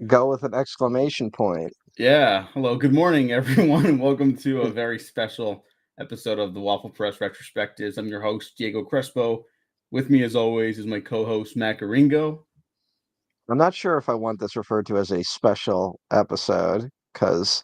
Go with an exclamation point. Yeah. Hello. Good morning, everyone, and welcome to a very special episode of the Waffle Press Retrospectives. I'm your host, Diego Crespo. With me, as always, is my co-host, Matt Garingo. I'm not sure if I want this referred to as a special episode, because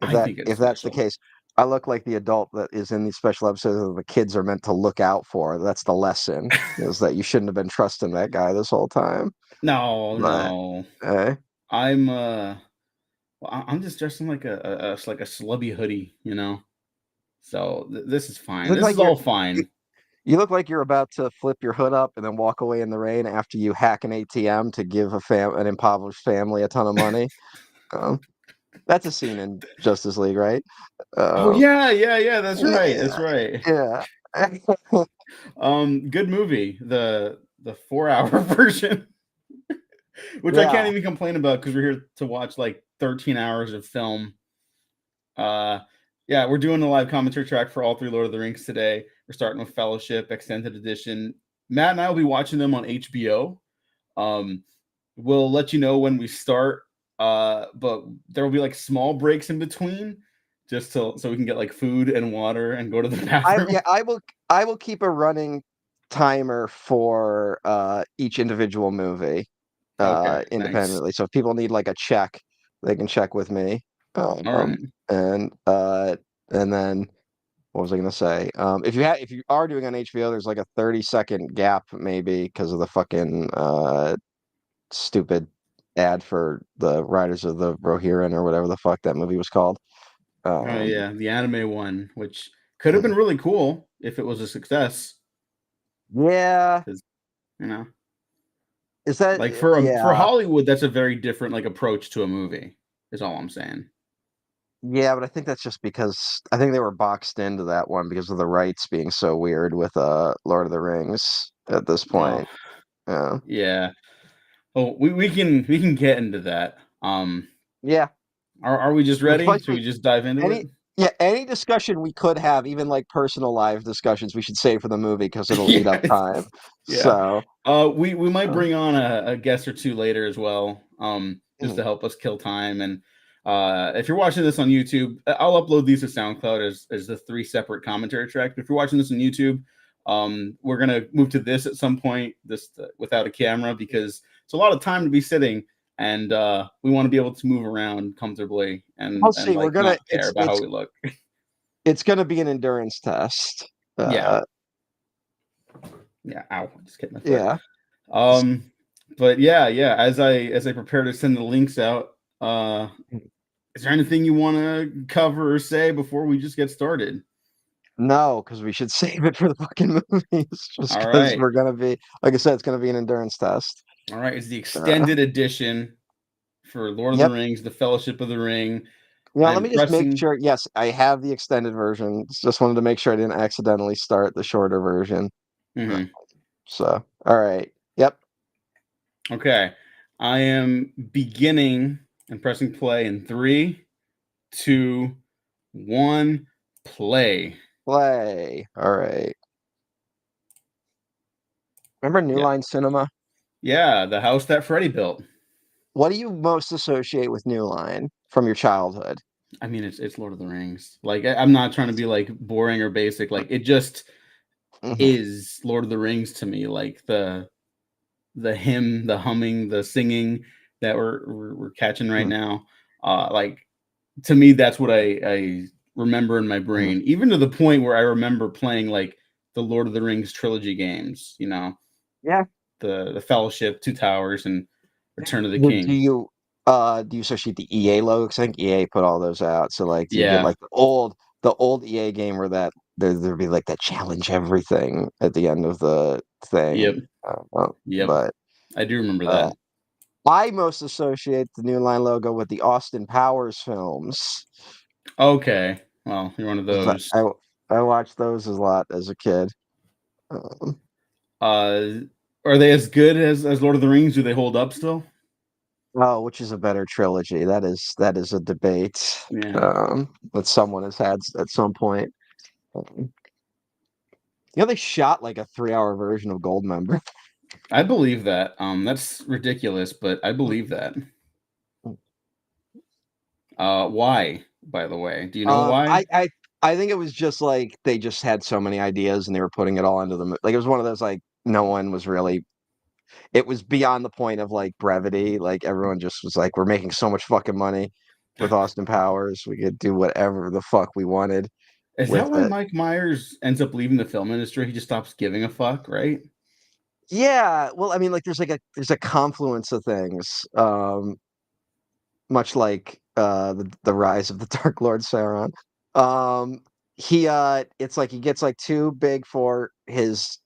if I that think it's if that's the special. case, I look like the adult that is in these special episodes that the kids are meant to look out for. That's the lesson, is that you shouldn't have been trusting that guy this whole time. No, But no. eh, I'm I'm just dressed in like a slubby hoodie. So this is you fine. look This like is you're all you, fine. you look like you're about to flip your hood up and then walk away in the rain after you hack an ATM to give an impoverished family a ton of money. Um, that's a scene in Justice League, right? Oh Uh, yeah, yeah, yeah. That's right. That's yeah, right. yeah. Good movie. The 4 hour version. Which I can't Yeah. even complain about because we're here to watch like 13 hours of film. Uh, yeah, we're doing a live commentary track for all three Lord of the Rings today. We're starting with Fellowship Extended Edition. Matt and I will be watching them on HBO. Um, we'll let you know when we start, but there will be like small breaks in between, just so we can get like food and water and go to the Yeah, bathroom. I will keep a running timer for each individual movie Okay, thanks. independently. So if people need like a check, they can check with me. All right. And and then what was I gonna say? If you are doing on HBO, there's like a 30-second gap maybe because of the fucking stupid ad for the Riders of the Rohirrim or whatever the fuck that movie was called. Oh Um, yeah, the anime one, which could have been really cool if it was a success. yeah, 'Cause, you know, is that like for yeah. Hollywood, that's a very different like approach to a movie. Is all I'm saying. Yeah, but I think that's just because I think they were boxed into that one because of the rights being so weird with Lord of the Rings at this Oh point. Yeah. yeah. Oh, we can get into that. Yeah. Are we just Which ready? might Should be we just dive into it? any yeah, any discussion we could have, even like personal live discussions, we should save for the movie because it'll eat up Yes. time. Yeah. So, We might uh, bring on a guest or two later as well, just mhm. to help us kill time. And if you're watching this on YouTube, I'll upload these to SoundCloud as the three separate commentary tracks. But if you're watching this on YouTube, we're gonna move to this at some point, this without a camera because it's a lot of time to be sitting, and we want to be able to move around comfortably I'll and see. We're like gonna not care about how we look. it's gonna be an endurance test. Yeah, Uh, yeah. Ow! I just hit my foot. yeah. Um, but yeah. As I prepare to send the links out, is there anything you want to cover or say before we just get started? No, because we should save it for the fucking movies. Just All because right, we're gonna be, like I said, it's gonna be an endurance test. all right. It's the Uh, extended edition for Lord of the yep. Rings, The Fellowship of the Ring. Yeah, let I'm me just make pressing. sure. Yes, I have the extended version. Just wanted to make sure I didn't accidentally start the shorter version. Uh, Mhm. So, all right. Yep. Okay, I am beginning and pressing play in three, two, one, play. Play. All right. Remember New Yeah, Line Cinema? yeah. The house that Freddy built. What do you most associate with New Line from your childhood? I mean, it's Lord of the Rings. Like I'm not trying to be like boring or basic. Like it just Hmm. is Lord of the Rings to me. Like the hymn, the humming, the singing that we're catching right now. Like to me, that's what I remember in my Hmm. brain. Even to the point where I remember playing like the Lord of the Rings trilogy games. Yeah. The Fellowship, Two Towers, and Return of the Well, Do King. you do you associate the EA logo? Because I think EA put all those out. So like, do you get Yeah. like the old EA game where there'd be like that challenge everything at the end of the thing? Yep. Yep. But I do remember uh, that. I most associate the New Line logo with the Austin Powers films. Okay. Well, you're one of 'Cause those. I watched those a lot as a kid. Um, Uh, are they as good as Lord of the Rings? Do they hold up still? oh, which is a better trilogy? That is a debate Yeah, that someone has had at some point. Um, they shot like a 3-hour version of Goldmember. I believe that. That's ridiculous, but I believe that. Why, by the way? Do you know Um, why? I, I, I think it was just like they just had so many ideas and they were putting it all into the like it was one of those like no one was really. It was beyond the point of like brevity. Like everyone just was like, we're making so much fucking money with Austin Powers. We could do whatever the fuck we wanted Is that with why it. Mike Myers ends up leaving the film industry? He just stops giving a fuck, right? Yeah, well, I mean, like there's a confluence of things. Much like the rise of the Dark Lord Sauron. Um he it's like he gets like too big for his,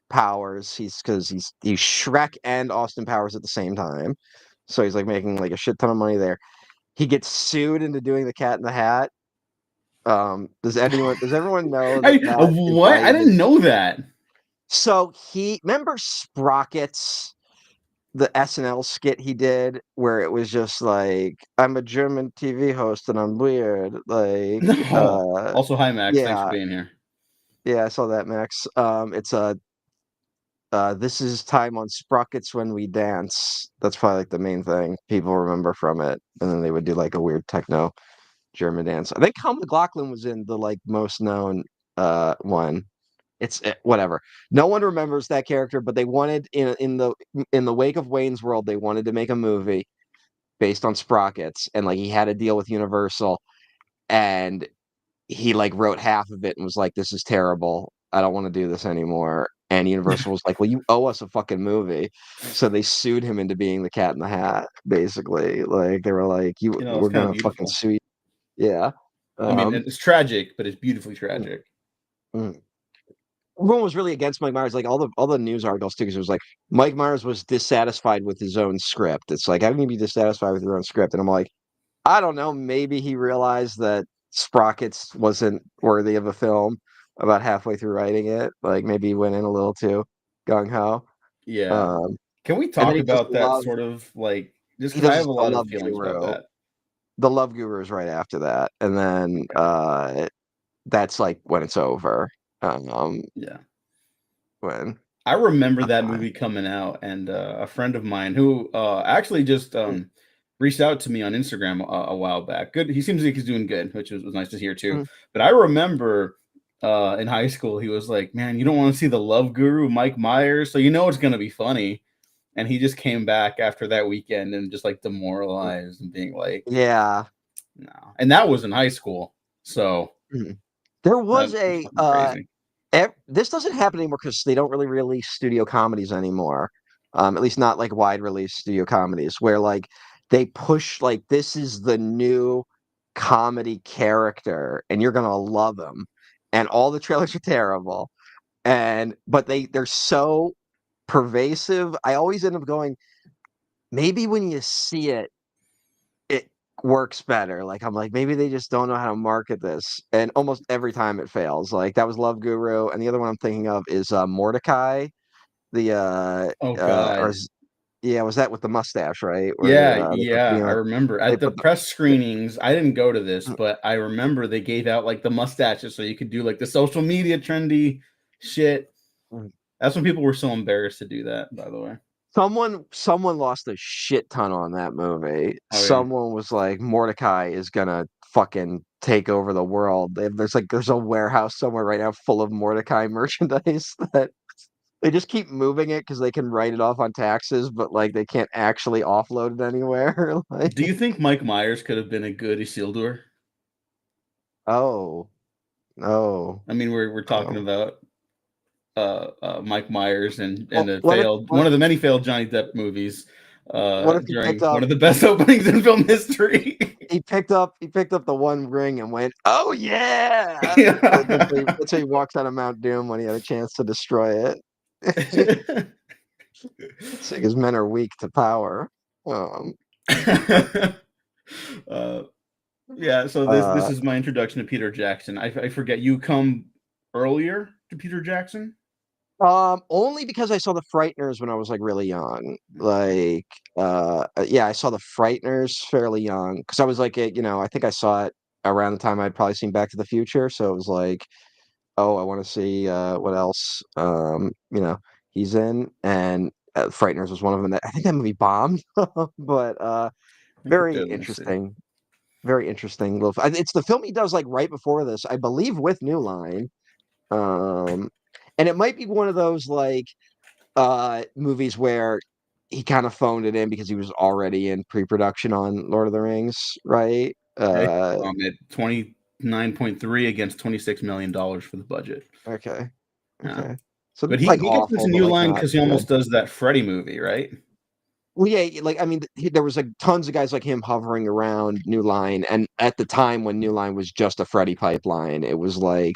powers. He's Shrek and Austin Powers at the same time. So he's like making like a shit ton of money there. He gets sued into doing the Cat in the Hat. Does everyone know that that What? I indictment? didn't know that. So he remember Sprockets, the SNL skit he did where it was just like I'm a German TV host and I'm weird. Like, No. Also, hi Max. Thanks for yeah, being here. yeah, I saw that, Max. It's a this is time on Sprockets when we dance. That's probably like the main thing people remember from it. And then they would do like a weird techno German dance. I think Tom McLaughlin was in the like most known one. Whatever. No one remembers that character, but they wanted in the wake of Wayne's World, they wanted to make a movie based on Sprockets, and like he had a deal with Universal, and he like wrote half of it and was like, "This is terrible. I don't want to do this anymore." And Universal was like, "Well, you owe us a fucking movie," so they sued him into being the Cat in the Hat. Basically, like they were like, "You, It's we're kind of gonna fucking beautiful. sue you." Yeah. I mean, Um, it's tragic, but it's beautifully mm, tragic. mm. Everyone was really against Mike Myers, like all the news articles too, because it was like Mike Myers was dissatisfied with his own script. It's like, how can you be dissatisfied with your own script? And I'm like, I don't know. Maybe he realized that Sprockets wasn't worthy of a film about halfway through writing it. Like maybe he went in a little too gung ho. Yeah. Um, Can we and then talk about that sort of like just he because I does have a the lot of Love feelings about Guru. that? The Love Guru is right after that, and then Okay. that's like when it's over. Um, Yeah. when I remember that uh, movie coming out, and a friend of mine who actually just mm, reached out to me on Instagram a while back. Good, he seems like he's doing good, which was nice to hear too. mm, But I remember in high school, he was like, "Man, you don't want to see the Love Guru, Mike Myers, so you know it's gonna be funny." And he just came back after that weekend and just like mm, demoralized and being like, yeah. "No," and that was in high school, so Mm. There was that's a fucking crazy. this doesn't happen anymore because they don't really release studio comedies anymore. At least not like wide release studio comedies where like they push like this is the new comedy character and you're gonna love him. And all the trailers are terrible. And but they're so pervasive. I always end up going, maybe when you see it, it works better. Like I'm like, maybe they just don't know how to market this. And almost every time it fails. Like that was Love Guru, and the other one I'm thinking of is Mordecai. The Oh or God. yeah, was that with the mustache, right? Where Yeah, they put yeah, I remember they at the put the press yeah. screenings, I didn't go to this, Mm, but I remember they gave out like the mustaches so you could do like the social media trendy shit. mm. That's when people were so embarrassed to do that, by the way. Someone lost a shit ton on that movie. Oh yeah. Someone was like, Mordecai is gonna fucking take over the world. There's a warehouse somewhere right now full of Mordecai merchandise that they just keep moving it because they can write it off on taxes, but like they can't actually offload it anywhere. Like, Do you think Mike Myers could have been a good Isildur? oh no, I mean, we're talking um, about Mike Myers and well, the failed one of the many failed Johnny Depp movies what if he picked during one up of the best openings in film history. he picked up the one ring and went, oh yeah, like Yeah. that's how he walks out of Mount Doom when he had a chance to destroy it. It's like his men are weak to power. Um, uh, yeah, so this uh, is my introduction to Peter Jackson. I forget you come earlier to Peter Jackson. only because I saw the Frighteners when I was like really young. Like, yeah, I saw the Frighteners fairly young because I was like, I think I saw it around the time I'd probably seen Back to the Future. So it was like, oh, I want to see what else, he's in, and Frighteners was one of them. That I think that movie bombed, but I think it very did. Let me see. interesting. very interesting little. It's the film he does like right before this, I believe, with New Line. Um, and it might be one of those like movies where he kind of phoned it in because he was already in pre-production on Lord of the Rings, right? At 29.3 against $26 million for the budget. Okay, Yeah. okay. So But not he like gets into awful, but New like Line not because he good. almost does that Freddy movie, right? Well, yeah, like I mean, there was like tons of guys like him hovering around New Line, and at the time when New Line was just a Freddie pipeline, it was like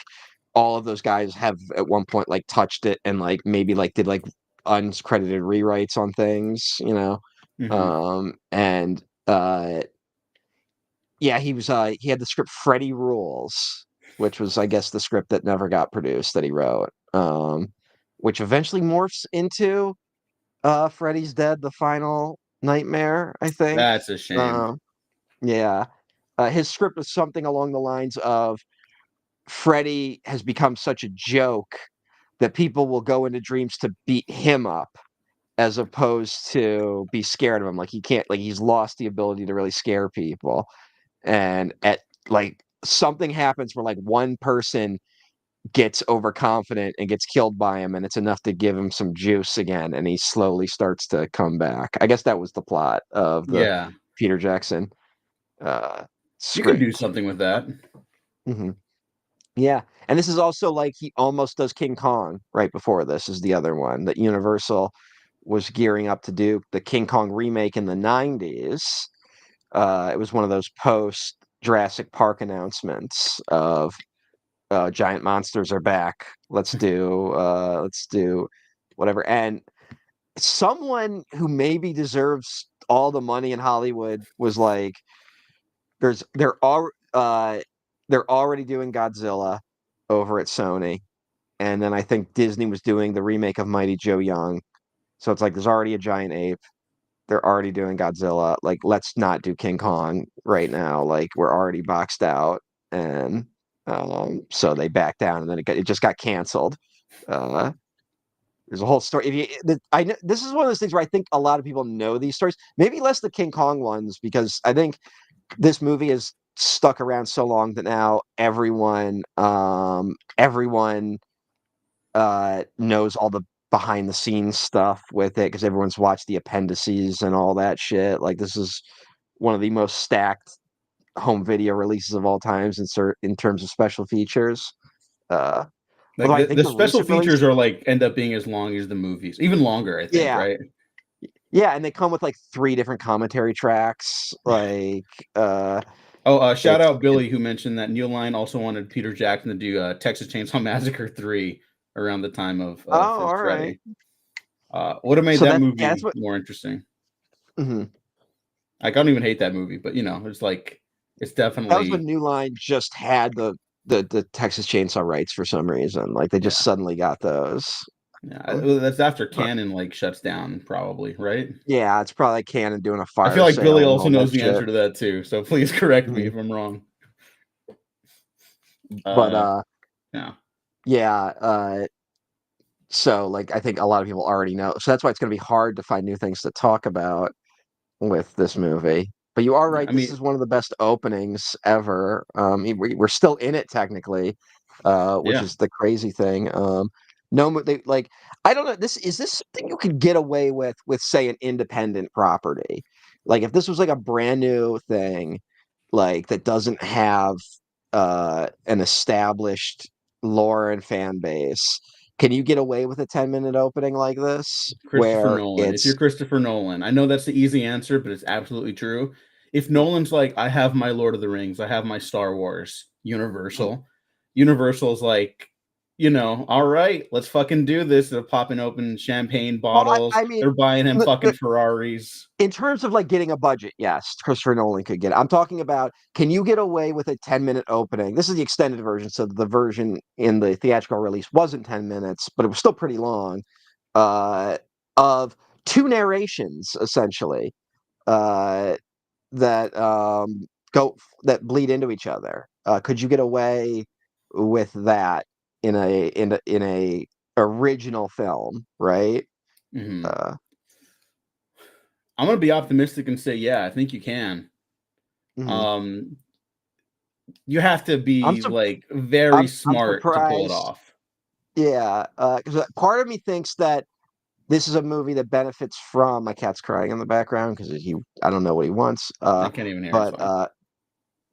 all of those guys have at one point like touched it and like maybe like did like uncredited rewrites on things, you know. Mm-hmm. And yeah, he had the script Freddie Rules, which was I guess the script that never got produced that he wrote. Which eventually morphs into Freddy's Dead, the final nightmare, I think. That's a shame. Um, yeah. His script was something along the lines of Freddy has become such a joke that people will go into dreams to beat him up as opposed to be scared of him. Like he can't, like he's lost the ability to really scare people. And at like something happens where like one person gets overconfident and gets killed by him, and it's enough to give him some juice again, and he slowly starts to come back. I guess that was the plot of the Yeah. Peter Jackson You can do script. something with that. Hmm. Yeah, and this is also like he almost does King Kong right before this is the other one that Universal was gearing up to do the King Kong remake in the 90s. It was one of those post Jurassic Park announcements of giant monsters are back. Let's do whatever. And someone who maybe deserves all the money in Hollywood was like, there's they're already doing Godzilla over at Sony. And then I think Disney was doing the remake of Mighty Joe Young. So it's like there's already a giant ape. They're already doing Godzilla. Like, let's not do King Kong right now. Like, we're already boxed out. And so they backed down, and then it just got canceled. Uh, there's a whole story. If I know this is one of those things where I think a lot of people know these stories. Maybe less the King Kong ones because I think this movie has stuck around so long that now everyone knows all the behind the scenes stuff with it because everyone's watched the appendices and all that shit. Like this is one of the most stacked home video releases of all times in terms of special features. Uh, Like Although I think the the special recent release, features are like end up being as long as the movies, even longer, I think, yeah, right? yeah, and they come with like three different commentary tracks. Like, uh, Oh, shout it's out Billy who mentioned that Neil Line also wanted Peter Jackson to do Texas Chainsaw Massacre 3 around the time oh, of his all right. Freddy. Would have made So that that yeah, that's movie what. more interesting. Mhm. Like, I don't even hate that movie, but it's like it's That was when definitely New Line just had the Texas Chainsaw rights for some reason. Like they just yeah. suddenly got those. Yeah, that's after But Canon like shuts down, probably, right? yeah, it's probably Canon doing a I feel fire like Billy sale and also all that knows the shit. answer to that too. So please correct me Mhm. if I'm wrong. But Uh, yeah, yeah, so like I think a lot of people already know. So that's why it's going to be hard to find new things to talk about with this movie. But you are yeah. right. I This mean, is one of the best openings ever. We're still in it technically, which yeah, is the crazy thing. No, they like I don't know. Is this something you could get away with say an independent property? Like if this was like a brand new thing, like that doesn't have an established lore and fan base. Can you get away with a 10-minute opening like this Christopher where Nolan. If you're it's Christopher Nolan, I know that's the easy answer, but it's absolutely true. If Nolan's like, I have my Lord of the Rings, I have my Star Wars, Universal's like, all right, let's fucking do this. They're popping open champagne well, bottles. I mean, They're buying him fucking the, Ferraris. in terms of like getting a budget, yes, Christopher Nolan could get it. I'm talking about can you get away with a 10-minute opening? This is the extended version, so the version in the theatrical release wasn't 10 minutes, but it was still pretty long. Uh, of two narrations essentially uh, that go that bleed into each other. Could you get away with that in a original film, right? Mhm. Uh, I'm gonna be optimistic and say, yeah, I think you can. Mhm. Um, you have to I'm be sur like very I'm smart to pull it surprised. off. Yeah, 'cause part of me thinks that this is a movie that benefits from my cat's crying in the background because he I don't know what he wants, I can't even hear. It's but,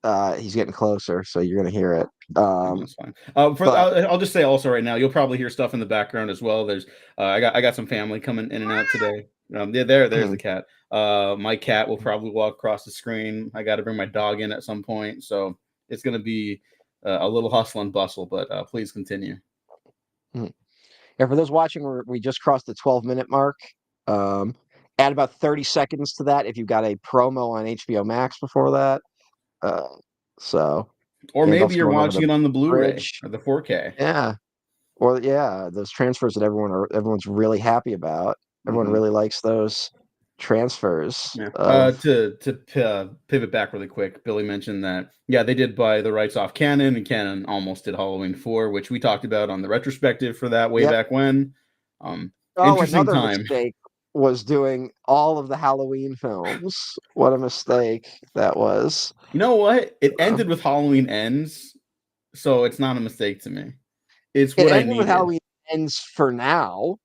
fine. he's getting closer, so you're gonna hear it. No, that's fine. But I'll just say also right now, you'll probably hear stuff in the background as well. There's I got some family coming in and out today. Yeah, there's the cat. My cat will probably walk across the screen. I got to bring my dog in at some point, so it's gonna be a little hustle and bustle. But please continue. Mhm. And for those watching, we just crossed the 12-minute mark. Um, add about 30 seconds to that if you've got a promo on HBO Max before that. Uh, so Or maybe Gandalf's you're going over the watching it on the Blu-ray bridge. or the 4K. Yeah. Or yeah, those transfers that everyone's really happy about. Everyone Hmm. really likes those transfers Yeah. of To pivot back really quick, Billy mentioned that yeah they did buy the rights off Canon, and Canon almost did Halloween 4, which we talked about on the retrospective for that way yep. back when. Um, Oh, interesting another time. mistake was doing all of the Halloween films. What a mistake that was. You know what? It Uh, ended with Halloween Ends, so it's not a mistake to me. It's it what I ended with needed. Halloween ends for now.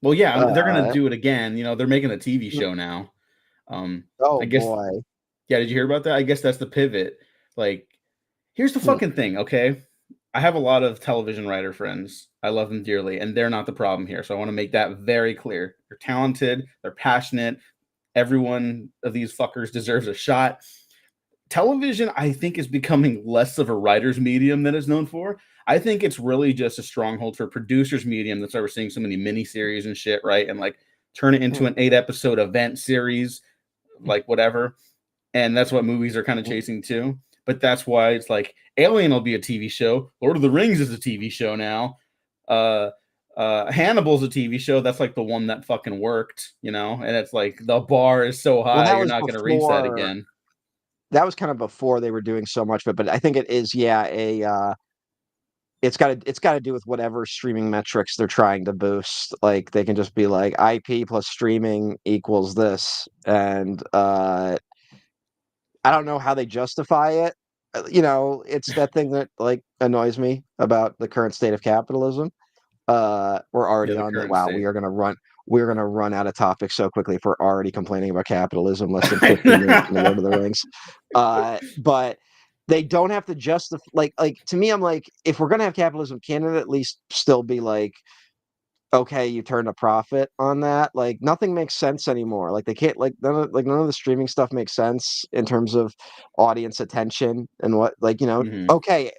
Well, yeah, they're gonna Uh, do it again. You know, they're making a TV show now. oh I guess boy. yeah. Did you hear about that? I guess that's the pivot. Like, here's the Hmm. fucking thing, okay? I have a lot of television writer friends. I love them dearly, and they're not the problem here. So I want to make that very clear. They're talented, they're passionate. Everyone of these fuckers deserves a shot. Television, I think, is becoming less of a writer's medium than it's known for. I think it's really just a stronghold for producers' medium. That's why we're seeing so many miniseries and shit, right? And like turn it into Hmm. an 8 episode event series, like whatever, and that's what movies are kind of chasing too. But that's why it's like Alien will be a TV show. Lord of the Rings is a TV show now. Uh, Hannibal's a TV show. That's like the one that fucking worked, you know. And it's like the bar is so Well, high, you're not going to reset again. that was kind of before they were doing so much of it, but I think it is, yeah, a it's got to do with whatever streaming metrics they're trying to boost. Like they can just be like IP plus streaming equals this, and I don't know how they justify it. It's that thing that like annoys me about the current state of capitalism. We're Yeah, already the on that. current Wow, state. we're gonna run out of topics so quickly if we're already complaining about capitalism less than 15 minutes in the Lord of the Rings. But they don't have to justify like to me, I'm like, if we're gonna have capitalism, can it at least still be like, okay, you turned a profit on that? Like nothing makes sense anymore. Like they can't none of the streaming stuff makes sense in terms of audience attention and what Hmm. okay,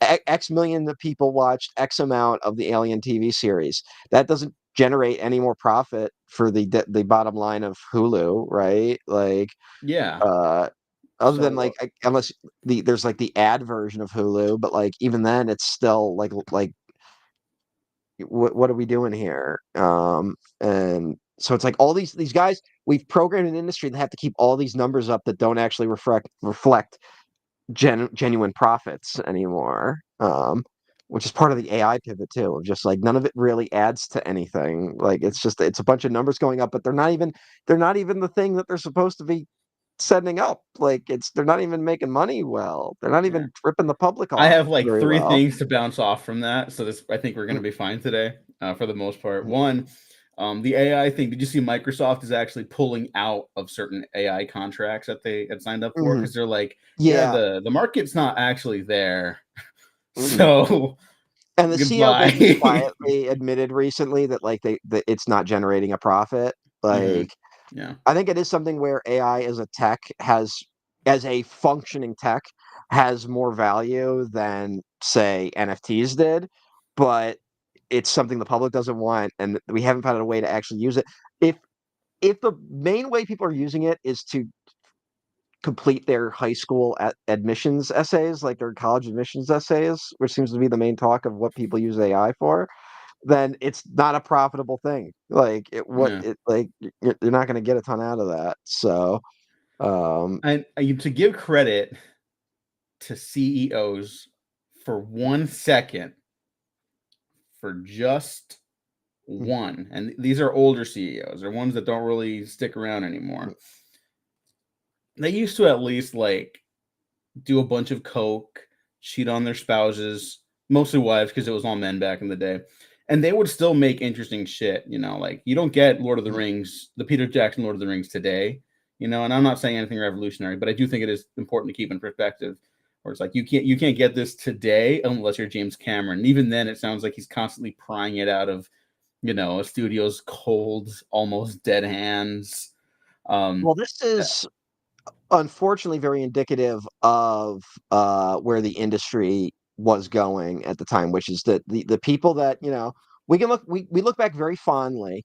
X million of people watched X amount of the Alien TV series. That doesn't generate any more profit for the bottom line of Hulu, right? Like Yeah. uh other than So unless there's like the ad version of Hulu, but like even then it's still like what are we doing here? And so it's like all these guys, we've programmed an industry that have to keep all these numbers up that don't actually reflect genuine profits anymore. Which is part of the AI pivot too, of just like none of it really adds to anything. Like it's a bunch of numbers going up, but they're not even the thing that they're supposed to be setting up. Like they're not even making money well. They're not yeah. even ripping the public I off have like very three well. things to bounce off from that. So this, I think we're going to be fine today for the most part. One, the AI thing. Did you see Microsoft is actually pulling out of certain AI contracts that they had signed up for Mhm. because they're like, yeah, Yeah. the market's not actually there. Mhm. So And the CEO basically goodbye. quietly admitted recently that like that it's not generating a profit. Hmm. Like Yeah. I think it is something where AI as a tech as a functioning tech has more value than say NFTs did, but it's something the public doesn't want, and we haven't found a way to actually use it. If if the main way people are using it is to complete their high school admissions essays, like their college admissions essays, which seems to be the main talk of what people use AI for, then it's not a profitable thing. Like Yeah. you're not going to get a ton out of that. So, um, And to give credit to CEOs for 1 second, for just one, and these are older CEOs, they're ones that don't really stick around anymore. They used to at least like do a bunch of coke, cheat on their spouses, mostly wives because it was all men back in the day. And they would still make interesting shit, like you don't get Lord of the Mhm. Rings, the Peter Jackson Lord of the Rings today, and I'm not saying anything revolutionary, but I do think it is important to keep in perspective. Where it's like you can't get this today unless you're James Cameron. And even then, it sounds like he's constantly prying it out of a studio's cold, almost dead hands. Um, Well, this is unfortunately very indicative of where the industry was going at the time, which is that the people that we look back very fondly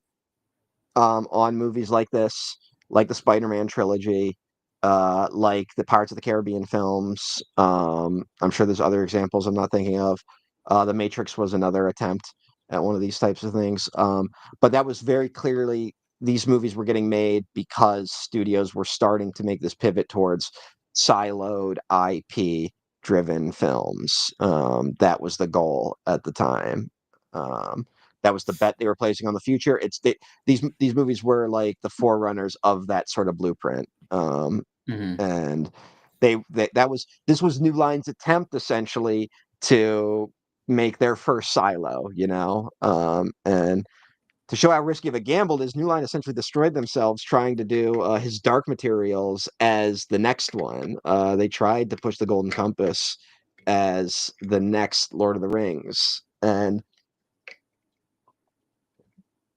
on movies like this, like the Spider-Man trilogy, like the Pirates of the Caribbean films. I'm sure there's other examples I'm not thinking of. The Matrix was another attempt at one of these types of things. But that was very clearly these movies were getting made because studios were starting to make this pivot towards siloed IP driven films. That was the goal at the time. Um, that was the bet they were placing on the future. These movies were like the forerunners of that sort of blueprint. mhm. And this was New Line's attempt essentially to make their first silo, and to show how risky of a gamble it is, New Line essentially destroyed themselves trying to do his Dark Materials as the next one. They tried to push the Golden Compass as the next Lord of the Rings, and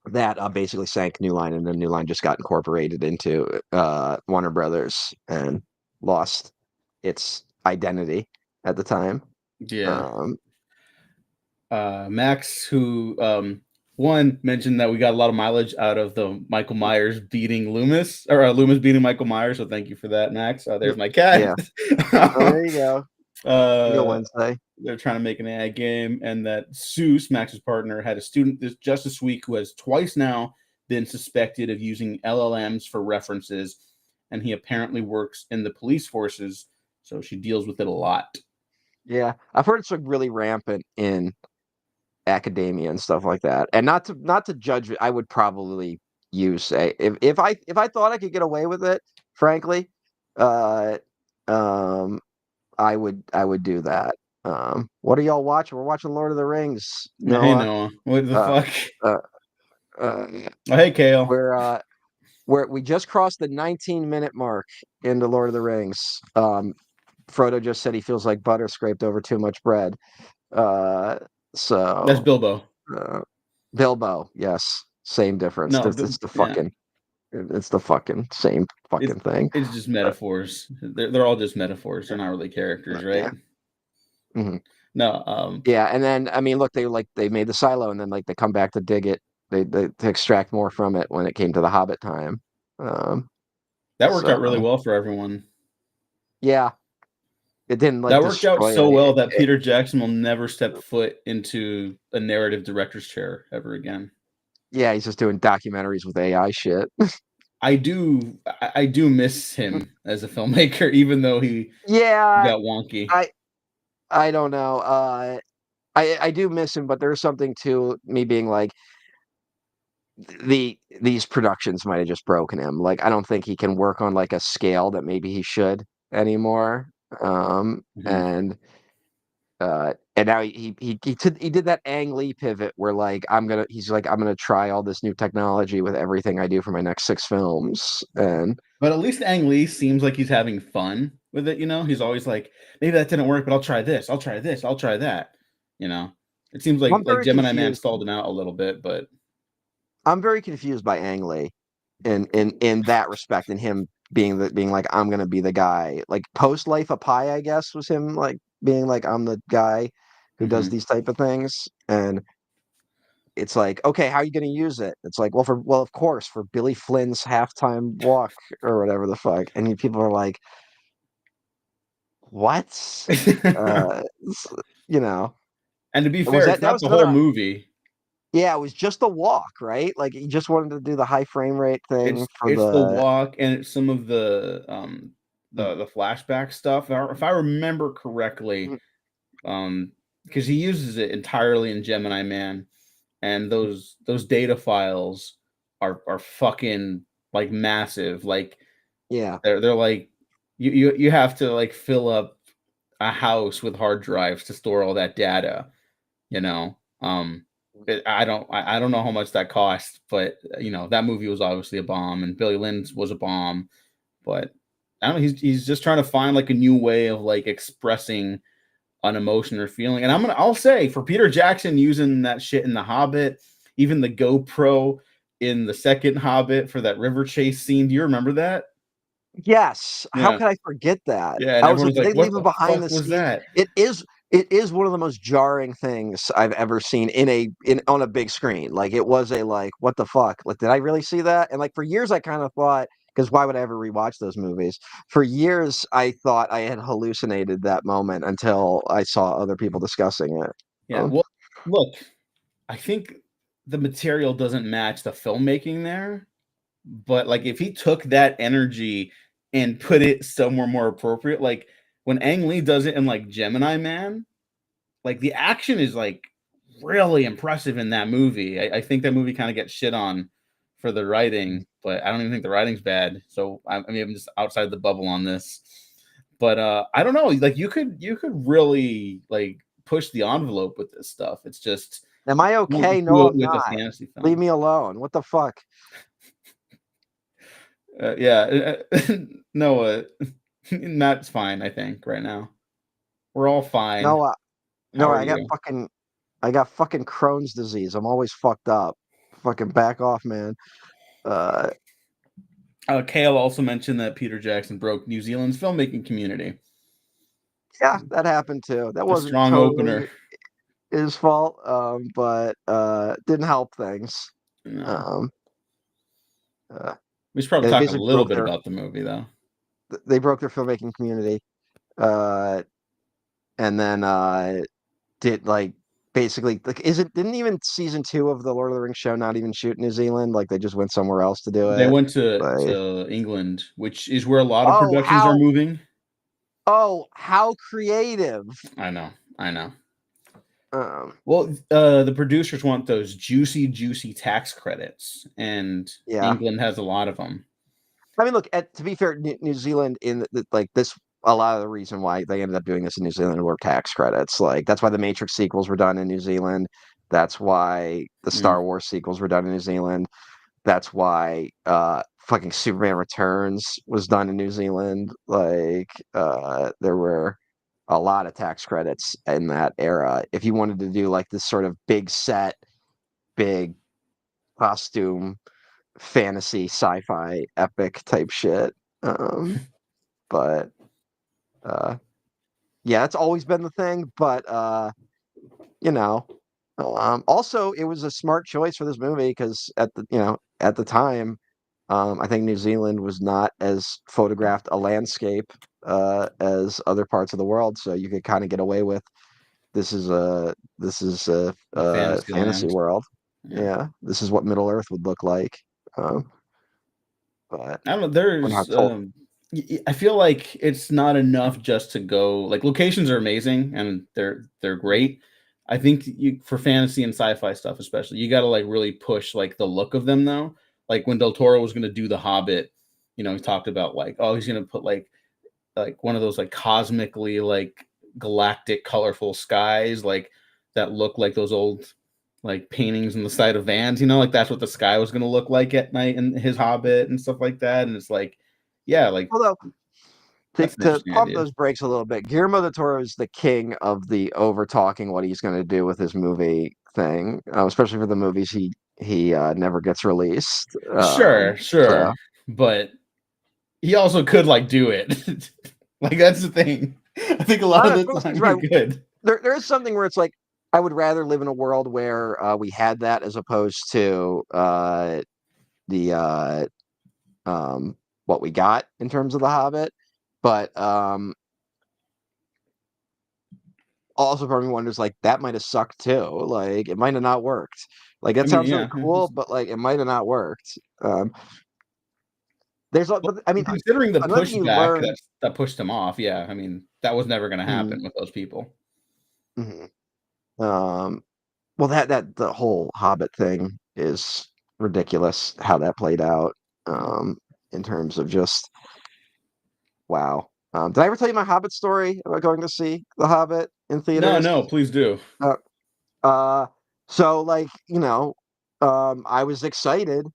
that basically sank New Line, and then New Line just got incorporated into Warner Brothers and lost its identity at the time. Yeah. Um, Max, who one mentioned that we got a lot of mileage out of the Michael Myers beating Loomis, or Loomis beating Michael Myers. So thank you for that, Max. There's my cat. yeah, there you go. You go uh, Wednesday. they're trying to make an AI game, and that Seuss, Max's partner, had a student just this week who has twice now been suspected of using LLMs for references, and he apparently works in the police forces, so she deals with it a lot. Yeah, I've heard it's like really rampant in academia and stuff like that. And not to judge it, I would probably use a if I thought I could get away with it, frankly, uh, um, I would do that. What are y'all watching? We're watching Lord of the Rings, Hey Noah. Noah, what the Uh, fuck? uh, uh, Oh, hey Kale. we're we just crossed the 19-minute mark into Lord of the Rings. Frodo just said he feels like butter scraped over too much bread. Uh, That's so Bilbo. uh, Bilbo, yes, same difference. No, yeah, It's the fucking same it's fucking thing. it's just Uh, metaphors. They're all just metaphors. They're not really characters, right? yeah. Mhm. No, Yeah, and then I mean, look, they made the silo, and then like they come back to dig it, they to extract more from it when it came to the Hobbit time. Um, that worked out really so well for everyone. yeah, it didn't like That worked out destroy so any. well that Peter Jackson will never step foot into a narrative director's chair ever again. Yeah, he's just doing documentaries with AI shit. I do miss him as a filmmaker, even though he Yeah, got wonky. I I don't know. I do miss him, but there's something to me being like these productions might have just broken him. Like I don't think he can work on like a scale that maybe he should anymore. Mhm. And now he did that Ang Lee pivot where like I'm gonna try all this new technology with everything I do for my next six films. And But at least Ang Lee seems like he's having fun with it. He's always like, maybe that didn't work, but I'll try this. I'll try this. I'll try that. You know, it seems I'm like very Gemini Man confused. stalled him out a little bit, but I'm very confused by Ang Lee in that respect, in him being like I'm gonna be the guy. Like post Life of Pi, I guess, was him like being like I'm the guy who does mhm. these type of things. And it's like, okay, how are you gonna use it? It's like, well, of course, for Billy Flynn's halftime walk or whatever the fuck. And people are like, what? S- you know, And to be it was fair, it's that not was the whole another. movie. Yeah, it was just the walk, right? Like he just wanted to do the high frame rate thing for It's the the. walk and it's some of the flashback stuff. If I remember correctly, because he uses it entirely in Gemini Man, and those data files are fucking like massive. Like Yeah. they're like you have to like fill up. a house with hard drives to store all that data, you know. I don't know how much that cost, but that movie was obviously a bomb, and Billy Lynn's was a bomb. But I don't know, he's just trying to find like a new way of like expressing an emotion or feeling. And I'll say for Peter Jackson using that shit in The Hobbit, even the GoPro in the second Hobbit for that river chase scene. Do you remember that? Yes, how Yeah. could I forget that? Yeah, and I was like, everyone's did like, they leave "What him the behind fuck the was scenes? that?" It is one of the most jarring things I've ever seen in on a big screen. Like it was a like, what the fuck? Like, did I really see that? And like for years I kind of thought, because why would I ever rewatch those movies? For years I thought I had hallucinated that moment until I saw other people discussing it. Yeah. Um, Well, look, I think the material doesn't match the filmmaking there, but like if he took that energy and put it somewhere more appropriate, like when Ang Lee does it in like Gemini Man, like the action is like really impressive in that movie. I think that movie kind of gets shit on for the writing, but I don't even think the writing's bad. So I mean, I'm just outside the bubble on this. But I don't know. Like you could really like push the envelope with this stuff. It's just am I you don't okay? No, do it I'm with a not. fantasy Leave film. me alone. What the fuck? Yeah, Noah, Matt's fine. I think right now we're all fine. No, How no, are you? I got fucking Crohn's disease. I'm always fucked up. Fucking back off, man. Uh, Kale also mentioned that Peter Jackson broke New Zealand's filmmaking community. yeah, that happened too. That A wasn't strong opener. totally his fault, but didn't help things. No. Um, uh, We should probably they talk a basically little bit about the movie, though. they broke their filmmaking community, uh, and then did like basically like is it didn't even season two of the Lord of the Rings show not even shoot in New Zealand? Like they just went somewhere else to do They it. went to Like to England, which is where a lot of oh productions are how moving. how creative. I know, I know. Um, Well, the producers want those juicy, juicy tax credits, and yeah. England has a lot of them. I mean, look, to be fair, New Zealand like this, a lot of the reason why they ended up doing this in New Zealand were tax credits. Like that's why the Matrix sequels were done in New Zealand. That's why the Mm. Star Wars sequels were done in New Zealand. That's why fucking Superman Returns was done in New Zealand. Like there were a lot of tax credits in that era. If you wanted to do like this sort of big set, big costume fantasy sci-fi epic type shit. Um, but uh, yeah, it's always been the thing. But you know, also it was a smart choice for this movie because at the time, I think New Zealand was not as photographed a landscape as other parts of the world, so you could kind of get away with A this is a fantasy fantasy land. world. Yeah. Yeah, this is what Middle Earth would look like. Um, but I don't know. we're not There's, told. I feel like it's not enough just to go. Like locations are amazing and they're great. I think you for fantasy and sci-fi stuff, especially, you got to like really push like the look of them though. Like when Del Toro was going to do The Hobbit, he talked about like, oh, he's going to put like one of those like cosmically like galactic colorful skies like that look like those old like paintings on the side of vans, like that's what the sky was going to look like at night in his Hobbit and stuff like that. And it's like, yeah, like Although that's an to interesting pump idea. those brakes a little bit, Guillermo del Toro is the king of the over talking what he's going to do with his movie thing, especially for the movies he never gets released. Sure, So sure, but he also could like do it. Like that's the thing. I think a lot I of don't the know, he's time right. he could. There is something where it's like I would rather live in a world where we had that as opposed to the what we got in terms of the Hobbit. But also part of me wonders like that might have sucked too. Like it might have not worked. Like I that mean, sounds really yeah. cool, but like it might have not worked. But I mean, Considering the another thing you pushback learn. that pushed him off, yeah, I mean, that was never going to happen Mm, with those people. mhm. Um, well, that the whole Hobbit thing is ridiculous. How that played out, in terms of just wow. Did I ever tell you my Hobbit story about going to see The Hobbit in No, theaters? no, please do. Uh, Uh, so like, I was excited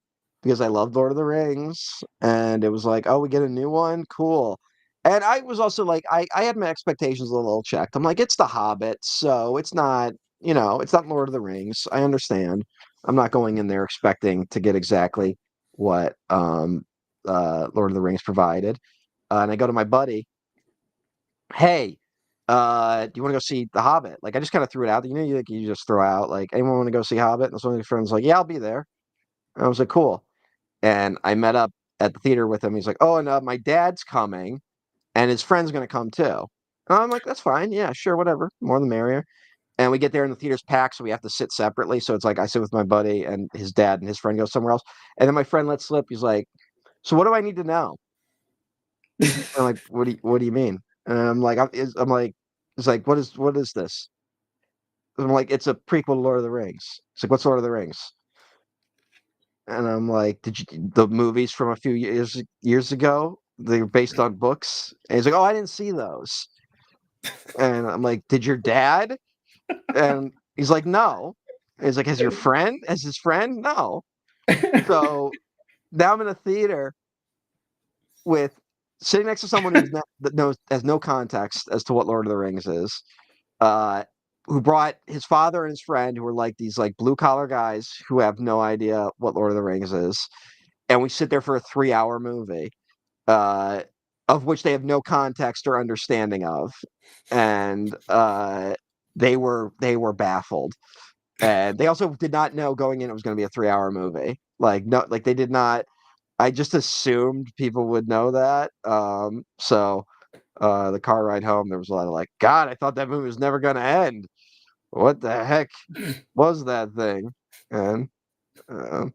because I loved Lord of the Rings, and it was like, oh, we get a new one, cool. And I was also like, I had my expectations a little checked. I'm like, it's The Hobbit, so it's not Lord of the Rings. I understand. I'm not going in there expecting to get exactly what Lord of the Rings provided. And I go to my buddy, hey, do you want to go see The Hobbit? Like, I just kind of threw it out. You just throw out like, anyone want to go see Hobbit? And so one of his friends was like, yeah, I'll be there. And I was like, cool. And I met up at the theater with him. He's like, oh, and my dad's coming, and his friend's gonna come too. And I'm like, that's fine. Yeah, sure, whatever. More the merrier. And we get there and the theater's packed, so we have to sit separately. So it's like I sit with my buddy and his dad, and his friend goes somewhere else. And then my friend lets slip. He's like, so what do I need to know? I'm like, what do you mean? And I'm like, it's like, what is this? I'm like, it's a prequel to Lord of the Rings. It's like, what's Lord of the Rings? And I'm like, did you the movies from a few years ago? They were based on books. And he's like, oh, I didn't see those. And I'm like, did your dad? And he's like, no. And he's like, has his friend? No. So now I'm in a theater with sitting next to someone that knows has no context as to what Lord of the Rings is. uh, who brought his father and his friend, who were like these like blue collar guys who have no idea what Lord of the Rings is, and we sit there for a 3 hour movie, uh, of which they have no context or understanding of, and they were baffled, and they also did not know going in it was going to be a 3 hour movie. Like no, like they did not. I just assumed people would know that. So the car ride home, there was a lot of like, God, I thought that movie was never going to end. What the heck was that thing? And uh,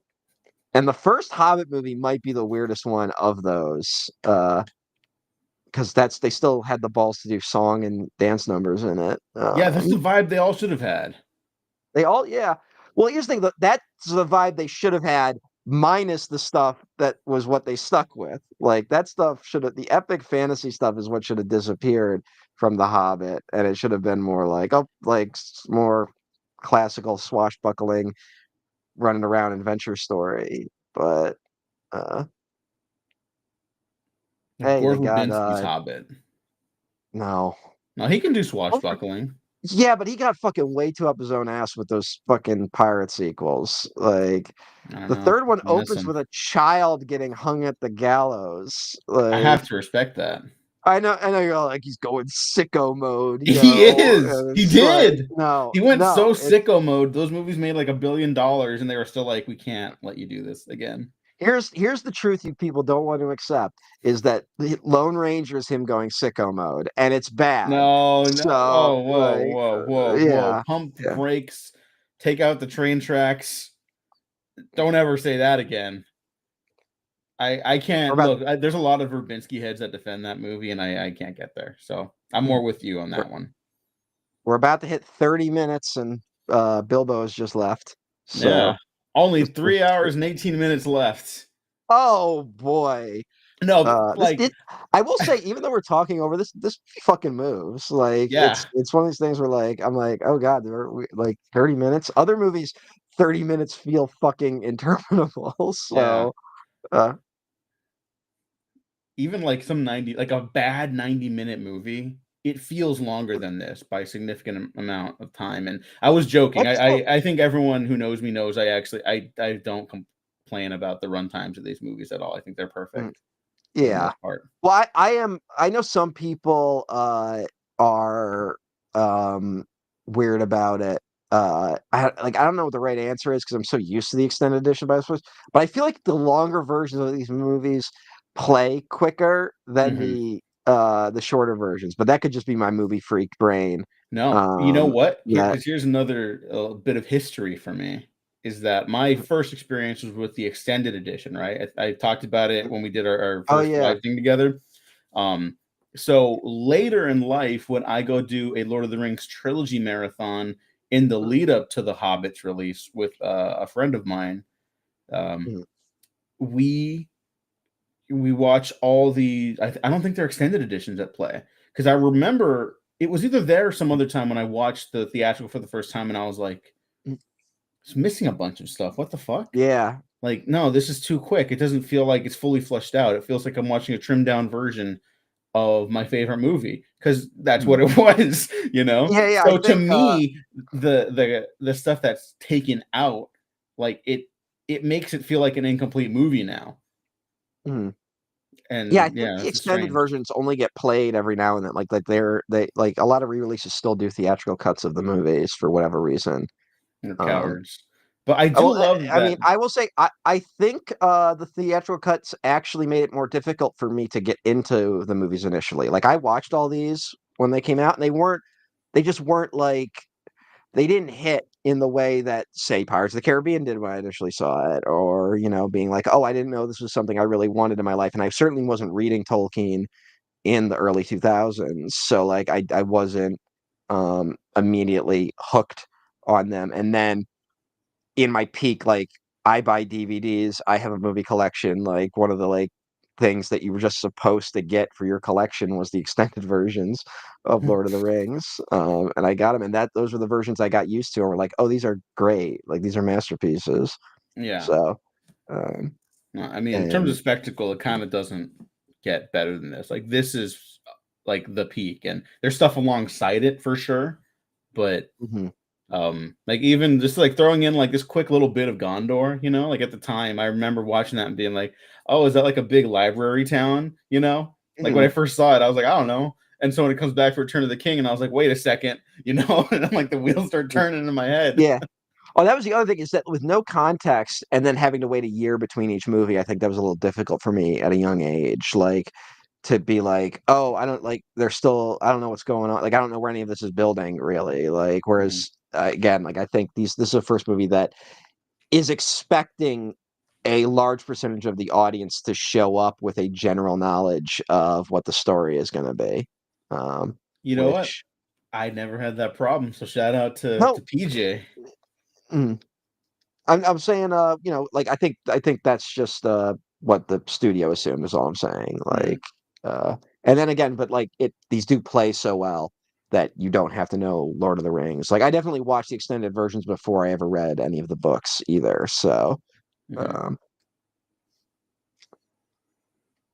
and the first Hobbit movie might be the weirdest one of those, because they still had the balls to do song and dance numbers in it. Yeah, that's the vibe they all should have had. They all, yeah. Well, here's the thing: that's the vibe they should have had, minus the stuff that was what they stuck with. Like that stuff should have, the epic fantasy stuff is what should have disappeared from The Hobbit, and it should have been more like, more classical swashbuckling, running around adventure story. But uh, Like hey, Gore they got Verbinski's Hobbit. no. No, he can do swashbuckling. Yeah, but he got fucking way too up his own ass with those fucking pirate sequels. Like I don't the know. third one I miss opens him. with a child getting hung at the gallows. I Like have to respect that. I know you're all like he's going sicko mode, He is. and He it's like did. no, He went so no. sicko mode. Those movies made like $1 billion, and they were still like, "We can't let you do this again." Here's the truth you people don't want to accept is that the Lone Ranger is him going sicko mode, and it's bad. No, no. So Oh, whoa, like, whoa, whoa, whoa. yeah, Pump the yeah. brakes. Take out the train tracks. Don't ever say that again. I We're can't about look. There's a lot of Verbinski heads that defend that movie, and I can't get there. So I'm more with you on we're, that one. we're about to hit 30 minutes, and Bilbo has just left. So Yeah. Only this, this, 3 hours and 18 minutes left. oh boy. No, This like, did. I will say, even though we're talking over this fucking moves. Like yeah, it's one of these things where like I'm like, oh god, like 30 minutes. Other movies, 30 minutes feel fucking interminable. yeah. So uh, Even like some 90, like a bad 90-minute movie, it feels longer than this by a significant amount of time. And I was joking. I, excellent. I, I think everyone who knows me knows I don't complain about the run times of these movies at all. I think they're Mm, perfect for the yeah. most part. Well, I know some people are weird about it. I don't know what the right answer is because I'm so used to the extended edition, but I feel like the longer versions of these movies play quicker than Hmm. the shorter versions. But that could just be my movie freak brain. No, you know what? That Here's another bit of history for me. Is that my first experience was with the extended edition, right? I talked about it when we did our oh first yeah. live thing together. Um, so later in life, when I go do a Lord of the Rings trilogy marathon in the lead up to the Hobbit's release with a friend of mine, um, Mhm. we we watch all the. I don't think they're extended editions at play because I remember it was either there or some other time when I watched the theatrical for the first time, and I was like, it's missing a bunch of stuff. What the fuck? Yeah. Like, no, this is too quick. It doesn't feel like it's fully fleshed out. It feels like I'm watching a trimmed down version of my favorite movie because that's what Mhm. it was, you know. Yeah, yeah. I So to think. me, the stuff that's taken out, like it makes it feel like an incomplete movie now, Mhm. Yeah, I and think yeah, the it's extended strange. versions only get played every now and then. They like a lot of re-releases still do theatrical cuts of the movies for whatever reason. They're Um, cowards, but I do well, love I that. mean, I will say I think the theatrical cuts actually made it more difficult for me to get into the movies initially. Like I watched all these when they came out, and they just weren't like they didn't hit in the way that, say, Pirates of the Caribbean did when I initially saw it, or, being like, oh, I didn't know this was something I really wanted in my life. And I certainly wasn't reading Tolkien in the early 2000s. So, like, I wasn't immediately hooked on them. And then in my peak, like, I buy DVDs, I have a movie collection. Like, one of the, like, things that you were just supposed to get for your collection was the extended versions of Lord of the Rings. And I got them, and those were the versions I got used to. And were like, oh, these are great. Like these are masterpieces. Yeah, So, um, no, I mean, in terms of and spectacle, it kind of doesn't get better than this. Like this is like the peak, and there's stuff alongside it for sure, but mhm, like even just like throwing in like this quick little bit of Gondor, like at the time I remember watching that and being like, oh, is that like a big library town? Like when I mhm, first saw it, I was like, I don't know. And so when it comes back for Return of the King, and I was like, wait a second, and I'm like the wheels start mm, turning in my head. yeah. Oh, that was the other thing, is that with no context and then having to wait a year between each movie, I think that was a little difficult for me at a young age. Like to be like, oh, I don't like they're still I don't know what's going on. Like I don't know where any of this is building really. Like Mhm. whereas again, like I think this is the first movie that is expecting a large percentage of the audience to show up with a general knowledge of what the story is going to be. You know what? Which I never had that problem. So shout out to no, PJ. mm, I'm saying like I think that's just what the studio assumed is all I'm saying. Mm. Like and then again, but like these do play so well that you don't have to know Lord of the Rings. Like I definitely watched the extended versions before I ever read any of the books either. So Mhm. um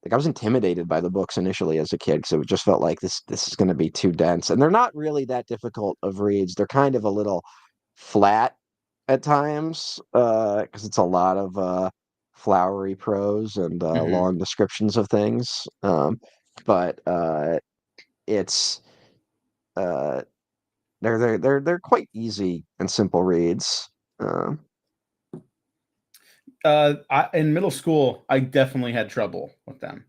like I was intimidated by the books initially as a kid because it just felt like this is going to be too dense, and they're not really that difficult of reads. They're kind of a little flat at times because it's a lot of flowery prose and Mhm. long descriptions of things. But it's uh, they're quite easy and simple reads. Um, In middle school, I definitely had trouble with them.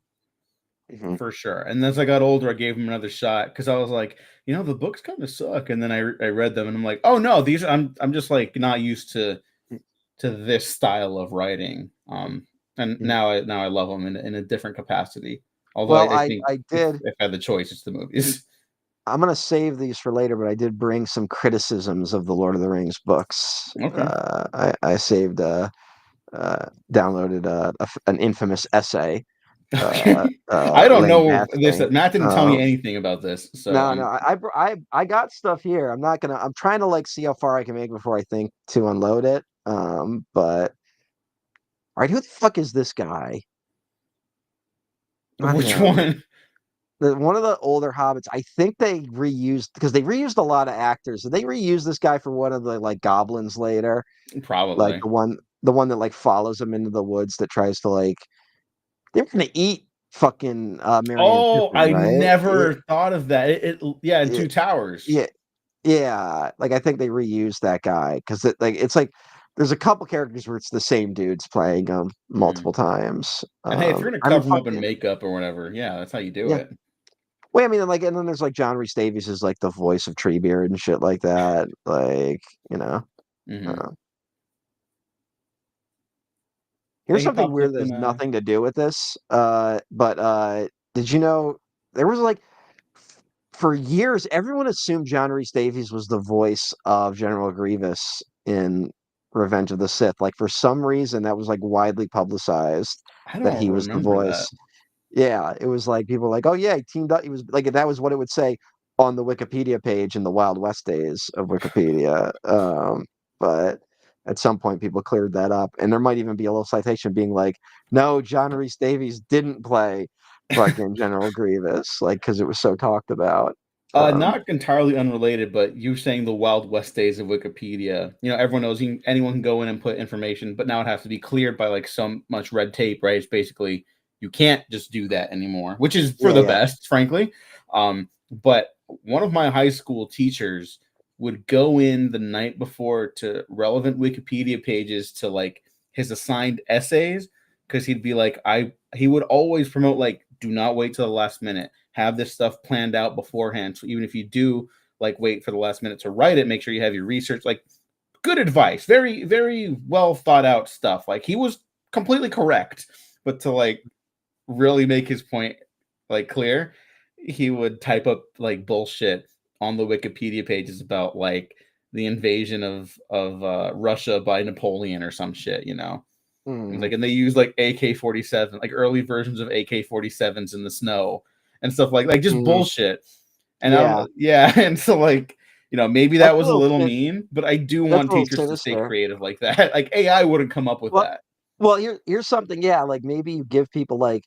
mhm, For sure. And as I got older, I gave them another shot because I was like, the books kind of suck. And then I read them and I'm like, oh no, I'm just like not used to this style of writing. And mhm. now I love them in a different capacity. Although Well, I think I if did. if I had the choice, it's the movies. I'm gonna save these for later, but I did bring some criticisms of the Lord of the Rings books. Okay. I saved, downloaded an infamous essay, I don't know this. lambasting. Matt didn't tell me anything about this, so No, no, I got stuff here. I'm not gonna. I'm trying to like see how far I can make before I think to unload it. But all right, who the fuck is this guy? Not which him. one? One of the older hobbits. I think they reused because they reused a lot of actors. Did they reuse this guy for one of the like goblins later? Like Probably. the one that like follows him into the woods that tries to like they're gonna eat fucking Merry and Oh, Pippin, I right? never thought of that. Yeah, in Yeah, Two Towers. yeah, yeah. Like I think they reused that guy because it's like there's a couple characters where it's the same dudes playing them multiple Mhm. times. And hey, if you're gonna I mean, cover them up in fucking makeup or whatever, yeah, that's how you do yeah. it. Well, I mean, like, and then there's like John Rhys Davies is like the voice of Treebeard and shit like that. Like, you know, Mhm. uh, Yeah, here's he something popped up weird that in has nothing to do with this. But did you know there was like for years everyone assumed John Rhys Davies was the voice of General Grievous in Revenge of the Sith. Like for some reason that was like widely publicized I that don't he was the remember voice. that. Yeah, it was like people were like, "Oh yeah, he teamed up." He was like that was what it would say on the Wikipedia page in the Wild West days of Wikipedia. But at some point, people cleared that up, and there might even be a little citation being like, "No, John Rhys Davies didn't play fucking General Grievous," like because it was so talked about. Um, Not entirely unrelated, but you saying the Wild West days of Wikipedia. Everyone knows anyone can go in and put information, but now it has to be cleared by like so much red tape, right? It's basically you can't just do that anymore, which is for yeah, the yeah. best, frankly. But one of my high school teachers would go in the night before to relevant Wikipedia pages to like his assigned essays because he'd be like, he would always promote like, do not wait till the last minute, have this stuff planned out beforehand. So even if you do like wait for the last minute to write it, make sure you have your research. Like good advice, very very well thought out stuff. Like he was completely correct, but to like really make his point like clear, he would type up like bullshit on the Wikipedia pages about like the invasion of Russia by Napoleon or some shit. And Mm, like, and they use like AK-47, like early versions of AK-47s in the snow and stuff like just mm, bullshit. And I'm yeah, yeah, and so like maybe that that's a was a little little mean, but I do that's want a little teachers to stay sinister. creative like that. Like AI wouldn't come up with Well, that. well, here's something. Yeah, like maybe you give people like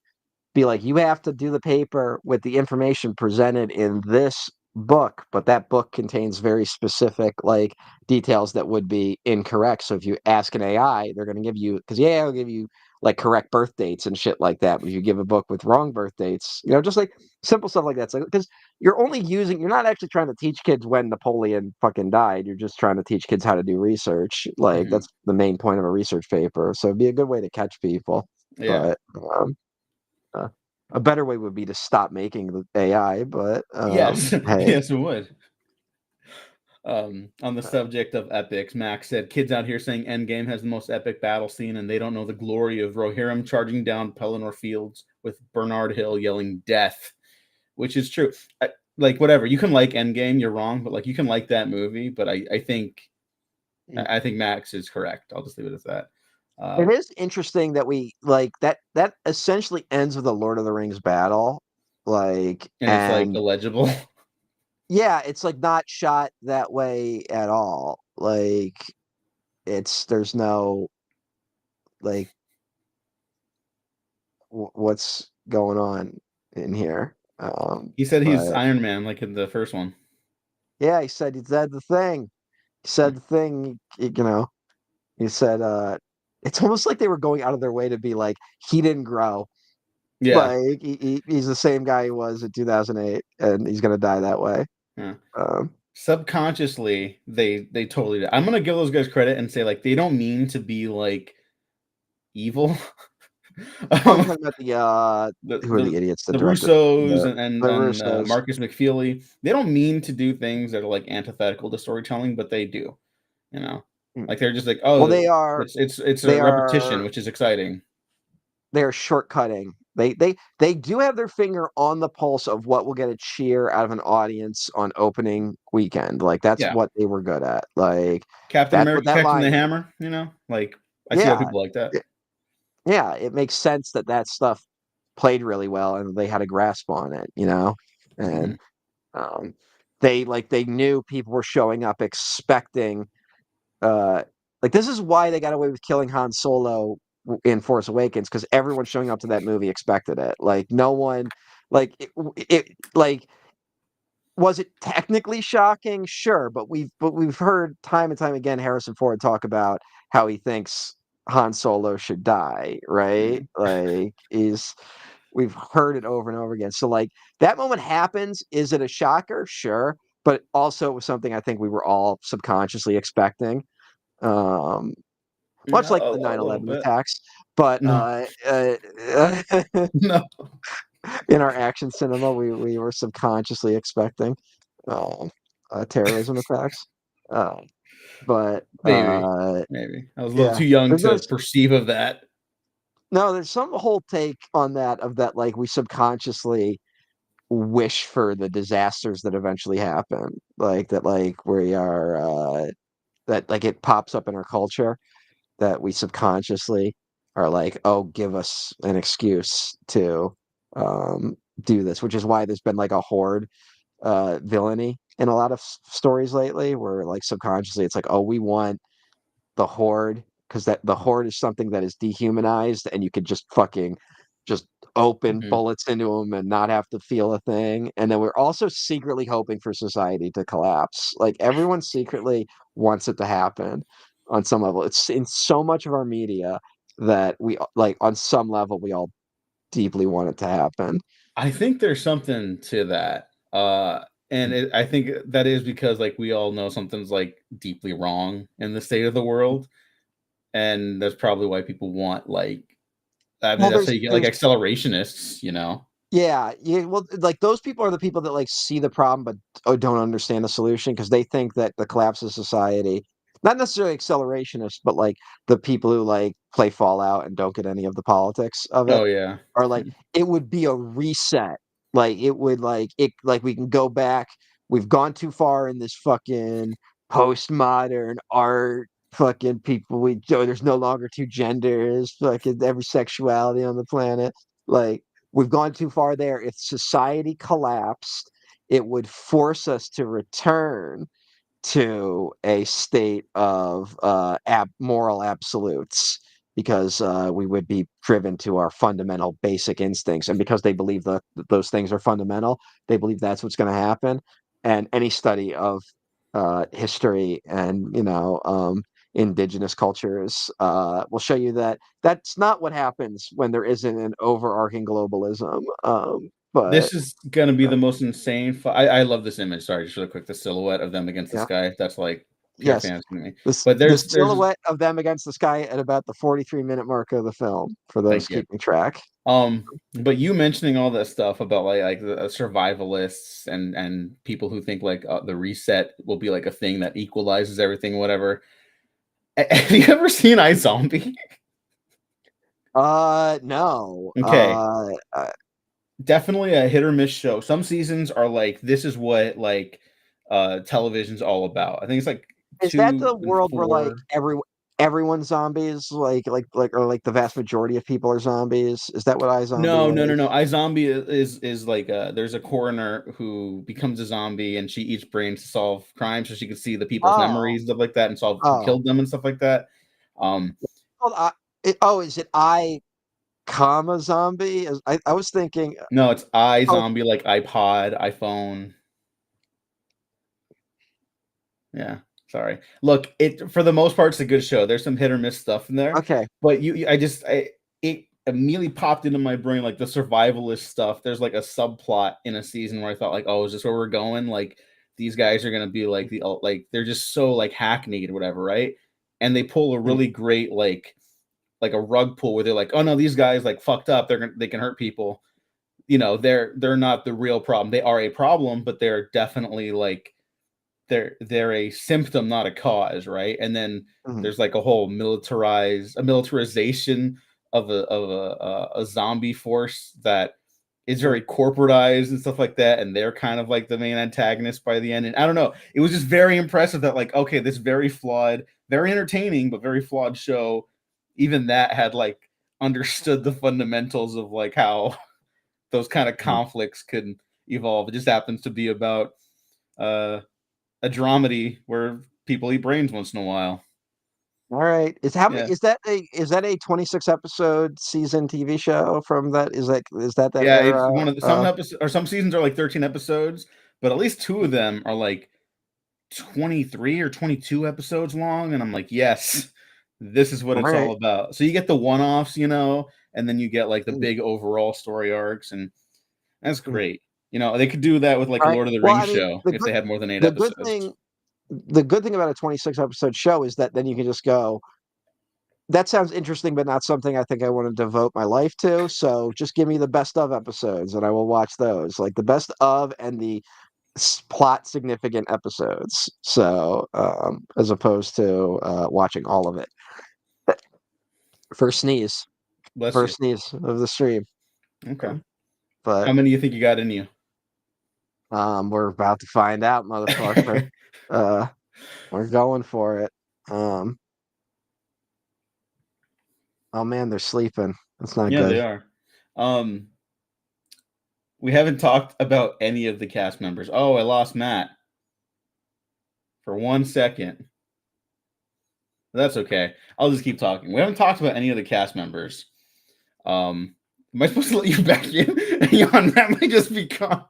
be like, you have to do the paper with the information presented in this book, but that book contains very specific like details that would be incorrect. So if you ask an AI, they're going to give you because the AI will give you like correct birth dates and shit like that. But if you give a book with wrong birth dates, just like simple stuff like that. So because you're not actually trying to teach kids when Napoleon fucking died. You're just trying to teach kids how to do research. Like Mhm. that's the main point of a research paper. So it'd be a good way to catch people. Yeah. But uh, a better way would be to stop making the AI, but Yes. hey, Yes, it would. On the subject of epics, Max said, "Kids out here saying Endgame has the most epic battle scene, and they don't know the glory of Rohirrim charging down Pelennor Fields with Bernard Hill yelling death," which is true. Like whatever, you can like Endgame, you're wrong, but like you can like that movie. But I think it I think Max is correct. I'll just leave it at that. Uh, is interesting that we like that essentially ends with a Lord of the Rings battle. Like, and it's like and illegible. yeah, it's like not shot that way at all. Like, there's no like what's going on in here. He said he's But Iron Man, like in the first one. yeah, he said the thing. He said the thing, he said, it's almost like they were going out of their way to be like, he didn't grow. Yeah. Like he's the same guy he was in 2008, and he's gonna die that way. Yeah. Um, Subconsciously, they totally did. I'm gonna give those guys credit and say like they don't mean to be like evil. oh, you're um, talking about the the who are the the idiots that the directed Russos the and Russos? Marcus McFeely, they don't mean to do things that are like antithetical to storytelling, but they do. You know, Hmm. like they're just like, Well, oh, it's a they repetition, are which is exciting. they're shortcutting. They do have their finger on the pulse of what will get a cheer out of an audience on opening weekend. Like that's Yeah, what they were good at. Like Captain that's what America that catching the line. hammer. Like I see how Yeah, people like that. yeah, it makes sense that that stuff played really well and they had a grasp on it. Hmm. And um, they knew people were showing up expecting uh, like this is why they got away with killing Han Solo in Force Awakens because everyone showing up to that movie expected it. Like no one, like like was it technically shocking? Sure, but we've heard time and time again Harrison Ford talk about how he thinks Han Solo should die, right? Hmm. Like is we've heard it over and over again. So like that moment happens, is it a shocker? Sure, but also it was something I think we were all subconsciously expecting. Um much Yeah, like the a little 9/11 bit. attacks, but No, no. in our action cinema, we were subconsciously expecting um, terrorism attacks. Uh, but Maybe, maybe. I was a little yeah, too young to there's perceive of that. no, there's some whole take on that of that like we subconsciously wish for the disasters that eventually happen, like that, like we are. that like it pops up in our culture that we subconsciously are like, oh, give us an excuse to do this, which is why there's been like a horde villainy in a lot of stories lately, where like subconsciously it's like, oh, we want the horde because that the horde is something that is dehumanized and you could just fucking just open Mhm. bullets into them and not have to feel a thing. And then we're also secretly hoping for society to collapse. Like everyone secretly wants it to happen on some level. It's in so much of our media that we like on some level we all deeply want it to happen. I think there's something to that. I think that is because like we all know something's like deeply wrong in the state of the world, and that's probably why people want like I mean Well, that's how you get like there's accelerationists, you know. Yeah, yeah. Well, like those people are the people that like see the problem but don't understand the solution because they think that the collapse of society, not necessarily accelerationists, but like the people who like play Fallout and don't get any of the politics of it, Oh yeah. are like it would be a reset. Like it would like we can go back. We've gone too far in this fucking postmodern art. Fucking people, there's no longer two genders. Fucking every sexuality on the planet. Like we've gone too far there. If society collapsed, it would force us to return to a state of moral absolutes because we would be driven to our fundamental basic instincts. And because they believe those things are fundamental, they believe that's what's going to happen. And any study of history and, indigenous cultures will show you that that's not what happens when there isn't an overarching globalism. But This is gonna be uh, the most insane. I love this image. Sorry, just really quick. The silhouette of them against the yeah, sky. That's like pure yes, fantasy to me. this But the there's silhouette of them against the sky at about the 43-minute mark of the film for those thank you. keeping track. But you mentioning all that stuff about like the survivalists and people who think like the reset will be like a thing that equalizes everything, whatever. Have you ever seen iZombie? No. Okay, definitely a hit or miss show. Some seasons are like this is what like television's all about. I think it's like Is that 2 the and world where like 4. everyone's zombies, or like the vast majority of people are zombies? Is that what No, iZombie no, no, no. is? iZombie is like there's a coroner who becomes a zombie and she eats brains to solve crimes so she can see the people's Oh, memories and stuff like that and solve who oh. killed them and stuff like that. Um Hold on, oh, is it I comma zombie? I was thinking, no, it's oh, iZombie like iPod, iPhone. Yeah, sorry. Look, it for the most part, it's a good show. There's some hit or miss stuff in there, okay. but it immediately popped into my brain like the survivalist stuff. There's like a subplot in a season where I thought like, oh, is this where we're going? Like these guys are gonna be like like they're just so like hackneyed or whatever, right? And they pull a Mm, really great like a rug pull where they're like, oh no, these guys like fucked up. They can hurt people. You know, they're not the real problem. They are a problem, but they're definitely like they're a symptom, not a cause, right? And then mhm, there's like a whole militarization of a zombie force that is mm. very corporatized and stuff like that, and they're kind of like the main antagonist by the end. And I don't know, it was just very impressive that like okay, this very flawed, very entertaining but very flawed show, even that had like understood the fundamentals of like how those kind of Mhm. conflicts could evolve. It just happens to be about uh a dramedy where people eat brains once in a while. All right. Is how many Yeah. is that a 26 episode season TV show from that? Is that Yeah, it's era? one of the some episodes or some seasons are like 13 episodes, but at least 2 of them are like 23 or 22 episodes long and I'm like, "Yes, this is what All it's all right. about." So you get the one-offs, you know, and then you get like the Mm, big overall story arcs and that's mm. great. You know, they could do that with like All a right. Lord of the Well, Rings I mean, show if they had more than 8 the good episodes. thing the good thing about a 26 episode show is that then you can just go, that sounds interesting, but not something I think I want to devote my life to. So just give me the best of episodes and I will watch those. Like the best of and the plot significant episodes. So as opposed to watching all of it. First sneeze. Bless you. First sneeze of the stream. Okay. How But many do you think you got in you? we're about to find out, motherfucker. Uh We're going for it. Um, oh man, they're sleeping. That's not Yeah, they good. are. Um, we haven't talked about any of the cast members. Oh, I lost Matt for 1 second. That's okay. I'll just keep talking. We haven't talked about any of the cast members. Am I supposed to let you back in? Hang on, that might just be gone.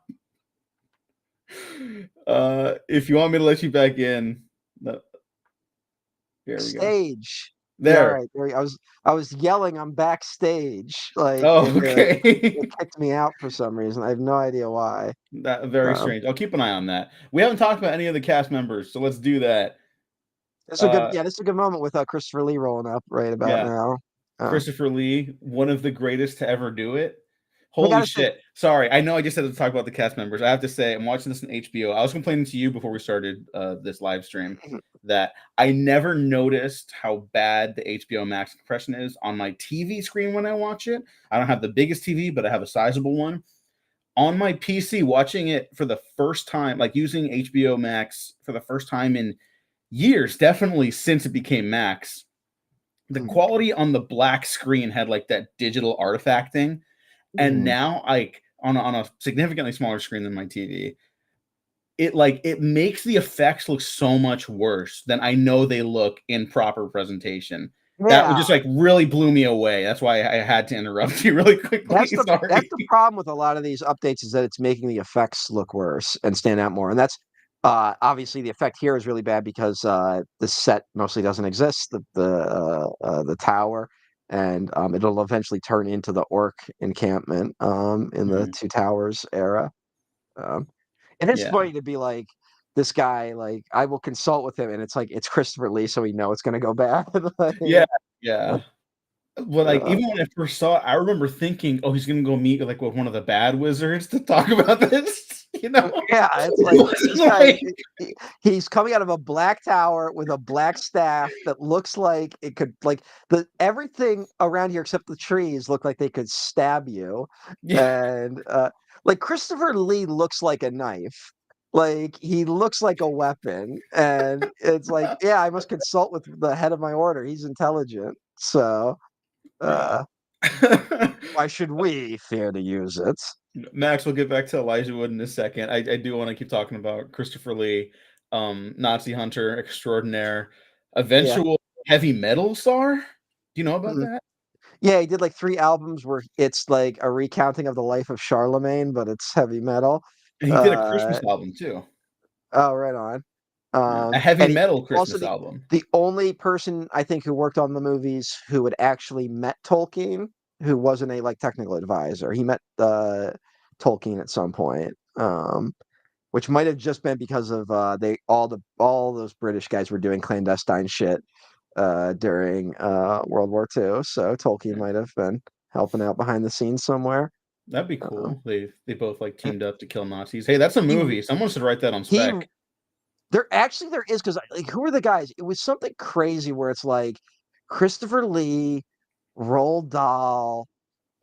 If you want me to let you back in, here we go. Backstage. Yeah, all There. right. I was yelling, I'm backstage. Like Oh, it okay. kicked me out for some reason. I have no idea why. That very Um, strange. I'll keep an eye on that. We haven't talked about any of the cast members, so let's do that. this is a good Uh, yeah, this is a good moment with Christopher Lee rolling up right about yeah, now. Christopher Lee, one of the greatest to ever do it. I Holy gotta say, shit. Sorry, I know I just had to talk about the cast members. I have to say, I'm watching this on HBO. I was complaining to you before we started this live stream that I never noticed how bad the HBO Max compression is on my TV screen when I watch it. I don't have the biggest TV, but I have a sizable one. On my PC, watching it for the first time, like using HBO Max for the first time in years, definitely since it became Max, the quality on the black screen had like that digital artifact thing, and now like on a significantly smaller screen than my TV, it makes the effects look so much worse than I know they look in proper presentation. That yeah, just like really blew me away. That's why I had to interrupt you really quickly. that's Sorry. the problem with a lot of these updates is that it's making the effects look worse and stand out more. And that's obviously the effect here is really bad because the set mostly doesn't exist, the tower, and it'll eventually turn into the orc encampment in the Mhm. Two Towers era. Um, and it's Yeah. funny to be like this guy, like I will consult with him, and it's like it's Christopher Lee, so we know it's gonna go bad. Like, Yeah. Yeah. But like uh, even when I first saw it, I remember thinking, "Oh, he's gonna go meet like with one of the bad wizards to talk about this." You know, yeah, it's it like wasn't this guy. like He's coming out of a black tower with a black staff that looks like it could, like the everything around here except the trees look like they could stab you, yeah, and like Christopher Lee looks like a knife. Like he looks like a weapon, and it's like, yeah, I must consult with the head of my order. He's intelligent, so yeah. uh, why should we fear to use it? Max, we'll get back to Elijah Wood in a second. I do want to keep talking about Christopher Lee, Nazi hunter extraordinaire, Yeah. eventual heavy metal star. Do you know about Mhm. that? Yeah, he did like 3 albums where it's like a recounting of the life of Charlemagne, but it's heavy metal. And he did a Uh, Christmas album too. oh, right on. Yeah, a heavy And he metal also Christmas album. the only person I think who worked on the movies who had actually met Tolkien, who wasn't a like technical advisor. He met Tolkien at some point, which might have just been because of they all those British guys were doing clandestine shit during World War II. So Tolkien Yeah, might have been helping out behind the scenes somewhere. that'd be Um, cool. They both like teamed up to kill Nazis. Hey, that's a he movie. Someone should write that on he spec. there is because like who are the guys? It was something crazy where it's like Christopher Lee, Roald Dahl,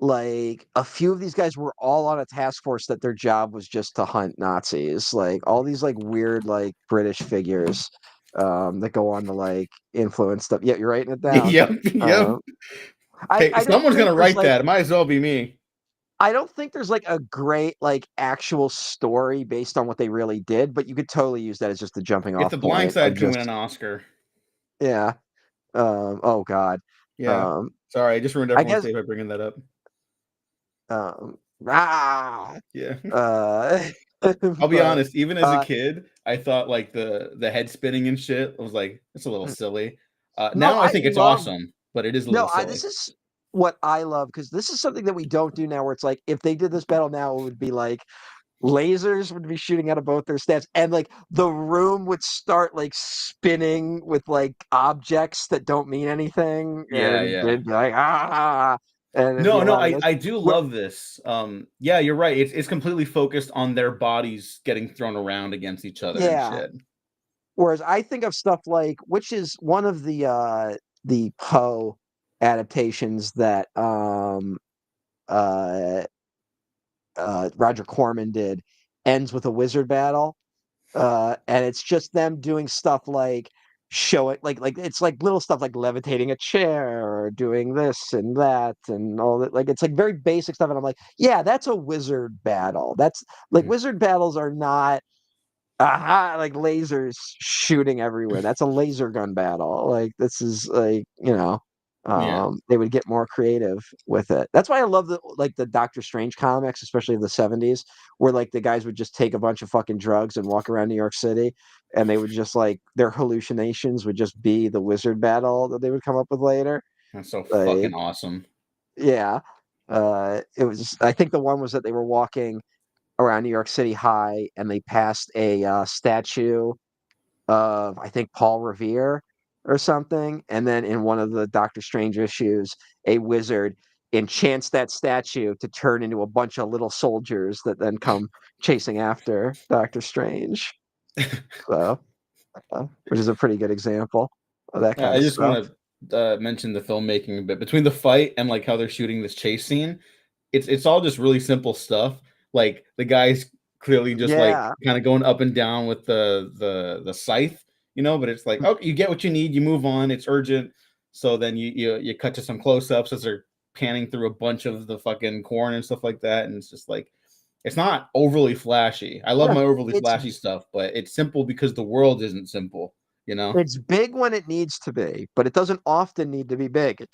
like a few of these guys were all on a task force that their job was just to hunt Nazis. Like all these like weird like British figures that go on to like influence stuff. Yeah, you're writing it down. Yep, yep. Um, I Hey, I don't someone's think gonna there's write like that. It might as well be me. I don't think there's like a great like actual story based on what they really did, but you could totally use that as just a jumping If off The Blind point of Side can win just an Oscar. yeah. Oh God. Yeah. Um, Sorry, I just ruined I everyone's guess day by bringing that up. ah Yeah. uh I'll be but honest, even as a uh kid, I thought like the head spinning and shit, I was like, it's a little silly. no, Now I I think it's love awesome, but it is a no, little I silly. this is what I love because this is something that we don't do now where it's like if they did this battle now it would be like lasers would be shooting out of both their staffs and like the room would start like spinning with like objects that don't mean anything Yeah, and yeah. they'd be like and it'd be No, a no, lot of I this I do where, love this. Yeah, you're right. It's completely focused on their bodies getting thrown around against each other and yeah, shit. whereas I think of stuff like which is one of the Poe adaptations that uh Roger Corman did ends with a wizard battle. And it's just them doing stuff like show it like it's like little stuff like levitating a chair or doing this and that and all that. Like it's like very basic stuff, and I'm like, yeah, that's a wizard battle. That's like Mhm. wizard battles are not aha, like lasers shooting everywhere. That's a laser gun battle. Like this is like, Yeah. they would get more creative with it. That's why I love the Doctor Strange comics, especially in the 70s, where like the guys would just take a bunch of fucking drugs and walk around New York City and they would just like their hallucinations would just be the wizard battle that they would come up with later. That's so fucking Like, awesome. yeah. It was I think the one was that they were walking around New York City High and they passed a statue of I think Paul Revere or something, and then in one of the Doctor Strange issues, a wizard enchants that statue to turn into a bunch of little soldiers that then come chasing after Doctor Strange. So, which is a pretty good example of that kind I of just stuff. want to mention the filmmaking a bit between the fight and like how they're shooting this chase scene. It's all just really simple stuff. Like the guy's clearly just like Yeah, kind of going up and down with the scythe, but it's like, okay, you get what you need, you move on, it's urgent. So then you cut to some close ups as they're panning through a bunch of the fucking corn and stuff like that, and it's just like it's not overly flashy. I love yeah. my overly It's flashy stuff, but it's simple because the world isn't simple, you know. it's big when it needs to be, but it doesn't often need to be big,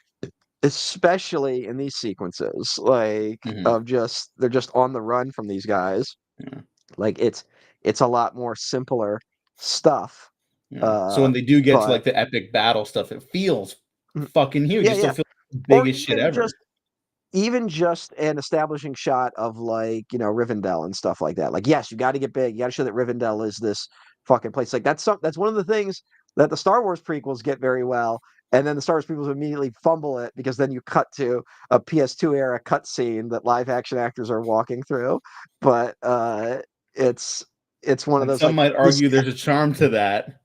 especially in these sequences, like Hmm. of just they're just on the run from these guys. Yeah. Like it's a lot more simpler stuff. Yeah. So Uh, when they do get to but like the epic battle stuff, it feels mm, fucking huge. yeah, It still yeah. feels like the Or biggest shit ever. even just an establishing shot of like, Rivendell and stuff like that. Like, yes, you got to get big. You got to show that Rivendell is this fucking place. Like that's one of the things that the Star Wars prequels get very well. And then the Star Wars prequels immediately fumble it because then you cut to a PS2 era cutscene that live action actors are walking through. But it's it's one of And those some like might this argue there's a charm to that.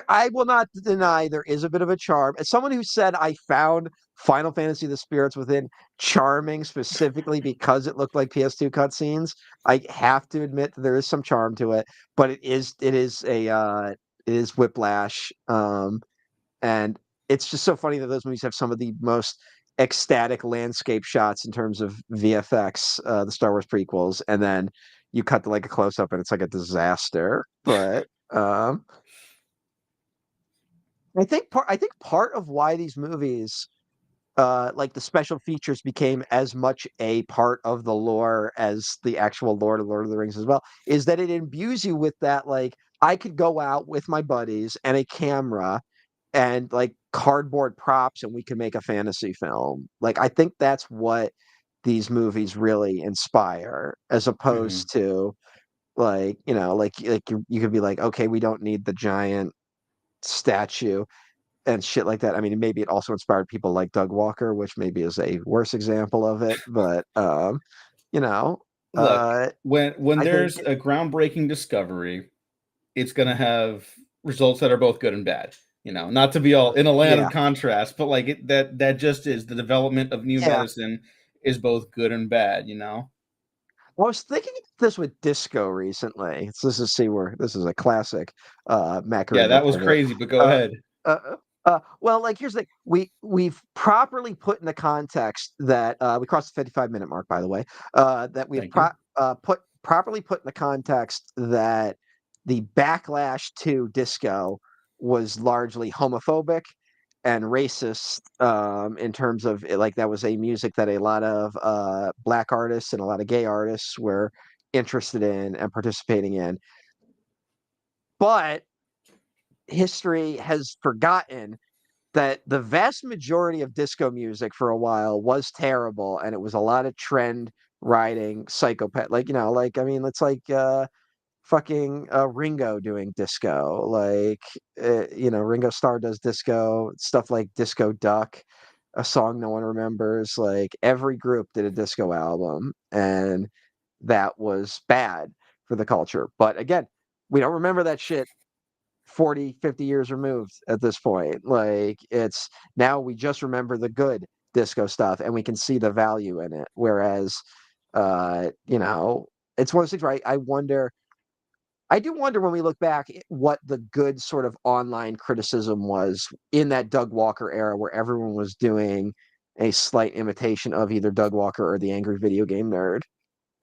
I will not deny there is a bit of a charm. As someone who said I found Final Fantasy the Spirits Within charming specifically because it looked like PS2 cutscenes, I have to admit that there is some charm to it, but it is whiplash. And it's just so funny that those movies have some of the most ecstatic landscape shots in terms of VFX, the Star Wars prequels, and then you cut to like a close up and it's like a disaster. But I think part of why these movies, like the special features, became as much a part of the lore as the actual Lord of the Rings as well, is that it imbues you with that like I could go out with my buddies and a camera and like cardboard props and we can make a fantasy film. Like I think that's what these movies really inspire, as Hmm. opposed to like, you could be like, okay, we don't need the giant statue and shit like that. I mean, maybe it also inspired people like Doug Walker, which maybe is a worse example of it. But you know, Look, uh, when I think there's a groundbreaking discovery, it's gonna Mhm. have results that are both good and bad. Not to be all in a land of Yeah, contrast, but like that just is the development of new yeah. medicine is both good and bad. I was thinking of this with disco recently. So this is see where this is a classic Yeah, Macaringo that was pivot. crazy, but go Uh, ahead. well, like here's the thing. We've properly put in the context that we crossed the 55-minute mark, by the way. That we've Thank you. put properly put in the context that the backlash to disco was largely homophobic and racist, in terms of like that was a music that a lot of black artists and a lot of gay artists were interested in and participating in. But history has forgotten that the vast majority of disco music for a while was terrible and it was a lot of trend riding psychopath, like, like I mean it's like fucking Ringo doing disco, like Ringo Starr does disco stuff like Disco Duck, a song no one remembers. Like every group did a disco album and that was bad for the culture, but again, we don't remember that shit 40, 50 years removed at this point. Like it's now we just remember the good disco stuff and we can see the value in it. Whereas, it's one of those things where I wonder, I do wonder when we look back what the good sort of online criticism was in that Doug Walker era where everyone was doing a slight imitation of either Doug Walker or the angry video game nerd.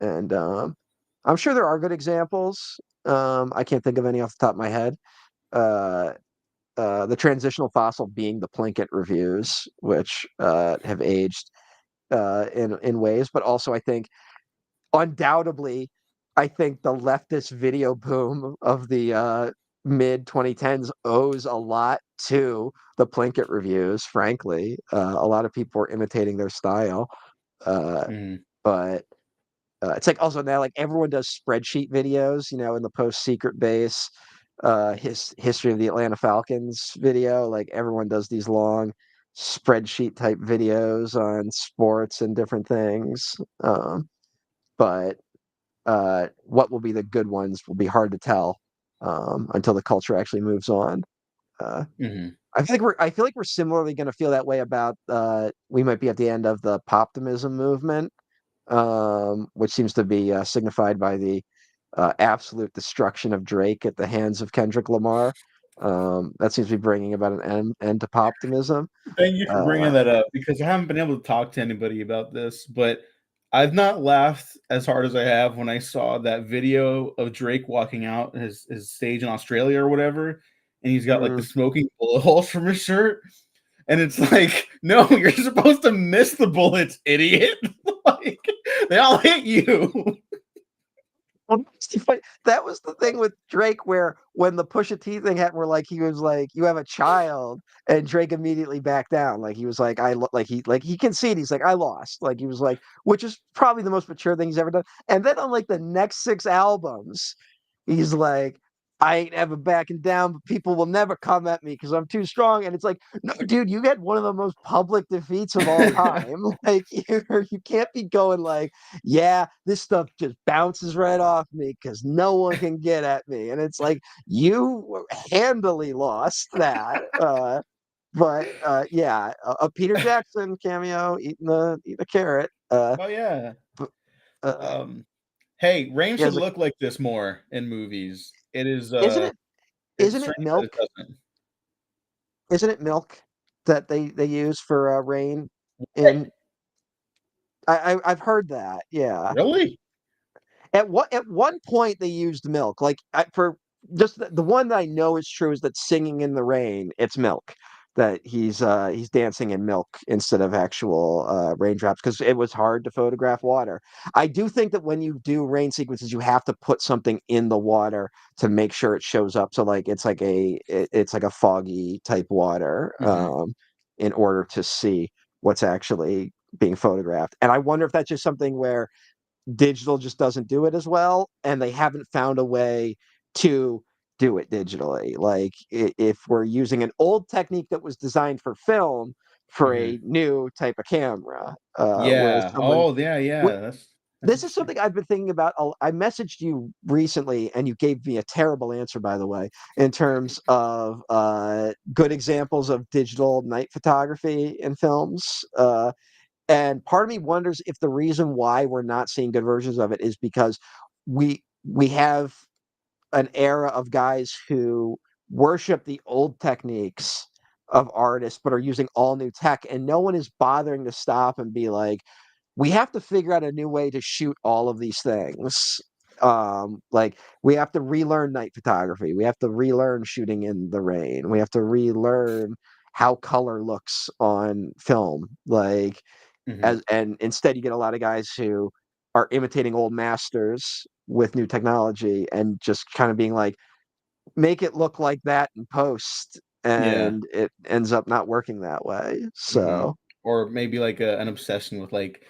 And I'm sure there are good examples. I can't think of any off the top of my head. Uh, the transitional fossil being the Plinkett reviews, which have aged in ways, but also I think undoubtedly, I think the leftist video boom of the mid 2010s owes a lot to the Plinkett reviews. Frankly, a lot of people were imitating their style, uh, Mhm. but it's like also now like everyone does spreadsheet videos, in the post secret base, his history of the Atlanta Falcons video. Like everyone does these long spreadsheet type videos on sports and different things. But what will be the good ones will be hard to tell until the culture actually moves on. Uh, Mhm. I feel like we're similarly going to feel that way about we might be at the end of the poptimism movement, which seems to be signified by the absolute destruction of Drake at the hands of Kendrick Lamar. That seems to be bringing about an end to poptimism. Thank you for Uh, bringing that up because I haven't been able to talk to anybody about this, but I've not laughed as hard as I have when I saw that video of Drake walking out his stage in Australia or whatever, and he's got like the mm, smoking bullet holes from his shirt. And it's like, no, you're supposed to miss the bullets, idiot. Like they all hit you. Well, that was the thing with Drake, where when the Pusha T thing happened, where like he was like, "You have a child," and Drake immediately backed down. Like he was like, like he conceded. He's like, "I lost." Like he was like, which is probably the most mature thing he's ever done. And then on like the next 6 albums, he's like, "I ain't ever backing down, but people will never come at me because I'm too strong." And it's like, no, dude, you had one of the most public defeats of all time. Like you can't be going like, yeah, this stuff just bounces right off me because no one can get at me. And it's like you handily lost that. But yeah, a Peter Jackson cameo eating the carrot. Oh yeah. But, uh, Um, hey, rain yeah, should look like this more in movies. It is isn't it it's isn't it strange that it milk? doesn't. Isn't it milk that they use for rain? Right. In I've heard that. Yeah. Really? At one point they used milk, like for just the one that I know is true is that singing in the rain, it's milk. That he's dancing in milk instead of actual raindrops because it was hard to photograph water. I do think that when you do rain sequences, you have to put something in the water to make sure it shows up. So like it's like a foggy type water Mhm. in order to see what's actually being photographed. And I wonder if that's just something where digital just doesn't do it as well, and they haven't found a way to do it digitally. Like if we're using an old technique that was designed for film for Mhm. a new type of camera, whereas Yeah. someone Oh, yeah, w- yeah. That's this is interesting. something I've been thinking about. I messaged you recently, and you gave me a terrible answer, by the way, in terms of good examples of digital night photography in films. And part of me wonders if the reason why we're not seeing good versions of it is because we have an era of guys who worship the old techniques of artists but are using all new tech, and no one is bothering to stop and be like, we have to figure out a new way to shoot all of these things. Like we have to relearn night photography. We have to relearn shooting in the rain. We have to relearn how color looks on film. Like Mhm. as and instead you get a lot of guys who are imitating old masters with new technology and just kind of being like, make it look like that in post, Yeah. and it ends up not working that way. Mhm. So Or maybe like an obsession with like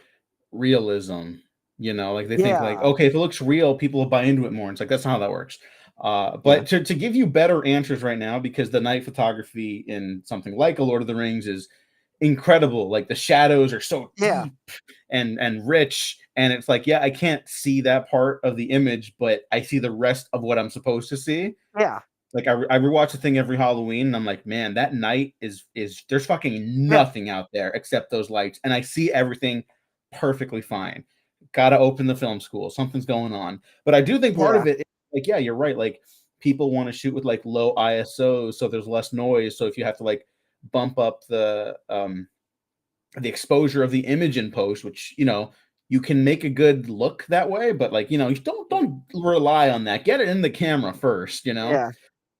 realism, like they think like, yeah, okay, if it looks real, people will buy into it more. It's like that's not how that works. yeah, But to give you better answers right now, because the night photography in something like a Lord of the Rings is incredible. Like the shadows are so yeah, deep and rich, and it's like, yeah, I can't see that part of the image, but I see the rest of what I'm supposed to see. yeah, Like I rewatch the thing every Halloween, and I'm like, man, that night is there's fucking yeah, nothing out there except those lights, and I see everything perfectly fine. Got to open the film school. Something's going on, but I do think part yeah, of it is like, yeah, you're right. Like people want to shoot with like low ISO, so there's less noise. So if you have to like bump up the exposure of the image in post, which you can make a good look that way, but like you don't rely on that. Get it in the camera first, Yeah.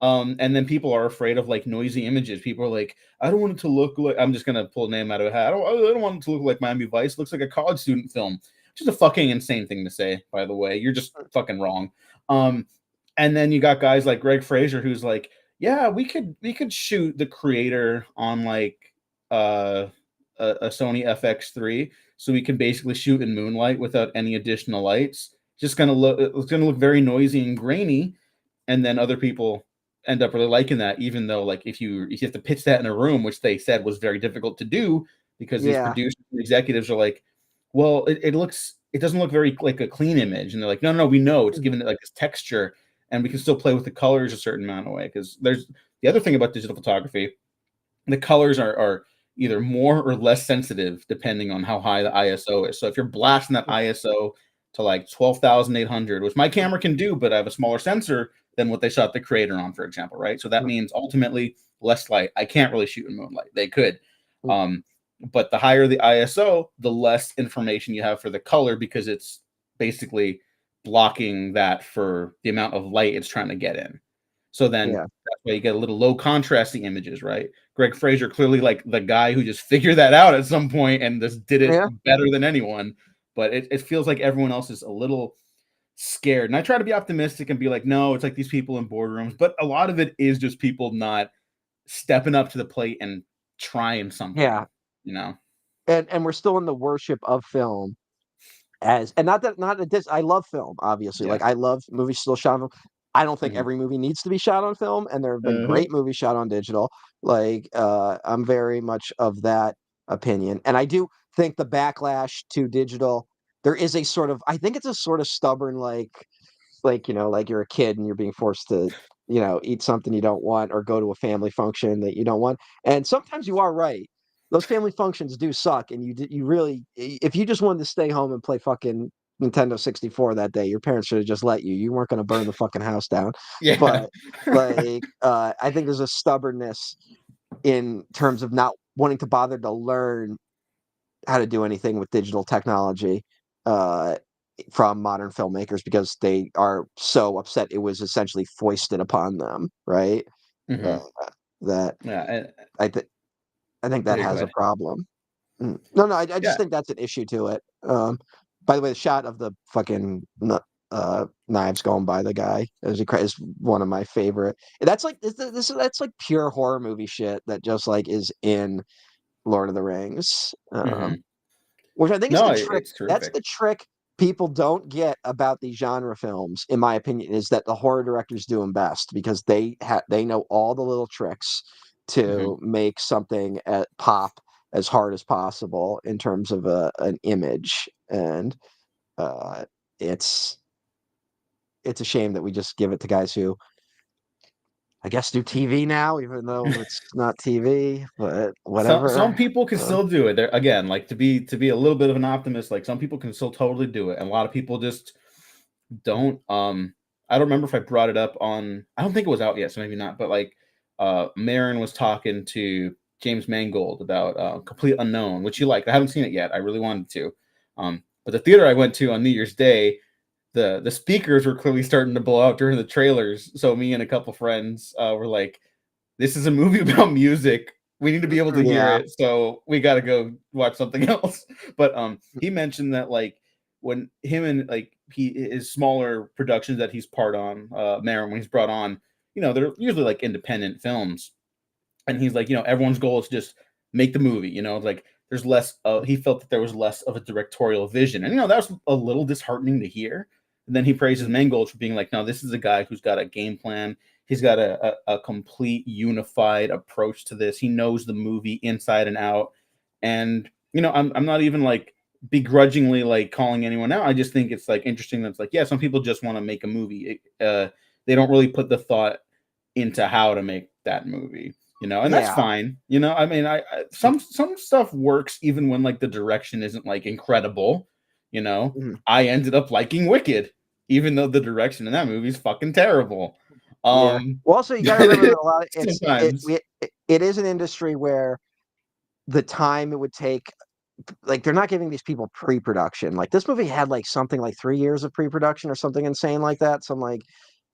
and then people are afraid of like noisy images. People are like, I don't want it to look like, I'm just gonna pull a name out of a hat. I don't want it to look like Miami Vice. It looks like a college student film, which is a fucking insane thing to say, by the way. You're just fucking wrong. Um, and then you got guys like Greg Fraser, who's like, yeah, we could shoot the creator on like uh a Sony FX3, so we can basically shoot in moonlight without any additional lights. Just gonna look, it's gonna look very noisy and grainy, and then other people end up really liking that, even though like if you have to pitch that in a room, which they said was very difficult to do because these Yeah. producers and executives are like, well, it doesn't look very like a clean image, and they're like, no, no, no, we know it's Mhm. given it like this texture, and we can still play with the colors a certain amount of way, because there's the other thing about digital photography, the colors are either more or less sensitive depending on how high the ISO is. So if you're blasting that ISO to like 12,800, which my camera can do, but I have a smaller sensor than what they shot the creator on, for example, right? So that means ultimately less light. I can't really shoot in moonlight. They could. Um, but the higher the ISO, the less information you have for the color, because it's basically blocking that for the amount of light it's trying to get in. So then Yeah. that's why you get a little low contrasting images, right? Greg Fraser clearly like the guy who just figured that out at some point and just did it Yeah. better than anyone. But it feels like everyone else is a little scared. And I try to be optimistic and be like, no, it's like these people in boardrooms. But a lot of it is just people not stepping up to the plate and trying Yeah. something, you know? And we're still in the worship of film as and not that this I love film, obviously. Yeah. Like I love movies still shot on film. I don't think Mhm. every movie needs to be shot on film, and there have been Uh-huh. great movies shot on digital. Like I'm very much of that opinion. And I do think the backlash to digital, there is a sort of I think it's a sort of stubborn like like you're a kid and you're being forced to eat something you don't want or go to a family function that you don't want, and sometimes you are right. Those family functions do suck, and you really, if you just wanted to stay home and play fucking Nintendo 64 that day, your parents should have just let you weren't going to burn the fucking house down. Yeah. But like I think there's a stubbornness in terms of not wanting to bother to learn how to do anything with digital technology uh, from modern filmmakers because they are so upset it was essentially foisted upon them, right? Uh, Hmm. that Yeah. I think I think that Yeah, go has a ahead. problem. No, no, I just Yeah. think that's an issue to it. By the way, the shot of the fucking knives going by the guy is one of my favorite. That's like that's like pure horror movie shit that just like is in Lord of the Rings. Hmm. Which I think is No, the trick. it's That's terrific. the trick people don't get about these genre films, in my opinion, is that the horror directors do them best because they know all the little tricks Hmm. to make something at pop as hard as possible in terms of an image, and uh, it's it's a shame that we just give it to guys who I guess do TV now, even though it's not TV, but Some whatever. people can Uh, still do it. There again, like to be a little bit of an optimist, like some people can still totally do it, and a lot of people just don't. I don't remember if I brought it up on. I don't think it was out yet, so maybe not. But like, Marin was talking to James Mangold about Complete Unknown, which you liked. I haven't seen it yet. I really wanted to. But the theater I went to on New Year's Day, the speakers were clearly starting to blow out during the trailers. So me and a couple friends were like, this is a movie about music. We need to be able to hear yeah, it, so we got to go watch something else. But he mentioned that like when him and like his smaller productions that he's part on, Marin, when he's brought on, they're usually like independent films, and he's like, everyone's goal is just make the movie. Like there's less. He felt that there was less of a directorial vision, and that was a little disheartening to hear. And then he praises Mangold for being like, no, this is a guy who's got a game plan. He's got a complete unified approach to this. He knows the movie inside and out. And I'm not even like begrudgingly like calling anyone out. I just think it's like interesting. That's like, yeah, some people just want to make a movie. They don't really put the thought into how to make that movie, and that's yeah. fine. I mean, some stuff works even when like the direction isn't like incredible. Mhm. I ended up liking Wicked, even though the direction in that movie is fucking terrible. Yeah. Well, also you got to remember that a lot of Sometimes. it is an industry where the time it would take, like they're not giving these people pre-production. Like this movie had like something like 3 years of pre-production or something insane like that. Some like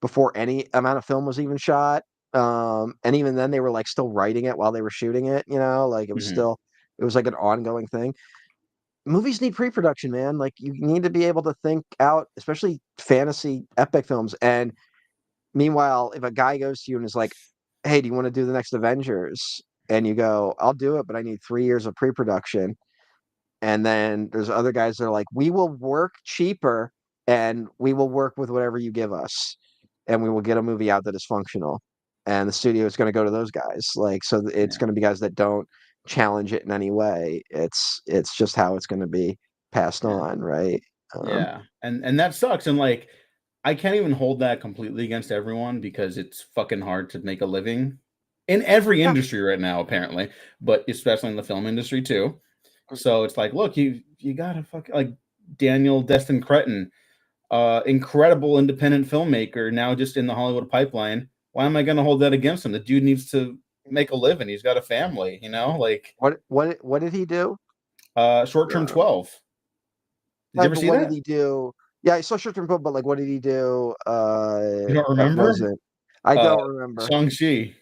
before any amount of film was even shot. And even then they were like still writing it while they were shooting it, like Mhm. it was like an ongoing thing. Movies need pre-production, man. Like you need to be able to think out, especially fantasy epic films. And meanwhile, if a guy goes to you and is like, "Hey, do you want to do the next Avengers?" and you go, "I'll do it, but I need 3 years of pre-production." And then there's other guys that are like, "We will work cheaper and we will work with whatever you give us, and we will get a movie out that is functional." And the studio is going to go to those guys. Like, so it's Yeah. going to be guys that don't challenge it in any way. It's just how it's going to be passed Yeah. on, right? Yeah. And that sucks. And like I can't even hold that completely against everyone because it's fucking hard to make a living in every Yeah. industry right now, apparently, but especially in the film industry too. So it's like, look, you gotta fuck like Daniel Destin Cretton, incredible independent filmmaker, now just in the Hollywood pipeline. Why am I gonna hold that against him? The dude needs to make a living. He's got a family, like What did he do? short term Um, 12. Did you yeah, ever but see what did that? he do? Yeah, I saw Short-Term Book, but like, what did he do? You don't That remember? wasn't. I Uh don't remember. Shang-Chi.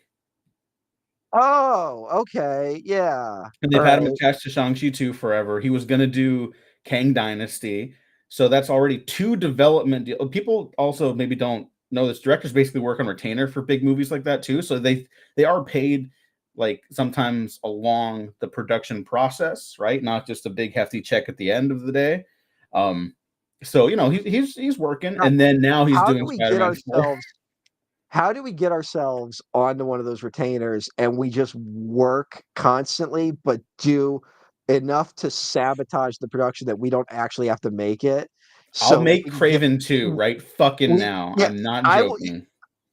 Oh, okay, yeah. And All they've had him right. attached to Shang-Chi 2 forever. He was gonna do Kang Dynasty. So that's already two development deal. People also maybe don't know this. Directors basically work on retainer for big movies like that too. So they are paid like sometimes along the production process, right? Not just a big hefty check at the end of the day. Um, so he's working, Now, and then now he's how do doing we get Spider-Man 4. ourselves how do we get ourselves onto one of those retainers and we just work constantly, but do enough to sabotage the production that we don't actually have to make it I'll so that make we can get Craven 2 right fucking we now. yeah, I'm not I will joking.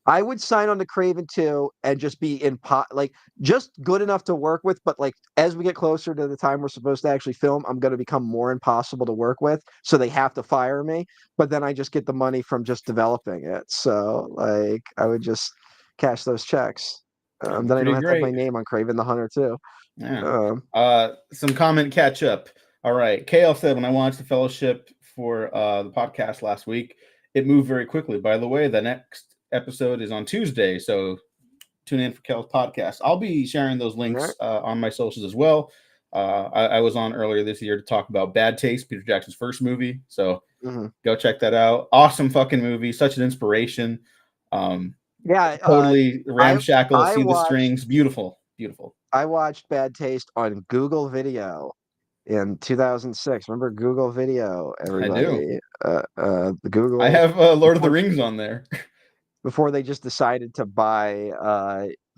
I would sign on to Craven too and just be in pot like just good enough to work with, but like as we get closer to the time we're supposed to actually film, I'm gonna become more impossible to work with. So they have to fire me. But then I just get the money from just developing it. So like I would just cash those checks. That'd be Then I don't pretty have to have my great. name on Craven the Hunter too. Yeah. Um, Some comment catch up. All right. KL said when I watched the fellowship for the podcast last week, it moved very quickly. By the way, the next episode is on Tuesday, so tune in for Kel's podcast. I'll be sharing those all right. links on my socials as well. I was on earlier this year to talk about Bad Taste, Peter Jackson's first movie. So Mhm. go check that out. Awesome fucking movie, such an inspiration. Um, Yeah, totally I ramshackle. I See the watched strings, beautiful, beautiful. I watched Bad Taste on Google Video in 2006. Remember Google Video, I do. everybody? The I Google have Lord of the before Rings on there. before they just decided to buy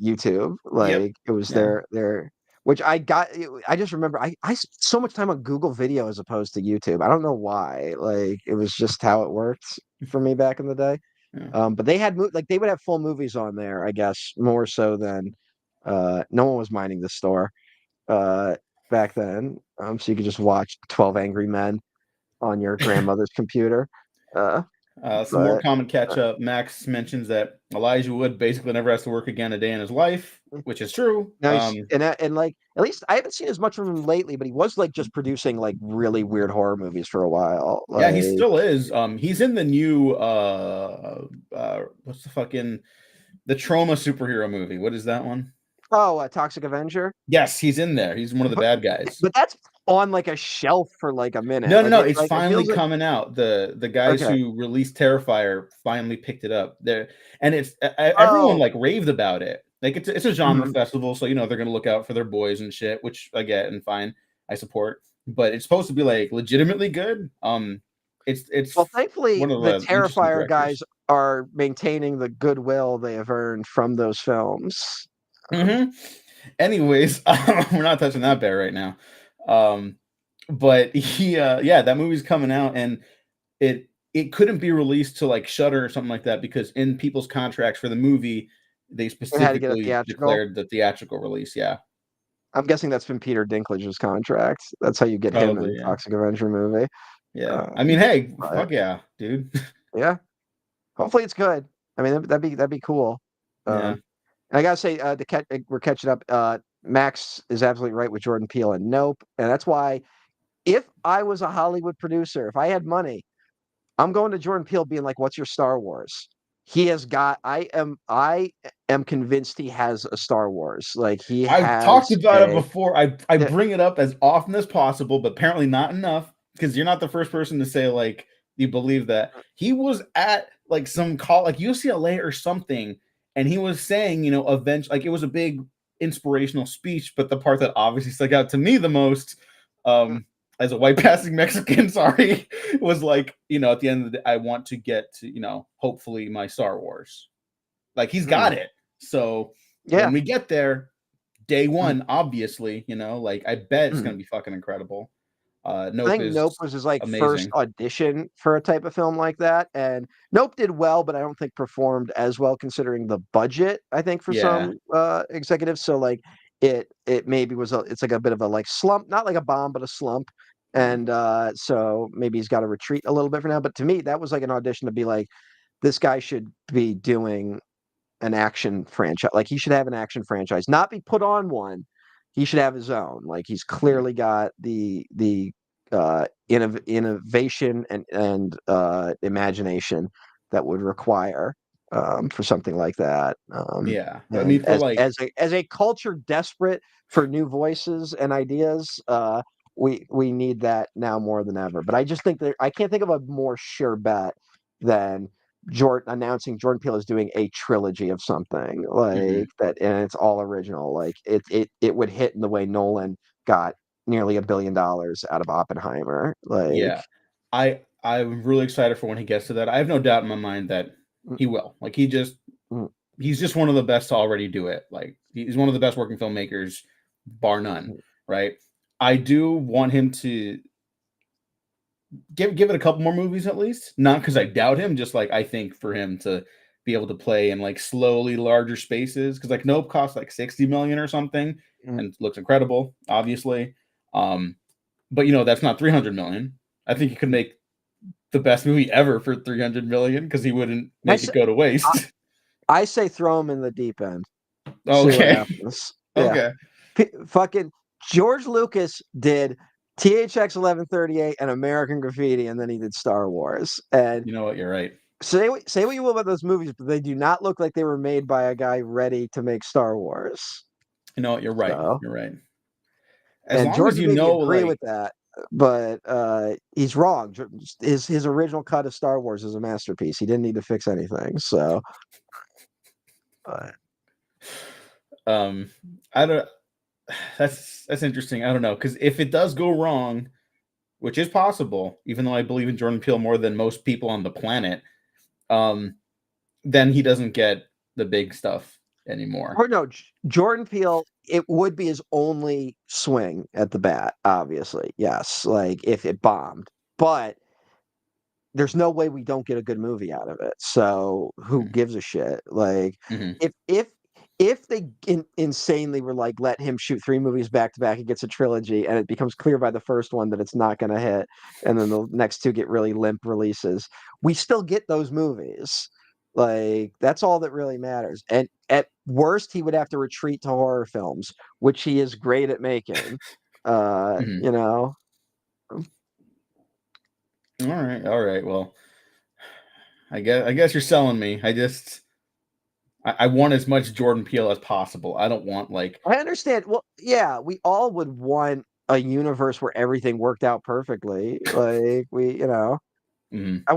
YouTube. Yep. Like it was Yeah. their which I just remember I spent so much time on Google Video as opposed to YouTube. I don't know why. Like it was just how it worked for me back in the day. Yeah. But they had like they would have full movies on there, I guess, more so than no one was minding the store uh back then. So you could just watch 12 Angry Men on your grandmother's computer. Uh Some more but common catch up. Max mentions that Elijah Wood basically never has to work again a day in his life, which is true. nice. And like at least I haven't seen as much of him lately, but he was like just producing like really weird horror movies for a while. Yeah, he Like still is. He's in the new what's the Trauma superhero movie? What is that one? Toxic Avenger. Yes, he's in there. He's one of the But bad guys. but that's on like a shelf for like a minute. No, no, Like no. It's it finally feels like coming out. The guys okay. who released Terrifier finally picked it up. There, and it's everyone Oh, like raved about it. Like it's a genre mhm. festival, so they're gonna look out for their boys and shit, which I get and fine, I support. But it's supposed to be like legitimately good. It's Well, thankfully one of the the interesting Terrifier guys directors. are maintaining the goodwill they have earned from those films. Um, Hmm. Anyways, we're not touching that bear right now. Um, but yeah, that movie's coming out, and it couldn't be released to like Shutter or something like that because in people's contracts for the movie, they they had to get a specifically theatrical. declared the theatrical release. Yeah, I'm guessing that's been Peter Dinklage's contract. That's how you get him in probably. the Yeah, Toxic Avenger movie. yeah. I Um, mean, hey, but fuck yeah, dude. Yeah. Hopefully it's good. I mean, that'd be cool. Yeah. And I gotta say, we're catching up. Max is absolutely right with Jordan Peele and Nope, and that's why if I was a Hollywood producer, if I had money, I'm going to Jordan Peele, being like, "What's your Star Wars?" He has got. I am convinced he has a Star Wars. Like he I've talked has about it a. before. I Yeah, bring it up as often as possible, but apparently not enough because you're not the first person to say like you believe that. He was at like some call like UCLA or something, and he was saying, eventually like it was a big inspirational speech, but the part that obviously stuck out to me the most, mm, um, as a white passing Mexican, sorry, was like, at the end of the day, I want to get to, hopefully my Star Wars. Like he's mm, got it. So when yeah. we get there, day Mm, one, obviously, like I bet it's mm. gonna be fucking incredible. I Nope think is Nope was his like first amazing. audition for a type of film like that, and Nope did well, but I don't think performed as well considering the budget. I think for Yeah. some executives, so like it maybe it's like a bit of a like slump, not like a bomb, but a slump, Yeah. and so maybe he's got to retreat a little bit for now. But to me, that was like an audition to be like, this guy should be doing an action franchise. Like he should have an action franchise, not be put on one. He should have his own. Like he's Yeah. clearly got the innovation and imagination that would require for something like that. Yeah. I And mean, for like, as a culture desperate for new voices and ideas, we need that now more than ever. But I just think that I can't think of a more sure bet than Jordan announcing Jordan Peele is doing a trilogy of something mhm, like that, and it's all original. Like it would hit in the way Nolan got nearly $1 billion out of Oppenheimer. Like, yeah. I'm really excited for when he gets to that. I have no doubt in my mind that mm, he will. Like mm, he's just one of the best to already do it. Like he's one of the best working filmmakers, bar none. mm, Right. I do want him to give it a couple more movies at least. Not because I doubt him, just like I think for him to be able to play in like slowly larger spaces. Because like Nope costs like 60 million or something, mm. and looks incredible, obviously. Um, but that's not 300 million. I think he could make the best movie ever for 300 million because he wouldn't I make say it go to I, waste. I say throw him in the deep end. See what Okay. happens. Yeah, Okay. fucking George Lucas did THX 1138 and American Graffiti, and then he did Star Wars. And You know what? You're right. say what you will about those movies, but they do not look like they were made by a guy ready to make Star Wars. You know what? You're right. So, You're right. As and long George as would you maybe know, agree like, with that, but he's wrong. His original cut of Star Wars is a masterpiece. He didn't need to fix anything. So, uh, um, I don't. That's interesting. I don't know because if it does go wrong, which is possible, even though I believe in Jordan Peele more than most people on the planet, um, then he doesn't get the big stuff anymore. or no, Jordan Peele. It would be his only swing at the bat. Obviously, yes. Like if it bombed, but there's no way we don't get a good movie out of it. So who Mm-hmm. gives a shit? Like Mm-hmm. if they insanely were like let him shoot three movies back to back, he gets a trilogy, and it becomes clear by the first one that it's not going to hit, and then the next two get really limp releases. We still get those movies. Like that's all that really matters. And at worst, he would have to retreat to horror films, which he is great at making. Uh, Mm-hmm. you know, All right. All right. Well, I guess you're selling me. I want as much Jordan Peele as possible. I don't want like. I understand. Well, yeah, we all would want a universe where everything worked out perfectly. Like Mm-hmm. I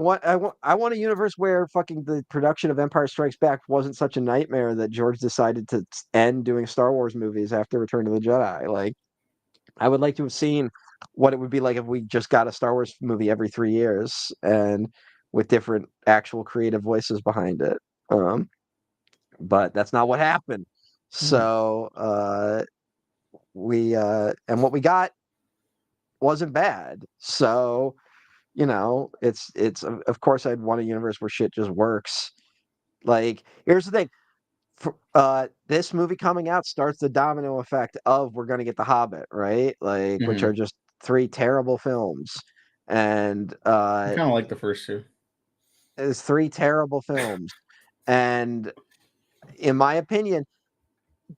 want a universe where fucking the production of Empire Strikes Back wasn't such a nightmare that George decided to end doing Star Wars movies after Return of the Jedi. Like, I would like to have seen what it would be like if we just got a Star Wars movie every 3 years and with different actual creative voices behind it. But that's not what happened. Yeah. So we and what we got wasn't bad. So, it's of course I'd want a universe where shit just works. Like, here's the thing. This movie coming out starts the domino effect of we're gonna get The Hobbit, right? Like, which Mm-hmm. are just three terrible films. And I kind of like the first two. It's three terrible films. And in my opinion,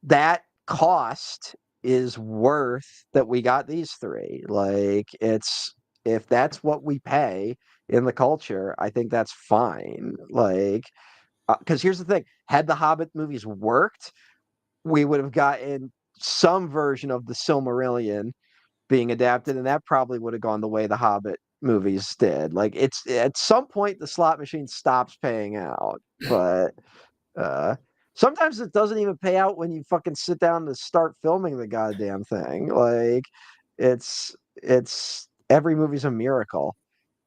that cost is worth that we got these three. Like, it's if that's what we pay in the culture, I think that's fine. Like, because here's the thing: had the Hobbit movies worked, we would have gotten some version of the Silmarillion being adapted, and that probably would have gone the way the Hobbit movies did. Like, it's at some point the slot machine stops paying out, but uh, sometimes it doesn't even pay out when you fucking sit down to start filming the goddamn thing. Like, it's every movie's a miracle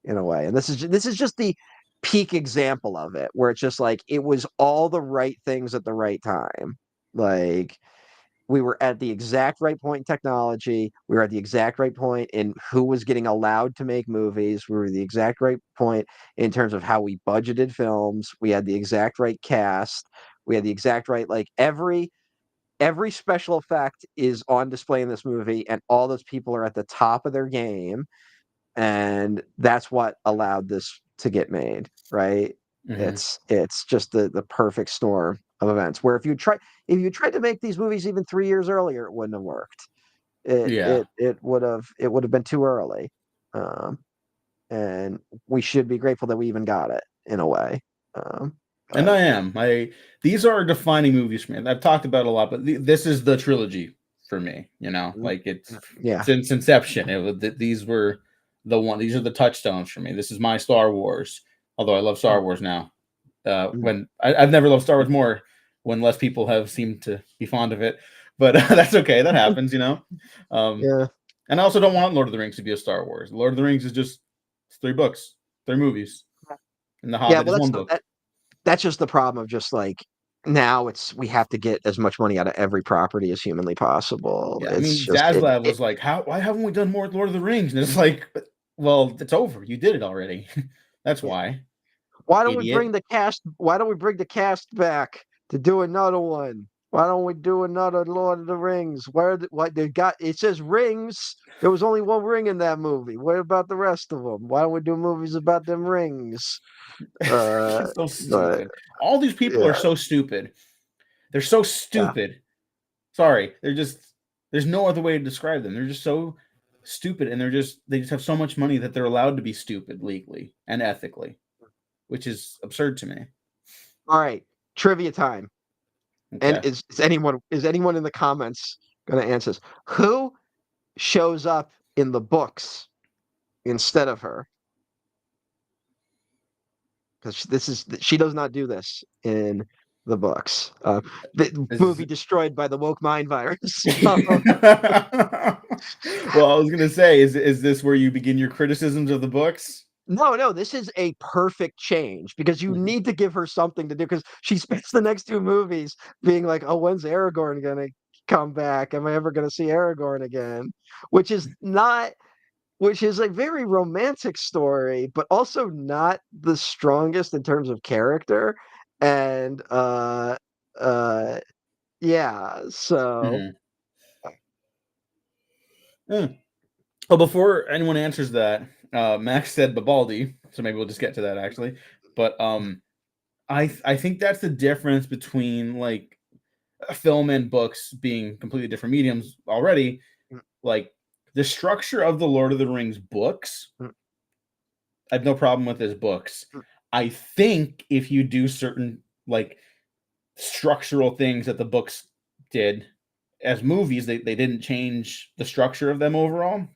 in a way, and this is just the peak example of it, where it's just like it was all the right things at the right time. Like, we were at the exact right point in technology. We were at the exact right point in who was getting allowed to make movies. We were the exact right point in terms of how we budgeted films. We had the exact right cast. We had the exact right, like, every special effect is on display in this movie, and all those people are at the top of their game, and that's what allowed this to get made, right? Mhm. It's just the perfect storm of events. Where if you tried to make these movies even 3 years earlier, it wouldn't have worked. Yeah. It would have been too early, um, and we should be grateful that we even got it in a way. And But I am. These are defining movies for me. I've talked about it a lot, but this is the trilogy for me. Like yeah, since inception, these were the one. These are the touchstones for me. This is my Star Wars. Although I love Star Wars now. When I've never loved Star Wars more, when less people have seemed to be fond of it. But that's okay. That happens. Um, yeah, and I also don't want Lord of the Rings to be a Star Wars. Lord of the Rings is just it's three books, three movies, and The yeah. Hobbit Well, is one book. that's just the problem of just like now it's we have to get as much money out of every property as humanly possible. Yeah, I It's mean, just Zaslav was like, "How? Why haven't we done more with Lord of the Rings?" And it's like, well, it's over. You did it already. That's yeah. why, Why don't we bring idiot. the cast? Why don't we bring the cast back to do another one? Why don't we do another Lord of the Rings? What they got? It says rings. There was only one ring in that movie. What about the rest of them? Why don't we do movies about them rings? Uh, So but stupid. All these people are yeah, so stupid. They're so yeah. stupid. Sorry, they're just. There's no other way to describe them. They're just so stupid, and they just have so much money that they're allowed to be stupid legally and ethically, which is absurd to me. All right, trivia time. And Okay. is anyone in the comments going to answer this? Who shows up in the books instead of her? Because she does not do this in the books. The Is movie destroyed by the woke mind virus. well, I was gonna say, is this where you begin your criticisms of the books? No, no, this is a perfect change because you Mhm. need to give her something to do because she spends the next two movies being like, "Oh, when's Aragorn gonna come back? Am I ever gonna see Aragorn again?" Which is not which is a very romantic story, but also not the strongest in terms of character. And uh yeah, so Mhm. Mm. Well, before anyone answers that, Max said Babaldi, so maybe we'll just get to that actually. But I think that's the difference between like film and books being completely different mediums already. Like the structure of the Lord of the Rings books, I have no problem with his books. I think if you do certain like structural things that the books did as movies, they didn't change the structure of them overall.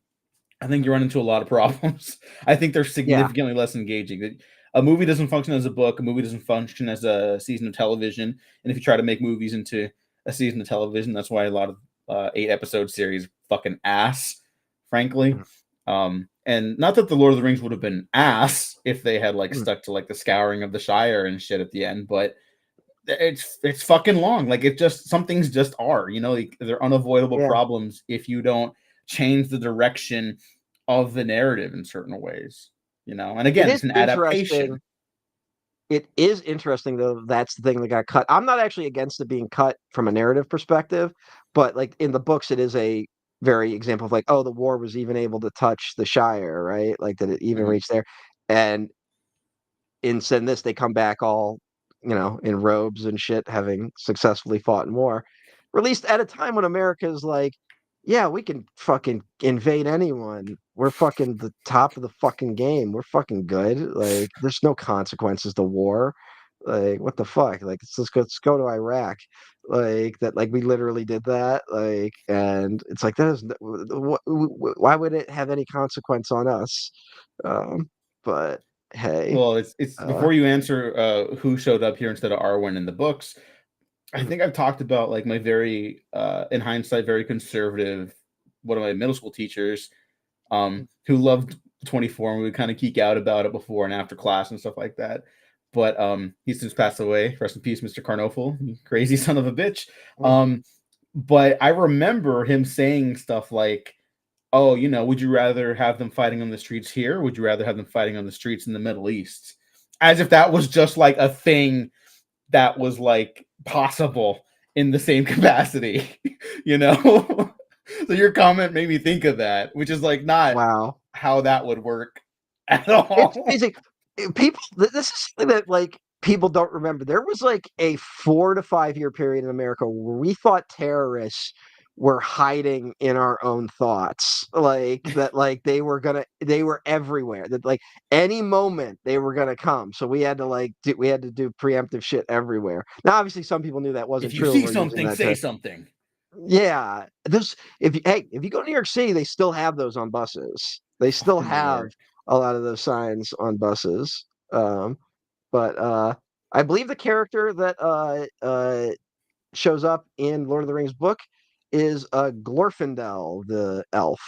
I think you run into a lot of problems. I think they're yeah. significantly less engaging. A movie doesn't function as a book. A movie doesn't function as a season of television. And if you try to make movies into a season of television, that's why a lot of 8 episode series fucking ass, frankly. And not that the Lord of the Rings would have been ass if they had like stuck to like the scouring of the Shire and shit at the end, but it's fucking long. Like it just some things just are, like they're unavoidable Yeah. problems if you don't change the direction of the narrative in certain ways. And It again, is it's an interesting. adaptation. It is interesting though, that's the thing that got cut. I'm not actually against it being cut from a narrative perspective, but like in the books it is a very example of like, oh, the war was even able to touch the Shire, right? Like that it even Mhm. reached there. And in this, they come back all, in robes and shit, having successfully fought in war. Released at a time when America is like, yeah, we can fucking invade anyone. We're fucking the top of the fucking game. We're fucking good. Like, there's no consequences to war. Like, what the fuck? Like, let's go to Iraq. Like that. Like, we literally did that. Like, and it's like that is why would it have any consequence on us? But hey, Well, it's uh, before you answer who showed up here instead of Arwen in the books. I think I've talked about like my very in hindsight very conservative one of my middle school teachers who loved 24 and we would kind of geek out about it before and after class and stuff like that. But he's since passed away. Rest in peace, Mr. Carnofel, crazy son of a bitch. Um, but I remember him saying stuff like, "Oh, would you rather have them fighting on the streets here? Or would you rather have them fighting on the streets in the Middle East?" As if that was just like a thing that was like possible in the same capacity, you know? So your comment made me think of that, which is like not wow. how that would work at It's all. amazing. People, this is something that like people don't remember. There was like a 4 to 5 year period in America where we thought terrorists were hiding in our own thoughts. Like that, like they were everywhere. That like any moment they were gonna come. So we had to do preemptive shit everywhere. Now, obviously, some people knew that wasn't If you true and see were using something, that say to, something. yeah. There's if you go to New York City, they still have those on buses. They Oh still my have lord. a lot of those signs on buses. Um, but I believe the character that shows up in Lord of the Rings book is Glorfindel, the elf,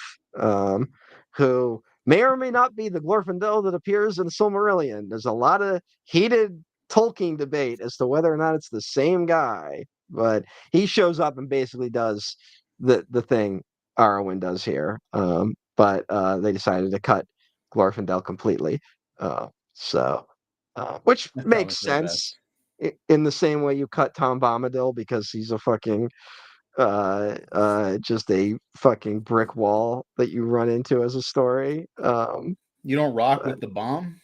who may or may not be the Glorfindel that appears in Silmarillion. There's a lot of heated Tolkien debate as to whether or not it's the same guy, but he shows up and basically does the thing Arwen does here. But they decided to cut Glorfindel completely. So, which That's probably makes for the sense best. in the same way you cut Tom Bombadil because he's a fucking just a fucking brick wall that you run into as a story. You don't rock But with the bomb?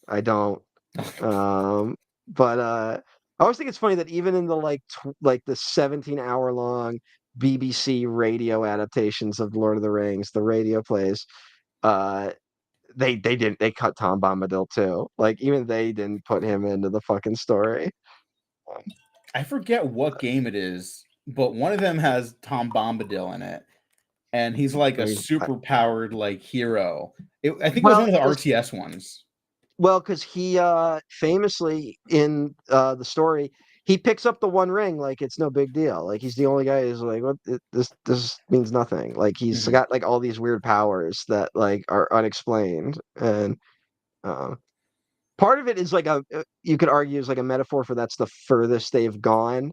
I don't. Um, but I always think it's funny that even in the like the 17-hour long BBC radio adaptations of Lord of the Rings, the radio plays, uh, they cut Tom Bombadil too. Like even they didn't put him into the fucking story. Um, I forget what game it is, but one of them has Tom Bombadil in it. And he's like I a mean, super powered like hero. I think it was well, one of the 'cause RTS ones. Because he famously in the story he picks up the One Ring like it's no big deal. Like he's the only guy who's like, what this means nothing. Like he's Hmm. got like all these weird powers that like are unexplained, and uh, part of it is like you could argue is like a metaphor for that's the furthest they've gone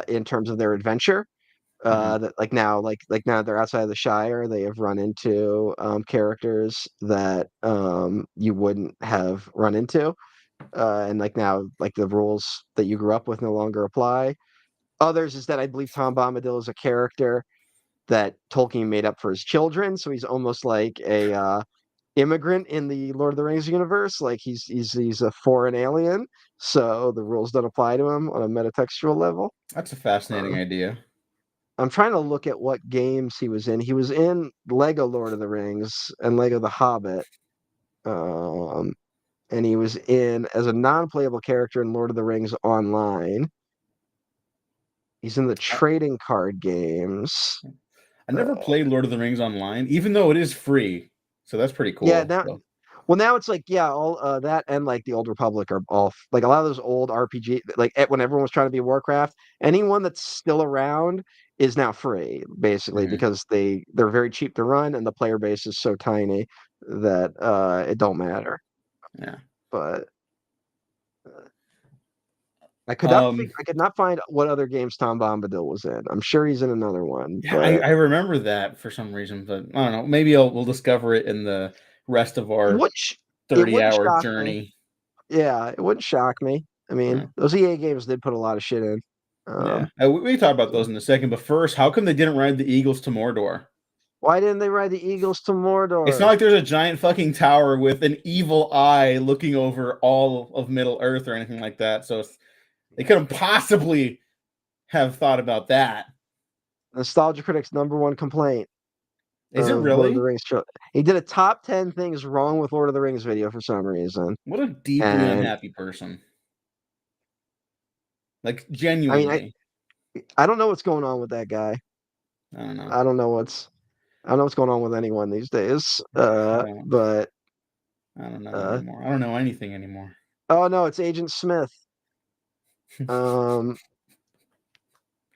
in terms of their adventure. Hmm. That like now they're outside of the Shire, they have run into characters that you wouldn't have run into, and like now like the rules that you grew up with no longer apply. Others is that I believe Tom Bombadil is a character that Tolkien made up for his children, so he's almost like a immigrant in the Lord of the Rings universe. Like he's a foreign alien, so the rules don't apply to him on a metatextual level. That's a fascinating Uh, idea. I'm trying to look at what games he was in. He was in Lego Lord of the Rings and Lego The Hobbit. Um, and he was in as a non-playable character in Lord of the Rings Online. He's in the I, trading card games. I Uh, never played Lord of the Rings online, even though it is free. So that's pretty yeah, cool. now So, well now it's like yeah, all that and like the Old Republic are all like a lot of those old RPG like when everyone was trying to be Warcraft, anyone that's still around is now free basically mhm, because they're very cheap to run and the player base is so tiny that it don't matter. yeah. But Um, I could not find what other games Tom Bombadil was in. I'm sure he's in another one, yeah, but I remember that for some reason, but I don't know. Maybe we'll discover it in the rest of it our wouldn't it wouldn't 30-hour shock me. journey. Yeah, it wouldn't shock me. I Yeah. mean, those EA games did put a lot of shit in. Yeah. Um, We can talk about those in a second, but first, how come they didn't ride the Eagles to Mordor? Why didn't they ride the Eagles to It's not Mordor? like there's a giant fucking tower with an evil eye looking over all of Middle Earth or anything like that. So they couldn't possibly have thought about that. Nostalgia Critic's #1 complaint Is it of Lord of the really? Rings. He did a top 10 things wrong with Lord of the Rings video for some reason. What a deeply And unhappy person. Like I mean, genuinely. I don't know what's going on with that guy. I don't know. I don't know what's I don't know what's going on with anyone these days. I don't. But I don't know uh, anymore. I don't know anything anymore. oh no, it's Agent Smith. Um,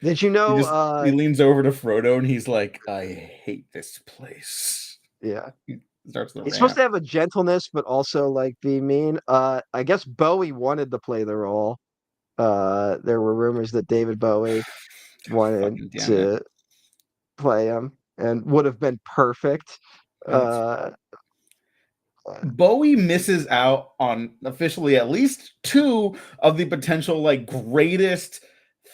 did you He know? just he leans over to Frodo and he's like, "I hate this place." Yeah, He starts the he's supposed rant. to have a gentleness, but also like be mean. I guess Bowie wanted to play the role. There were rumors that David Bowie wanted Fucking damn it. to play him and would have been perfect. That's Uh, Bowie misses out on officially at least two of the potential like greatest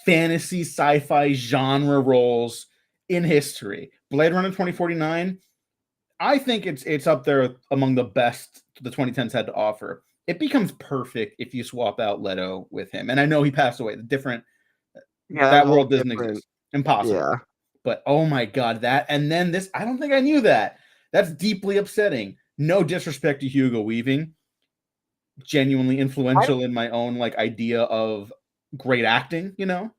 fantasy sci-fi genre roles in history. Blade Runner 2049, I think it's up there among the best the 2010s had to offer. It becomes perfect if you swap out Leto with him. And I know he passed away. The different yeah, that was that a whole world doesn't different. exist. Impossible. Yeah, But oh my god, that and then this, I don't think I knew that. That's deeply upsetting. No disrespect to Hugo Weaving, genuinely I influential in my own like idea of great acting, you know?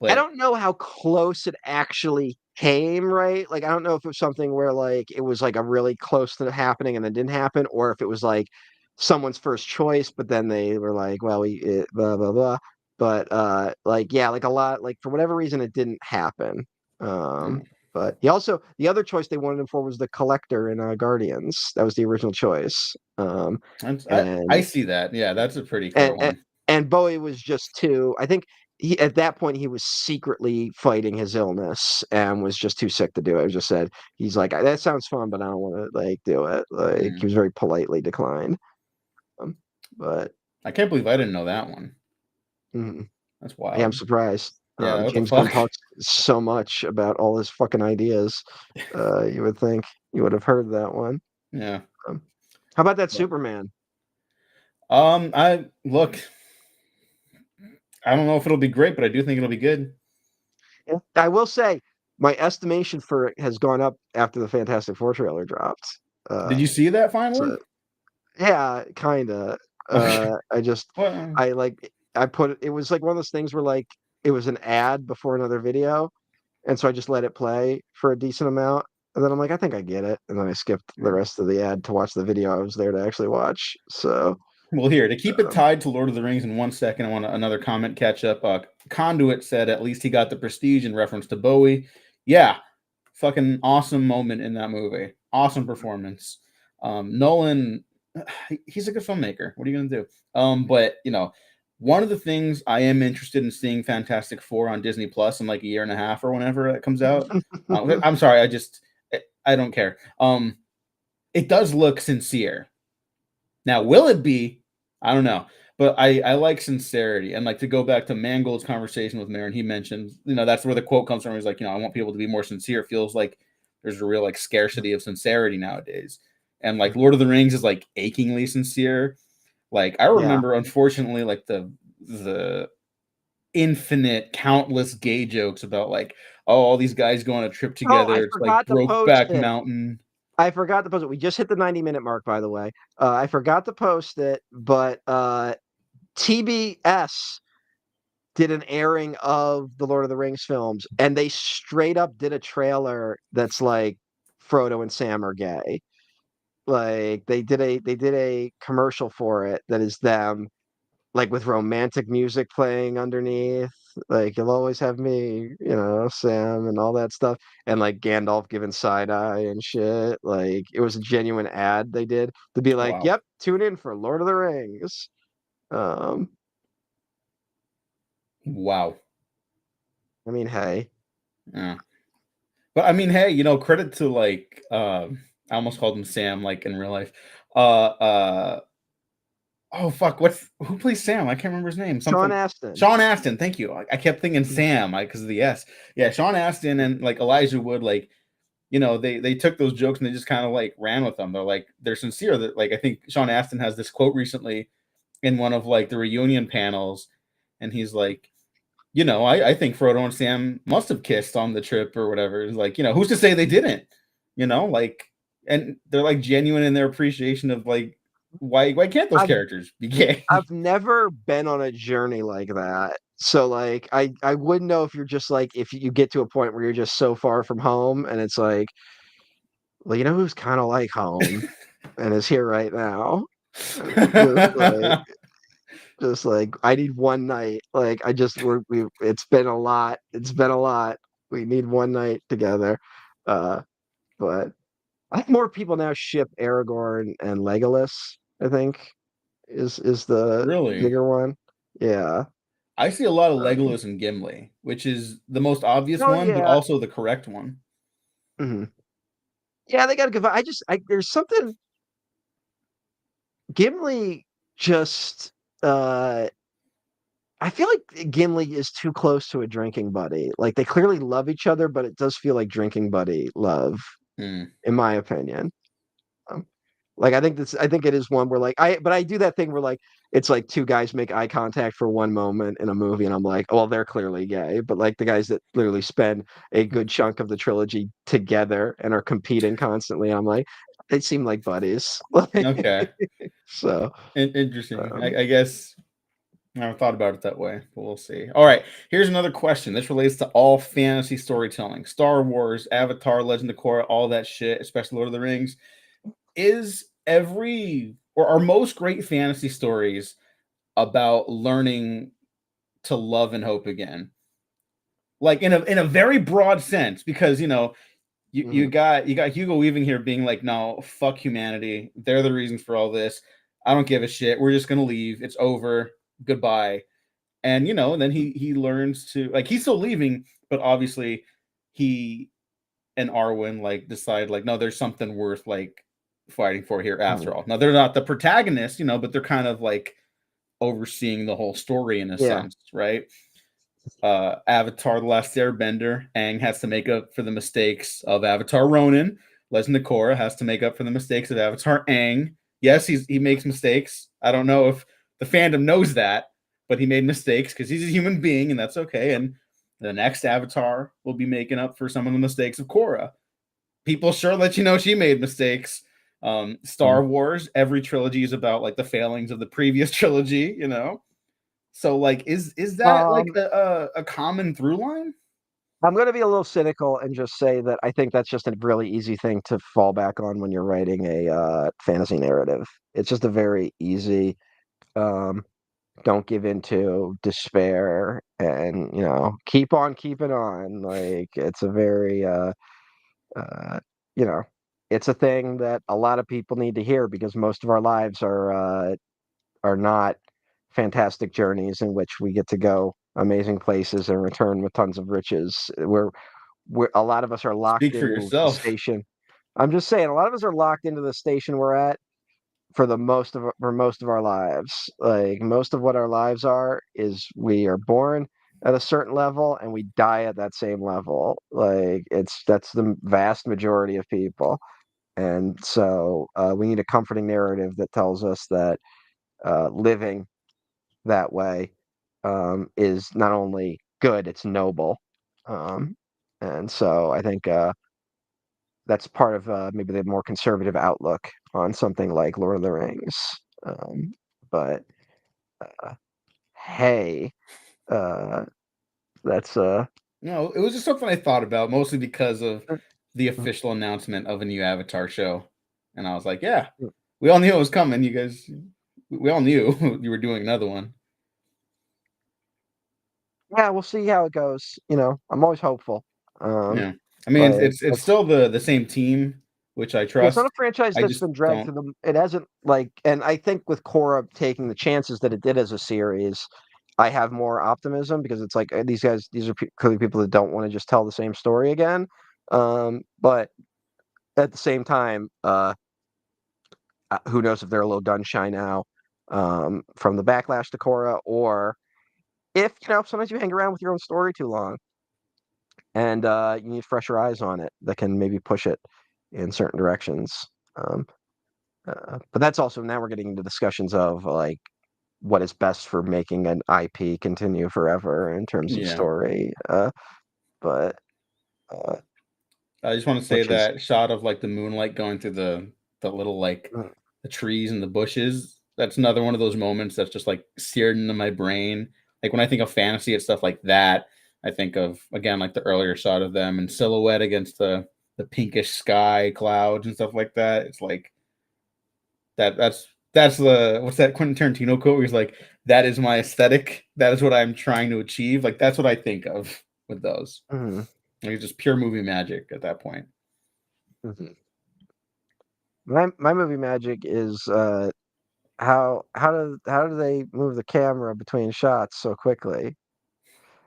I But don't know how close it actually came, right? Like, I don't know if it was something where like it was like a really close to happening and then didn't happen, or if it was like someone's first choice, but then they were like, well, blah blah blah. But like yeah, like a lot, like for whatever reason, it didn't happen. oh, But he also the other choice they wanted him for was the Collector in Guardians. That was the original choice. I And see that. Yeah, that's a pretty and clear and, one. and Bowie was just too. I think he at that point he was secretly fighting his illness and was just too sick to do it. He just said he's like that sounds fun, but I don't want to like do it. Like he Mm. was very politely declined. Um, but I can't believe I didn't know that one. mm, That's I am wild. surprised. Yeah, what the James Gunn fuck? talks so much about all his fucking ideas. You would think you would have heard that one. Yeah. Um, how about that But, Superman? I look, I don't know if it'll be great, but I do think it'll be good. Yeah. I will say my estimation for it has gone up after the Fantastic Four trailer dropped. Did Uh, you see that so finally? yeah, kind of. Okay. I just Well, I like I put it. It was like one of those things where like it was an ad before another video, and so I just let it play for a decent amount, and then I'm like, I think I get it, and then I skipped the yeah. rest of the ad to watch the video I was there to actually watch. So Well, here to keep it um, tied to Lord of the Rings in 1 second, I want another comment catch up. Conduit said at least he got the prestige in reference to Bowie. Yeah, fucking awesome moment in that movie. Awesome performance. Nolan, he's a good filmmaker. What are you gonna do? But you know, one of the things I am interested in seeing Fantastic Four on Disney Plus in like a year and a half or whenever it comes out. I'm sorry, I don't care. It does look sincere. Now, will it be? I don't know. But I like sincerity. And like to go back to Mangold's conversation with Marin, he mentioned, that's where the quote comes from. He's like, I want people to be more sincere. It feels like there's a real like scarcity of sincerity nowadays. And like Lord of the Rings is like achingly sincere. Like I yeah. remember, unfortunately, like the infinite, countless gay jokes about like, oh, all these guys go on a trip Oh, I together. It's like forgot to post Brokeback it. Mountain. I forgot to post it. We just hit the 90-minute mark, by the way. I forgot to post it, but TBS did an airing of the Lord of the Rings films, and they straight up did a trailer that's like Frodo and Sam are gay. Like they did a commercial for it that is them like with romantic music playing underneath. Like you'll always have me, Sam and all that stuff. And like Gandalf giving side eye and shit. Like it was a genuine ad they did to be like, Wow. yep, tune in for Lord of the Rings. Um, Wow. I mean, hey. Yeah. But I mean, hey, credit to like I almost called him Sam like in real life. Oh fuck, who plays Sam? I can't remember his name. Sean Something Astin. Sean Astin, thank you. I kept thinking Sam because of the S. Yeah, Sean Astin and like Elijah Wood, like they took those jokes and they just kind of like ran with them. They're like they're sincere. That like I think Sean Astin has this quote recently in one of like the reunion panels, and he's like, I think Frodo and Sam must have kissed on the trip or whatever. It's like, who's to say they didn't? Like, and they're like genuine in their appreciation of like why can't those I've characters be gay? I've never been on a journey like that. So like I wouldn't know if you're just like if you get to a point where you're just so far from home and it's like, well, you know who's kind of like home and is here right now. Just like just like I need one night. Like I just we it's been a lot. It's been a lot. We need one night together. Uh but I think more people now ship Aragorn and Legolas, I think is the Really, bigger one. Yeah. I see a lot of Um, Legolas and Gimli, which is the most obvious oh one, but yeah. also the correct one. Mhm. Yeah, they got to give. I there's something Gimli just uh I feel like Gimli is too close to a drinking buddy. Like they clearly love each other, but it does feel like drinking buddy love, Hmm. in my opinion. Um, like I think it is one where like I do that thing where like it's like two guys make eye contact for one moment in a movie and I'm like, oh, well, they're clearly gay. But like the guys that literally spend a good chunk of the trilogy together and are competing constantly, I'm like, they seem like buddies. Okay, So Interesting. um, I guess I never thought about it that way, but we'll see. All right, here's another question. This relates to all fantasy storytelling: Star Wars, Avatar, Legend of Korra, all that shit, especially Lord of the Rings. Is every or are most great fantasy stories about learning to love and hope again? Like in a very broad sense, because you mhm, got Hugo Weaving here being like, no, fuck humanity. They're the reasons for all this. I don't give a shit. We're just gonna leave. It's over. Goodbye. And then he learns to like he's still leaving, but obviously he and Arwen like decide like, no, there's something worth like fighting for here mhm. after all. Now they're not the protagonists, but they're kind of like overseeing the whole story in a Yeah. sense, right? Avatar: The Last Airbender, Aang has to make up for the mistakes of Avatar Ronin. Legend of Korra has to make up for the mistakes of Avatar Aang. Yes, he makes mistakes. I don't know if the fandom knows that, but he made mistakes because he's a human being, and that's okay. And the next Avatar will be making up for some of the mistakes of Korra. People sure let you know she made mistakes. Mhm. Star Wars, every trilogy is about like the failings of the previous trilogy. So like is that like Um, a common through line? I'm going to be a little cynical and just say that I think that's just a really easy thing to fall back on when you're writing a fantasy narrative. It's just a very easy, um, don't give into despair and, keep on keeping on. Like it's a very, uh, you know, it's a thing that a lot of people need to hear because most of our lives are not fantastic journeys in which we get to go amazing places and return with tons of riches. We're a lot of us are locked Speak for into the yourself. station. I'm just saying, a lot of us are locked into the station we're at for most of our lives. Like most of what our lives are is we are born at a certain level and we die at that same level. Like that's the vast majority of people. And so we need a comforting narrative that tells us that living that way is not only good, it's noble. Um, and so I think that's part of maybe the more conservative outlook on something like Lord of the Rings. Um, but uh, hey, uh, that's No, it was just something I thought about mostly because of uh, the official announcement of a new Avatar show, and I was like, yeah, we all knew it was coming. You guys, we all knew you were doing another one. yeah, we'll see how it goes. I'm always hopeful. Um, Yeah, I mean, like it's still the same team, which I yeah, it's not a trust. franchise I that's just been dragged don't to the. It hasn't like, and I think with Korra taking the chances that it did as a series, I have more optimism because it's like these guys, these are clearly people that don't want to just tell the same story again. But at the same time, who knows if they're a little gun shy now from the backlash to Korra, or if sometimes you hang around with your own story too long and you need fresher eyes on it that can maybe push it in certain directions. Um, but that's also now we're getting into discussions of like what is best for making an IP continue forever in terms of Yeah. story. But uh, I just want to say which is that shot of like the moonlight going through the little like mm, the trees and the bushes. That's another one of those moments that's just like seared into my brain. Like when I think of fantasy and stuff like that, I think of again like the earlier shot of them in silhouette against the pinkish sky clouds and stuff like that. It's like that's the what's that Quentin Tarantino quote where he's like, that is my aesthetic. That is what I'm trying to achieve. Like that's what I think of with those. mhm, Like it's just pure movie magic at that point. mhm. My movie magic is how do they move the camera between shots so quickly?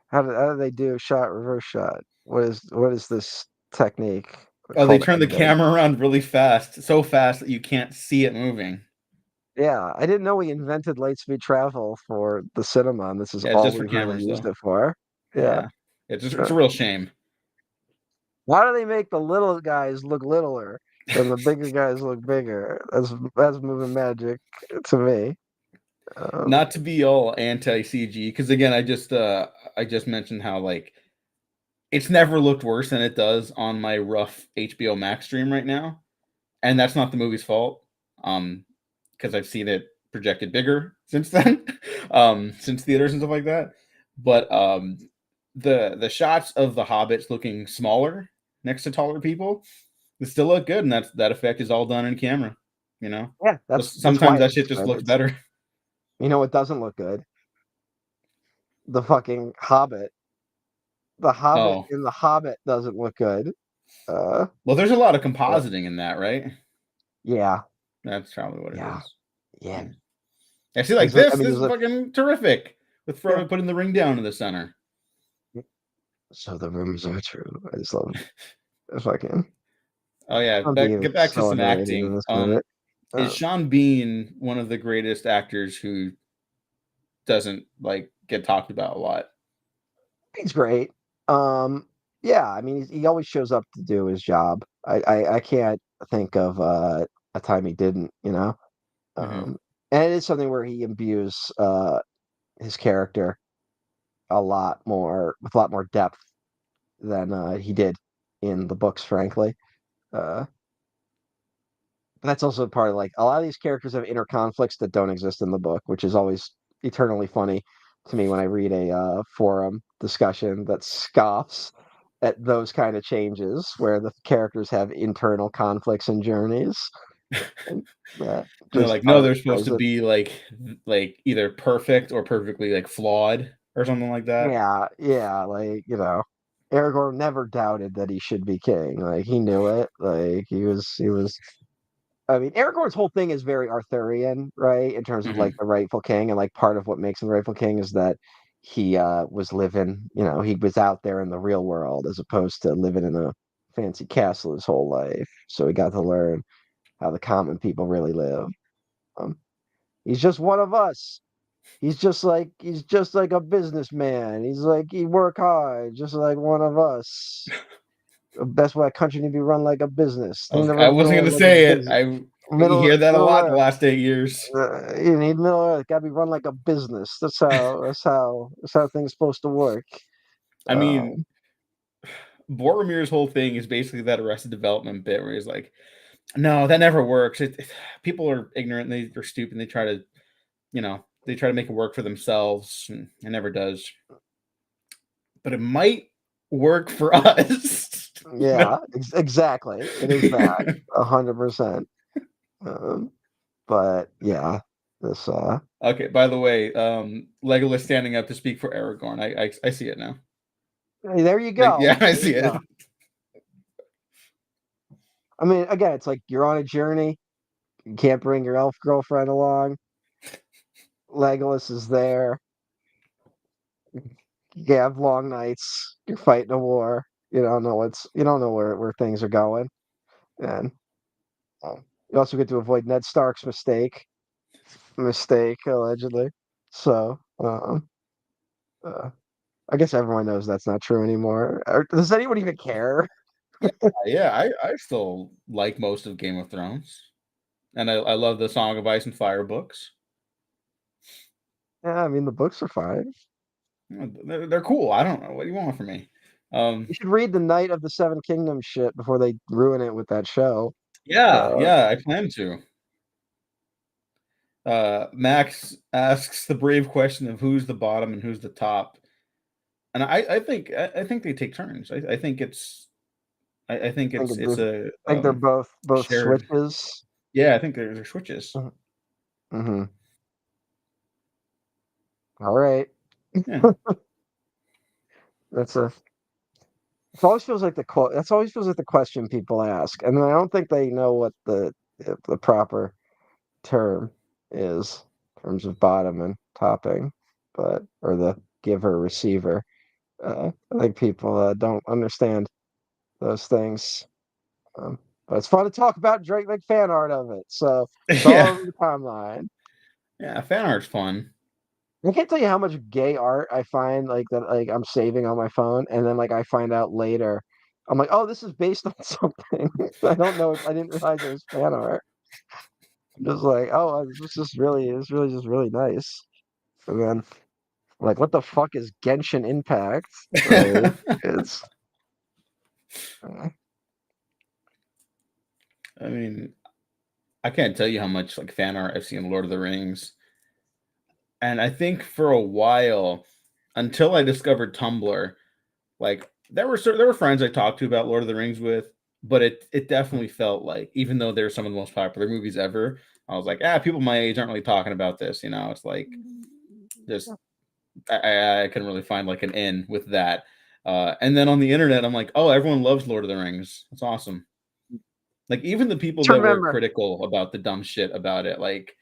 How do they do shot reverse shot? What is this technique Oh, they called turn the editing? camera around really fast, so fast that you can't see it moving. Yeah, I didn't know we invented light speed travel for the cinema, and this is Yeah, it's all just for we've really cameras used though. it for. Yeah. Yeah, it's Uh, a real shame. Why do they make the little guys look littler and the bigger guys look bigger? That's moving magic to me. Um, Not to be all anti CG, because again, I just mentioned how like it's never looked worse than it does on my rough HBO Max stream right now, and that's not the movie's fault. Um, because I've seen it projected bigger since then, since theaters and stuff like that. But the shots of the hobbits looking smaller next to taller people, they still look good, and that effect is all done in camera. You know, yeah, so that's sometimes why that it shit looks just good. looks better. You know what doesn't look good? The fucking Hobbit. The Hobbit Oh, in the Hobbit doesn't look good. Uh, well, there's a lot of but compositing in that, right? yeah, That's probably what it yeah, is. yeah. Yeah. I see, like There's a, I this. mean, This there's is a fucking terrific. With yeah. Frodo putting the ring down in the center. So the rumors are true. I just love fucking Oh yeah, Sean Bean is get back to so some underrated in acting. this movie. Is Uh, Sean Bean one of the greatest actors who doesn't like get talked about a lot? he's great. Um, yeah, I mean, he always shows up to do his job. I can't think of a time he didn't. Hmm. Um, and it is something where he imbues his character a lot more with a lot more depth than he did in the books, frankly. Uh, but that's also part of like a lot of these characters have inner conflicts that don't exist in the book, which is always eternally funny to me when I read a forum discussion that scoffs at those kind of changes where the characters have internal conflicts and journeys. And that And they're just like, no, they're supposed shows to that, be like either perfect or perfectly like flawed or something like that. yeah, yeah, like, Aragorn never doubted that he should be king. Like he knew it. Like he was I mean, Aragorn's whole thing is very Arthurian, right? In terms of like Hmm. the rightful king, and like part of what makes him the rightful king is that he was living, he was out there in the real world as opposed to living in a fancy castle his whole life. So he got to learn how the common people really live. Um, he's just one of us. He's just like a businessman. He's like he work hard, just like one of us. That's why a country need to be run like a business. Think of I everything wasn't gonna like a say it. business. I you Middle hear that a Middle lot the Earth. last 8 years. You need Middle Earth. Got to be run like a business. That's how things supposed to work. I mean, Um, Boromir's whole thing is basically that Arrested Development bit where he's like, "No, that never works. People are ignorant. They're stupid. They try to, they try to make it work for themselves, and it never does. But it might work for us." you know? yeah, exactly. It is that 100%. Um, but yeah, this. Okay. By the way, Legolas standing up to speak for Aragorn. I see it now. Hey, there you Like, go. yeah, I There you see go. it. I mean, again, it's like you're on a journey. You can't bring your elf girlfriend along. Legolas is there. You have long nights. You're fighting a war. You don't know where things are going, and you also get to avoid Ned Stark's mistake allegedly. So, uh, I guess everyone knows that's not true anymore. Or does anyone even care? Yeah, yeah, I still like most of Game of Thrones, and I love the Song of Ice and Fire books. Yeah, I mean the books are fine. They're cool. I don't know. What do you want from me? Um, You should read the Knight of the Seven Kingdoms shit before they ruin it with that show. yeah, Uh, yeah, I plan to. Max asks the brave question of who's the bottom and who's the top, and I think they take turns. I think I think I think it's a I think they're both shared. switches. Yeah, I think they're switches. Mm-hmm. All right. Yeah, That's a it always feels like the quote. That's always feels like the question people ask, and then I don't think they know what the proper term is in terms of bottom and topping, but or the giver receiver. I think people don't understand those things. But it's fun to talk about Drake make fan art of it, so it's all yeah, over the timeline. yeah. Fan art's fun. I can't tell you how much gay art I find like that like I'm saving on my phone, and then like I find out later, I'm like, oh, this is based on something. I don't know. I didn't realize it was fan art. I'm just like, oh, it's really just really nice. And then like, what the fuck is Genshin Impact? Like, it's uh, I mean, I can't tell you how much like fan art I've seen in Lord of the Rings, and I think for a while, until I discovered Tumblr, like there were friends I talked to about Lord of the Rings with, but it definitely felt like even though they're some of the most popular movies ever, I was like, ah, people my age aren't really talking about this. You know, it's like just I couldn't really find like an in with that. And then on the internet, I'm like, oh, everyone loves Lord of the Rings. That's awesome. Like even the people to that were remember. critical about the dumb shit about it, like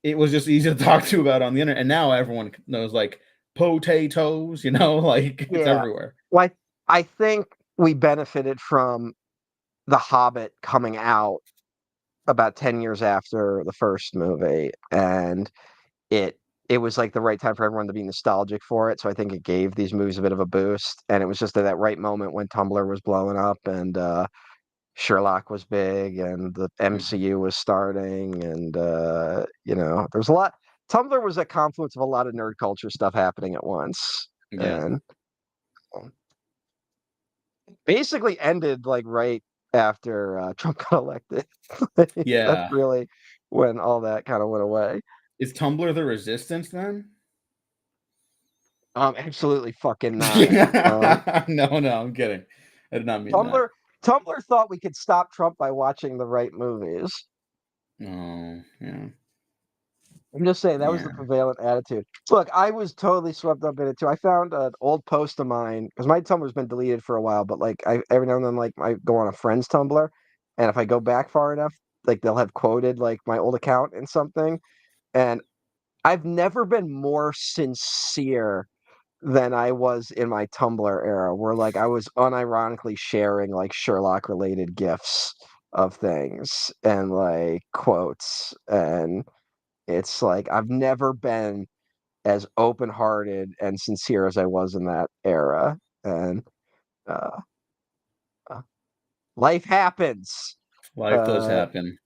it was just easy to talk to about on the internet. And now everyone knows like potatoes, you know, like it's Yeah. everywhere. Well, I think we benefited from The Hobbit coming out about 10 years after the first movie, and it it was like the right time for everyone to be nostalgic for it. So I think it gave these movies a bit of a boost. And it was just at that right moment when Tumblr was blowing up and Sherlock was big and the MCU was starting and there was a lot. Tumblr was a confluence of a lot of nerd culture stuff happening at once. Yeah. And basically ended like right after Trump got elected. That's Yeah. really when all that kind of went away. Is Tumblr the resistance then? Absolutely fucking not. No, no, I'm kidding. I did not mean that. Tumblr Tumblr thought we could stop Trump by watching the right movies. Oh, yeah. I'm just saying that was the Yeah. prevalent attitude. Look, I was totally swept up in it too. I found an old post of mine because my Tumblr's been deleted for a while, but like I every now and then like I go on a friend's Tumblr, and if I go back far enough, like they'll have quoted like my old account in something, and I've never been more sincere than I was in my Tumblr era, where like I was unironically sharing like Sherlock related gifs of things and like quotes, and it's like I've never been as open hearted and sincere as I was in that era. And uh, uh, life happens. Life does Uh, happen.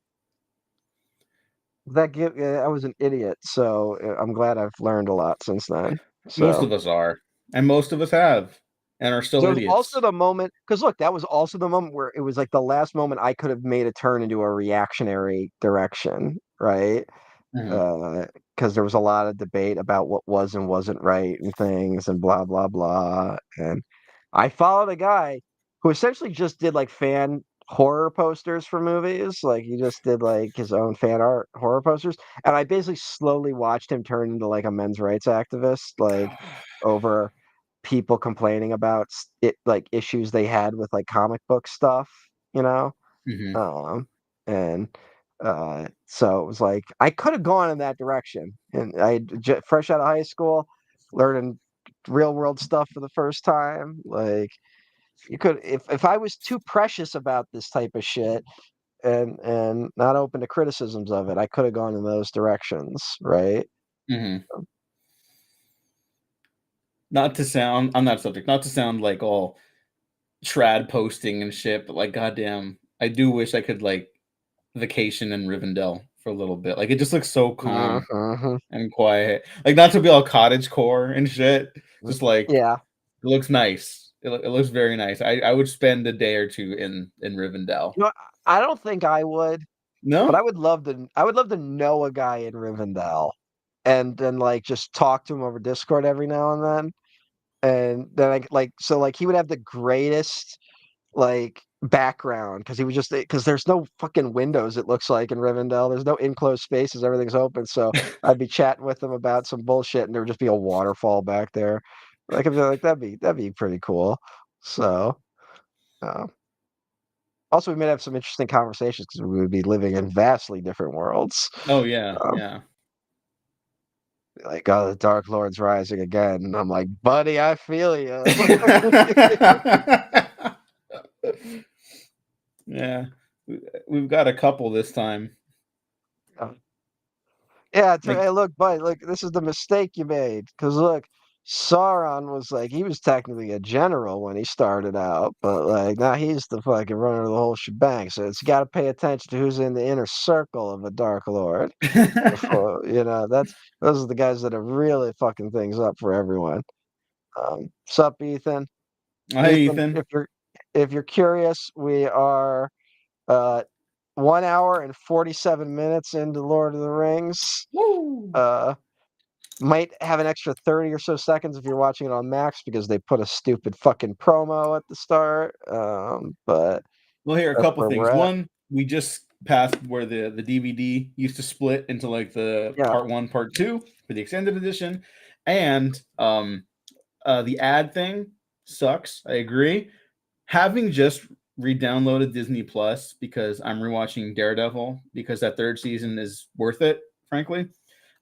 I was an idiot, so I'm glad I've learned a lot since then. Most So of us are. And most of us have and are still there was also idiots. the moment because look, that was also the moment where it was like the last moment I could have made a turn into a reactionary direction, right? Mhm. Because there was a lot of debate about what was and wasn't right and things and blah blah blah. And I followed a guy who essentially just did like fan horror posters for movies. Like he just did like his own fan art horror posters. And I basically slowly watched him turn into like a men's rights activist, like over people complaining about it, like issues they had with like comic book stuff, you know? Mhm. Um, and so it was like I could have gone in that direction, and fresh out of high school, learning real world stuff for the first time. Like you could, if I was too precious about this type of shit and not open to criticisms of it, I could have gone in those directions, right? Mhm. not to sound, I'm not subject, not to sound like all trad posting and shit, but like, goddamn, I do wish I could like vacation in Rivendell for a little bit. Like, it just looks so calm Mhm. and quiet. Like, not to be all cottage core and shit. Just like Yeah. it looks nice. It looks very nice. I would spend a day or two in Rivendell. You know, I don't think I would, but No. I would love to know a guy in Rivendell and then, like, just talk to him over Discord every now and then. And then so, like, he would have the greatest, like, background because he was just because there's no fucking windows, it looks like, in Rivendell. There's no enclosed spaces, everything's open, so I'd be chatting with him about some bullshit, and there would just be a waterfall back there. Like, I'd be like, "That'd be pretty cool." So, uh also, we might have some interesting conversations because we would be living in vastly different worlds. Oh yeah, Um, yeah. like, "Oh, the Dark Lord's rising again," and I'm like, "Buddy, I feel you." Yeah. We've got a couple this time. Yeah, Like hey, look, buddy, look, this is the mistake you made. Because look, Sauron was like, he was technically a general when he started out, but like now he's the fucking runner of the whole shebang. So it's got to pay attention to who's in the inner circle of a Dark Lord. Before that's those are the guys that are really fucking things up for everyone. Sup, Ethan? Hey Ethan, Ethan. if you're curious, we are uh 1 hour and 47 minutes into Lord of the Rings. Woo! Uh, might have an extra 30 or so seconds if you're watching it on Max because they put a stupid fucking promo at the start. But Well, here a that's couple where we're things. at. One, we just passed where the DVD used to split into like the Yeah. part one, part two for the extended edition, and the ad thing sucks. I agree. Having just re-downloaded Disney Plus because I'm rewatching Daredevil because that third season is worth it, frankly.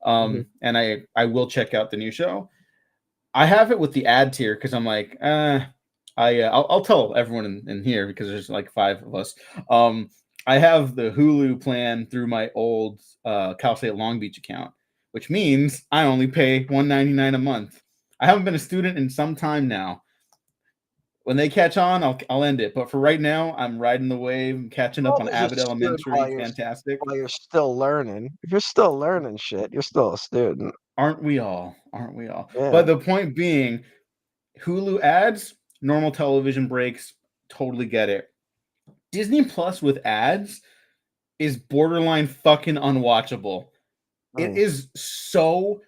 Mhm. And I will check out the new show. I have it with the ad tier because I'm like, I'll tell everyone in here because there's like five of us. Um, I have the Hulu plan through my old Cal State Long Beach account, which means I only pay $1.99 a month. I haven't been a student in some time now. When they catch on, I'll end it. But for right now, I'm riding the wave, I'm catching up on Always a Abbott student Elementary. Fantastic. while you're still learning. If you're still learning shit, you're still a student. Aren't we all? Aren't we all? But Yeah. the point being, Hulu ads, normal television breaks, totally get it. Disney Plus with ads is borderline fucking unwatchable. It Mm. is so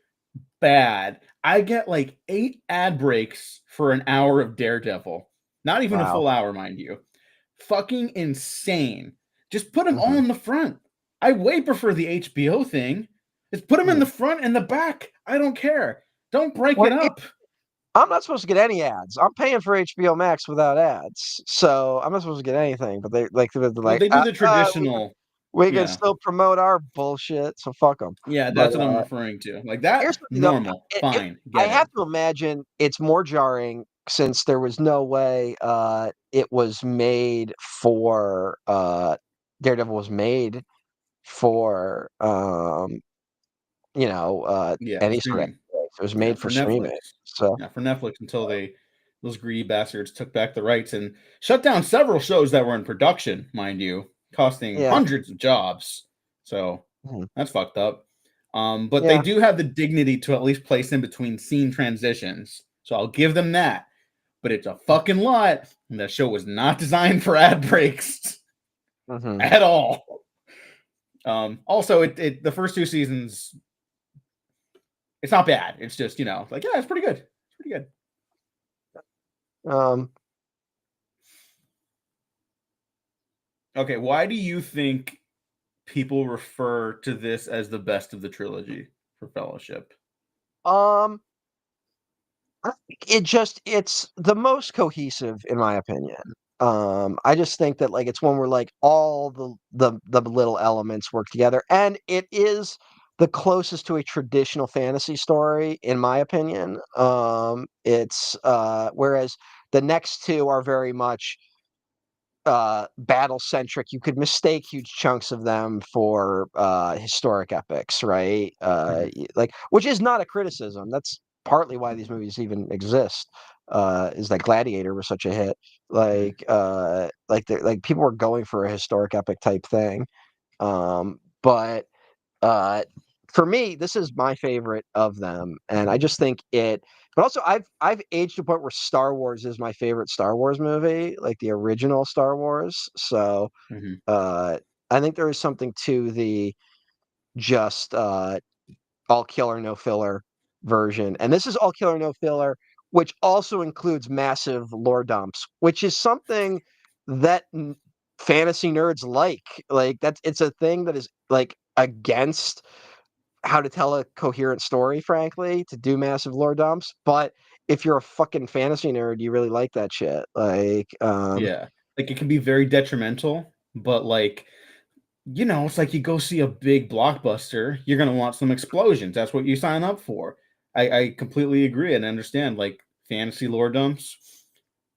bad. I get like 8 ad breaks for an hour of Daredevil. Not even a Wow. full hour, mind you. Fucking insane. Just put them all Hmm. in the front. I way prefer the HBO thing. Just put them in Hmm. the front and the back. I don't care. Don't break Well, it up. I'm not supposed to get any ads. I'm paying for HBO Max without ads, so I'm not supposed to get anything. But they're Well, like, they do the traditional. we can Yeah. still promote our bullshit, so fuck them. Yeah, But that's what I'm referring to. Like that, here's the thing, though. normal, fine, I get have it. to imagine it's more jarring since there was no way it was made for Daredevil was made for Yeah, any sort of streaming. it was Yeah, made for for Netflix. streaming. So Yeah, for Netflix until those greedy bastards took back the rights and shut down several shows that were in production, mind you, costing yeah. hundreds of jobs. So Mhm. that's fucked up. But they Yeah. do have the dignity to at least place in between scene transitions. So I'll give them that. But it's a fucking lot. And that show was not designed for ad breaks Hmm. at all. Also, it the first two seasons, it's not bad. It's just, like, yeah, it's pretty good. It's pretty good. Um, Okay, why do you think people refer to this as the best of the trilogy for Fellowship? um, I think it's the most cohesive in my opinion. I just think that like it's one where like all the little elements work together, and it is the closest to a traditional fantasy story in my opinion. It's whereas the next two are very much battle centric. You could mistake huge chunks of them for historic epics, right? Mhm. Like which is not a criticism. partly why these movies even exist. Is that Gladiator was such a hit. Mm, Like people were going for a historic epic type thing. But uh, for me, this is my favorite of them, and I just think it. But also, I've aged to a point where Star Wars is my favorite Star Wars movie, like the original Star Wars. So mhm. uh, I think there is something to the just all killer no filler version, and this is all killer no filler, which also includes massive lore dumps, which is something that fantasy nerds like. Like that's it's a thing that is like against how to tell a coherent story, frankly, to do massive lore dumps. But if you're a fucking fantasy nerd, you really like that shit. Yeah. Like, it can be very detrimental, but, like, it's like you go see a big blockbuster, you're gonna want some explosions. That's what you sign up for. I completely agree and understand, like, fantasy lore dumps,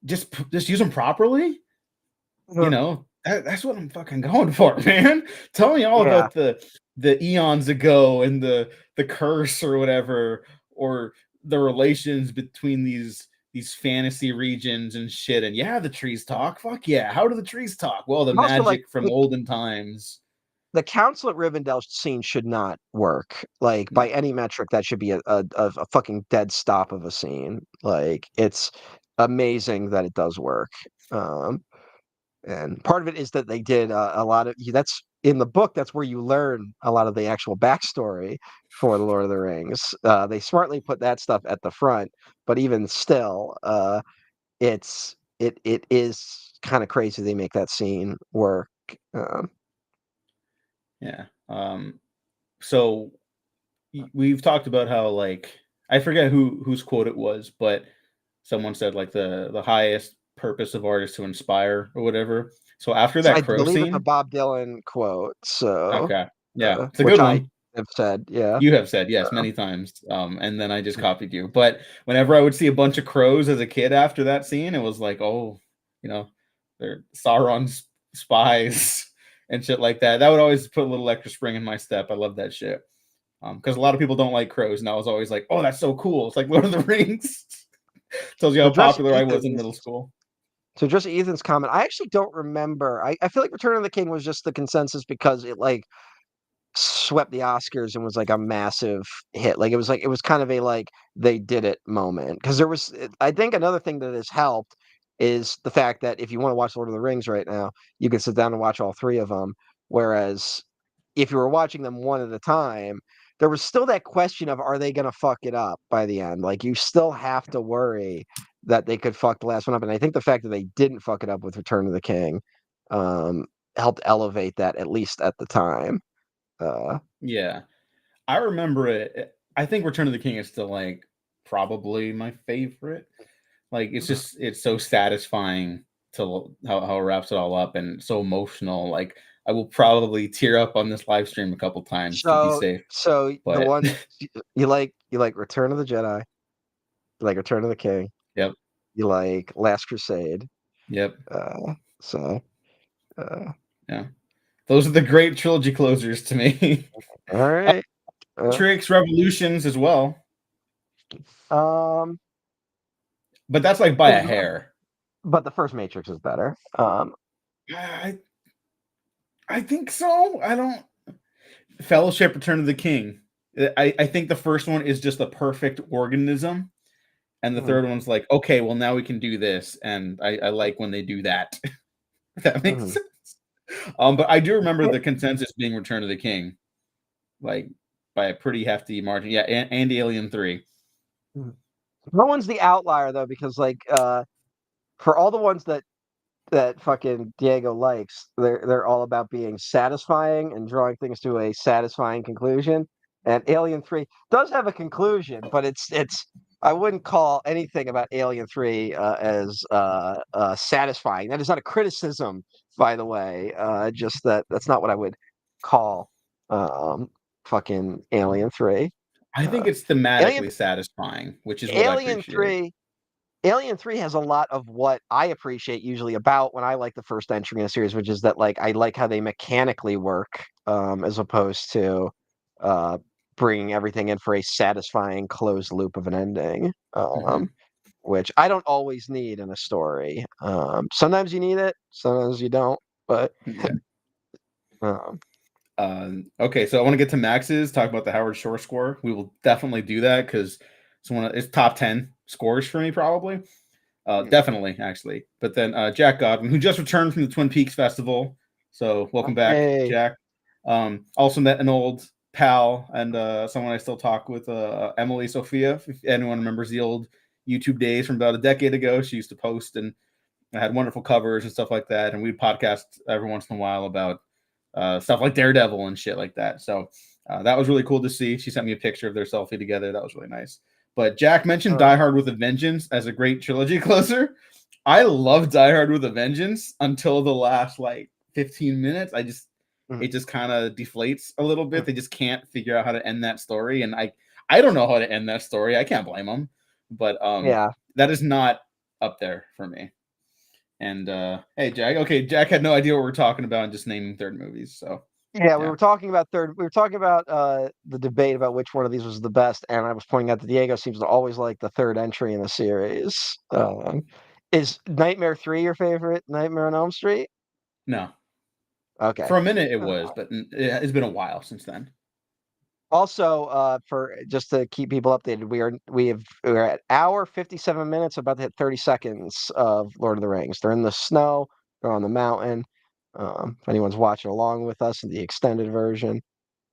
just use them properly, uh, that's what I'm fucking going for, man. Tell me all yeah, about the eons ago and the curse or whatever, or the relations between these fantasy regions and shit. And yeah, the trees talk. Fuck yeah. How do the trees talk? Well, the and also like magic from olden times. the council at Rivendell scene should not work. Like by No. any metric, that should be a fucking dead stop of a scene. Like it's amazing that it does work. Um, and part of it is that they did a lot of that's in the book. That's where you learn a lot of the actual backstory for the Lord of the Rings. They smartly put that stuff at the front, but even still, it is kind of crazy they make that scene work. Um, Yeah. So we've talked about how, like, I forget whose quote it was, but someone said like the highest purpose of art is to inspire or whatever. So after So that I crow believe it's a scene, Bob Dylan quote, okay, yeah, it's a which good I one. have said, yeah. You have said yes Uh, many times, and then I just copied you. But whenever I would see a bunch of crows as a kid after that scene, it was like, oh, you know, they're Sauron's spies and shit like that. That would always put a little extra spring in my step. I love that shit. Because a lot of people don't like crows, and I was always like, "Oh, that's so cool!" It's like Lord of the Rings. Tells you to how address popular I was in Ethan's middle school. comment, I actually don't remember. I feel like Return of the King was just the consensus because it like swept the Oscars and was like a massive hit. Like it was kind of a like they did it moment. Because I think another thing that has helped is the fact that if you want to watch Lord of the Rings right now, you can sit down and watch all three of them. Whereas if you were watching them one at a time, there was still that question of are they going to fuck it up by the end? Like you still have to worry that they could fuck the last one up. And I think the fact that they didn't fuck it up with Return of the King um, helped elevate that at least at the time. Uh, Yeah, I remember it. I think Return of the King is still like probably my favorite. Like, it's so satisfying to how it wraps it all up, and so emotional. Like, I will probably tear up on this live stream a couple times to be so, safe. so the But one you like Return of the Jedi, you like Return of the King, yep, you like Last Crusade. yep, Uh, so, uh, yeah, those are the great trilogy closers to me. all right. Uh, Matrix Revolutions as well, um, but that's like by yeah, a hair. but the first Matrix is better. I I think so. I don't. Fellowship, Return of the King. I think the first one is just a perfect organism, and the Mhm, third one's like, okay, well now we can do this, and I like when they do that. If that makes mhm. sense. But I do remember the consensus being Return of the King, like by a pretty hefty margin. Yeah, and Alien 3. No one's the outlier though, because for all the ones that fucking Diego likes. They're all about being satisfying and drawing things to a satisfying conclusion. And Alien 3 does have a conclusion, but it's I wouldn't call anything about Alien 3 as satisfying. That is not a criticism, by the way. Just that's not what I would call um, fucking Alien 3. I think Uh, it's Alien thematically satisfying, which is what I Alien appreciate. 3 Alien 3 has a lot of what I appreciate usually about when I like the first entry in a series, which is that like I like how they mechanically work, as opposed to uh bringing everything in for a satisfying closed loop of an ending. Hmm. Which I don't always need in a story. Sometimes you need it, sometimes you don't. But Yeah. um, Okay, so I want to get to Max's, talk about the Howard Shore score. We will definitely do that because it's top 10 scores for me, probably. Definitely, actually. But then Jack Godwin, who just returned from the Twin Peaks Festival. So welcome back, hey, Jack. Also met an old pal and someone I still talk with, Emily Sophia. If anyone remembers the old YouTube days from about a decade ago, she used to post and I had wonderful covers and stuff like that. And we'd podcast every once in a while about stuff like Daredevil and shit like that. So that was really cool to see. She sent me a picture of their selfie together. That was really nice. But Jack mentioned Die uh, Hard with a Vengeance as a great trilogy closer. I love Die Hard with a Vengeance until the last like 15 minutes. mm, It just kind of deflates a little bit. They just can't figure out how to end that story, and I don't know how to end that story. I can't blame them, but yeah. that is not up there for me. And hey, Jack. Okay, Jack had no idea what we're talking about and just naming third movies. So Yeah, we yeah, were talking about third. We were talking about the debate about which one of these was the best, and I was pointing out that Diego seems to always like the third entry in the series. Is Nightmare 3 your favorite? Nightmare on Elm Street? no. Okay. For a minute it was, Uh, but it's been a while since then. Also, for just to keep people updated, we're at hour 57 minutes, about to hit 30 seconds of Lord of the Rings. They're in the snow. They're on the mountain. If anyone's watching along with us in the extended version.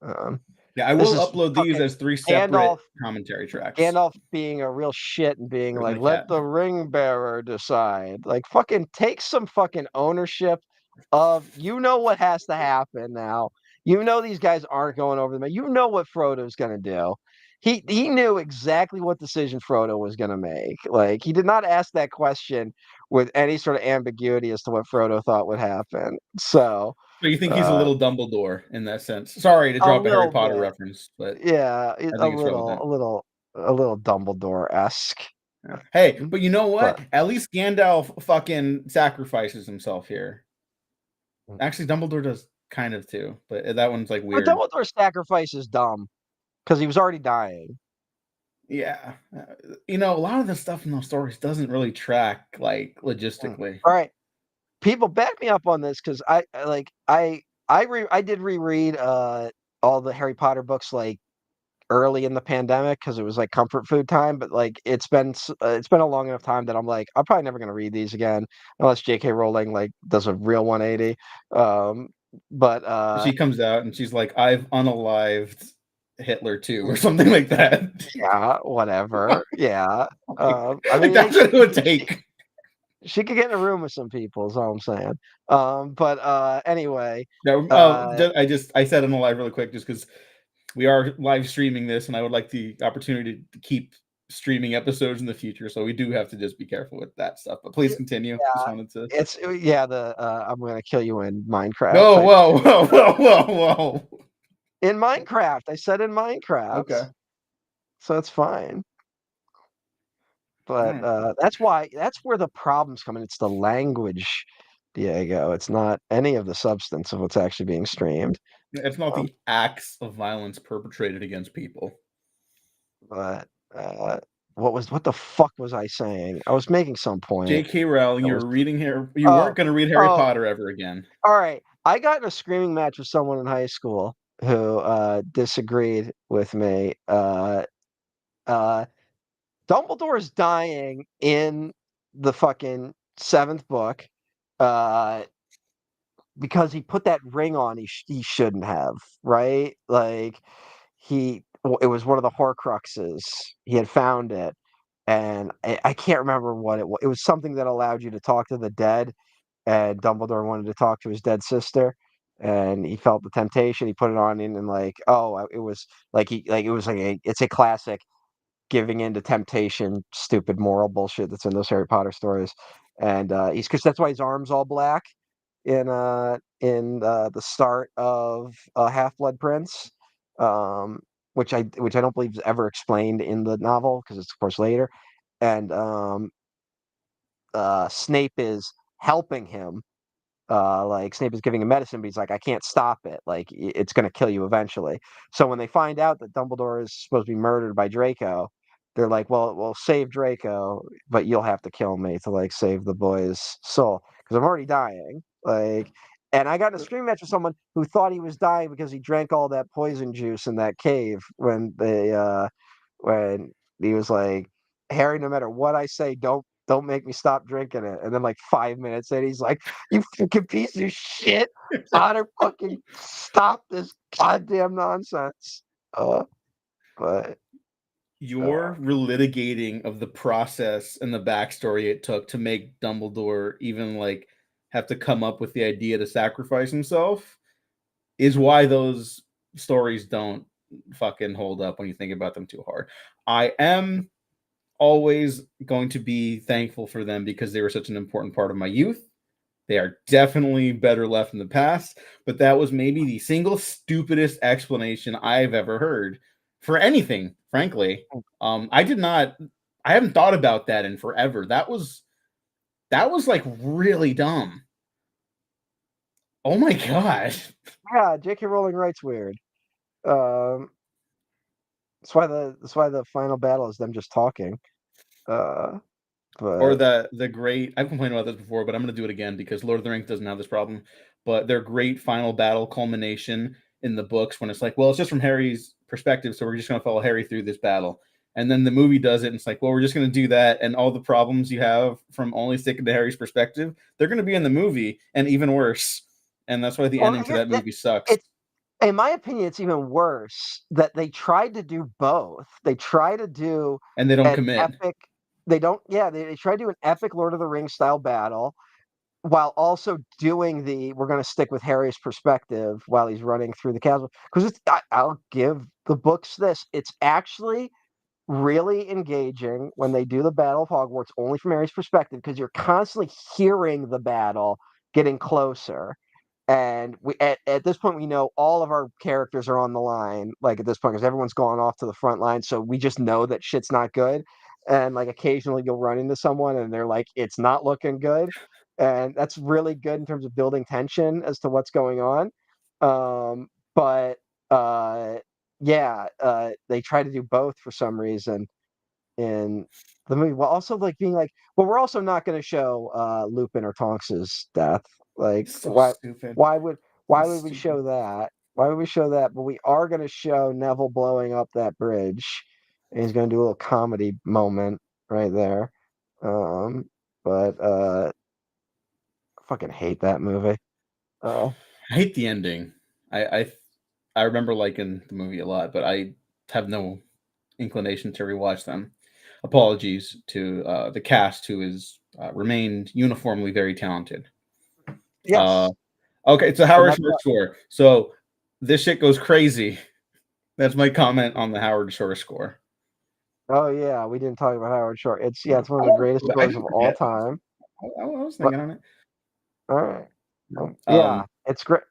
Um, Yeah, I this will is upload these fucking as three Gandalf. separate commentary tracks. Gandalf being a real shit and being There's like, my "Let cat. the ring bearer decide." Like, fucking take some fucking ownership of you know what has to happen now. You know these guys aren't going over the man. You know what Frodo's gonna do. He knew exactly what decision Frodo was gonna make. Like he did not ask that question with any sort of ambiguity as to what Frodo thought would happen. So So you think he's a uh little Dumbledore in that sense? Sorry to a drop a Harry little Potter bit. reference, but Yeah, I a think it's little, relevant. a little Dumbledore-esque. Yeah. Hey, but you know But what? At least Gandalf fucking sacrifices himself here. Actually, Dumbledore does kind of too, but that one's like But weird. Dumbledore's sacrifice is dumb because he was already dying. Yeah, a lot of the stuff in those stories doesn't really track like Mm. logistically. All right, people, back me up on this because I did reread all the Harry Potter books like early in the pandemic because it was like comfort food time. But like it's been a long enough time that I'm like I'm probably never gonna read these again unless J.K. Rowling like does a real 180. Um, but She comes out and she's like, "I've unalived Hitler too," or something like that. yeah, whatever. Yeah. I Like mean, that's what it would take. she could get in a room with some people, is all I'm saying. But anyway, No, uh, I said on the live really quick just because we are live streaming this, and I would like the opportunity to keep streaming episodes in the future. So we do have to just be careful with that stuff. But please continue. Just yeah, wanted to. the I'm gonna kill you in Minecraft No, type whoa, shit. whoa, whoa, whoa, whoa. In Minecraft, I said in Minecraft, Okay. so it's fine. All But right. that's where the problems come in. It's the language, Diego. It's not any of the substance of what's actually being streamed. It's not Um, the acts of violence perpetrated against people. but uh, what the fuck was I saying? I was making some point. J.K. Rowling, That you was were reading here. You weren't oh going to read Harry oh Potter ever again. all right. I got in a screaming match with someone in high school who disagreed with me. Uh, Dumbledore is dying in the fucking seventh book uh, because he put that ring on he shouldn't have, right? Like it was one of the Horcruxes. He had found it, and I can't remember what it was. It was something that allowed you to talk to the dead, and Dumbledore wanted to talk to his dead sister, and he felt the temptation. He put it on, and like, oh, it was it was like it's a classic giving in to temptation, stupid moral bullshit that's in those Harry Potter stories. And he's because that's why his arm's all black in the start of Half Blood Prince, um, which I don't believe is ever explained in the novel because it's of course later. And Snape is helping him like Snape is giving him medicine, but he's like, I can't stop it. Like it's going to kill you eventually. So when they find out that Dumbledore is supposed to be murdered by Draco, they're like, well, we'll save Draco, but you'll have to kill me to like save the boy's soul because I'm already dying. Like, and I got in a screaming match with someone who thought he was dying because he drank all that poison juice in that cave when he was like, Harry, no matter what I say, don't make me stop drinking it. And then like 5 minutes in, he's like, you fucking piece of shit. Potter fucking stop this goddamn nonsense. But Your relitigating of the process and the backstory it took to make Dumbledore even like have to come up with the idea to sacrifice himself is why those stories don't fucking hold up when you think about them too hard. I am always going to be thankful for them because they were such an important part of my youth. They are definitely better left in the past, but that was maybe the single stupidest explanation I've ever heard for anything, frankly. I did not I haven't thought about that in forever. That was like really dumb. Oh my god. yeah, J.K. Rowling writes weird. Um, that's why the final battle is them just talking. Uh, Or but the great I've complained about this before, but I'm gonna do it again because Lord of the Rings doesn't have this problem. But their great final battle culmination in the books when it's like, well, it's just from Harry's perspective, so we're just gonna follow Harry through this battle. And then the movie does it, and it's like, well, we're just gonna do that, and all the problems you have from only sticking to Harry's perspective, they're gonna be in the movie, and even worse. And that's why the well, ending to that movie sucks. it's in my opinion, it's even worse that they tried to do both. They try to do And they don't an commit. epic. They don't. Yeah, they try to do an epic Lord of the Rings style battle while also doing the we're going to stick with Harry's perspective while he's running through the castle. Because I'll give the books this. It's actually really engaging when they do the Battle of Hogwarts only from Harry's perspective because you're constantly hearing the battle getting closer. And we at this point we know all of our characters are on the line, like at this point, because everyone's gone off to the front line. So we just know that shit's not good. And like occasionally you'll run into someone and they're like, it's not looking good. And that's really good in terms of building tension as to what's going on. But uh yeah, they try to do both for some reason in the movie, while also like being like, well, we're also not going to show Lupin or Tonks's death. Like, So why? stupid. Why would? Why It's would we stupid. show that? Why would we show that? But we are going to show Neville blowing up that bridge, and he's going to do a little comedy moment right there. Um, but I fucking hate that movie. Uh, I hate the ending. I remember liking the movie a lot, but I have no inclination to rewatch them. Apologies to the cast, who has remained uniformly very talented. Uh, yes, okay, it's a and Howard that's Shore score. So this shit goes crazy. That's my comment on the Howard Shore score. oh yeah, we didn't talk about Howard Shore. It's one of the greatest I scores didn't of all forget. time. I was But thinking on it. all right. Um, Yeah, it's great.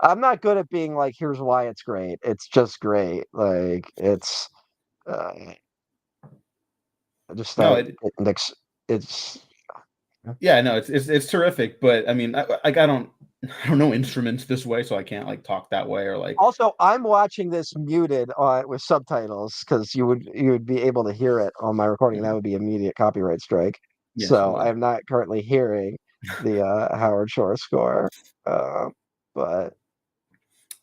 I'm not good at being like, here's why it's great. It's just great. Like uh, just no, that it's yeah, no, it's terrific. But I mean, I don't know instruments this way, so I can't like talk that way or like. also I'm watching this muted with subtitles because you would be able to hear it on my recording, and that would be immediate copyright strike. Yes, it So would. I'm not currently hearing the Howard Shore score. Uh, but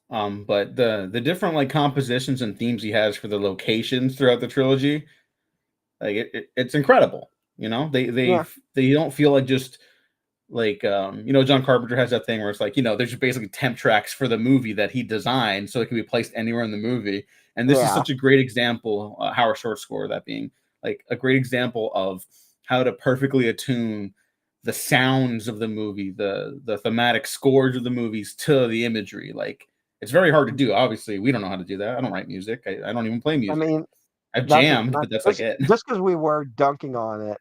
But the different like compositions and themes he has for the locations throughout the trilogy, like it's incredible. You know, yeah, they don't feel like just like John Carpenter has that thing where it's like there's just basically temp tracks for the movie that he designed, so it can be placed anywhere in the movie. And this is yeah. such a great example, Howard Short score, that being like a great example of how to perfectly attune the sounds of the movie, the thematic scores of the movies to the imagery. Like it's very hard to do. Obviously, we don't know how to do that. I don't write music. I don't even play I music. mean, I've not to jammed, not but that's like just it. just because we were dunking on it.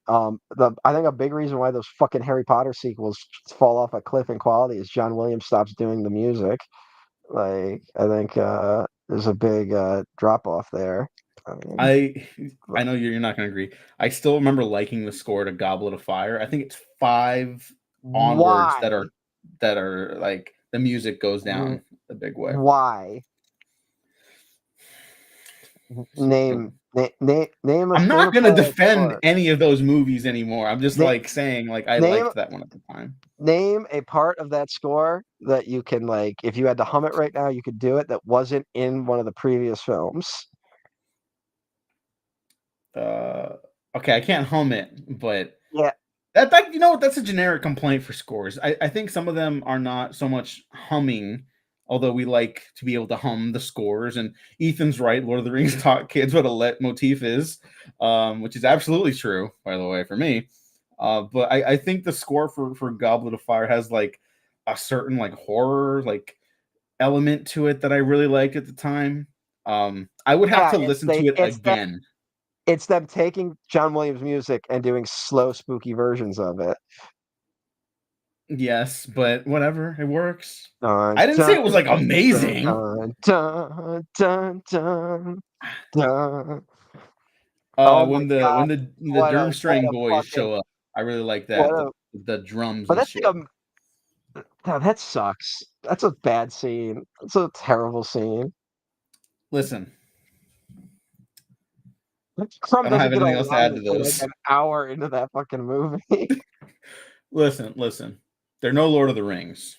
I think a big reason why those fucking Harry Potter sequels fall off a cliff in quality is John Williams stops doing the music. Like, I think there's a big drop off there. I But I know you're not going to agree. I still remember liking the score to Goblet of Fire. I think it's five onwards that are why? that are like the music goes down a big way. Why? Name name I'm a not gonna part of that defend score. any of those movies anymore. I'm just Na- like saying like I name liked that one at the time. name a part of that score that you can like if you had to hum it right now, you could do it that wasn't in one of the previous films. Uh, okay, I can't hum it, but Yeah, that you know what, that's a generic complaint for scores. I think some of them are not so much humming, although we like to be able to hum the scores. And Ethan's right, Lord of the Rings taught kids what a leitmotif is, which is absolutely true, by the way, for me. But I think the score for Goblet of Fire has like a certain like horror like element to it that I really liked at the time. I would have yeah, to listen to it again. it's them taking John Williams music and doing slow, spooky versions of it. Yes, but whatever, it works. Dun, I didn't say dun, it was like dun, amazing. dun, dun, dun, dun, dun. Oh my God. When the What Durmstrang a boys fucking show up, I really like what that. a The drums but and that's shit. like no, that sucks. That's a bad scene. That's a terrible scene. Listen, Crumb I don't doesn't have get a anything else to add line to for like those. an hour into that fucking movie. Listen. They're no Lord of the Rings.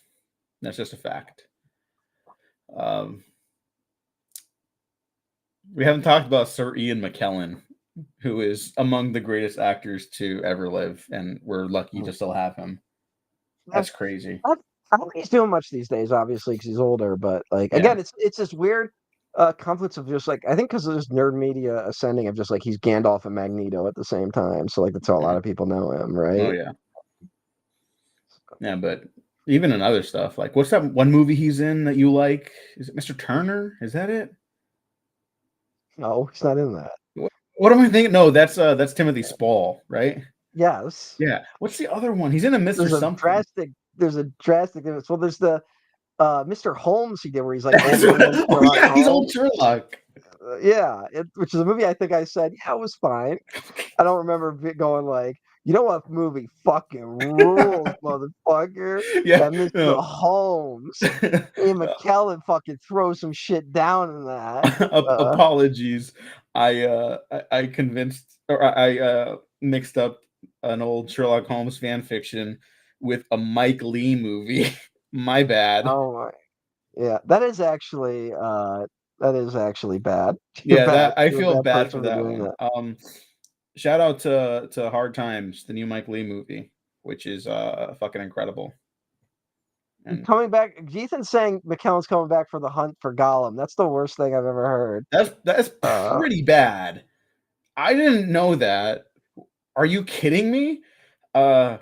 That's just a fact. Um, we haven't talked about Sir Ian McKellen, who is among the greatest actors to ever live, and we're lucky to still have him. I, That's crazy. I don't think he's doing much these days, obviously, because he's older. But like Yeah. again, it's this weird conflicts of just like I think because of this nerd media ascending of just like he's Gandalf and Magneto at the same time. So like that's how a lot Mhm. of people know him, Oh right? yeah. Yeah, but even in other stuff, like what's that one movie he's in that you like? Is it Mr. Turner? Is that it? No, he's not in that. What am I thinking? No, that's Timothy Spall, right? Yes, Yeah. What's the other one? He's in a Mr. there's a Something. drastic difference. Well, there's the Mr. Holmes he did where he's like old That's what, man oh Sherlock yeah, he's old Holmes. Sherlock. Yeah, which is a movie I think I said yeah it was fine. I don't remember going like you know what movie fucking rules, motherfucker. Yeah. That Mr. No. Holmes. Ian McKellen fucking throws some shit down in that. Apologies. I convinced or I mixed up an old Sherlock Holmes fan fiction with a Mike Lee movie. My bad. Oh my, yeah, that is actually bad. You're Yeah, bad. that I You're a feel bad bad for person for that doing one. that. Shout out to Hard Times, the new Mike Lee movie, which is fucking incredible. And Coming back, Ethan's saying McKellen's coming back for the hunt for Gollum. That's the worst thing I've ever heard. that's Uh, pretty bad. I didn't know that. Are you kidding me? Uh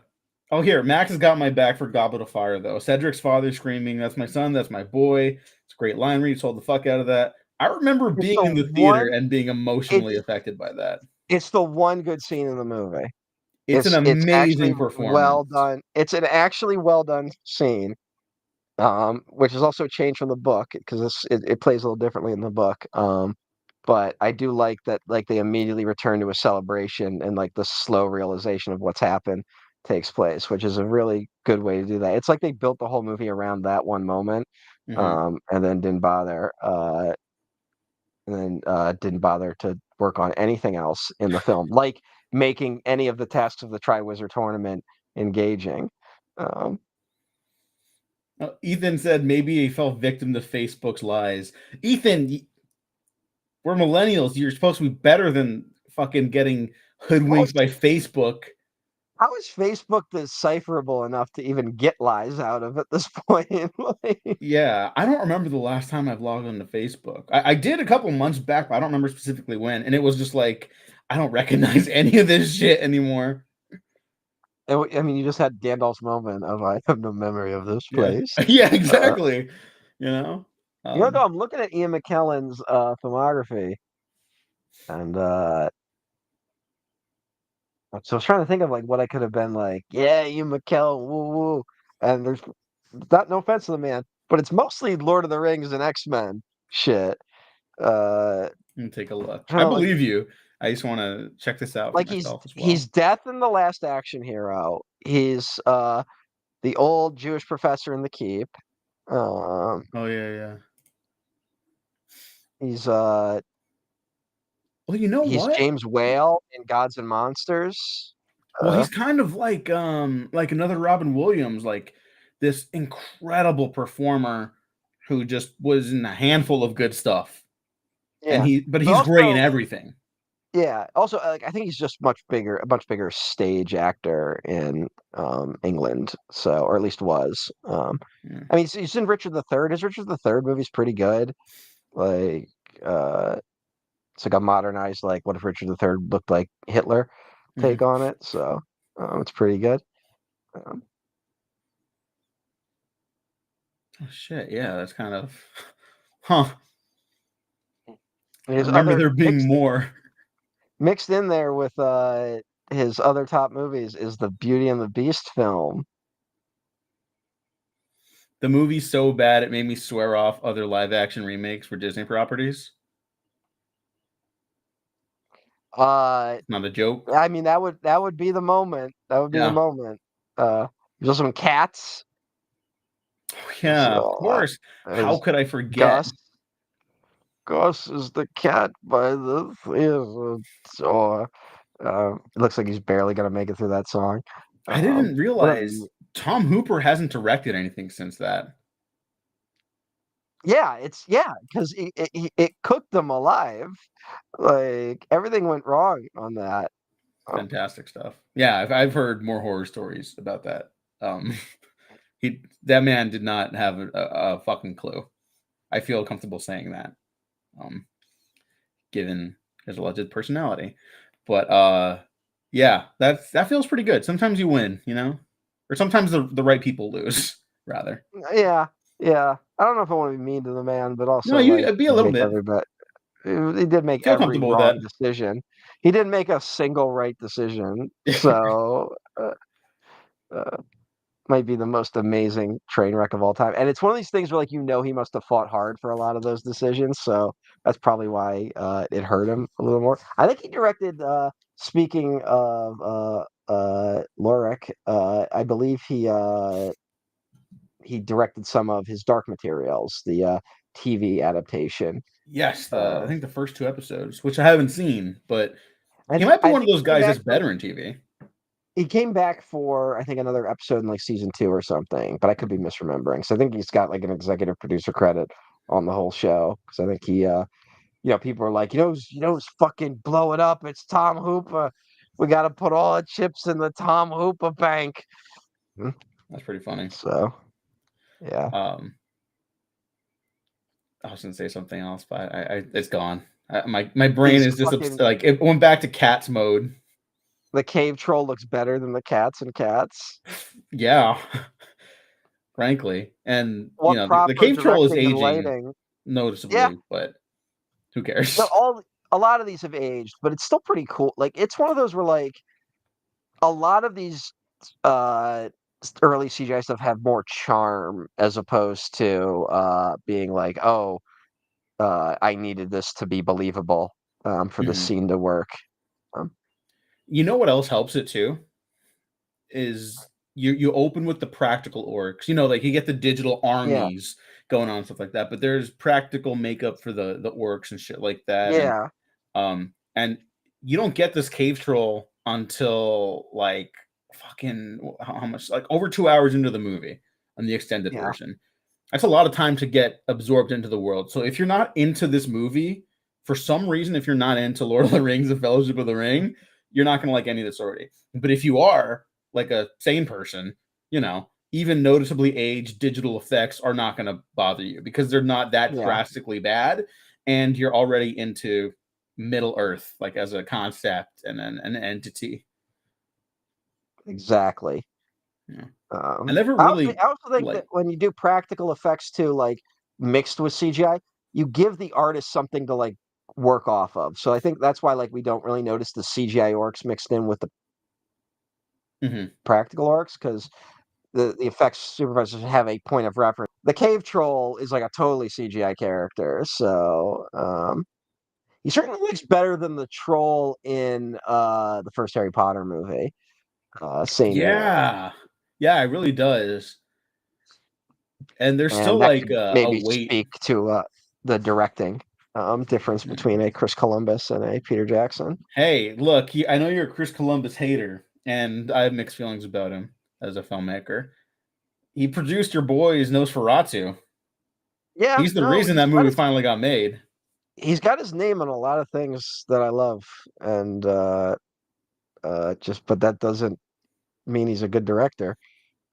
oh, here, Max has got my back for Goblet of Fire though. Cedric's father screaming, "That's my son, that's my boy." It's a great line read, told the fuck out of that. I remember it's being the in the theater one. and being emotionally It's affected by that. it's the one good scene in the movie. It's an It's actually amazing well performance. done. It's an actually well done scene, which is also changed from the book because it plays a little differently in the book. But I do like that, like they immediately return to a celebration and like the slow realization of what's happened takes place, which is a really good way to do that. It's like they built the whole movie around that one moment, Mhm. and then didn't bother to work on anything else in the film, like making any of the tasks of the Triwizard Tournament engaging. Um, Ethan said maybe he fell victim to Facebook's lies. Ethan, we're millennials. You're supposed to be better than fucking getting how is hoodwinked by Facebook. how is Facebook decipherable enough to even get lies out of at this point? Like, Yeah, I don't remember the last time I've logged onto Facebook. I did a couple months back, but I don't remember specifically when. And it was just like, I don't recognize any of this shit anymore. I mean, you just had Gandalf's moment of I have no memory of this Yeah, place. yeah, Uh, exactly. You know, though, um, I'm looking at Ian McKellen's filmography, and so I was trying to think of like what I could have been like. Yeah, Ian McKellen, woo woo. And there's not no offense to the man, but it's mostly Lord of the Rings and X-Men shit. Uh, let me take a look. trying I to like believe you. I just want to check this out for like myself as he's well. Death in The Last Action Hero. He's the old Jewish professor in the Keep. Um, Oh yeah, yeah. he's Well, you know he's what? James Whale in Gods and Monsters. Well, he's kind of like another Robin Williams, like this incredible performer who just was in a handful of good stuff. And Yeah, but but he's great in also everything. yeah, also like I think he's just a much bigger stage actor in England, so or at least was. Yeah. I mean, he's in Richard the Third. His Richard the Third movie's pretty good. Like, it's like a modernized, like, what if Richard the Third looked like Hitler take Mhm. on it. So, it's pretty good. Um, Oh shit, yeah, that's kind of huh. I his remember other there being more. mixed in there with his other top movies is the Beauty and the Beast film. The movie's so bad it made me swear off other live action remakes for Disney properties. Uh, Not a joke. I mean, that would be the moment. That would be the Yeah. moment. There's also some cats. Yeah, of So, course. How as could I forget? Gus, Gus is the cat by the theater door. It looks like he's barely gonna make it through that song. I didn't What realize Tom Hooper hasn't directed anything since that. yeah, because it cooked them alive. Like everything went wrong on that. Um, Fantastic stuff. Yeah, I've heard more horror stories about that. Um, that man did not have a fucking clue. I feel comfortable saying that, um, given his alleged personality. But yeah, that feels pretty good. Sometimes you win, or sometimes the right people lose. Rather, yeah, yeah. I don't know if I want to be mean to the man, but no, also like you be a he'd little make bit. everybody. He did make Feel every comfortable with that. wrong decision. He didn't make a single right decision. So uh, might be the most amazing train wreck of all time. And it's one of these things where like he must have fought hard for a lot of those decisions. So that's probably why it hurt him a little more. I think he directed. Speaking of Lorik, I believe he directed some of his Dark Materials, the TV adaptation. Yes, I Uh, think the first two episodes, which I haven't seen, but I he might be I one of think those guys that's better in TV. he came back for I think another episode in like season two or something, but I could be misremembering. So I think he's got like an executive producer credit on the whole show because I think people are like, who's fucking blow it up? It's Tom Hooper. We got to put all the chips in the Tom Hooper bank. Hmm. That's pretty funny. So yeah, Um, I was gonna say something else, but it's gone. My brain these is just fucking like it went back to cats mode. the cave troll looks better than the cats and cats. Yeah, frankly, and What the proper cave troll is directing and aging lighting? Yeah, noticeably, but who no, cares? all a lot of these have aged, but it's still pretty cool. Like it's one of those where like a lot of these uh early CGI stuff have more charm as opposed to being like, oh, I needed this to be believable for the Mhm. scene to work. Um, You know what else helps it too is you open with the practical orcs. Like you get the digital yeah, armies going on and stuff like that, but there's practical makeup for the orcs and shit like that, yeah, and you don't get this cave troll until like fucking how much, like over 2 hours into the movie on the extended yeah, version. That's a lot of time to get absorbed into the world. So if you're not into this movie, for some reason, if you're not into Lord of the Rings, The Fellowship of the Ring, you're not going to like any of the story. But if you are like a sane person, even noticeably aged digital effects are not going to bother you because they're not that yeah, drastically bad, and you're already into Middle Earth like as a concept and an entity. exactly. Yeah. I never I also, really I also think that like. when you do practical effects too, like mixed with CGI, you give the artist something to like work off of. So I think that's why like we don't really notice the CGI orcs mixed in with the Mhm. practical orcs because the effects supervisors have a point of reference. The cave troll is like a totally CGI character, so he certainly looks better than the troll in the first Harry Potter movie. Same year. Yeah. Yeah, it really does. And there's And still that like could a maybe weight. speak to the directing difference between a Chris Columbus and a Peter Jackson. Hey, look, I know you're a Chris Columbus hater, and I have mixed feelings about him as a filmmaker. He produced your boys Nosferatu. Yeah, He's the no, reason that movie finally got made. he's got his name on a lot of things that I love, and just but that doesn't mean he's a good director.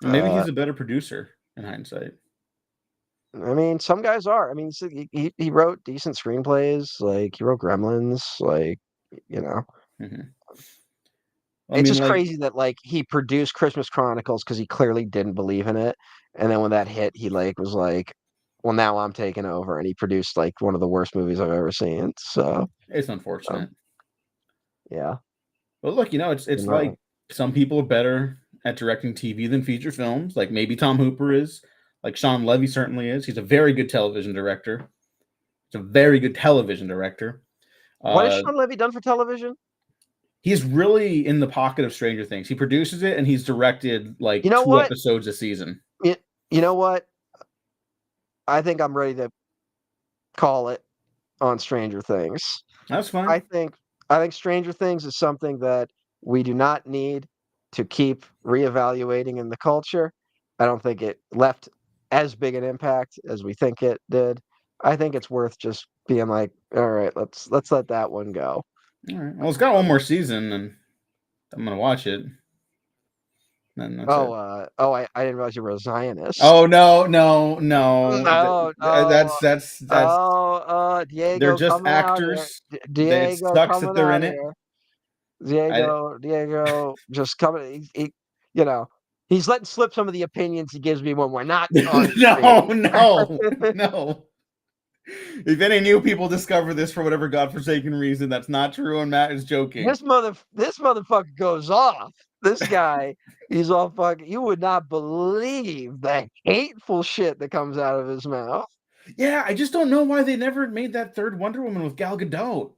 And maybe Uh, he's a better producer in hindsight. I mean, some guys are. I mean, he wrote decent screenplays, like he wrote Gremlins, like you know. Hmm. I It's mean, just like, crazy that like he produced Christmas Chronicles because he clearly didn't believe in it, and then when that hit, he like was like, "Well, now I'm taking over," and he produced like one of the worst movies I've ever seen. So, it's um, unfortunate. yeah, But look, it's you're not wrong. like some people are better at directing TV than feature films. Like maybe Tom Hooper is. Like Sean Levy certainly is. He's a very good television director. He's a very good television director. What has Uh, Sean Levy done for television? he's really in the pocket of Stranger Things. He produces it and he's directed You like know two what? episodes a season. You, you know what? I think I'm ready to call it on Stranger Things. That's fine. I think I think Stranger Things is something that we do not need to keep reevaluating in the culture. I don't think it left as big an impact as we think it did. I think it's worth just being like, all right, let's let that one go. All right. Well, it's got one more season, and I'm gonna watch it. And that's it. I didn't realize you were a Zionist. Oh no, no, no! No, That's. They're Diego just coming out here. actors. It Diego sucks that coming they're out in it. here. I Diego, just coming. You know, he's letting slip some of the opinions he gives me when we're not on no, screen. no, no. If any new people discover this for whatever godforsaken reason, that's not true, and Matt is joking. This motherfucker goes off. This guy, he's all fucking. You would not believe the hateful shit that comes out of his mouth. Yeah, I just don't know why they never made that third Wonder Woman with Gal Gadot.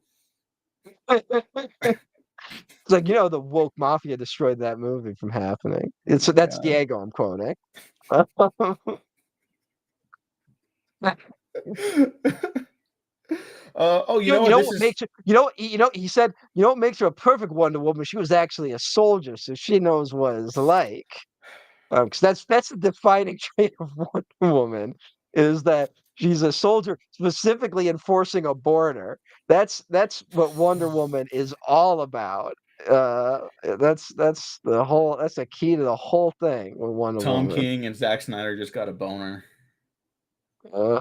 It's like the woke mafia destroyed that movie from happening. Oh It's my that's god. Diego I'm quoting. Oh, you You, know you what? know This what is makes her, he said, what makes her a perfect Wonder Woman? She was actually a soldier, so she knows what it's like. Because that's the defining trait of Wonder Woman is that she's a soldier specifically enforcing a border. That's what Wonder Woman is all about. That's the key to the whole thing with Wonder Tom Woman. King and Zack Snyder just got a boner. Uh,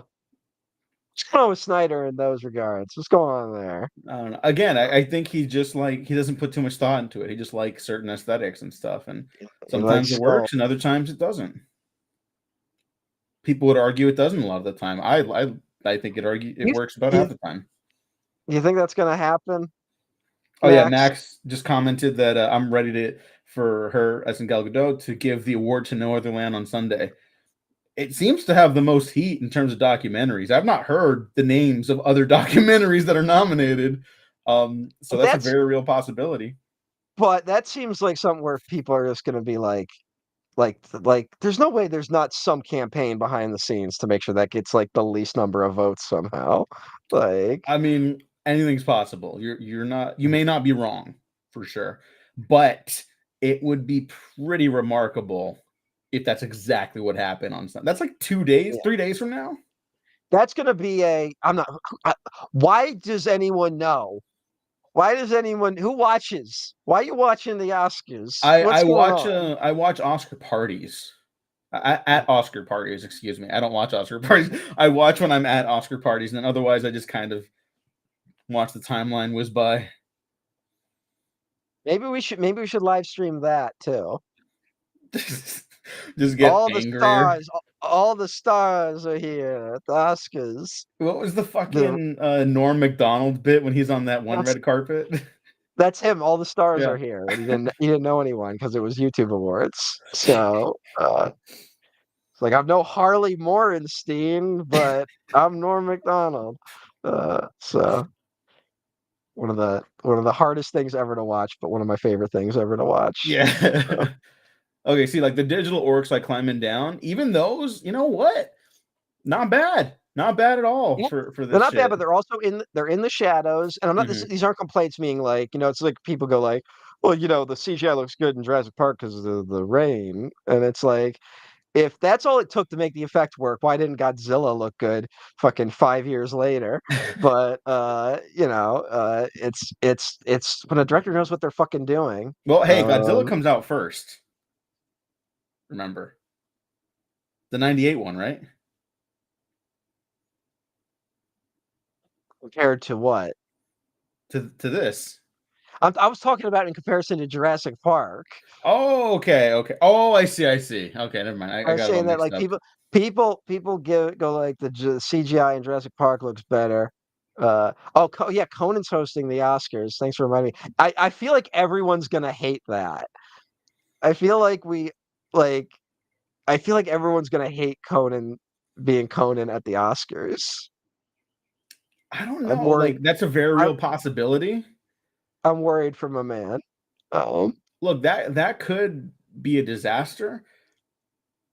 what's going on with Snyder in those regards? What's going on there? I don't know. Again, I think he just like he doesn't put too much thought into it. He just likes certain aesthetics and stuff, and He sometimes likes it skull. works, and other times it doesn't. People would argue it doesn't a lot of the time. I think it You, works about you, half the time. you think that's going to happen, Oh yeah, Max? Max just commented that I'm ready to for her as in Gal Gadot to give the award to No Other Land on Sunday. It seems to have the most heat in terms of documentaries. I've not heard the names of other documentaries that are nominated. So But that's a that's very real possibility. but that seems like something where people are just going to be like there's no way there's not some campaign behind the scenes to make sure that gets like the least number of votes somehow. Like I mean, anything's possible. You're not you may not be wrong for sure, but it would be pretty remarkable if that's exactly what happened on Sunday. That's like 2 days, yeah. 3 days from now. That's going to be a I'm not I, why does anyone know? Why does anyone who watches? Why are you watching the Oscars? What's going on? I watch Oscar parties. At Oscar parties, excuse me. I don't watch Oscar parties. I watch when I'm at Oscar parties, and then otherwise I just kind of watch the timeline whiz by. Maybe we should live stream that too. Just get angrier. All the stars are here at the Oscars. What was the The fucking Norm Macdonald bit when he's on that one that's red carpet? that's him. All the stars Yeah. are here, and he didn't know anyone because it was YouTube Awards. So it's like I'm no Harley Morenstein, but I'm Norm Macdonald. So one of the hardest things ever to watch, but one of my favorite things ever to watch. Yeah. Okay, see, like the digital orcs like climbing down, even those, you know what? Not bad. Not bad at all Yeah. for They're this not bad, shit. but they're also they're in the shadows. And I'm not Hmm. these aren't complaints being like, it's like people go like, well, the CGI looks good in Jurassic Park because of the rain. And it's like, if that's all it took to make the effect work, why didn't Godzilla look good fucking 5 years later? But it's when a director knows what they're fucking doing. Well, hey, Godzilla Um, comes out first. Remember the '98 one, right? Compared to what? To this. I was talking about in comparison to Jurassic Park. Oh, okay, okay. Oh, I see, I see. Okay, never mind. I I was got it all saying that mixed like up. people go like the CGI in Jurassic Park looks better. Yeah, Conan's hosting the Oscars. Thanks for reminding me. I feel like everyone's gonna hate that. I feel like we like I feel like everyone's gonna hate Conan being Conan at the Oscars. I don't I'm know. worried. Like that's a very I'm real possibility. I'm worried for my man. Um, Look, that could be a disaster,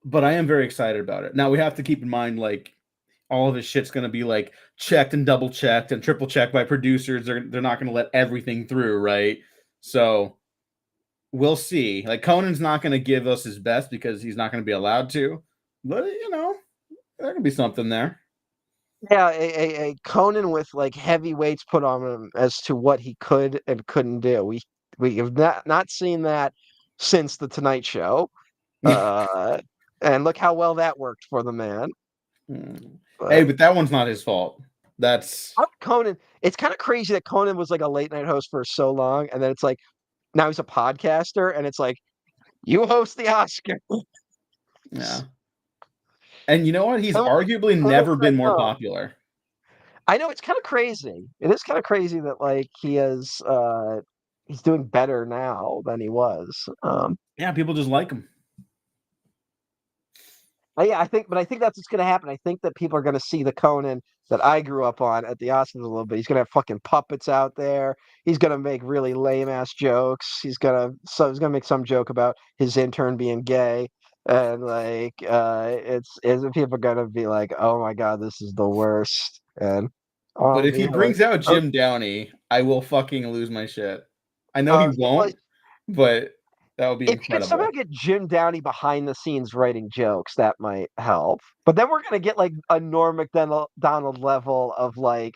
but I am very excited about it. Now we have to keep in mind like all of this shit's going to be like checked and double checked and triple checked by producers. They're not going to let everything through, right? So we'll see. Like Conan's not going to give us his best because he's not going to be allowed to. But there can be something there. yeah, a Conan with like heavy weights put on him as to what he could and couldn't do. We have not seen that since the Tonight Show. Uh, and look how well that worked for the man. Hey, But but that one's not his fault. That's Conan, it's kind of crazy that Conan was like a late night host for so long, and then it's like now he's a podcaster, and it's like you host the Oscar. yeah. And you know what? He's And arguably it's never like, been more oh, popular. I know it's kind of crazy. It is kind of crazy that like he's doing better now than he was. Yeah, people just like him. Yeah, but I think that's what's gonna happen. I think that people are gonna see the Conan that I grew up on at the Oscars a little bit. He's gonna have fucking puppets out there. He's gonna make really lame ass jokes. He's gonna make some joke about his intern being gay, and like it's people are gonna be like, oh my god, this is the worst. And But if he like, brings out oh, Jim Downey, I will fucking lose my shit. I know he uh, won't, but that would be if you could somehow incredible. get Jim Downey behind the scenes writing jokes, that might help. But then we're gonna get like a Norm Macdonald level of like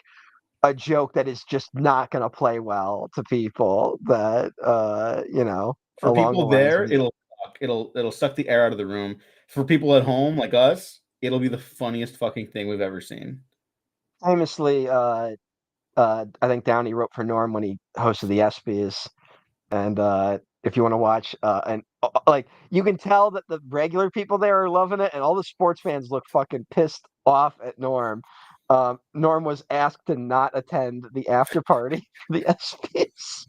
a joke that is just not gonna play well to people that For along the people lines there, of it'll suck. It'll suck the air out of the room. For people at home like us, it'll be the funniest fucking thing we've ever seen. famously I think Downey wrote for Norm when he hosted the ESPYs. And if you want to watch, and like you can tell that the regular people there are loving it, and all the sports fans look fucking pissed off at Norm. Norm was asked to not attend the after party for the ESPYs.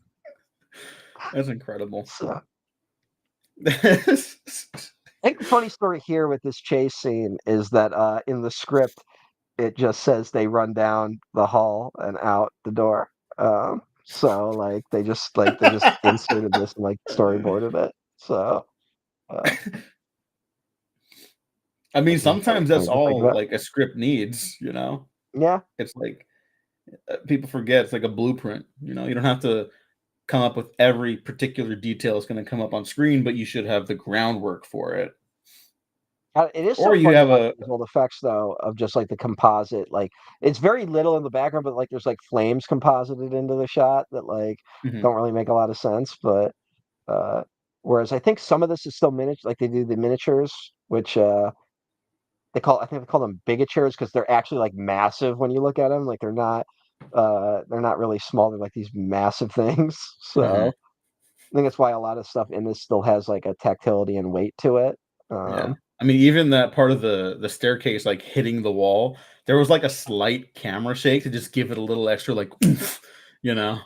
That's incredible. So I think the funny story here with this chase scene is that in the script it just says they run down the hall and out the door. So like they just inserted this and like storyboarded it. So uh, I mean, which is very sometimes funny that's to think all about. like a script needs. Yeah, It's like people forget it's like a blueprint. You don't have to come up with every particular detail that's going to come up on screen, but you should have the groundwork for it. it is so Or you fun to have watch a these old effects though of just like the composite. Like it's very little in the background, but like there's like flames composited into the shot that like mhm, don't really make a lot of sense. But uh, whereas I think some of this is still miniature, like they do the miniatures, which I think they call them bigatures because they're actually like massive when you look at them. Like they're not really small. They're like these massive things. mhm, So I think that's why a lot of stuff in this still has like a tactility and weight to it. yeah. Um, I mean, even that part of the staircase like hitting the wall, there was like a slight camera shake to just give it a little extra like oomph, you know.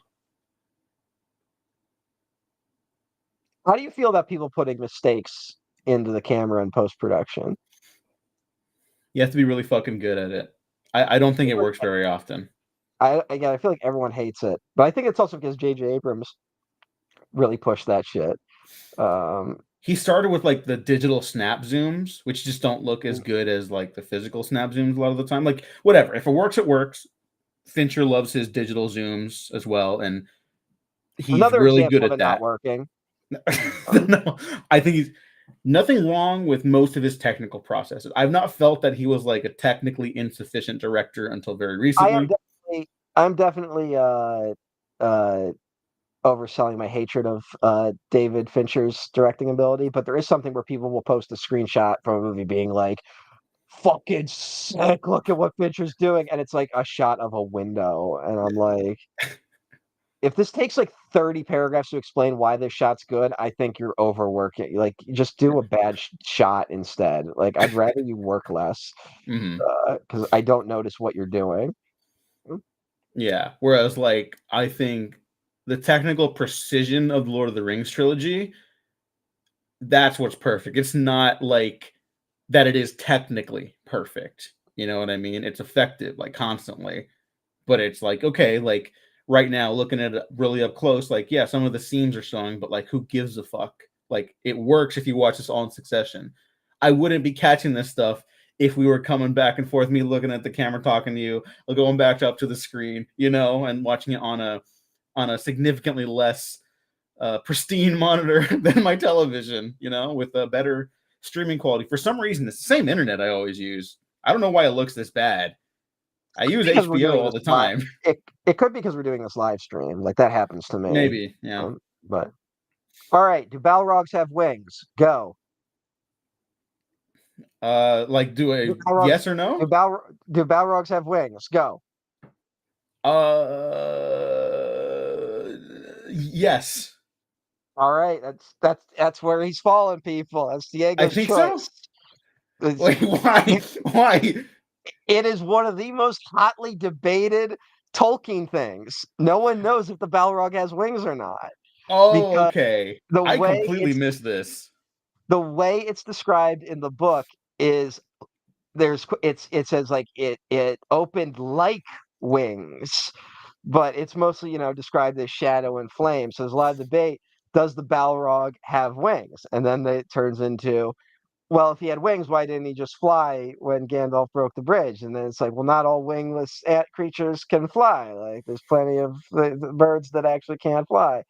how do you feel about people putting mistakes into the camera in post production? You have to be really fucking good at it. I don't think it works very often. Again, I feel like everyone hates it, but I think it's also because J.J. Abrams really pushed that shit. he started with like the digital snap zooms, which just don't look as good as like the physical snap zooms a lot of the time. Like whatever, if it works, it works. Fincher loves his digital zooms as well, and he's Another really example good of at it not that. working. No, I think he's nothing wrong with most of his technical processes. I've not felt that he was like a technically insufficient director until very I am recently. definitely, I'm definitely uh, overselling my hatred of David Fincher's directing ability, but there is something where people will post a screenshot from a movie being like, "Fucking sick! Look at what Fincher's doing," and it's like a shot of a window, and I'm like, if this takes like 30 paragraphs to explain why this shot's good, I think you're overworking. Like, just do a bad shot instead. Like, I'd rather you work less Hmm. because I don't notice what you're doing. Yeah. Whereas, like, I think the technical precision of the Lord of the Rings trilogy, that's what's perfect. It's not like that it is technically perfect. You know what I mean? It's effective, like constantly. But it's like, okay, like right now, looking at it really up close, like, yeah, some of the seams are showing, but like, who gives a fuck? Like, it works if you watch this all in succession. I wouldn't be catching this stuff if we were coming back and forth, me looking at the camera, talking to you, or going back up to the screen, you know, and watching it on a significantly less pristine monitor than my television, you know, with a better streaming quality. For some reason, it's the same internet I always use. I don't know why it looks this bad. I use Because we're HBO doing all this the live. time. It could be because we're doing this live stream. Like that happens to me. Maybe, yeah. But all right, do Balrogs have wings? Go. Like, do Do a Balrogs yes or no? do Balrogs have wings? Go. Yes. All right, that's where he's falling, people. That's I Diego's think so. choice. It's- Wait, why? Why? it is one of the most hotly debated Tolkien things. No one knows if the Balrog has wings or not Oh, because okay. the I way completely it's missed this. described in the book is it says like it opened like wings, but it's mostly described as shadow and flame. So there's a lot of debate. Does the Balrog have wings? And then it turns into, well, if he had wings, why didn't he just fly when Gandalf broke the bridge? And then it's like, well, not all wingless ant creatures can fly. Like there's plenty of the birds that actually can't fly.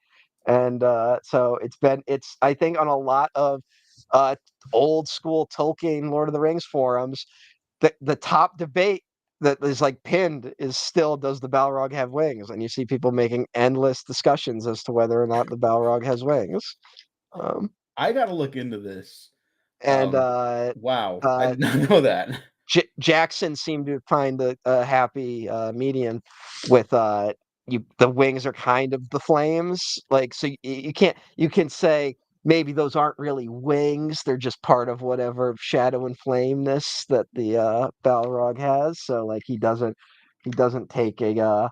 And so it's I think on a lot of uh, old school Tolkien Lord of the Rings forums, the top debate that is like pinned is still, does the Balrog have wings? And you see people making endless discussions as to whether or not the Balrog has wings. Um, I gotta look into this. and Wow, I uh, did not know that. Jackson seemed to find a happy median with the wings are kind of the flames, like, so you can say maybe those aren't really wings, they're just part of whatever shadow and flameness that the Balrog has. So like he doesn't take a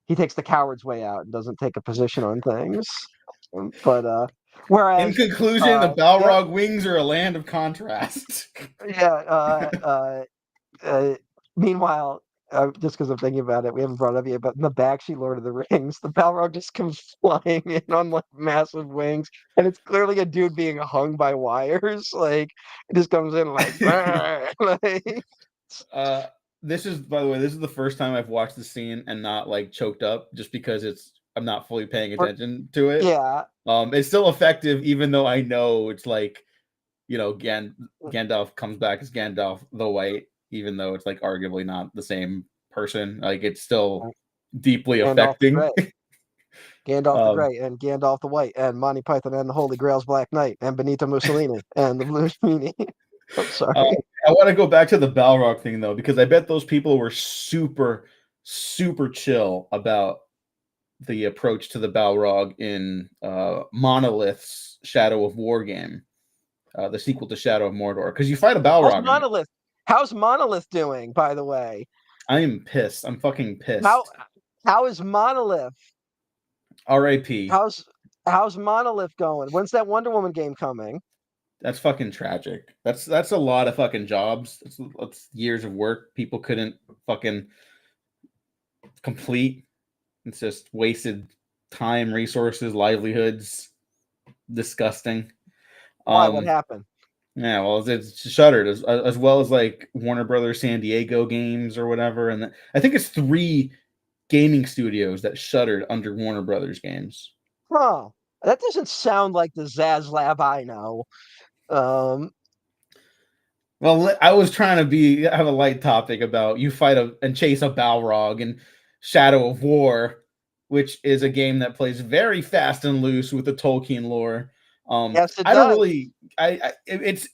he takes the coward's way out and doesn't take a position on things. But In whereas conclusion, the yeah, Balrog wings are a land of contrast. yeah, uh, meanwhile, just because I'm thinking about it, we haven't brought it up yet, but in the Bakshi Lord of the Rings, the Balrog just comes flying in on like massive wings, and it's clearly a dude being hung by wires. Like it just comes in like, like uh, this is, by the way, this is the first time I've watched the scene and not like choked up, just because I'm not fully paying attention to it. yeah, It's still effective, even though I know it's like, Gandalf comes back as Gandalf the White, even though it's like arguably not the same person. Like it's still deeply Gandalf the affecting. Grey, Gandalf the um, Grey, and Gandalf the White, and Monty Python and the Holy Grail's Black Knight, and Benito Mussolini, and the Blue Meanie. I'm uh, sorry. I want to go back to the Balrog thing though, because I bet those people were super, super chill about the approach to the Balrog in Monolith's Shadow of War game, the sequel to Shadow of Mordor, because you fight a How's Balrog in it. Monolith? How's Monolith doing, by the way? I am pissed. I'm fucking How pissed. how is Monolith? R.I.P. How's how's Monolith going? When's that Wonder Woman game coming? That's fucking tragic. That's a lot of fucking jobs. That's years of work people couldn't fucking complete. It's just wasted time, resources, livelihoods. Disgusting. Why? What happened? Yeah, well, it's shuttered as well as like Warner Brothers San Diego games or whatever, and I think it's 3 gaming studios that shuttered under Warner Brothers games. Huh. That doesn't sound like the Zaz Lab I know. Um, Well, I was trying to have a light topic about you fight and chase a Balrog in Shadow of War, which is a game that plays very fast and loose with the Tolkien lore. yes, it I don't does. really, it's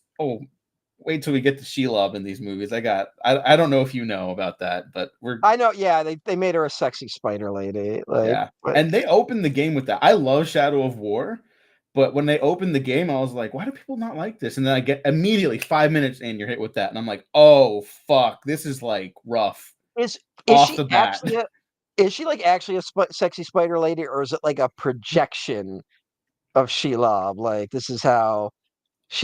wait till we get to Shelob in these movies. I don't know if you know about that, but I know. Yeah, they made her a sexy spider lady. Like, yeah, but and they opened the game with that. I love Shadow of War, but when they opened the game, I was like, why do people not like this? And then I get immediately 5 minutes in, you're hit with that, and I'm like, oh fuck, this is like rough is is off she the bat. actually a is she like actually a sexy spider lady, or is it like a projection of Shelob? Like this is how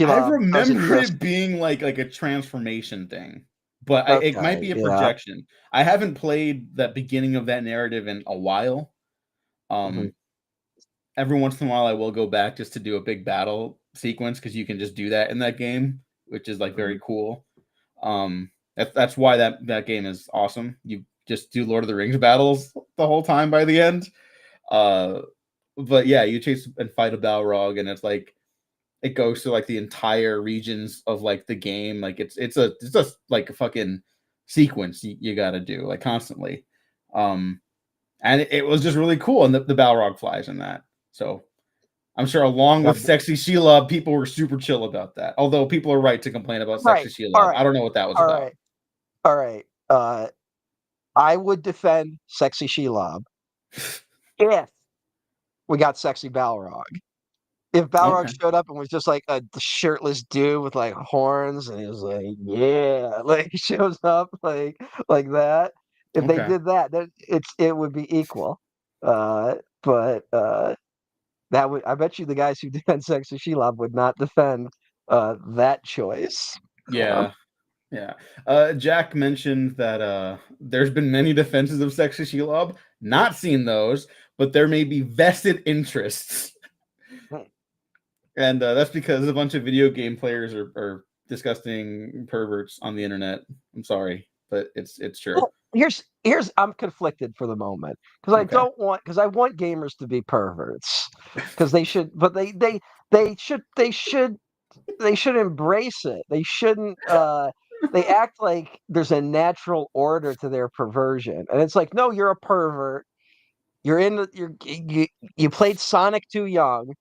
I Shelob doesn't remember just it being like a transformation thing, but it might okay, be a yeah. projection. I haven't played that beginning of that narrative in a while. Mhm, Um, every once in a while, I will go back just to do a big battle sequence because you can just do that in that game, which is like very mhm. cool. That's why that game is awesome. You just do Lord of the Rings battles the whole time by the end. Uh, but yeah, you chase and fight a Balrog, and it's like it goes to like the entire regions of like the game. Like it's just like a fucking sequence you got to do like constantly. Um, and it was just really cool, and the Balrog flies in that. So I'm sure, along Yeah, with Sexy Shelob, people were super chill about that. Although people are right to complain about Sexy right. All Shelob. right. I don't know what that was All about. right. All right. I would defend sexy Shelob if we got sexy Balrog. If Balrog Okay, showed up and was just like a shirtless dude with like horns, and he was like, "Yeah," like he shows up like that. If they okay, did that, then it would be equal. But that would I bet you the guys who defend Sexy Shelob would not defend that choice. Um, yeah, yeah. Jack mentioned that there's been many defenses of Sexy Shelob. Not seen those, but there may be vested interests. And that's because a bunch of video game players are disgusting perverts on the internet. I'm sorry, but it's true. well, here's I'm conflicted for the moment because Okay. I want gamers to be perverts because they should, but they should embrace it. They shouldn't they act like there's a natural order to their perversion. And it's like, no, you're a pervert. You're in you played Sonic too young.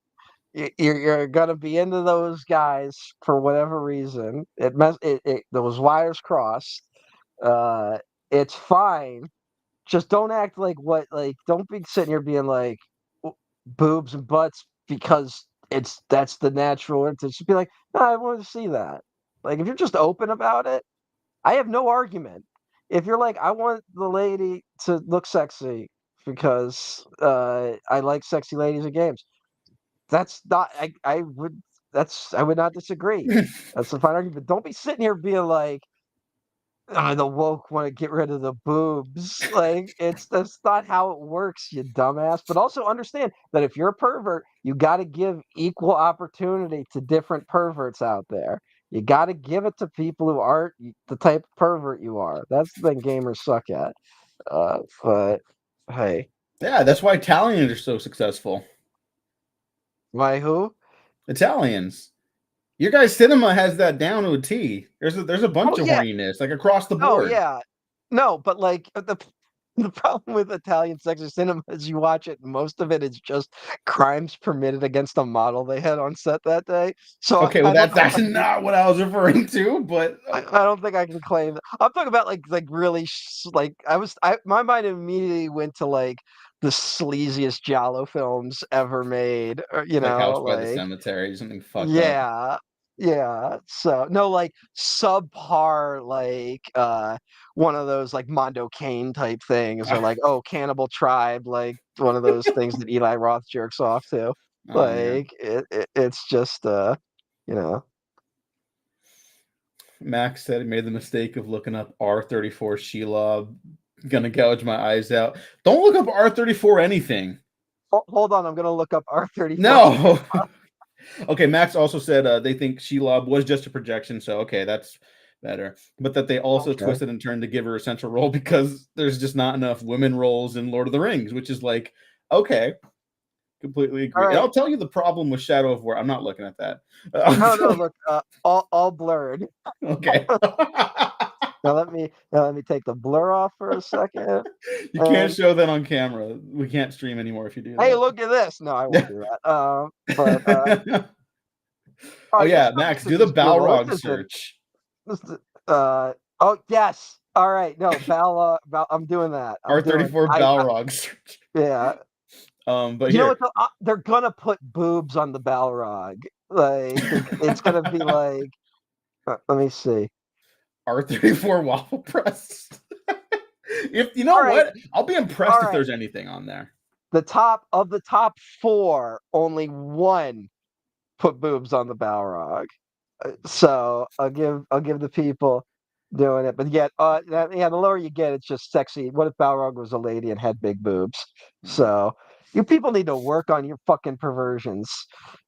You're gonna be into those guys for whatever reason. Those wires crossed. Uh it's fine. Just don't act like don't be sitting here being like boobs and butts because that's the natural interest. Just be like, no, I want to see that. Like if you're just open about it, I have no argument. If you're like, I want the lady to look sexy because I like sexy ladies in games. That's not I would I would not disagree. That's a fine argument. Don't be sitting here being like, the woke want to get rid of the boobs. Like that's not how it works, you dumbass. But also understand that if you're a pervert, you got to give equal opportunity to different perverts out there. You got to give it to people who aren't the type of pervert you are. That's the thing gamers suck at. But hey, Yeah, that's why Italians are so successful. my who? Italians. Your guys' cinema has that down to a T. There's a Oh bunch of yeah, horniness like across the oh board. yeah, no, but like the problem with Italian sexy cinema is you watch it, most of it is just crimes permitted against a model they had on set that day. So Okay, well I don't know if that's not what I was referring to, but I don't think I can claim that. I'm talking about like really like I my mind immediately went to like the sleaziest Giallo films ever made, or, like House by the like Cemetery, something fucked up. yeah. Yeah. So no, like subpar, like one of those like Mondo Cane type things, or like, oh, Cannibal Tribe, like one of those things that Eli Roth jerks off to. Oh man. Like it's just you know. Max said he made the mistake of looking up R34 Shelob. Gonna gouge my eyes out. Don't look up R34 anything. Hold on, I'm gonna look up R34. No. Okay, Max also said they think Shelob was just a projection, so okay, that's better. But that they also Okay. twisted and turned to give her a central role because there's just not enough women roles in Lord of the Rings, which is like, okay, completely All agree. And right. I'll tell you the problem with Shadow of War. I'm not looking at that. No, no, look, all blurred. Okay. Now let me take the blur off for a second. You can't And show that on camera. We can't stream anymore if you do hey, that. look at this. No, I won't do that. But all Oh right, this yeah, still Max, makes do it the just doable. Balrog This isn't. search. This. Oh yes. All right. No, I'm doing that. I'm doing. R34 I Balrog search. yeah. But You know what? here, They're gonna put boobs on the Balrog. Like it's gonna be like. Let me see. R34 waffle press. If you know All right. what, I'll be All impressed if right. there's anything on there. The top four, only one put boobs on the Balrog. So I'll give the people doing it, but yet, yeah, the lower you get, it's just sexy. What if Balrog was a lady and had big boobs? Mm, So you people need to work on your fucking perversions.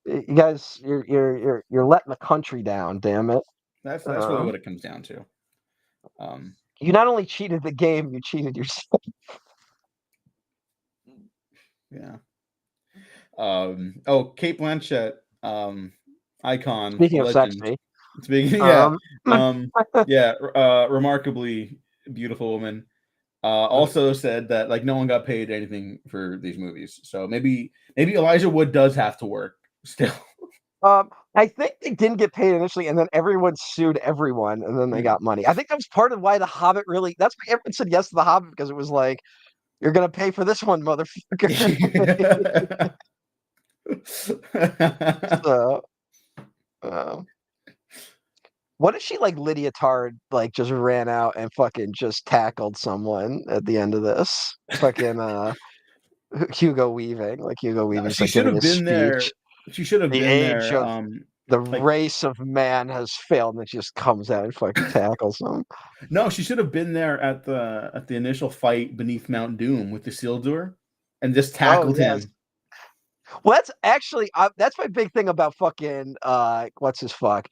You guys, you're letting the country down. Damn it! that's really Um, what it comes down to. Um, you not only cheated the game, you cheated yourself. yeah. Oh, Kate Blanchett, icon, a Speaking of legend. sexy, Speaking, yeah, um, yeah, remarkably beautiful woman. Also said that like no one got paid anything for these movies, so maybe Elijah Wood does have to work still. I think they didn't get paid initially, and then everyone sued everyone, and then they Yeah. got money. I think that was part of why The Hobbit really. That's why everyone said yes to The Hobbit because it was like, you're gonna pay for this one, motherfucker. So, uh, what if she like Lydia Tard like just ran out and fucking just tackled someone at the end of this? Fucking Hugo Weaving, like Hugo No, Weaving's she like should giving have his been there. speech. She should have The been age there. of the Like race of man has failed, and it just comes out and fucking tackles him. no, she should have been there at the initial fight beneath Mount Doom with the Isildur, and just Oh tackled yes. him. Well, that's actually that's my big thing about fucking what's his fuck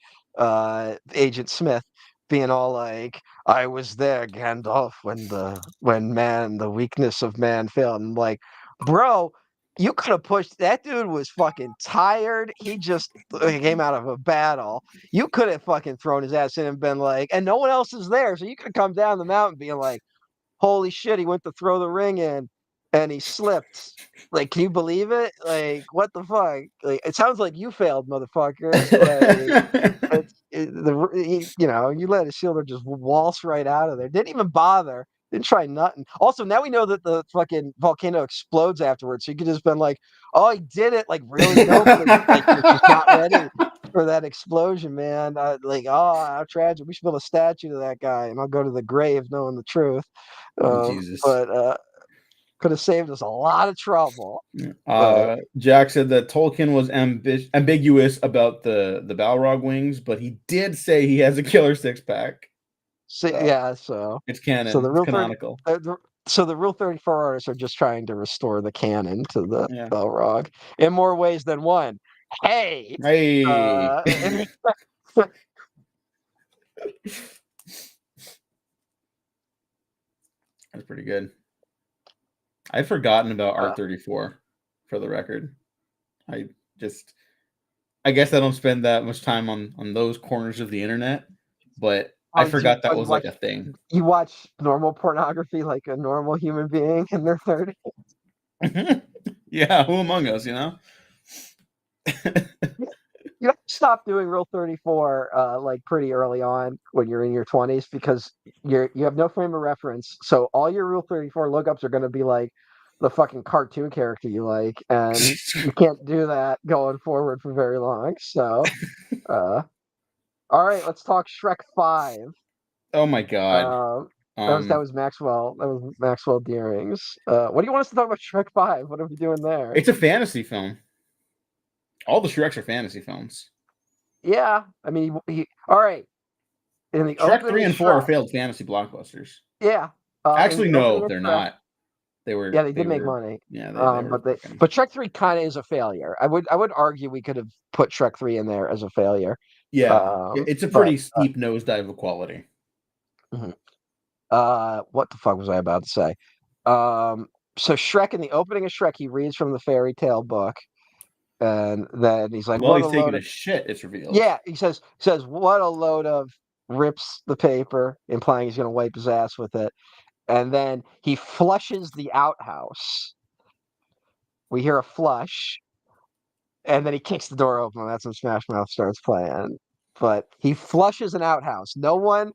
Agent Smith being all like, I was there, Gandalf, when the weakness of man failed. And like, bro, you could have pushed that dude was fucking tired. He just came out of a battle. You could have fucking thrown his ass in and been like, and no one else is there, so you could have come down the mountain being like, holy shit, he went to throw the ring in and he slipped. Like, can you believe it? Like, what the fuck? Like, it sounds like you failed, motherfucker. Like, you let a shielder just waltz right out of there. Didn't even bother. Didn't try nothing. Also, now we know that the fucking volcano explodes afterwards. So you could just been like, oh, he did it, like really nobly. Like you're just not ready for that explosion, man. Like, oh, how tragic. We should build a statue to that guy, and I'll go to the grave knowing the truth. Jesus. But could have saved us a lot of trouble. But Jack said that Tolkien was ambiguous about the Balrog wings, but he did say he has a killer six pack. see, So yeah, it's so canon. the It's real 30, canonical. so the real 34 artists are just trying to restore the canon to the Yeah. Balrog in more ways than one. Hey, Hey. uh, That's pretty good. I'd forgotten about uh, R34 for the record. I just I guess I don't spend that much time on those corners of the internet, but I forgot that you was like a thing. watch normal pornography like a normal human being in their 30s. Yeah, who among us, you know? You have to stop doing Rule 34 like pretty early on when you're in your 20s because you have no frame of reference. So all your Rule 34 lookups are going to be like the fucking cartoon character you like, and you can't do that going forward for very long. So, uh, all right, let's talk Shrek 5. Oh my god. Um, that Um was Maxwell. That was Maxwell Deering's. What do you want us to talk about Shrek 5? What are we doing there? it's a fantasy film. All the Shreks are fantasy films. Yeah, I mean, all right. In the Shrek 3 opening and 4 are Shrek, failed fantasy blockbusters. yeah, in Actually, the no, opening of they're Shrek, not. They Yeah, were they they did make were money. yeah, they were fucking But Shrek 3 kind of is a failure. I would argue we could have put Shrek 3 in there as a failure. yeah. It's a But pretty steep nosedive of quality. mhm. What the fuck was I about to say? So Shrek, in the opening of Shrek, he reads from the fairy tale book, and then he's like, While "What a he's load taking of..." a shit, it's revealed. Yeah, he says, "What a load of..." Rips the paper, implying he's going to wipe his ass with it, and then he flushes the outhouse. We hear a flush, and then he kicks the door open. And that's when Smash Mouth starts playing. But he flushes an outhouse. No one,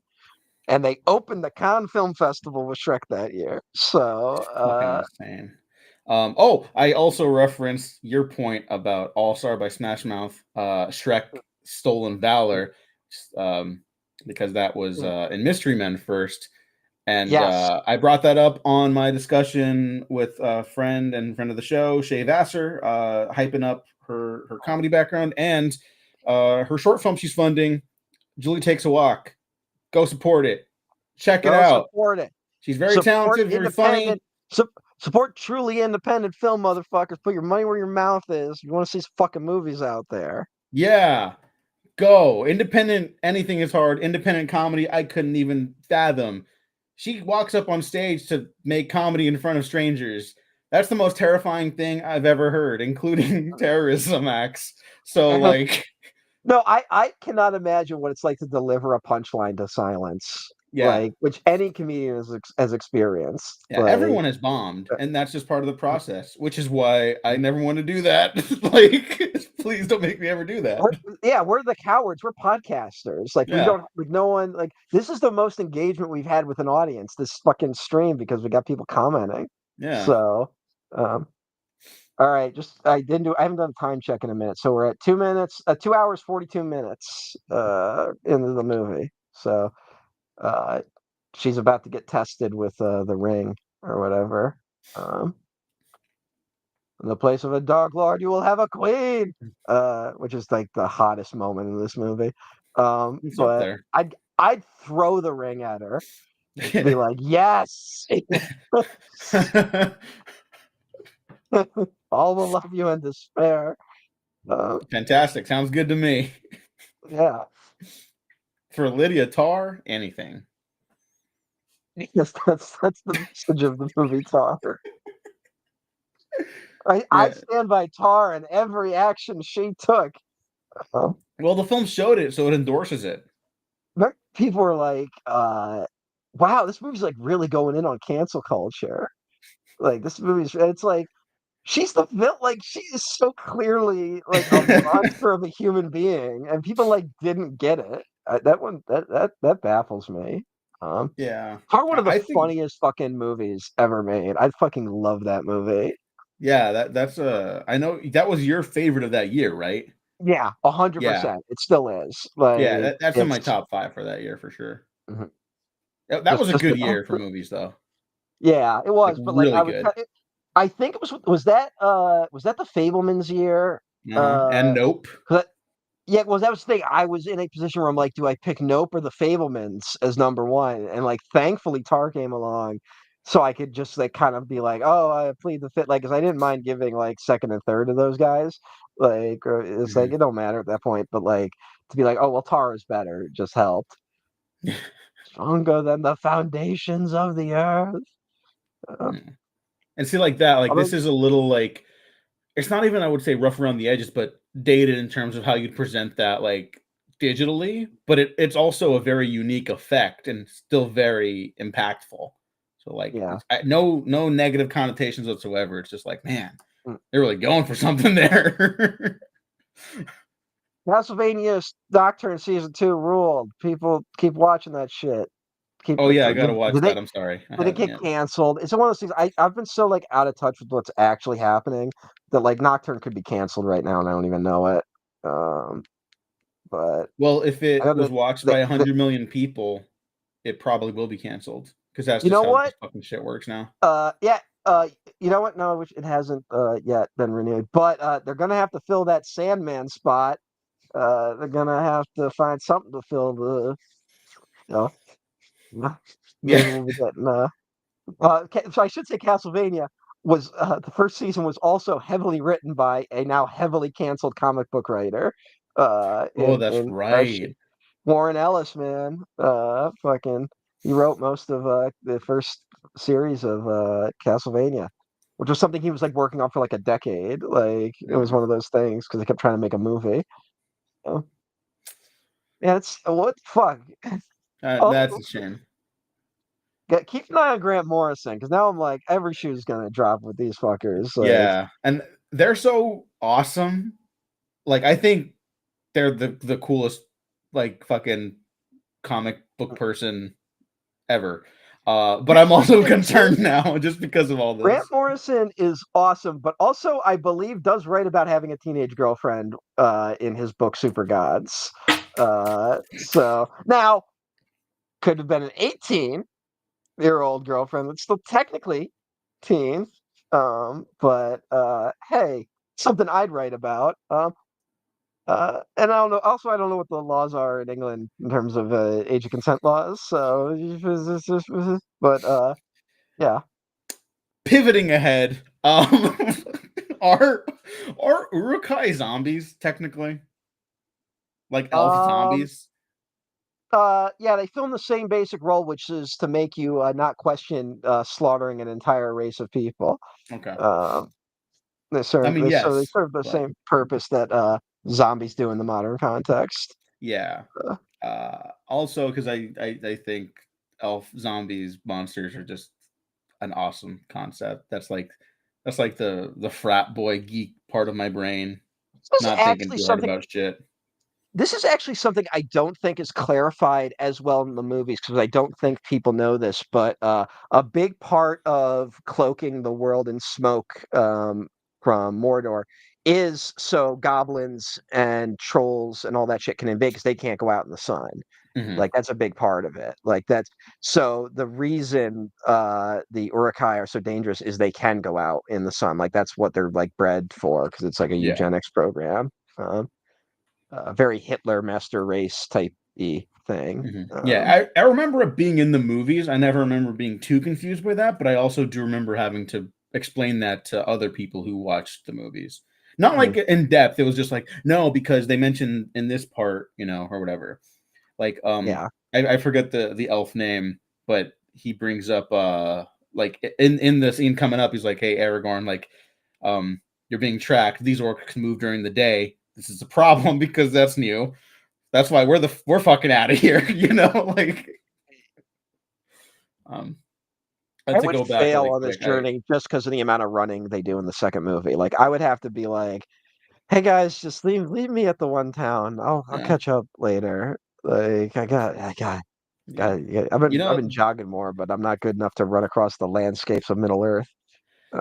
and they opened the Cannes Film Festival with Shrek that year. So, Fucking insane. Oh, I also referenced your point about All Star by Smash Mouth, Shrek Stolen Valor, um, because that was in Mystery Men first. And yes, I brought that up on my discussion with a friend and friend of the show, Shay Vassar, hyping up her comedy background and her short film she's funding, Julie Takes a Walk. Go support it. Check it go out. support it. She's very Support talented, very independent. funny. Support truly independent film, motherfuckers. Put your money where your mouth is. You want to see some fucking movies out there. Yeah, go. Independent, anything is hard. Independent comedy, I couldn't even fathom. She walks up on stage to make comedy in front of strangers. That's the most terrifying thing I've ever heard, including terrorism acts. So, like, No, I cannot imagine what it's like to deliver a punchline to silence, yeah, like which any comedian has experienced. yeah, Like, everyone has bombed, and that's just part of the process, which is why I never want to do that. Like, please don't make me ever do that. we're, yeah, we're the cowards. We're podcasters. Like we Yeah, don't, like no one, like this is the most engagement we've had with an audience this fucking stream because we got people commenting. yeah. So, um, all right, just I haven't done time check in a minute. So we're at 2 minutes, 2 hours 42 minutes into the movie. So uh she's about to get tested with the ring or whatever. Um in the place of a dark lord, you will have a queen. Which is like the hottest moment in this movie. It's up But there. I'd throw the ring at her, be like, yes, all will love you in despair. Uh, Fantastic. Sounds good to me. yeah. For Lydia Tarr, anything. Yes, that's the message of the movie Tar. I Yeah. stand by Tar and every action she took. Um, Well, the film showed it, so it endorses it. People were like, "Wow, this movie's like really going in on cancel culture." Like this movie's, it's like she's the villain. Like she is so clearly like a monster of a human being, and people like didn't get it. That one that baffles me. Um, Yeah. Probably one of the I think funniest fucking movies ever made. I fucking love that movie. yeah, that's I know that was your favorite of that year, right? Yeah, a hundred Yeah. percent. It still is. Yeah, Like that's in my it's top 5 for that year for sure. mhm. That was a Just good year for movies though. yeah, it Like was. But like really good. I think it was that the Fablemans year? Uh-huh. And Uh, Nope. 'Cause yeah, well, that was the thing. I was in a position where I'm like, do I pick Nope or the Fablemans as number one? And like, thankfully, Tar came along, so I could just like kind of be like, oh, I plead the fifth, like, because I didn't mind giving like second and third to those guys. Like, or it's like Mhm. it don't matter at that point. But like to be like, oh well, Tar is better, just helped. Stronger than the foundations of the earth. Uh, Yeah. And see like that, like although, this is a little like it's not even I would say rough around the edges, but dated in terms of how you'd present that like digitally, but it's also a very unique effect and still very impactful. So like yeah. it's no negative connotations whatsoever. It's just like, man, Mm. they're really going for something there. Castlevania's Nocturne season two ruled. People keep watching that shit. Keep Oh like, yeah, I gotta watch did they that. I'm sorry. I did it haven't get yet. canceled? It's one of those things. I've been so like out of touch with what's actually happening that like Nocturne could be canceled right now and I don't even know it. Um, but Well, if I it know was that watched the, by the 100 million people, it probably will be canceled because that's you just know how what? this fucking shit works now. Yeah. You know what? No, which it hasn't yet been renewed, but they're gonna have to fill that Sandman spot. They're gonna have to find something to fill the, you know, Yeah. maybe we'll be getting So I should say Castlevania was the first season was also heavily written by a now heavily canceled comic book writer. Oh, In that's right. Warren Ellis, man, fucking, he wrote most of the first series of Castlevania, which was something he was like working on for like a decade. Like it was Mm. one of those things because they kept trying to make a movie. Oh, yeah, it's what the fuck. That's Oh, a shame. keep an eye on Grant Morrison because now I'm like every shoe's gonna drop with these fuckers. Like, Yeah, and they're so awesome. Like I think they're the coolest like fucking comic book person ever. But I'm here's the also thing too. concerned now just because of all Grant this. Morrison is awesome, but also I believe does write about having a teenage girlfriend in his book Super Gods. So now could have been an 18-year-old girlfriend that's still technically teen. But hey, something I'd write about. And I don't know. Also, I don't know what the laws are in England in terms of age of consent laws. So, but yeah. Pivoting ahead, are are urukai zombies technically like elf Um, zombies? yeah, they film the same basic role, which is to make you not question slaughtering an entire race of people. Okay, Um, I mean they yes, serve the but same purpose that zombies do in the modern context. yeah. Uh, Also, because I think elf zombies monsters are just an awesome concept. That's like the frat boy geek part of my brain, this is not thinking actually too hard something. about shit. This is actually something I don't think is clarified as well in the movies because I don't think people know this. But a big part of cloaking the world in smoke from Mordor is so goblins and trolls and all that shit can invade because they can't go out in the sun. Hmm. Like that's a big part of it. Like that's so the reason the Uruk-hai are so dangerous is they can go out in the sun. Like that's what they're like bred for because it's like a Yeah. eugenics program. Very Hitler master race type y thing. Yeah, I remember it being in the movies. I never remember being too confused by that, but I also do remember having to explain that to other people who watched the movies. Not Mhm. like in depth. It was just like, no, because they mentioned in this part, or whatever. Like, Yeah. I forget the elf name, but he brings up like in the scene coming up, he's like, hey, Aragorn, like, you're being tracked. These orcs move during the day. This is a problem because that's new. That's why we're fucking out of here, like um I had I to would go back fail really on this quick. I journey just because of the amount of running they do in the second movie. Like I would have to be like, "Hey guys, just leave me at the one town. I'll Yeah, catch up later." Like yeah. I've been jogging more, but I'm not good enough to run across the landscapes of Middle Earth.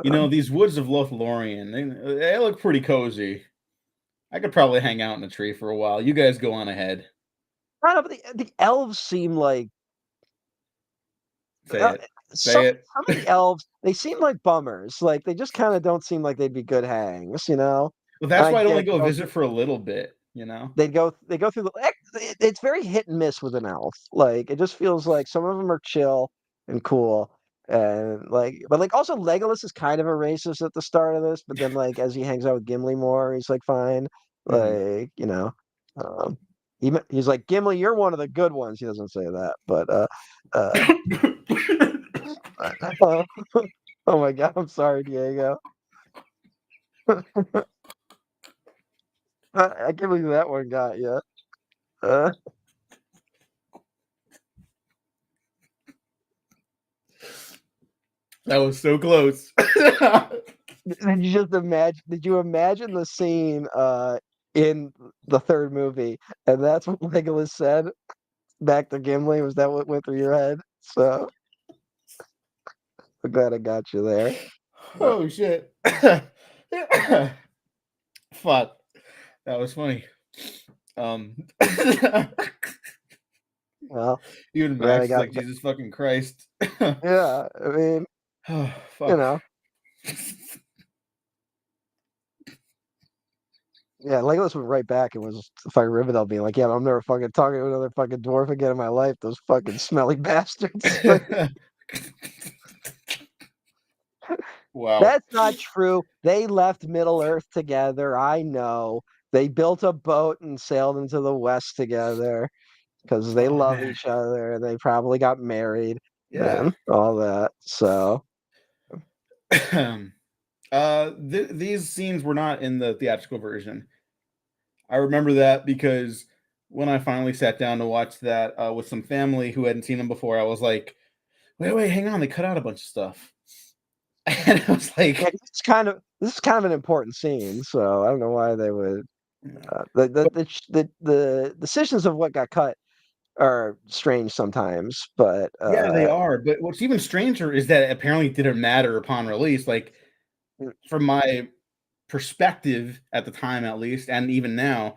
These woods of Lothlorien, they look pretty cozy. I could probably hang out in a tree for a while. You guys go on ahead. Kind of the elves seem like Say uh, it. Say it. some of the elves, they seem like bummers. Like they just kind of don't seem like they'd be good hangs, you know? Well, And that's I why I'd only get go visit for a little bit. they go through it's very hit and miss with an elf. Like it just feels like some of them are chill and cool. And like, but like also Legolas is kind of a racist at the start of this, but then like as he hangs out with Gimli more, he's like fine. Hmm. Like, um, he's like, Gimli, you're one of the good ones. He doesn't say that, but uh, oh my God, I'm sorry, Diego. I can't believe that one got you. Uh, That was so close. did you imagine the scene in the third movie? And that's what Legolas said back to Gimli. Was that what went through your head? So I'm glad I got you there. Uh, Oh shit. Fuck. That was funny. Um well, Even glad I Max is got like, Jesus fucking Christ. yeah, I mean, Oh, you fuck. know, yeah, Legolas went right back and was fucking Rivendell being like, yeah, I'm never fucking talking to another fucking dwarf again in my life. Those fucking smelly bastards. Like, Wow. That's not true. They left Middle Earth together. I know. They built a boat and sailed into the West together because they Oh love man. each other. They probably got married Yeah. and all that. So, These scenes were not in the theatrical version. I remember that because when I finally sat down to watch that with some family who hadn't seen them before, I was like, wait, hang on, they cut out a bunch of stuff. And I was yeah, like, this is kind of an important scene. So I don't know why they would. but The decisions of what got cut are strange sometimes, but yeah, they are. But what's even stranger is that it apparently didn't matter upon release. Like, from my perspective at the time, at least, and even now,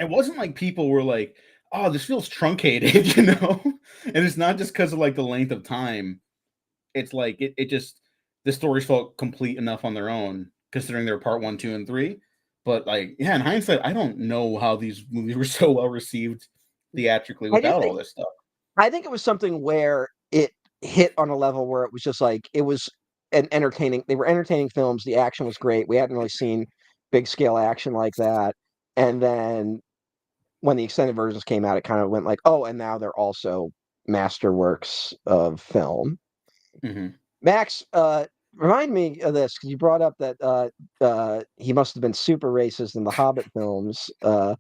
it wasn't like people were like, "Oh, this feels truncated," you know. And it's not just because of like the length of time. It's like it just the stories felt complete enough on their own, considering they're part one, two, and three. But like, yeah, in hindsight, I don't know how these movies were so well received theatrically I just without all think this stuff. I think it was something where it hit on a level where it was just like it was an entertaining. They were entertaining films. The action was great. We hadn't really seen big scale action like that. And then when the extended versions came out, it kind of went like, oh, and now they're also masterworks of film. Hmm. Max, remind me of this because you brought up that he must have been super racist in the Hobbit films. Uh,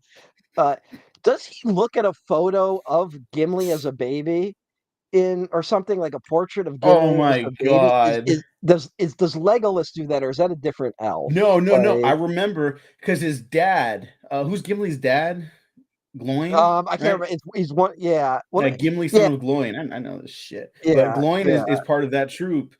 does he look at a photo of Gimli as a baby in or something like a portrait of Oh Gimli as my a baby? god. Does Legolas do that, or is that a different elf? No. I Like, remember because his dad, who's Gimli's dad? Gloin, I can't right? remember. He's one. Yeah. Yeah, Well, Gimli, son yeah, of Gloin. I know this shit. But yeah, Gloin yeah, is part of that troop,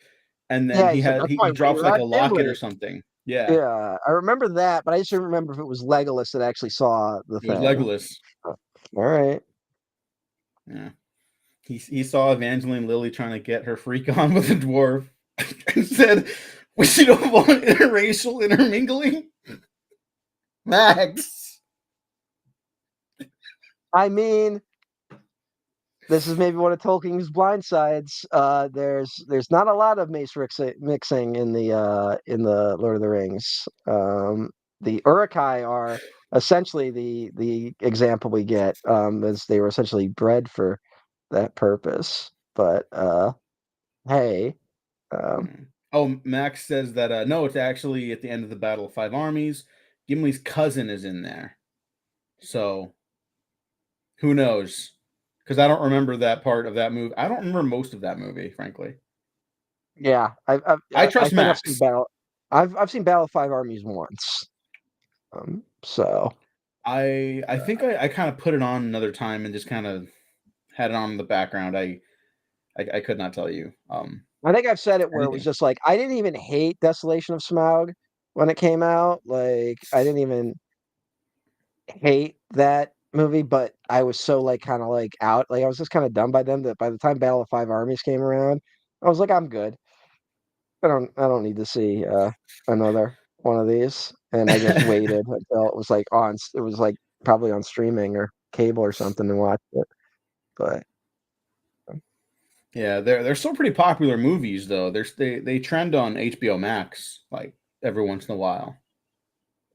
and then yeah. He's like, that's he my drops like not a locket or Gimli. something. Yeah, Yeah, I remember that, but I just didn't remember if it was Legolas that actually saw the it was thing. Legolas. All right. Yeah. He saw Evangeline Lilly trying to get her freak on with a dwarf and said, "We should have want interracial intermingling." Max. I mean, this is maybe one of Tolkien's blind sides. There's not a lot of mixing in the Lord of the Rings. The Uruk-hai are essentially the example we get, as they were essentially bred for that purpose. But hey, um, Oh, Max says that no, it's actually at the end of the Battle of Five Armies. Gimli's cousin is in there, so who knows? Because I don't remember that part of that movie. I don't remember most of that movie, frankly. yeah, I I trust think I've seen Max. I've seen Battle of Five Armies once. So I think I kind of put it on another time and just kind of had it on in the background. I could not tell you I think I've said it where it was anything. just like I didn't even hate Desolation of Smaug when it came out. Like I didn't even hate that movie, but I was so like kind of like out. Like I was just kind of done by then that by the time Battle of Five Armies came around, I was like, I'm good. I don't need to see another one of these. And I just waited until it was like it was like probably on streaming or cable or something and watched it. But Yeah, they're still pretty popular movies though. They trend on HBO Max like every once in a while.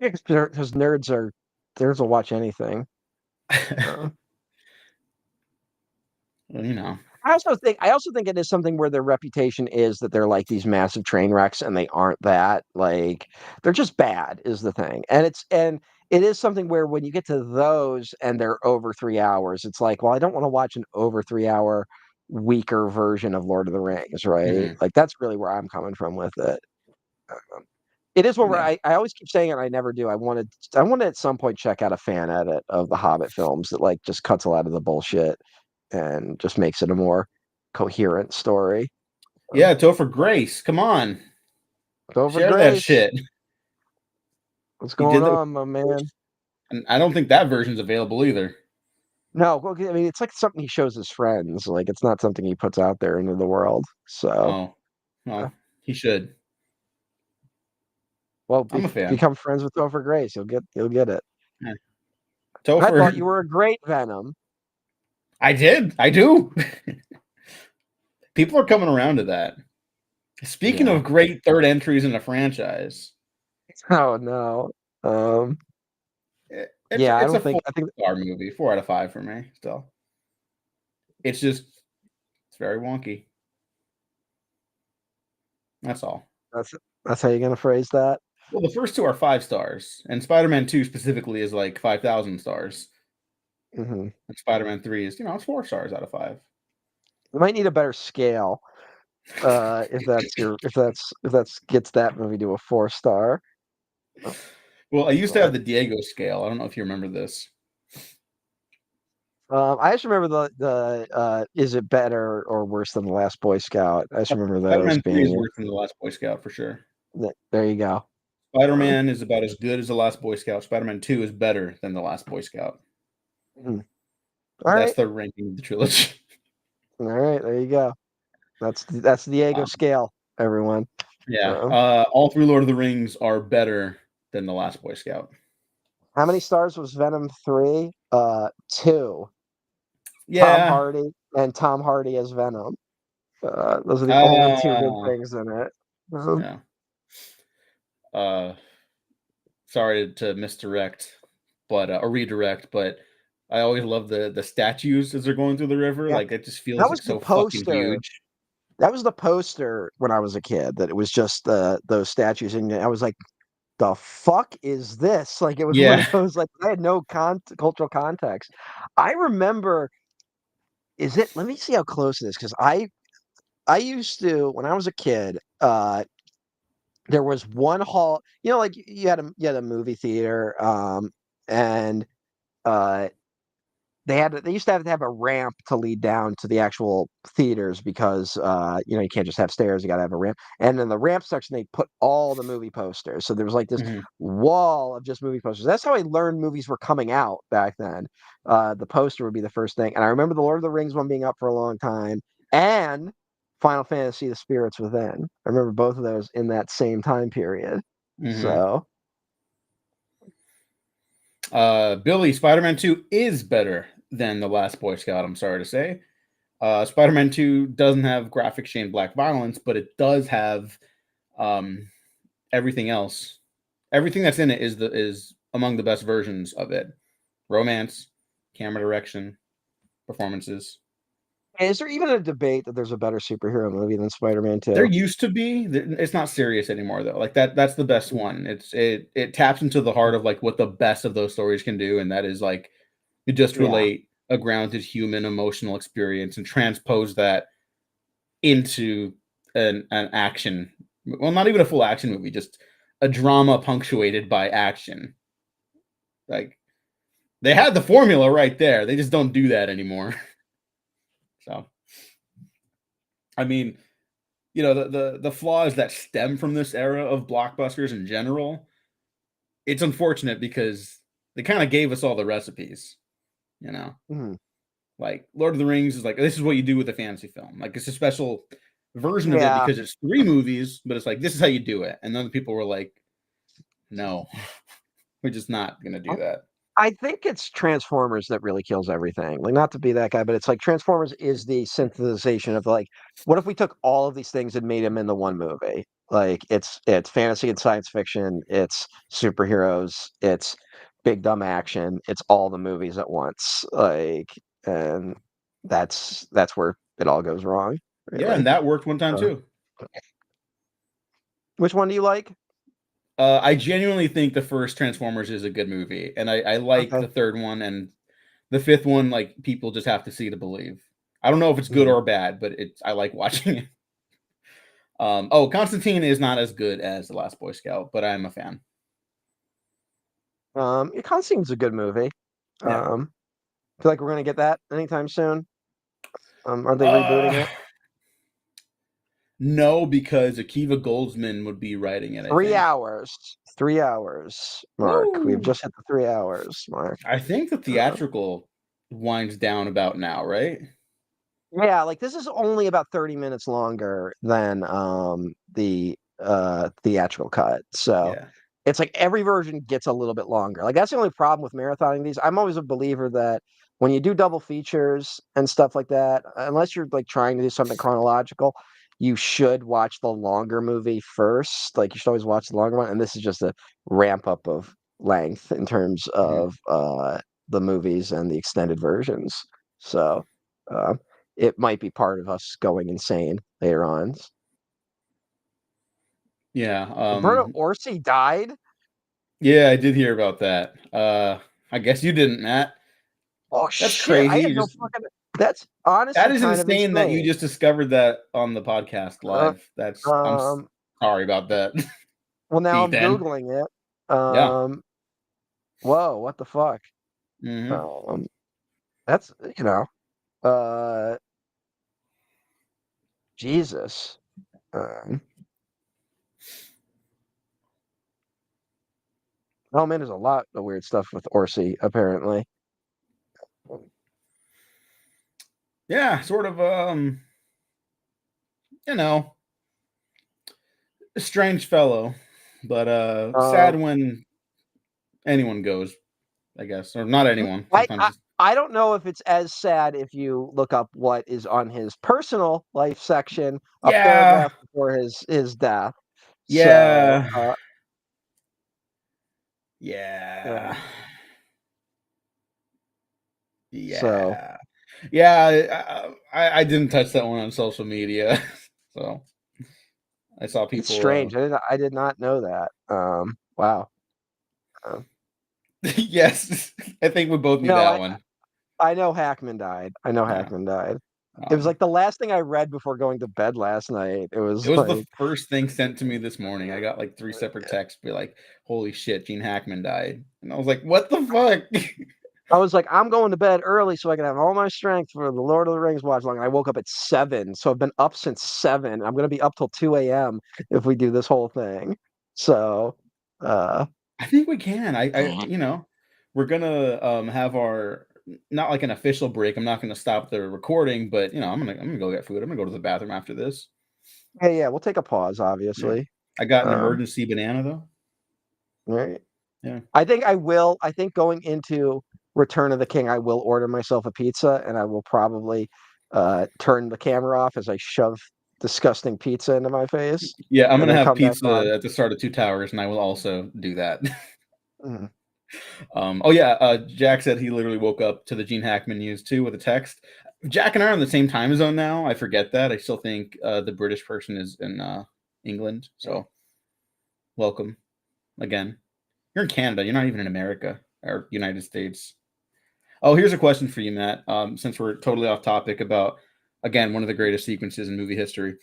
yeah, because nerds will watch anything. Uh, You know. I also think it is something where their reputation is that they're like these massive train wrecks and they aren't that. Like they're just bad is the thing. And it is something where when you get to those and they're over 3 hours, it's like, well, I don't want to watch an over 3 hour weaker version of Lord of the Rings, right? Hmm. Like that's really where I'm coming from with it. It is one where Yeah. I always keep saying it, I never do. I wanted at some point check out a fan edit of the Hobbit films that like just cuts a lot of the bullshit and just makes it a more coherent story. Yeah, Topher Grace. Come on. Go for Share that Grace. shit. What's He going did that. on, my man? And I don't think that version's available either. No, well, I mean, it's like something he shows his friends. Like, it's not something he puts out there into the world. So, Oh, uh, well, he should. well, I'm a fan. become friends with Topher Grace. You'll get it. Yeah. I thought you Topher, were a great Venom. I did. I do. People are coming around to that. Speaking Yeah. of great third entries in a franchise, Oh no. Um, it's yeah, I it's a don't think four I think star movie, 4 out of 5 for me. Still, it's just it's very wonky. That's all. that's that's how you're gonna phrase that. Well, the first two are 5 stars, and Spider-Man 2 specifically is like 5,000 stars. Hmm. And Spider-Man 3 is, it's 4 stars out of 5. You might need a better scale, if that's gets that movie to a 4 star. Well, I used to have But the Diego scale. I don't know if you remember this. I just remember the is it better or worse than the Last Boy Scout? I just remember those Spider-Man 3 is being worse than the Last Boy Scout for sure. there. You go. Um, Spider-Man is about as good as the Last Boy Scout. Spider-Man 2 is better than the Last Boy Scout. mhm. All That's right, the ranking of the trilogy. all right. There you go. That's the Diego Um, scale, everyone. yeah, Um, all three Lord of the Rings are better than the Last Boy Scout. how many stars was Venom 3? 2. Tom Yeah. Hardy and Tom Hardy as Venom. Those are the only two good Uh, things in it. Um, yeah. Uh, Sorry to misdirect, but or redirect, but I always love the statues as they're going through the river. yeah, Like it just that feels was like the so fucking poster. huge. That was the poster when I was a kid. That it was just those statues, and I was like, "The fuck is this?" Like it was one Yeah. of those. Like I had no cultural context. I remember. Is it? Let me see how close it is because I used to when I was a kid. There was one hall. Like you had a movie theater, and uh they used to have a ramp to lead down to the actual theaters because you can't just have stairs, you got to have a ramp. And in the ramp section they put all the movie posters, so there was like this Mhm. wall of just movie posters. That's how I learned movies were coming out back then. The poster would be the first thing, and I remember the Lord of the Rings one being up for a long time, and Final Fantasy: The Spirits Within. I remember both of those in that same time period. Mhm. So Billy, Spider-Man 2 is better than the Last Boy Scout. I'm sorry to say. Spider-Man 2 doesn't have graphic shade black violence, but it does have um, everything else. Everything that's in it is among the best versions of it. Romance, camera direction, performances. is there even a debate that there's a better superhero movie than Spider-Man There 2? used to be. It's not serious anymore though. Like that's the best one. It taps into the heart of like what the best of those stories can do, and that is like you just Yeah. relate a grounded human emotional experience and transpose that into an action. Well, not even a full action movie, just a drama punctuated by action. Like they had the formula right there. They just don't do that anymore. So I mean, the flaws that stem from this era of blockbusters in general, it's unfortunate because they kind of gave us all the recipes, you know. Mhm. Like Lord of the Rings is like this is what you do with a fantasy film. Like it's a special version of it Yeah. because it's 3 movies, but it's like this is how you do it. And then the people were like, no, we're just not gonna do that. I think it's Transformers that really kills everything. Like, not to be that guy, but it's like Transformers is the synthesization of like, what if we took all of these things and made them into one movie? Like, it's fantasy and science fiction, it's superheroes, it's big dumb action, it's all the movies at once. Like, and that's where it all goes wrong, Yeah, and really. that worked one time Uh, too. which one do you like? I genuinely think the first Transformers is a good movie, and I like Okay. the third one and the fifth one. Like people just have to see to believe. I don't know if it's good Mhm. or bad, but I like watching it. Constantine is not as good as the Last Boy Scout, but I'm a fan. It kind of seems a good movie. Yeah. Um, feel like we're gonna get that anytime soon. Are they Uh, rebooting it? no, because Akiva Goldsman would be writing it. I think. 3 hours. 3 hours, Mark. We've Woo! just hit the 3 hours, Mark. I think the Uh, theatrical winds down about now, right? yeah, like this is only about 30 minutes longer than the theatrical cut. So Yeah. it's like every version gets a little bit longer. Like that's the only problem with marathoning these. I'm always a believer that when you do double features and stuff like that, unless you're like trying to do something chronological, you should watch the longer movie first. Like you should always watch the longer one, and this is just a ramp up of length in terms Mhm. of the movies and the extended versions. So uh, it might be part of us going insane later on. Yeah. Roberto Orsi died. Yeah, I did hear about that. I guess you didn't, Matt. Oh That's shit! I crazy. had You no just fucking. That's that honestly is kind of insane that you insane. just discovered that on the podcast Uh, live. That's um. sorry about that, Well, now I'm Ethan. googling it. Yeah. Whoa! What the fuck? Hmm. Um. That's you know. Uh. Jesus. Um. Oh man, there's a lot of weird stuff with Orsi apparently. Yeah, sort of. You know, a strange fellow, but sad Um. when anyone goes. I guess, or not anyone. I, Sometimes I just I don't know if it's as sad if you look up what is on his personal life section a yeah, paragraph before his death. So, yeah, uh, yeah, so yeah, yeah. I didn't touch that one on social media, so I saw it's people. strange. I did not know that. Wow. Uh, Yes, I think we both knew no, that one. I know Hackman died. I know Yeah. Hackman died. It was Um, like the last thing I read before going to bed last night. It it was was the like first thing sent to me this morning. I got like three separate texts, be like, "Holy shit, Gene Hackman died," and I was like, "What the fuck?" I'm going to bed early so I can have all my strength for the Lord of the Rings watch long. And I woke up at 7, so I've been up since 7. I'm gonna be up till 2 a.m. if we do this whole thing. So, uh, I think we can. We're gonna have our not like an official break. I'm not gonna stop the recording, but I'm gonna go get food. I'm gonna go to the bathroom after this. yeah, we'll take a pause, Yeah. obviously. I got an Um, emergency banana though. right. Yeah. I think I will. I think going into Return of the King, I will order myself a pizza, and I will probably turn the camera off as I shove disgusting pizza into my face, Yeah, I'm and gonna then have come back on. pizza at the start of Two Towers, and I will also do that. Mm. Oh yeah, Jack said he literally woke up to the Gene Hackman news too with a text. Jack and I are on the same time zone now. I forget that. I still think the British person is in England. So welcome again. You're in Canada. You're not even in America or United States. Oh, here's a question for you, Matt. Since we're totally off topic about again one of the greatest sequences in movie history,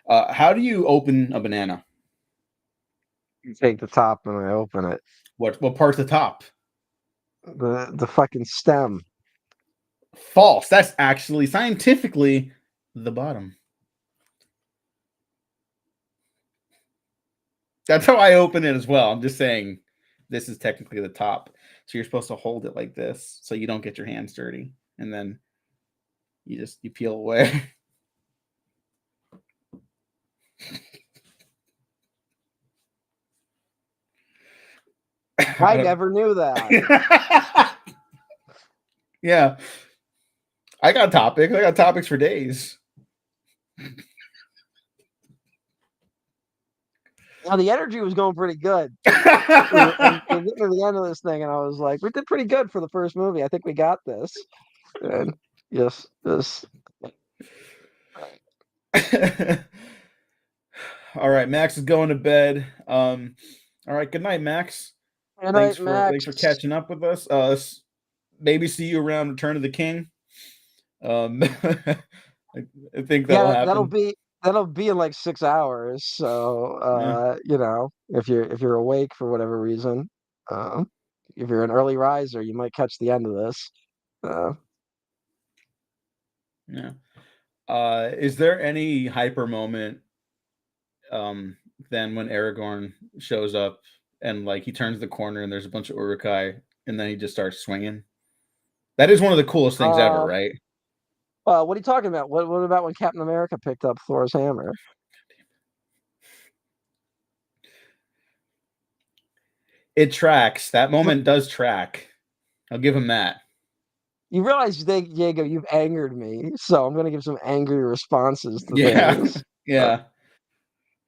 how do you open a banana? You take the top and I open it. What part's the top? The fucking stem. False. That's actually scientifically the bottom. That's how I open it as well. I'm just saying this is technically the top. So you're supposed to hold it like this so you don't get your hands dirty. And then you peel away. I never knew that. Yeah. I got topics. I got topics for days. Now the energy was going pretty good. We're getting to the end of this thing, and I was like, we did pretty good for the first movie. I think we got this. And yes, this. All right, Max is going to bed. All right, good night, Max. Good Thanks night, for Max. catching up with us. Maybe see you around Return of the King. I think that'll Yeah, that'll happen. be that'll be in like 6 hours. So Yeah, if you're awake for whatever reason, um, if you're an early riser, you might catch the end of this. Uh, yeah. Is there any hyper moment um than when Aragorn shows up and like he turns the corner and there's a bunch of Urukai and then he just starts swinging? That is one of the coolest things ever, um, right? what are you talking about? What about when Captain America picked up Thor's hammer? It tracks. That moment does track. I'll give him that. You realize, Diego, you've angered me, so I'm gonna give some angry responses to Yeah. things. Yeah.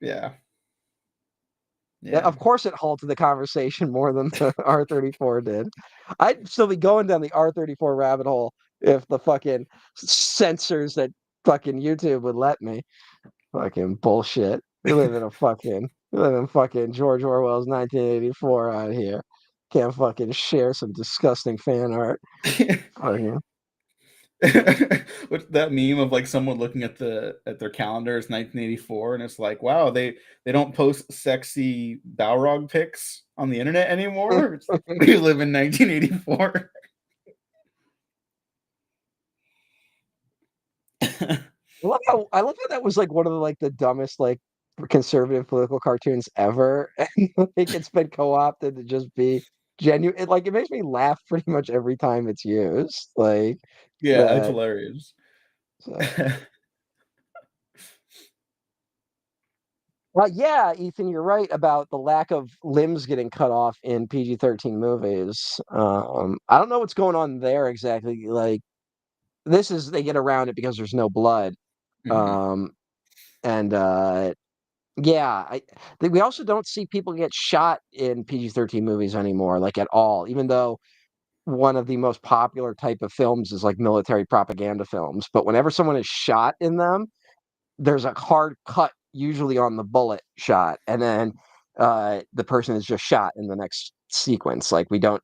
Yeah. Yeah, Yeah. of course, it halted the conversation more than the R34 did. I'd still be going down the R34 rabbit hole if the fucking censors at fucking YouTube would let me. Fucking bullshit. We live in fucking George Orwell's 1984 out here. Can't fucking share some disgusting fan art. Fucking With that meme of like someone looking at their calendar, it's 1984, and it's like, wow, they don't post sexy Balrog pics on the internet anymore. We live in 1984. I love how that was like one of the dumbest conservative political cartoons ever, and like it's been co-opted to just be genuine. It makes me laugh pretty much every time it's used. Like Yeah, it's that. hilarious. So. Yeah, Ethan, you're right about the lack of limbs getting cut off in PG-13 movies. I don't know what's going on there exactly. Like this is they get around it because there's no blood. Mhm. Um, and Yeah, we also don't see people get shot in PG-13 movies anymore, like at all. Even though one of the most popular type of films is like military propaganda films, but whenever someone is shot in them, there's a hard cut usually on the bullet shot, and then the person is just shot in the next sequence. Like we don't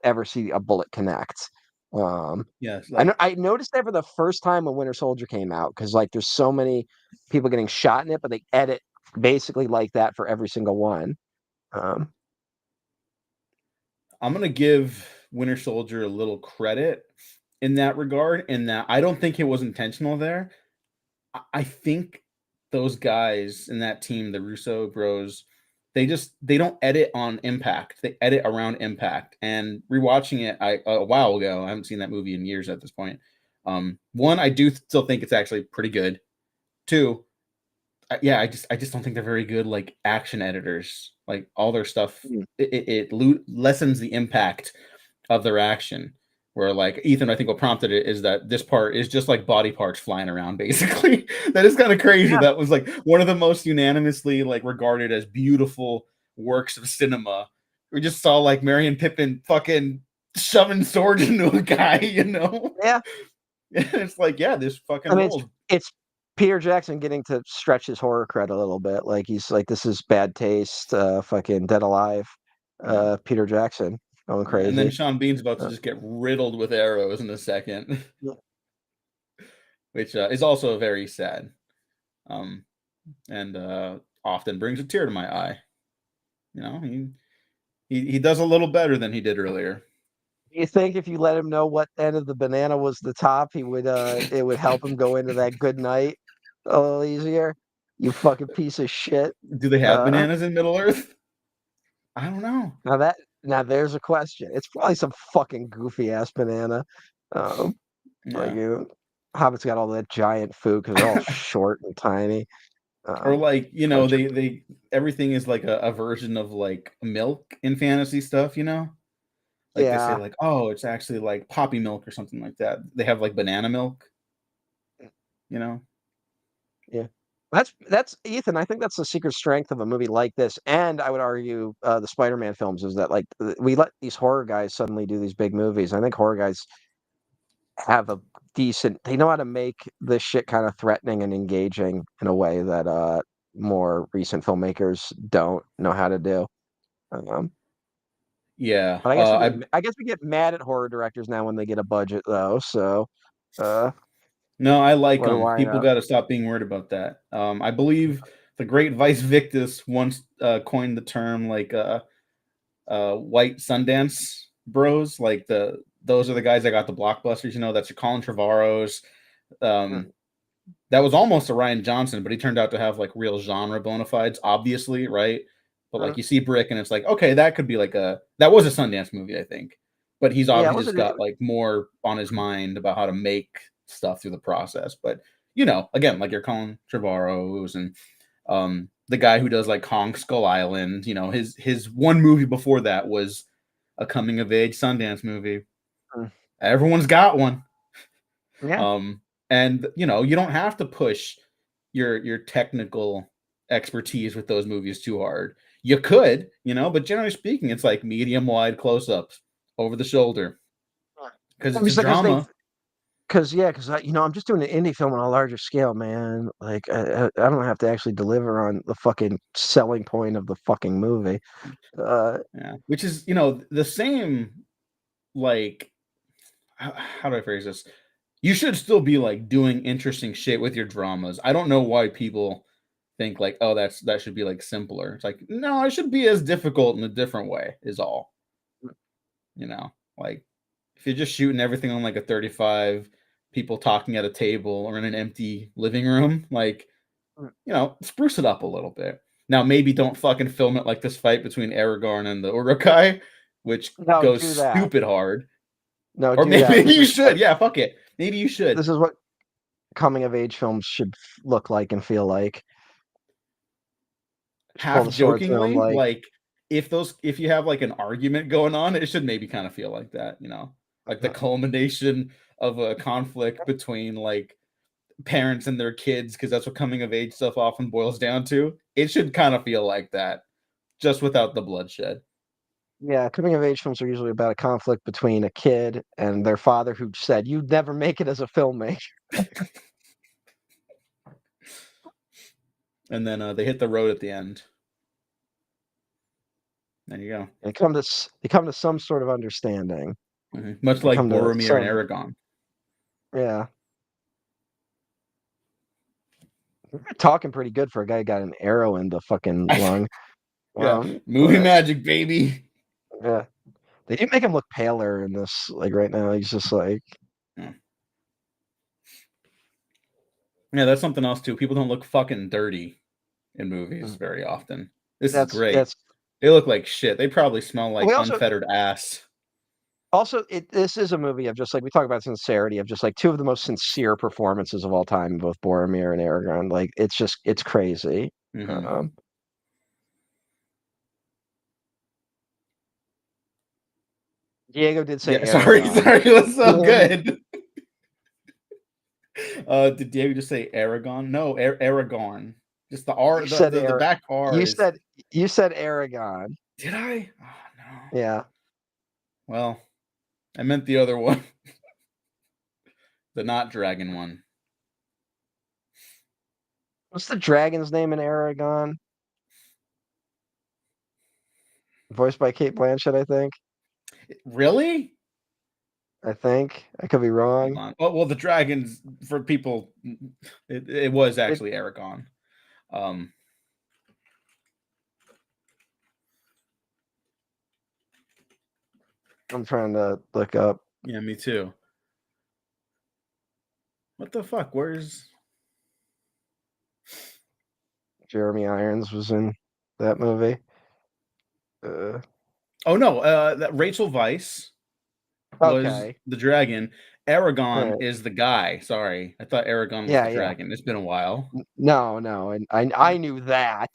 ever see a bullet connect. Um, Yes, I know like I noticed that for the first time when Winter Soldier came out because like there's so many people getting shot in it, but they edit basically like that for every single one. Um, I'm gonna give Winter Soldier a little credit in that regard, in that I don't think it was intentional there. I think those guys in that team, the Russo bros, they don't edit on impact. They edit around impact. And rewatching it a while ago, I haven't seen that movie in years at this point. One, I do still think it's actually pretty good. Two, yeah, I just don't think they're very good like action editors. Like all their stuff, mm, it lessens the impact of their action. Where like Ethan, I think what prompted it is that this part is just like body parts flying around, basically. That is kind of crazy. yeah, That was like one of the most unanimously like regarded as beautiful works of cinema. We just saw like Marion Pippin fucking shoving swords into a guy, you know? yeah. It's like, yeah, this fucking I mean, it's rolls. it's Peter Jackson getting to stretch his horror cred a little bit. Like he's like, this is bad taste. Fucking Dead Alive. Yeah. Peter Jackson going Yeah, and then crazy. Sean Bean's about to Uh, just get riddled with arrows in a second, yeah, which is also very sad, um, and often brings a tear to my eye. You know, he does a little better than he did earlier. you think if you let him know what end of the banana was the top, he would it would help him go into that good night a little easier? You fucking piece of shit. Do they have Uh, bananas in Middle Earth? I don't know. now that now there's a question. It's probably some fucking goofy ass banana. Um, like Yeah, Hobbit's got all that giant food because they're all short and tiny. or Um, like bunch of they everything is like a version of like milk in fantasy stuff. You know, like they say yeah, like, oh, it's actually like poppy milk or something like that. They have like banana milk. You know. yeah. That's Ethan. I think that's the secret strength of a movie like this, and I would argue the Spider-Man films is that like we let these horror guys suddenly do these big movies. I think horror guys have a decent. They know how to make this shit kind of threatening and engaging in a way that more recent filmmakers don't know how to do. Um, Yeah. but I guess we get mad at horror directors now when they get a budget though. So uh, No, I like what do them. I People know? got to stop being worried about that. I believe the great Vice Victus once coined the term like white Sundance bros. Like those are the guys that got the blockbusters. You know, that's your Colin Trevorrow's. Mm, Um, that was almost a Ryan Johnson, but he turned out to have like real genre bona fides, obviously, right? But like mm. you see Brick, and it's like, okay, that could be like that was a Sundance movie, I think. But he's Yeah, it obviously just wasn't. got like more on his mind about how to make stuff through the process. But you know, again, like your Colin Trevorrow's and the guy who does like Kong Skull Island, you know, his one movie before that was a coming of age Sundance movie. Mm, Everyone's got one. yeah. Um, and you know, you don't have to push your technical expertise with those movies too hard. You could, but generally speaking, it's like medium wide close ups over the shoulder because it's a Obviously, drama. because I'm just doing an indie film on a larger scale, man. Like I don't have to actually deliver on the fucking selling point of the fucking movie. Yeah, which is the same. Like, how do I phrase this? You should still be like doing interesting shit with your dramas. I don't know why people think like, oh, that should be like simpler. It's like, no, it should be as difficult in a different way. Is all. Like if you're just shooting everything on like a 35, people talking at a table or in an empty living room, like spruce it up a little bit. Now maybe don't fucking film it like this fight between Aragorn and the Urukai, which No, goes do that. stupid hard. No, Or do that. maybe you should. Yeah, fuck it. Maybe you should. This is what coming of age films should look like and feel like. Just pull Half the swords down, jokingly, like like if you have like an argument going on, it should maybe kind of feel like that, like the culmination of a conflict between like parents and their kids, because that's what coming of age stuff often boils down to. It should kind of feel like that, just without the bloodshed. yeah, coming of age films are usually about a conflict between a kid and their father who said, "You'd never make it as a filmmaker." And then they hit the road at the end. There you go. They come to some sort of understanding. Mm-hmm. Much They like come to Boromir and some Aragorn. yeah. We're talking pretty good for a guy who got an arrow in the fucking lung. Yeah, movie But magic, baby. yeah. They do make him look paler in this, like right now. He's just like Yeah, that's something else too. People don't look fucking dirty in movies very often. This is great. that's They look like shit. They probably smell like we unfettered ass. also this is a movie of just like we talk about sincerity of just like two of the most sincere performances of all time, both Boromir and Aragorn. Like it's crazy. Mm-hmm. Um, Diego did say Yeah, sorry, Aragon. it was so Yeah. good. Did David just say Aragon? No, Aragorn. Just the R, You said the back R you is. said you said Aragon. Did I? Oh no. Yeah. Well, I meant the other one, the not dragon one. What's the dragon's name in Aragon? Voiced by Kate Blanchett, I think. Really? I think. I could be Hold wrong. on. Well, the dragons for people, it was It, actually Aragon. Um, I'm trying to look up. yeah, me too. What the fuck? Where's Jeremy Irons was in that movie. Oh no, that Rachel Weisz was Okay. the dragon. All Aragon right. is the guy. Sorry, I thought Aragon was Yeah, the yeah. dragon. It's been a while. No, and I knew that.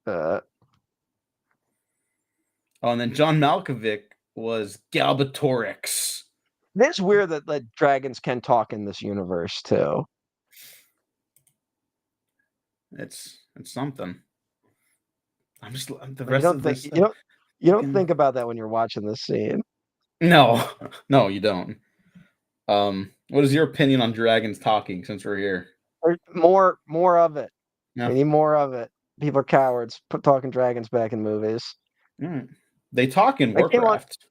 Uh, Oh, and then John Malkovich was Galbatorix. it's weird that like dragons can talk in this universe too. It's something. I'm just the You rest don't of think this. you don't think about that when you're watching this scene. No, no, you don't. What is your opinion on dragons talking? Since we're here, Or more of it. yeah, We need more of it. People are cowards. Put talking dragons back in movies. right. They talk in I came on. Warcraft.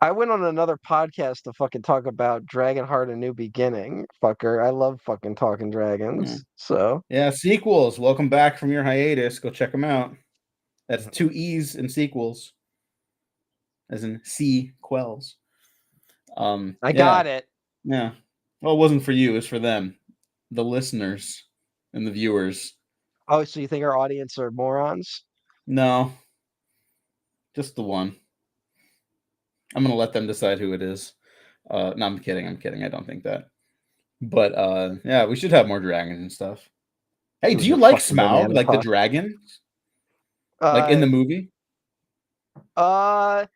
I went on another podcast to fucking talk about Dragonheart: A New Beginning. Fucker, I love fucking talking Yeah. dragons. So Yeah, sequels. Welcome back from your hiatus. Go check them out. That's 2 E's in sequels, as in sequels. I Yeah, got it. yeah. Well, it wasn't for you. It's for them, the listeners and the viewers. Oh, so you think our audience are morons? No, just the one. I'm gonna let them decide who it is. No, I'm kidding. I'm kidding. I don't think that. But yeah, we should have more dragons and stuff. Hey, It do was you your like fucking Smaug, banana like the puff. dragon, like in Uh, the movie? uh,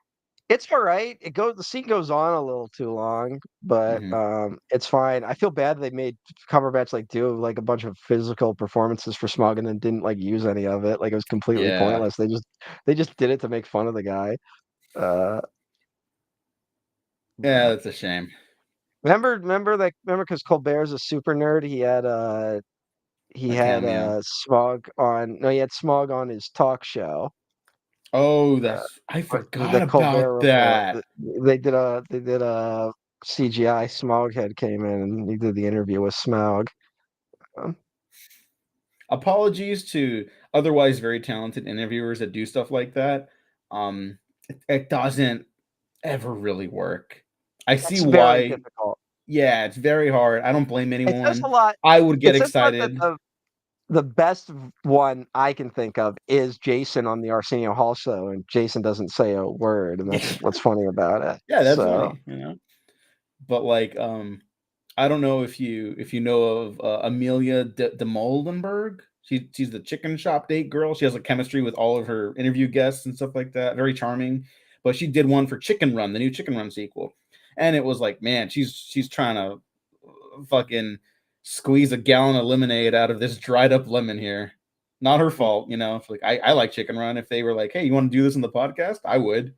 It's all right. The scene goes on a little too long, but Mhm. it's fine. I feel bad they made Cumberbatch like do like a bunch of physical performances for Smog and then didn't like use any of it. Like it was completely Yeah. pointless. They just did it to make fun of the guy. Uh, Yeah, but that's a shame. remember because Colbert's a super nerd. He A had cameo. Smog on. No, he had Smog on his talk show. Oh, Uh, I the forgot Colbert about Report. that. They did a CGI. Smoghead came in and he did the interview with Smog. Um, Apologies to otherwise very talented interviewers that do stuff like that. It doesn't ever really work. I see it's very why. difficult. Yeah, it's very hard. I don't blame It says a anyone. lot. I would get It says a lot that excited. the best one I can think of is Jason on the Arsenio Hall show, and Jason doesn't say a word, and that's what's funny about it. Yeah, that's So funny, you know. But like, I don't know if you know of Amelia de Moldenberg. She's the chicken shop date girl. She has a chemistry with all of her interview guests and stuff like that. Very charming. But she did one for Chicken Run, the new Chicken Run sequel, and it was like, man, she's trying to fucking squeeze a gallon of lemonade out of this dried up lemon here. Not her fault, you know. Like I like Chicken Run. If they were like, hey, you want to do this in the podcast, I would.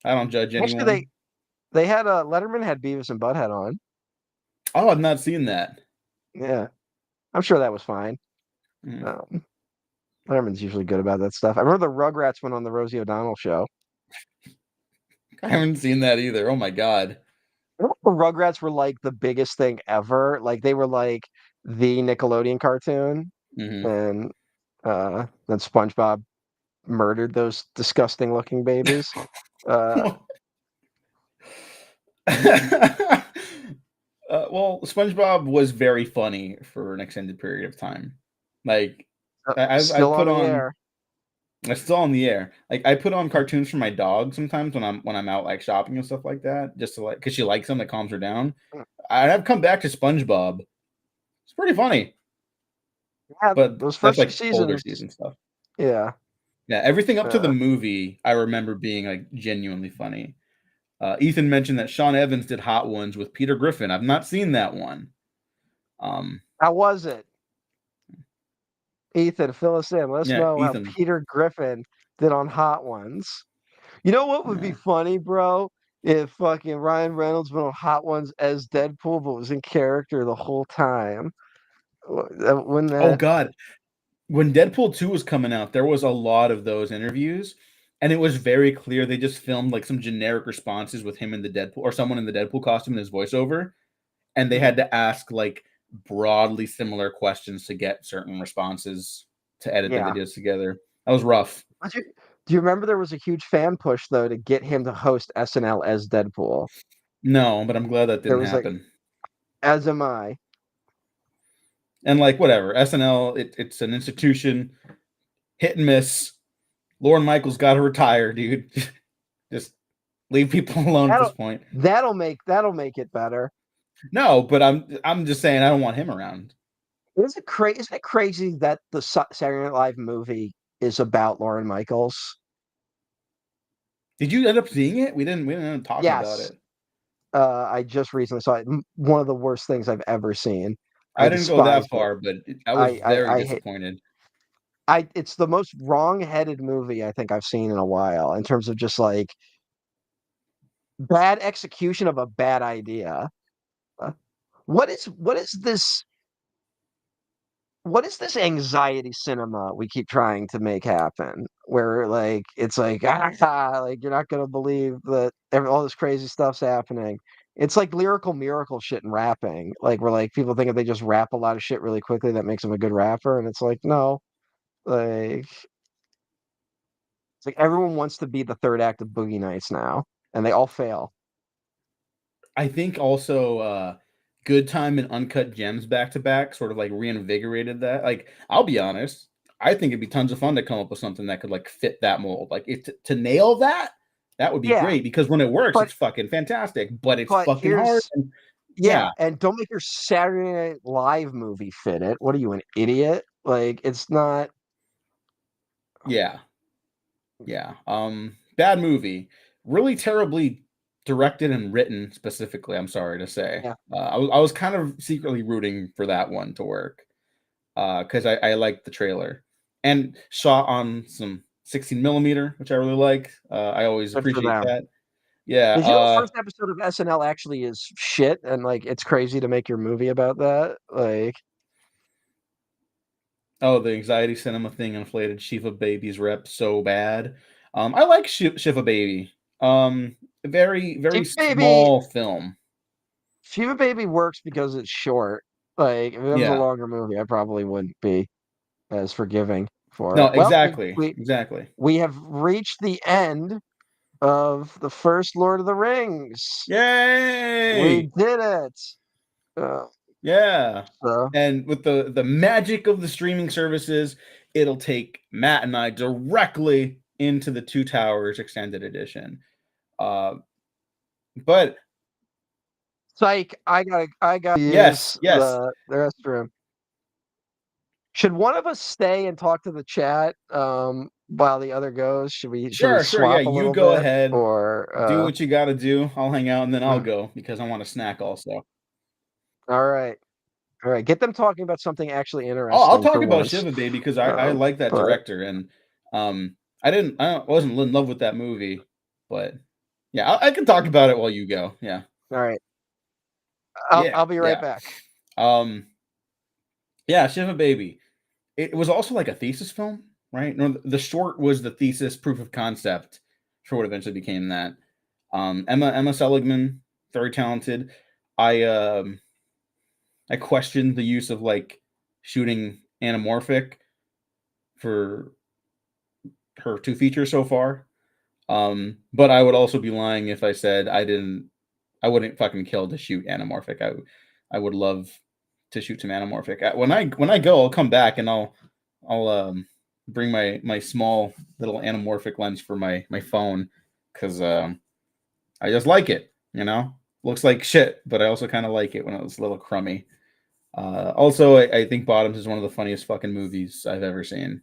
I don't judge actually, anyone. they had Letterman had Beavis and Butthead on. Oh, I've not seen that. Yeah, I'm sure that was fine. Mm. Um, Letterman's usually good about that stuff. I remember the Rugrats went on the Rosie O'Donnell show. I haven't seen that either. Oh my god. Remember the Rugrats were like the biggest thing ever. Like they were like the Nickelodeon cartoon, Hmm. and then SpongeBob murdered those disgusting looking babies. Uh, Well, SpongeBob was very funny for an extended period of time. Like, I've Still put on the on. air. It's still on the air. Like, I put on cartoons for my dog sometimes when I'm out like shopping and stuff like that, just to like because she likes them. That calms her down. I've come back to SpongeBob. It's pretty funny, Yeah, but those that's first few like older seasons. season stuff. Yeah. Yeah, everything up to the Uh, movie, I remember being like genuinely funny. Ethan mentioned that Sean Evans did Hot Ones with Peter Griffin. I've not seen that one. how was it? Ethan, fill us in. Let us Yeah, know how Ethan. Peter Griffin did on Hot Ones. You know what would be Yeah. funny, bro? If fucking Ryan Reynolds went on Hot Ones as Deadpool, but was in character the whole time. Wouldn't Oh that? God, when Deadpool 2 was coming out, there was a lot of those interviews, and it was very clear they just filmed like some generic responses with him in the Deadpool or someone in the Deadpool costume in his voiceover, and they Mhm. had to ask like broadly similar questions to get certain responses to edit the Yeah. videos together. That was rough. Do you remember there was a huge fan push though to get him to host SNL as Deadpool? No, but I'm glad that There didn't was like, happen. as am I. And like whatever, SNL, it's an institution, hit and miss. Lauren Michaels got to retire, dude. Just leave people alone at this That'll point. that'll make it better. No, but I'm just saying I don't want him around. Isn't it crazy that the Saturday Night Live movie is about Lauren Michaels? Did you end up seeing it? We didn't end up talking about Yes. it. I just recently saw it. One of the worst things I've ever seen. I I didn't go that despise it. far, but I was I very I I hate. disappointed. It's the most wrong-headed movie I think I've seen in a while in terms of just like bad execution of a bad idea. Uh, what is this? What is this anxiety cinema we keep trying to make happen? Where like it's like like you're not gonna believe that all this crazy stuff's happening. It's like lyrical miracle shit in rapping. Like where like people think if they just rap a lot of shit really quickly that makes them a good rapper, and it's like no, like it's like everyone wants to be the third act of Boogie Nights now, and they all fail. I think also Good Time and Uncut Gems back to back sort of like reinvigorated that. Like I'll be honest, I think it'd be tons of fun to come up with something that could like fit that mold. Like to nail that, that would be Yeah, great because when it works, but it's fucking fantastic. But it's but fucking hard. here's And yeah, yeah, and don't make your Saturday Night Live movie fit it. What are you, an idiot? Like it's not. yeah. Yeah. Bad movie. really terribly directed and written specifically. I'm sorry to say. Yeah. I was kind of secretly rooting for that one to work because I liked the trailer and shot on some 16 millimeter, which I really like. I always Good for appreciate them. that. Yeah. Did you know the first episode of SNL actually is shit and like it's crazy to make your movie about that? Like Oh, the anxiety cinema thing inflated Shiva Baby's rep so bad. I like Shiva Baby. Very very Shiva Baby small film. Shiva Baby works because it's short. Like if it was a Yeah. longer movie, I probably wouldn't be as forgiving for No, it. Well, exactly. Exactly. we have reached the end of the first Lord of the Rings. We Yay! did it. Uh, Yeah. so And with the magic of the streaming services, it'll take Matt and I directly into the Two Towers extended edition. Uh, but psych, I gotta yes, use yes, the restroom. Should one of us stay and talk to the chat while the other goes? Should we sure, sure. Yeah, swap a you little go bit ahead, or do what you got to do. I'll hang out and then I'll mm, go because I want a snack also. all right. All right. Get them talking about something actually I'll interesting talk for about once. Shiva Baby because I like that But director and um I wasn't in love with that movie, but yeah, I can talk about it while you go. Yeah, all right. I'll yeah, be right yeah. back. Um, yeah, Shiva Baby. It was also like a thesis film, right? No, the short was the thesis proof of concept for what eventually became that. Emma Seligman, very talented. I I questioned the use of like shooting anamorphic for her two features so far. But I would also be lying if I said I wouldn't fucking kill to shoot anamorphic. I would love to shoot some anamorphic. When I go, I'll come back and I'll bring my small little anamorphic lens for my phone because I just like it. You know, looks like shit, but I also kind of like it when it was a little crummy. Also, I think Bottoms is one of the funniest fucking movies I've ever seen.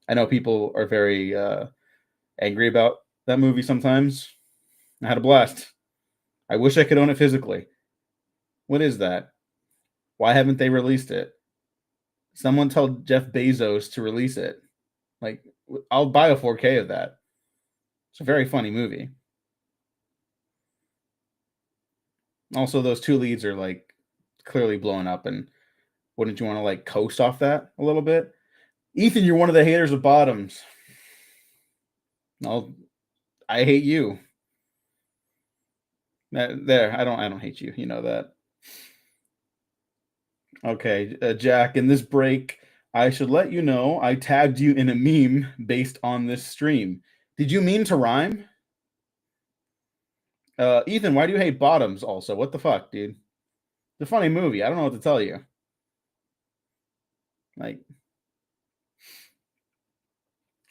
I know people are very angry about that movie sometimes. I had a blast. I wish I could own it physically. What is that? Why haven't they released it? Someone tell Jeff Bezos to release it. Like, I'll buy a 4K of that. It's a very funny movie. Also, those two leads are like clearly blowing up, and wouldn't you want to like coast off that a little bit? Ethan, you're one of the haters of Bottoms. I'll, I hate you. There, I don't hate you. You know that. Okay, Jack, in this break, I should let you know I tagged you in a meme based on this stream. Did you mean to rhyme? Ethan, why do you hate Bottoms also? What the fuck, dude? It's a funny movie. I don't know what to tell you. Like,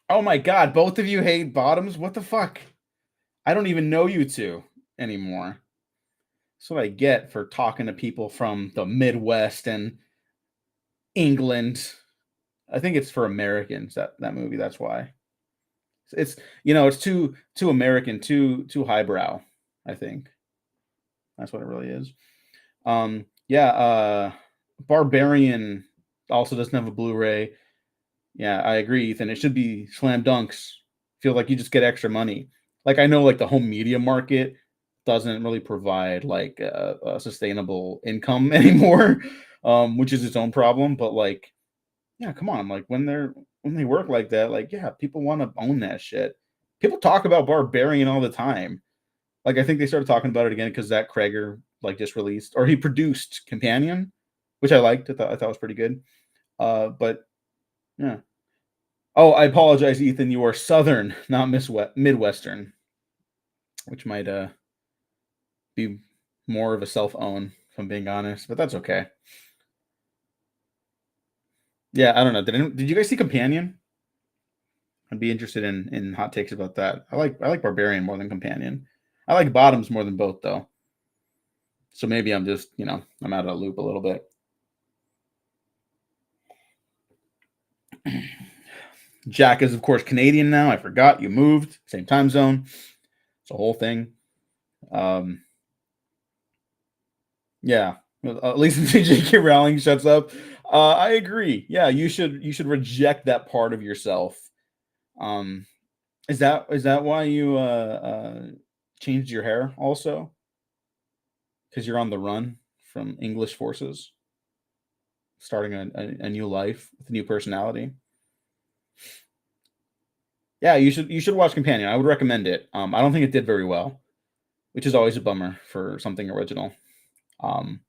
oh my god, both of you hate Bottoms? What the fuck? I don't even know you two anymore. That's what I get for talking to people from the Midwest and England. I think it's for Americans that movie. That's why. It's it's too American, too highbrow. I think that's what it really is. Yeah. Barbarian also doesn't have a Blu-ray. Yeah, I agree, Ethan. It should be slam dunks. Feel like you just get extra money. Like I know, like the home media market doesn't really provide like a sustainable income anymore, which is its own problem. But like, yeah, come on, like when they work like that, like yeah, people want to own that shit. People talk about Barbarian all the time. Like I think they started talking about it again because Zach Kreger like just released or he produced Companion, which I liked. I thought was pretty good. But yeah. Oh, I apologize, Ethan. You are Southern, not Midwestern, which might be more of a self own, if I'm being honest. But that's okay. Yeah, I don't know. Did you guys see Companion? I'd be interested in hot takes about that. I like Barbarian more than Companion. I like Bottoms more than both though. So maybe I'm just I'm out of the loop a little bit. Jack is of course Canadian now. I forgot you moved same time zone. It's a whole thing. Um, yeah, at least until J.K. Rowling shuts up. I agree. Yeah, you should reject that part of yourself. Um, is that why you changed your hair also? Because you're on the run from English forces, starting a new life with a new personality. Yeah, you should watch Companion. I would recommend it. I don't think it did very well, which is always a bummer for something original. Um,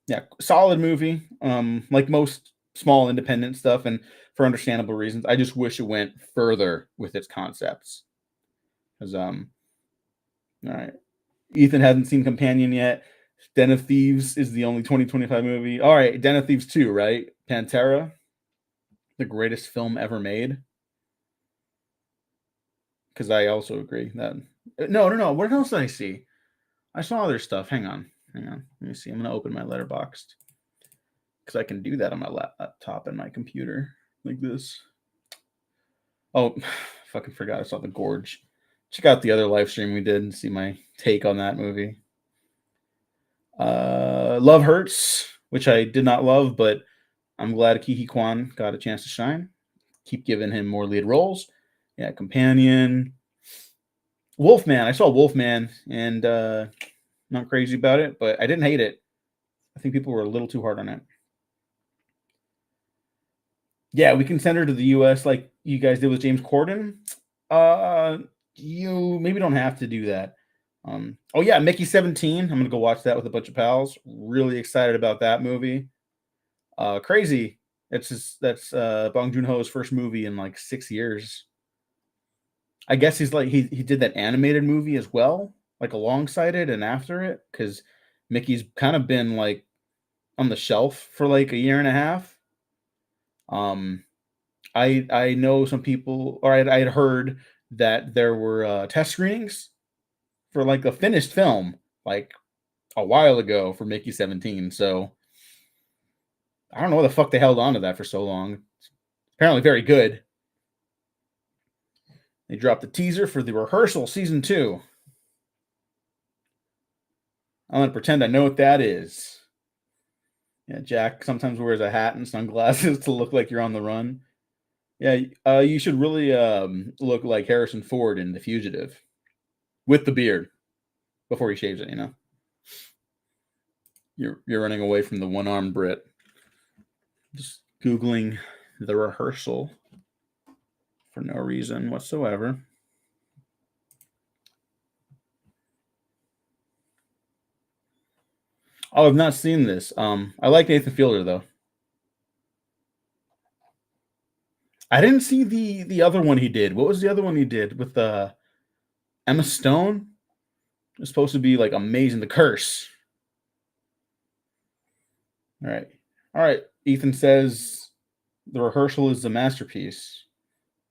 yeah, solid movie. Like most small independent stuff, and for understandable reasons. I just wish it went further with its concepts. Because all right, Ethan hasn't seen Companion yet. Den of Thieves is the only 2025 movie. All right, Den of Thieves 2, right? Pantera, the greatest film ever made. Because I also agree that. No, no, no. What else did I see? I saw other stuff. Hang on. Hang on. Let me see. I'm going to open my Letterboxd. Because I can do that on my laptop and my computer like this. Oh, fucking forgot I saw The Gorge. Check out the other live stream we did and see my take on that movie. Love Hurts, which I did not love, but I'm glad Kiki Kwan got a chance to shine. Keep giving him more lead roles. Yeah, Companion. Wolfman. I saw Wolfman and not crazy about it, but I didn't hate it. I think people were a little too hard on it. Yeah, we can send her to the US like you guys did with James Corden. You maybe don't have to do that. Oh yeah, Mickey 17. I'm gonna go watch that with a bunch of pals. Really excited about that movie. Crazy. That's Bong Joon Ho's first movie in like 6 years. I guess he's like he did that animated movie as well, like alongside it and after it, because Mickey's kind of been like on the shelf for like a year and a half. Um, I know some people, or I had heard that there were test screenings for like a finished film, like a while ago for Mickey 17. So I don't know what the fuck they held on to that for so long. Apparently, very good. They dropped the teaser for The Rehearsal season 2. I'm gonna pretend I know what that is. Yeah, Jack sometimes wears a hat and sunglasses to look like you're on the run. Yeah, you should really look like Harrison Ford in The Fugitive with the beard before he shaves it. You know, you're running away from the one-armed Brit. Just googling The Rehearsal for no reason whatsoever. Oh, I've not seen this. I like Nathan Fielder though. I didn't see the other one he did. What was the other one he did with Emma Stone? It was supposed to be like amazing. The Curse. All right, all right. Ethan says The Rehearsal is a masterpiece.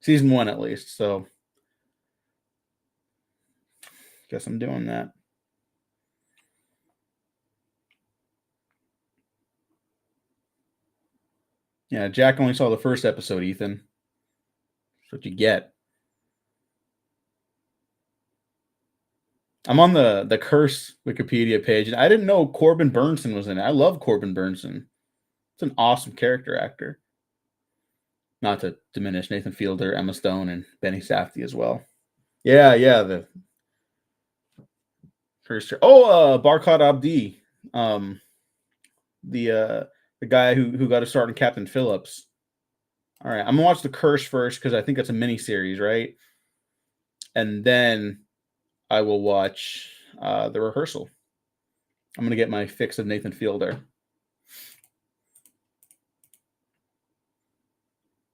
Season 1 at least. So guess I'm doing that. Yeah, Jack only saw the first episode. Ethan, that's what you get. I'm on the Curse Wikipedia page, and I didn't know Corbin Burnson was in it. I love Corbin Burnson. It's an awesome character actor. Not to diminish Nathan Fielder, Emma Stone, and Benny Safdie as well. Yeah, yeah. The first. Oh, Barkhad Abdi, um, the guy who got a start in Captain Phillips. All right, I'm gonna watch The Curse first because I think it's a mini series, right? And then I will watch The Rehearsal. I'm gonna get my fix of Nathan Fielder.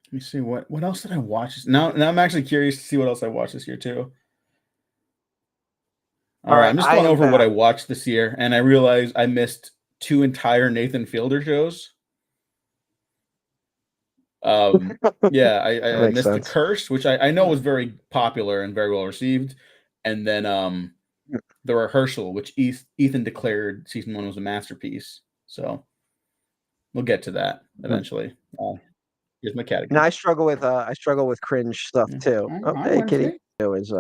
Let me see what else did I watch. Now I'm actually curious to see what else I watched this year too. All All right, right, I'm just I going am over what I back. watched this year, and I realized I missed two entire Nathan Fielder shows. Yeah, That I makes missed The sense. Curse, which I know was very popular and very well received, and then The Rehearsal, which Ethan declared season 1 was a masterpiece. So we'll get to that eventually. Here's my cat And again. I struggle with cringe stuff Yeah. too. Oh, On hey, kitty. Wednesday. It was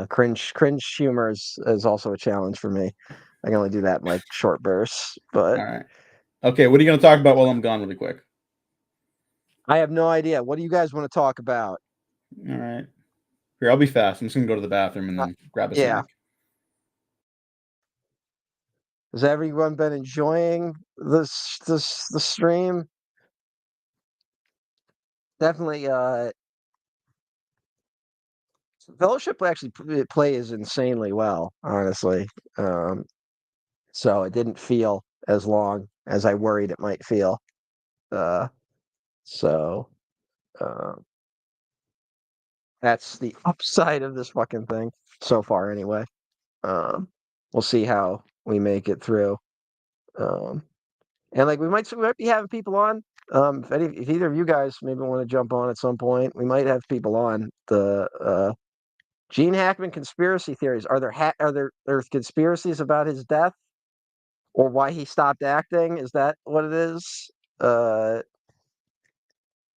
Cringe humor is also a challenge for me. I can only do that in like short bursts, but All right. Okay, what are you going to talk about while I'm gone, really quick? I have no idea. What do you guys want to talk about? All right. Here, I'll be fast. I'm just going to go to the bathroom and Uh, then grab a yeah. snack. Has everyone been enjoying the stream? Definitely. Fellowship actually plays insanely well, honestly. Um, so it didn't feel as long as I worried it might feel. Uh, so uh, that's the upside of this fucking thing so far, anyway. Um, we'll see how we make it through. Um, and like we might be having people on. If either of you guys maybe want to jump on at some point, we might have people on the Gene Hackman conspiracy theories. Are there conspiracies about his death or why he stopped acting? Is that what it is? Uh,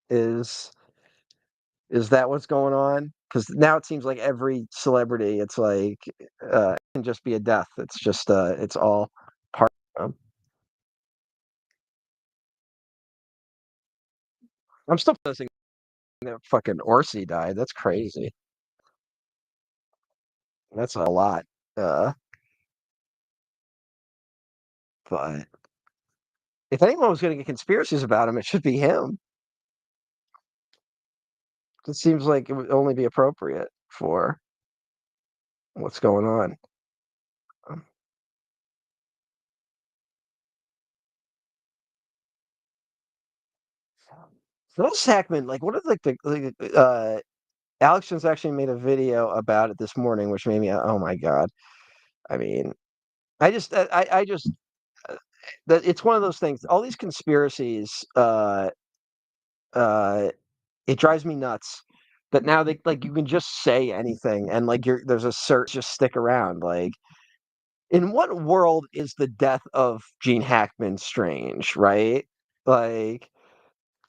is is that what's going on? Because now it seems like every celebrity, it's like it can just be a death. It's just it's all part of them. I'm still processing that fucking Orsi died. That's crazy. That's a lot. Uh, but if anyone was going to get conspiracies about him, it should be him. It seems like it would only be appropriate for what's going on. Um, Phyllis Hackman, like, what is like Alex Jones actually made a video about it this morning, which made me, oh my god. I mean, I just uh, that it's one of those things. All these conspiracies, uh, it drives me nuts. That now they like you can just say anything, and like there's a search just stick around. Like, in what world is the death of Gene Hackman strange, right? Like,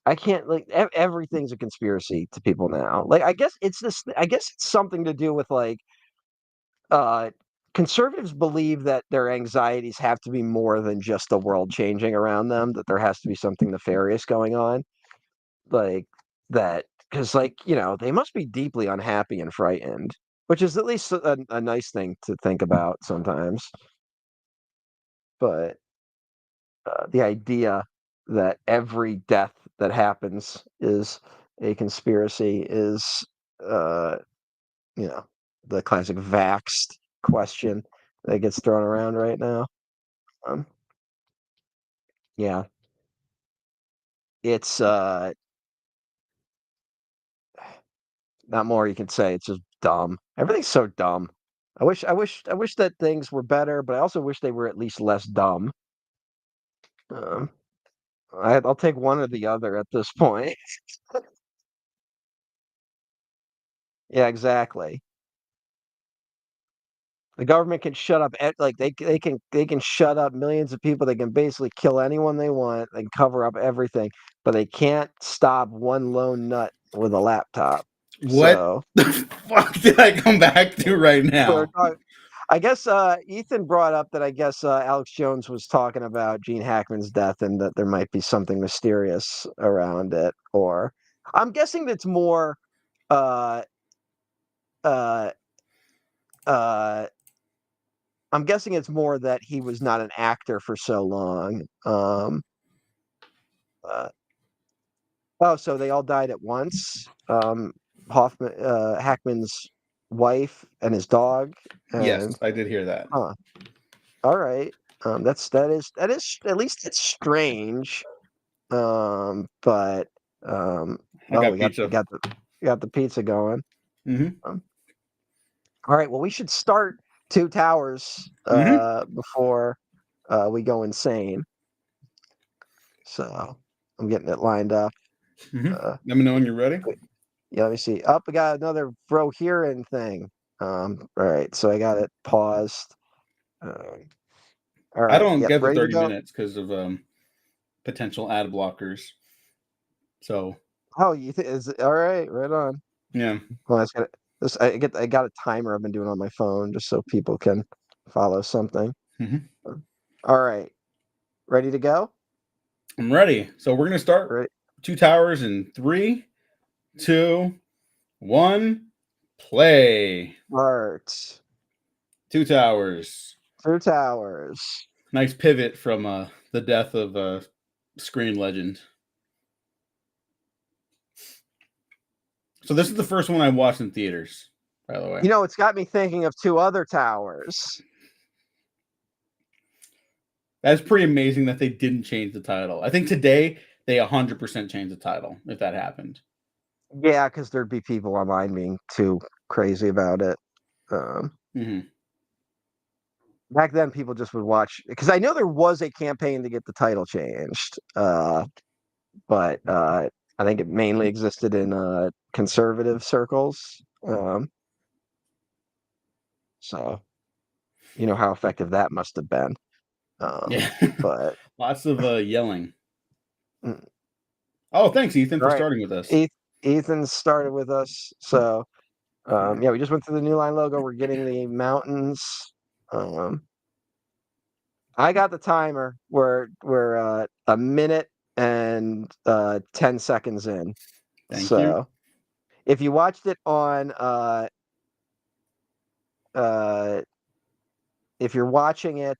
I can't like everything's a conspiracy to people now. Like, I guess it's this. I guess it's something to do with like uh conservatives believe that their anxieties have to be more than just the world changing around them. That there has to be something nefarious going on, like that. Because like they must be deeply unhappy and frightened, which is at least a nice thing to think about sometimes. But the idea that every death that happens is a conspiracy is, uh, you know, the classic vaxxed question that gets thrown around right now. Um, yeah, it's not more you can say. It's just dumb. Everything's so dumb. I wish that things were better, but I also wish they were at least less dumb. Um, I'll take one or the other at this point. Yeah, exactly. The government can shut up like they can shut up millions of people. They can basically kill anyone they want and cover up everything, but they can't stop one lone nut with a laptop. What So the fuck did I come back to right we're now? talk- I guess Ethan brought up that I guess Alex Jones was talking about Gene Hackman's death and that there might be something mysterious around it. Or I'm guessing that's more uh uh uh I'm guessing it's more that he was not an actor for so long. Uh, oh, so they all died at once. Hackman's wife and his dog, Yes, and I did hear that. huh. All right. That is at least it's strange. But I oh, got we got we pizza. got the we got the pizza going. Mm-hmm. Um, all right. Well, we should start Two Towers Mm-hmm. before we go insane. So I'm getting it lined up. Mm-hmm. Uh, Let me know when you're ready. yeah, let me see. Up, I got another bro hearing thing. All right, so I got it paused. All I right, don't yep, get the ready to 30 go. minutes because of potential ad blockers. So Oh, is all right? Right on. yeah. Well, that's good. I got a timer I've been doing on my phone just so people can follow something. Mhm. All right, ready to go? I'm ready. So we're gonna start Right. Two Towers in 3, 2, 1, play. Art. Two Towers. Two towers. Nice pivot from the death of screen legend. So this is the first one I watched in theaters, by the way. You know, it's got me thinking of two other towers. That's pretty amazing that they didn't change the title. I think today they 100% changed the title if that happened. Yeah, because there'd be people online being too crazy about it. Um, Mm-hmm. Back then, people just would watch because I know there was a campaign to get the title changed, but I think it mainly existed in conservative circles. So you know how effective that must have been. Yeah, But lots of yelling. mm, Oh, thanks, Ethan, all for right, starting with us. Eth- Ethan started with us, so Yeah. yeah, we just went through the new line logo. We're getting the mountains. Um, I got the timer. We're a minute and 10 seconds in. Thank you. So if you watched it on uh if you're watching it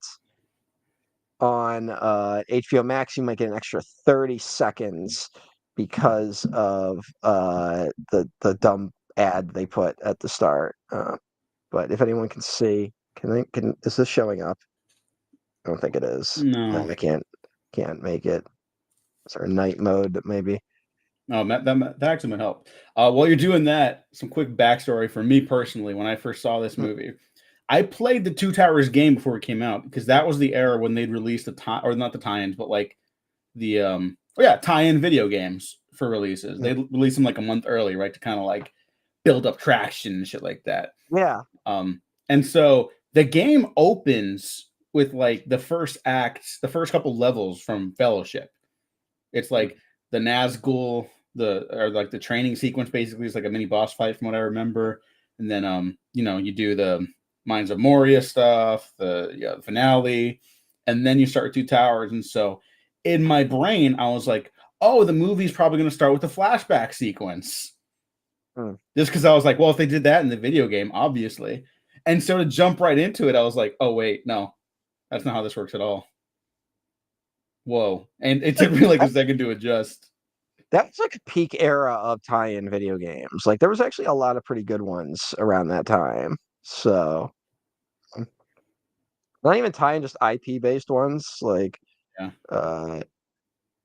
on HBO Max, you might get an extra 30 seconds because of the dumb ad they put at the start. But if anyone can see, can is this showing up? I don't think it is. No. I can't make it. Is there a night mode that maybe? No, that actually might help. While you're doing that, some quick backstory for me personally. When I first saw this Mm, movie, I played the Two Towers game before it came out because that was the era when they'd released the tie or not the tie-ins, but like the tie-in video games for releases. mm. They released them like a month early, right, to kind of like build up traction and shit like that. Yeah. And so the game opens with like the first act, the first couple levels from Fellowship. It's Mm, like the Nazgul, or like the training sequence basically is like a mini boss fight from what I remember. And then you do the Mines of Moria stuff, the finale, and then you start with Two Towers. And so in my brain, I was like, oh, the movie's probably gonna start with a flashback sequence. mm. Just because I was like, well, if they did that in the video game, obviously. And so to jump right into it, I was like, oh wait, no, that's not how this works at all. Whoa. And it took me like a That, second to adjust. that was like a peak era of tie-in video games. Like there was actually a lot of pretty good ones around that time. So mm, not even tie-in, just IP based ones. Like Yeah. uh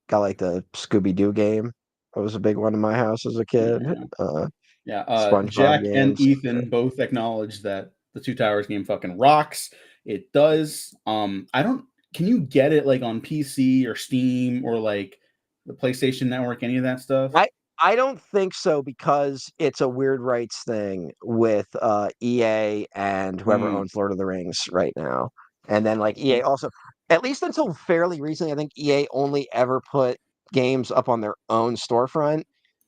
got like the Scooby Doo game. That was a big one in my house as a kid. Yeah. Uh Yeah. SpongeBob Jack and games. Ethan both acknowledge that the Two Towers game fucking rocks. It does. I don't can you get it like on PC or Steam or like the PlayStation Network, any of that stuff? I I don't think so because it's a weird rights thing with EA and whoever Mm, owns Lord of the Rings right now. And then like EA also, at least until fairly recently, I think EA only ever put games up on their own storefront.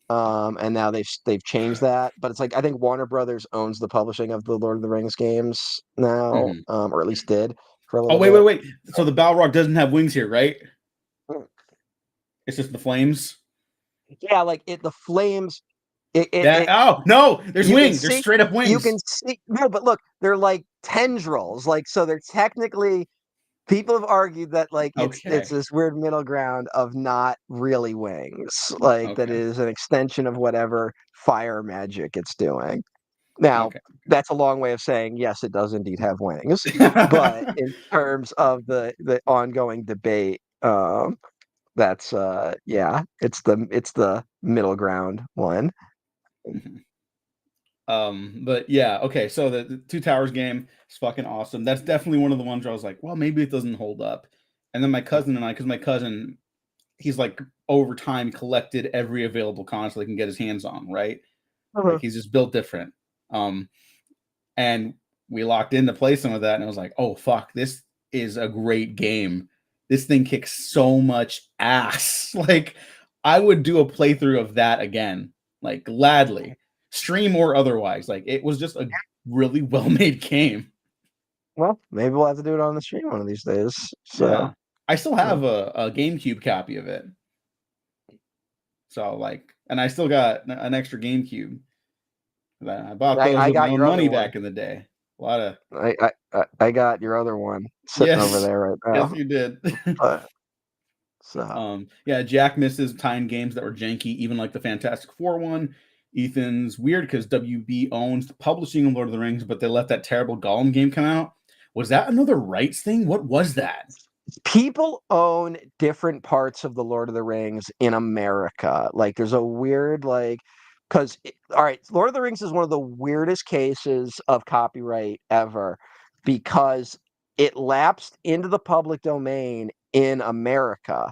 And now they've changed that. But it's like I think Warner Brothers owns the publishing of the Lord of the Rings games now, mhm. or at least did for a Oh, little wait, wait, bit. wait. So the Balrog doesn't have wings here, right? It's just the flames. Yeah, like the flames. That oh no, there's You can wings. There's see straight up you can wings. see no, but look, they're like tendrils, like, so they're technically people have argued that, like, it's Okay. this weird middle ground of not really wings, like, that Okay. is an extension of whatever fire magic it's doing. Now, Okay. that's a long way of saying, yes, it does indeed have wings, but in terms of the ongoing debate, that's, yeah, it's the middle ground one. Mhm. But yeah, okay. So the Two Towers game is fucking awesome. That's definitely one of the ones where I was like, well, maybe it doesn't hold up. And then my cousin and I, because my cousin, he's like over time collected every available console he can get his hands on, right? Like Mhm. he's just built different. Um, and we locked in to play some of that, and I was like, oh fuck, this is a great game. This thing kicks so much ass. Like I would do a playthrough of that again, like gladly. stream or otherwise. Like it was just a really well made game. Well, maybe we'll have to do it on the stream one of these days. So Yeah, I still have a GameCube copy of it. So like, and I still got an extra GameCube. I bought those I with my got own your other money one. back in the day. A lot of I got your other one sitting over yes, there right yes, now. you did. But, so Yeah, Jack misses tying games that were janky, even like the Fantastic Four one. Ethan's weird because WB owns the publishing of Lord of the Rings, but they let that terrible Gollum game come out. Was that another rights thing? What was that? people own different parts of the Lord of the Rings in America. Like there's a weird like because all right, Lord of the Rings is one of the weirdest cases of copyright ever because it lapsed into the public domain in America.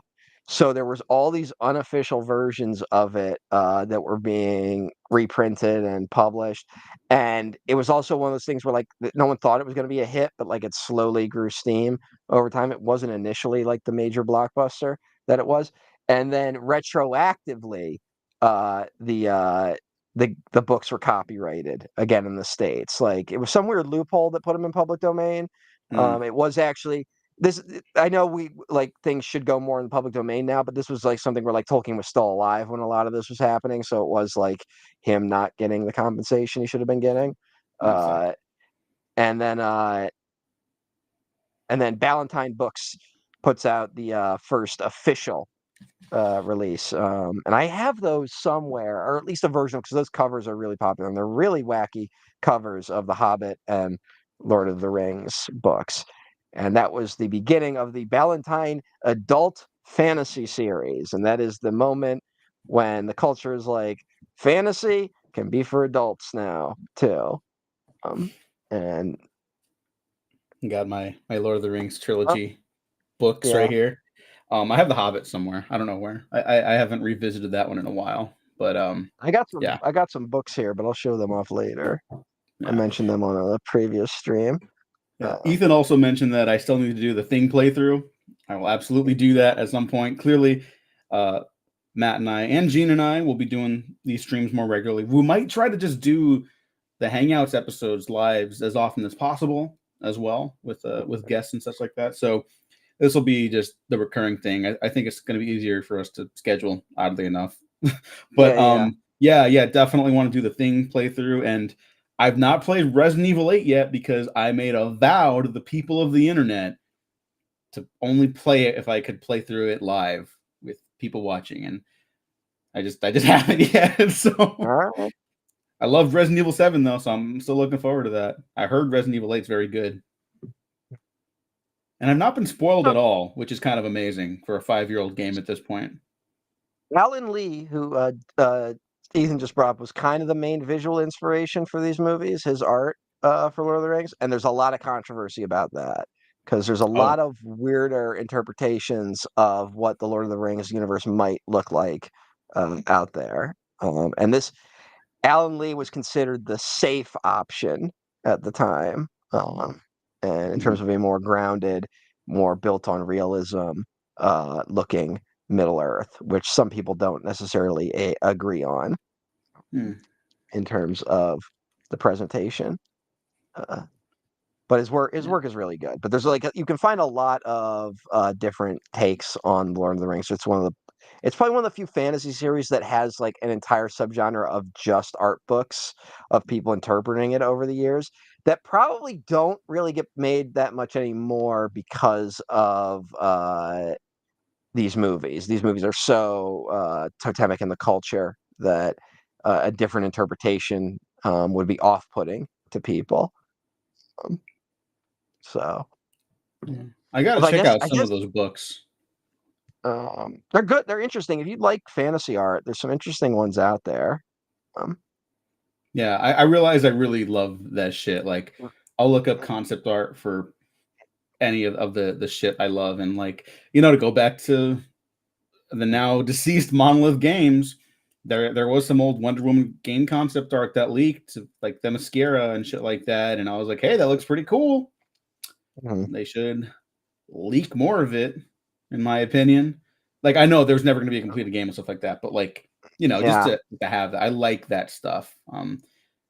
So there was all these unofficial versions of it that were being reprinted and published. And it was also one of those things where like no one thought it was going to be a hit, but like it slowly grew steam over time. It wasn't initially like the major blockbuster that it was, and then retroactively, the books were copyrighted again in the states. Like it was some weird loophole that put them in public domain. Hmm, It was actually this. I know we like things should go more in the public domain now, but this was like something where like Tolkien was still alive when a lot of this was happening, so it was like him not getting the compensation he should have been getting. that sucks. Uh, and then Ballantine Books puts out the first official release, and I have those somewhere, or at least a version, because those covers are really popular, and they're really wacky covers of The Hobbit and Lord of the Rings books, and that was the beginning of the Ballantine Adult Fantasy series, and that is the moment when the culture is like fantasy can be for adults now too, um, and Got my Lord of the Rings oh, trilogy books right yeah. here. I have the Hobbit somewhere. I don't know where. I haven't revisited that one in a while. But yeah, I got some books here, but I'll show them off later. I yeah, mentioned them on a previous stream. yeah. Uh, Ethan also mentioned that I still need to do the Thing playthrough. I will absolutely do that at some point. Clearly, uh, Matt and I and Gene and I will be doing these streams more regularly. We might try to just do the Hangouts episodes lives as often as possible as well with guests and such like that. So this will be just the recurring thing. I think it's going to be easier for us to schedule, oddly enough. yeah, But yeah, yeah. yeah, definitely want to do the Thing playthrough. And I've not played Resident Evil 8 yet because I made a vow to the people of the internet to only play it if I could play through it live with people watching. And I just haven't yet. All So right. I love Resident Evil 7 though, so I'm still looking forward to that. I heard Resident Evil 8 is very good. And I've not been spoiled So at all, which is kind of amazing for a 5-year-old game at this point. Alan Lee, who Ethan just brought up, was kind of the main visual inspiration for these movies. His art for Lord of the Rings, and there's a lot of controversy about that because there's a Oh, lot of weirder interpretations of what the Lord of the Rings universe might look like out there. And this Alan Lee was considered the safe option at the time, and in terms mhm. of a more grounded, more built on realism looking Middle Earth, which some people don't necessarily agree on Hmm. in terms of the presentation. Uh, but his Yeah. work is really good. But there's like you can find a lot of different takes on Lord of the Rings. It's probably one of the few fantasy series that has like an entire subgenre of just art books of people interpreting it over the years that probably don't really get made that much anymore because of these movies. These movies are so totemic in the culture that a different interpretation would be off-putting to people. Um, so, Yeah. I got to although check out I some of guess those books. they're good. They're interesting. If you like fantasy art, there's some interesting ones out there. Um, Yeah, I realize I really love that shit. Like, I'll look up concept art for any of the shit I love, and like, to go back to the now deceased Monolith Games, there was some old Wonder Woman game concept art that leaked, like the mascara and shit like that, and I was like, hey, that looks pretty cool. mhm. They should leak more of it, in my opinion. Like, I know there's never going to be a completed game and stuff like that, but like, just Yeah, to have that. I like that stuff.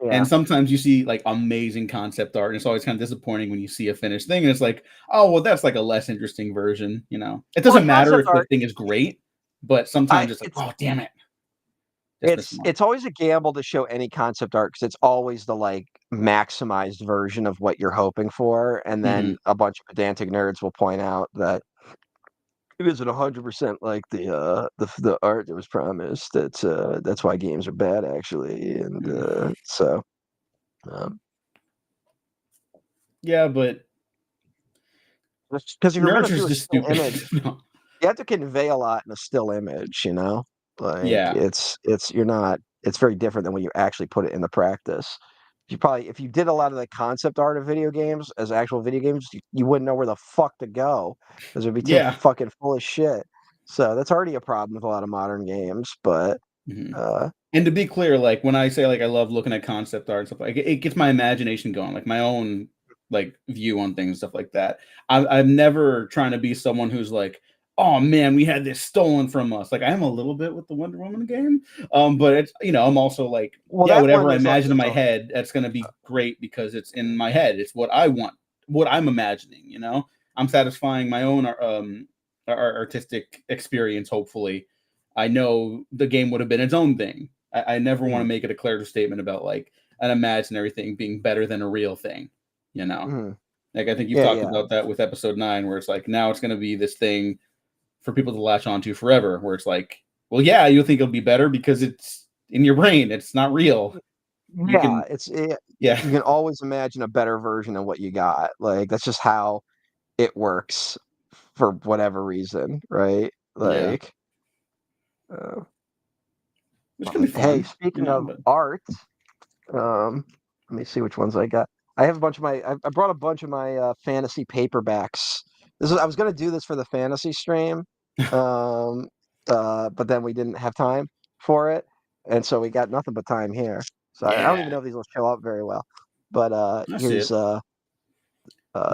And yeah. sometimes you see like amazing concept art, and it's always kind of disappointing when you see a finished thing, and it's like, oh well, that's like a less interesting version. It Well, doesn't matter concept if the art, thing is great, but I sometimes it's like, oh damn it, just missed the mark. it's always a gamble to show any concept art because it's always the like maximized version of what you're hoping for, and then Hmm. a bunch of pedantic nerds will point out that it isn't 100% like the art that was promised. That's why games are bad actually, and Yeah. so um, Yeah, but because if you're gonna nurture's do a just still stupid. image, No. you have to convey a lot in a still image, you know? Like Yeah, it's you're not it's very different than when you actually put it into practice. If you did a lot of the concept art of video games as actual video games, you wouldn't know where the fuck to go because it'd be too yeah. fucking full of shit. So that's already a problem with a lot of modern games, but Hmm. uh And to be clear, like when I say like I love looking at concept art and stuff, like it gets my imagination going, like my own like view on things and stuff like that. I'm never trying to be someone who's like, oh man, we had this stolen from us. Like I am a little bit with the Wonder Woman game, but it's I'm also like, well yeah, that one whatever I is like imagine in its my own head, that's gonna be great because it's in my head. It's what I want, what I'm imagining. I'm satisfying my own artistic experience. Hopefully, I know the game would have been its own thing. I never want to mhm, make a declarative statement about like an imaginary thing being better than a real thing. You know, mhm. like I think you've Yeah, talked yeah. about that with episode 9, where it's like now it's going to be this thing for people to latch onto forever. Where it's like, well, yeah, you think it'll be better because it's in your brain. It's not real. You Yeah, can, yeah, you can always imagine a better version of what you got. Like that's just how it works for whatever reason, right? yeah, Like, uh, which can be hey, fun. speaking of But art, um, let me see which ones I got. I have a bunch of I brought a bunch of my fantasy paperbacks. I was gonna do this for the fantasy stream, um, but then we didn't have time for it, and so we got nothing but time here. So I don't yeah, even know if these will show up very well. But I see here's it. The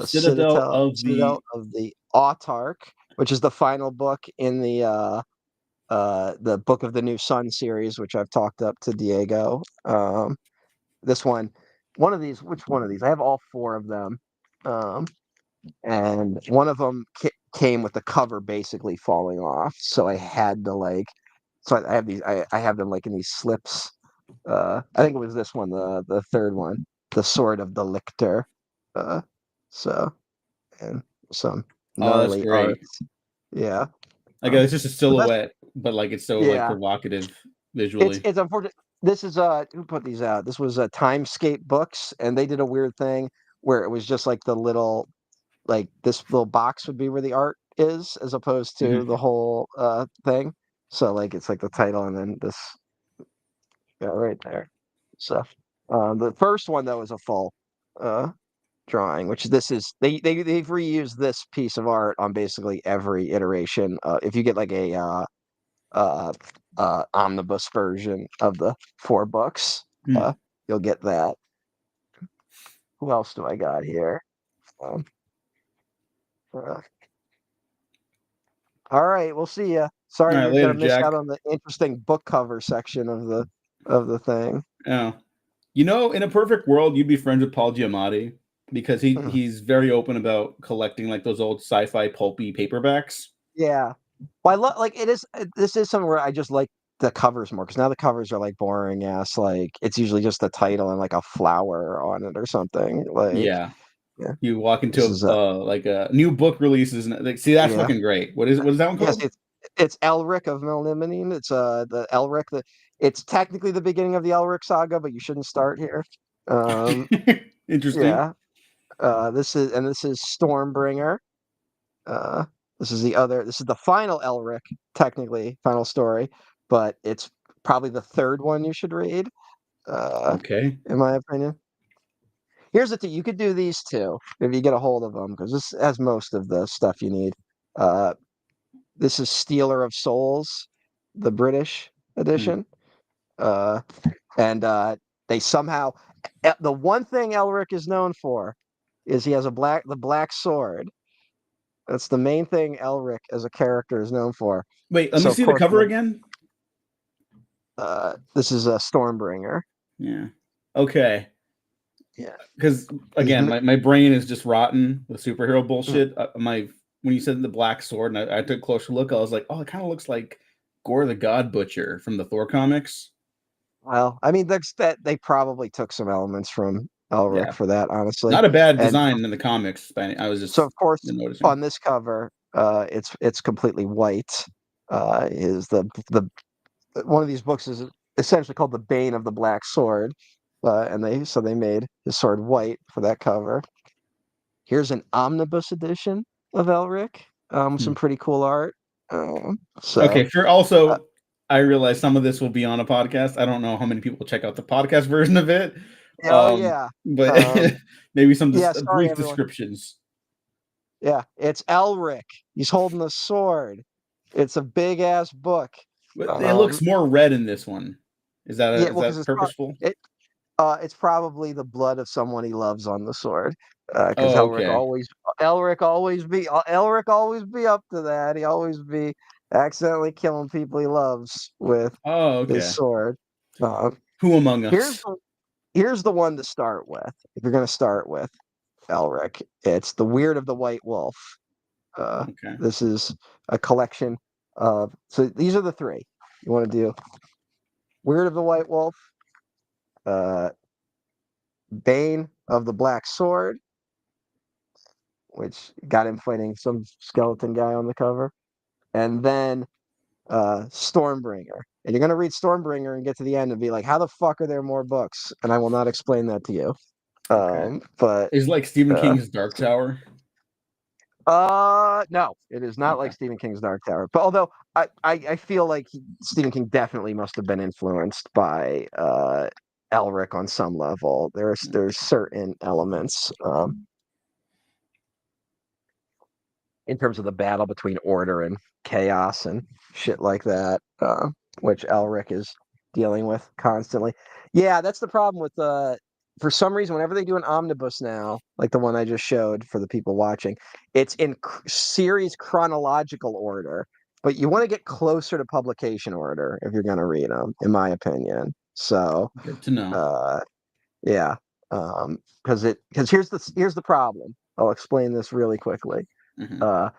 Citadel of Citadel the of the Autarch, which is the final book in the Book of the New Sun series, which I've talked up to Diego. This one of these, which one of these? I have all four of them, um, and one of them came with the cover basically falling off, so I had to like, so I have these, I have them like in these slips. I think it was this one, the third one, the Sword of the Lictor. Uh, so and some oh, that's gnarly art. great. Yeah. I guess it's just a But that's silhouette, but like it's so like yeah. provocative visually. It's unfortunate. This is who put these out? This was Timescape Books, and they did a weird thing where it was just like the little like this little box would be where the art is, as opposed to Mhm. the whole thing. So like it's like the title and then this yeah right there. So the first one though is a full uh drawing, which this is they've reused this piece of art on basically every iteration. If you get like a uh, omnibus version of the 4 books. Mm. Uh, you'll get that. Who else do I got here? Um, uh, all right, we'll see ya. All Sorry, right, you're later, gonna miss Jack. out on the interesting book cover section of the thing. Oh, in a perfect world, you'd be friends with Paul Giamatti because he's very open about collecting like those old sci-fi pulpy paperbacks. Yeah. Well, I love like it is. This is something where I just like the covers more because now the covers are like boring ass. Like it's usually just the title and like a flower on it or something. Like Yeah, yeah, you walk this into is like a new book releases and like, see, that's yeah. fucking great. What is that one Yes, called? it's Elric of Melniboné. It's the Elric. It's technically the beginning of the Elric saga, but you shouldn't start here. Um, Interesting. yeah. This is Stormbringer. Uh, this is the final Elric, technically final story, but it's probably the third one you should read. Uh, Okay. in my opinion. Here's the thing: you could do these two if you get a hold of them, because this has most of the stuff you need. Uh, This is Stealer of Souls, the British Hmm. edition. Uh, and they somehow the one thing Elric is known for is he has the black sword. That's the main thing Elric as a character is known for. Wait, let me So of see the course, cover again. This is a Stormbringer. Yeah. Okay. Yeah, Because he's again, my brain is just rotten with superhero mm, bullshit. My when you said the black sword, and I took a closer look, I was like, oh, it kind of looks like Gore the God Butcher from the Thor comics. well, I mean, that's that they probably took some elements from Elric Yeah, for that, honestly. not a bad And design in the comics. I was so, just of course, noticing. on this cover, it's completely white. Is the one of these books is essentially called the Bane of the Black Sword, and they made his sword white for that cover. Here's an omnibus edition of Elric, with Hmm. some pretty cool art. Um, Okay, so, for uh, also, I realize some of this will be on a podcast. I don't know how many people will check out the podcast version of it, oh yeah, but um, maybe some yeah. Sorry, brief everyone. descriptions. Yeah, it's Elric. He's holding a sword. It's a big ass book. But it looks Um, more red in this one. yeah, Is well, because that purposeful? it's probably the blood of someone he loves on the sword. Because Oh, okay. Elric always be up to that. He always be accidentally killing people he loves with Oh, his okay. sword. Um, Who among here's us? the here's the one to start with. If you're gonna start with Elric, it's the Weird of the White Wolf. Uh, Okay. this is a collection of. So these are the three you want to do: Weird of the White Wolf, uh, Bane of the Black Sword, which got him fighting some skeleton guy on the cover, and then Stormbringer. And you're gonna read Stormbringer and get to the end and be like, "How the fuck are there more books?" And I will not explain that to you. Okay. But Is it like Stephen uh, King's Dark Tower? no, it is not like Okay. Stephen King's Dark Tower. But although I feel like Stephen King definitely must have been influenced by Elric on some level. There's certain elements in terms of the battle between order and chaos and shit like that, which Elric is dealing with constantly. Yeah, that's the problem with for some reason, whenever they do an omnibus now, like the one I just showed for the people watching, it's in series chronological order, but you want to get closer to publication order if you're going to read them, in my opinion. So, Good to know. uh, yeah, because here's the problem. I'll explain this really quickly. Hmm. Uh,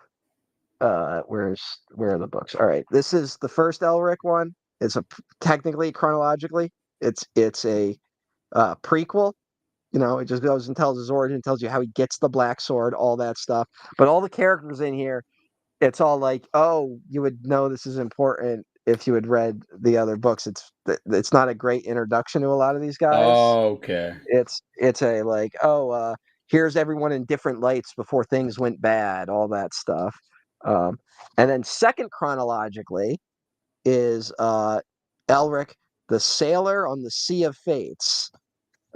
where are the books? All right, this is the first Elric one. It's technically chronologically, it's a prequel. You know, it just goes and tells his origin, tells you how he gets the black sword, all that stuff. But all the characters in here, it's all like, oh, you would know this is important if you had read the other books. It's not a great introduction to a lot of these guys. Okay. It's a like, oh, here's everyone in different lights before things went bad, all that stuff. Um, and then second chronologically is Elric, the sailor on the Sea of Fates.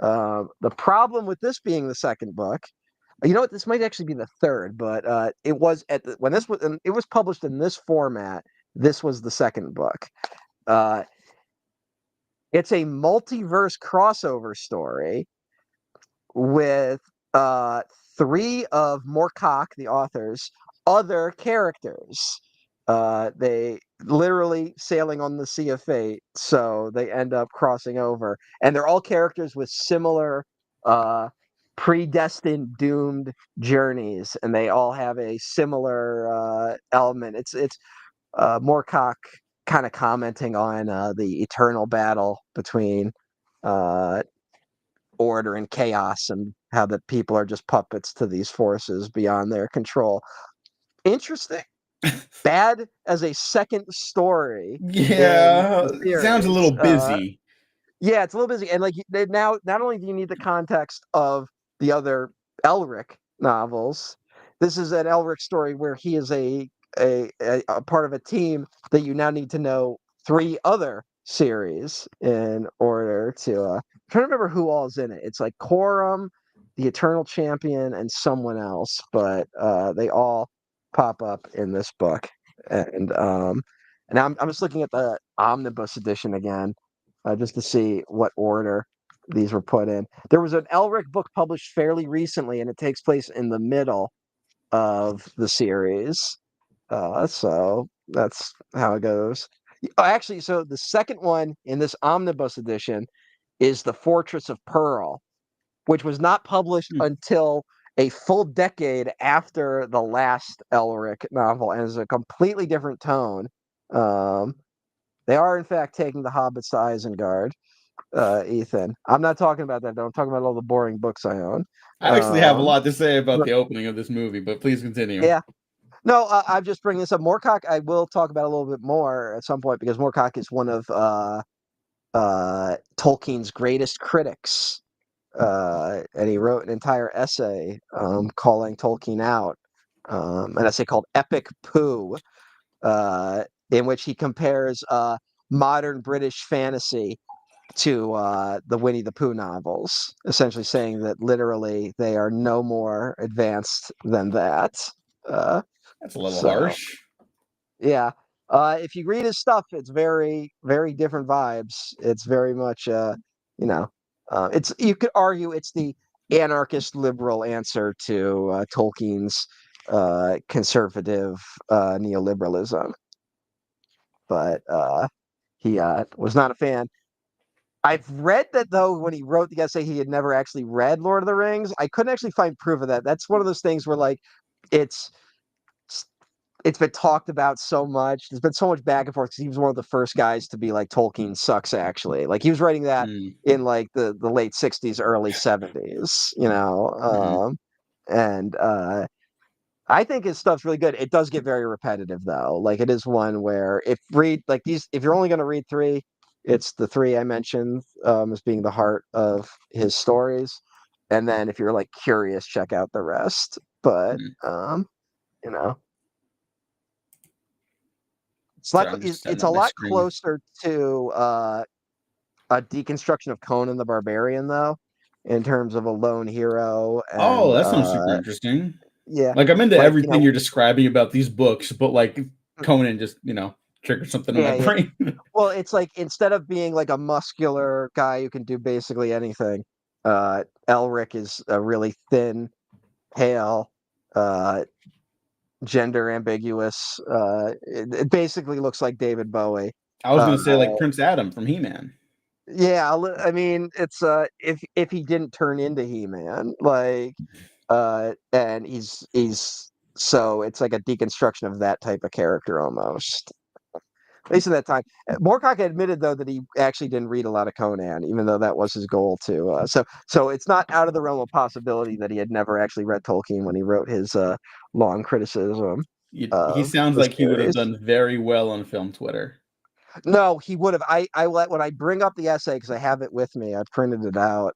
The problem with this being the second book, you know what? This might actually be the third, but it was when it was published in this format. This was the second book. Uh, it's a multiverse crossover story with uh, three of Moorcock, the author's other characters. They literally sailing on the Sea of Fate, so they end up crossing over, and they're all characters with similar uh, predestined, doomed journeys, and they all have a similar element. It's Moorcock kind of commenting on the eternal battle between uh, order and chaos and how the people are just puppets to these forces beyond their control. Interesting. Bad as a second story in Yeah, the sounds a series. little busy. Yeah, it's a little busy. And like now, not only do you need the context of the other Elric novels, this is an Elric story where he is a part of a team that you now need to know three other series in order to I'm trying to remember who all's in it. It's like Corum, the Eternal Champion, and someone else, but they all pop up in this book. And I'm just looking at the omnibus edition again, just to see what order these were put in. There was an Elric book published fairly recently, and it takes place in the middle of the series. So that's how it goes. Actually, so the second one in this omnibus edition is The Fortress of Pearl, which was not published Hmm. until a full decade after the last Elric novel, and is a completely different tone. Um, they are, in fact, taking the Hobbits to Isengard, Ethan. I'm not talking about that, though. I'm talking about all the boring books I own. I actually have a Um, lot to say about r- the opening of this movie, but please continue. yeah. No, I'm just bringing this up. Moorcock, I will talk about a little bit more at some point because Moorcock is one of Tolkien's greatest critics. And he wrote an entire essay calling Tolkien out, an essay called Epic Pooh, uh, in which he compares modern British fantasy to the Winnie the Pooh novels, essentially saying that literally they are no more advanced than that. Uh, That's a little so, harsh. yeah. If you read his stuff, it's very, very different vibes. It's very much, you know, it's you could argue it's the anarchist liberal answer to Tolkien's conservative neoliberalism, but he was not a fan. I've read that though when he wrote the essay, he had never actually read Lord of the Rings. I couldn't actually find proof of that. That's one of those things where like it's it's been talked about so much. There's been so much back and forth because he was one of the first guys to be like Tolkien sucks actually. Like he was writing that Mm, in like the late 60s, early 70s, you know. mhm. And I think his stuff's really good. It does get very repetitive though. Like it is one where if you're only going to read three, it's the three I mentioned as being the heart of his stories. And then if you're like curious, check out the rest. But Mm. you know, Sorry, I'm just setting it's up a my lot screen. closer to a deconstruction of Conan the Barbarian, though, in terms of a lone hero Oh, and that sounds super interesting. yeah, Like I'm into like everything you're describing about these books, but like Conan just, triggered something in my yeah, yeah. brain. Well, it's like instead of being like a muscular guy who can do basically anything, Elric is a really thin, pale, uh, gender ambiguous. It basically looks like David Bowie. I was Uh, gonna say like Prince Adam from He-Man. Yeah, I mean, it's if he didn't turn into He-Man, like and he's so it's like a deconstruction of that type of character almost. At least at that time. Moorcock admitted though that he actually didn't read a lot of Conan, even though that was his goal to so it's not out of the realm of possibility that he had never actually read Tolkien when he wrote his long criticism He of sounds the like he would have series. done very well on film Twitter. No, he would have. When I bring up the essay because I have it with me, I printed it out.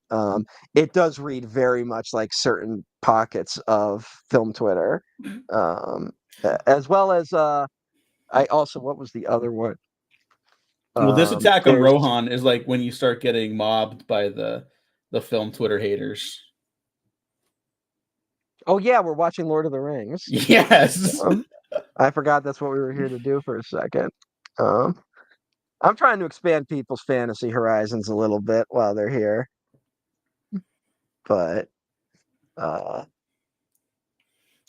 It does read very much like certain pockets of film Twitter, um, as well as I also what was the other one? Well, this attack on There's Rohan is like when you start getting mobbed by the film Twitter haters. oh yeah, we're watching Lord of the Rings. Yes. Um, I forgot that's what we were here to do for a second. Um, I'm trying to expand people's fantasy horizons a little bit while they're here, but uh,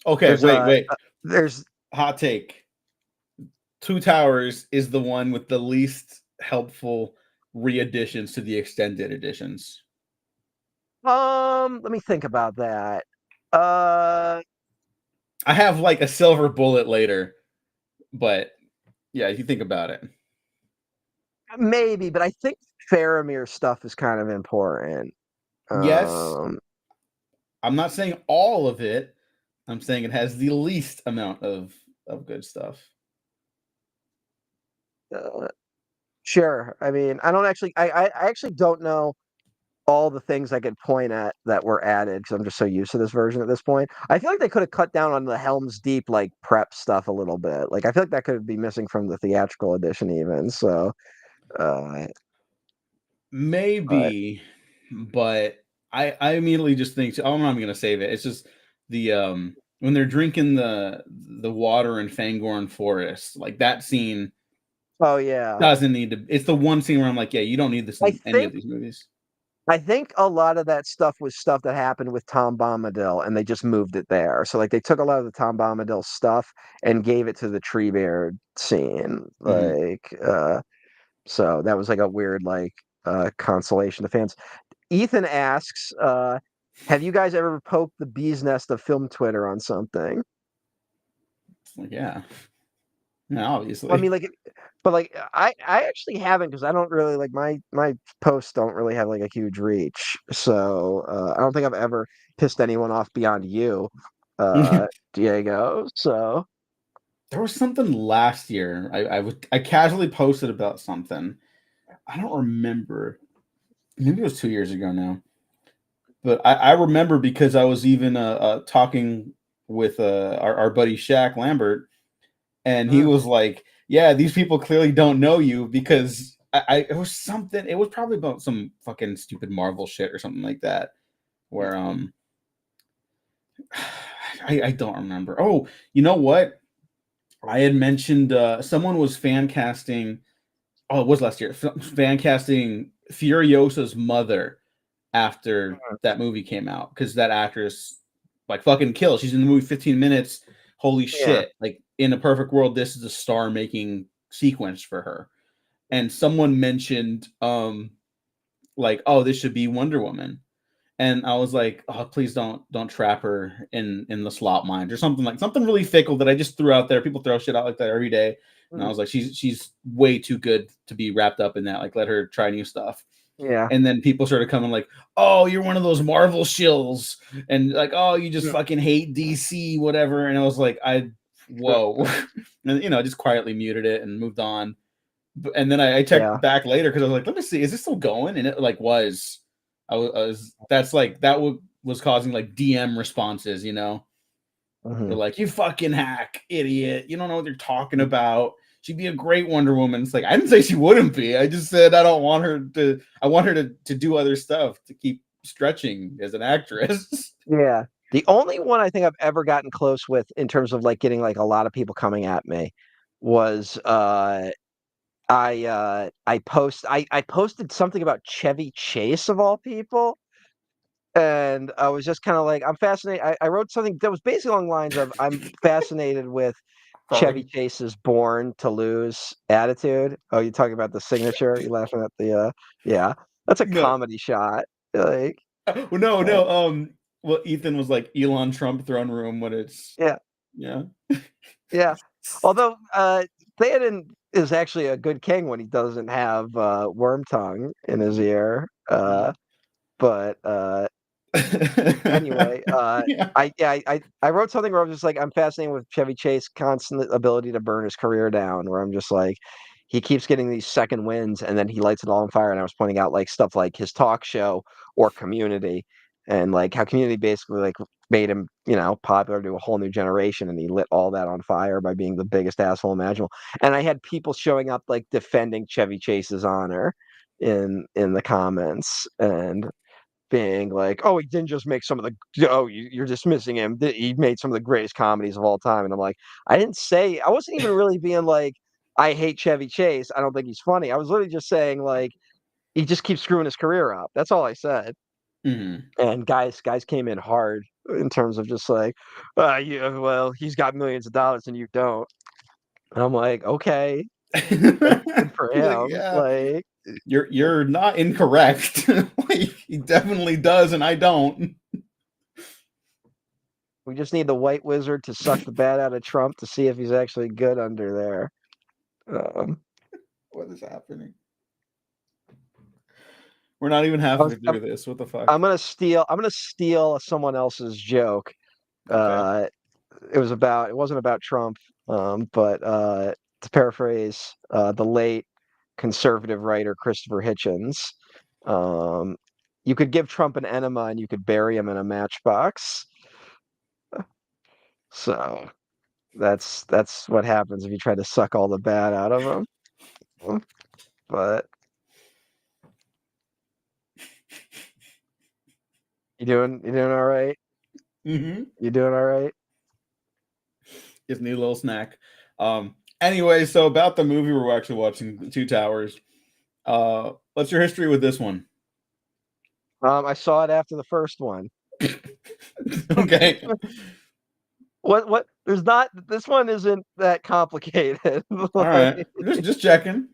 Okay, there's wait. there's Hot take. Two Towers is the one with the least helpful re-additions to the extended editions. Let me think about that. Uh, I have like a silver bullet later, but yeah, if you think about it. maybe, but I think Faramir stuff is kind of important. Yes, Um, I'm not saying all of it. I'm saying it has the least amount of good stuff. uh, sure. I mean, I don't actually, I actually don't know all the things I could point at that were added because I'm just so used to this version at this point. I feel like they could have cut down on the Helm's Deep like prep stuff a little bit. Like I feel like that could be missing from the theatrical edition even. So, uh, but Maybe, but I immediately just think oh, I'm not even gonna save it. It's just the when they're drinking the water in Fangorn Forest, like that scene oh yeah, doesn't need to. It's the one scene where I'm like, yeah, you don't need this I in any of think these movies. I think a lot of that stuff was stuff that happened with Tom Bombadil, and they just moved it there. So like they took a lot of the Tom Bombadil stuff and gave it to the Treebeard scene. Mhm. So that was like a weird like consolation to fans. Ethan asks, have you guys ever poked the bee's nest of film Twitter on something? Like, yeah, I mean, obviously. like, but like, I actually haven't because I don't really like my posts don't really have like a huge reach. So I don't think I've ever pissed anyone off beyond you, uh, Diego. So There was something last year. I casually posted about something. I don't remember. Maybe it was 2 years ago now. But I remember because I was even talking with our buddy Shaq Lambert, and he mm, was like, "Yeah, these people clearly don't know you because it was something. It was probably about some fucking stupid Marvel shit or something like that. Where I don't remember. Oh, you know what? I had mentioned someone was fan casting. Oh, it was last year. Fan casting Furiosa's mother after that movie came out because that actress like fucking kills. She's in the movie 15 minutes. Holy yeah, shit! Like in a perfect world, this is a star making sequence for her. And someone mentioned like, oh, this should be Wonder Woman. And I was like, oh, please don't trap her in the slot mines or something, like something really fickle that I just threw out there. People throw shit out like that every day. And I mm, was like, she's way too good to be wrapped up in that. Like, let her try new stuff. yeah, And then people started coming like, "Oh, you're one of those Marvel shills," and like, "Oh, you just mm, fucking hate DC, whatever." And I was like, whoa," and just quietly muted it and moved on. And then I checked yeah, back later because I was like, "Let me see, is this still going?" And it like was. I was that's like that was causing like DM responses. They're mhm, like, "You fucking hack, idiot! You don't know what you're talking about. She'd be a great Wonder Woman." It's like I didn't say she wouldn't be. I just said I don't want her to. I want her to do other stuff to keep stretching as an actress. yeah. The only one I think I've ever gotten close with in terms of like getting like a lot of people coming at me was I posted something about Chevy Chase of all people. And I was just kind of like, I'm fascinated. I wrote something that was basically along the lines of I'm fascinated with Chevy Sorry. Chase's born to lose attitude. Oh, you talking about the signature? You laughing at yeah. That's a No, comedy shot. Like, well, no, uh, no. Well, Ethan was like Elon Trump throne room when it's yeah, yeah. yeah. Although Theoden is actually a good king when he doesn't have worm tongue in his ear. But Anyway, Yeah. I wrote something where I was just like, I'm fascinated with Chevy Chase constant ability to burn his career down, where I'm just like, he keeps getting these second wins and then he lights it all on fire. And I was pointing out like stuff like his talk show or Community and like how Community basically like made him, popular to a whole new generation and he lit all that on fire by being the biggest asshole imaginable. And I had people showing up like defending Chevy Chase's honor in the comments and being like, "Oh, he didn't just make some of the you're dismissing him. He made some of the greatest comedies of all time." And I'm like, I didn't say I wasn't even really being like, I hate Chevy Chase. I don't think he's funny. I was literally just saying like he just keeps screwing his career up. That's all I said. Mhm. And guys came in hard in terms of just like, yeah, well, he's got millions of dollars and you don't. And I'm like, okay, good for Like, him. yeah, Like you're not incorrect. Like he definitely does, and I don't. we just need the white wizard to suck the bat out of Trump to see if he's actually good under there. Um, What is happening? We're not even I was, halfway through this. What the fuck? I'm gonna steal someone else's joke. Okay. Uh, it wasn't about Trump, but to paraphrase the late conservative writer Christopher Hitchens, um, you could give Trump an enema and you could bury him in a matchbox. So that's what happens if you try to suck all the bad out of him. But you doing all right? Mm-hmm. You doing all right? Just need a little snack. Anyway, so about the movie we're actually watching, The Two Towers. What's your history with this one? I saw it after the first one. Okay. What? There's not. This one isn't that complicated. All Like, right. Just checking.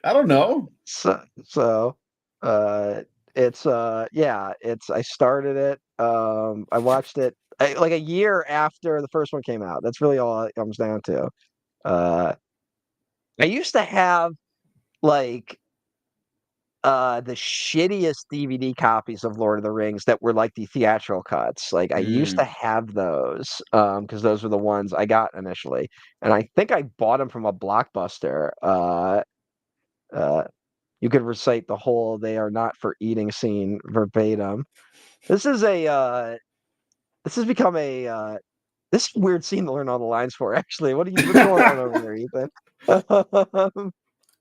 I don't know. so, uh, it's yeah. It's I started it. I watched it like a year after the first one came out. That's really all it comes down to. Uh, I used to have like the shittiest DVD copies of Lord of the Rings that were like the theatrical cuts. Like I used to Mm. have those because those were the ones I got initially, and I think I bought them from a Blockbuster. Uh, you could recite the whole "they are not for eating" scene verbatim. This is a this has become a this is a weird scene to learn all the lines for. Actually, what's going on over there, Ethan?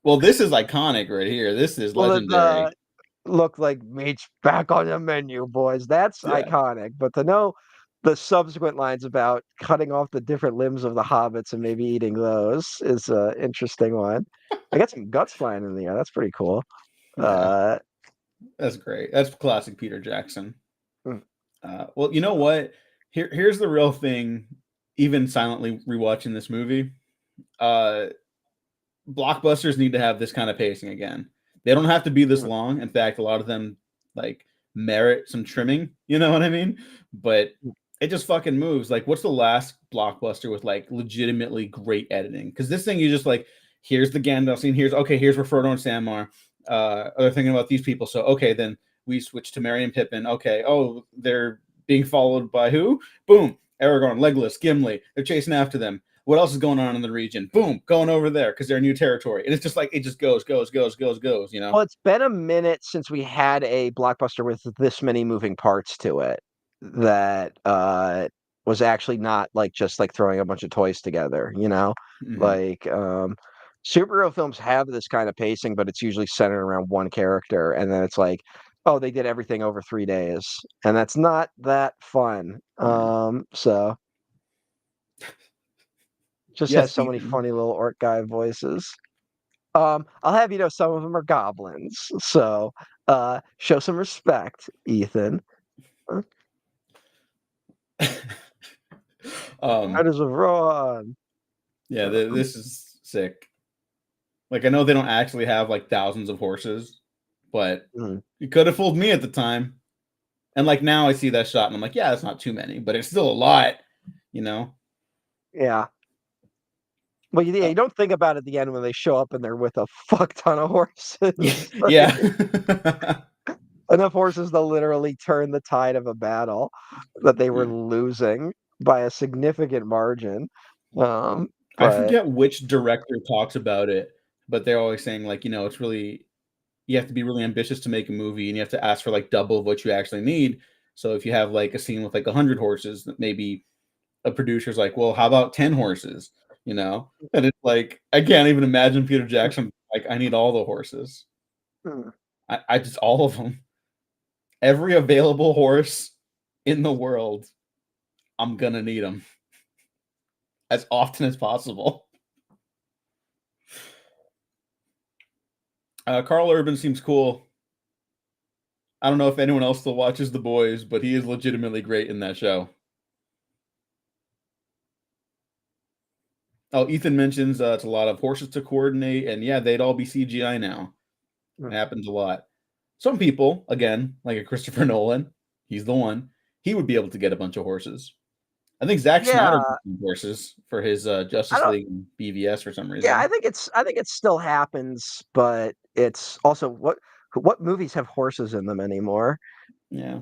Well, this is iconic right here. This is Well, legendary. look like meat's back on the menu, boys. That's Yeah. iconic. But to know the subsequent lines about cutting off the different limbs of the hobbits and maybe eating those is an interesting one. I got some guts flying in the air. That's pretty cool. Yeah. Uh, That's great. That's classic Peter Jackson. mm, Well, you know what? Here's the real thing. Even silently rewatching this movie, uh, blockbusters need to have this kind of pacing again. They don't have to be this mm, long. In fact, a lot of them like merit some trimming. You know what I mean? But mm. it just fucking moves. Like, what's the last blockbuster with like legitimately great editing? Because this thing, you just like, here's the Gandalf scene. Here's where Frodo and Sam are. They're thinking about these people. So okay, then we switch to Merry and Pippin. Okay, oh, they're being followed by who? Boom, Aragorn, Legolas, Gimli. They're chasing after them. What else is going on in the region? Boom, going over there because they're new territory. And it's just like it just goes. You know? Well, it's been a minute since we had a blockbuster with this many moving parts to it that was actually not like just like throwing a bunch of toys together, you know? Mm-hmm. Like superhero films have this kind of pacing, but it's usually centered around one character, and then it's like, oh, they did everything over 3 days, and that's not that fun. Yeah. So just has Yes, so many Ethan. funny little orc guy voices. I'll have you know some of them are goblins, so show some respect, Ethan. um, Riders of Ron. yeah, Um, this is sick. Like I know they don't actually have like thousands of horses, but mm, you could have fooled me at the time. And like now I see that shot and I'm like, yeah, that's not too many, but it's still a lot, you know? yeah. Well, yeah, Uh, you don't think about it at the end when they show up and they're with a fuck ton of yeah, horses. yeah. Like, enough horses to literally turn the tide of a battle that they were Yeah. losing by a significant margin. I But forget which director talks about it, but they're always saying like, it's really you have to be really ambitious to make a movie and you have to ask for like double of what you actually need. So if you have like a scene with like 100 horses, maybe a producer's like, well, how about 10 horses? You know? And it's like, I can't even imagine Peter Jackson like, I need all the horses. mm, I just all of them. Every available horse in the world, I'm gonna need them as often as possible. Carl Urban seems cool. I don't know if anyone else still watches The Boys, but he is legitimately great in that show. Oh, Ethan mentions it's a lot of horses to coordinate, and yeah, they'd all be CGI now. It mm. happens a lot. Some people, again, like a Christopher Nolan, he's the one. He would be able to get a bunch of horses. I think Zack Snyder Yeah, got some horses for his I Justice don't. League and BVS for some Yeah, reason. I think it still happens, but it's also what movies have horses in them anymore? Yeah,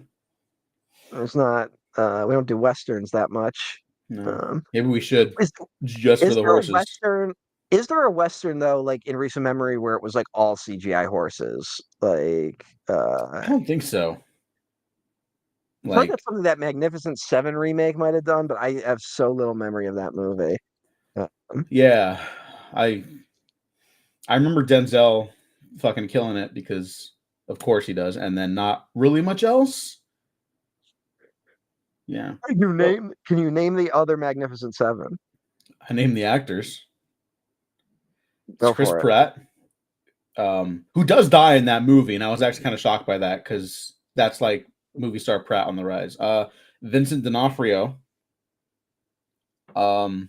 There's not we don't do westerns that much. no, Um, maybe we should is just for is the there a horses. western? Is there a western though, like in recent memory, where it was like all CGI horses? Like, I don't think so. I feel like Like, that's something that Magnificent Seven remake might have done, but I have so little memory of that movie. Um, yeah, I I remember Denzel fucking killing it because of course he does, and then not really much else. Yeah. Well, can you name the other Magnificent Seven? I named the actors. It's Go Chris for it. Pratt, who does die in that movie, and I was actually kind of shocked by that because That's like movie star Pratt on the rise. Vincent D'Onofrio. Um,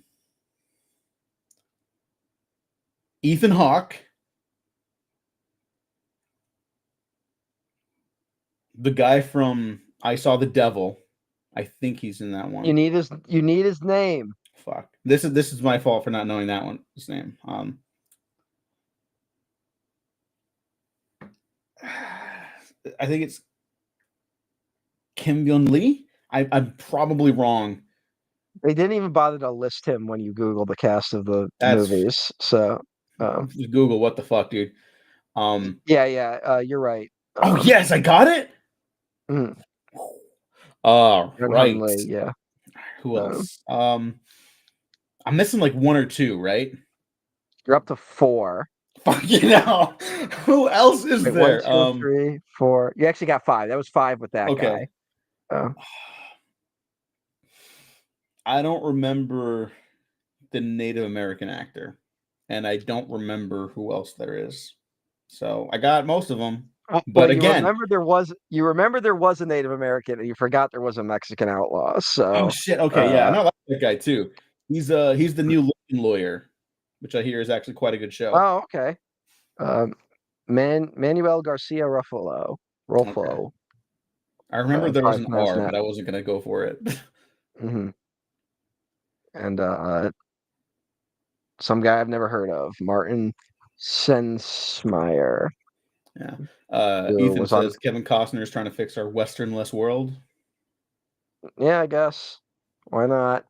Ethan Hawke. The guy from I Saw the Devil. I think he's in that one. You need his name. Fuck. This is my fault for not knowing that one. His name. I think it's Kim Yun Lee. I'm probably wrong. They didn't even bother to list him when you Google the cast of the That's movies. So, Google. What the fuck, dude? Um. you're right. Oh yes, I got it. Mm, All Hyun right. Lee, yeah. Who else? I'm missing like one or two, right? You're up to 4. Fuck you know. Who else is Wait, one, there? two, three, 4. You actually got 5. That was 5 with that Okay. guy. Oh. I don't remember the Native American actor, and I don't remember who else there is. So I got most of them, Well, but again, you remember there was a Native American, and you forgot there was a Mexican outlaw. oh So, shit. Okay, yeah, I uh, know that guy too. He's the new Lincoln lawyer, which I hear is actually quite a good show. oh, okay. Um, Manuel Garcia Ruffalo, Okay, Ruffalo. I remember there was Probably an pronouncing R, that. but I wasn't gonna go for it. Hmm. And some guy I've never heard of, Martin Sensmeyer, Yeah. who Ethan was on. says Kevin Costner is trying to fix our Westernless world. Yeah, I guess. Why not?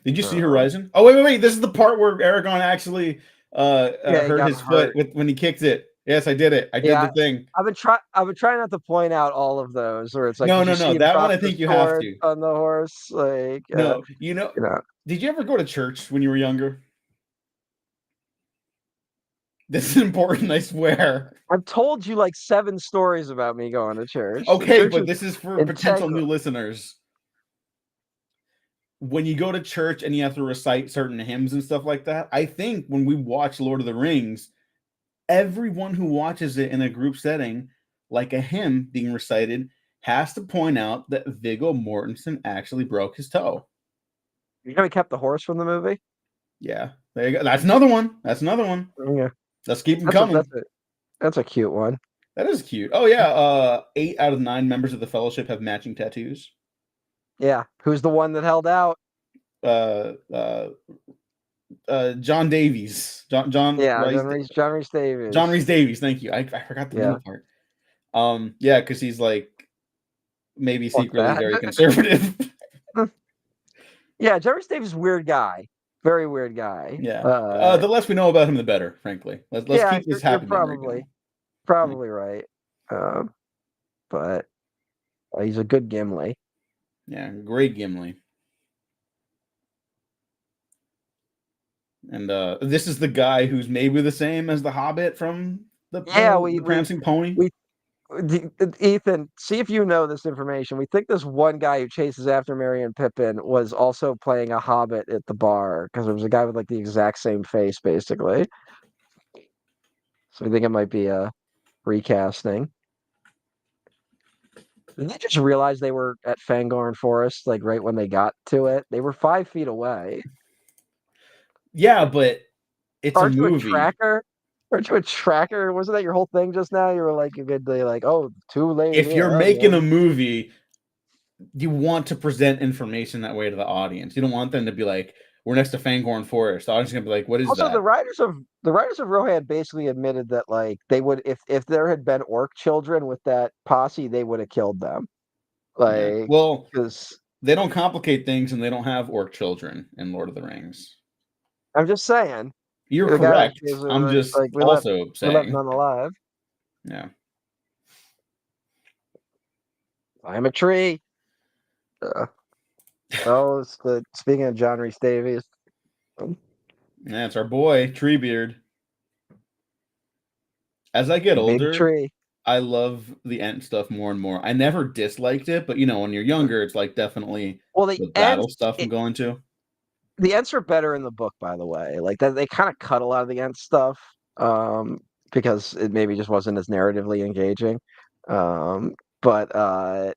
Did you see Um, Horizon? Oh wait. This is the part where Aragon actually yeah, he hurt got his foot hurt. when he kicked it. Yes, I did it. I did Yeah, the thing. I've been trying not to point out all of those, where it's like, No, did you no, see no. him That one drop I the think you have sword to. on the horse? Like, No, you know, did you ever go to church when you were younger? This is important, I swear. I've told you like 7 stories about me going to church. The Okay, church but is this is for potential integral. new listeners. When you go to church and you have to recite certain hymns and stuff like that, I think when we watch Lord of the Rings, everyone who watches it in a group setting, like a hymn being recited, has to point out that Viggo Mortensen actually broke his toe. You know, he kept the horse from the movie. Yeah, there you go. That's another one. That's another one. Yeah, Let's keep them that's a coming. that's a cute one. That is cute. Oh yeah, 8 out of 9 members of the Fellowship have matching tattoos. Yeah, who's the one that held out? Uh, uh, John Davies, John Yeah, Rice, John Rhys John Davies. Reese Davies. Thank you. I forgot the Yeah, middle part. Yeah, because he's like maybe fuck secretly that. very conservative. Yeah, John Rhys Davies is a weird guy, very weird guy. Yeah. The less we know about him, the better. Frankly, let's Yeah, keep this you're happy memory going. Yeah. probably right. Um, but he's a good Gimli. Yeah, great Gimli. And this is the guy who's maybe the same as the Hobbit from Yeah, the Prancing Pony. we Ethan, see if you know this information. We think this one guy who chases after Merry and Pippin was also playing a hobbit at the bar because it was a guy with like the exact same face, basically. So we think it might be a recasting. Did they just realize they were at Fangorn Forest like right when they got to it? They were 5 feet away. Yeah, but it's a Aren't you a movie. tracker? Aren't you a tracker? Wasn't that your whole thing just now? You were like a good day, like, oh, too late. If Yeah, you're you making know. a movie, you want to present information that way to the audience. You don't want them to be like, "We're next to Fangorn Forest." The audience is gonna be like, "What is Also, that?" the writers of Rohan basically admitted that like they would if there had been orc children with that posse, they would have killed them. Yeah. Like, Well, because they don't complicate things, and they don't have orc children in Lord of the Rings. I'm just saying, You're the guy like correct. is I'm just like also we let saying. none alive. Yeah. I'm a tree. Uh, speaking of John Rhys Davies, Yeah, it's our boy, Treebeard. As I get big older, tree. I love the Ent stuff more and more. I never disliked it, but when you're younger, it's like definitely Well, the battle stuff I'm going to. the Ents are better in the book, by the way. Like that, they kind of cut a lot of the Ent stuff because it maybe just wasn't as narratively engaging. Um, but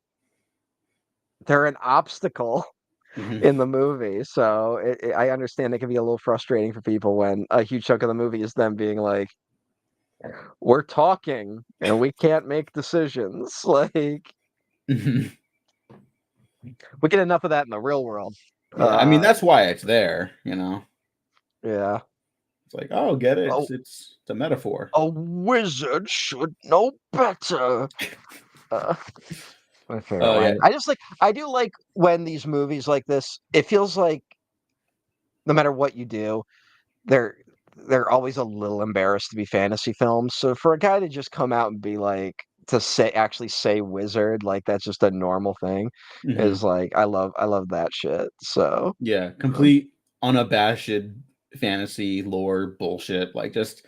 they're an obstacle Hmm. in the movie. So I understand it can be a little frustrating for people when a huge chunk of the movie is them being like, "We're talking and we can't make decisions." Like Hmm. we get enough of that in the real world. Yeah, I mean Uh, that's why it's there. You know, yeah. it's like, oh, get it? Oh, It's a metaphor. a wizard should know better. Uh, my favorite Oh yeah. line. I just like I do like when these movies like this, it feels like no matter what you do, they're they're always a little embarrassed to be fantasy films. So for a guy to just come out and be like to say actually say wizard, like that's just a normal thing, Hmm. is like I love that shit. So Yeah, uh, complete unabashed fantasy lore bullshit. Like just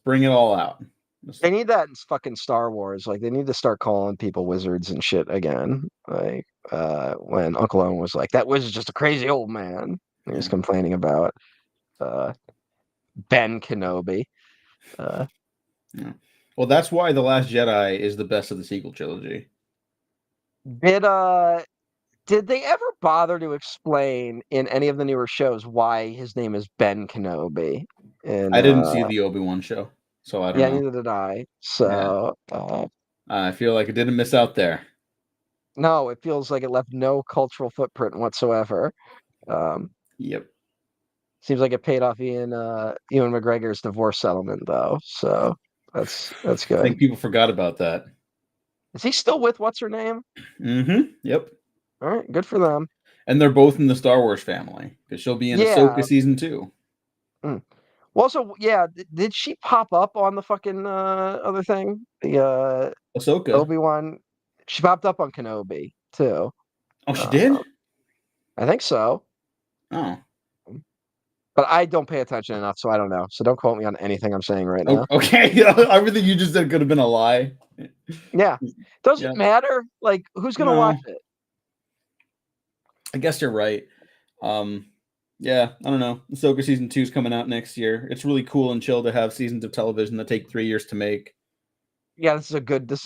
bring it all out. Just, they need that in fucking Star Wars. Like they need to start calling people wizards and shit again. Like when Uncle Owen was like, that wizard's just a crazy old man. He was yeah, complaining about uh Ben Kenobi. Uh yeah. Well, that's why The Last Jedi is the best of the sequel trilogy. did did they ever bother to explain in any of the newer shows why his name is Ben Kenobi? And I didn't see the Obi-Wan show, so I don't yeah, know. neither did I. Yeah, So I feel like I didn't miss out there. no, it feels like it left no cultural footprint whatsoever. Um, Yep. seems like it paid off Ewan McGregor's divorce settlement though. So that's I good. think people forgot about that. Is he still with what's her name? Mm-hmm. Yep. All right, good for them. And they're both in the Star Wars family because she'll be in Ahsoka Yeah. season 2. Mm. Well, also, yeah, did she pop up on the fucking other thing? The Ahsoka. Obi-Wan, she popped up on Kenobi too. Oh, she Uh, did. I think so, Oh. but I don't pay attention enough, so I don't know. So don't quote me on anything I'm saying right now. Okay. Everything you just said could have been a lie. Yeah, doesn't Yeah. matter. Like, who's gonna watch No, it? I guess you're right. Um, yeah, I don't know. Ahsoka season 2 is coming out next year. It's really cool and chill to have seasons of television that take 3 years to make. Yeah, this is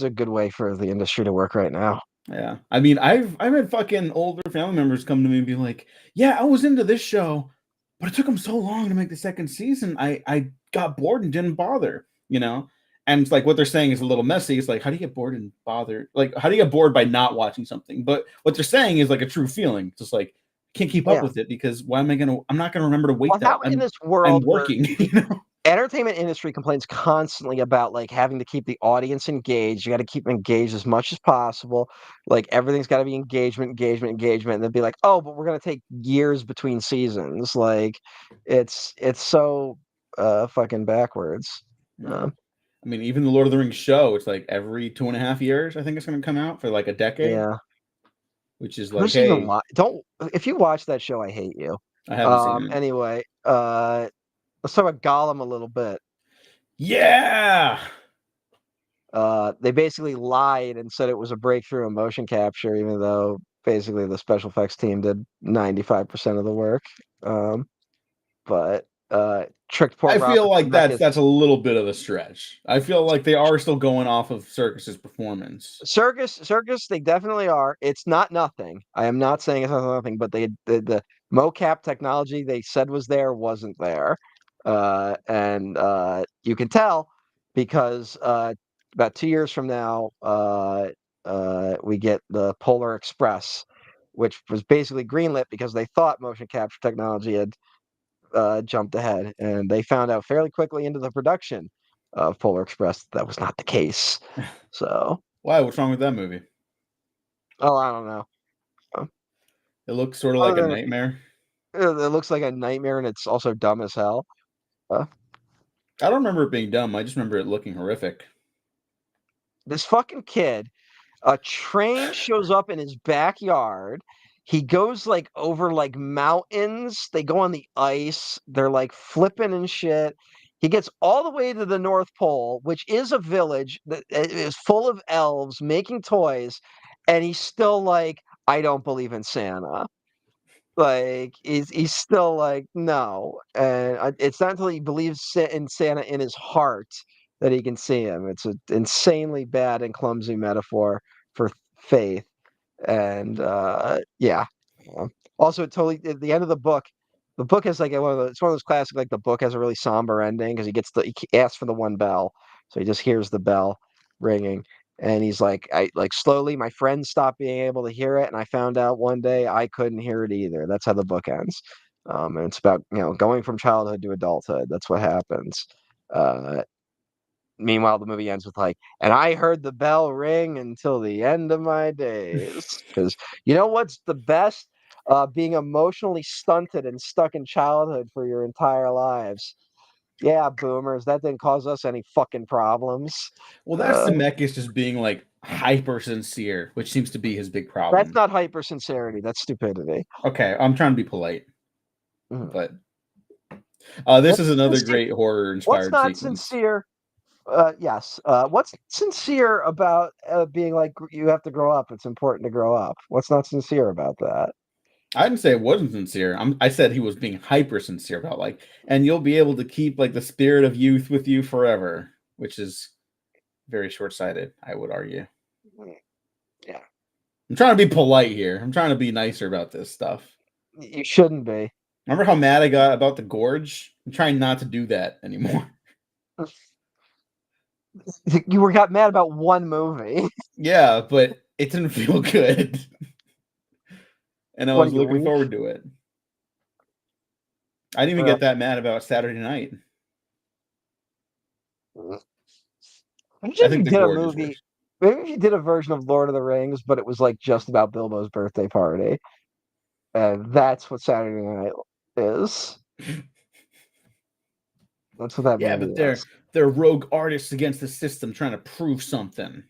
a good way for the industry to work right now. Yeah, I mean, I've had fucking older family members come to me and be like, "Yeah, I was into this show, but it took them so long to make the second season. I got bored and didn't bother." You know, and it's like what they're saying is a little messy. It's like, how do you get bored and bother? Like, how do you get bored by not watching something? But what they're saying is like a true feeling. It's just like can't keep up Yeah. with it because why am I gonna? I'm not gonna remember to Well, wait that. how in this I'm world where working. the entertainment industry complains constantly about like having to keep the audience engaged. You got to keep them engaged as much as possible. Like everything's got to be engagement, engagement, engagement. And they'd be like, "Oh, but we're gonna take years between seasons." Like, it's so fucking backwards. Yeah. Um, I mean, even the Lord of the Rings show, it's like every 2.5 years. I think it's gonna come out for like a decade, yeah, which is like, who's even hey, don't if you watch that show, I hate you. I haven't seen it. Anyway, let's talk about Gollum a little bit. Yeah. They basically lied and said it was a breakthrough in motion capture, even though basically the special effects team did 95% of the work. Um, but tricked poor I feel Robert like that's a Zemeckis. little bit of a stretch. I feel like they are still going off of Circus's performance. Circus, they definitely are. It's not nothing. I am not saying it's not nothing, but the mocap technology they said was there wasn't there, and you can tell because about 2 years from now, we get the Polar Express, which was basically greenlit because they thought motion capture technology had jumped ahead, and they found out fairly quickly into the production of Polar Express that was not the case. So. Why? What's wrong with that movie? Oh, I don't know. Uh, It looks sort of Other like a than nightmare. it looks like a nightmare and it's also dumb as hell. Uh, I don't remember it being dumb. I just remember it looking horrific. this fucking kid, a train shows up in his backyard. He goes like over like mountains. They go on the ice. They're like flipping and shit. He gets all the way to the North Pole, which is a village that is full of elves making toys, and he's still like, I don't believe in Santa. Like he's still like no, and it's not until he believes in Santa in his heart that he can see him. It's an insanely bad and clumsy metaphor for faith. And yeah. Also, it totally at the end of the book has like it's one of those classic like the book has a really somber ending because he asks for the one bell, so he just hears the bell ringing, and he's like, I like slowly my friends stopped being able to hear it, and I found out one day I couldn't hear it either. That's how the book ends, and it's about going from childhood to adulthood. That's what happens. Uh, Meanwhile, the movie ends with like, and I heard the bell ring until the end of my days. Because you know what's the best? Being emotionally stunted and stuck in childhood for your entire lives. Yeah, boomers, that didn't cause us any fucking problems. Well, that's Uh, Zemeckis just being like hyper sincere, which seems to be his big that's problem. not hyper sincerity. That's stupidity. Okay, I'm trying to be polite, Mhm. but this What's is another sincere? great horror What's inspired not sequence. sincere? Yes. What's sincere about being like you have to grow up? It's important to grow up. What's not sincere about that? I didn't say it wasn't sincere. I said he was being hyper sincere about like, and you'll be able to keep like the spirit of youth with you forever, which is very short sighted, I would argue. Mm, yeah, I'm trying to be polite here. I'm trying to be nicer about this stuff. you shouldn't be. Remember how mad I got about the gorge? I'm trying not to do that anymore. You were got mad about one movie. Yeah, but it didn't feel good. And I What are was you looking weak? forward to it. I didn't even Uh, get that mad about Saturday night. Imagine I if you think the did a gorge is movie. worse. Maybe if you did a version of Lord of the Rings, but it was like just about Bilbo's birthday party, and that's what Saturday Night is. That's what that Yeah, movie but is. they're rogue artists against the system trying to prove something.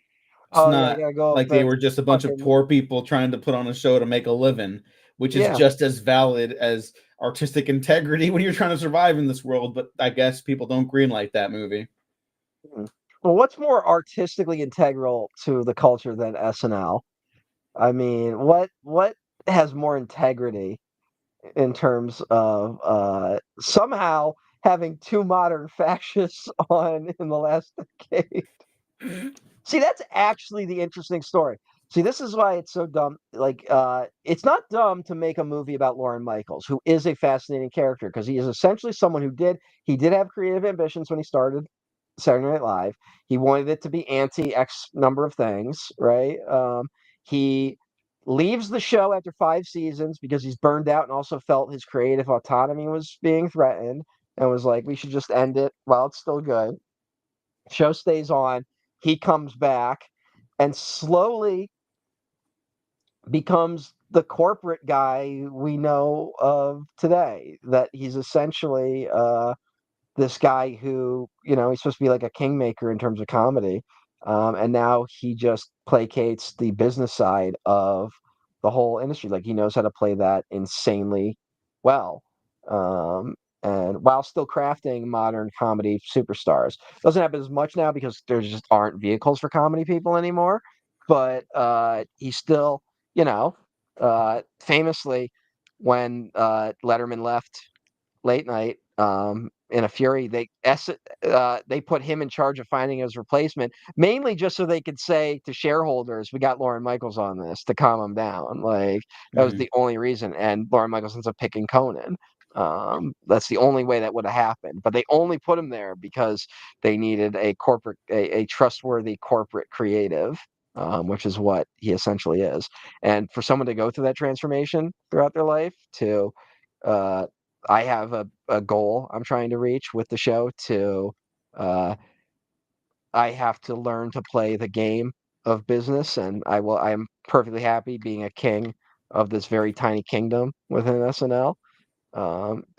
It's Oh yeah, you not gotta go up like they the were just a bunch of fucking poor people trying to put on a show to make a living, which is yeah. just as valid as artistic integrity when you're trying to survive in this world. But I guess people don't greenlight that movie. Hmm. Well, what's more artistically integral to the culture than SNL? I mean, what has more integrity in terms of somehow having two modern fascists on in the last decade? See, that's actually the interesting story. See, this is why it's so dumb. Like, it's not dumb to make a movie about Lauren Michaels, who is a fascinating character because he is essentially someone he did have creative ambitions when he started Saturday Night Live. He wanted it to be anti X number of things, right? He leaves the show after 5 seasons because he's burned out and also felt his creative autonomy was being threatened and was like, we should just end it while it's still good. Show stays on. He comes back and slowly becomes the corporate guy we know of today. That he's essentially this guy who, he's supposed to be like a kingmaker in terms of comedy. And now he just placates the business side of the whole industry. Like he knows how to play that insanely well. Um, and while still crafting modern comedy superstars. Doesn't happen as much now because there just aren't vehicles for comedy people anymore. But he still, famously, when Letterman left late night in a fury, they put him in charge of finding his replacement, mainly just so they could say to shareholders, we got Lauren Michaels on this to calm him down. Like that was Mm-hmm. the only reason. And Lauren Michaels ends up picking Conan. That's the only way that would have happened, but they only put him there because they needed a trustworthy corporate creative, which is what he essentially is. And for someone to go through that transformation throughout their life to uh, I have a goal I'm trying to reach with the show to uh, I have to learn to play the game of business, and I'm perfectly happy being a king of this very tiny kingdom within SNL.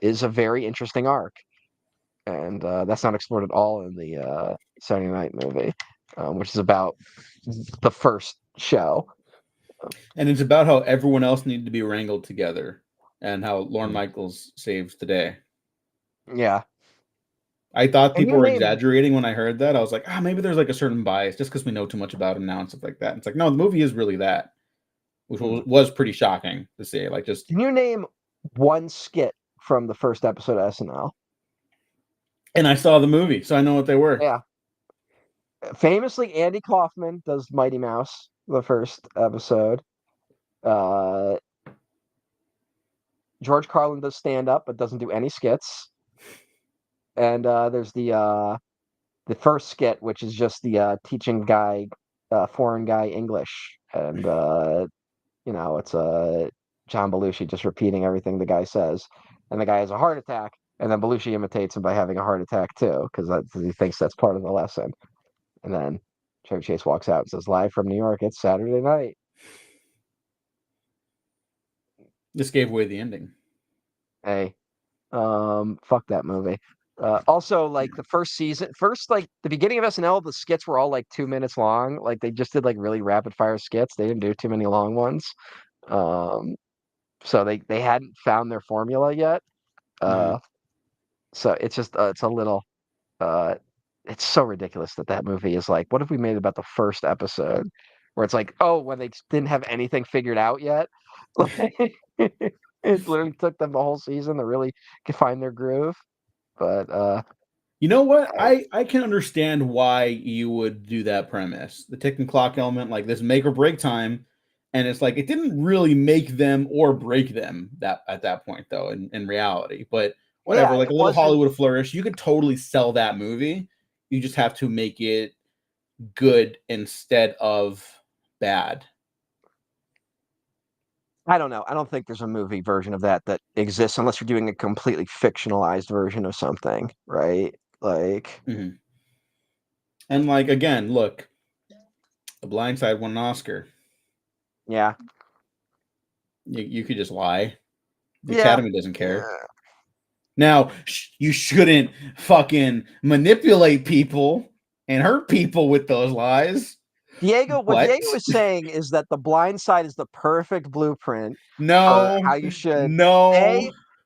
Is a very interesting arc, and that's not explored at all in the Saturday Night movie, which is about the first show. And it's about how everyone else needed to be wrangled together and how Lorne Mm. Michaels saved the day. Yeah. I thought Can people you were name exaggerating when I heard that. I was like, maybe there's like a certain bias just because we know too much about him now and stuff like that. And it's like, no, the movie is really that, which mm, was pretty shocking to see. Like, just, can you name one skit from the first episode of SNL? and I saw the movie, so I know what they were. Yeah. Famously, Andy Kaufman does Mighty Mouse, the first episode. Uh, George Carlin does stand up, but doesn't do any skits. And there's the first skit, which is just the teaching guy, foreign guy English, and it's John Belushi just repeating everything the guy says, and the guy has a heart attack, and then Belushi imitates him by having a heart attack too, because he thinks that's part of the lesson. And then Chevy Chase walks out and says, "Live from New York, it's Saturday night." This gave away the ending. Hey, fuck that movie. Also, like the like the beginning of SNL, the skits were all like 2 minutes long. Like they just did like really rapid fire skits. They didn't do too many long ones. Um, so they hadn't found their formula yet. Mm-hmm. Uh, so it's just it's a little uh, it's so ridiculous that that movie is like, what if we made about the first episode, where it's like, oh, when they didn't have anything figured out yet. Like, it literally took them the whole season to really find their groove. But You know what? I, I can understand why you would do that premise. The ticking clock element, like this make or break time. And it's like it didn't really make them or break them that at that point, though, in reality. But whatever, yeah, like a it little wasn't. Hollywood flourish, you could totally sell that movie. You just have to make it good instead of bad. I don't know. I don't think there's a movie version of that that exists unless you're doing a completely fictionalized version of something, right? Like, Mm-hmm. And like again, look, The Blind Side won an Oscar. yeah, You could just lie. The yeah, Academy doesn't care. yeah. Now, you shouldn't fucking manipulate people and hurt people with those lies. What But Diego is saying is that The Blind Side is the perfect blueprint for no, how you should no.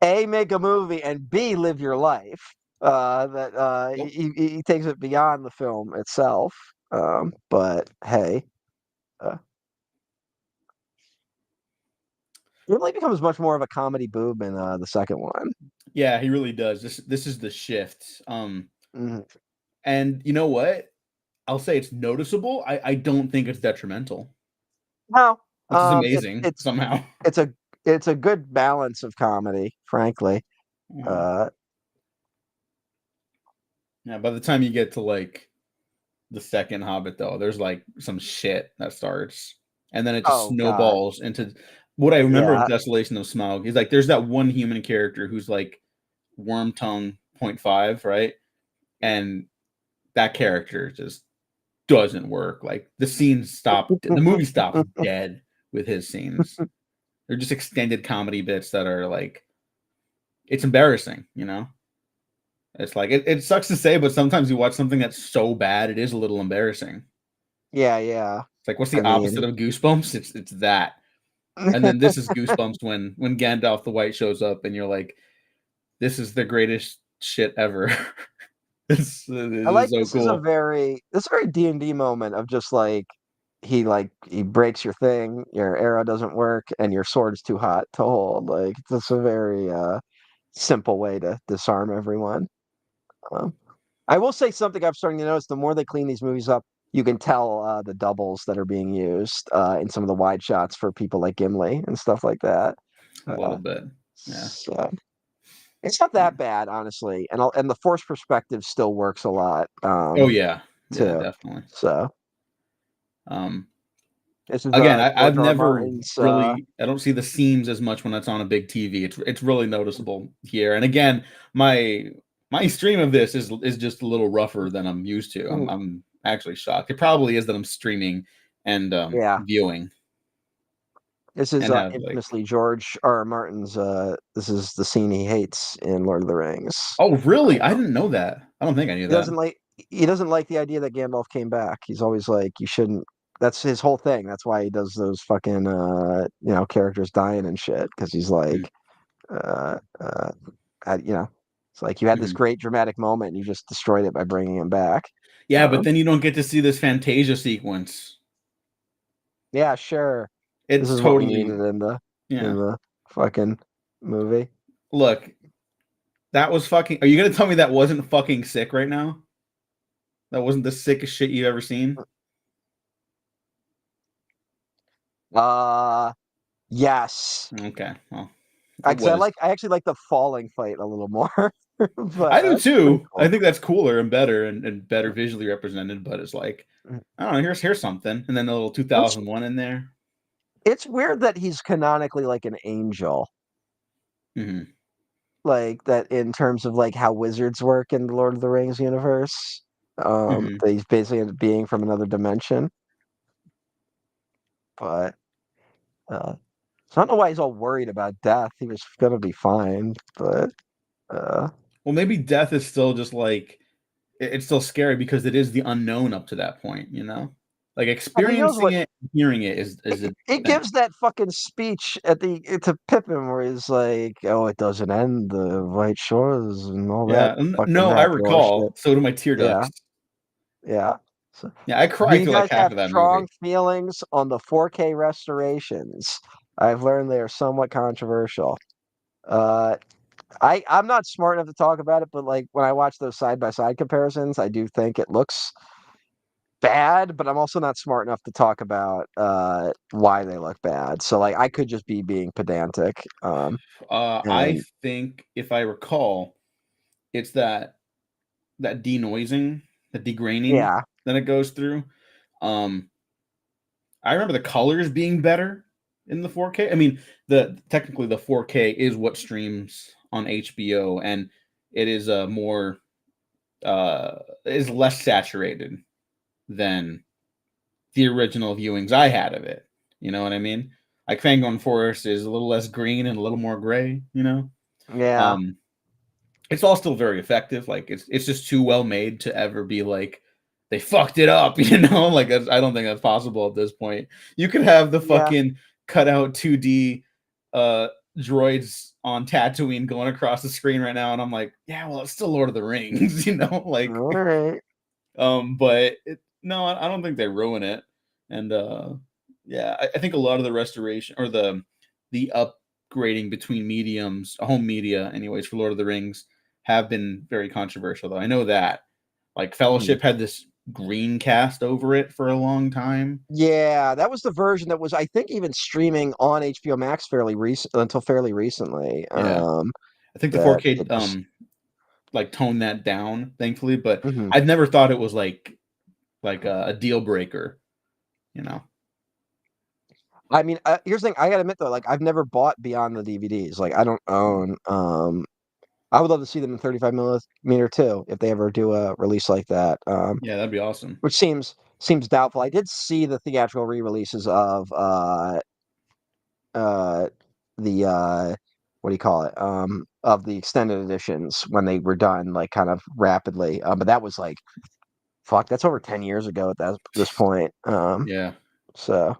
a make a movie and b live your life. That Nope. he takes it beyond the film itself. But hey, uh, it really becomes much more of a comedy boob in the second one. Yeah, he really does. This is the shift. Mhm. And you know what? I'll say it's noticeable. I don't think it's detrimental, No, which is it, amazing somehow. it's a it's a good balance of comedy, frankly. Mhm. Uh, Yeah, by the time you get to like the second Hobbit, though, there's like some shit that starts, and then it just oh God, snowballs into what I remember of yeah. Desolation of Smaug. Is like there's that one human character who's like Worm Tongue point 0.5, right? And that character just doesn't work. Like the movie stops dead with his scenes. They're just extended comedy bits that are like, it's embarrassing, you know? It's like, it sucks to say, but sometimes you watch something that's so bad, it is a little embarrassing. Yeah, yeah. It's like, what's I the opposite mean, of Goosebumps? It's that. And then this is Goosebumps when Gandalf the White shows up, and you're like, this is the greatest shit ever. I This is like so cool. this is a very D&D moment of just like he breaks your thing, your arrow doesn't work, and your sword's too hot to hold. Like it's just a very simple way to disarm everyone. Um, I will say something I'm starting to notice: the more they clean these movies up, you can tell the doubles that are being used in some of the wide shots for people like Gimli and stuff like that. A little Uh, bit. Yeah. so it's not that bad, honestly, and the force perspective still works a lot. Oh yeah. Yeah, Too. definitely. So Um this is again, George I've R. R. never Martin's. really I don't see the seams as much when it's on a big TV. It's really noticeable here. And again, my stream of this is just a little rougher than I'm used to. I'm actually shocked. It probably is that I'm streaming and Yeah, viewing this is and have like, infamously George R. R. Martin's. This is the scene he hates in Lord of the Rings. oh really? I Uh, didn't know that. I don't think I knew he that. doesn't like he doesn't like the idea that Gandalf came back. He's always like, you shouldn't. That's his whole thing. That's why he does those fucking characters dying and shit, because he's Mhm, like uh, uh, you know, it's like you had this mhm. great dramatic moment and you just destroyed it by bringing him back. Yeah, but Um, then you don't get to see this Fantasia sequence. yeah, sure. This It's is what we totally needed in yeah. the fucking movie. Look, that was fucking. Are you gonna tell me that wasn't fucking sick right now? That wasn't the sickest shit you've ever seen? Uh, yes. Okay, well, it Because was. I actually like the falling fight a little more, I but do that's pretty too. I cool. think that's cooler and better and better visually represented. But it's like, I don't know. Here's something, and then the little It's 2001 in there. it's weird that he's canonically like an angel, Hmm. like that in terms of like how wizards work in the Lord of the Rings universe. Hmm. That he's basically a being from another dimension. But so I don't know why he's all worried about death. He was gonna be fine, but uh, Well, maybe death is still just like it's still scary because it is the unknown up to that point. Like I mean, he knows experiencing what it, hearing it is a he thing. gives that fucking speech at the to Pippin where he's like, "Oh, it doesn't end the White Shores and all that Yeah. fucking No, I happy horse shit." recall. So do my tear Yeah, ducts. yeah. So, Yeah, I do cried you through like guys half have of that strong movie. feelings on the 4K restorations? I've learned they are somewhat controversial. Uh, I'm not smart enough to talk about it, but like when I watch those side by side comparisons, I do think it looks bad, but I'm also not smart enough to talk about why they look bad. So like I could just be being pedantic. I And think if I recall, it's that denoising, the degraining yeah, that it goes through. Um, I remember the colors being better in the 4K. I mean, the technically the 4K is what streams on HBO, and it is a more is less saturated than the original viewings I had of it. You know what I mean? Like Fangorn Forest is a little less green and a little more gray. yeah, Um, it's all still very effective. Like it's just too well made to ever be like they fucked it up. Like I don't think that's possible at this point. You could have the yeah. fucking cut out 2D uh droids on Tatooine going across the screen right now, and I'm like, yeah, well, it's still Lord of the Rings, like All right. but no, I don't think they ruin it. And yeah, I think a lot of the restoration or the upgrading between mediums, home media, anyways, for Lord of the Rings, have been very controversial. Though I know that, like, Mhm. Fellowship had this green cast over it for a long time. Yeah, that was the version that was, I think, even streaming on HBO Max fairly recent until fairly recently. Yeah, I think the That 4K it just like toned that down, thankfully. But mhm. I've never thought it was like a deal breaker. You know. I mean, here's the thing. I gotta admit though, like I've never bought Beyond the DVDs. Like I don't own. I would love to see them in 35 millimeter too if they ever do a release like that. Yeah, that'd be awesome. Which seems doubtful. I did see the theatrical re-releases of uh the what do you call it? Of the extended editions when they were done like kind of rapidly. But that was like fuck, that's over 10 years ago at this point. Yeah. So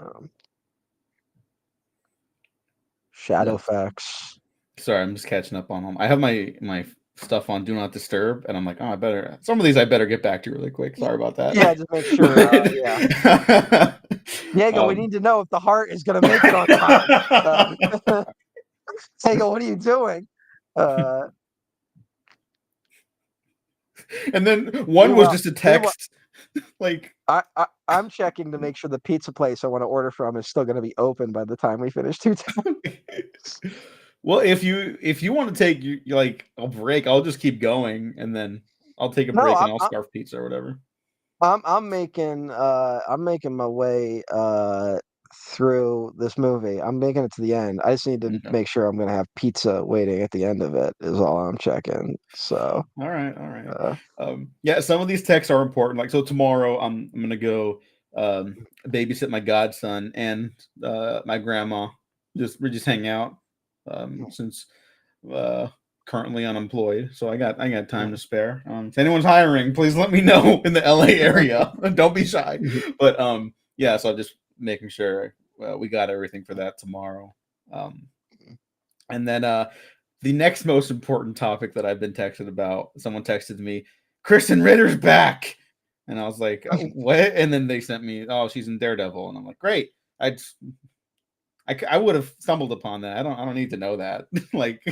um, Yeah. Shadowfax. Sorry, I'm just catching up on them. I have my stuff on Do Not Disturb, and I'm like, oh, I better some of these I better get back to really quick. Sorry about that. Yeah, just make sure. Yeah, But Diego, we um, need to know if the heart is going to make it on time. Uh, Diego, what are you doing? Uh, and then one was meanwhile, just a meanwhile, text, like, I'm checking to make sure the pizza place I want to order from is still going to be open by the time we finish two. well, if you want to take like a break, I'll just keep going, and then I'll take a No, break and I'll scarf pizza or whatever. I'm making my way through this movie. I'm making it to the end. I just need to Okay. make sure I'm gonna have pizza waiting at the end of it is all I'm checking. So All right, all right. uh Yeah, some of these texts are important. Like, so tomorrow, I'm gonna go babysit my godson and my grandma. We just hang out since uh, currently unemployed. So I got time to spare. If anyone's hiring, please let me know in the LA area. Don't be shy. But yeah, so I'm just making sure we got everything for that tomorrow. Um, and then the next most important topic that I've been texted about, someone texted me, Kristen Ritter's back. And I was like, oh, what? And then they sent me, oh, she's in Daredevil. And I'm like, great. I would have stumbled upon that. I don't need to know that. Like,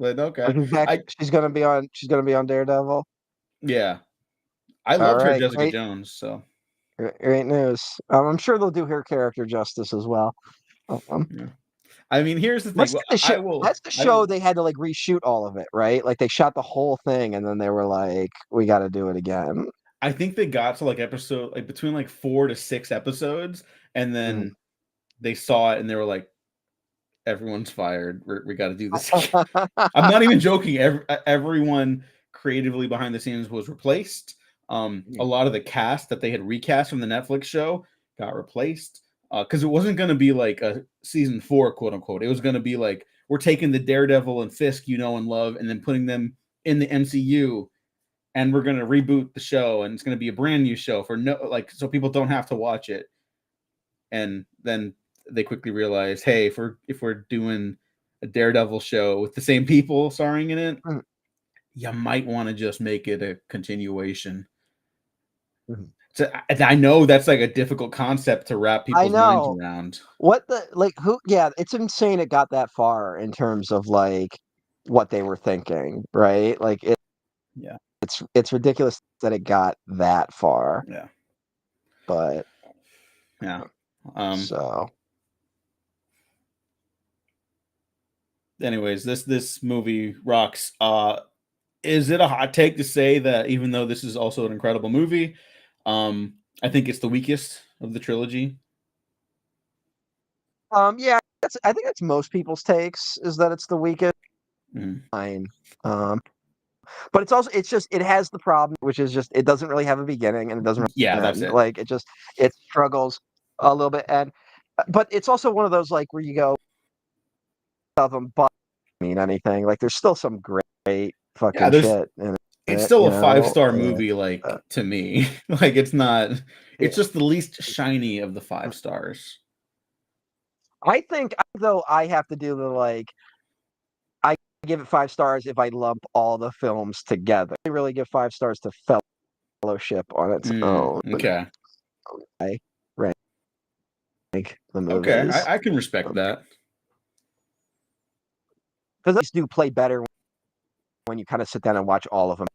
But So okay. she's back. I She's gonna be on. She's gonna be on Daredevil. Yeah. I All loved her right, Jessica great, Jones, so great news. I'm sure they'll do her character justice as well. Um, yeah. I mean, here's the thing. what's Well, the show? That's the I show will they had to like reshoot all of it, right? Like they shot the whole thing, and then they were like, "We got to do it again." I think they got to like episode like between like 4 to 6 episodes, and Mhm. then they saw it and they were like, everyone's fired. We got to do this again. I'm not even joking. Everyone creatively behind the scenes was replaced. A lot of the cast that they had recast from the Netflix show got replaced because it wasn't going to be like a season 4, quote unquote. It was going to be like we're taking the Daredevil and Fisk you know and love, and then putting them in the MCU, and we're going to reboot the show, and it's going to be a brand new show for no like so people don't have to watch it. And then they quickly realized, hey, if we're doing a Daredevil show with the same people starring in it, Mhm. you might want to just make it a continuation. Mhm. So I know that's like a difficult concept to wrap I people's minds know. around. What the like who yeah, it's insane it got that far in terms of like what they were thinking, right? Like Yeah, it's ridiculous that it got that far, yeah, but yeah. Um. so Anyways, this movie rocks. Is it a hot take to say that even though this is also an incredible movie, I think it's the weakest of the trilogy? yeah, that's I think that's most people's takes is that it's the weakest Mhm. line. Um but it's also it's just it has the problem which is just it doesn't really have a beginning and it doesn't Yeah, really that's end. it. Like it struggles a little bit and but it's also one of those like where you go of them but mean anything. Like there's still some great Yeah, fucking there's shit in it's it, still you a five know? star And, movie, uh, like to me. Like it's not. yeah. It's just the least shiny of the 5 stars. I think though I have to do the like I give it 5 stars if I lump all the films together. I really give 5 stars to Fellowship on its own. Okay, I rank the okay, movies. I can respect that. Because these do play better when you kind of sit down and watch all of them.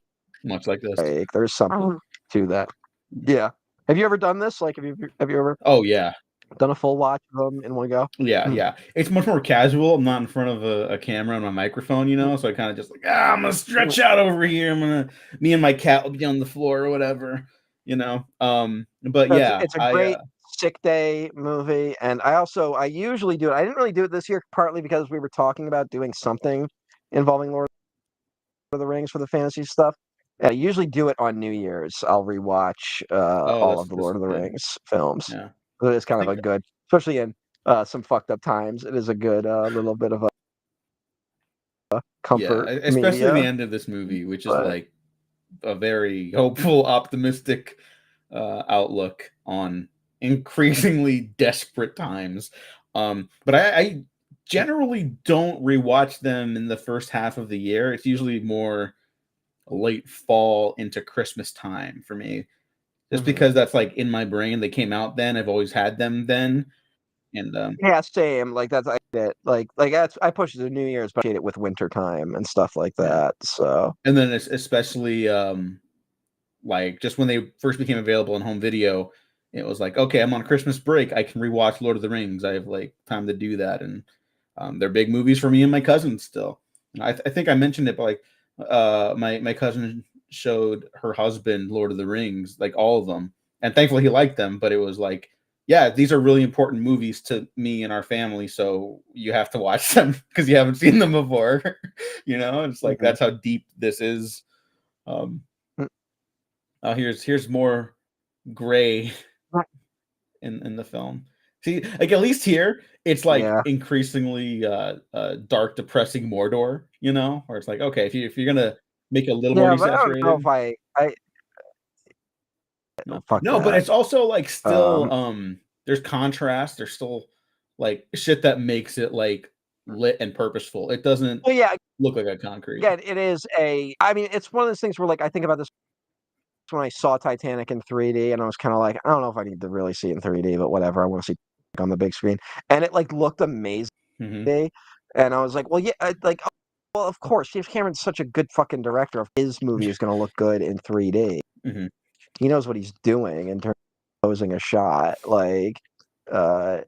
Much like this. Like there's something to that. Yeah. Have you ever done this? Like have you ever Oh yeah, done a full watch of them in one go? yeah, Hmm. yeah. It's much more casual. I'm not in front of a camera and my microphone, so I kind of just like, I'm gonna stretch out over here. Me and my cat will be on the floor or whatever. But yeah, It's a great sick day movie, and I usually do it. I didn't really do it this year, partly because we were talking about doing something involving Lord of the Rings for the fantasy stuff. And I usually do it on New Year's. I'll rewatch oh, all of the that's Lord of the good. Rings films. Yeah, So it's I kind of think a good, especially in some fucked up times. It is a good little bit of a yeah, comfort especially the media. end of this movie, which is But like a very hopeful, optimistic outlook on increasingly desperate times. But I generally don't rewatch them in the first half of the year. It's usually more late fall into Christmas time for me, just mhm. because that's like in my brain. They came out then. I've always had them then, and Yeah, same. Like that's I get it. Like that's I push it to New Year's, but I hate it with winter time and stuff like yeah. that. So. And then especially like just when they first became available in home video, it was like, okay, I'm on Christmas break. I can rewatch Lord of the Rings. I have like time to do that, and they're big movies for me and my cousins still. And I think I mentioned it, but like my cousin showed her husband Lord of the Rings, like all of them, and thankfully he liked them. But it was like, yeah, these are really important movies to me and our family, so you have to watch them because you haven't seen them before. It's like Mhm. that's how deep this is. Um, here's more gray in the film. See, like at least here, it's like Yeah. increasingly dark, depressing Mordor. Where it's like, okay, if you're gonna make it a little more Yeah, but I don't know if desaturated, I no, fuck no, but that. it's also like still Um, there's contrast. There's still like shit that makes it like lit and purposeful. It doesn't well, yeah, look like a concrete. again, it is I mean, it's one of those things where like I think about this when I saw Titanic in 3D, and I was kind of like, I don't know if I need to really see it in 3D, but whatever. I want to see it on the big screen, and it like looked amazing. Hmm. And I was like, well, yeah, like well, of course, James Cameron's such a good fucking director. If his movie is going to look good in 3D, Mhm. he knows what he's doing in terms of posing a shot. Like, uh,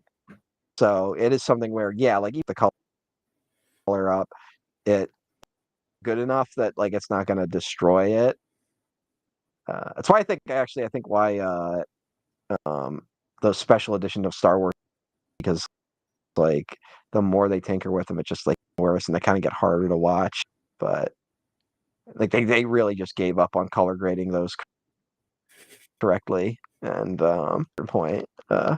so it is something where, yeah, like, the color up, it good enough that like it's not going to destroy it. That's why I think why um, the special edition of Star Wars, because like the more they tinker with them, it's just like worse, and they kind of get harder to watch. But like they really just gave up on color grading those correctly, and point. I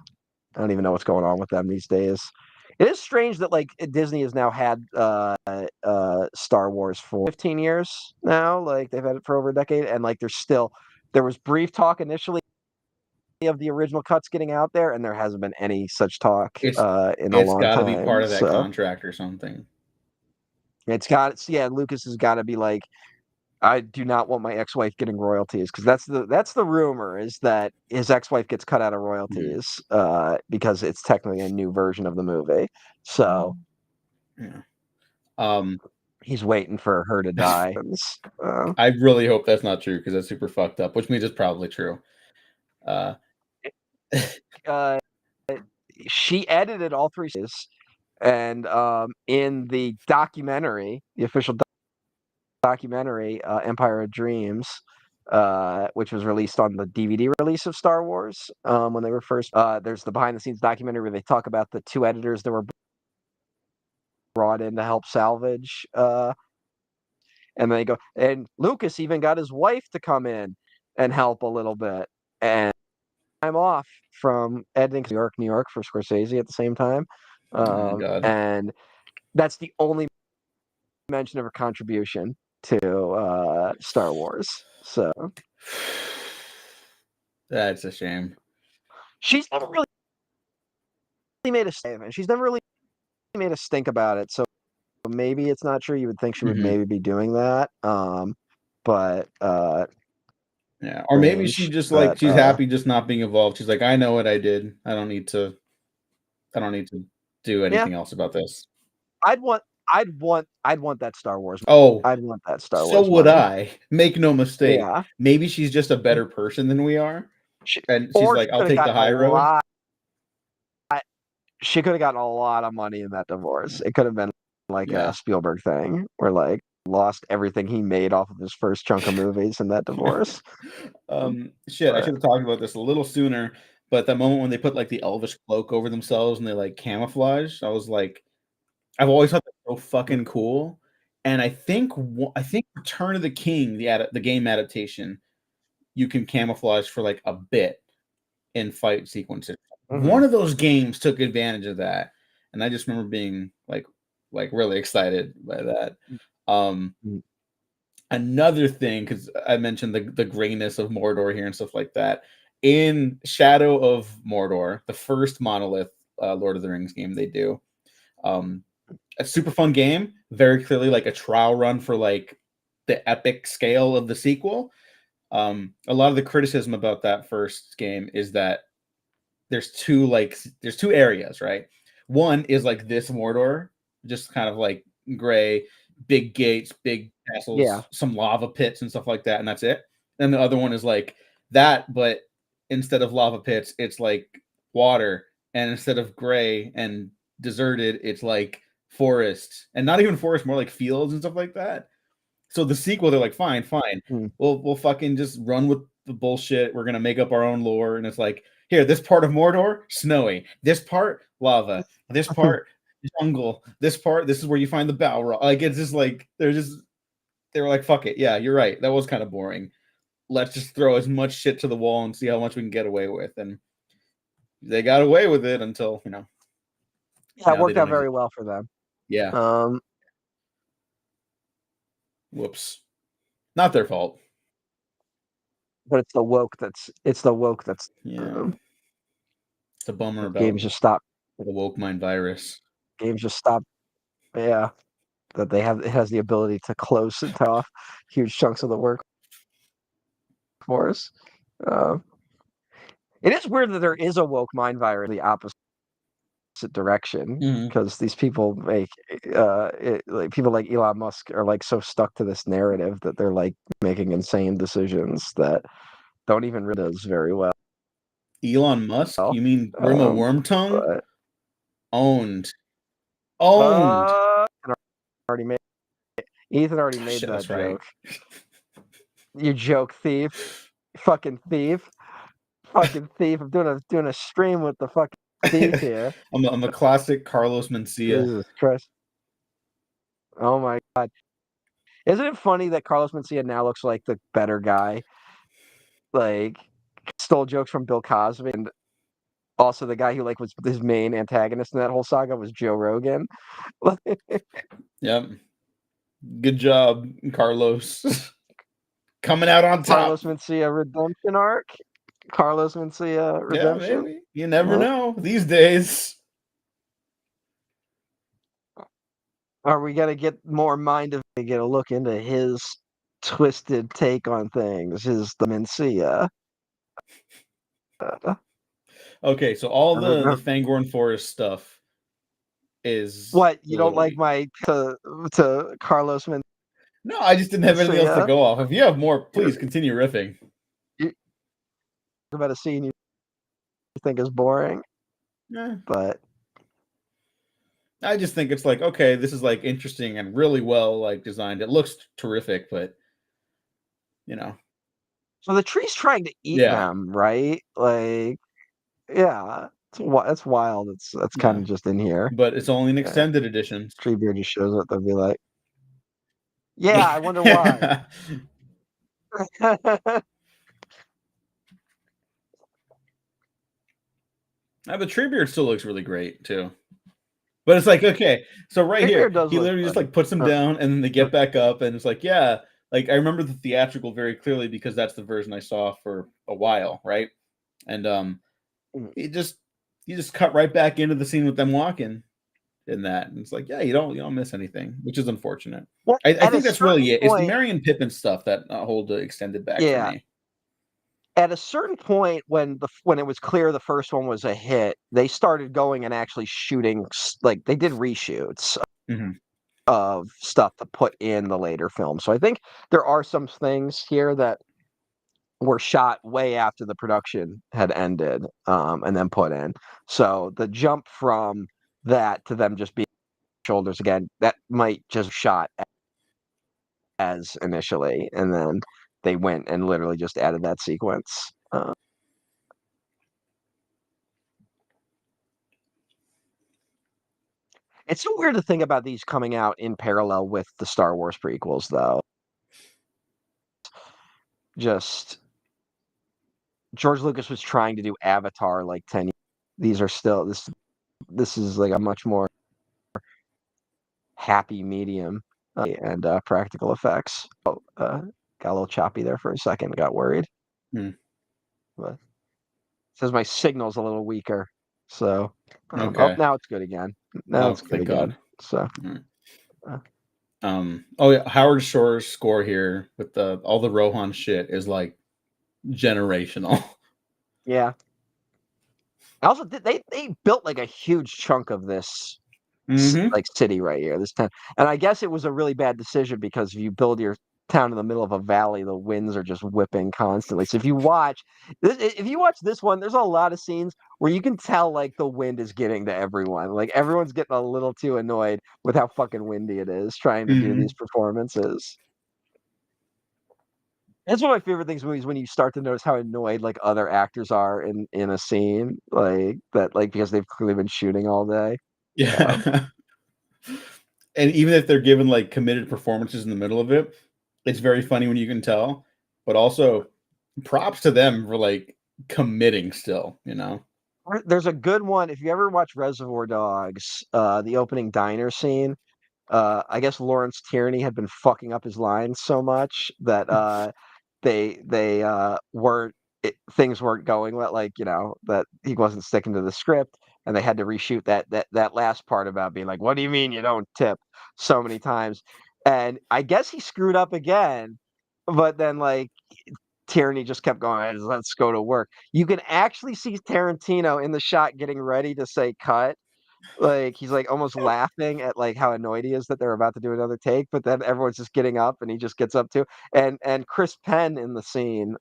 don't even know what's going on with them these days. It is strange that like Disney has now had Star Wars for 15 years now. Like they've had it for over a decade, and like there was brief talk initially of the original cuts getting out there, and there hasn't been any such talk It's in a it's long got to be time. part of that So contract or something. Lucas has got to be like, I do not want my ex-wife getting royalties, because that's the rumor, is that his ex-wife gets cut out of Mhm. royalties because it's technically a new version of the movie. So Yeah. Um, he's waiting for her to die. Uh, I really hope that's not true because that's super fucked up, which means it's probably true. Uh, uh, she edited all three seasons, and in the documentary, the official documentary, Empire of Dreams, which was released on the DVD release of Star Wars when they were first. There's the behind the scenes documentary where they talk about the two editors that were brought in to help salvage. And they go, and Lucas even got his wife to come in and help a little bit. And I'm off from editing New York for Scorsese at the same time. oh God, And that's the only mention of her contribution to Star Wars. So that's a shame. she's never really made a statement. She's never really made a stink about it. So maybe it's not true. You would think she would Hmm. maybe be doing that. But Yeah, or maybe she strange just like that she's happy just not being involved. She's like, I know what I did. I don't need to. I don't need to do yeah, anything else about this. I'd want I'd want that Star Wars. Oh, I'd want that Star so Wars would money. I. Make no mistake. Yeah. Maybe she's just a better person than we are, She, and she's or like, she I'll could have take the gotten a high road. lot. She could have gotten a lot of money in that divorce. It could have been like a Yeah. Spielberg thing, where like lost everything he made off of his first chunk of movies in that divorce. Shit, I But should have talked about this a little sooner. But the moment when they put like the elvish cloak over themselves and they like camouflage, I was like, I've always thought that's so fucking cool. And I think Return of the King, the game adaptation, you can camouflage for like a bit in fight sequences. mm-hmm. One of those games took advantage of that, and I just remember being like really excited by that. Um, Another thing, because I mentioned the grayness of Mordor here and stuff like that. In Shadow of Mordor, the first Monolith Lord of the Rings game they do, um, a super fun game, very clearly like a trial run for like the epic scale of the sequel. A lot of the criticism about that first game is that there's two areas, right? One is like this Mordor, just kind of like gray, big gates, big Yeah. castles, some lava pits and stuff like that, and that's it. Then the other one is like that, but instead of lava pits, it's like water, and instead of gray and deserted, it's like forest, and not even forest, more like fields and stuff like that. So the sequel, they're like, fine, fine. Mm. We'll fucking just run with the bullshit. We're gonna make up our own lore, and it's like, here, this part of Mordor, snowy. This part, lava. This part, jungle. This part, this is where you find the Balrog. Like it's just like they were like, fuck it. Yeah, you're right. That was kind of boring. Let's just throw as much shit to the wall and see how much we can get away with. And they got away with it until Yeah, it now they worked out don't very exist. well for them. Yeah. Um, Whoops. Not their fault. but it's the woke that's Yeah. It's a bummer games about just stop. the woke mind virus. Games just stop. Yeah, that it has the ability to close it off huge chunks of the workforce. Uh, it is weird that there is a woke mind virus, the opposite direction Mhm. because these people make like people like Elon Musk are like so stuck to this narrative that they're like making insane decisions that don't even read us very well. Elon Musk? You mean Rima Um, Wormtongue? but Owned. Owned. already made Ethan already made Shit, that that's right. joke. You joke thief, fucking thief, fucking thief. I'm doing a stream with the fucking thief here. I'm a classic Carlos Mencia. Jesus Christ. Oh my God. Isn't it funny that Carlos Mencia now looks like the better guy? Like stole jokes from Bill Cosby, and also the guy who like was his main antagonist in that whole saga was Joe Rogan. Yep. Good job, Carlos. Coming out on top. Carlos Mencia redemption arc. Carlos Mencia Yeah, redemption. maybe. You never Uh, know these days. Are we gonna get more mind of get a look into his twisted take on things? His the Mencia. Uh, Okay, so all the remember- Fangorn Forest stuff is what you a don't little like weak. my to Carlos No, I just didn't have anything else to Mencia? go off. If you have more, You're, please continue riffing. you're about a scene you think is boring, Eh, but I just think it's like, okay, this is like interesting and really well like designed. It looks terrific, but you know, so the tree's trying to eat yeah, them, right? Like, yeah, that's wild. That's kind yeah. of just in here. But it's only an Yeah, extended edition. Treebeard just shows up. They'll be like, yeah, I wonder why. The Treebeard still looks really great too. But it's like, okay, so right here, Treebeard does he look literally just good. like puts them down and then they get back up and it's like, yeah, like I remember the theatrical very clearly because that's the version I saw for a while, right? And it just you just cut right back into the scene with them walking in that. And it's like, yeah, you don't miss anything, which is unfortunate. Well, I at a think that's certain really it. It's the point, Merry and Pippin stuff that hold the extended back for yeah, me. at a certain point when it was clear the first one was a hit, they started going and actually shooting like they did reshoots Mhm. of stuff to put in the later film. So I think there are some things here that were shot way after the production had ended, and then put in. So the jump from that to them just being shoulders again, that might just shot as initially, and then they went and literally just added that sequence. It's so weird to think about these coming out in parallel with the Star Wars prequels, though. Just George Lucas was trying to do Avatar like 10 years. These are still this is like a much more happy medium and practical effects. Oh, got a little choppy there for a second. Got worried. Hmm. But it says my signal's a little weaker. So, oh, Okay. now it's good again. Now Oh, it's good thank again. God. So, All right. uh, Oh yeah, Howard Shore's score here with the all the Rohan shit is like generational. yeah. Also, they built like a huge chunk of this Hmm. like city right here, this town, and I guess it was a really bad decision because if you build your town in the middle of a valley, the winds are just whipping constantly. So if you watch this one, there's a lot of scenes where you can tell like the wind is getting to everyone. Like everyone's getting a little too annoyed with how fucking windy it is trying to do these Hmm. performances. That's one of my favorite things in movies when you start to notice how annoyed like other actors are in a scene like that, like because they've clearly been shooting all day. Um, Yeah. And even if they're given like committed performances in the middle of it, it's very funny when you can tell. But also, props to them for like committing still. there's a good one if you ever watch Reservoir Dogs, the opening diner scene. I guess Lawrence Tierney had been fucking up his lines so much that they weren't things weren't going well, like that he wasn't sticking to the script, and they had to reshoot that last part about being like, "What do you mean you don't tip?" so many times, and I guess he screwed up again, but then like Tierney just kept going, "Hey, let's go to work." You can actually see Tarantino in the shot getting ready to say cut, Like he's like almost laughing at like how annoyed he is that they're about to do another take, but then everyone's just getting up and he just gets up too. And Chris Penn in the scene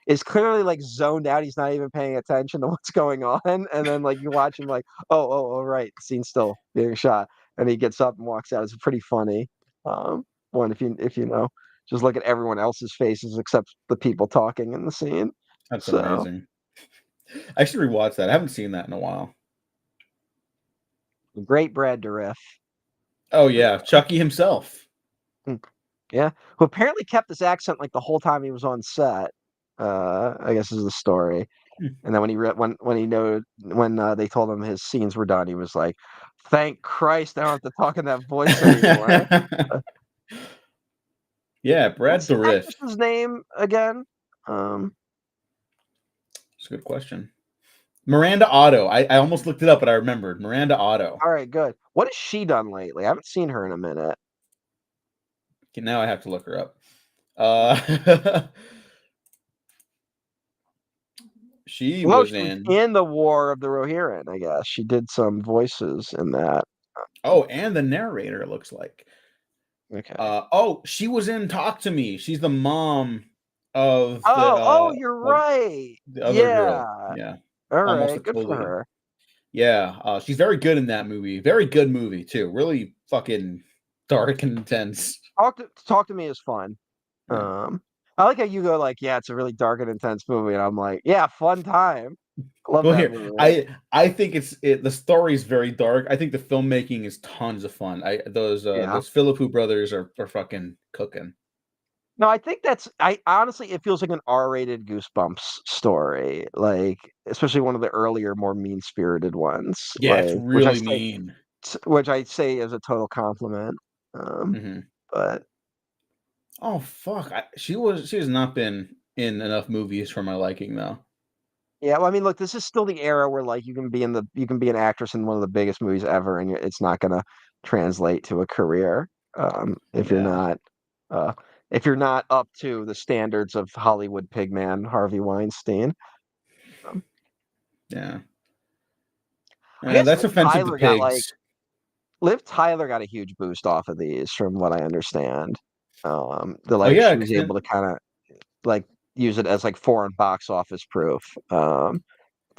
is clearly like zoned out. He's not even paying attention to what's going on. And then like you watch him like, oh right, the scene's still being shot. And he gets up and walks out. It's pretty funny. One if you know, just look at everyone else's faces except the people talking in the scene. That's So amazing. I should rewatch that. I haven't seen that in a while. great Brad Dourif. Oh yeah, Chucky himself. Mm. Yeah, who apparently kept this accent like the whole time he was on set. I guess is the story. Hmm. And then when when he know when they told him his scenes were done, he was like, "Thank Christ, I don't have to talk in that voice anymore." Yeah, Brad What's the Dourif. actress's name again? Um, That's a good question. Miranda Otto. I almost looked it up, but I remembered Miranda Otto. all right, good. What has she done lately? I haven't seen her in a minute. Okay, now I have to look her up. Hmm. She Well, was she was in. in the War of the Rohirrim, I guess. She did some voices in that. Oh, and the narrator, it looks like. Okay. Oh, she was in Talk to Me. She's the mom of Oh, you're right. the other girl. Yeah. Yeah, All almost a right. Good for co-lead. her. Yeah, she's very good in that movie. Very good movie too. Really fucking dark and intense. Talk to me is fun. Yeah. I like how you go like, yeah, it's a really dark and intense movie, and I'm like, yeah, fun time. Love Well, that here movie. I think the story is very dark. I think the filmmaking is tons of fun. I Yeah. those Philippou brothers are fucking cooking. No, I think I honestly it feels like an R-rated Goosebumps story, like especially one of the earlier, more mean-spirited ones, Yeah, it's like really mean. which I say is a total compliment. Hmm. But Oh fuck! She has not been in enough movies for my liking though. yeah, well, I mean, look, this is still the era where like you can be an actress in one of the biggest movies ever, and it's not gonna translate to a career Yeah, uh, if you're not up to the standards of Hollywood pigman Harvey Weinstein. Um, yeah. I guess That's offensive to pigs. Liv Tyler got a huge boost off of these, from what I understand. The Oh like yeah, she was able to kind of like use it as like foreign box office proof. To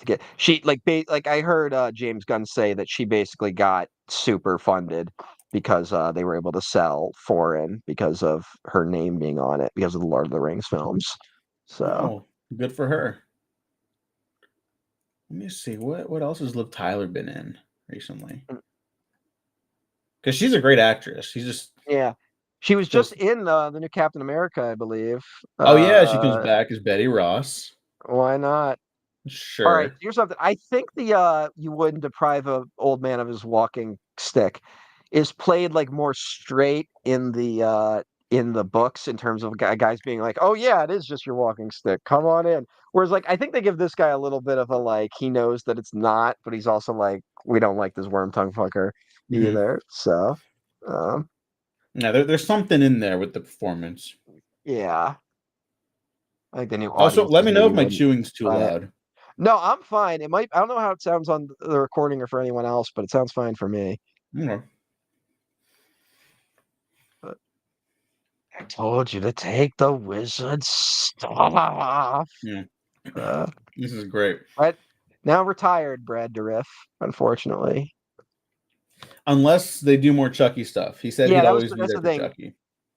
get like I heard James Gunn say that she basically got super funded because they were able to sell foreign because of her name being on it because of the Lord of the Rings films. So oh, good for her. Let me see what else has Liv Tyler been in recently? mm, Because she's a great actress. She's just yeah, she was just those. in the new Captain America, I believe. Oh yeah, she comes Uh, back as Betty Ross. why not? All right, Sure. here's something. I think the you wouldn't deprive a old man of his walking stick is played like more straight in the books in terms of guys being like, "Oh yeah, it is just your walking stick. Come on in." Whereas like I think they give this guy a little bit of a like he knows that it's not, but he's also like we don't like this worm tongue fucker Hmm. either. So, um Yeah, there's something in there with the performance. yeah, I think the new Also, let audiences me know maybe if my wouldn't chewing's too buy it. loud. No, I'm fine. It might I don't know how it sounds on the recording or for anyone else, but it sounds fine for me. Okay. I told you to take the wizard stuff. Yeah, Uh, this is great. right now retired Brad Dourif, unfortunately. Unless they do more Chucky stuff. He said Yeah, he'd always be that's there the for thing. Chucky.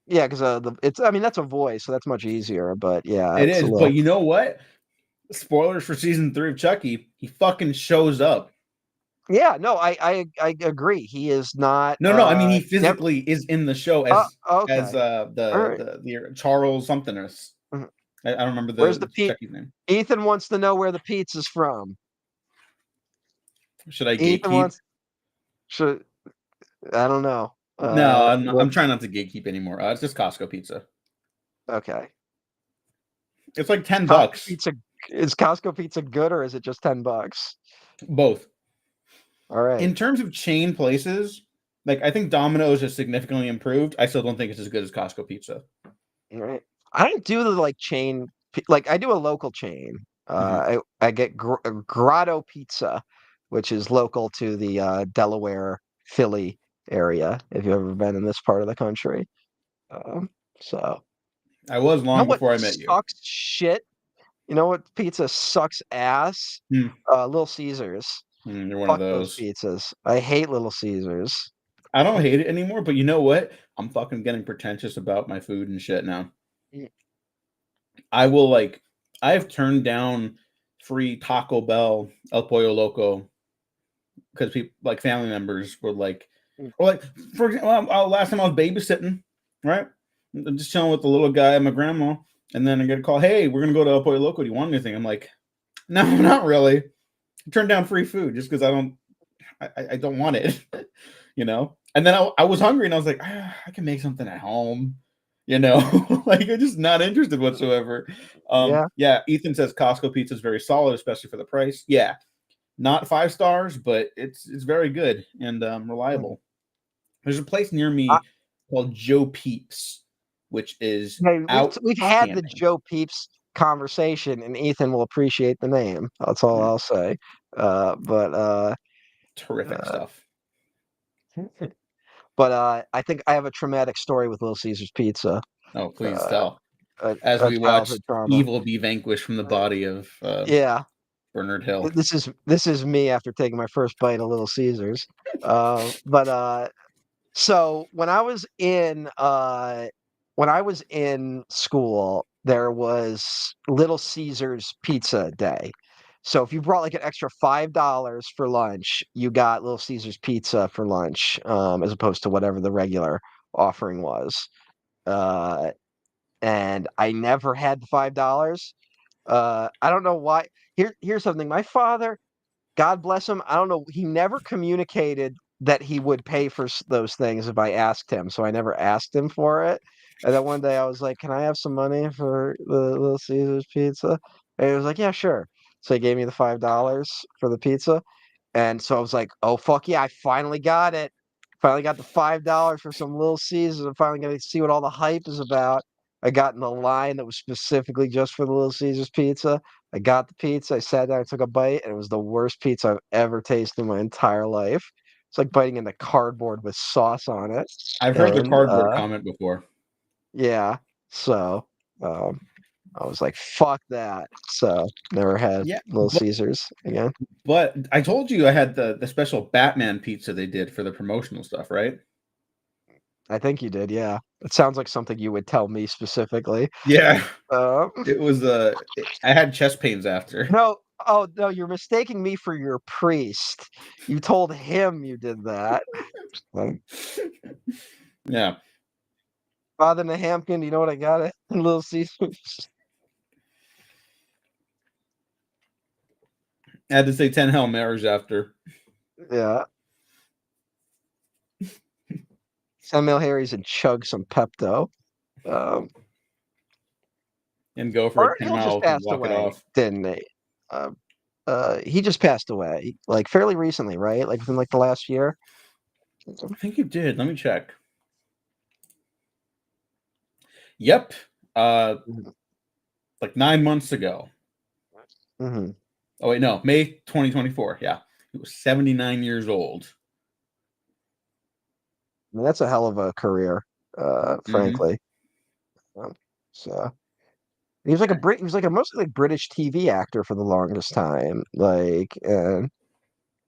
Yeah, because it's I mean that's a voice, so that's much easier. But yeah, It it's a is, but little you know what? Spoilers for season 3 of Chucky. He fucking shows up. yeah. No, I agree. He is not No. I mean, he never. physically is in the show as Okay, all right. the Charles something. Mhm. I don't remember Where's the the Pete? Chucky's name. Ethan wants to know where the pizza's from. Should I Ethan gatekeep? wants should I don't know. No, What? I'm trying not to gatekeep anymore. It's just Costco pizza. Okay. It's like 10 Costco bucks. pizza is Costco pizza good or is it just $10? Both. All right. In terms of chain places, like I think Domino's has significantly improved. I still don't think it's as good as Costco pizza. All right. I don't do the like like I do a local chain. Hmm. I get Grotto Pizza, which is local to the Delaware, Philly area. If you've ever been in this part of the country, um, so I was you know long what before I met you. sucks shit. You know what pizza sucks ass? Hmm. Little Caesars. You're one of Fuck those those. pizzas. I hate Little Caesars. I don't hate it anymore, but you know what? I'm fucking getting pretentious about my food and shit now. Mm, I will like I've turned down free Taco Bell El Pollo Loco because people like family members were like, mm, or like for example, last time I was babysitting, right? I'm just chilling with the little guy and my grandma, and then I get a call, hey, we're gonna go to El Pollo Loco. Do you want anything? I'm like, no, not really. I turned down free food just because I don't want it, you know. And then I was hungry and I was like, I can make something at home, you know. Like I'm just not interested whatsoever. yeah. Yeah, Ethan says Costco pizza is very solid, especially for the price. Yeah, not 5 stars, but it's very good and Mm. reliable. There's a place near I, me called Joe Peeps, which is hey, we've had the outstanding. Joe Peeps conversation, and Ethan will appreciate the name. That's all Mm, I'll say. But terrific uh, stuff. I think I have a traumatic story with Little Caesars Pizza. Oh, please Uh, tell. As a we childhood watched trauma. evil be vanquished from the Uh, body of yeah, Bernard Hill. this is me after taking my first bite of Little Caesars. But So when I was in school, there was Little Caesars Pizza Day. So if you brought like an extra $5 for lunch, you got Little Caesars Pizza for lunch, as opposed to whatever the regular offering was. Uh, and I never had the $5. I don't know why. Here's something. My father, God bless him. I don't know. He never communicated that he would pay for those things if I asked him. So I never asked him for it. And then one day I was like, "Can I have some money for the Little Caesars pizza?" And he was like, "Yeah, sure." So he gave me the $5 for the pizza. And so I was like, "Oh fuck yeah, I finally got it. Finally got the $5 for some Little Caesars. I'm finally gonna see what all the hype is about." I got in the line that was specifically just for the Little Caesars pizza. I got the pizza, I sat down, I took a bite, and it was the worst pizza I've ever tasted in my entire life. It's like biting into cardboard with sauce on it. I've heard the And cardboard comment before. yeah, so um I was like, fuck that. So never had Yeah, Little Caesars again. but I told you I had the special Batman pizza they did for the promotional stuff, right? I think you did, yeah. It sounds like something you would tell me specifically. Yeah, Um, it was. I had chest pains after. no, oh no, you're mistaking me for your priest. You told him you did that. Like, Yeah, Father Nahamkin, you know what I got it? Little Caesars. I had to say 10 Hail Marys after Yeah. Samuel Harry's and chug some Pepto. Um, and go for a or 10 he'll just mile and passed walk it away, off. didn't he? Uh, he just passed away, like fairly recently, right? Like within like the last year. I think you did. Let me check. Yep. Uh, like 9 months ago. Mm-hmm. Oh wait, no, May 2024. Yeah, he was 79 years old. I mean, that's a hell of a career, Hmm. frankly. Um, so he was like a mostly like British TV actor for the longest time. Like, and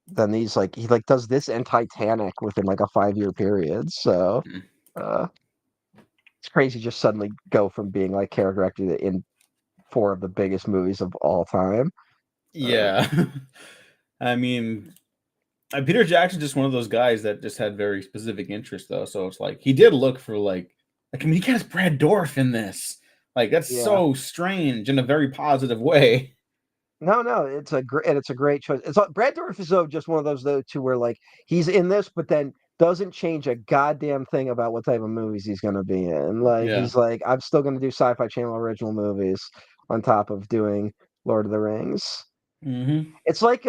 then he like does this and Titanic within like a 5 year period. So uh it's crazy just suddenly go from being like character actor in four of the biggest movies of all time. Uh, Yeah, I mean, Peter Jackson's just one of those guys that just had very specific interests, though. So it's like he did look for I mean, he cast Brad Dourif in this. Like that's yeah. so strange in a very positive way. No, no, it's a great choice. Brad Dourif is though just one of those though too where like he's in this, but then doesn't change a goddamn thing about what type of movies he's gonna be in. Like Yeah. he's like, I'm still gonna do Sci-Fi Channel original movies on top of doing Lord of the Rings. Hmm. It's like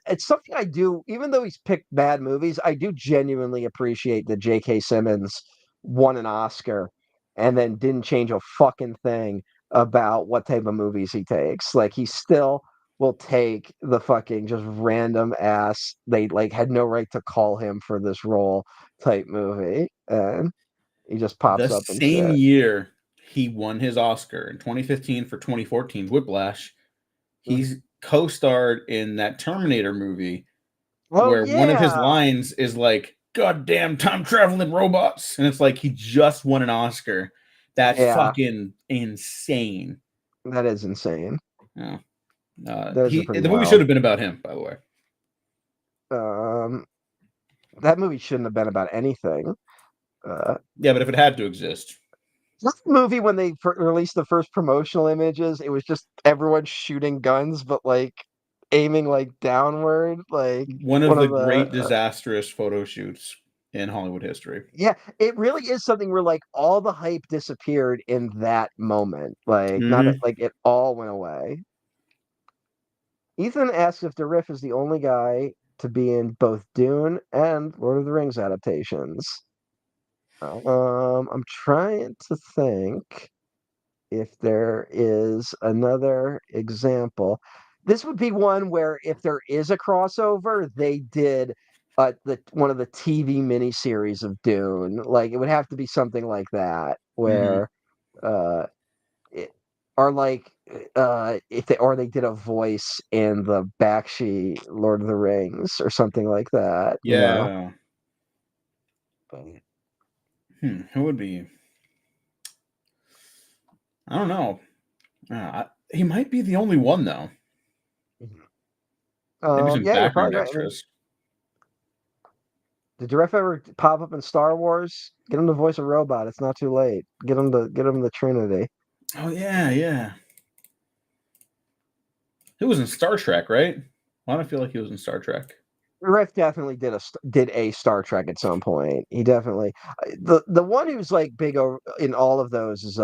it's something I do, even though he's picked bad movies, I do genuinely appreciate that J.K. Simmons won an Oscar and then didn't change a fucking thing about what type of movies he takes. Like he's still will take the fucking just random ass they like had no right to call him for this role type movie, and he just The pops up and same shit. year he won his Oscar in 2015 for 2014 Whiplash, Mhm. he's co-starred in that Terminator movie Oh where one of his yeah, lines is like "goddamn time traveling robots," and it's like he just won an Oscar. That's yeah, fucking insane. that is insane. Yeah. Those are He pretty the movie should wild. have been about him, by the way. Um, that movie shouldn't have been about anything. Uh, Yeah, but if it had to exist, That movie when they released the first promotional images, it was just everyone shooting guns, but like aiming like downward, like one of one the of the great disastrous photo shoots in Hollywood history. yeah, it really is something where like all the hype disappeared in that moment. Like not Hmm. like it all went away. Ethan asks if the Riff is the only guy to be in both Dune and Lord of the Rings adaptations. I'm trying to think if there is another example. This would be one where if there is a crossover, they did the one of the TV miniseries of Dune. Like it would have to be something like that, Hmm. where uh it, or like if they or they did a voice in the Bakshi Lord of the Rings or something like that, you know. Yeah. Who would be? I don't know. He might be the only one though. Maybe some Yeah, you're background probably right. I mean, extras. did Jeff ever pop up in Star Wars? Get him to voice a robot. It's not too late. Get him the Trinity. Oh yeah, yeah. He was in Star Trek, right? Why do I feel like he was in Star Trek? Riff definitely did a Star Trek at some point. He definitely the one who's like big over in all of those is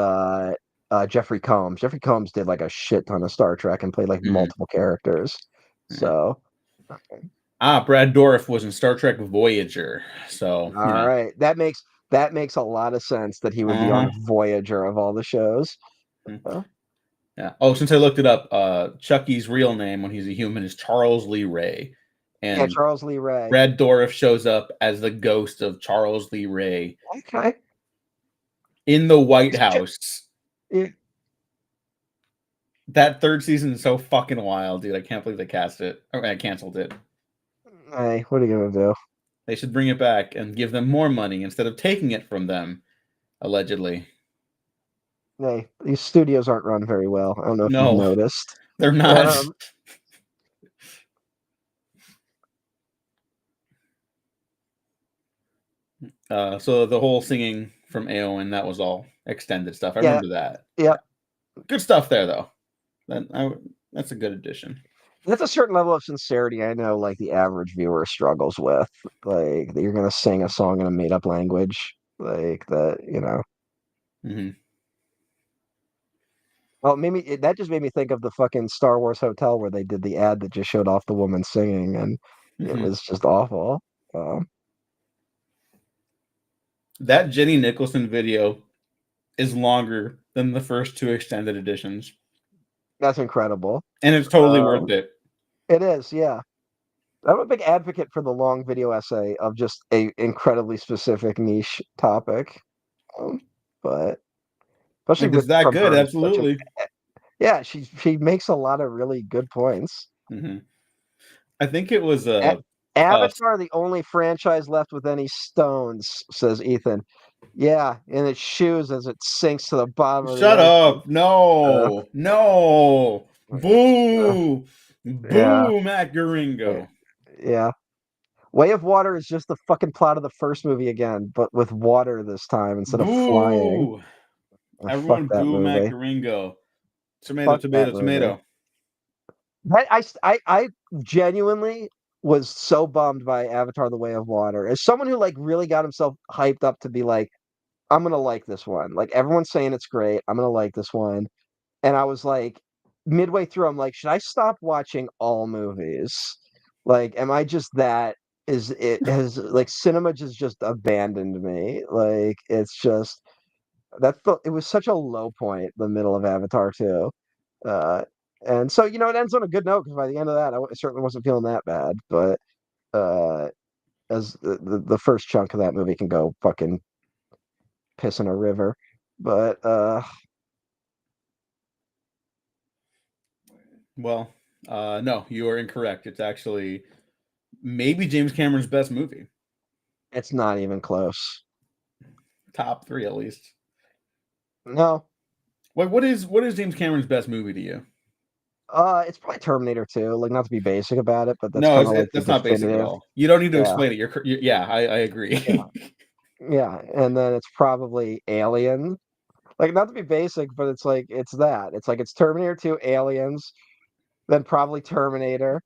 Jeffrey Combs. Jeffrey Combs did like a shit ton of Star Trek and played like Hmm. multiple characters. Yeah. So Brad Dourif was in Star Trek Voyager. So all right, that makes a lot of sense that he would be uh on Voyager of all the shows. huh. Uh, Yeah. Oh, since I looked it up, Chucky's real name when he's a human is Charles Lee Ray, yeah, and Charles Lee Ray. Brad Dourif shows up as the ghost of Charles Lee Ray Okay. in the White House. Yeah. That third season is so fucking wild, dude. I can't believe they cast it. Or I canceled it. Hey, what are you gonna do? They should bring it back and give them more money instead of taking it from them, allegedly. Hey, these studios aren't run very well. I don't know if you've No, noticed. they're not. Um, So the whole singing from Aowen, that was all extended stuff. I yeah, remember that. yeah. Yeah. Good stuff there, though. That's a good addition. That's a certain level of sincerity I know, like the average viewer struggles with. Like that you're gonna sing a song in a made up language, like that. You know. Hmm. Well, that just made me think of the fucking Star Wars hotel where they did the ad that just showed off the woman singing, and it Hmm. was just awful. Um, That Jenny Nicholson video is longer than the first two extended editions, that's incredible. and it's totally worth Um, it. it is, yeah. I'm a big advocate for the long video essay of just a incredibly specific niche topic. Um, but especially Like it's with that from good, her such an absolutely. yeah, she makes a lot of really good points. Hmm. I think it was A- uh Avatar, the only franchise left with any stones, says Ethan. Yeah, in its shoes as it sinks to the bottom of the shut ocean. up. Uh, No, no. uh, Boo. yeah, Boo, Matt eh, Garingo. yeah. Way of Water is just the fucking plot of the first movie again, but with water this time instead of flying. Boo. Fuck Everyone that boo Matt movie. Garingo. Tomato, Fuck that tomato, movie. tomato. I genuinely was so bummed by Avatar: The Way of Water. As someone who like really got himself hyped up to be like, I'm gonna like this one. Like everyone's saying it's great. I'm gonna like this one. And I was like, midway through, I'm like, should I stop watching all movies? Like, am I just that? Is it has like cinema just abandoned me? Like, it's just it was such a low point, the middle of Avatar 2. Uh, And so, it ends on a good note because by the end of that, I certainly wasn't feeling that bad. But uh, as the first chunk of that movie can go fucking piss in a river. But Well, no, you are incorrect. It's actually maybe James Cameron's best movie, it's not even close. top three at least. No, What is James Cameron's best movie to you? it's probably Terminator 2. Like, not to be basic about it, but that's No, kind of like the that's not basic at definitive. all. You don't need to Yeah, explain it. Yeah, I yeah, agree. yeah. And then it's probably Alien. Like, not to be basic, but it's like it's that. It's like it's Terminator 2, Aliens, then probably Terminator,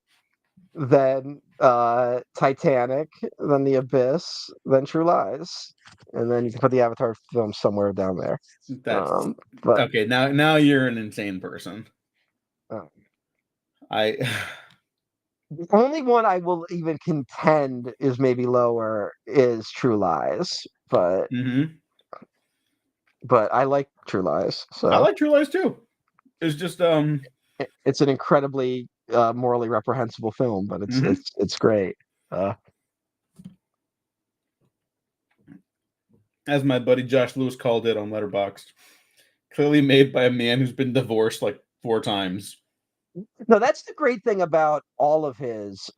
then Titanic, then The Abyss, then True Lies, and then you can put the Avatar film somewhere down there. That's But okay. Now you're an insane person. uh, I the only one I will even contend is maybe lower is True Lies, hmm but I like True Lies, I so like True Lies too. It's just it's an incredibly morally reprehensible film, but it's mhm. it's it's great. Uh, As my buddy Josh Lewis called it on Letterboxd, clearly made by a man who's been divorced like 4 times. no, that's the great thing about all of his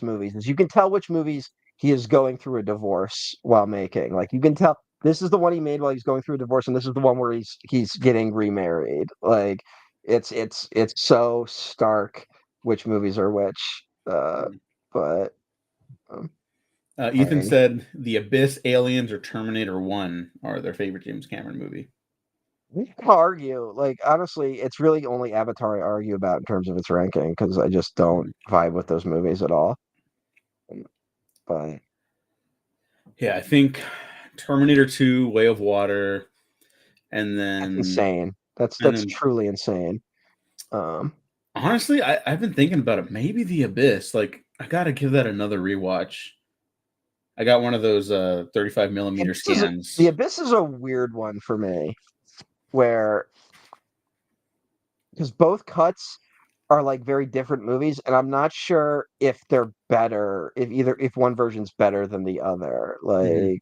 movies is you can tell which movies he is going through a divorce while making. Like you can tell this is the one he made while he's going through a divorce, and this is the one where he's getting remarried. Like it's so stark which movies are which. But um, I Ethan mean, said The Abyss, Aliens, or Terminator 1 are their favorite James Cameron movie. we can argue. Like honestly, it's really only Avatar I argue about in terms of its ranking because I just don't Mhm. vibe with those movies at all. But Yeah, I think Terminator 2, Way of Water, and that's then insane. That's and that's then truly insane. Um, honestly, I've been thinking about it. Maybe The Abyss. Like, I gotta give that another rewatch. I got one of those 35 the millimeter Abyss is a, the scans. Abyss is a weird one for me, where because both cuts are like very different movies, and I'm not sure if they're better, if one version's better than the other. Mhm.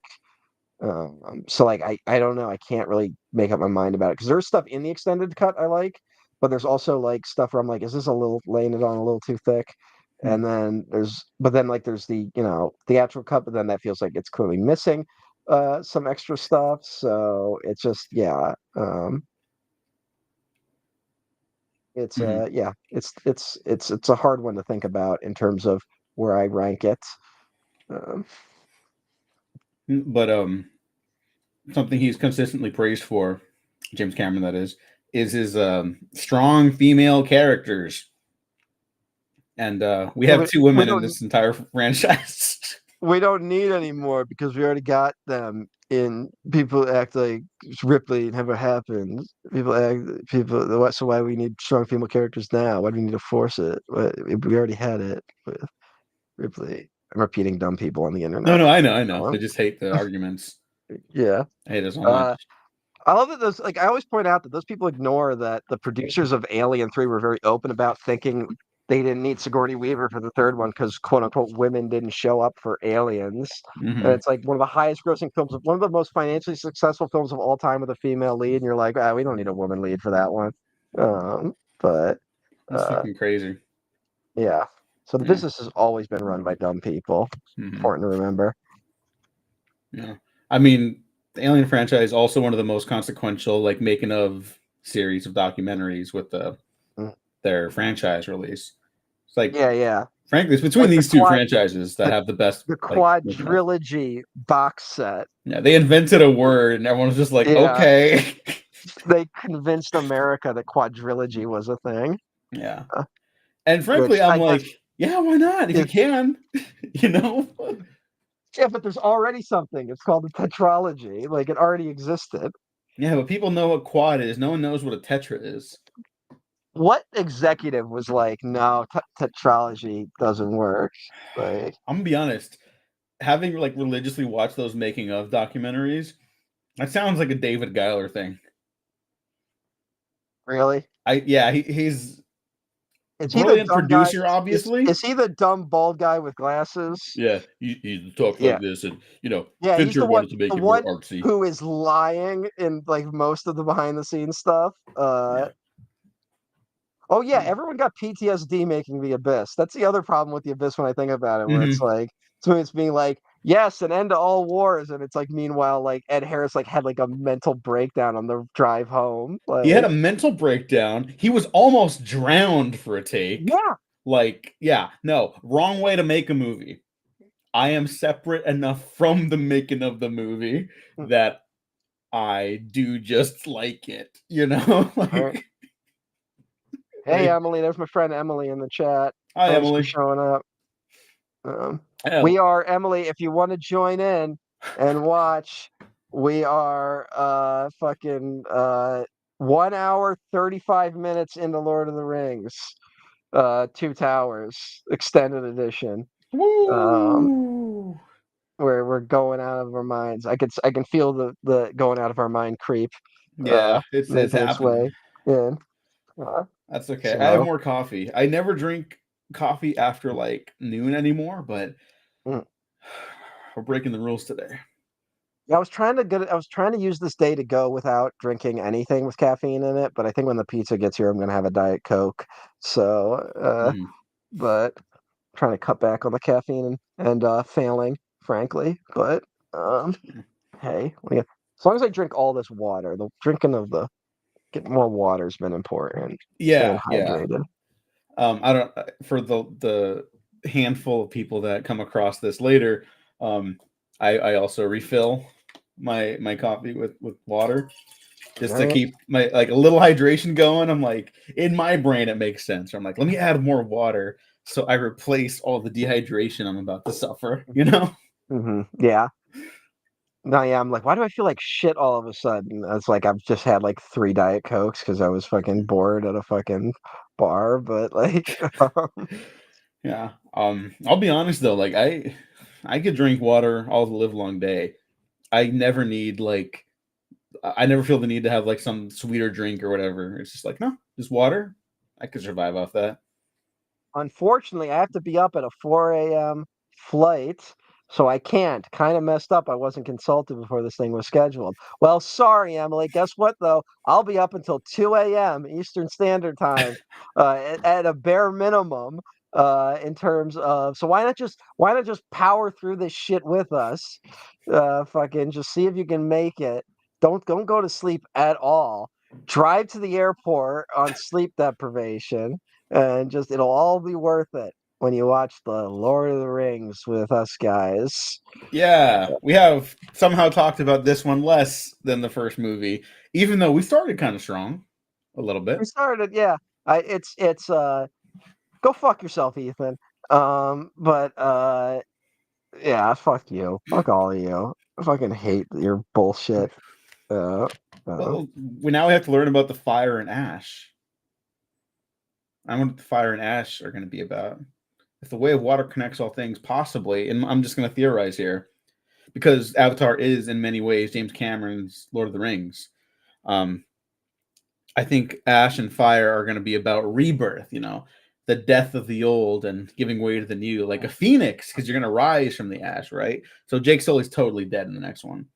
So like I don't know. I can't really make up my mind about it because there's stuff in the extended cut I like, but there's also like stuff where I'm like, is this a little laying it on a little too thick? Hmm. And then there's the theatrical cut, but then that feels like it's clearly missing some extra stuff. So it's just yeah. It's Mhm. yeah, it's a hard one to think about in terms of where I rank it. Um, But something he's consistently praised for, James Cameron, that is his strong female characters. And we yeah, have but two women in this entire franchise. we don't need any more because we already got them in people act like Ripley never happened. So why we need strong female characters now? Why do we need to force it? We already had it with Ripley. I'm repeating dumb people on the No, internet. no, I know. They just hate the arguments. Yeah. I hate it so much. Uh, I love that those like I always point out that those people ignore that the producers of Alien 3 were very open about thinking they didn't need Sigourney Weaver for the third one because quote unquote women didn't show up for Aliens. And Hmm. it's like one of the highest grossing films one of the most financially successful films of all time with a female lead, and you're like, ah, we don't need a woman lead for that one. But That's uh fucking crazy. yeah. So the Yeah. business has always been run by dumb people. Hmm. Important to remember. Yeah. I mean, the Alien franchise is also one of the most consequential, like making of series of documentaries with Mm. their franchise release. It's like, Yeah, yeah. frankly, it's between Like these two franchises that the have the best the like making of. quadrilogy box set. Yeah, they invented a word, and everyone was just like, Yeah, okay. they convinced America that quadrilogy was a thing, Yeah. uh, And frankly, which I'm I guess like, yeah, why not? If you is can, you know? yeah, but there's already something. It's called the tetralogy. Like it already existed. Yeah, but people know what quad is. No one knows what a tetra is. What executive was like, no, tetralogy doesn't work? Like, I'm gonna be honest. Having like religiously watched those making of documentaries, that sounds like a David Giler thing. really? he's Is he the brilliant dumb guy? producer, Is obviously. is he the dumb bald guy with glasses? Yeah, he talks Yeah. like this, and Yeah, he's Fincher wanted to the make it more one artsy. who is lying in like most of the behind the scenes stuff. Yeah. Oh yeah, everyone got PTSD making The Abyss. That's the other problem with The Abyss when I think about it, where it's Hmm. like so it's being like, yes, an end to all wars, and it's like meanwhile like Ed Harris like had like a mental breakdown on the drive home. He had a Like, mental breakdown. He was almost drowned for a take. yeah. Like, yeah, no, wrong way to make a movie. I am separate enough from the making of the movie Mm, that I do just like it, you know? all right. Hey Like, Emily, there's my friend Emily in the chat. hi, Thanks for Emily. showing up. Um, Oh, we are Emily. If you want to join in and watch, we are fucking 1 hour 35 minutes into Lord of the Rings, Two Towers extended edition. Um, woo! where we're going out of our minds. I can feel the going out of our mind creep, Yeah, it's making its happening. way in. Uh, That's okay. I have so. more coffee. I never drink coffee after like noon anymore, but Mm. we're breaking the rules today. Yeah, I was trying to use this day to go without drinking anything with caffeine in it, but I think when the pizza gets here, I'm gonna have a Diet Coke. So, Mhm. but trying to cut back on the caffeine and failing, frankly. But hey, as long as I drink all this water, the drinking of the getting more water's been important. Staying Yeah, yeah. hydrated. I don't for the handful of people that come across this later. Um, I also refill my coffee with water All just to right. keep my like a little hydration going. I'm like in my brain it makes sense. I'm like let me add more water so I replace all the dehydration I'm about to suffer. You know? Yeah. No, yeah, I'm like, why do I feel like shit all of a sudden? It's like I've just had like three Diet Cokes because I was fucking bored at a fucking bar, but like, Yeah. I'll be honest though, like I could drink water all the live long day. I never need like I never feel the need to have like some sweeter drink or whatever. It's just like, no, just water. I could survive off that. unfortunately, I have to be up at a 4 a.m. flight, so I can't. Kind of messed up. I wasn't consulted before this thing was scheduled. Well, sorry, Emily. Guess what, though? I'll be up until 2 a.m. Eastern Standard Time, at a bare minimum. In terms of, so why not just power through this shit with us? Fucking just see if you can make it. Don't go to sleep at all. Drive to the airport on sleep deprivation and just it'll all be worth it when you watch the Lord of the Rings with us guys. Yeah, we have somehow talked about this one less than the first movie, even though we started kind of strong a little We bit. started, yeah. It's go fuck yourself, Ethan. But yeah, fuck you, fuck all of you. I fucking hate your bullshit. Uh, uh, Well, we now have to learn about the fire and ash. I wonder what the fire and ash are going to be about. If the way of water connects all things, possibly, and I'm just going to theorize here, because Avatar is in many ways James Cameron's Lord of the Rings. Um, I think Ash and Fire are going to be about rebirth, the death of the old and giving way to the new, like a phoenix, because you're going to rise from the ash, right? So Jake Sully's totally dead in the next one,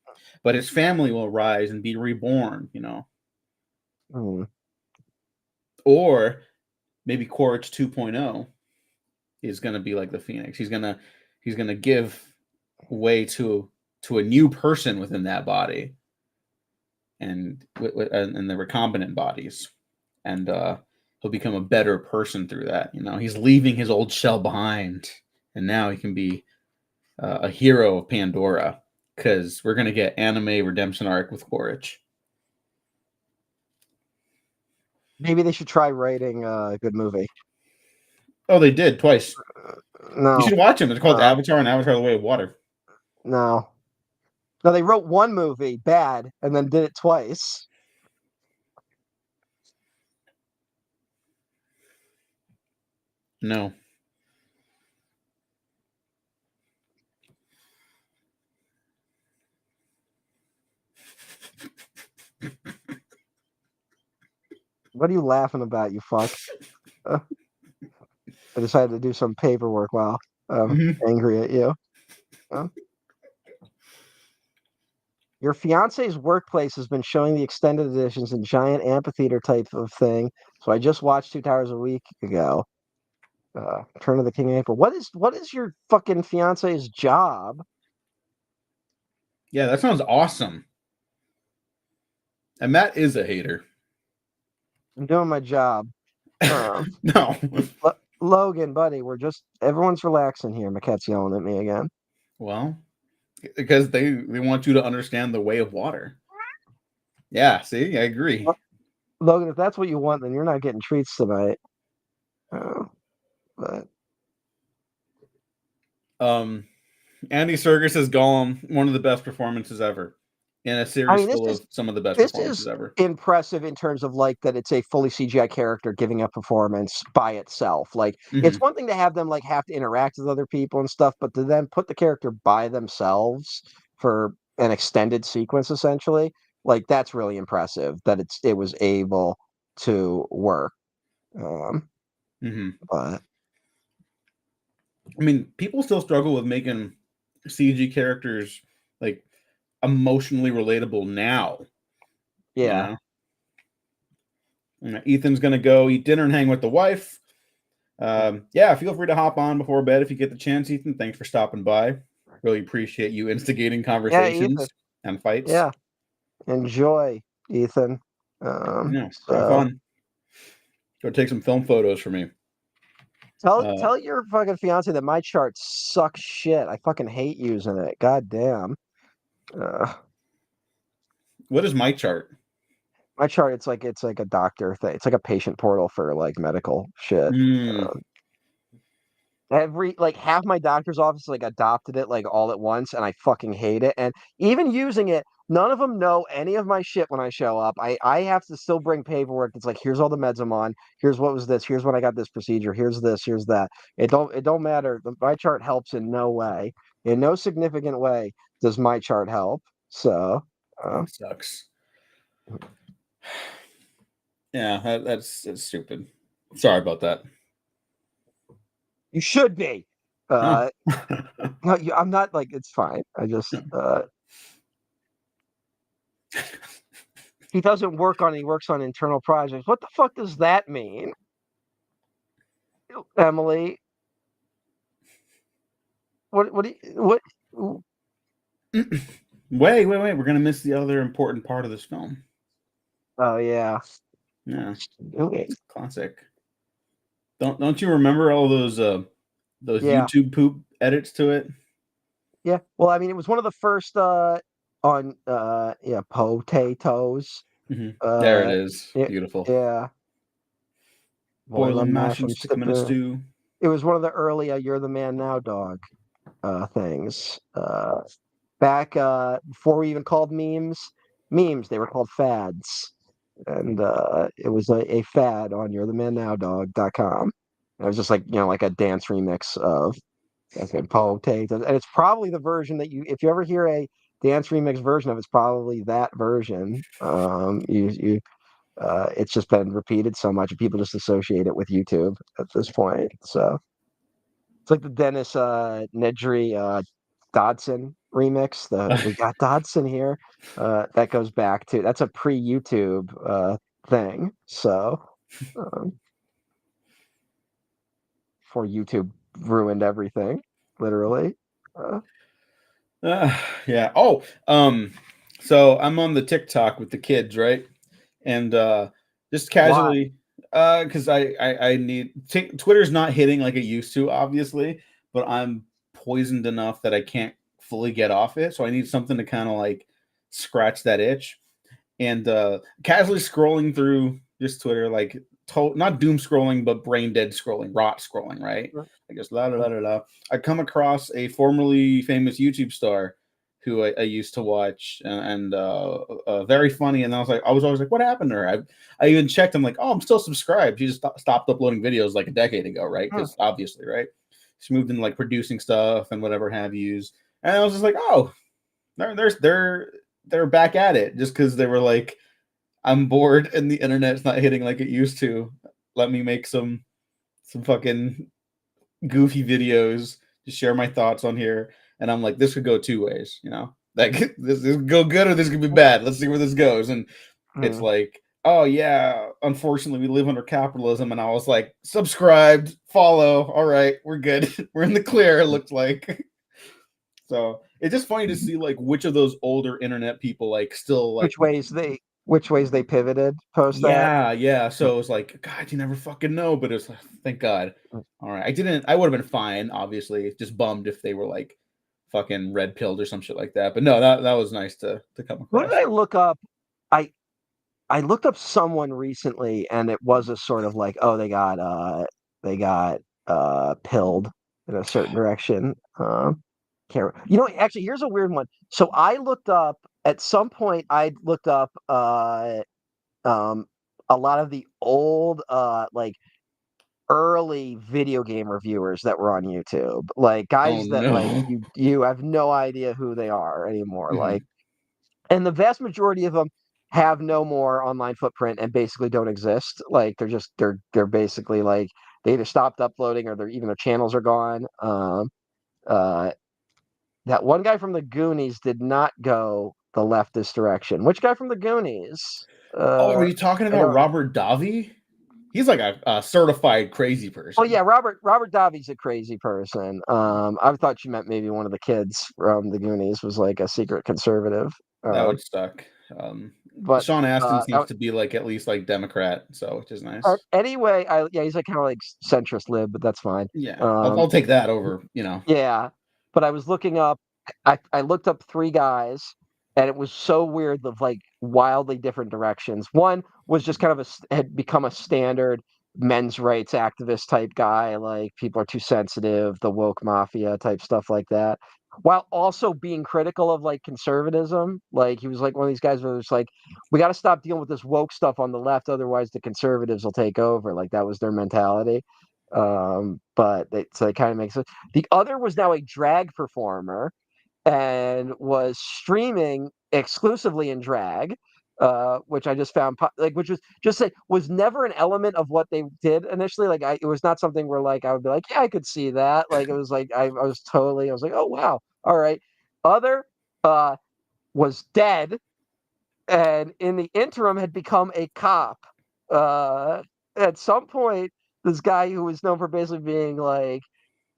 but his family will rise and be reborn. mm. Or maybe Quaritch 2.0 is going to be like the phoenix. He's going to give way to a new person within that body and the recombinant bodies, and he'll become a better person through that. He's leaving his old shell behind, and now he can be a hero of Pandora because we're gonna get anime redemption arc with Quaritch. Maybe they should try writing a good movie. Oh, they did twice. You No, should watch them. It's called uh, Avatar and Avatar: The Way of Water. no, no. They wrote one movie bad and then did it twice. No, What are you laughing about, you fuck? Uh, I decided to do some paperwork while Mhm. angry at you. Uh, your fiance's workplace has been showing the extended editions in giant amphitheater type of thing. So I just watched Two Towers a week ago. Turn of the King in April. What is your fucking fiance's job? Yeah, that sounds awesome. And Matt is a hater. I'm doing my job. Um, No. Logan, buddy, everyone's relaxing here. McKet's yelling at me again. Well, because they want you to understand the way of water. Yeah, see, I agree. Logan, if that's what you want, then you're not getting treats tonight. Uh, but Um, Andy Serkis Gollum, one of the best performances ever, in a I series mean, full of some of the best this performances is ever. impressive in terms of like that it's a fully CGI character giving a performance by itself. Like it's Hmm. one thing to have them like have to interact with other people and stuff, but to then put the character by themselves for an extended sequence essentially, like that's really impressive that it was able to work. Um, Hmm. but I mean, people still struggle with making CG characters like emotionally relatable now. yeah. Yeah, Ethan's gonna go eat dinner and hang with the wife. Yeah, feel free to hop on before bed if you get the chance, Ethan. Thanks for stopping by. Really appreciate you instigating Yeah, Ethan. conversations and fights. Yeah. Enjoy, Ethan. Yeah, have So fun. Go take some film photos for me. tell Uh, tell your fucking fiance that my chart sucks shit. I fucking hate using it. God damn. Uh, what is my chart? my chart, it's like a doctor thing. It's like a patient portal for like medical shit. Mm, Uh, every like half my doctor's office like adopted it like all at once, and I fucking hate it. And even using it, none of them know any of my shit when I show up. I have to still bring paperwork that's like, here's all the meds I'm on, here's what was this, here's when I got this procedure, here's this, here's that. It don't matter. My chart helps in no way, in no significant way does my chart help. So uh, that sucks. Yeah, that's stupid. Sorry about that. you should be. Oh. Uh, no, I'm not like it's fine. I just he doesn't work on he works on internal projects. What the fuck does that mean? Emily, what do you, what Wait. We're gonna miss the other important part of this film. oh yeah. Yeah, Okay. classic. Don't you remember all those Yeah. YouTube poop edits to it? Yeah. Well, I mean it was one of the first on yeah, potatoes. There it Uh is. yeah, Beautiful. yeah. Boil Boil them, them, mash mash them, them, stick them in a stew. it was one of the early You're the Man Now dog things. Back before we even called memes, they were called fads. And it was a fad on you'rethemannow.com. It was just like, like a dance remix of fucking potatoes. And it's probably the version that if you ever hear a dance remix version of it's probably that version. It's just been repeated so much, and people just associate it with YouTube at this point. So it's like the Dennis Nedry Dodson remix. The We Got Dodson here. That goes back to that's a pre-YouTube thing. So um, before YouTube ruined everything, literally. Uh, Uh, yeah. Oh, so I'm on the TikTok with the kids, right? And just why? casually, because I need Twitter's not hitting like it used to, obviously, but I'm poisoned enough that I can't fully get off it. So I need something to kind of like scratch that itch. And casually scrolling through just Twitter, like not doom scrolling, but brain dead scrolling, rot scrolling, right? I guess la la la la la. I come across a formerly famous YouTube star who I used to watch, and very funny. And I was always like, what happened to her? I even checked. I'm like, oh, I'm still subscribed. She just stopped uploading videos like a decade ago, right? Hmm. Because obviously, right? She moved into like producing stuff and whatever have yous. And I was just like, oh, they're they're they're back at it just because they were like I'm bored and the internet's not hitting like it used to. Let me make some fucking goofy videos to share my thoughts on here. And I'm like, this could go two ways, you know? Like this could go good or this could be bad. Let's see where this goes. And it's Hmm. like, oh yeah, unfortunately we live under capitalism. And I was like, subscribed, follow. All right, we're good. We're in the clear, it looks like. So it's just funny to see like which of those older internet people like still like Which ways they pivoted post that. yeah. So it was like, God, you never fucking know. But it was like, thank God. All right. I would have been fine, obviously. Just bummed if they were like fucking red pilled or some shit like that. But no, that was nice to come What did across. I look up? I I looked up someone recently, and it was a sort of like, oh, they got pilled in a certain direction. Can't, actually, here's a weird one. So I looked up at some point. I looked up um a lot of the old like early video game reviewers that were on YouTube, like Oh guys that like no. you have no idea who they are anymore. Like, Mhm. and the vast majority of them have no more online footprint and basically don't exist. Like they're basically like they either stopped uploading or their channels are gone. Uh, that one guy from the Goonies did not go the leftist direction. Which guy from the Goonies? Oh, are Uh, you talking I about don't. Robert Davi? He's like a certified crazy Oh person. yeah, Robert Davi's a crazy person. I thought you meant maybe one of the kids from the Goonies was like a secret conservative. That Um, would suck. but Sean Astin uh, seems to be like at least like Democrat, so which is nice. Anyway, yeah, he's like kind of like centrist lib, but that's fine. Yeah, I'll Um, take that over. You know. yeah, but I was looking up. I looked up three guys, and it was so weird of like wildly different directions. One was just kind of had become a standard men's rights activist type guy, like people are too sensitive, the woke mafia type stuff like that. While also being critical of like conservatism, like he was like one of these guys where it's like, we got to stop dealing with this woke stuff on the left, otherwise the conservatives will take over. Like that was their mentality. So it kind of makes sense. The other was now a drag performer and was streaming exclusively in drag, which I just found like, which was just say was never an element of what they did initially. Like, it was not something where like I would be like, yeah, I could see that. Like, it was like I was like, oh wow, all right. Other uh, was dead, and in the interim had become a cop. Uh, at some point, this guy who was known for basically being like,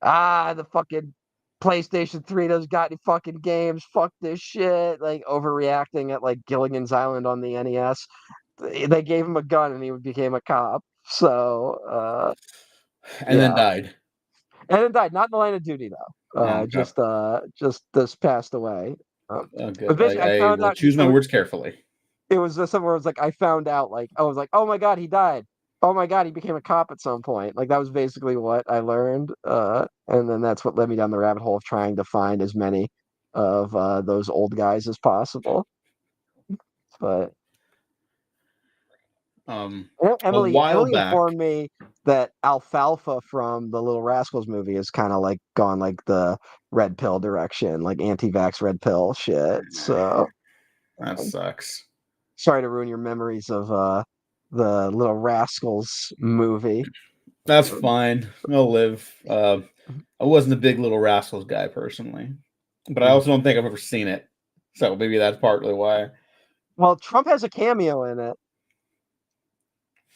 the fucking PlayStation 3 doesn't got any fucking games. Fuck this shit. Like overreacting at like Gilligan's Island on the NES. They gave him a gun and he became a cop. So And then yeah, died. and then died. Not in the line of duty though. Yeah, okay. Just this passed away. But Good. basically, I I found will out choose my words carefully. it was just somewhere. It was like I found out like I was like, oh my god, he died. Oh my god, he became a cop at some point. Like that was basically what I learned, and then that's what led me down the rabbit hole of trying to find as many of those old guys as possible. But A while Emily back, informed me that Alfalfa from the Little Rascals movie is kind of like gone like the red pill direction, like anti-vax red pill shit. So that sucks. sorry to ruin your memories of the Little Rascals movie. That's fine. I'll live. I wasn't a big Little Rascals guy personally, but I also don't think I've ever seen it. So maybe that's partly why. Well, Trump has a cameo in it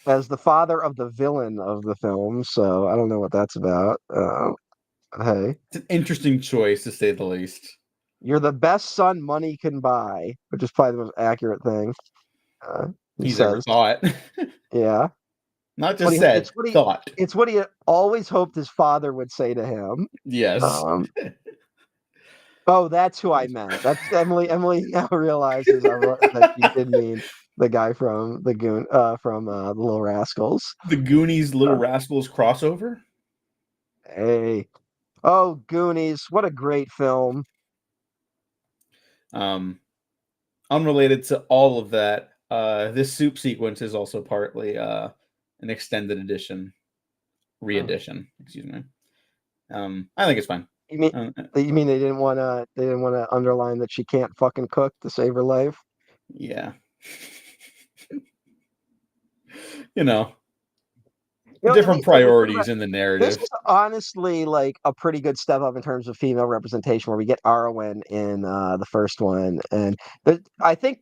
as the father of the villain of the film, so I don't know what that's about. Hey, It's an interesting choice to say the least. you're the best son money can buy, which is probably the most accurate thing uh, he He's ever says. thought. Yeah, Not but just said, thought. it's what he always hoped his father would say to him. Yes. Um, oh, that's who I meant. That's Emily. Emily now realizes that she did mean the guy from the Little Rascals. The Goonies Little Uh, Rascals crossover. hey, oh, Goonies! What a great film. Um, Unrelated to all of that, this soup sequence is also partly an extended edition, Hmm. re-edition, excuse me. I think it's fine. You mean Uh, you mean they didn't want to underline that she can't fucking cook to save her life? yeah. you know, And different the thing about priorities in the this narrative. is honestly like a pretty good step up in terms of female representation, where we get Arwen in the first one, and I think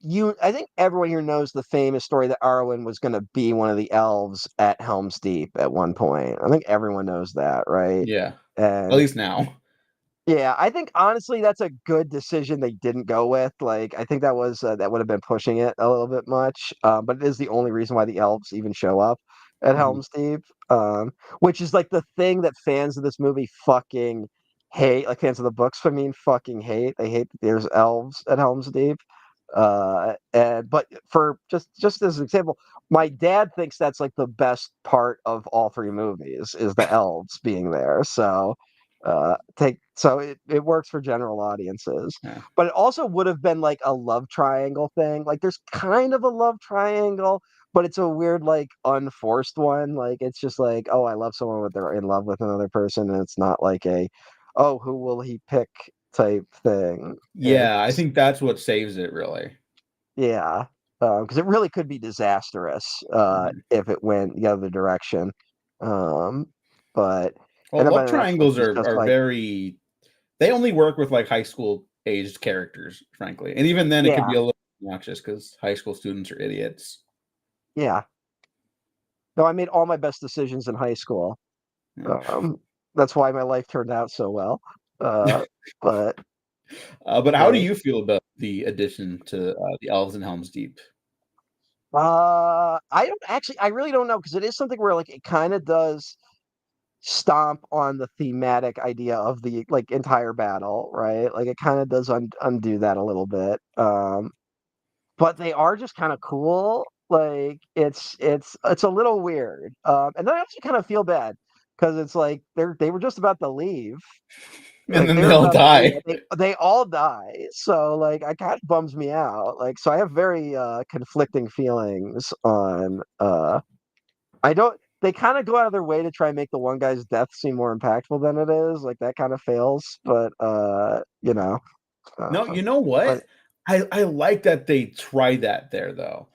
everyone here knows the famous story that Arwen was going to be one of the elves at Helm's Deep at one point. I think everyone knows that, right? Yeah, at And least now. yeah, I think honestly that's a good decision they didn't go with. Like, I think that would have been pushing it a little bit much. But it is the only reason why the elves even show up at Mhm. Helm's Deep. Which is like the thing that fans of this movie fucking hate. Like fans of the books, I mean, fucking hate. They hate that there's elves at Helm's Deep. And but for just as an example, my dad thinks that's like the best part of all three movies is the elves being there. So it works for general audiences, Yeah. but it also would have been like a love triangle thing. Like there's kind of a love triangle, but it's a weird like unforced one. Like it's just like, oh, I love someone, but they're in love with another person, and it's not like a, oh, who will he pick type thing. Yeah, I It's think that's what saves it, really. Yeah, because it really could be disastrous Mhm. if it went the other direction. Um, but Well, and love then Netflix triangles is just are like, very they only work with, like, high school aged characters, frankly, and even then, it could yeah, be a little obnoxious because high school students are idiots. yeah. No, I made all my best decisions in high school. Yeah. Um, that's why my life turned out so well. Uh, but But how do like, you feel about the addition to, the elves in Helm's Deep? I don't actually, I really don't know because it is something where like it kind of does stomp on the thematic idea of the like entire battle, right? Like it kind of does undo that a little bit. But they are just kind of cool. Like it's a little weird. And then I actually kind of feel bad because it's like they were just about to leave. And Like then they they were all about to leave. die. They all die. So like I kind of bums me out. Like so I have very conflicting feelings on I don't they kind of go out of their way to try and make the one guy's death seem more impactful than it is. Like that kind of fails, but No, uh, you know but what? I like that they tried that there, though.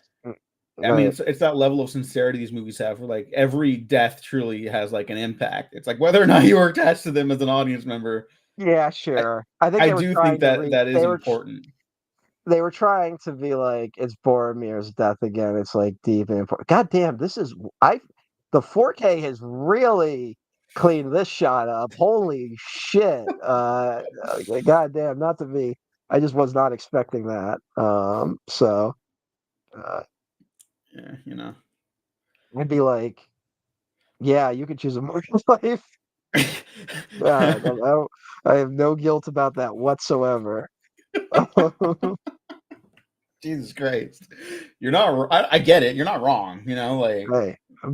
I mean, right. it's that level of sincerity these movies have where, like, every death truly has, like, an impact. It's like whether or not you were attached to them as an audience member, Yeah, I sure. I think I they were do think trying to that that is important. they were trying to be like it's Boromir's death again. It's like deep and important. God damn, I the 4K has really cleaned this shot up. Holy shit. God damn, not to be. I just was not expecting that. Uh Yeah, you know? I'd be like, yeah, you could choose a Morgan life. I have no guilt about that whatsoever. Jesus Christ. You're not wr I get it, you're not wrong, like, Hey, I'm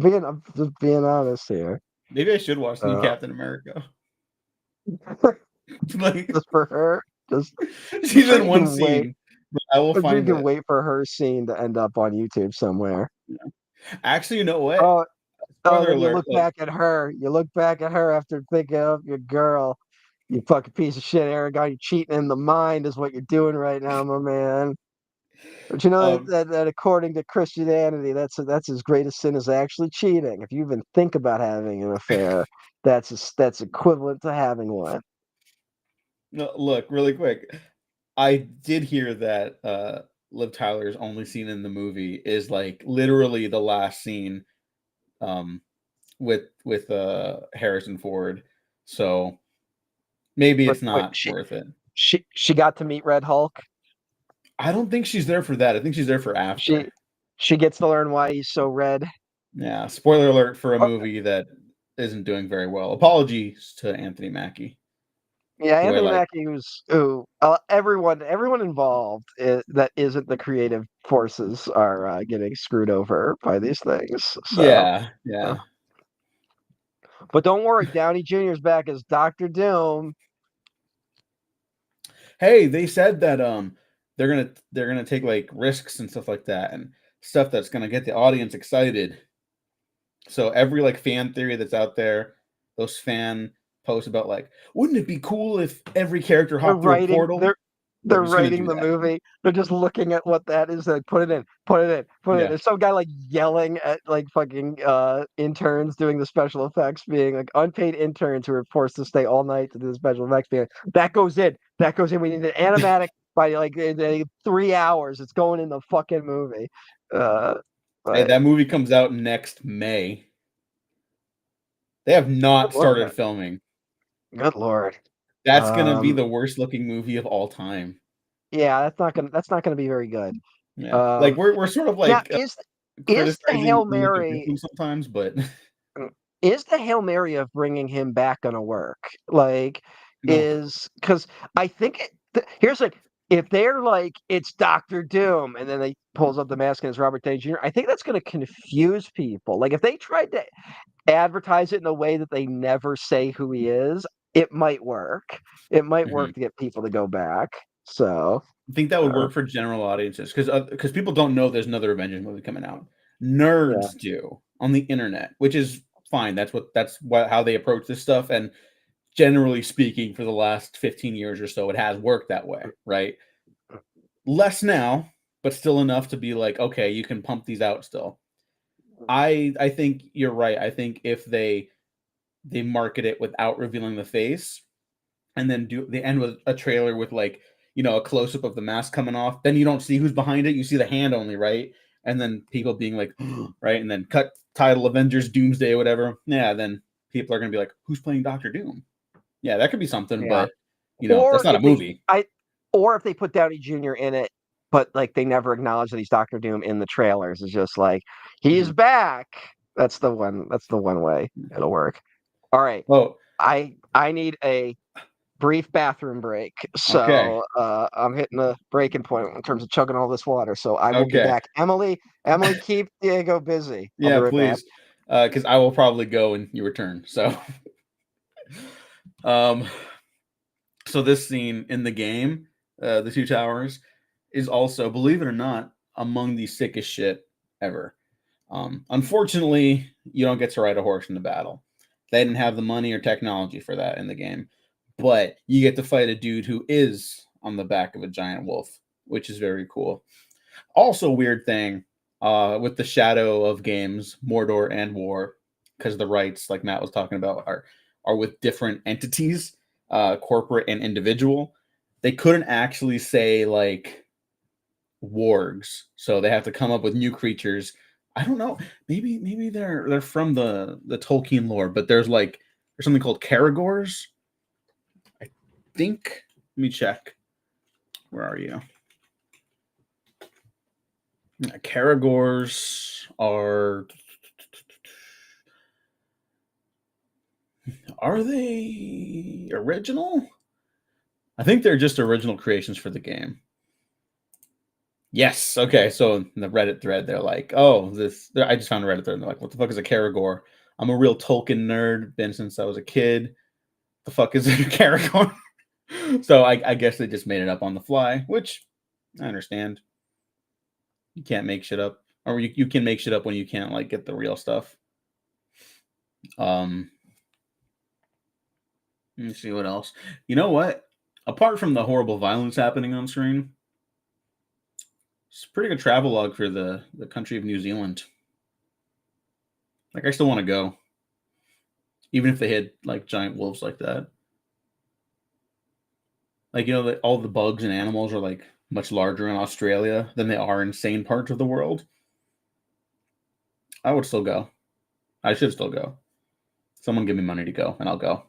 just being honest here. maybe I should watch the new Uh, Captain America. Like, just for her, just I'm she's sure in you one can wait. scene, but I will I'm sure you find can it. wait for her scene to end up on YouTube somewhere. Actually, you know what? Oh, Spoiler then you alert, look like, back at her. You look back at her after thinking of your girl. You fucking piece of shit, Aragon. You're cheating in the mind, is what you're doing right now, my man. But you know um that according to Christianity, that's as great a sin as actually cheating. If you even think about having an affair, that's equivalent to having one. no, look, really quick. I did hear that, Liv Tyler's only scene in the movie is, like, literally the last scene, um, with Harrison Ford, so maybe But it's wait, not worth it. she got to meet Red Hulk. I don't think she's there for that, I think she's there for after. She she gets to learn why he's so red. Yeah, spoiler alert for a Oh, movie that isn't doing very well. Apologies to Anthony Mackie, yeah, who I Anthony like. Mackie was who everyone involved that isn't the creative forces are getting screwed over by these things. So, Yeah, uh, yeah. but don't worry, Downey Jr.'s back as Doctor Doom. Hey, they said that, they're gonna take, like, risks and stuff like that, and stuff that's gonna get the audience excited. So every, like, fan theory that's out there, those fan posts about, like, "Wouldn't it be cool if every character They're hopped through a writing they're portal?" We're they're just gonna writing do the that. movie. They're just looking at what that is. Like, put it in, put it in, put it in. Yeah. There's some guy like yelling at like fucking interns doing the special effects, being like unpaid interns who are forced to stay all night to do the special effects. Being like, that goes in, that goes in. We need an animatic by like in 3 hours. It's going in the fucking movie. Uh, Hey, but that movie comes out next May. They have good not lord, started filming. good lord. That's gonna be Um, the worst looking movie of all time. yeah, that's not gonna be very good. Yeah, like Um, we're sort of now like is the criticizing Hail what they're Mary doing sometimes, but is the Hail Mary of bringing him back gonna work? Like, no. is because I think here's like if they're like it's Doctor Doom and then they pulls up the mask and it's Robert Downey Jr. I think that's gonna confuse people. Like if they tried to advertise it in a way that they never say who he is, it might work. It might Mhm. work to get people to go back. So, I think that would uh, work for general audiences because people don't know there's another Avengers movie coming out. yeah, Nerds do on the internet, which is fine. That's what how they approach this stuff. And generally speaking, for the last 15 years or so, it has worked that way, right? Less now, but still enough to be like, okay, you can pump these out still. I think you're right. I think if they market it without revealing the face, and then do they end with a trailer with like a close up of the mask coming off, then you don't see who's behind it. You see the hand only, right? And then people being like, right, and then cut title Avengers Doomsday or whatever. Yeah, then people are gonna be like, who's playing Doctor Doom? Yeah, that could be something, yeah. but that's Or not a if they movie. I or if they put Downey Jr. in it, but like they never acknowledge that he's Doctor Doom in the trailers. It's just like he's Mhm. back. That's the one way it'll work. All right. Oh, I need a brief bathroom break. okay, So I'm hitting a breaking point in terms of chugging all this water. So I will be okay, back. Emily, keep Diego busy. I'll be yeah, right back. please, because I will probably go when you return. So, um, so this scene in the game, the two towers, is also, believe it or not, among the sickest shit ever. Unfortunately, you don't get to ride a horse in the battle. They didn't have the money or technology for that in the game, but you get to fight a dude who is on the back of a giant wolf, which is very cool. Also, weird thing with the Shadow of games, Mordor and War, because the rights, like Matt was talking about, are with different entities, corporate and individual. They couldn't actually say like wargs, so they have to come up with new creatures. I don't know. Maybe they're from the Tolkien lore, but there's something called Caragors. I think. Let me check. Where are you? Caragors are they original? I think they're just original creations for the game. Yes. Okay. So in the Reddit thread, they're like, "Oh, this." I just found a Reddit thread. And they're like, "What the fuck is a Caragor?" I'm a real Tolkien nerd. Been since I was a kid. The fuck is a Caragor? So I guess they just made it up on the fly, which I understand. You can't make shit up, or you can make shit up when you can't like get the real stuff. Um, Let me see what else. You know what? Apart from the horrible violence happening on screen, it's a pretty good travelogue for the country of New Zealand. Like I still want to go, even if they had like giant wolves like that. Like that all the bugs and animals are like much larger in Australia than they are in sane parts of the world. I would still go. I should still go. Someone give me money to go, and I'll go.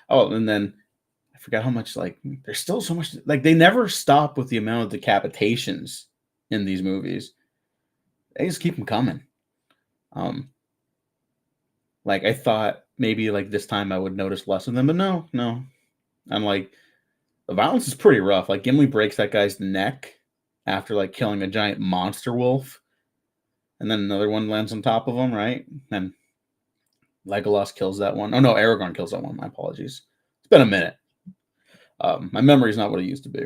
Oh, and then I forgot how much. Like, there's still so much. Like, they never stop with the amount of decapitations in these movies. They just keep them coming. Um, like I thought maybe like this time I would notice less of them, but no, no. I'm like the violence is pretty rough. Like Gimli breaks that guy's neck after like killing a giant monster wolf, and then another one lands on top of him, right? And Legolas kills that one. Oh no, Aragorn kills that one. My apologies. It's been a minute. My memory's not what it used to be,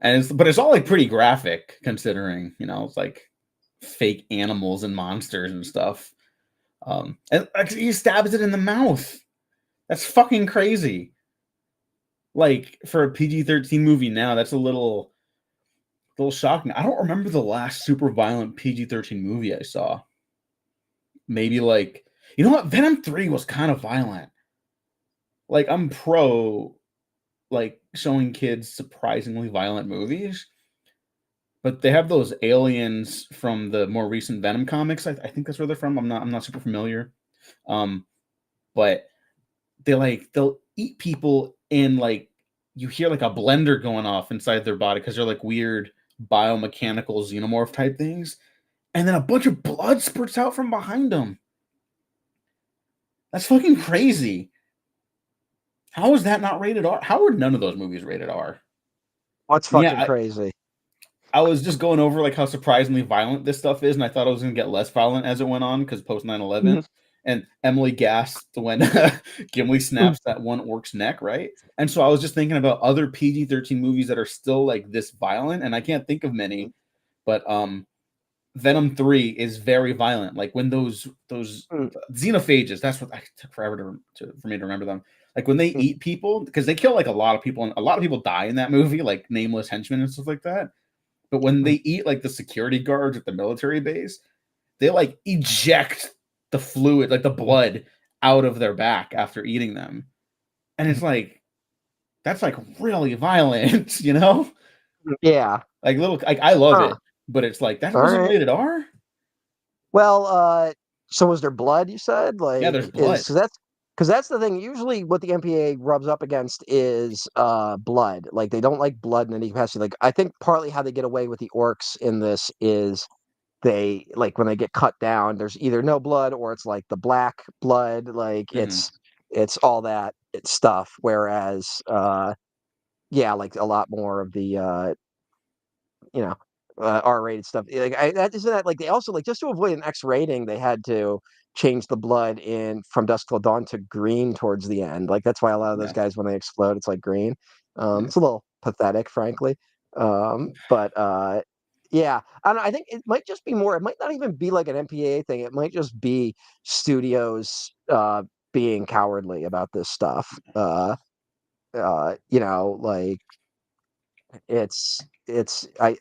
and but it's all like pretty graphic considering it's like fake animals and monsters and stuff. And he stabs it in the mouth. That's fucking crazy. like for a PG-13 movie now, that's a little shocking. I don't remember the last super violent PG-13 movie I saw. Maybe like, you know what? Venom 3 was kind of violent. Like I'm pro like showing kids surprisingly violent movies, but they have those aliens from the more recent Venom comics. I think that's where they're from. I'm not super familiar. Um, but they'll eat people in like you hear like a blender going off inside their body because they're like weird biomechanical xenomorph type things, and then a bunch of blood spurts out from behind them. That's fucking crazy. How is that not rated R? How are none of those movies rated R? What's Yeah, fucking crazy? I was just going over like how surprisingly violent this stuff is, and I thought it was going to get less violent as it went on because post 9/11, and Emily gasped when Gimli snaps that one orc's neck, right? And so I was just thinking about other PG-13 movies that are still like this violent, and I can't think of many, but Venom 3 is very violent. Like when those xenophages, that's what I took forever for me to remember them. Like when they eat people, because they kill like a lot of people, and a lot of people die in that movie, like nameless henchmen and stuff like that. But when they eat like the security guards at the military base, they like eject the fluid, like the blood, out of their back after eating them. And it's like that's like really violent, you know? Yeah. Like little like I love Huh. it, but it's like that All wasn't right. rated R? Well, so was there blood, you said? Yeah, Like, there's is blood. because that's the thing. Usually, what the MPA rubs up against is blood. Like, they don't like blood in any capacity. Like, I think partly how they get away with the orcs in this is they like when they get cut down, there's either no blood or it's like the black blood. Like, Hmm. it's all that stuff. Whereas, yeah, like a lot more of the you know, R-rated stuff. Like that isn't that like they also like just to avoid an X rating, they had to change the blood in From Dusk Till Dawn to green towards the end. Like that's why a lot of those Yeah. guys when they explode, it's like green. Yeah. It's a little pathetic, frankly. But yeah, I don't know, I think it might just be more. It might not even be like an MPAA thing. It might just be studios being cowardly about this stuff. Like it's I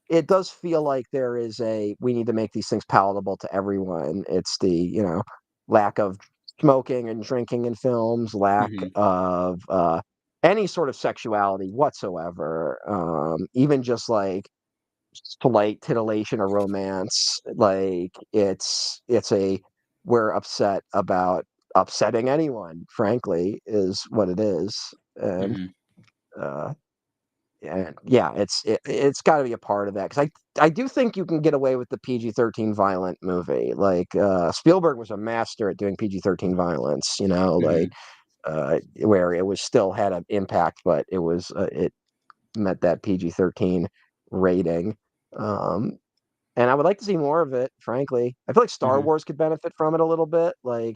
it does feel like there is a we need to make these things palatable to everyone. It's the, lack of smoking and drinking in films, lack Hmm. of any sort of sexuality whatsoever. Even just like polite titillation or romance. Like it's a we're upset about upsetting anyone, frankly, is what it is. And Hmm. uh and yeah, it's got to be a part of that because I do think you can get away with the PG-13 violent movie. Like Spielberg was a master at doing PG-13 violence. Like Hmm. where it was still had an impact, but it met that PG-13 rating. Um, and I would like to see more of it. Frankly, I feel like Star Hmm. Wars could benefit from it a little bit. Like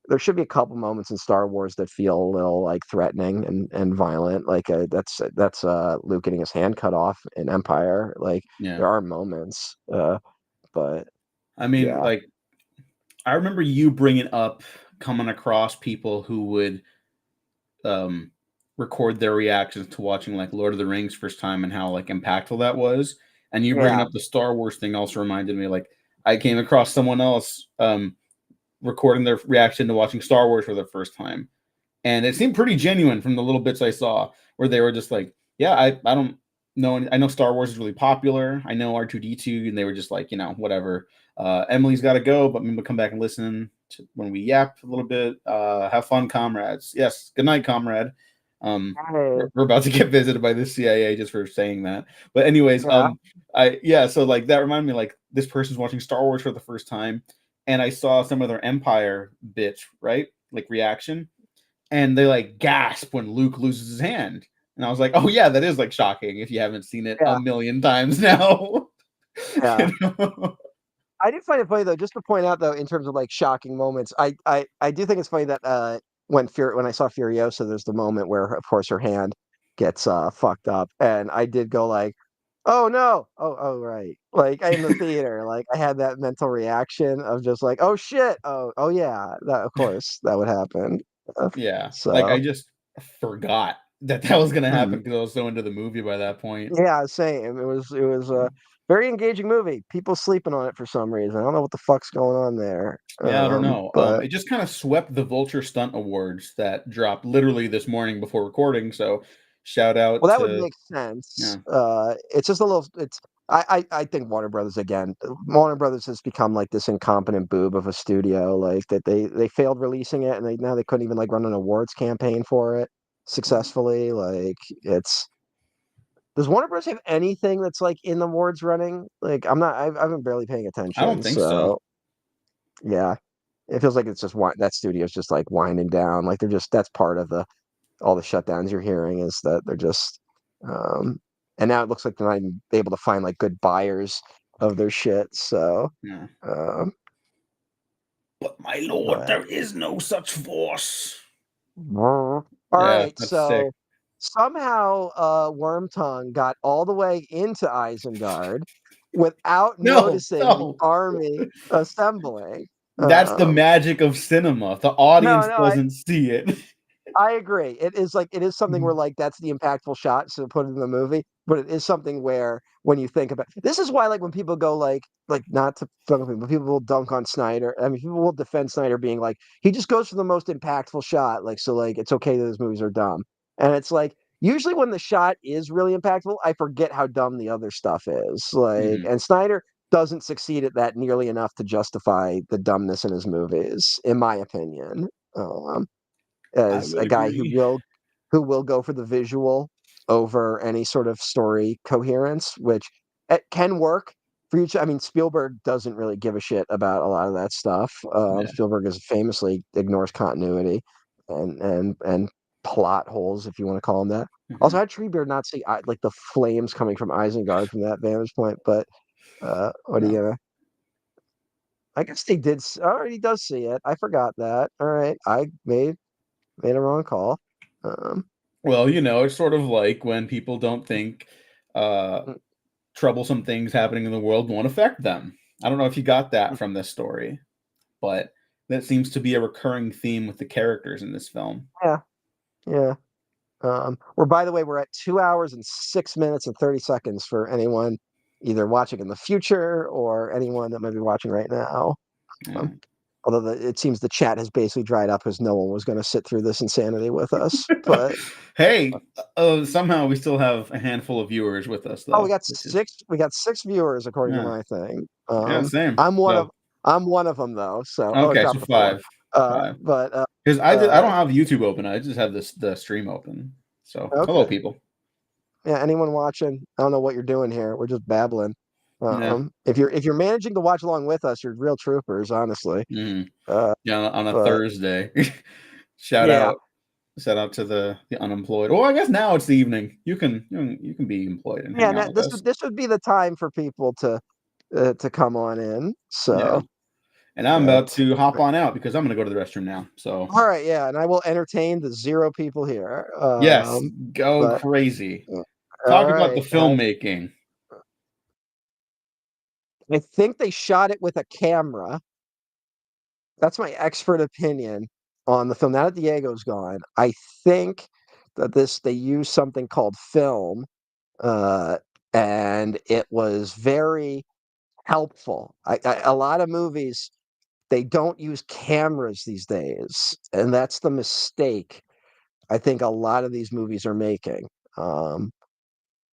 there should be a couple moments in Star Wars that feel a little like threatening and violent. Like that's Luke getting his hand cut off in Empire. Like Yeah. there are moments, but I mean, yeah, like I remember you bringing up coming across people who would um, record their reactions to watching like Lord of the Rings first time and how like impactful that was. And you bringing yeah, up the Star Wars thing also reminded me like I came across someone else recording their reaction to watching Star Wars for the first time, and it seemed pretty genuine from the little bits I saw, where they were just like, "Yeah, I don't know. I know Star Wars is really popular. I know R2D2," and they were just like, whatever. Emily's got to go, but maybe we'll come back and listen to when we yap a little bit. Have fun, comrades. Yes, good night, comrade. hey, We're about to get visited by the CIA just for saying that. But anyways, yeah, so like that reminded me like this person's watching Star Wars for the first time, and I saw some of their Empire bits, right? Like reaction, and they like gasp when Luke loses his hand. And I was like, oh yeah, that is like shocking if you haven't seen it a yeah, million times now. yeah. you know? I did find it funny though, just to point out though, in terms of like shocking moments. I do think it's funny that when I saw Furiosa, there's the moment where of course her hand gets fucked up, and I did go like, oh no, oh right, like in the theater, like I had that mental reaction of just like, oh shit, oh yeah, that of course that would happen. Uh, Yeah, like I So just forgot that was gonna happen Mhm. because I was so into the movie by that point. Yeah, same. It was a very engaging movie. People sleeping on it for some reason. I don't know what the fuck's going on there. Yeah, I don't know. But It just kind of swept the Vulture Stunt Awards that dropped literally this morning before recording. So shout well, out that would to make sense. yeah. It's just a little. It's I think Warner Brothers again. Warner Brothers has become like this incompetent boob of a studio. Like that they failed releasing it, and now they couldn't even like run an awards campaign for it successfully. Like it's does Warner Bros. Have anything that's like in the awards running? Like I'm not. I've been barely paying I don't attention. think so. So yeah, it feels like it's just that studio's just like winding down. Like they're just that's part of the all the shutdowns you're hearing is that they're just um and now it looks like they're not even able to find like good buyers of their shit. So Yeah. um But my lord, but there is no such force. all Yeah, right, that's sick. so somehow Wormtongue got all the way into Isengard without No, noticing the no. army assembling. That's the Um magic of cinema. The no, audience no, doesn't see it. I agree. It is like it is something where Mhm. like that's the impactful shot, so put it in the movie. But it is something where when you think about this is why like when people go like not to dunk on people, but people will dunk on Snyder. I mean, people will defend Snyder being like he just goes for the most impactful shot. Like so, like it's okay that his movies are dumb, and it's like usually when the shot is really impactful, I forget how dumb the other stuff is. Like, Mhm. and Snyder doesn't succeed at that nearly enough to justify the dumbness in his movies, in my opinion. Um, I as would a guy agree. who will go for the visual over any sort of story coherence, which it can work for you. I mean, Spielberg doesn't really give a shit about a lot of that stuff. Yeah. Spielberg is famously ignores continuity and plot holes, if you want to call them that. Also, Mhm. how Treebeard not see like the flames coming from Isengard from that vantage point? But what are Yeah. you gonna? I guess they did. Oh, he does see it. I forgot that. All right, I made a wrong call. Um, Well, it's sort of like when people don't think uh, mm, troublesome things happening in the world won't affect them. I don't know if you got that mm, from this story, but that seems to be a recurring theme with the characters in this film. yeah, yeah. We're by the way, we're at 2 hours and 6 minutes and 30 seconds for anyone either watching in the future or anyone that might be watching right now. Um, Yeah. although it seems the chat has basically dried up because no one was going to sit through this insanity with us. But Hey, somehow we still have a handful of viewers with us, oh, we though, got which is six viewers according to yeah, my thing. yeah, same. I'm one So of I'm one of them though. So oh, okay, drop so the four. 5, 5. But Because I uh, don't have YouTube open. I just have the stream open. So hello, okay. people. Yeah, anyone watching, I don't know what you're doing here. We're just babbling. Yeah. If you're managing to watch along with us, you're real troopers, honestly. Mhm. Uh, Yeah, on a but Thursday. Shout yeah, out shout out to the unemployed. Well, I guess now it's the evening. You can be employed and yeah. hang out with This us. would this would be the time for people to come on in. Yeah. So, And I'm uh, about to hop on out because I'm gonna go to the restroom now. So all right, yeah, and I will entertain the zero people here. yes, go But crazy. all Talk about the right, filmmaking. I think they shot it with a camera. That's my expert opinion on the film. Now that Diego's gone, I think that this they use something called film, uh, and it was very helpful. A lot of movies they don't use cameras these days, and that's the mistake I think a lot of these movies are making. Um,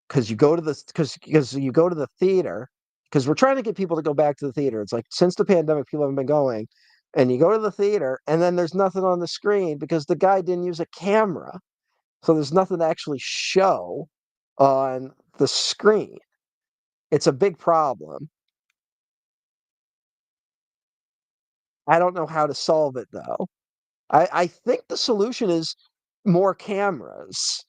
because you go to the theater because we're trying to get people to go back to the theater. It's like since the pandemic, people haven't been going, and you go to the theater, and then there's nothing on the screen because the guy didn't use a camera, so there's nothing to actually show on the screen. It's a big problem. I don't know how to solve it though. I think the solution is more cameras,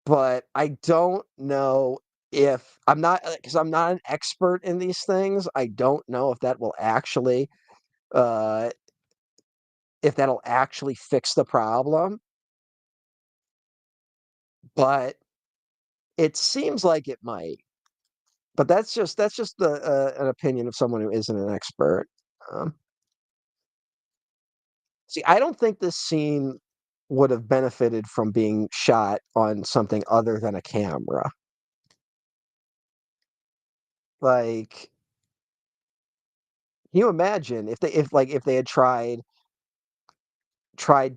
but I don't know if I'm not because I'm not an expert in these things. I don't know uh if that'll actually fix the problem, but it seems like it might. But that's just an opinion of someone who isn't an expert. Um, see, I don't think this scene would have benefited from being shot on something other than a camera. Like, can you imagine if they had tried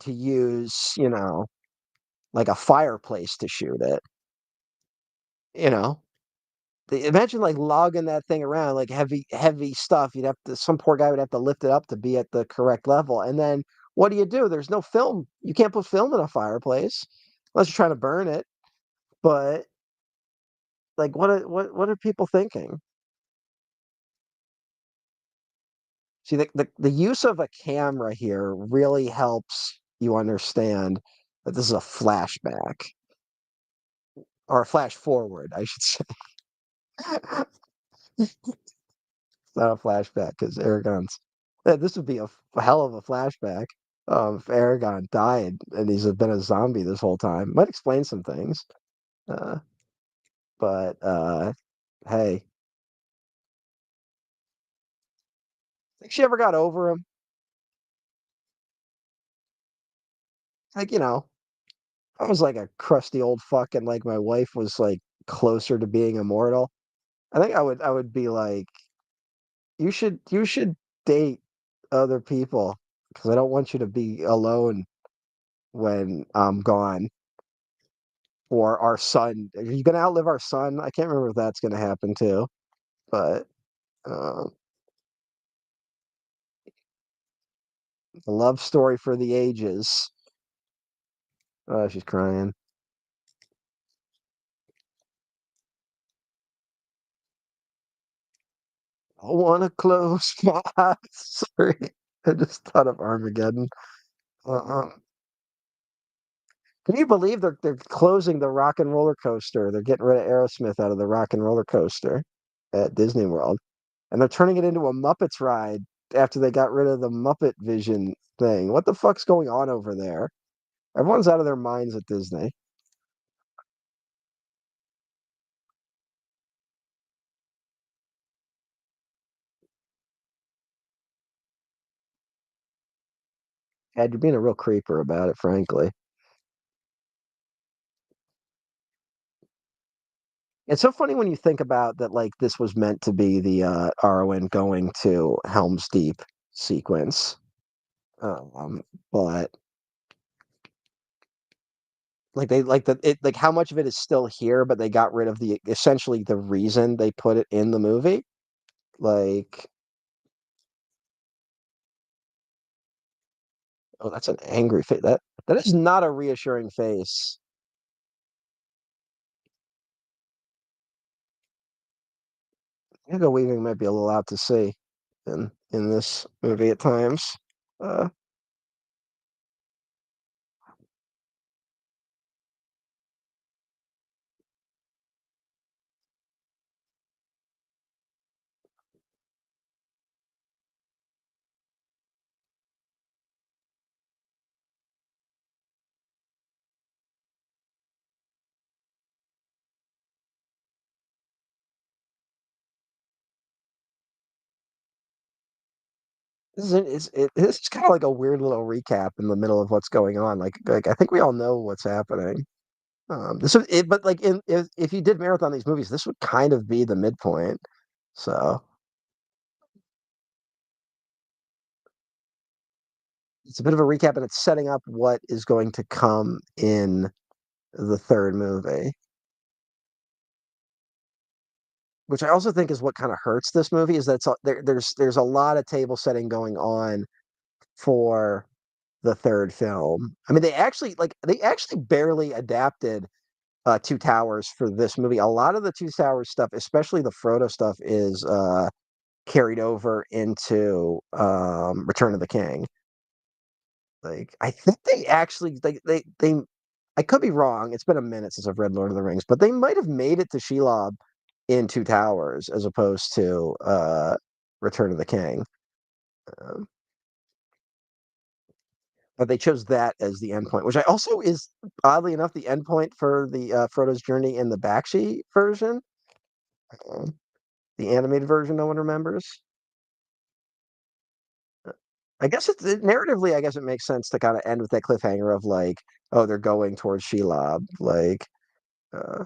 to use, like a fireplace to shoot it, you know? Imagine like logging that thing around, like heavy stuff. You'd have to some poor guy would have to lift it up to be at the correct level. And then what do you do? There's no film. You can't put film in a fireplace unless you're trying to burn it. But like what are people thinking? See, the use of a camera here really helps you understand that this is a flashback or a flash forward, I should say. It's not a flashback because Aragon's. This would be a hell of a flashback if Aragon died and he's been a zombie this whole time. Might explain some things. Uh, but hey, think she ever got over him? Like, I was like a crusty old fuck and like my wife was like closer to being immortal. I think I would be like, you should date other people because I don't want you to be alone when I'm gone. Or our son. Are you gonna outlive our son? I can't remember if that's gonna happen too. But uh, a love story for the ages. Oh, she's crying. I wanna close my eyes. Sorry, I just thought of Armageddon. Uh, can you believe they're closing the Rock and Roller Coaster? They're getting rid of Aerosmith out of the Rock and Roller Coaster at Disney World, and they're turning it into a Muppets ride after they got rid of the Muppet Vision thing. What the fuck's going on over there? Everyone's out of their minds at Disney. Ed, you're being a real creeper about it, frankly. It's so funny when you think about that, like this was meant to be the Arwen going to Helm's Deep sequence. Um, but like they like the it like how much of it is still here, but they got rid of the essentially the reason they put it in the movie. Like, oh, that's an angry face. That is not a reassuring face. Hugo Weaving might be a little out to sea in this movie at times. Uh, this is kind of like a weird little recap in the middle of what's going on. Like I think we all know what's happening. But like if you did marathon these movies, this would kind of be the midpoint. So it's a bit of a recap, and it's setting up what is going to come in the third movie, which I also think is what kind of hurts this movie is that there's a lot of table setting going on for the third film. I mean, they actually barely adapted Two Towers for this movie. A lot of the Two Towers stuff, especially the Frodo stuff, is carried over into Return of the King. Like I think they actually they I could be wrong. It's been a minute since I've read Lord of the Rings, but they might have made it to Shelob in Two Towers as opposed to Return of the King. Um, but they chose that as the endpoint, which I also is oddly enough the endpoint for the Frodo's journey in the Bakshi version, um, the animated version. No one remembers. I guess narratively, I guess it makes sense to kind of end with that cliffhanger of like, oh, they're going towards Shelob. Like, uh,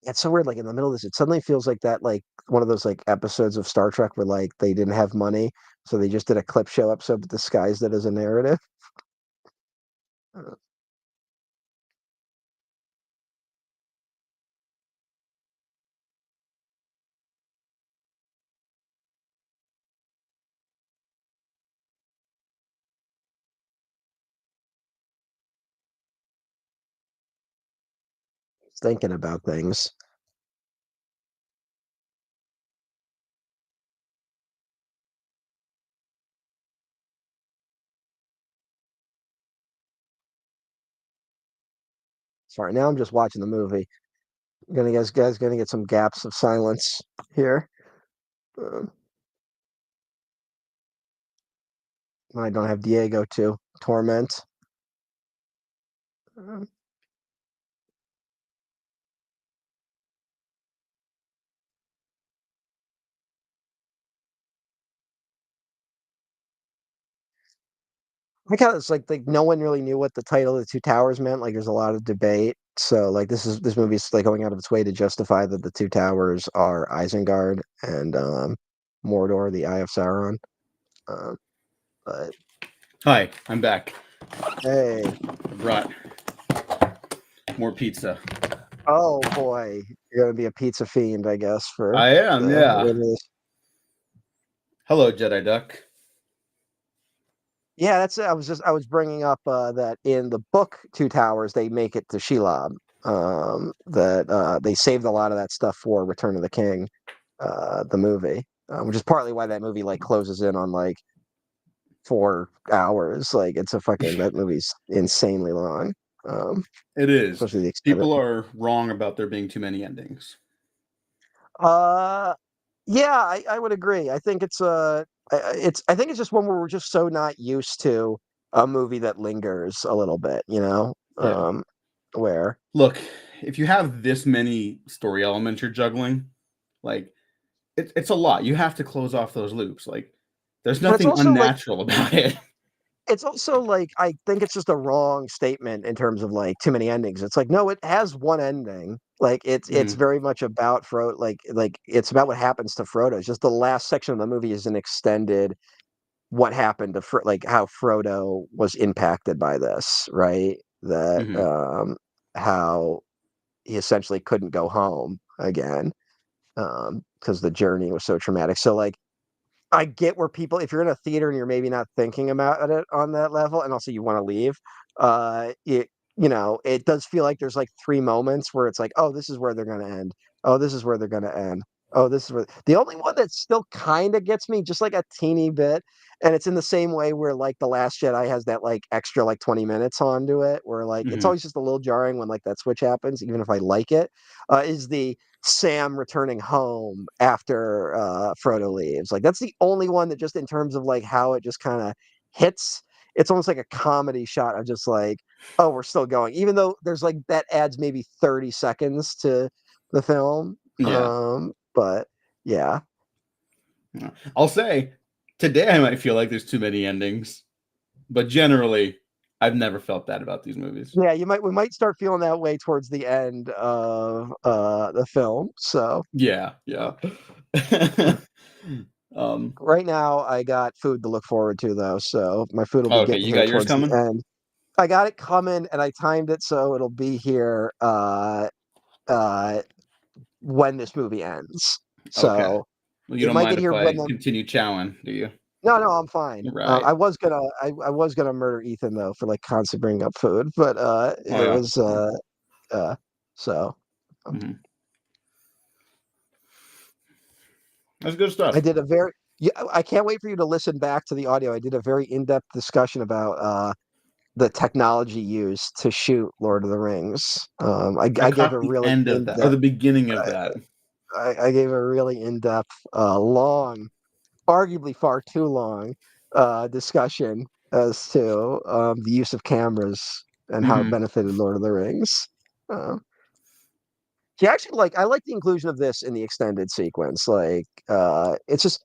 it's so weird. Like in the middle of this, it suddenly feels like that, like one of those like episodes of Star Trek where like they didn't have money, so they just did a clip show episode but disguised it as a narrative. Uh, Thinking about things. Sorry, now I'm just watching the movie. Gonna guys gonna get some gaps of silence here. Um, I don't have Diego to torment. Um, I kind of it's like no one really knew what the title of the Two Towers meant. Like there's a lot of debate. So like this movie's like going out of its way to justify that the Two Towers are Isengard and Mordor, the Eye of Sauron. Um, but Hi, I'm back. hey, I brought more pizza. oh boy, you're gonna be a pizza fiend, I guess, for I am, the yeah. rest of this. Hello, Jedi Duck. Yeah, that's I was bringing up that in the book Two Towers they make it to Shelob. That they saved a lot of that stuff for Return of the King, the movie, which is partly why that movie like closes in on like 4 hours. Like it's a fucking that movie's insanely long, um, It is. especially the extended. People are wrong about there being too many endings. Uh, yeah, I would agree. I think I think it's just one where we're just so not used to a movie that lingers a little bit, you know, Yeah. where Look, if you have this many story elements you're juggling, like it's a lot. You have to close off those loops. Like there's but it's nothing also like unnatural about it. it's also like I think it's just a wrong statement in terms of like too many endings. It's like no, it has one ending. Like it's Mhm, very much about Frodo. Like it's about what happens to Frodo. It's just the last section of the movie is an extended what happened to like how Frodo was impacted by this, right? That mhm. how he essentially couldn't go home again because the journey was so traumatic. So like I get where people, if you're in a theater and you're maybe not thinking about it on that level, and also you want to leave, it it does feel like there's like 3 moments where it's like, oh, this is where they're gonna end. Oh, this is where they're gonna end. Oh, this is where the only one that still kind of gets me, just like a teeny bit, and it's in the same way where like The Last Jedi has that like extra like 20 minutes onto it, where like it's Mhm. always just a little jarring when like that switch happens, even if I like it, is the Sam returning home after Frodo leaves. Like that's the only one that just in terms of like how it just kind of hits. It's almost like a comedy shot of just like, oh, we're still going, even though there's like that adds maybe 30 seconds to the film. Yeah. But yeah, Yeah. I'll say today I might feel like there's too many endings, but generally I've never felt that about these movies. yeah, we might start feeling that way towards the end of the film. So Yeah, uh, yeah. uh, um right now, I got food to look forward to though. So my food will be okay, getting you here got yours towards the coming? end. I got it coming and I timed it so it'll be here uh when this movie ends. Okay. So Well, you it don't might get mind if here I when the continue chowing, do you? no, I'm fine. Right. I was gonna murder Ethan though for like constantly bringing up food, but Oh it yeah. was Yeah. uh so Mhm. That's good I stuff. did a very yeah, I can't wait for you to listen back to the audio. I did a very in-depth discussion about the technology used to shoot Lord of the Rings. I I gave caught a the really end of that or in-depth the beginning of that. I gave a really in-depth, long, arguably far too long, discussion as to the use of cameras and how it Mhm. benefited Lord of the Rings. Uh, See, actually, I like the inclusion of this in the extended sequence. It's just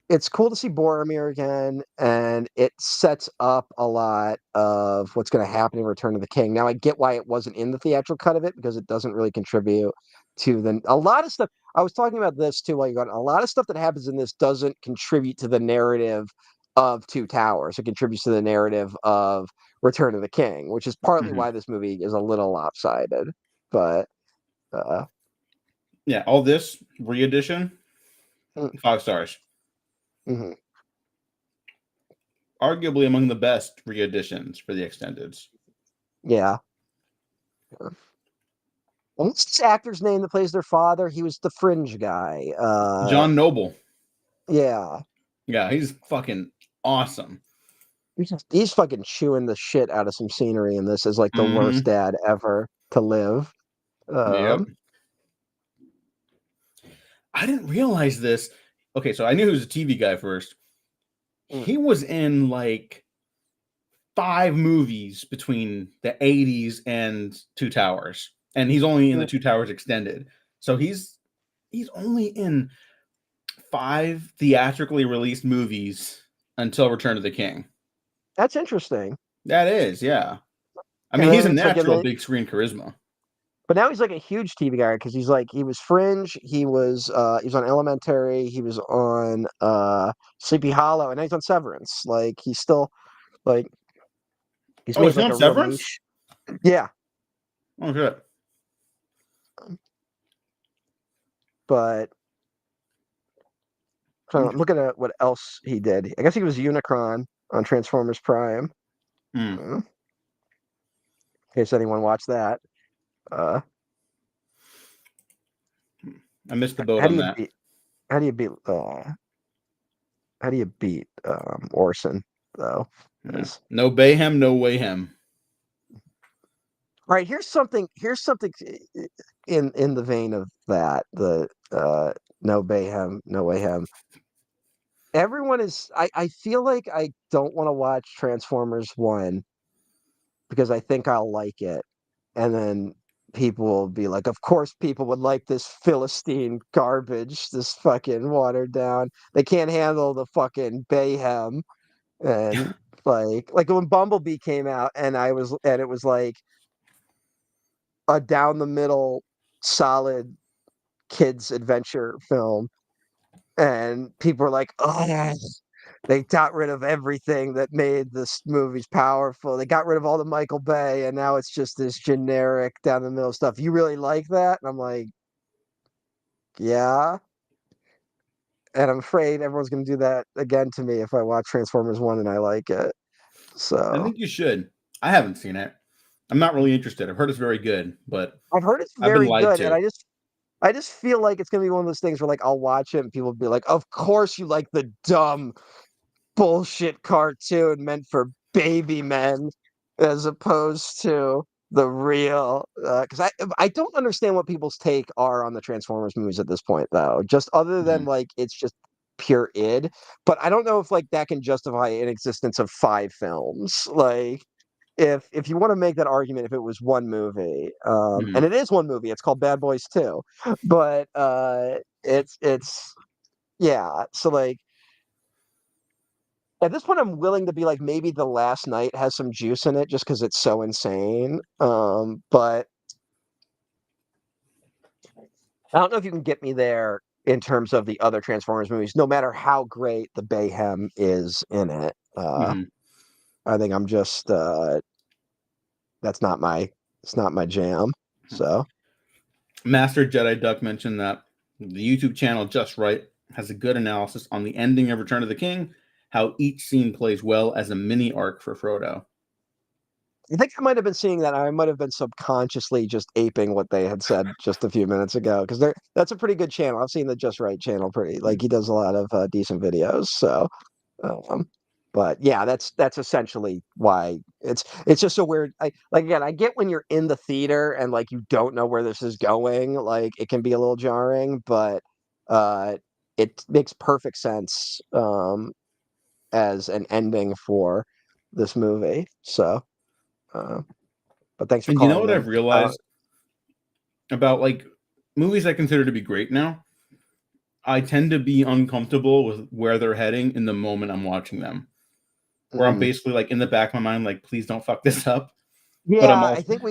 it's cool to see Boromir again, and it sets up a lot of what's going to happen in Return of the King. Now, I get why it wasn't in the theatrical cut of it because it doesn't really contribute to the a lot of stuff. I was talking about this too while you got a lot of stuff that happens in this doesn't contribute to the narrative of Two Towers. It contributes to the narrative of Return of the King, which is partly Mhm. why this movie is a little lopsided. But uh, Yeah, all this re-edition, mm, 5 stars. mhm. Arguably among the best re-editions for the extendeds. Yeah. What's this actor's name that plays their father? He was the Fringe guy. John Noble. Yeah. Yeah, he's fucking awesome. He's fucking chewing the shit out of some scenery in this as like the worst Hmm. dad ever to live. Yep. I didn't realize this. Okay, so I knew he was a TV guy first. Mm, He was in like 5 movies between the 80s and Two Towers. And he's only in the mm. Two Towers extended. So he's only in 5 theatrically released movies until Return of the King. That's interesting. That is, yeah. I And mean, he's then a it's like, and natural then, big screen charisma. but now he's like a huge TV guy because he was Fringe, he was on Elementary, he was on Sleepy Hollow, and now he's on Severance. Like he's still like he's Oh, made it's like not a real Severance? niche. Yeah, Oh shit. but so I'm looking at what else he did. I guess he was Unicron on Transformers Prime. Hmm. In case anyone watched that. Uh, I missed the boat how do on you that. beat? How do you beat? How do you beat Orson though? Yeah. 'Cause- No Bayhem, no Wayhem. all right, here's something. Here's something in the vein of that. The no Bayhem, no Wayhem. Everyone is. I feel like I don't want to watch Transformers One because I think I'll like it. And then people will be like, of course people would like this Philistine garbage, this fucking watered down. They can't handle the fucking Bayhem. And like when Bumblebee came out and it was like a down the middle solid kids adventure film. And people were like, oh, they got rid of everything that made this movies powerful. They got rid of all the Michael Bay, and now it's just this generic down the middle stuff. You really like that? And I'm like, yeah. And I'm afraid everyone's going to do that again to me if I watch Transformers 1 and I like it. I So think you should. I haven't seen it. I'm not really interested. I've heard it's very good, but I've heard it's I've been very lied good. And to. I just feel like it's going to be one of those things where like I'll watch it and people will be like, of course you like the dumb bullshit cartoon meant for baby men as opposed to the real because I don't understand what people's take are on the Transformers movies at this point though, just other than Mhm. like it's just pure id, but I don't know if like that can justify an existence of 5 films. Like if you want to make that argument, if it was one movie, and Mhm. it is one movie, it's called Bad Boys 2, but it's yeah, so like at this point, I'm willing to be like maybe the last night has some juice in it just because it's so insane. But I don't know if you can get me there in terms of the other Transformers movies, no matter how great the Bayhem is in it. Mhm. I think I'm just that's not my it's not my jam. So Master Jedi Duck mentioned that the YouTube channel Just Right has a good analysis on the ending of Return of the King, how each scene plays well as a mini arc for Frodo. I think I might have been seeing that. I might have been subconsciously just aping what they had said just a few minutes ago because they're that's a pretty good channel. I've seen the Just Right channel pretty like he does a lot of decent videos. So Um, but yeah, that's essentially why it's just so weird. I like again, I get when you're in the theater and like you don't know where this is going, like it can be a little jarring, but uh it makes perfect sense as an ending for this movie. So uh but thanks for And you know calling what I've in. realized about like movies I consider to be great now, I tend to be uncomfortable with where they're heading in the moment I'm watching them. Where I'm Mhm. basically like in the back of my mind, like, please don't fuck this up. But I'm Yeah, I also think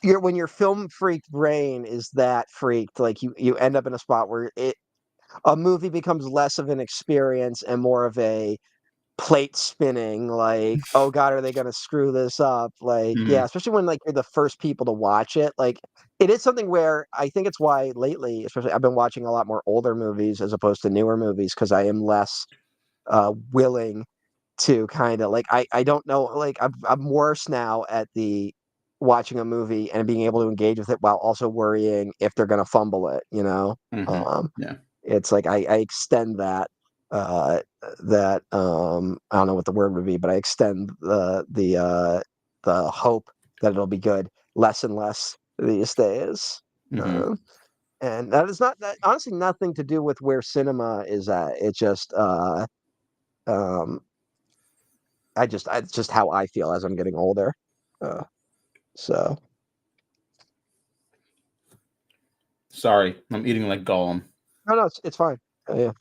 you're when your film freaked brain is that freaked, like you end up in a spot where a movie becomes less of an experience and more of a plate spinning, like, oh god, are they gonna screw this up? Like, yeah, Mhm, especially when like you're the first people to watch it. Like, it is something where I think it's why lately, especially I've been watching a lot more older movies as opposed to newer movies because I am less willing to kind of like I don't know, like I'm worse now at the watching a movie and being able to engage with it while also worrying if they're gonna fumble it, you know? mhm. Um Yeah. it's like I extend uh I don't know what the word would be, but I extend the hope that it'll be good less and less these days. Mhm, Um and that is not that honestly nothing to do with where cinema is at. It just um it's just how I feel as I'm getting older. Uh so sorry, I'm eating like Gollum. no, it's fine. Yeah.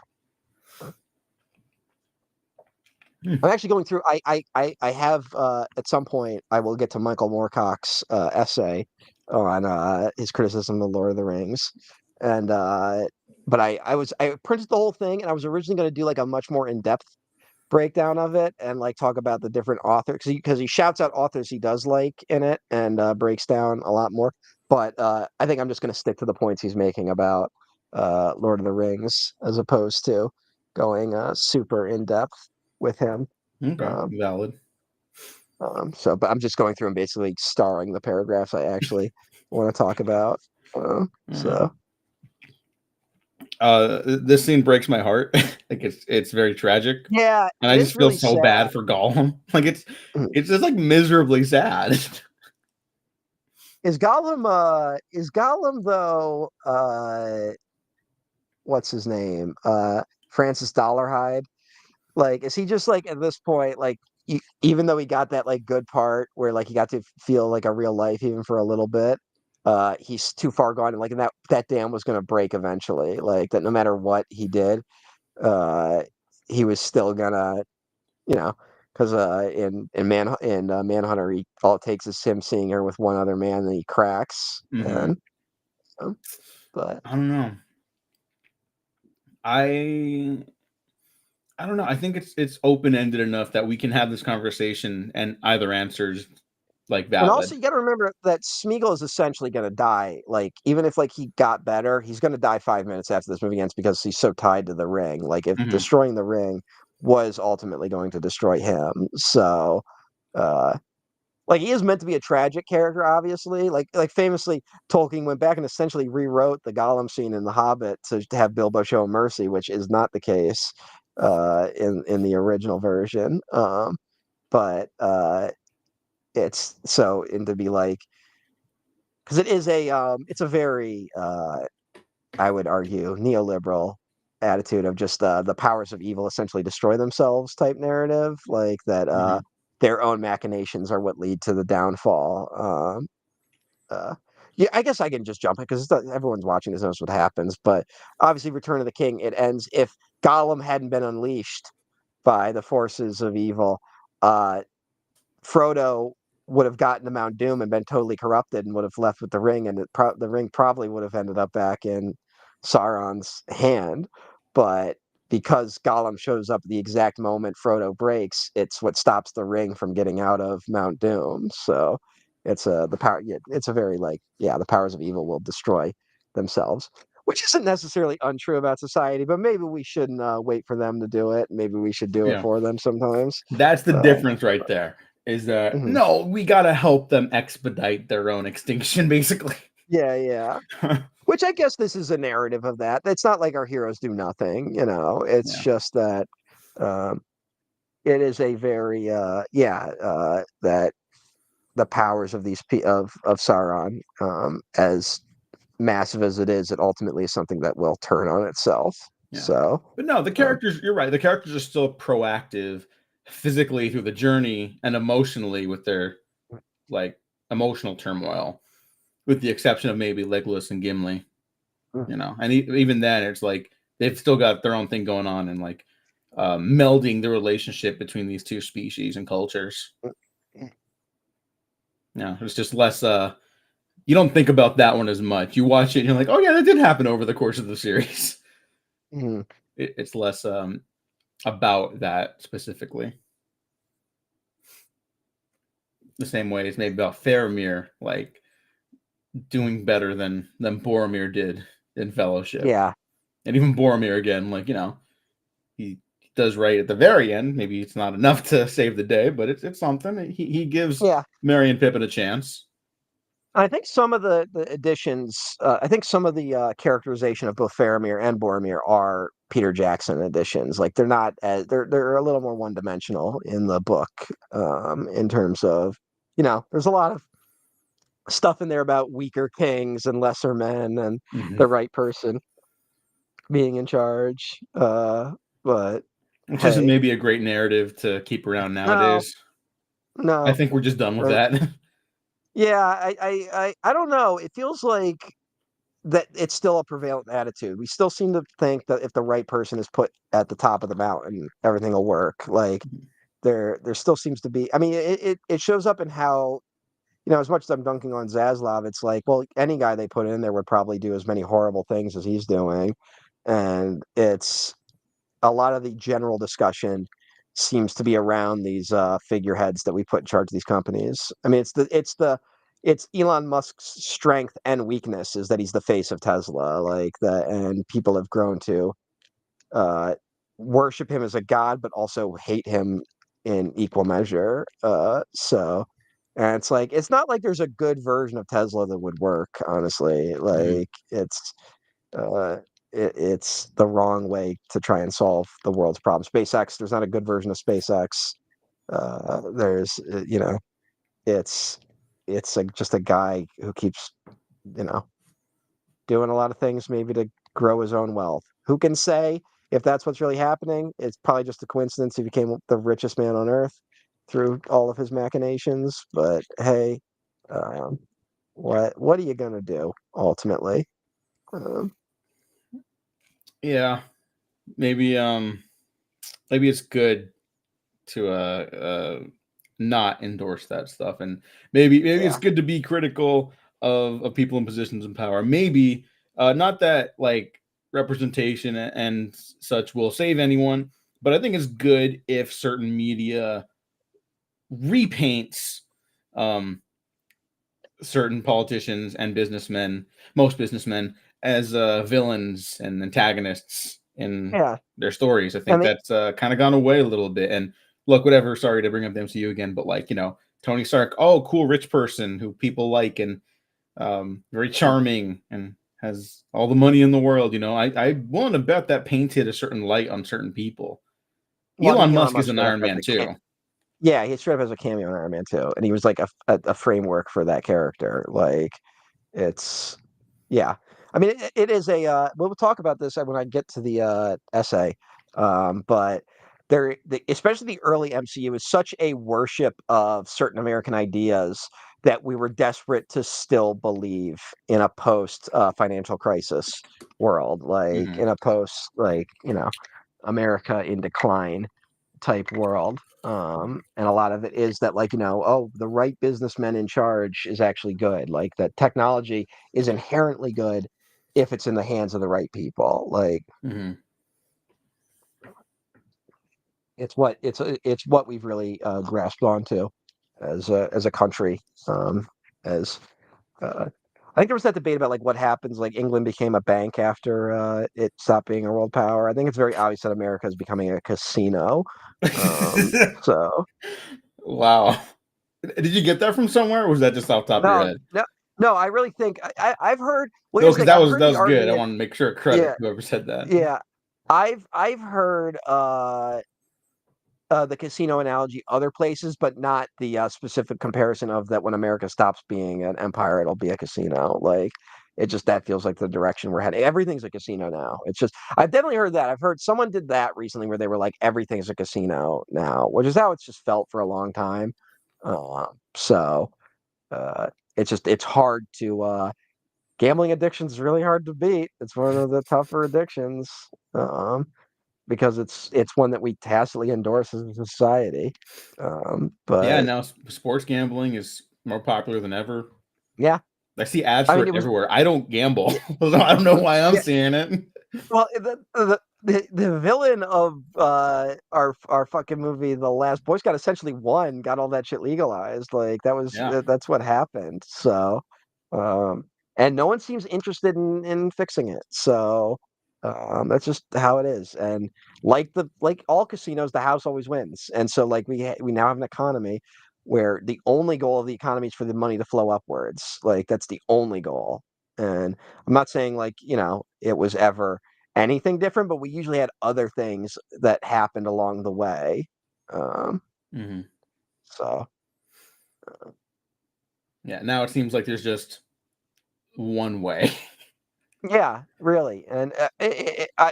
Mm, I'm actually going through. I have at some point I will get to Michael Moorcock's essay on his criticism of Lord of the Rings, and but I printed the whole thing, and I was originally going to do like a much more in depth breakdown of it and like talk about the different authors because he shouts out authors he does like in it and breaks down a lot more. But I think I'm just going to stick to the points he's making about Lord of the Rings as opposed to going super in depth with him. okay, Um, valid. but I'm just going through and basically starring the paragraphs I actually want to talk about. Alright. So This scene breaks my heart. Like, it's very tragic, yeah, and it I is just feel really so sad. bad for Gollum. Like, Mhm. it's just, like, miserably sad. Is Gollum though what's his name? Francis Dollarhide. Like, is he just like at this point, like even though he got that like good part where like he got to feel like a real life even for a little bit, he's too far gone and like and that dam was gonna break eventually. Like that no matter what he did, uh he was still gonna, you know, because Manhunter, all it takes is him seeing her with one other man, and he cracks. Mhm. And um, but I don't know. I I don't know. I think it's open ended enough that we can have this conversation and either answer's like and also valid. you got to remember that Smeagol is essentially going to die. Like even if like he got better, he's going to die 5 minutes after this movie ends because he's so tied to the ring. Like if Mhm. destroying the ring was ultimately going to destroy him, so uh like he is meant to be a tragic character, obviously. Like famously, Tolkien went back and essentially rewrote the Gollum scene in The Hobbit to have Bilbo show mercy, which is not the case in the original version. But it's so and to be like because it is it's a very I would argue neoliberal attitude of just the powers of evil essentially destroy themselves type narrative, like that Mhm. their own machinations are what lead to the downfall. Uh, yeah, I guess I can just jump it because everyone's watching this knows what happens. But obviously, Return of the King, it ends if Gollum hadn't been unleashed by the forces of evil. Uh, Frodo would have gotten to Mount Doom and been totally corrupted and would have left with the ring, and the ring probably would have ended up back in Sauron's hand. But because Gollum shows up at the exact moment Frodo breaks, it's what stops the ring from getting out of Mount Doom. So it's the power. Yeah, it's a very like yeah, the powers of evil will destroy themselves. Which isn't necessarily untrue about society, but maybe we shouldn't wait for them to do it. Maybe we should do it Yeah. for them sometimes. That's the Uh, difference right there. Is that mhm. no, we gotta help them expedite their own extinction, basically. Yeah, yeah. Which I guess this is a narrative of that. It's not like our heroes do nothing, you know. It's Yeah. just that um it is a very that the powers of of Sauron as massive as it ultimately is something that will turn on itself. Yeah. So, But no, the um, characters, you're right. The characters are still proactive physically through the journey and emotionally with their like emotional turmoil, with the exception of maybe Legolas and Gimli. you know. And even then, it's like they've still got their own thing going on, and like melding the relationship between these two species and cultures. Yeah, it's just less. You don't think about that one as much. You watch it, and you're like, oh yeah, that did happen over the course of the series. Mhm. It's less about that specifically. The same way it's maybe about Faramir, like doing better than Boromir did in Fellowship, Yeah, and even Boromir again, like, you know, he does right at the very end. Maybe it's not enough to save the day, but it's something. He gives yeah. Merry and Pippin a chance. I think some of the additions, I think some of the characterization of both Faramir and Boromir are Peter Jackson additions. Like they're not as they're a little more one dimensional in the book, in terms of, there's a lot of stuff in there about weaker kings and lesser men and Mm-hmm. the right person being in charge. But Which isn't hey, maybe a great narrative to keep around no, nowadays. I no. think we're just done with Uh, that. yeah, I don't know. It feels like that it's still a prevalent attitude. We still seem to think that if the right person is put at the top of the mountain, everything will work. Like there still seems to be. I mean, it shows up in how, as much as I'm dunking on Zaslav, it's like, well, any guy they put in there would probably do as many horrible things as he's doing, and it's a lot of the general discussion seems to be around these figureheads that we put in charge of these companies. I mean, it's Elon Musk's strength and weakness is that he's the face of Tesla, like that, and people have grown to uh, worship him as a god, but also hate him in equal measure. And it's like it's not like there's a good version of Tesla that would work. Honestly, Mm-hmm. like uh, it's the wrong way to try and solve the world's problems. SpaceX, there's not a good version of SpaceX. There's, it's just a guy who keeps, you know, doing a lot of things maybe to grow his own wealth. Who can say if that's what's really happening? It's probably just a coincidence he became the richest man on earth through all of his machinations. But hey, um, what are you gonna do ultimately? Um, Yeah, maybe maybe it's good to not endorse that stuff, and maybe it's yeah, good to be critical of people in positions of power. Maybe not that like representation and such will save anyone, but I think it's good if certain media repaints um certain politicians and businessmen, most businessmen, as villains and antagonists in yeah. their stories. I think And that's kind of gone away a little bit. And look, whatever. Sorry to bring up the MCU again, but like, you know, Tony Stark, oh, cool rich person who people like, and very charming and has all the money in the world. You know, I willing to bet that painted a certain light on certain people. Well, I mean, Elon Elon Musk is Musk an straight up Iron has Man a too. yeah, he straight up has a cameo in Iron Man 2, and he was like a framework for that character. Like it's yeah. I mean, it is a. We'll talk about this when I get to the essay, but especially the early MCU is such a worship of certain American ideas that we were desperate to still believe in a post financial crisis world, like Mm-hmm. in a post America in decline type world. And a lot of it is that, like, oh, the right businessmen in charge is actually good. Like that technology is inherently good if it's in the hands of the right people. Like Mm-hmm. it's what we've really grasped onto as a country. As I think there was that debate about like what happens, like England became a bank after it stopped being a world power. I think it's very obvious that America is becoming a casino. So Wow. Did you get that from somewhere, or was that just off the top of your no, head? no, no. I really think I've heard. Well, No, here's the because thing. I've heard that the was good. I argument. want to make sure credit Yeah, whoever said that. yeah. I've heard the casino analogy other places, but not the specific comparison of that when America stops being an empire, it'll be a casino. Like it just that feels like the direction we're heading. Everything's a casino now. It's just I've definitely heard that. I've heard someone did that recently where they were like everything's a casino now, which is how it's just felt for a long time. So uh, it's hard to. gambling addiction's really hard to beat. It's one of the tougher addictions, because it's one that we tacitly endorse as a society. Yeah, But now sports gambling is more popular than ever. yeah, I see ads I for mean, it it was everywhere. I don't gamble, so I don't know why I'm yeah. seeing it. Well, the villain of our fucking movie, The Last Boy Scout, essentially won, got all that shit legalized. Like Yeah. that's what happened. So, um, and no one seems interested in fixing it. So, that's just how it is. And like all casinos, the house always wins. And so, like we now have an economy where the only goal of the economy is for the money to flow upwards. Like that's the only goal. And I'm not saying like, it was ever anything different, but we usually had other things that happened along the way. Um, Hmm. so Yeah. Now it seems like there's just one way. yeah, really. And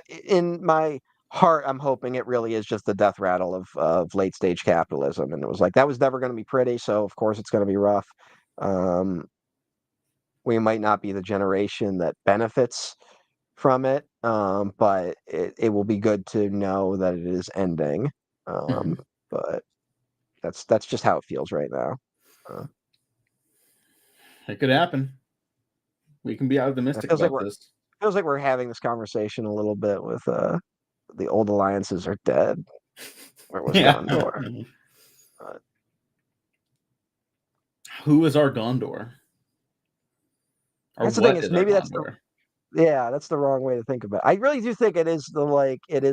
in my heart, I'm hoping it really is just the death rattle of late stage capitalism. And it was like that was never going to be pretty, so of course it's going to be rough. Um, we might not be the generation that benefits from it, but it will be good to know that it is ending. Um, Mhm. but that's just how it feels right now. Uh, It could happen. We can be it optimistic feels like about we're this. feels like we're having this conversation a little bit with the old alliances are dead. Where was Yeah. Gondor? Uh, Who is our Gondor? Or that's the thing what is is our maybe Gondor? that's the wrong way to think about it. I really do think it is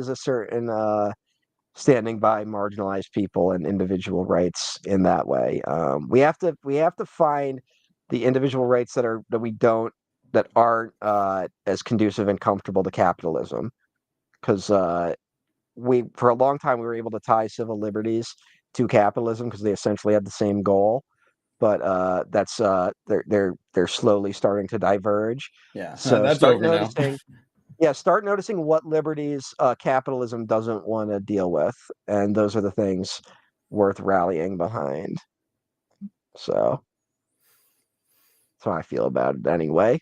a certain standing by marginalized people and individual rights in that way. We have to find the individual rights that aren't as conducive and comfortable to capitalism, because we for a long time we were able to tie civil liberties to capitalism because they essentially had the same goal, but that's they're slowly starting to diverge. Yeah, So that's over now. start noticing what liberties capitalism doesn't want to deal with, and those are the things worth rallying behind. So that's how I feel about it anyway.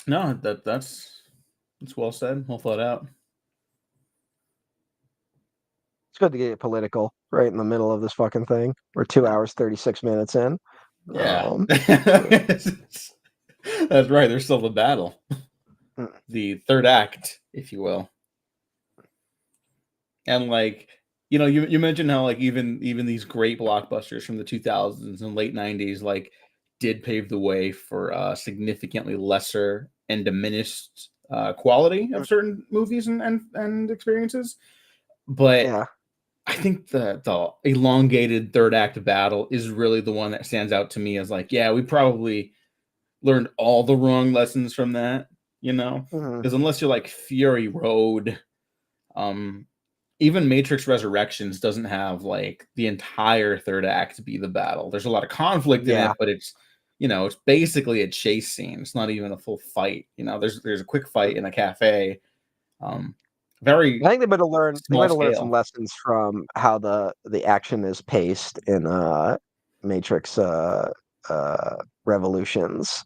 No, that's well said. Well thought out. It's good to get political right in the middle of this fucking thing. We're 2 hours 36 minutes in. Yeah. Um, That's right. There's still the battle, mm, the third act, if you will. And like, you mentioned how like even these great blockbusters from the 2000s and late 90s like did pave the way for significantly lesser and diminished quality mm, of certain movies and experiences. But yeah, I think the elongated third act battle is really the one that stands out to me as like, yeah, we probably learned all the wrong lessons from that, mhm, because unless you're like Fury Road, um, even Matrix Resurrections doesn't have like the entire third act to be the battle. There's a lot of conflict in yeah. it, but it's basically a chase scene. It's not even a full fight. There's a quick fight in a cafe, um, I very think they small might have learned some scale. lessons from how the action is paced in Matrix Revolutions,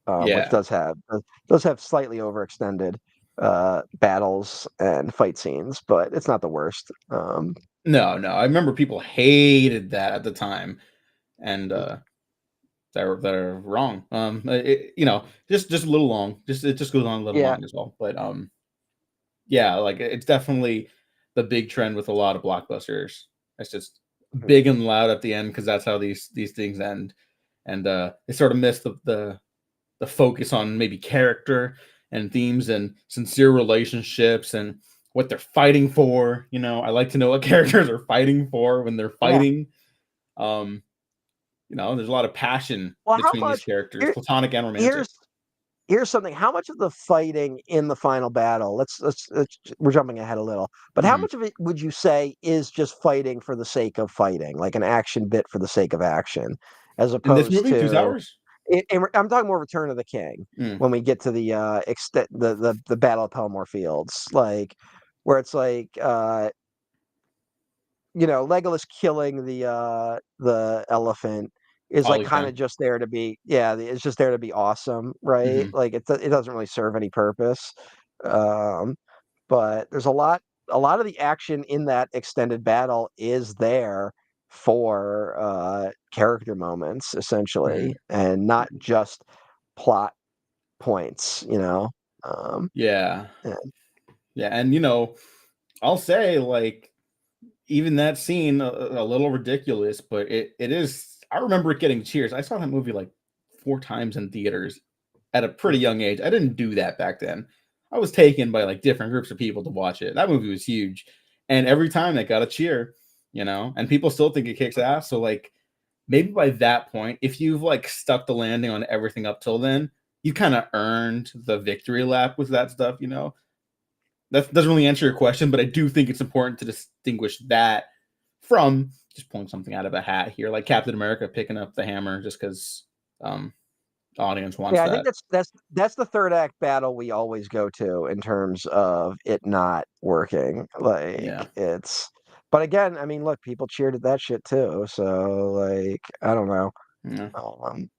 which Yeah. does have slightly overextended battles and fight scenes, but it's not the worst. No, no. I remember people hated that at the time, and they're wrong. Just a little long. It just goes on a little Yeah, long as well. But yeah, like it's definitely the big trend with a lot of blockbusters. It's just big and loud at the end because that's how these things end, and they sort of miss the focus on maybe character and themes and sincere relationships and what they're fighting for. I like to know what characters are fighting for when they're yeah. fighting. Um, there's a lot of passion Well, how between these much characters, here platonic and romantic. here's here's something. How much of the fighting in the final battle? Let's we're jumping ahead a little, but how Mhm. much of it would you say is just fighting for the sake of fighting, like an action bit for the sake of action, as In this opposed movie, Two to Towers. I'm talking more Return of the King Mm. when we get to the the Battle of Pelmore Fields, like where it's like Legolas killing the elephant is like Ollie kind of fan. just there to be, yeah, it's just there to be awesome, right? Hmm. Like it doesn't really serve any purpose. Um, but there's a lot of the action in that extended battle is there for character moments essentially, Hmm. and not just plot points, you know. Um, Yeah, yeah, yeah, and I'll say like even that scene a little ridiculous, but it is. I remember it getting cheers. I saw that movie like 4 times in theaters at a pretty young age. I didn't do that back then. I was taken by like different groups of people to watch it. That movie was huge, and every time it got a cheer, and people still think it kicks ass. So like maybe by that point, if you've like stuck the landing on everything up till then, you kind of earned the victory lap with that stuff. That doesn't really answer your question, but I do think it's important to distinguish that from just pulling something out of a hat here, like Captain America picking up the hammer just because um, audience wants yeah, I think that. that's the third act battle we always go to in terms of it not working. Yeah. Like it's, but again, I mean, look, people cheered at that shit too. So like, I don't know. Yeah. Um,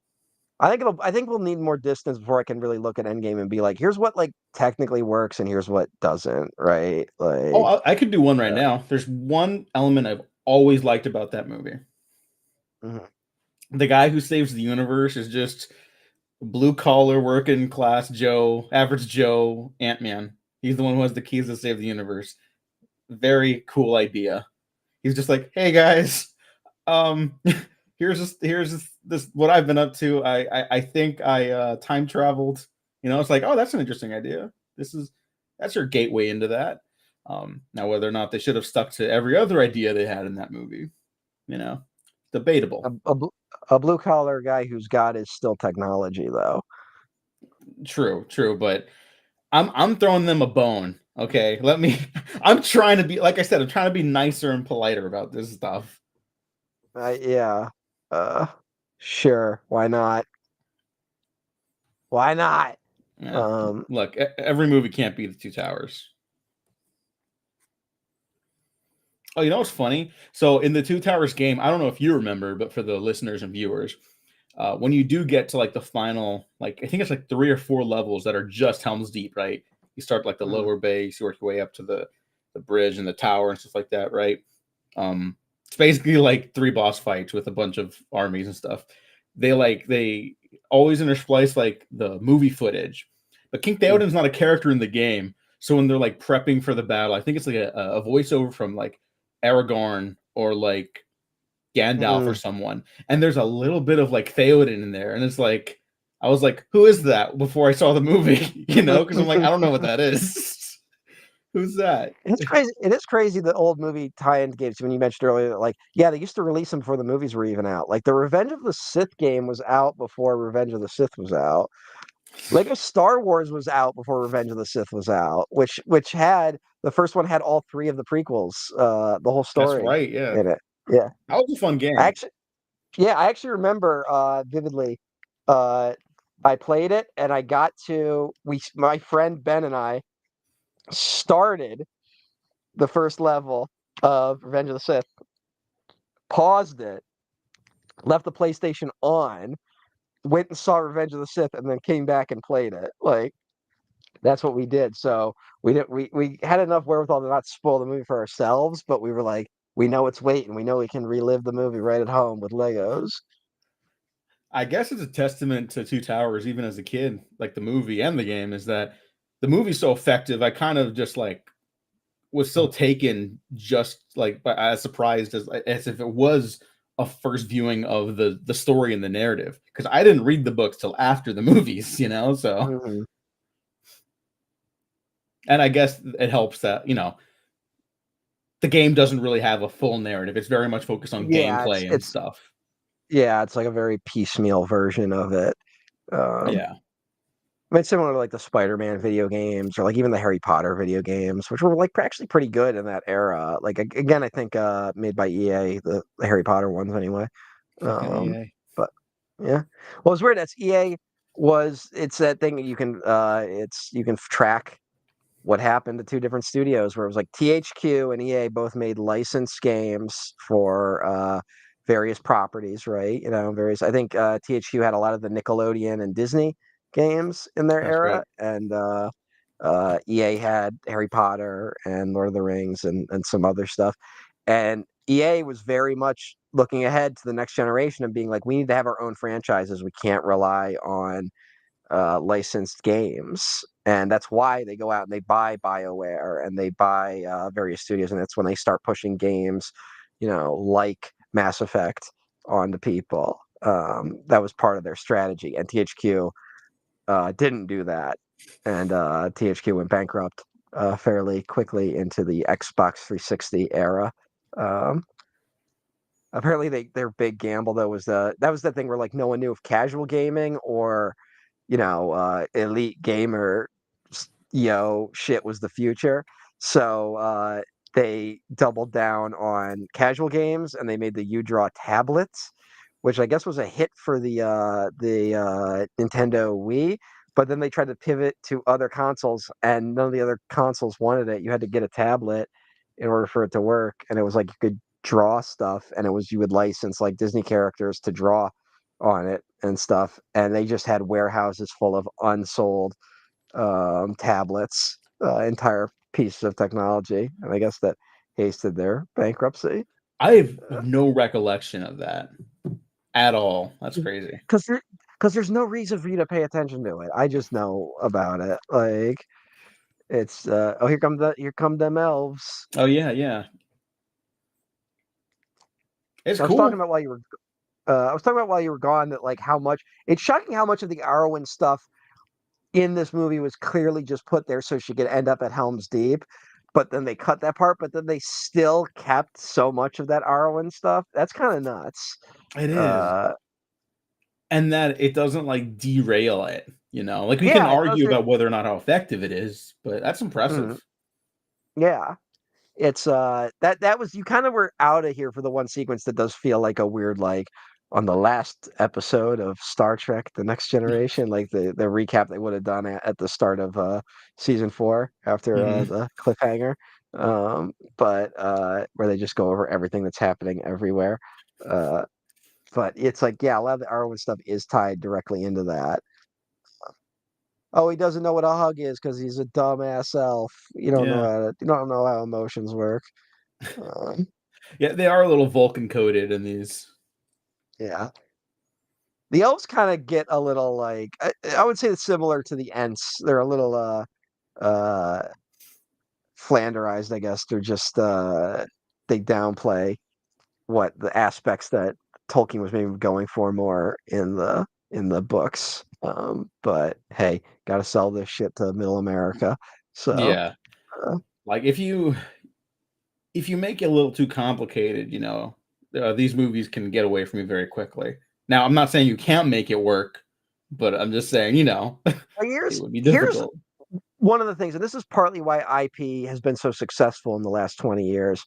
I think we'll need more distance before I can really look at Endgame and be like, here's what like technically works and here's what doesn't, right? Oh, Like, I could do one right uh, now. There's one element I've always liked about that movie. mhm, The guy who saves the universe is just blue collar, working class Joe, average Joe, Ant Man. He's the one who has the keys to save the universe. Very cool idea. He's just like, hey guys, um, here's this what I've been up to. I think I time traveled. It's like, oh, that's an interesting idea. That's your gateway into that. Now whether or not they should have stuck to every other idea they had in that movie, you know, debatable. a blue collar guy whose god is still technology, though. True, true, but I'm throwing them a bone. Okay, let me. I'm trying to be like I said. I'm trying to be nicer and politer about this stuff. Yeah, uh, sure, why not? Why not? Yeah. Um, Look, every movie can't be the Two Towers. Oh, you know what's funny? So in the Two Towers game, I don't know if you remember, but for the listeners and viewers, when you do get to like the final, like I think it's like 3 or 4 levels that are just Helm's Deep, right? You start like the mhm, lower base, you work your way up to the bridge and the tower and stuff like that, right? It's basically like 3 boss fights with a bunch of armies and stuff. They always intersplice like the movie footage, but King mhm, Theoden's not a character in the game. So when they're like prepping for the battle, I think it's like a voiceover from like Aragorn or like Gandalf or mhm. someone, and there's a little bit of like Theoden in there, and it's like I was like, who is that? Before I saw the movie, because I'm like, I don't know what that is. Who's that? It's crazy. It is crazy the old movie tie-in games when you mentioned earlier that like yeah they used to release them before the movies were even out. Like the Revenge of the Sith game was out before Revenge of the Sith was out. Lego Star Wars was out before Revenge of the Sith was out, which had the first one had all three of the prequels, the whole That's story right. Yeah, in it. Yeah, that was a fun I game. actually yeah I actually remember vividly. Uh, I played it and I got to we my friend Ben and I started the first level of Revenge of the Sith, paused it, left the PlayStation on, went and saw Revenge of the Sith, and then came back and played it. Like that's what we did. So we had enough wherewithal to not spoil the movie for ourselves, but we were like, we know it's waiting. We know we can relive the movie right at home with Legos. I guess it's a testament to Two Towers, even as a kid, like the movie and the game, is that the movie's so effective. I kind of just like was still taken just like as surprised as if it was a first viewing of the story and the narrative because I didn't read the books till after the movies. So Hmm. and I guess it helps that the game doesn't really have a full narrative. It's very much focused on Yeah, gameplay and stuff. it's like a very piecemeal version of it. Um, Yeah. I mean, similar to like the Spider-Man video games or like even the Harry Potter video games, which were like actually pretty good in that era. Like again, I think made by EA, the Harry Potter ones anyway. Fucking Um, EA. but yeah, well, it's weird. That's EA it's that thing that you can track what happened to two different studios where it was like THQ and EA both made licensed games for various properties, right? You know, various. I think THQ had a lot of the Nickelodeon and Disney games in their That's right. era, and EA had Harry Potter and Lord of the Rings and some other stuff. And EA was very much looking ahead to the next generation and being like, we need to have our own franchises. We can't rely on licensed games. And that's why they go out and they buy BioWare and they buy various studios. And that's when they start pushing games, you know, like Mass Effect onto people. That was part of their strategy. And THQ didn't do that. And THQ went bankrupt fairly quickly into the Xbox 360 era. Um, Apparently, their big gamble though was that was the thing where like no one knew if casual gaming or elite gamer, shit was the future. So they doubled down on casual games and they made the U-Draw tablets, which I guess was a hit for the Nintendo Wii. But then they tried to pivot to other consoles, and none of the other consoles wanted it. You had to get a tablet in order for it to work, and it was like you could draw stuff, and it was you would license like Disney characters to draw on it and stuff, and they just had warehouses full of unsold tablets, entire pieces of technology, and I guess that hasted their bankruptcy. I have no recollection of that at all. That's crazy. Because there's no reason for you to pay attention to it. I just know about it. Like it's oh, here come them elves. Oh yeah, yeah. It's I was talking cool. about while you were I was talking about while you were gone that like how much it's shocking how much of the Arwen stuff in this movie was clearly just put there so she could end up at Helm's Deep. But then they cut that part, but then they still kept so much of that Arwen stuff. That's kind of nuts. It is. Uh, And that it doesn't like derail it, you know. Like we can yeah, it argue doesn't. about whether or not how effective it is, but that's Mm, impressive. yeah, it's that was you kind of were out of here for the one sequence that does feel like a weird like on the last episode of Star Trek: The Next Generation, like the recap they would have done at the start of season 4 after Mhm. the cliffhanger, but where they just go over everything that's happening everywhere. Uh, but it's like yeah, a lot of the Arwen stuff is tied directly into that. Oh, he doesn't know what a hug is because he's a dumbass elf. Yeah. You don't know how emotions work. Um, Yeah, they are a little Vulcan coded in these. yeah. The elves kind of get a little like I would say it's similar to the Ents. They're a little uh flanderized, I guess. They're just they downplay what the aspects that Tolkien was maybe going for more in the books. But hey, gotta sell this shit to middle America. So Yeah. uh, Like if you make it a little too complicated, you know, these movies can get away from you very quickly. Now, I'm not saying you can't make it work, but I'm just saying, you know, it would be here's difficult. one of the things, and this is partly why IP has been so successful in the last 20 years,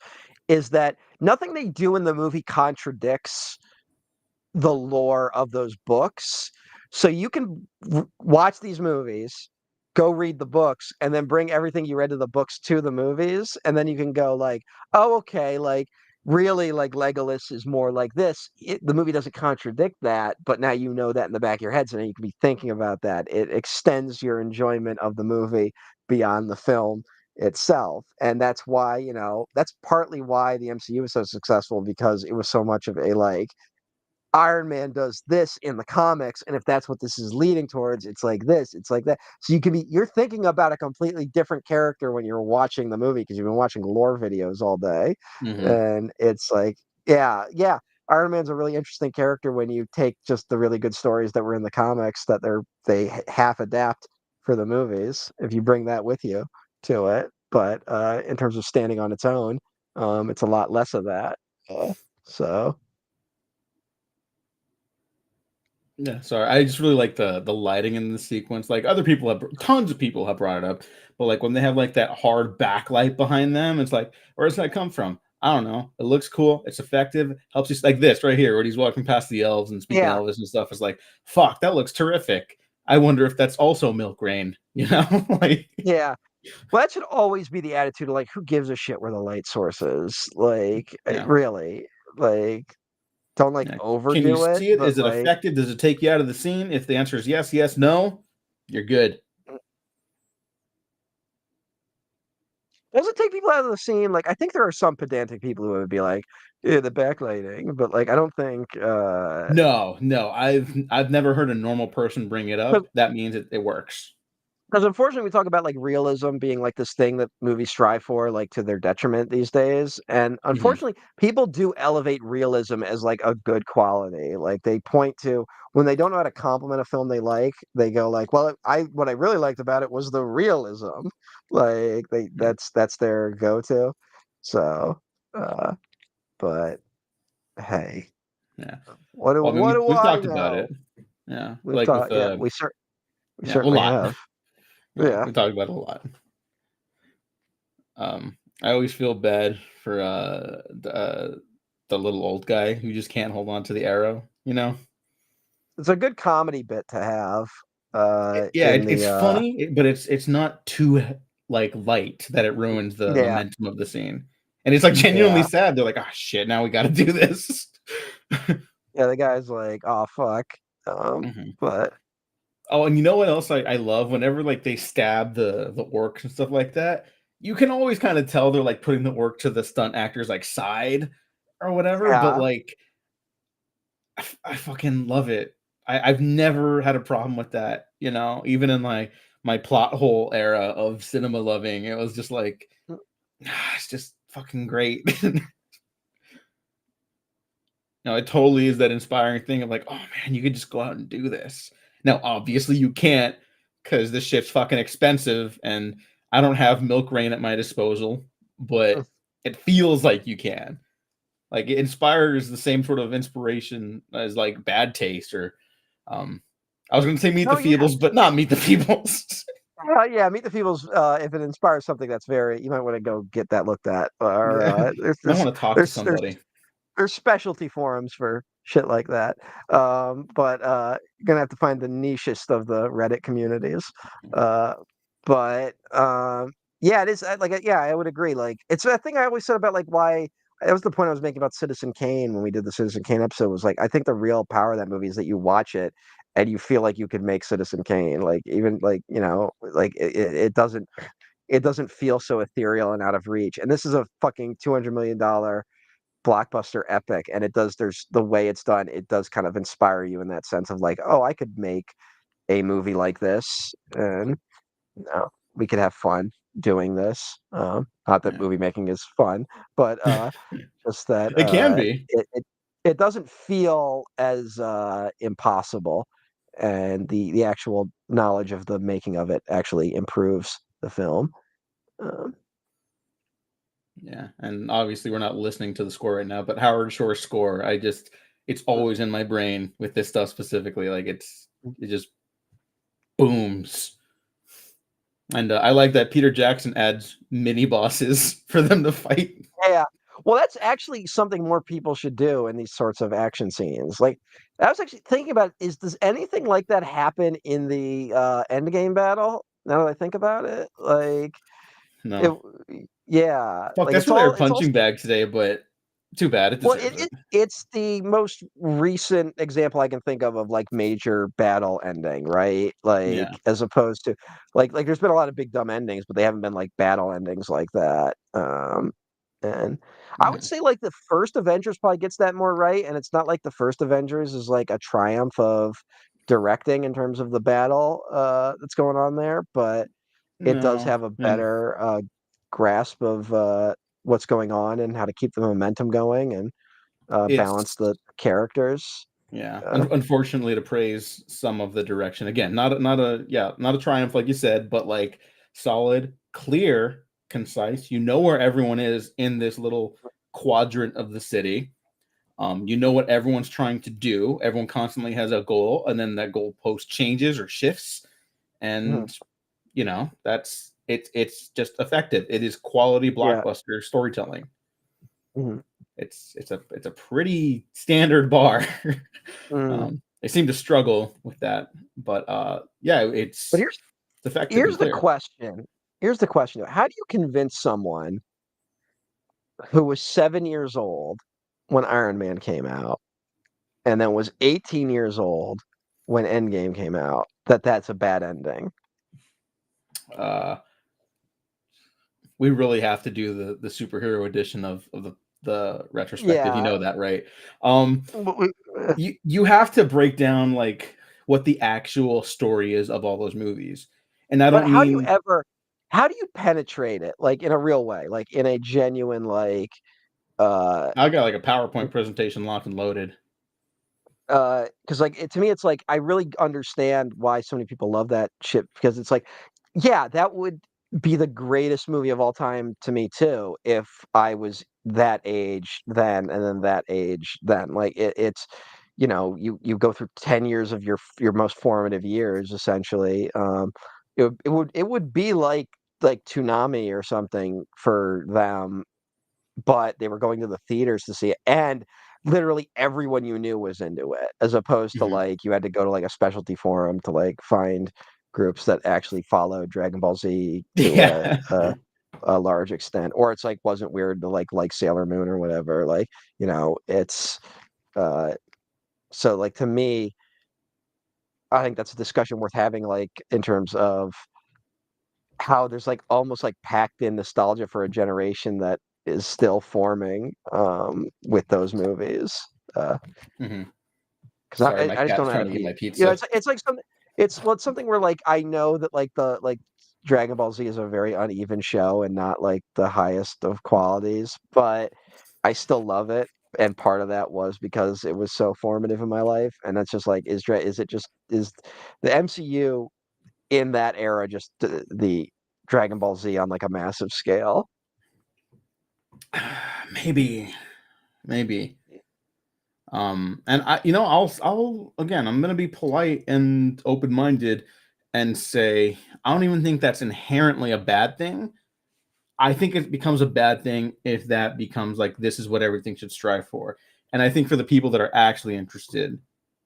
is that nothing they do in the movie contradicts the lore of those books. So you can watch these movies, go read the books, and then bring everything you read to the books to the movies, and then you can go like, oh, okay, like really, like Legolas is more like this. The movie doesn't contradict that, but now you know that in the back of your head, so now you can be thinking about that. It extends your enjoyment of the movie beyond the film itself, and that's why that's partly why the MCU was so successful because it was so much of a like Iron Man does this in the comics, and if that's what this is leading towards, it's like this, it's like that. So you're thinking about a completely different character when you're watching the movie because you've been watching lore videos all day, Hmm. and it's like, yeah, Iron Man's a really interesting character when you take just the really good stories that were in the comics that they half adapt for the movies. If you bring that with you to it, but in terms of standing on its own, it's a lot less of that. So. Yeah, sorry. I just really like the lighting in the sequence. Like other people have tons of people have brought it up, but like when they have like that hard backlight behind them, it's like, where does that come from? I don't know. It looks cool. It's effective. Helps you like this right here, where he's walking past the elves and speaking Yeah, Elvish and stuff. It's like, fuck, that looks terrific. I wonder if that's also milk rain. You know, like yeah. Well, that should always be the attitude of like, who gives a shit where the light source is? Like, yeah, really, like, don't like Yeah. Can you overdo it, see it? but Is it like effective? Does it take you out of the scene? If the answer is yes, yes, no, you're good. does it take people out of the scene? Like I think there are some pedantic people who would be like, yeah, the backlighting, but like I don't think No, no, I've never heard a normal person bring it up. That means it works. because unfortunately we talk about like realism being like this thing that movies strive for like to their detriment these days, and Mhm. unfortunately people do elevate realism as like a good quality. Like they point to when they don't know how to compliment a film they like, they go like, well, I what I really liked about it was the realism. Like they Yeah. that's their go-to. So but hey, Yeah. Well, I mean, what do we've I talked about it. know? Yeah. We've Like with talked, yeah, we yeah, a certainly lot. have. Yeah, Yeah. we talked about it a lot. I always feel bad for the little old guy who just can't hold on to the arrow, you know? It's a good comedy bit to have Yeah, in the it's funny, but it's not too like light that it ruins the yeah, momentum of the scene. And it's like genuinely yeah. sad. They're like, "Oh shit, now we got to do this." Yeah, the guy's like, "Oh fuck." Mhm. But Oh, and you know what else I love? Whenever like they stab the orcs and stuff like that, you can always kind of tell they're like putting the orc to the stunt actor's like side or whatever. But yeah. like, I fucking love it. I've never had a problem with that. You know, even in my plot hole era of cinema loving, it was just like, it's just fucking great. No, it totally is that inspiring thing of like, oh man, you could just go out and do this. Now, obviously, you can't because this shit's fucking expensive and I don't have milk rain at my disposal, but it feels like you can. Like it inspires the same sort of inspiration as like Bad Taste or um I was gonna say Meet the No, yeah. Feebles, but not Meet the Feebles. Yeah, Meet the Feebles, if it inspires something that's very you might want to go get that looked at. Or Yeah. I want to talk to there's somebody. there's specialty forums for shit like that. But you're gonna have to find the nichest of the Reddit communities. Uh, but yeah, it is yeah, I would agree. Like it's a thing I always said about like why that was the point I was making about Citizen Kane when we did the Citizen Kane episode was like I think the real power of that movie is that you watch it and you feel like you could make Citizen Kane. Like even like like it doesn't feel so ethereal and out of reach. And this is a fucking $200 million blockbuster epic, and it does there's the way it's done, it does kind of inspire you in that sense of like, oh, I could make a movie like this, and we could have fun doing this. Not that Yeah. movie making is fun, but just that It can be. it doesn't feel as impossible, and the actual knowledge of the making of it actually improves the film. um, Yeah, and obviously we're not listening to the score right now, but Howard Shore's score, it's always in my brain with this stuff specifically. Like it just booms. And I like that Peter Jackson adds mini bosses for them to fight. Yeah. Well, that's actually something more people should do in these sorts of action scenes. Like, I was actually thinking about is does anything like that happen in the Endgame battle? Now that I think about it, like it, No. yeah, Fuck, like that's really our it's all punching bag today, but too bad. It well, deserves it. it's the most recent example I can think of like major battle ending, right? Like Yeah. as opposed to like there's been a lot of big dumb endings, but they haven't been like battle endings like that. And I would Yeah. say like the first Avengers probably gets that more right, and it's not like the first Avengers is like a triumph of directing in terms of the battle that's going on there, but it does No. have a And better grasp of what's going on and how to keep the momentum going and balance it's the characters. yeah. Uh, Unfortunately to praise some of the direction. Again, not a triumph like you said, but like solid, clear, concise. You know where everyone is in this little quadrant of the city. You know what everyone's trying to do. Everyone constantly has a goal, and then that goal post changes or shifts. mhm, And that's it's just effective. It is quality yeah. blockbuster storytelling. Mhm, It's a pretty standard bar. mhm. They seem to struggle with that, but yeah, But it's effective and here's the clear. question. Here's the question. How do you convince someone who was 7 years old when Iron Man came out? and then was 18 years old when Endgame came out, that's a bad ending. Uh, we really have to do the superhero edition of the retrospective. You Yeah, know that, right? Um, w- w- you have to break down like what the actual story is of all those movies, and I but don't mean how do you penetrate it like in a real way, like in a genuine like uh I got like a PowerPoint presentation locked and loaded. because like to me it's like I really understand why so many people love that shit because it's like yeah, that would be the greatest movie of all time to me too if I was that age then and then that age then. Like it's you go through 10 years of your most formative years essentially. It would be like Toonami or something for them, but they were going to the theaters to see it, and literally everyone you knew was into it, as opposed to Mhm. like you had to go to like a specialty forum to like find groups that actually followed Dragon Ball Z to Yeah. a large extent, or it's like wasn't weird to like Sailor Moon or whatever. Like it's uh, so like to me, I think that's a discussion worth having, like in terms of how there's like almost like packed in nostalgia for a generation that is still forming with those movies. Uh, Mhm. because Sorry, I my I just don't cat's know how trying to to get be. my pizza. It's like something. It's something where like I know that like Dragon Ball Z is a very uneven show and not like the highest of qualities, but I still love it. And part of that was because it was so formative in my life. And that's just like is it just is the MCU in that era just the Dragon Ball Z on like a massive scale? Maybe, maybe. And I'll again, I'm gonna be polite and open minded and say I don't even think that's inherently a bad thing. I think it becomes a bad thing if that becomes like this is what everything should strive for. And I think for the people that are actually interested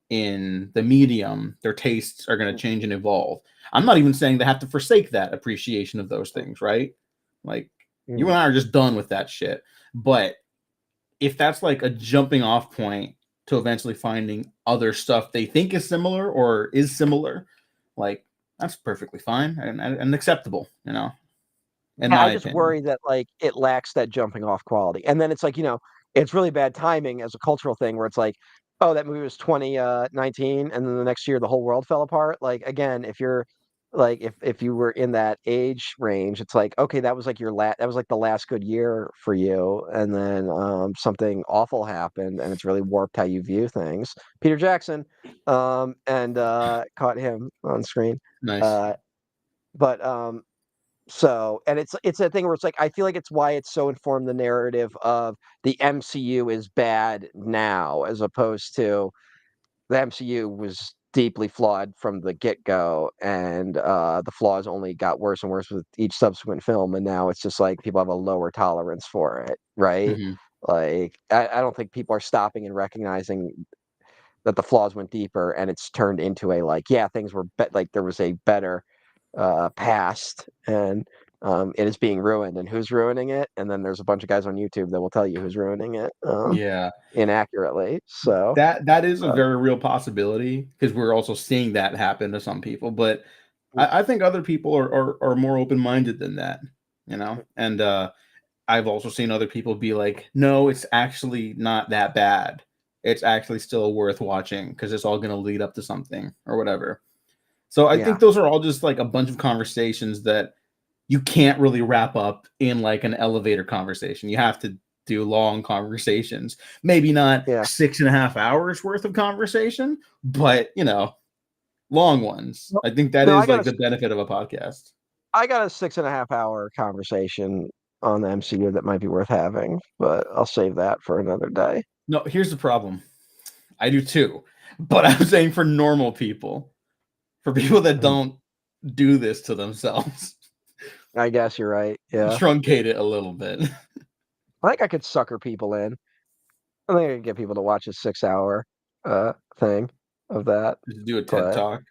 in the medium, their tastes are going to change and evolve. I'm not even saying they have to forsake that appreciation of those things, right? Like you Mm. and I are just done with that shit. But if that's like a jumping off point to eventually finding other stuff they think is similar or is similar, like that's perfectly fine and acceptable, in Yeah, I my just opinion. worry that like it lacks that jumping off quality. And then it's like, it's really bad timing as a cultural thing where it's like, oh, that movie was 2019 and then the next year the whole world fell apart. Like again, if you're like if you were in that age range, it's like, okay, that was like that was like the last good year for you. And then something awful happened and it's really warped how you view things. Peter Jackson, and caught him on screen. Nice. Uh, but so, and it's a thing where it's like I feel like it's why it's so informed the narrative of the MCU is bad now, as opposed to the MCU was deeply flawed from the get-go, and the flaws only got worse and worse with each subsequent film, and now it's just like people have a lower tolerance for it, right? Hmm. Like I don't think people are stopping and recognizing that the flaws went deeper, and it's turned into a like, yeah, things were like there was a better past, and it is being ruined, and who's ruining it? And then there's a bunch of guys on YouTube that will tell you who's ruining it Yeah. inaccurately. So That is a uh, very real possibility because we're also seeing that happen to some people. But I think other people are more open minded than that, And I've also seen other people be like, no, it's actually not that bad. It's actually still worth watching because it's all going to lead up to something or whatever. So I think yeah, those are all just like a bunch of conversations that you can't really wrap up in like an elevator conversation. You have to do long conversations. Maybe not yeah. 6.5 hours worth of conversation, but long ones. No, I think that no, is like the benefit of a podcast. I got a 6.5 hour conversation on the MCU that might be worth having, but I'll save that for another day. No, here's the problem. I do too. But I'm saying for normal people, for people that Mm. don't do this to themselves, I guess you're right. Yeah, truncate it a little bit. I think I could sucker people in. I think I could get people to watch a 6 hour thing of that. Just do a TED But talk.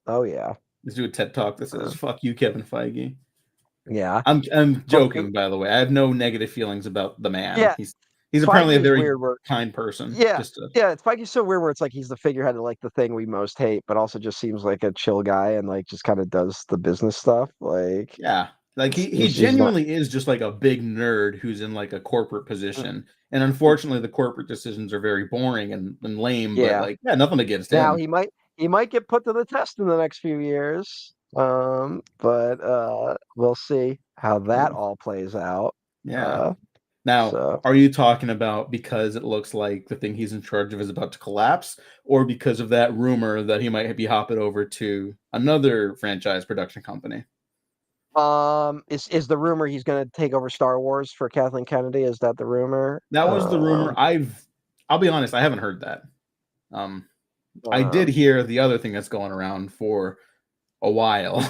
oh yeah, Just do a TED talk that says uh, "fuck you, Kevin Feige." yeah. I'm Well, joking, by the way. I have no negative feelings about the man. yeah. He's apparently a Feige is very weird where kind person. yeah, Just to, yeah, it's Feige's so weird where it's like he's the figurehead of like the thing we most hate, but also just seems like a chill guy and like just kind of does the business stuff. Like yeah, like he he's not. genuinely is just like a big nerd who's in like a corporate position. And unfortunately, the corporate decisions are very boring and lame. But Yeah. like, yeah, nothing against Now him. he might get put to the test in the next few years. But we'll see how that True. all plays out. Yeah. Uh, Now, so are you talking about because it looks like the thing he's in charge of is about to collapse, or because of that rumor that he might be hopping over to another franchise production company? is the rumor he's gonna take over Star Wars for Kathleen Kennedy? Is that the rumor? That was the rumor. I'll be honest, I haven't heard that. Um, I did Um, hear the other thing that's going around for a while,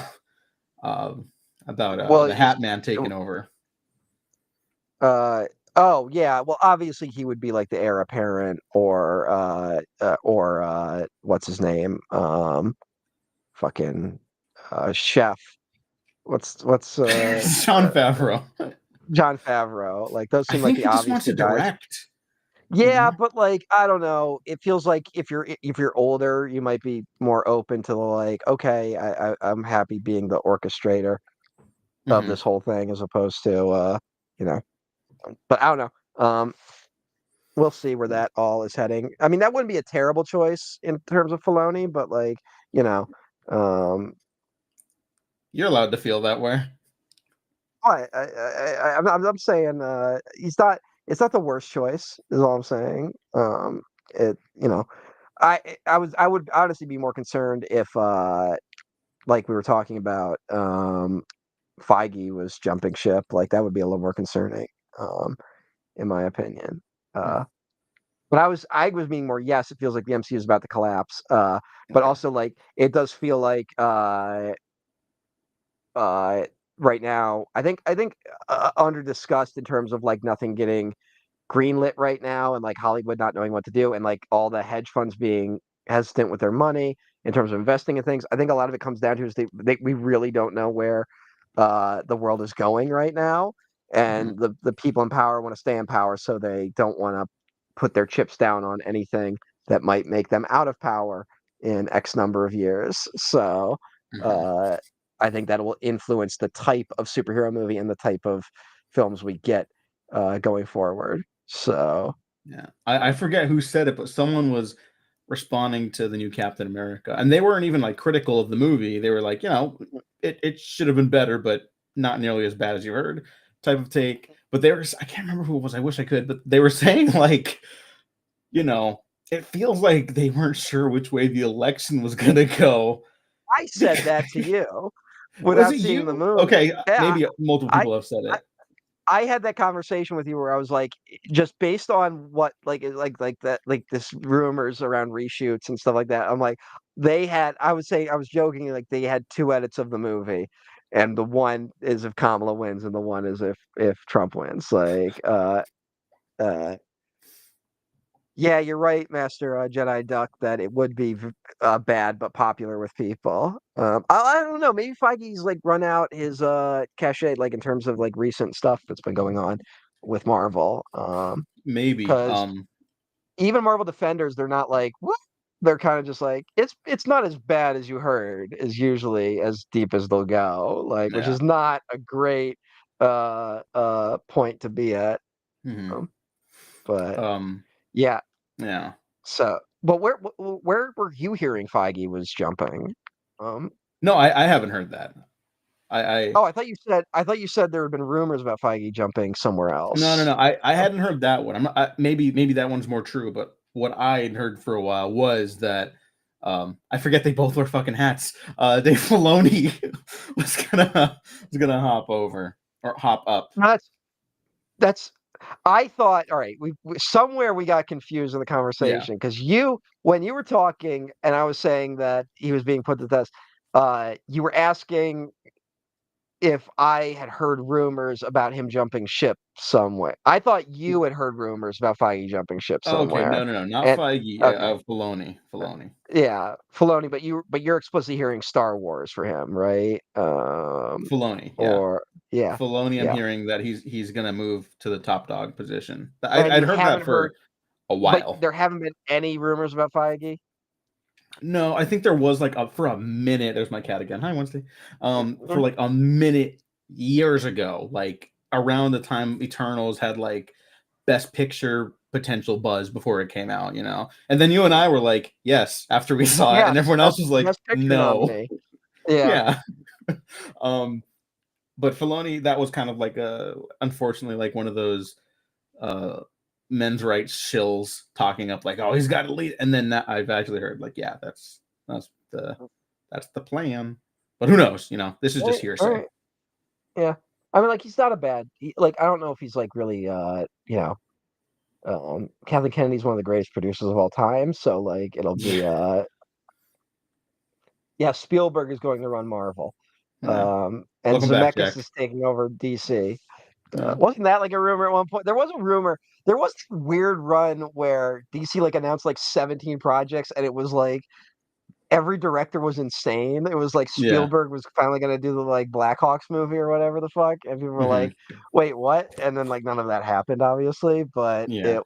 um, about well, the Hat Man taking over. uh, oh yeah, well, obviously he would be like the heir apparent, or what's his name? Fucking chef. What's Sean Favreau. John Favreau. Like those I seem like think the he just obvious wants to two guys. direct. You Yeah, know. but like I don't know. It feels like if you're older, you might be more open to the like, okay, I'm happy being the orchestrator of Hmm. this whole thing as opposed to you know. But I don't know. We'll see where that all is heading. I mean, that wouldn't be a terrible choice in terms of Filoni, but like, you know, um You're allowed to feel that way. I'm saying he's not. It's not the worst choice. Is all I'm saying. It you know, I would honestly be more concerned if like we were talking about Feige was jumping ship. Like that would be a little more concerning, um, in my opinion. Hmm. But I was being more yes. It feels like the MCU is about to collapse. But Okay. also like it does feel like uh right now I think under discussed in terms of like nothing getting greenlit right now and like Hollywood not knowing what to do and like all the hedge funds being hesitant with their money in terms of investing in things. I think a lot of it comes down to is we really don't know where the world is going right now, Hmm. and the people in power want to stay in power, so they don't want to put their chips down on anything that might make them out of power in X number of years. So Hmm. uh, I think that will influence the type of superhero movie and the type of films we get going forward. So Yeah, I forget who said it, but someone was responding to the new Captain America, and they weren't even like critical of the movie. They were like, it should have been better, but not nearly as bad as you heard, type of take. But they were, I can't remember who it was. I wish I could, but they were saying like, you know, it feels like they weren't sure which way the election was gonna go. I said Because that to you was without it seeing the you? movie. Okay, Yeah, maybe multiple I, people have said I it. I had that conversation with you where I was like, just based on what like that like this rumors around reshoots and stuff like that. I'm like, they had. I would say I was joking like they had two edits of the movie, and the one is if Kamala wins, and the one is if Trump wins. Uh, yeah, you're right, Master Jedi Duck, that it would be bad but popular with people. I don't know. Maybe Feige's like run out his cachet, like in terms of like recent stuff that's been going on with Marvel. Maybe. Because even Marvel Defenders, they're not like what? They're kind of just like it's not as bad as you heard. Is usually as deep as they'll go, like which Yeah. is not a great point to be at. Hmm. Um, but Um. yeah. Yeah. So, but where were you hearing Feige was jumping? Um, No, I haven't heard that. I oh, I thought you said there had been rumors about Feige jumping somewhere No, no, else. no. I hadn't heard that one. Maybe that one's more true, but what I had heard for a while was that I forget they both wear fucking hats. Dave Filoni was gonna hop over or hop up. That's that's. I thought, all right, somewhere we got confused in the Yeah. conversation because you, when you were talking, and I was saying that he was being put to the test. You were asking if I had heard rumors about him jumping ship somewhere. I thought you had heard rumors about Feige jumping ship Oh, okay. somewhere. No, no, no. Not And Feige. okay, Filoni. Filoni. yeah, Filoni, but you're explicitly hearing Star Wars for him, right? Filoni. Yeah. Or Yeah, Filoni, I'm yeah. hearing that he's gonna move to the top dog position. And I'd you heard that haven't for heard, a but while. there haven't been any rumors about Feige. No, I think there was like for a minute. There's my cat again. Hi, Wednesday. For Mhm. like a minute years ago, like around the time Eternals had like Best Picture potential buzz before it came out, And then you and I were like, yes, after we saw it, and Yes, everyone else was like, best picture no, nominee. Yeah, yeah. um, but Filoni, that was kind of like unfortunately, like one of those uh men's rights shills talking up like, oh, he's got to lead, and then I've actually heard like, yeah, that's the that's the plan, but who knows? This is all just right, all hearsay. right. Yeah, I mean, like he's not a bad. Like I don't know if he's like really, Kathleen Kennedy's one of the greatest producers of all time. So like it'll be, Yeah, yeah, Spielberg is going to run Marvel, yeah. and Welcome back, Zemeckis Jack. is taking over DC. Yeah, Wasn't that like a rumor at one point? There was a rumor. There was this weird run where DC like announced like 17 projects, and it was like every director was insane. It was like yeah. Spielberg was finally gonna do the like Blackhawks movie or whatever the fuck, and people were Hmm. like, "Wait, what?" And then like none of that happened, obviously. But Yeah. it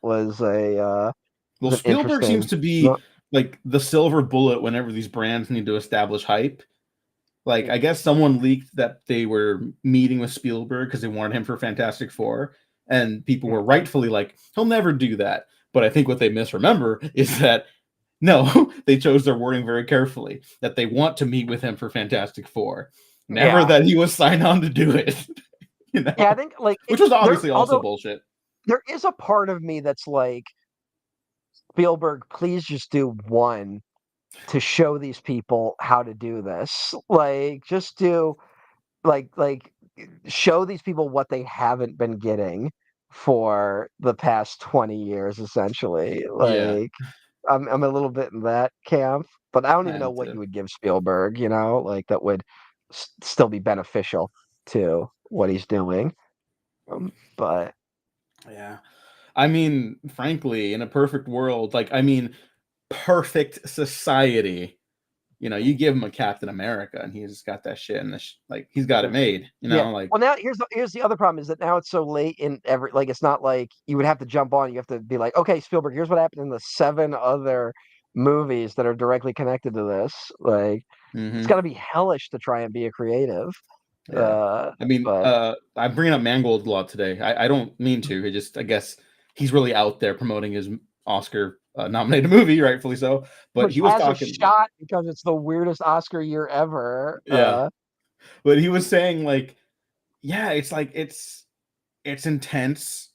Well, was an Spielberg seems interesting. to be No, like the silver bullet whenever these brands need to establish hype. Like, mm, I guess someone leaked that they were meeting with Spielberg because they wanted him for Fantastic Four, and people mm, were rightfully like, he'll never do that. But I think what they misremember is that no, they chose their wording very carefully, that they want to meet with him for Fantastic Four, never yeah, that he was signed on to do it, yeah. I think like which was there, obviously also although bullshit. there is a part of me that's like Spielberg, please just do one to show these people how to do this. Like, just do like show these people what they haven't been getting for the past 20 years, essentially. Yeah, Like, I'm a little bit in that camp, but I don't I even know am what too. you would give Spielberg, like that would still be beneficial to what he's doing. But Yeah. I mean, frankly, in a perfect world, like, I mean, perfect society, you give him a Captain America and he's got that shit and like, he's got it made, yeah. like, Well, now here's the other problem is that now it's so late in every like it's not like you would have to jump on. You have to be like, okay, Spielberg, here's what happened in the seven other movies that are directly connected to this. Like, it's got hmm to be hellish to try and be a creative. yeah. I mean, But I'm bringing up Mangold a lot today. I don't mean to. I guess he's really out there promoting his Oscar nominated movie, rightfully so. But which he was has a talking, shot because it's the weirdest Oscar year ever. yeah. But he was saying like, yeah, it's like it's intense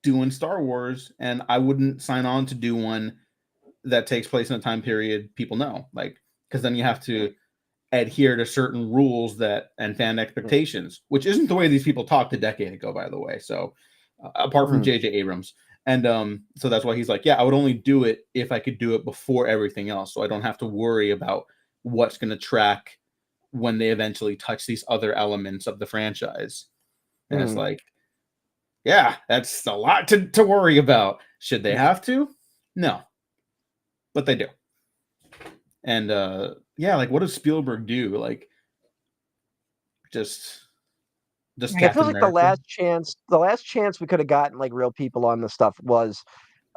doing Star Wars, and I wouldn't sign on to do one that takes place in a time period people know, like, because then you have to adhere to certain rules that and fan expectations, which isn't the way these people talked a decade ago, by the way. So, apart from Mm, J.J. Abrams, and so that's why he's like, yeah, I would only do it if I could do it before everything else, so I don't have to worry about what's going to track when they eventually touch these other elements of the franchise. And it's mm. like, yeah, that's a lot to worry about. Should they have to? No, but they do. And yeah, like what does Spielberg do? Like just Like, it feels Captain like America. the last chance we could have gotten like real people on this stuff was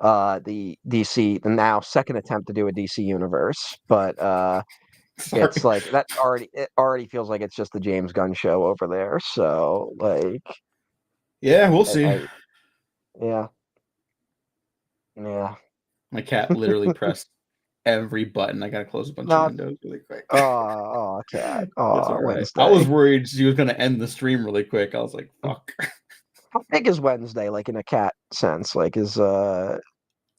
the DC, the now second attempt to do a DC universe, but it's Sorry. like it already feels like it's just the James Gunn show over there. So like Yeah, we'll see. I yeah, yeah. My cat literally pressed every button. I gotta close a bunch of No, windows really quick. cat. It's Oh, all right. I was Wednesday. worried she was gonna end the stream really quick. I was like, fuck. How big is Wednesday, like in a cat sense? Like is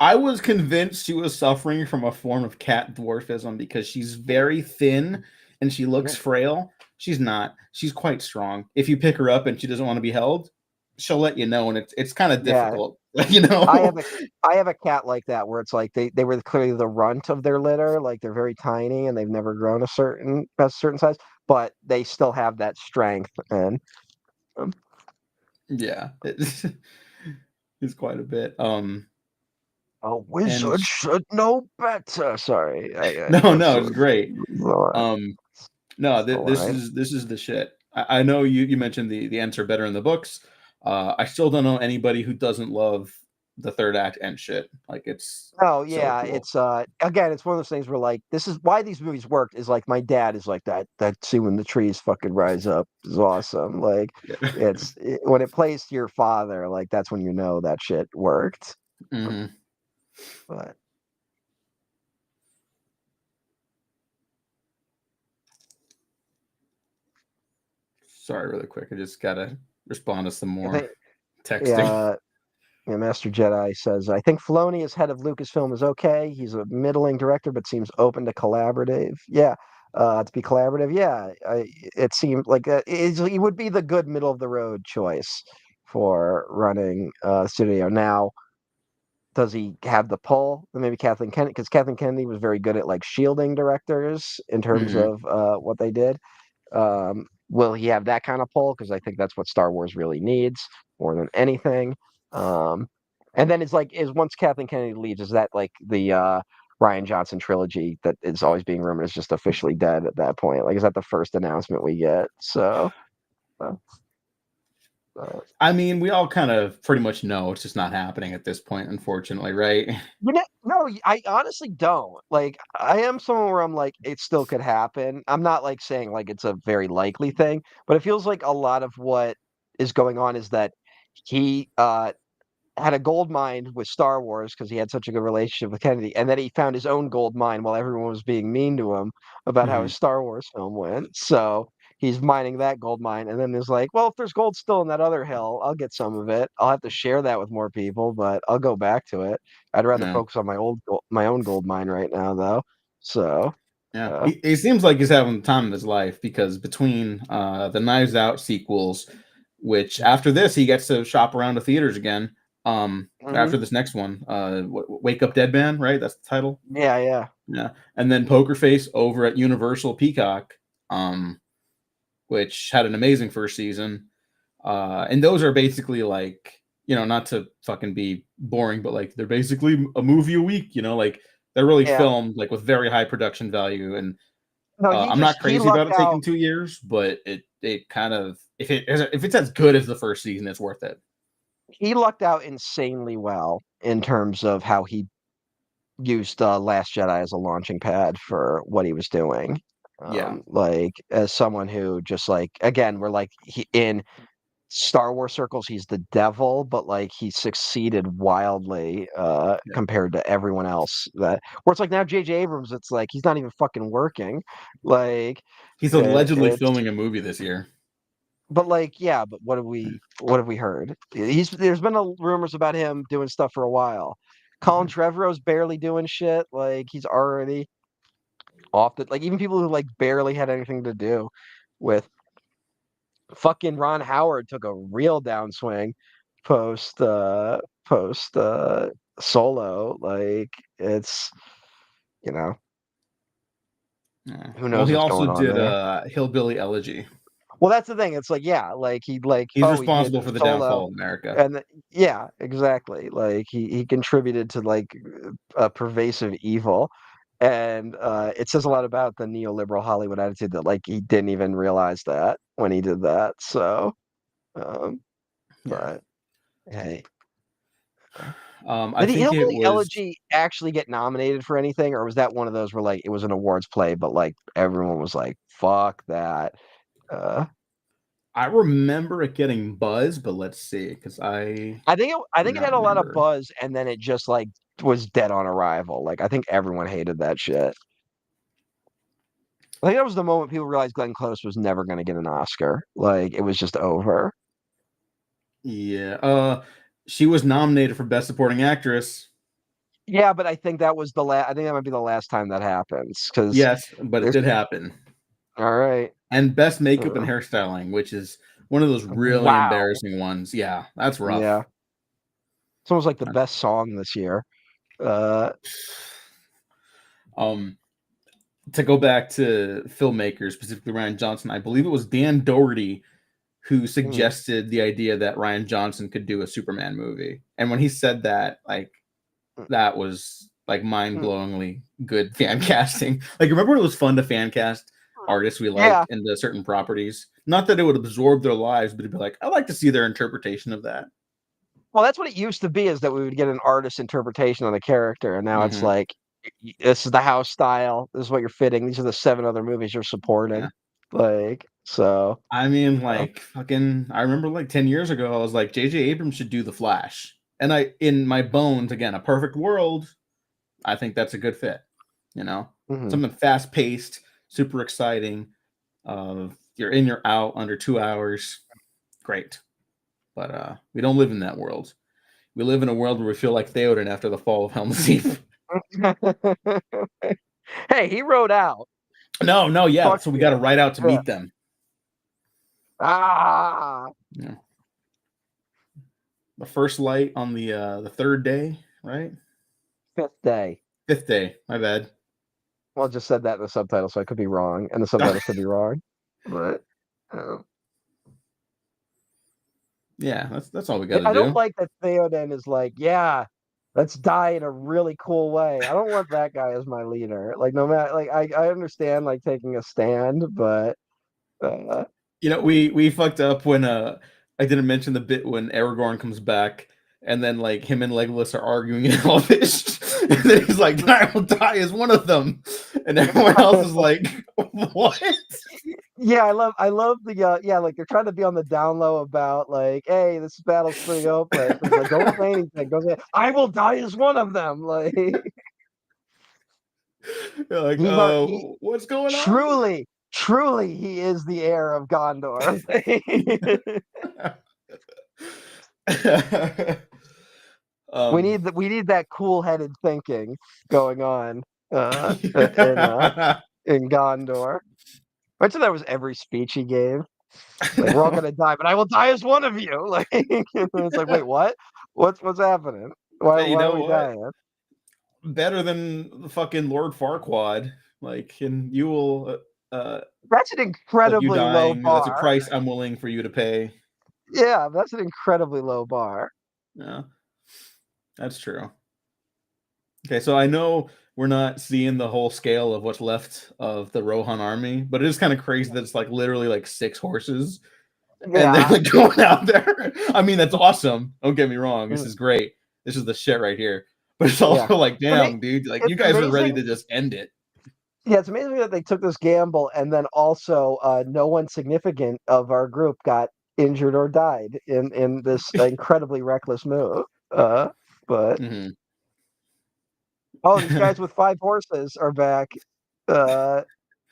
I was convinced she was suffering from a form of cat dwarfism because she's very thin and she looks frail. She's not. She's quite strong. If you pick her up and she doesn't want to be held, she'll let you know, and it's kind of yeah. difficult, I have a I have a cat like that where it's like they were clearly the runt of their litter, like they're very tiny and they've never grown a certain size, but they still have that strength and um, Yeah, it's quite a bit. a And wizard should know better. Sorry, no, that's no, it's great. the No, that's the this line. is the shit. I know you mentioned the ends are better in the books. I still don't know anybody who doesn't love the third act and shit. Like it's Oh so yeah, cool. it's again, it's one of those things where like this is why these movies worked is like my dad is like that scene when the trees fucking rise up is awesome. Like Yeah. when it plays to your father, like that's when you know that shit worked. Hmm. But Sorry, really quick. I just gotta respond to some I more think texting. yeah, yeah, Master Jedi says I think Filoni as head of Lucasfilm is okay. He's a middling director, but seems open to collaborative. Yeah, to be collaborative. Yeah, it seemed like he would be the good middle of the road choice for running studio. Now, does he have the pull? Maybe Kathleen Kennedy, because Kathleen Kennedy was very good at like shielding directors in terms Hmm. of what they did. Will he have that kind of pull? Because I think that's what Star Wars really needs more than anything. Um, and then it's like, is once Kathleen Kennedy leaves, is that like the Ryan Johnson trilogy that is always being rumored is just officially dead at that point? Like, is that the first announcement we get? So, uh, uh, I mean, we all kind of pretty much know it's just not happening at this point, unfortunately, right? no, I honestly don't. Like, I am someone where I'm like, it still could happen. I'm not like saying like it's a very likely thing, but it feels like a lot of what is going on is that he had a gold mine with Star Wars because he had such a good relationship with Kennedy, and then he found his own gold mine while everyone was being mean to him about how Hmm. his Star Wars film went. So he's mining that gold mine, and then there's like, well, if there's gold still in that other hill, I'll get some of it. I'll have to share that with more people, but I'll go back to it. I'd rather Yeah. focus on my own gold mine right now, though. So, Yeah, uh, he seems like he's having the time of his life because between the Knives Out sequels, which after this he gets to shop around to theaters again. mhm. After this next one, Wake Up Dead Man, right? That's the title. Yeah, yeah, Yeah, and then Poker Face over at Universal Peacock, um, which had an amazing first season. And those are basically like, not to fucking be boring, but like they're basically a movie a week. Like they're really yeah. filmed like with very high production value and No, I'm not he crazy about lucked it out. taking 2 years, but it kind of if it's as good as the first season, it's worth it. He lucked out insanely well in terms of how he used Last Jedi as a launching pad for what he was doing. Yeah, Like as someone who just like again, we're like in Star Wars circles, he's the devil, but like he succeeded wildly yeah. compared to everyone else. That where it's like now J.J. Abrams, it's like he's not even fucking working. Like He's allegedly it's filming a movie this year. but like yeah, but what have we heard? There's been rumors about him doing stuff for a while. Colin Mhm. Trevorrow's barely doing shit. Like he's already off the like even people who like barely had anything to do with fucking Ron Howard took a real downswing post post solo. Like it's you know, Yeah. who Well, knows he what's also going on did there. Hillbilly Elegy. Well, that's the thing. It's like yeah, like he like He's oh he did responsible for the solo downfall of America. and yeah, exactly. Like he contributed to like a pervasive evil. And it says a lot about the neoliberal Hollywood attitude that like he didn't even realize that when he did that. So um Yeah. but hey. I Did the think it Hillbilly was. Elegy actually get nominated for anything, or was that one of those where like it was an awards play, but like everyone was like, "Fuck that"? Uh, I remember it getting buzz, but let's see, because I I do think it had not a lot of remember. buzz, and then it just like was dead on arrival. Like I think everyone hated that shit. I think that was the moment people realized Glenn Close was never going to get an Oscar. Like it was just over. Yeah. She was nominated for Best Supporting Actress. Yeah, but I think that was the last. I think that might be the last time that happens because Yes, but it there's did happen. all right. And Best Makeup and Uh, Hairstyling, which is one of those really wow. embarrassing ones. Yeah, that's rough. Yeah, it's almost like the best song this year. Uh, Um, to go back to filmmakers, specifically Ryan Johnson, I believe it was Dan Doherty who mm, suggested the idea that Ryan Johnson could do a Superman movie. And when he said that, like mm, that was like mm. mind-blowingly good fan casting. Like remember when it was fun to fan cast artists we Yeah. like into certain properties. Not that it would absorb their lives, but it'd be like, I like to see their interpretation of that. Well, that's what it used to be, is that we would get an artist interpretation on a character, and now it's Hmm. like, this is the house style. This is what you're fitting. These are the 7 other movies you're Yeah. supporting. Like, so, I mean, uh, like fucking I remember like 10 years ago, I was like, JJ Abrams should do The Flash. And I in my bones, again, a perfect world, I think that's a good fit. You know? mhm. Something fast paced, super exciting. You're in, you're out under 2 hours. Great. But we don't live in that world. We live in a world where we feel like Theoden after the fall of Helm's Deep. Hey, he wrote out. No, no, yeah. Fuck So we got to yeah. ride out to Yeah. meet them. Ah, Yeah. The first light on the third day, right? 5th day. Fifth day. My bad. Well, it just said that in the subtitle, so I could be wrong, and the subtitle could be wrong. But, uh, Yeah, that's all we got yeah, to I don't do. like that Theoden is like, yeah, let's die in a really cool way. I don't want that guy as my leader. Like, no matter, like, I understand like taking a stand, but uh, You know, we fucked up when I didn't mention the bit when Aragorn comes back and then like him and Legolas are arguing in Elvish. And then he's like, I will die as one of them. And everyone else is like, what? yeah, I love the yeah, like they're trying to be on the down low about like, hey, this battle's pretty hopeless. And he's like, don't say anything. Don't say, I will die as one of them. Like, You're like, he oh, what's going on? truly he is the heir of Gondor. um We need that cool-headed thinking going on in in Gondor. Imagine that was every speech he gave. Like, we're all gonna die, but I will die as one of you. Like, it's like, wait, what? What's happening? Hey, you Why are know we what? dying? Better than the fucking Lord Farquaad. Like, and you will That's an of you incredibly low dying. That's a bar. price I'm willing for you to pay. Yeah, that's an incredibly low bar. Yeah, that's true. Okay, so I know we're not seeing the whole scale of what's left of the Rohan army, but it is kind of crazy that it's like literally like 6 horses and they're Yeah, like going out there. I mean, that's awesome. Don't get me wrong. This mm, is great. This is the shit right here. But it's yeah. also like, I mean, damn, dude, like you it's guys are ready amazing. to just end it. Yeah, it's amazing that they took this gamble, and then also no one significant of our group got injured or died in this incredibly reckless move. Uh, but Hmm. oh, these guys with 5 horses are back. Uh,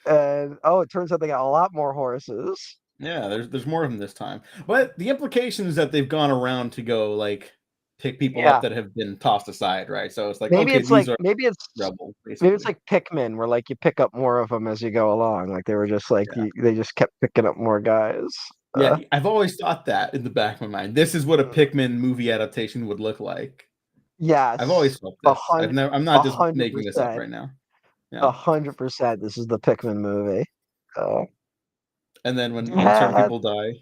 and oh, it turns out they got a lot more horses. Yeah, there's more of them this time. But the implication is that they've gone around to go like pick people up Yeah, that have been tossed aside, right? So it's like, okay, these are rebels, maybe it's basically. like Pikmin, where like you pick up more of them as you go along. Like they were just like Yeah. they just kept picking up more guys. Yeah, I've always thought that in the back of my mind. This is what a Pikmin movie adaptation would look like. I've Yes, always felt a this. hundred, I'm not a just hundred making this up percent. right now. Yeah. 100%, this is the Pikmin movie. Uh, And then when certain Dad. people die.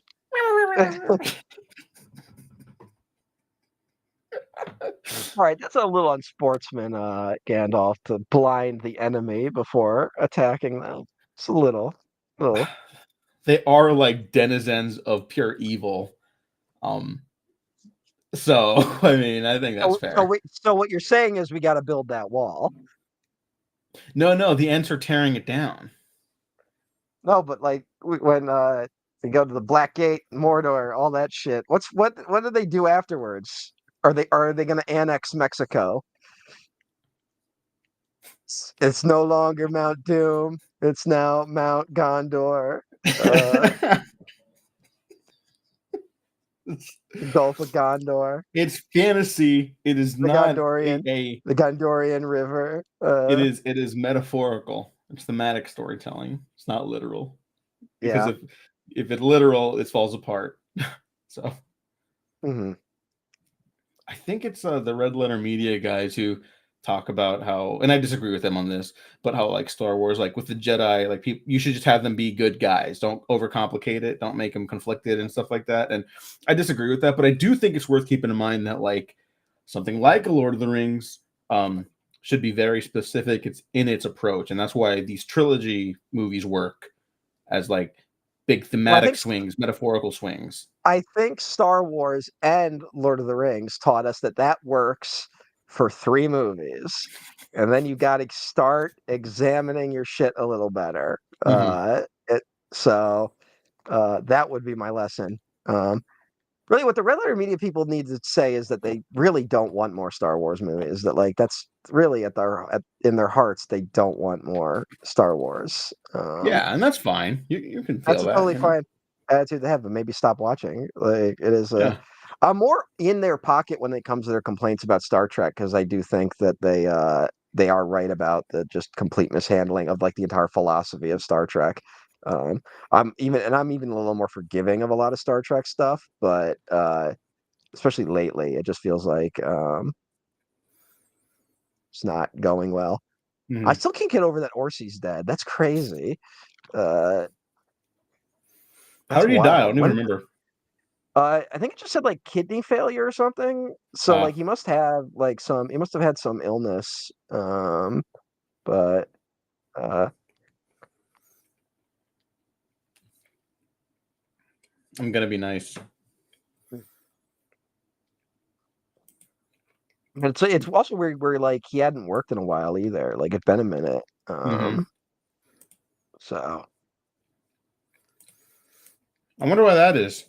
All right, that's a little unsportsman, Gandalf, to blind the enemy before attacking them. It's a little. They are like denizens of pure evil. Um, so I mean, I think that's fair. So what you're saying is we got to build that wall. No, no, the Ents are tearing it down. No, but like when they go to the Black Gate, Mordor, all that shit. What do they do afterwards? Are they going to annex Mexico? It's no longer Mount Doom. It's now Mount Gondor. Uh, the Gulf of Gondor, It's fantasy. It is the not Gondorian, a the Gondorian River. it is metaphorical. It's thematic storytelling. It's not literal. Because Yeah. if it's literal, it falls apart. So Hmm. I think it's the Red Letter Media guys who talk about how, and I disagree with them on this, but how like Star Wars, like with the Jedi, like people, you should just have them be good guys. Don't overcomplicate it. Don't make them conflicted and stuff like that. And I disagree with that, but I do think it's worth keeping in mind that like something like a Lord of the Rings should be very specific. It's in its approach, and that's why these trilogy movies work as like big Well, thematic swings, metaphorical swings. I think Star Wars and Lord of the Rings taught us that that works for 3 movies, and then you gotta start examining your shit a little better. Hmm. So, that would be my lesson. Um, really what the red letter media people need to say is that they really don't want more Star Wars movies, that, like, that's really in their hearts, they don't want more Star Wars. Yeah, and that's fine. You can That's feel a that, totally you know. fine attitude to have, but maybe stop watching. Like, it is a Yeah. I'm more in their pocket when it comes to their complaints about Star Trek, because I do think that they are right about the just complete mishandling of, like, the entire philosophy of Star Trek. Um, I'm even a little more forgiving of a lot of Star Trek stuff, but especially lately, it just feels like it's not going well. I Hmm. still can't get over that Orsi's dead. That's crazy. Uh, How that's did he die? I wild. don't even remember. I think it just said, like, kidney failure or something. So, like, Ah, he must have had some illness. But uh, I'm gonna be nice. it's also weird where, like, he hadn't worked in a while either. Like, it's been a minute. Hmm. So I wonder why that is.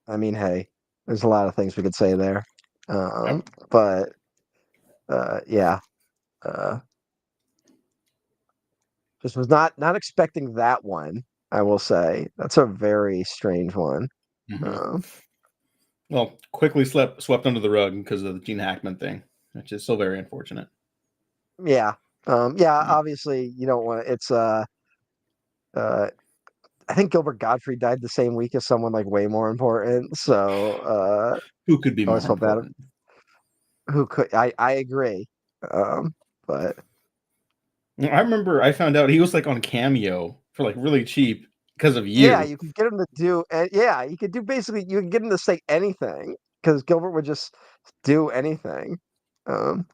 I mean, hey, there's a lot of things we could say there. Yep. But yeah, uh, just was not expecting that one. I will say that's a very strange one. Hmm. Um, Well, quickly swept under the rug because of the Gene Hackman thing, which is so very unfortunate. yeah, yeah. Yeah. Obviously, you don't want it's uh I think Gilbert Gottfried died the same week as someone, like, way more important. So Who could be I always more felt bad. important? Who could I agree. But I remember I found out he was like on Cameo for like really cheap because of yeah, you. you could get him to do and yeah, you could do basically you could get him to say anything because Gilbert would just do anything. Um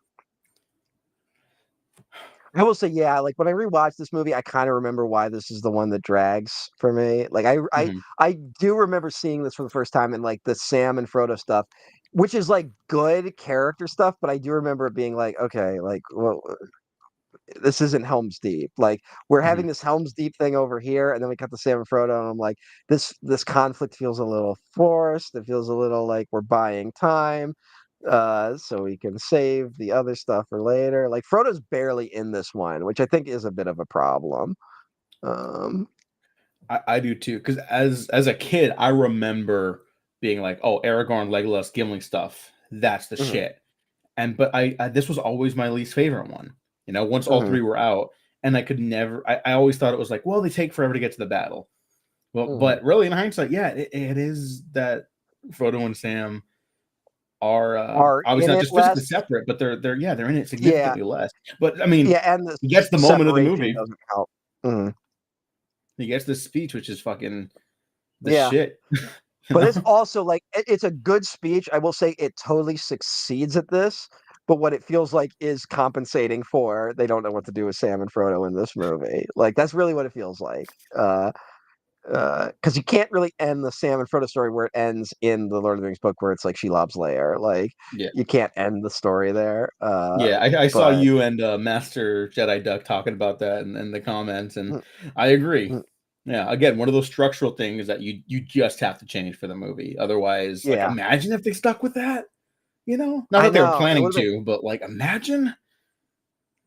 I will say, yeah, like, when I rewatched this movie, I kind of remember why this is the one that drags for me. Like, Hmm. I do remember seeing this for the first time, and, like, the Sam and Frodo stuff, which is, like, good character stuff, but I do remember it being like, okay, like, well, this isn't Helm's Deep. Like, we're Hmm. having this Helm's Deep thing over here, and then we cut to Sam and Frodo, and I'm like, this conflict feels a little forced. It feels a little like we're buying time, so we can save the other stuff for later. Like, Frodo's barely in this one, which I think is a bit of a problem. Um, I do too, because as a kid, I remember being like, "Oh, Aragorn, Legolas, Gimli stuff. That's the mhm, shit." And but I this was always my least favorite one. You know, once all mhm, three were out, and I could never. I always thought it was like, well, they take forever to get to the battle. Well, mhm. but really, in hindsight, yeah, it is that Frodo and Sam are Are obviously in not it just physically less? separate, but they're yeah, they're in it Yeah, significantly less. But I mean, yeah, and the he gets the moment of the separation movie. doesn't help. Mhm. He gets this speech, which is fucking the Yeah. shit. You But it's know? also like it's a good speech. I will say it totally succeeds at this, but what it feels like is compensating for they don't know what to do with Sam and Frodo in this movie. Like, that's really what it feels like. Because you can't really end the Sam and Frodo story where it ends in the Lord of the Rings book, where it's like Shelob's lair. Like, Yeah. you can't end the story there. Yeah, I saw But you and Master Jedi Duck talking about that in the comments, and mm, I agree. mm, Yeah, again, one of those structural things that you just have to change for the movie. Otherwise, like, yeah, imagine if they stuck with that. You know, not I that they were know it planning would have to, but like, imagine.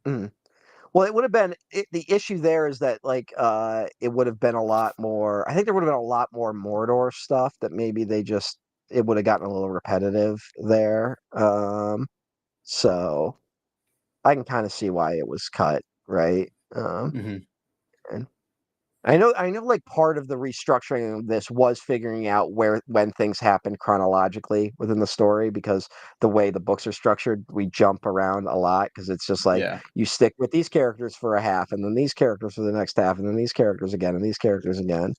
been. Well, it would have been the issue there is that, like, it would have been a lot more. I think there would have been a lot more Mordor stuff that maybe they just it would have gotten a little repetitive there. So I can kind of see why it was cut, right? Hmm. And I know, like, part of the restructuring of this was figuring out where when things happen chronologically within the story, because the way the books are structured, we jump around a lot because it's just like Yeah. you stick with these characters for a half, and then these characters for the next half, and then these characters again, and these characters again.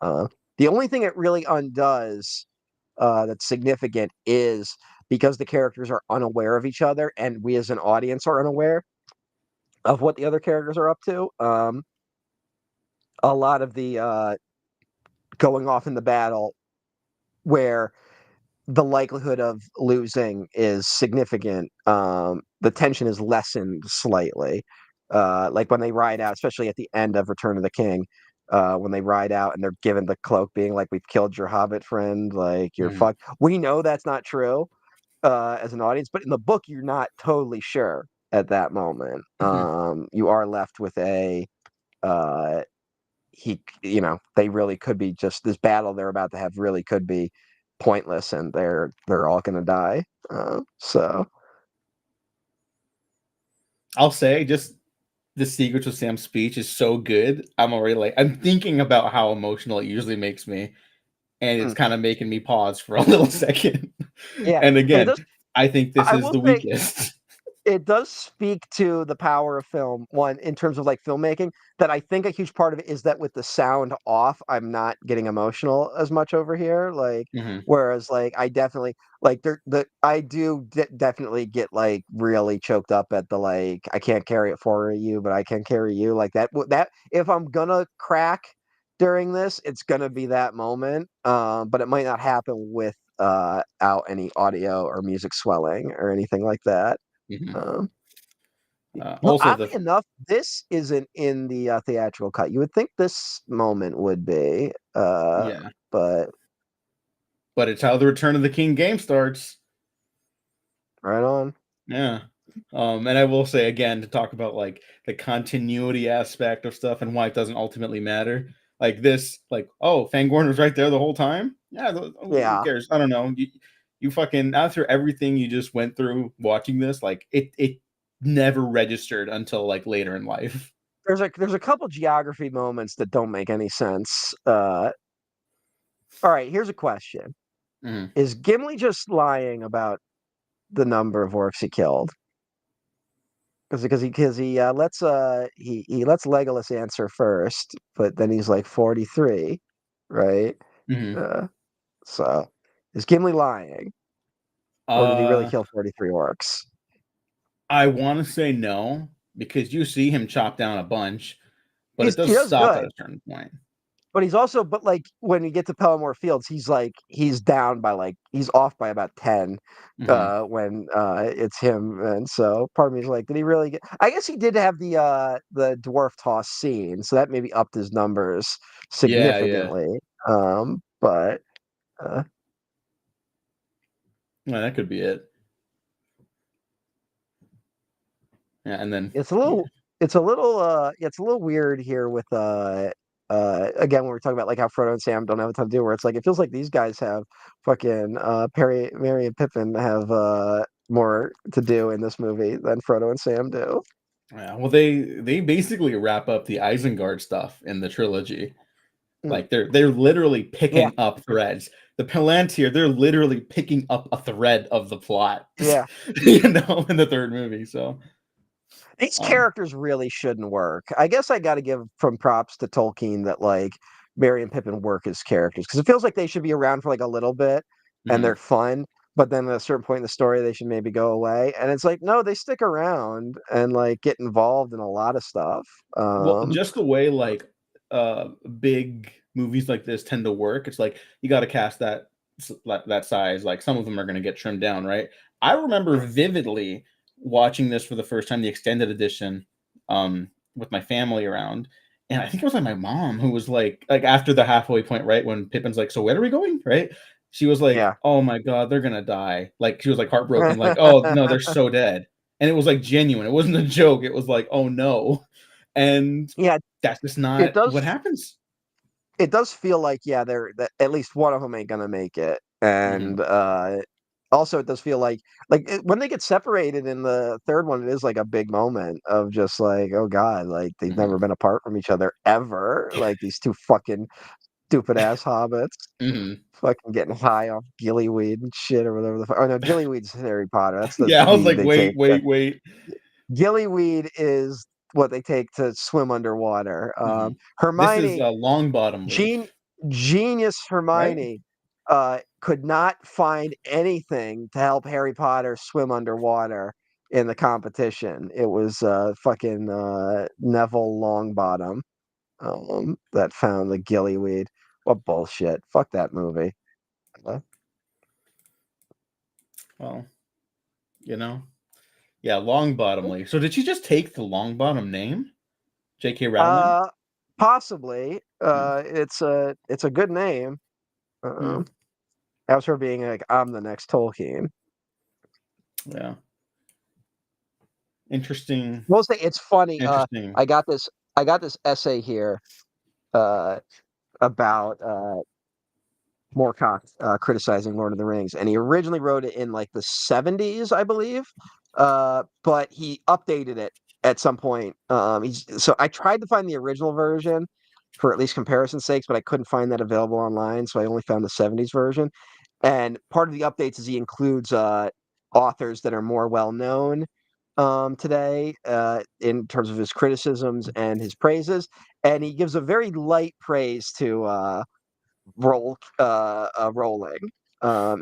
Uh, the only thing it really undoes that's significant is because the characters are unaware of each other, and we as an audience are unaware of what the other characters are up to. a lot of the going off in the battle where the likelihood of losing is significant. The tension is lessened slightly. Like when they ride out, especially at the end of Return of the King, when they ride out and they're given the cloak, being like, "We've killed your Hobbit friend. Like you're Mhm. fucked." We know that's not true as an audience, but in the book, you're not totally sure at that moment. Mhm. You are left with a uh, they really could be just this battle they're about to have really could be pointless, and they're all gonna die. So I'll say just the Secrets of Sam's speech is so good. I'm already like I'm thinking about how emotional it usually makes me, and it's mm, kind of making me pause for a little second. yeah, And it again, does. I think this I is will the say weakest. it does speak to the power of film, one, in terms of like filmmaking, that I think a huge part of it is that with the sound off, I'm not getting emotional as much over here. Like, Mhm. whereas like I definitely like I do definitely get like really choked up at the like I can't carry it for you, but I can carry you, like that if I'm gonna crack during this, it's gonna be that moment. But it might not happen with out any audio or music swelling or anything like that. Mhm. Um, well, Also, oddly enough, this isn't in the theatrical cut. You would think this moment would be, yeah, but but it's how the Return of the King game starts. right on. Yeah. And I will say again to talk about like the continuity aspect of stuff and why it doesn't ultimately matter. Like this, like, oh, Fangorn was right there the whole time. Yeah, who Yeah, cares? I don't know. You fucking after everything you just went through watching this, like it never registered until like later in life. there's a couple geography moments that don't make any sense. All right, here's a question: Mhm. Is Gimli just lying about the number of orcs he killed? Because he lets he lets Legolas answer first, but then he's like 43, right? Mhm. Uh, so is Gimli lying? Or did he really Uh, kill 43 orcs? I want to say no because you see him chop down a bunch, but it He does does stop at a good, certain point. but he's also but like when you get to Pelennor Fields, he's like he's down by like he's off by about 10 Mhm. when it's him. And so part of me is like, did he really get I guess he did have the dwarf toss scene, so that maybe upped his numbers Yeah, yeah. significantly. But uh, Yeah, that could be it. Yeah, and then It's a yeah. little it's a little weird here with again when we're talking about like how Frodo and Sam don't have a ton to do, where it's like it feels like these guys have fucking Perry Merry and Pippin have more to do in this movie than Frodo and Sam do. Yeah, well, they basically wrap up the Isengard stuff in the trilogy. Mm, Like they're literally yeah, picking up threads. The Palantir, they're literally picking up a thread of the plot, yeah. in the third movie. So, These um, characters really shouldn't work. I guess I got to give from props to Tolkien that like Merry and Pippin work as characters because it feels like they should be around for like a little bit and they're mhm. fun, but then at a certain point in the story they should maybe go away. And it's like no, they stick around and like get involved in a lot of stuff. Well, Um, just the way like big movies like this tend to work, it's like you got to cast that size. Like some of them are going to get trimmed down, right? I remember vividly watching this for the first time, the extended edition, with my family around, and I think it was like my mom who was like after the halfway point, right when Pippin's like, "So where are we going?" Right? She was like, yeah, "Oh my god, they're gonna die!" Like she was like heartbroken, like, "Oh no, they're so dead." And it was like genuine. It wasn't a joke. It was like, "Oh no." And yeah. that's just It not does what happens. it does feel like yeah, they're that at least one of them ain't gonna make it, Mhm, and also it does feel like when they get separated in the third one, it is like a big moment of just like oh god, like they've never mhm, been apart from each other ever, like these two fucking stupid ass hobbits. mhm. Fucking getting high off gillyweed and shit or whatever the fuck. Oh no, gillyweed's Harry Potter. That's Yeah, I was the like, they "Wait, take. wait, wait." Gillyweed is what they take to swim underwater. Mhm. This is Hermione a long bottom Gen leaf, genius right? Hermione, could not find anything to help Harry Potter swim underwater in the competition. It was, fucking, Neville Longbottom. that found the gillyweed. What bullshit. Fuck that movie. Well, you know, yeah, Longbottom Lake. So did she just take the Longbottom name, J.K. Rowling? Uh, Possibly. Hmm. It's a good name. Hmm. As for being like, I'm the next Tolkien. Yeah, interesting. We'll say it's funny. Interesting. I got this. I got this essay here uh, about Moorcock criticizing Lord of the Rings, and he originally wrote it in like the '70s, I believe, but he updated it at some point. So I tried to find the original version for at least comparison's sakes, but I couldn't find that available online, so I only found the '70s version. And part of the updates is he includes authors that are more well known today in terms of his criticisms and his praises, and he gives a very light praise to Rowling,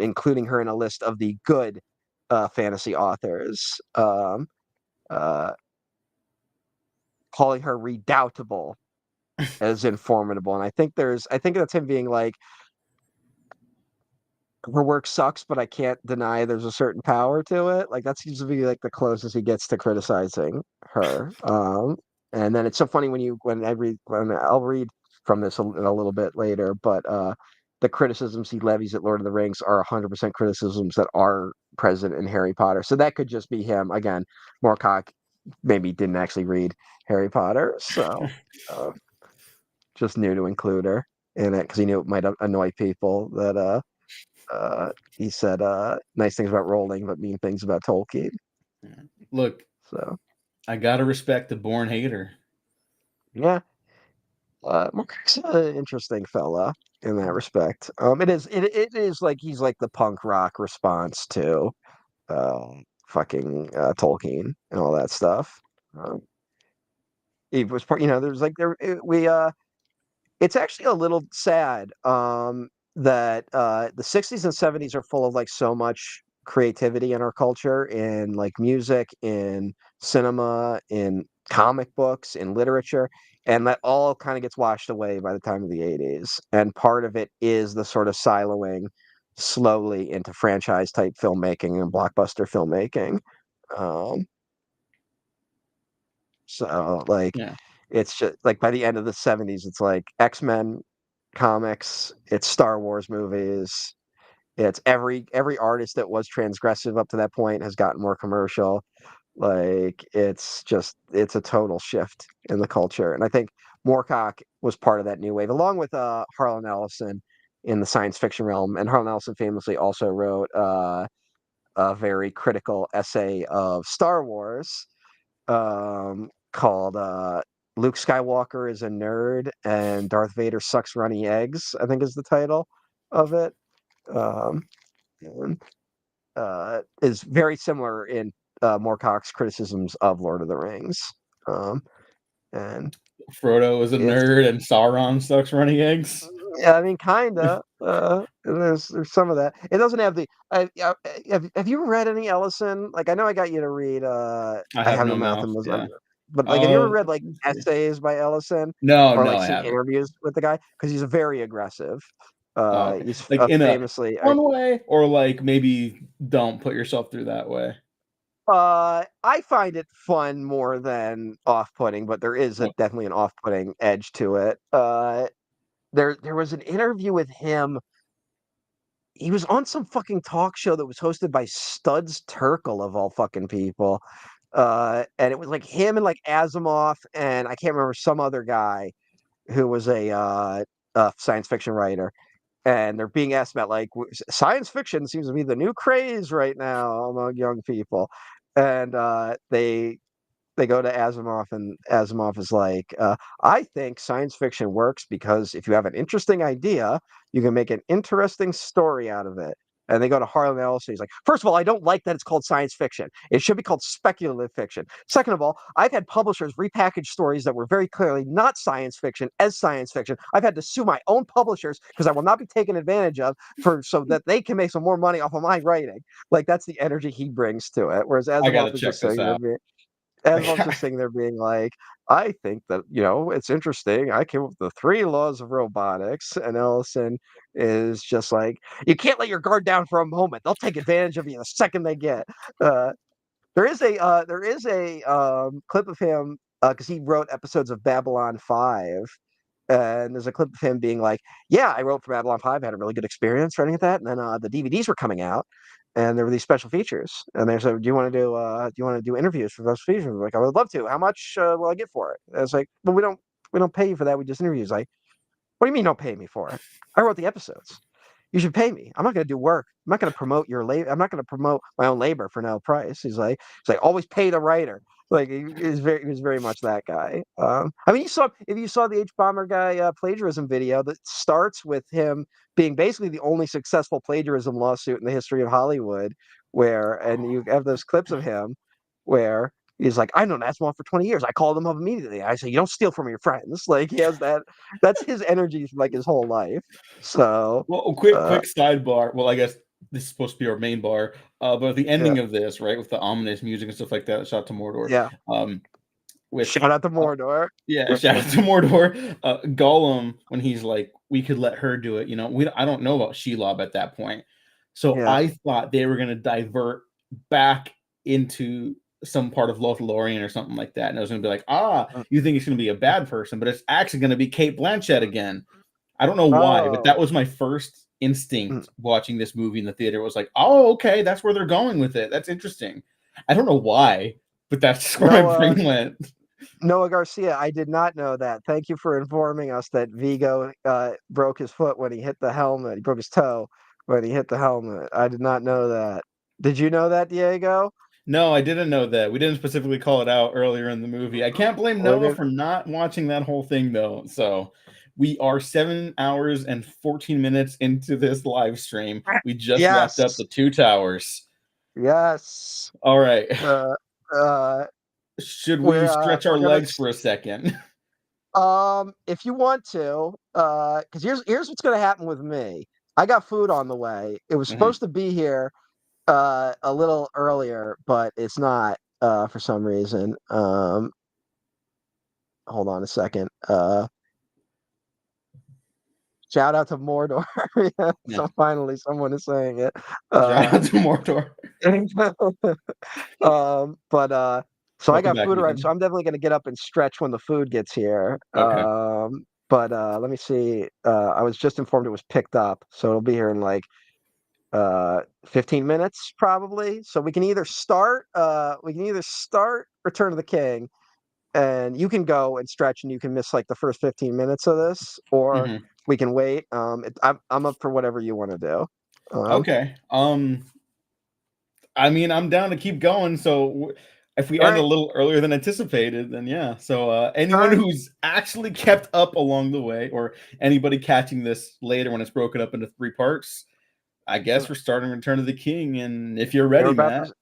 including her in a list of the good fantasy authors, uh, calling her redoubtable as informative. And I think that's him being like, her work sucks, but I can't deny there's a certain power to it. Like that seems to be like the closest he gets to criticizing her. And then it's so funny when I'll read from this in a little bit later, but the criticisms he levies at Lord of the Rings are 100% criticisms that are present in Harry Potter. So that could just be him again. Moorcock maybe didn't actually read Harry Potter, so uh, just knew to include her in it because he knew it might annoy people that he said nice things about Rowling, but mean things about Tolkien. Look, So I gotta respect the born hater. yeah, Moorcock's an interesting fella in that respect. It is like he's like the punk rock response to uh, fucking Tolkien and all that stuff. Um, he was part, there's like there we it's actually a little sad that the '60s and '70s are full of like so much creativity in our culture, in like music, in cinema, in comic books, in literature, and that all kind of gets washed away by the time of the '80s. And part of it is the sort of siloing slowly into franchise type filmmaking and blockbuster filmmaking. Um, so like Yeah. it's just like by the end of the '70s, it's like X-Men comics, it's Star Wars movies, it's every artist that was transgressive up to that point has gotten more commercial. Like it's a total shift in the culture. And I think Moorcock was part of that new wave, along with Harlan Ellison in the science fiction realm. And Harlan Ellison famously also wrote a very critical essay of Star Wars called Luke Skywalker is a nerd and Darth Vader sucks runny eggs, I think is the title of it. Um, and, is very similar in Moorcock's criticisms of Lord of the Rings. Um, and Frodo is a it's nerd and Sauron sucks running eggs. Yeah, I mean, kinda. There's some of that. It doesn't have the. Have you read any Ellison? Like, I know I got you to read. I I have have no no mouth mouth. and was, Yeah. but like, have you ever Oh, read like let's see. essays by Ellison No, or no, like I seen haven't. interviews with the guy? Because he's very aggressive. Oh, okay. He's Like in a famously. fun way, or like maybe don't put yourself through that way. I find it fun more than off-putting, but there is Oh, definitely an off-putting edge to it. There was an interview with him. He was on some fucking talk show that was hosted by Studs Terkel of all fucking people. And it was like him and like Asimov and I can't remember some other guy who was a science fiction writer. And they're being asked about like science fiction seems to be the new craze right now among young people. And they go to Asimov, and Asimov is like, I think science fiction works because if you have an interesting idea, you can make an interesting story out of it. And they go to Harlan Ellison. He's like, first of all, I don't like that it's called science fiction. It should be called speculative fiction. Second of all, I've had publishers repackage stories that were very clearly not science fiction as science fiction. I've had to sue my own publishers because I will not be taken advantage of for so that they can make some more money off of my writing. Like that's the energy he brings to it. Whereas I Asimov gotta is check just this sitting there out. being, Annabelle's just sitting there being like, "I think that, it's interesting. I came up with the 3 laws of robotics," and Ellison is just like, "You can't let your guard down for a moment. They'll take advantage of you the second they get." Uh, there is a clip of him, because he wrote episodes of Babylon 5, and there's a clip of him being like, "Yeah, I wrote for Babylon 5, had a really good experience writing at that, and then, the DVDs were coming out, and there were these special features, and they said, do you wanna do interviews for those features?" I'm like, "I would love to. How much, will I get for it?" And it's like, "Well, we don't pay you for that, we just interviews." Like, "What do you mean don't pay me for it? I wrote the episodes. You should pay me. I'm not gonna do work. I'm not gonna promote your labor. I'm not gonna promote my own labor for no price." He's like, "Always pay the writer." Like he was very much that guy. I mean, if you saw the H bomber guy plagiarism video that starts with him being basically the only successful plagiarism lawsuit in the history of Hollywood, and you have those clips of him where he's like, "I've known Asimov for 20 years. I called him up immediately. I say, you don't steal from your friends." Like he has that. That's his energy for like his whole life. So, Well, quick uh, quick sidebar. Well, I guess this is supposed to be our main bar, but at the yeah, ending of this, right, with the ominous music and stuff like that, shot to Mordor, yeah. um, with Shout out to uh, Mordor. yeah, shout out to Mordor. Gollum, when he's like, "We could let her do it," I don't know about Shelob at that point, so Yeah. I thought they were gonna divert back into some part of Lothlorien or something like that, and I was gonna be like, Mm, you think it's gonna be a bad person, but it's actually gonna be Kate Blanchett again. I don't know why, but oh, that was my first mm, instinct watching this movie in the theater. Was like, "Oh, okay, that's where they're going with it. That's interesting." I don't know why, but that's where my Noah brain went. Noah Garcia. I did not know that. Thank you for informing us that Vigo broke his foot when he hit the helmet. He broke his toe when he hit the helmet. I did not know that. Did you know that, Diego? No, I didn't know that. We didn't specifically call it out earlier in the movie. I can't blame We Noah did. for not watching that whole thing though. So we are 7 hours and 14 minutes into this live stream. We just wrapped up Yes. the Two Towers. Yes. All right. Uh, uh, Should we we're stretch our we're gonna legs for a second? If you want to, because here's what's gonna happen with me. I got food on the way. It was Mhm. supposed to be here a little earlier, but it's not for some reason. Hold on a second. Shout out to Mordor. Yeah, Yeah. so finally someone is saying it. Shout Uh, out to Mordor. but so I Welcome got back, food arrived, so Ethan. I'm definitely gonna get up and stretch when the food gets here. Okay. But let me see. I was just informed it was picked up, so it'll be here in like 15 minutes probably. So we can either start Return of the King, and you can go and stretch and you can miss like the first 15 minutes of this, or Mhm. we can wait. I'm up for whatever you want to do. Um, Okay. I mean, I'm down to keep going. So if we all end a right, little earlier than anticipated, then yeah. So all anyone right. who's actually kept up along the way, or anybody catching this later when it's broken up into 3 parts, I guess we're starting Return of the King. And if you're Yeah, we're ready, about Matt. to.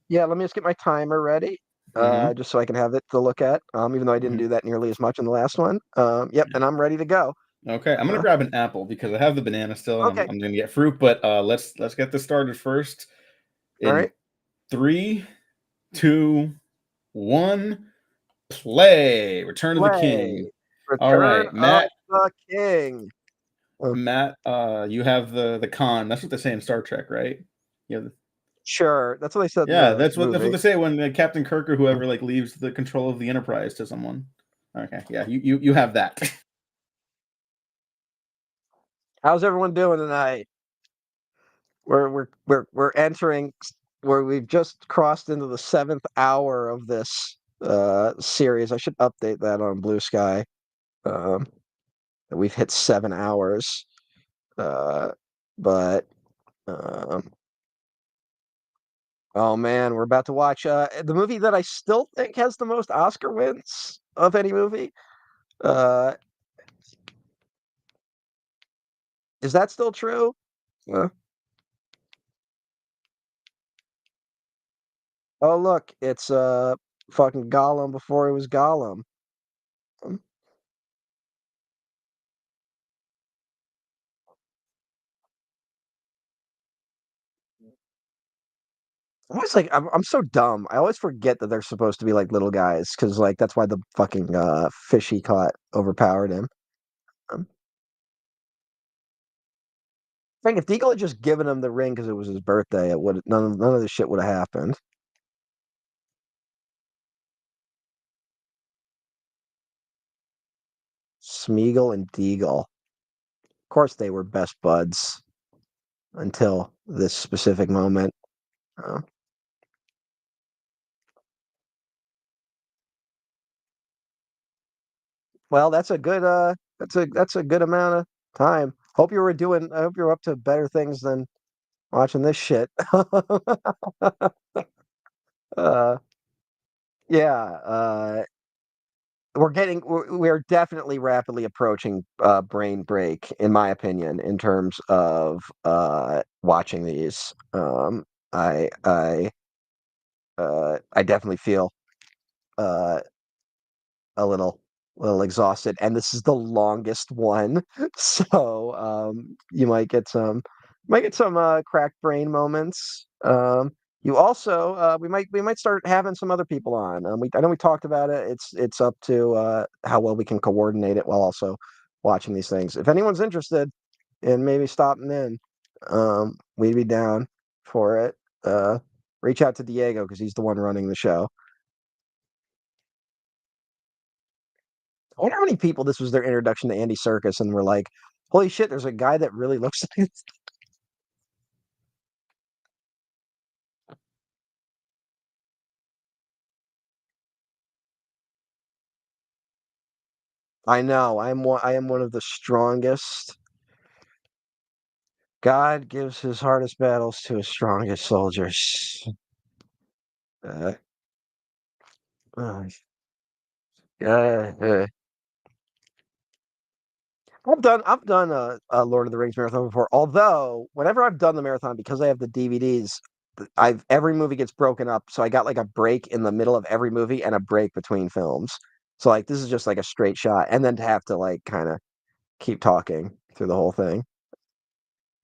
Yeah, let me just get my timer ready, Hmm. just so I can have it to look at. Even though I didn't Hmm. do that nearly as much in the last one. Yep, and I'm ready to go. Okay, I'm gonna Uh, grab an apple because I have the banana still, and okay, I'm gonna get fruit. But let's get this started first. all In right. 3, 2, 1, play. Return of the King. Play. All Return right, of Matt. the King. Uh, You have the con. That's what they say in Star Trek, right? Yeah, sure, that's what they said in yeah. the That's what movie. they say when Captain Kirk or Uh, whoever like leaves the control of the Enterprise to someone. Okay, yeah. You have that. How's everyone doing tonight? We're entering where we've just crossed into the 7th hour of this series. I should update that on Blue Sky. Um, that we've hit 7 hours. Uh, but um, oh man, we're about to watch the movie that I still think has the most Oscar wins of any movie. Uh, is that still true? Uh, oh look, it's fucking Gollum before he was Gollum. Um, I'm so dumb. I always forget that they're supposed to be like little guys because like that's why the fucking fish he caught overpowered him. Um, I think if Deagle had just given him the ring because it was his birthday, it would none of this shit would have happened. Smeagol and Deagle. Of course, they were best buds until this specific moment. Uh, well, that's a good amount of time. Hope you were doing. I hope you're up to better things than watching this shit. uh, yeah, we're definitely rapidly approaching brain break, in my opinion, in terms of watching these. I definitely feel uh a little exhausted, and this is the longest one. So you might get some cracked brain moments. You also we might start having some other people on. I know we talked about it. It's up to how well we can coordinate it while also watching these things. If anyone's interested in maybe stopping in, we'd be down for it. Reach out to Diego because he's the one running the show. I wonder how many people this was their introduction to Andy Serkis and were like, "Holy shit, there's a guy that really looks like this." I know. I am one of the strongest. God gives his hardest battles to his strongest soldiers. Uh, uh, uh, I've done a Lord of the Rings marathon before. Although whenever I've done the marathon, because I have the DVDs, I've every movie gets broken up, so I got like a break in the middle of every movie and a break between films. So like this is just like a straight shot, and then to have to like kind of keep talking through the whole thing,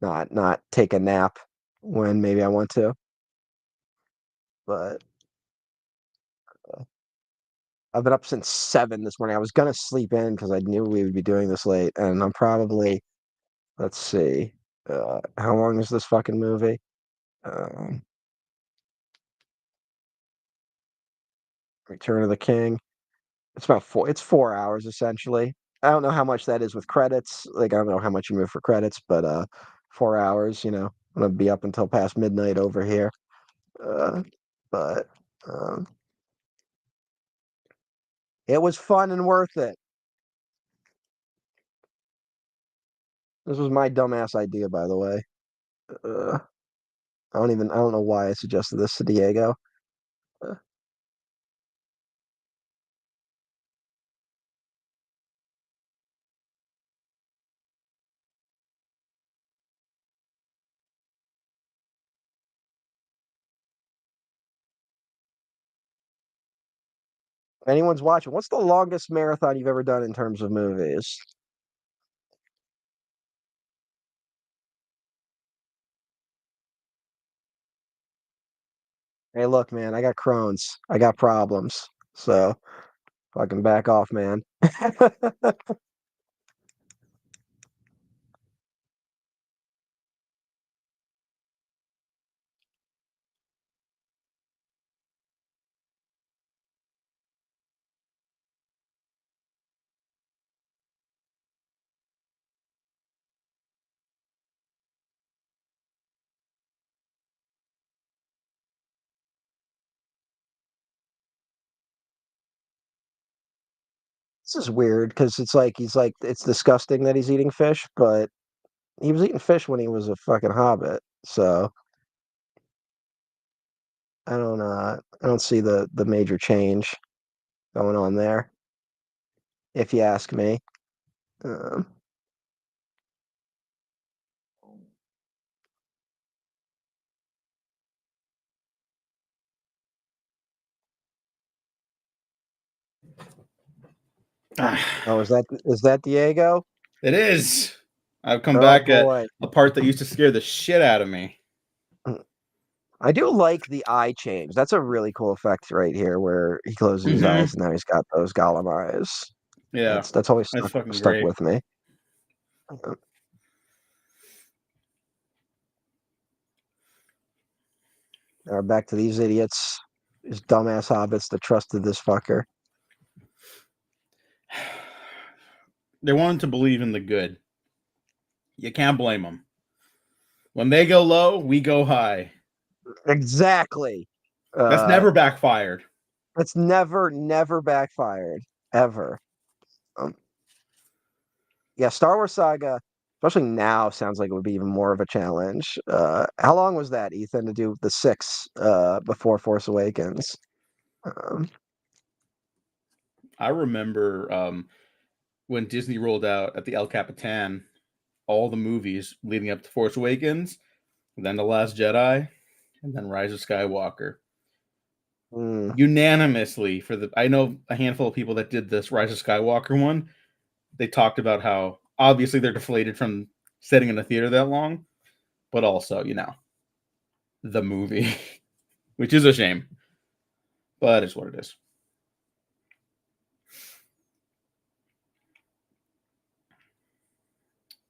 not take a nap when maybe I want to. But I've been up since 7 this morning. I was gonna sleep in because I knew we would be doing this late, and I'm probably let's see, how long is this fucking movie? Um, Return of the King. It's about four. It's 4 hours essentially. I don't know how much that is with credits. Like I don't know how much you move for credits, but 4 hours. You know, I'm gonna be up until past midnight over here. Uh, but um, it was fun and worth it. This was my dumbass idea, by the way. Uh, I don't know why I suggested this to Diego. Uh, if anyone's watching, what's the longest marathon you've ever done in terms of movies? Hey, look, man, I got Crohn's. I got problems. So fucking back off, man. This is weird because it's like he's like it's disgusting that he's eating fish, but he was eating fish when he was a fucking hobbit. So I don't see the major change going on there, if you ask me. Um, oh, is that Diego? It is. I've come Oh back at boy. a part that used to scare the shit out of me. I do like the eye change. That's a really cool effect right here, where he closes his eyes Hmm. and now he's got those Gollum eyes. Yeah, That's always that's fucking stuck great. with me. Back to these idiots, these dumbass hobbits that trusted this fucker. They wanted to believe in the good. You can't blame them. When they go low, we go high. Exactly. That's Uh, never backfired. that's never backfired ever. Um, yeah, Star Wars Saga, especially now, sounds like it would be even more of a challenge. How long was that, Ethan, to do the six before Force Awakens? Um, I remember when Disney rolled out at the El Capitan all the movies leading up to Force Awakens, then The Last Jedi, and then Rise of Skywalker. mm, Unanimously, for the I know a handful of people that did this Rise of Skywalker one. They talked about how obviously they're deflated from sitting in a theater that long, but also, the movie, which is a shame, but it's what it is.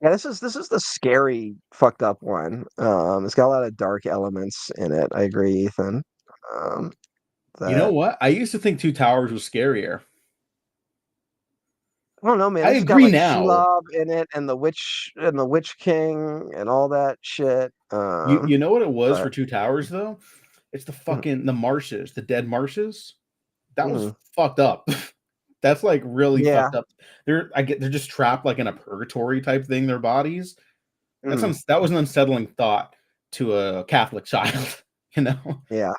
yeah, this is the scary, fucked up one. It's got a lot of dark elements in it. I agree, Ethan. Um, You know that what? I used to think Two Towers was scarier. I don't know, man. I This has got agree like now. Shelob in it, and the Witch King, and all that shit. You know what it was But for Two Towers though? It's mm, the marshes, the dead marshes. That was mm, fucked up. That's like really yeah, fucked up. They're just trapped like in a purgatory type thing. Their bodies. mm, That was an unsettling thought to a Catholic child, you know. yeah.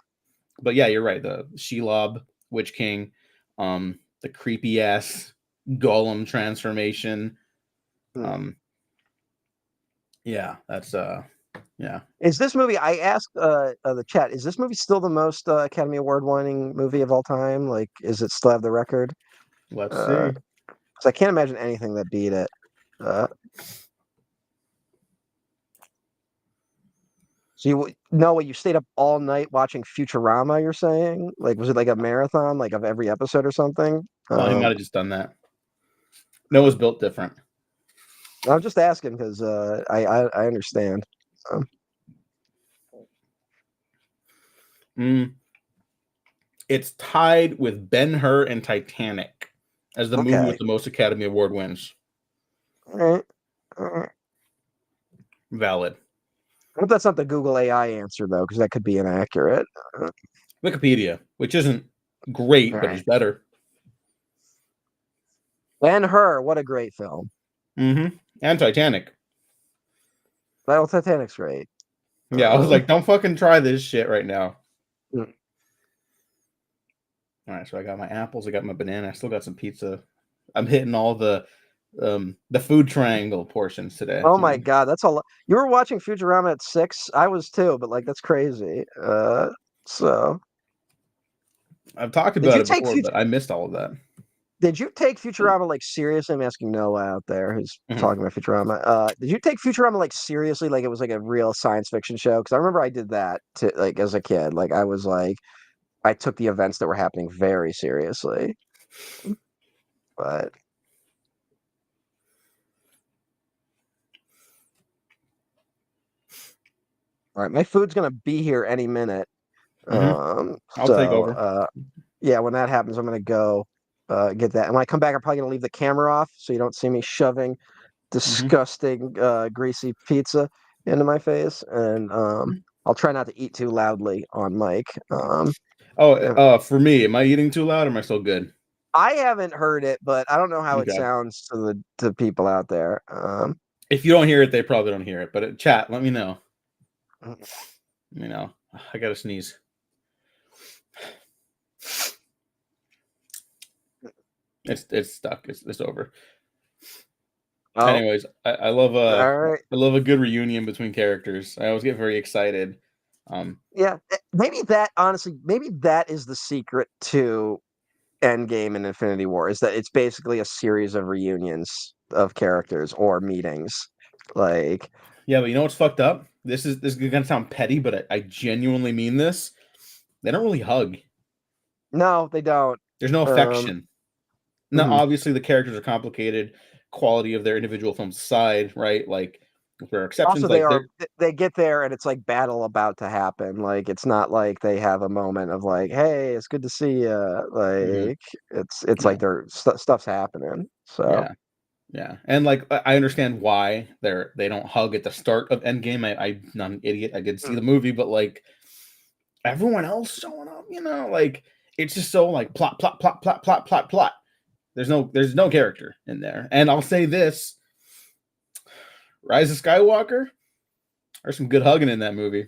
But yeah, you're right. The Shelob, Witch King, the creepy ass Golem transformation. Mm. Um, yeah, that's yeah. Is this movie? I asked the chat. Is this movie still the most Academy Award winning movie of all time? Like, is it still have the record? Let's Uh, see. 'Cause I can't imagine anything that beat it. Uh, so no, what, you stayed up all night watching Futurama, you're saying? Like, was it like a marathon, like of every episode or something? Oh, he might have just done that. No, it was built different. I'm just asking because I understand. Um, Mm, it's tied with Ben Hur and Titanic as the movie with okay. the most Academy Award wins. All right. All right. Valid. I hope that's not the Google AI answer though, because that could be inaccurate. Uh, Wikipedia, which isn't all great, but right. is better. And Her, what a great film. Mm-hmm. And Titanic. Well, Titanic's great. Yeah, I was like, don't fucking try this shit right now. Mm. All right, so I got my apples, I got my banana, I still got some pizza. I'm hitting all the food triangle portions today. Oh my God, that's a lot. You were watching Futurama at 6. I was too, but like that's crazy. So I've talked did about you it take before, but I missed all of that. did you take Futurama like seriously? I'm asking Noah out there who's Mhm. talking about Futurama. Did you take Futurama like seriously, like it was like a real science fiction show? Because I remember I did that to like as a kid. Like I was like I took the events that were happening very seriously. But all right, my food's gonna be here any minute. Mhm. I'll take So over. yeah, when that happens, I'm gonna go get that. And when I come back, I'm probably gonna leave the camera off so you don't see me shoving Mhm. disgusting greasy pizza into my face. And I'll try not to eat too loudly on mic. Oh, Yeah. for me, am I eating too loud or am I still good? I haven't heard it, but I don't know how it Okay. sounds to the to people out there. If you don't hear it, they probably don't hear it. But chat, let me know. I gotta sneeze. It's stuck. It's over. Oh, Anyways, all right. I love a good reunion between characters. I always get very excited. Um, Yeah, maybe that honestly, maybe that is the secret to Endgame and Infinity War is that it's basically a series of reunions of characters or meetings. Like Yeah, but you know what's fucked up? This is gonna sound petty, but I genuinely mean this. They don't really hug. No, they don't. There's no Um, affection. Now, mhm. obviously, the characters are complicated. Quality of their individual films aside, right? Like, if there are exceptions, Also, they like are there. they get there and it's like battle about to happen. Like it's not like they have a moment of like, "Hey, it's good to see you." Mhm. Like it's like No, they're stuff's happening. So yeah, yeah, and like I understand why they don't hug at the start of Endgame. I'm not an idiot. I did see mm, the movie, but like everyone else showing up, like it's just so like plot, plot, plot, plot, plot, plot, plot. There's no character in there. And I'll say this: Rise of Skywalker. There's some good hugging in that movie.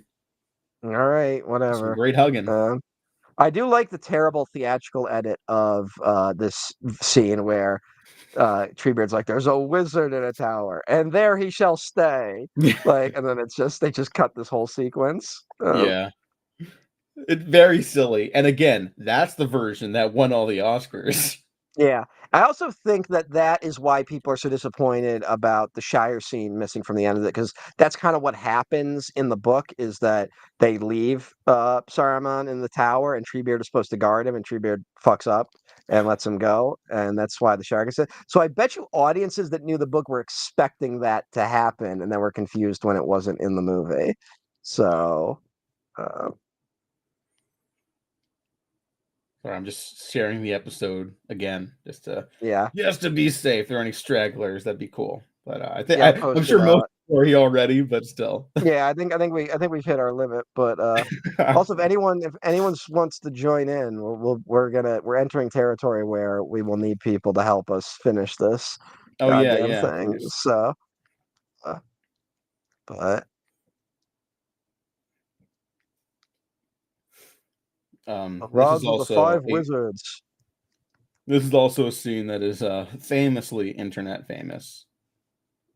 all right, There's some whatever. great hugging. Um, I do like the terrible theatrical edit of this scene where Treebeard's like, "There's a wizard in a tower, and there he shall stay." Like, and then they just cut this whole sequence. Yeah, it's very silly. And again, that's the version that won all the Oscars. Yeah. I also think that that is why people are so disappointed about the Shire scene missing from the end of it, because that's kind of what happens in the book is that they leave Saruman in the tower and Treebeard is supposed to guard him and Treebeard fucks up and lets him go. And that's why the Shire gets it. So I bet you audiences that knew the book were expecting that to happen and then were confused when it wasn't in the movie. So uh, Sorry, I'm just sharing the episode again, yeah. just to be safe. If there are any stragglers, that'd be cool. But I think Yeah, I I'm posted sure most are here already, but still. Yeah, I think we've hit our limit, but also if anyone wants to join in, we're entering territory where we will need people to help us finish this Oh yeah, goddamn yeah, of thing. course. So, uh, but This is Rods of the also Five a Wizards. this is also a scene that is famously internet famous,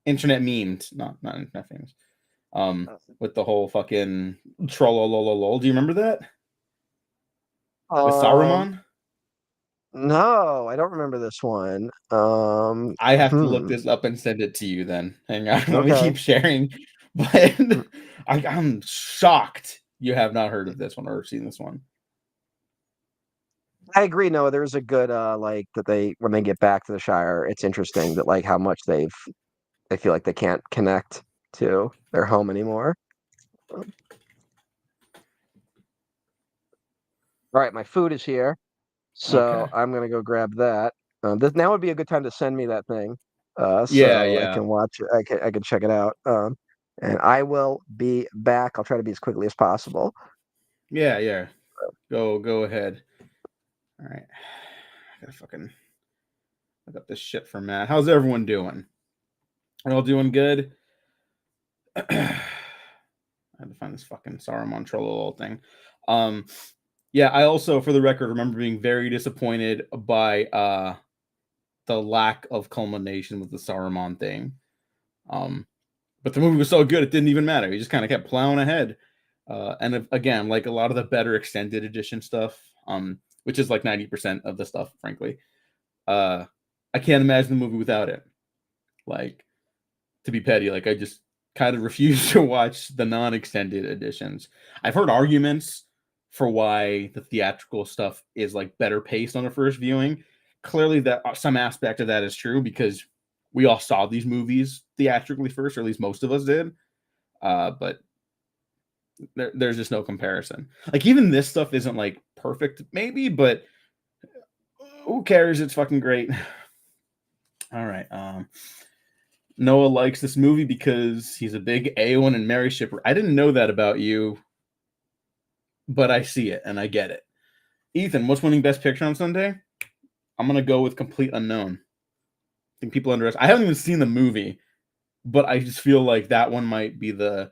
internet memed, not internet famous. With the whole fucking trollololol. Do you remember that with Um, Saruman? no, I don't remember this one. I have to look this up and send it to you. Then hang on, let me Okay. keep sharing. But I'm shocked you have not heard of this one or seen this one. I agree. No, there's a good like that they when they get back to the Shire, it's interesting that like how much they feel like they can't connect to their home anymore. All right, my food is here, so Okay. I'm gonna go grab that. This now would be a good time to send me that thing, Yeah, so I yeah, can watch it. I can check it out. And I will be back. I'll try to be as quickly as possible. yeah, yeah. Go ahead. All right. I gotta fucking look up this shit for Matt. How's everyone doing? Are all doing good? I had to find this fucking Saruman Trollolol thing. Um, yeah, I also, for the record, remember being very disappointed by the lack of culmination with the Saruman thing. Um, but the movie was so good it didn't even matter. He just kind of kept plowing ahead. And again, like a lot of the better extended edition stuff, which is like 90% of the stuff, frankly. Uh, I can't imagine the movie without it. Like, to be petty, like I just kind of refuse to watch the non-extended editions. I've heard arguments for why the theatrical stuff is like better paced on the first viewing. Clearly, that some aspect of that is true because we all saw these movies theatrically first, or at least most of us did. But there's just no comparison. Like even this stuff isn't like perfect, maybe, but who cares? It's fucking great. All right. Noah likes this movie because he's a big Aowen and Mary shipper. I didn't know that about you, but I see it and I get it. Ethan, what's winning Best Picture on Sunday? I'm gonna go with Complete Unknown. I think people underestimate. I haven't even seen the movie, but I just feel like that one might be the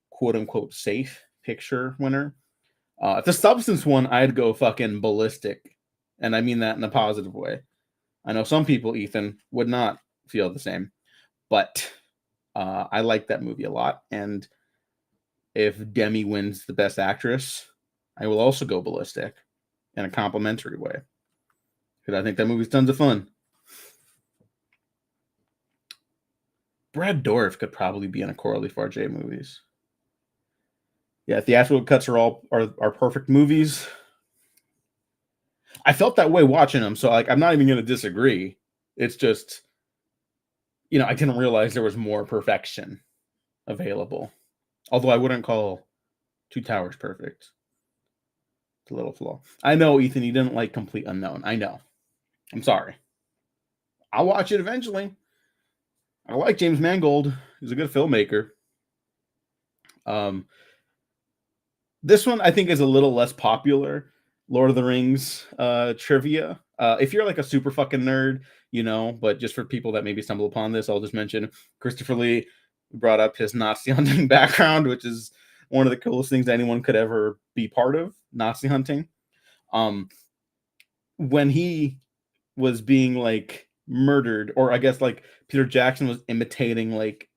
quote unquote safe picture winner. If the substance one, I'd go fucking ballistic, and I mean that in a positive way. I know some people, Ethan, would not feel the same, but I like that movie a lot, and if Demi wins the Best Actress, I will also go ballistic in a complimentary way because I think that movie's tons of fun. Brad Dourif could probably be in a Coralie Farjay movies. Yeah, theatrical cuts are perfect movies. I felt that way watching them, so like I'm not even going to disagree. It's just, I didn't realize there was more perfection available. Although I wouldn't call Two Towers perfect. It's a little flaw. I know, Ethan, you didn't like Complete Unknown. I know. I'm sorry. I'll watch it eventually. I like James Mangold. He's a good filmmaker. Um, this one I think is a little less popular. Lord of the Rings trivia. If you're like a super fucking nerd, but just for people that maybe stumble upon this, I'll just mention Christopher Lee brought up his Nazi hunting background, which is one of the coolest things anyone could ever be part of, Nazi hunting. When he was being like murdered, or I guess like Peter Jackson was imitating like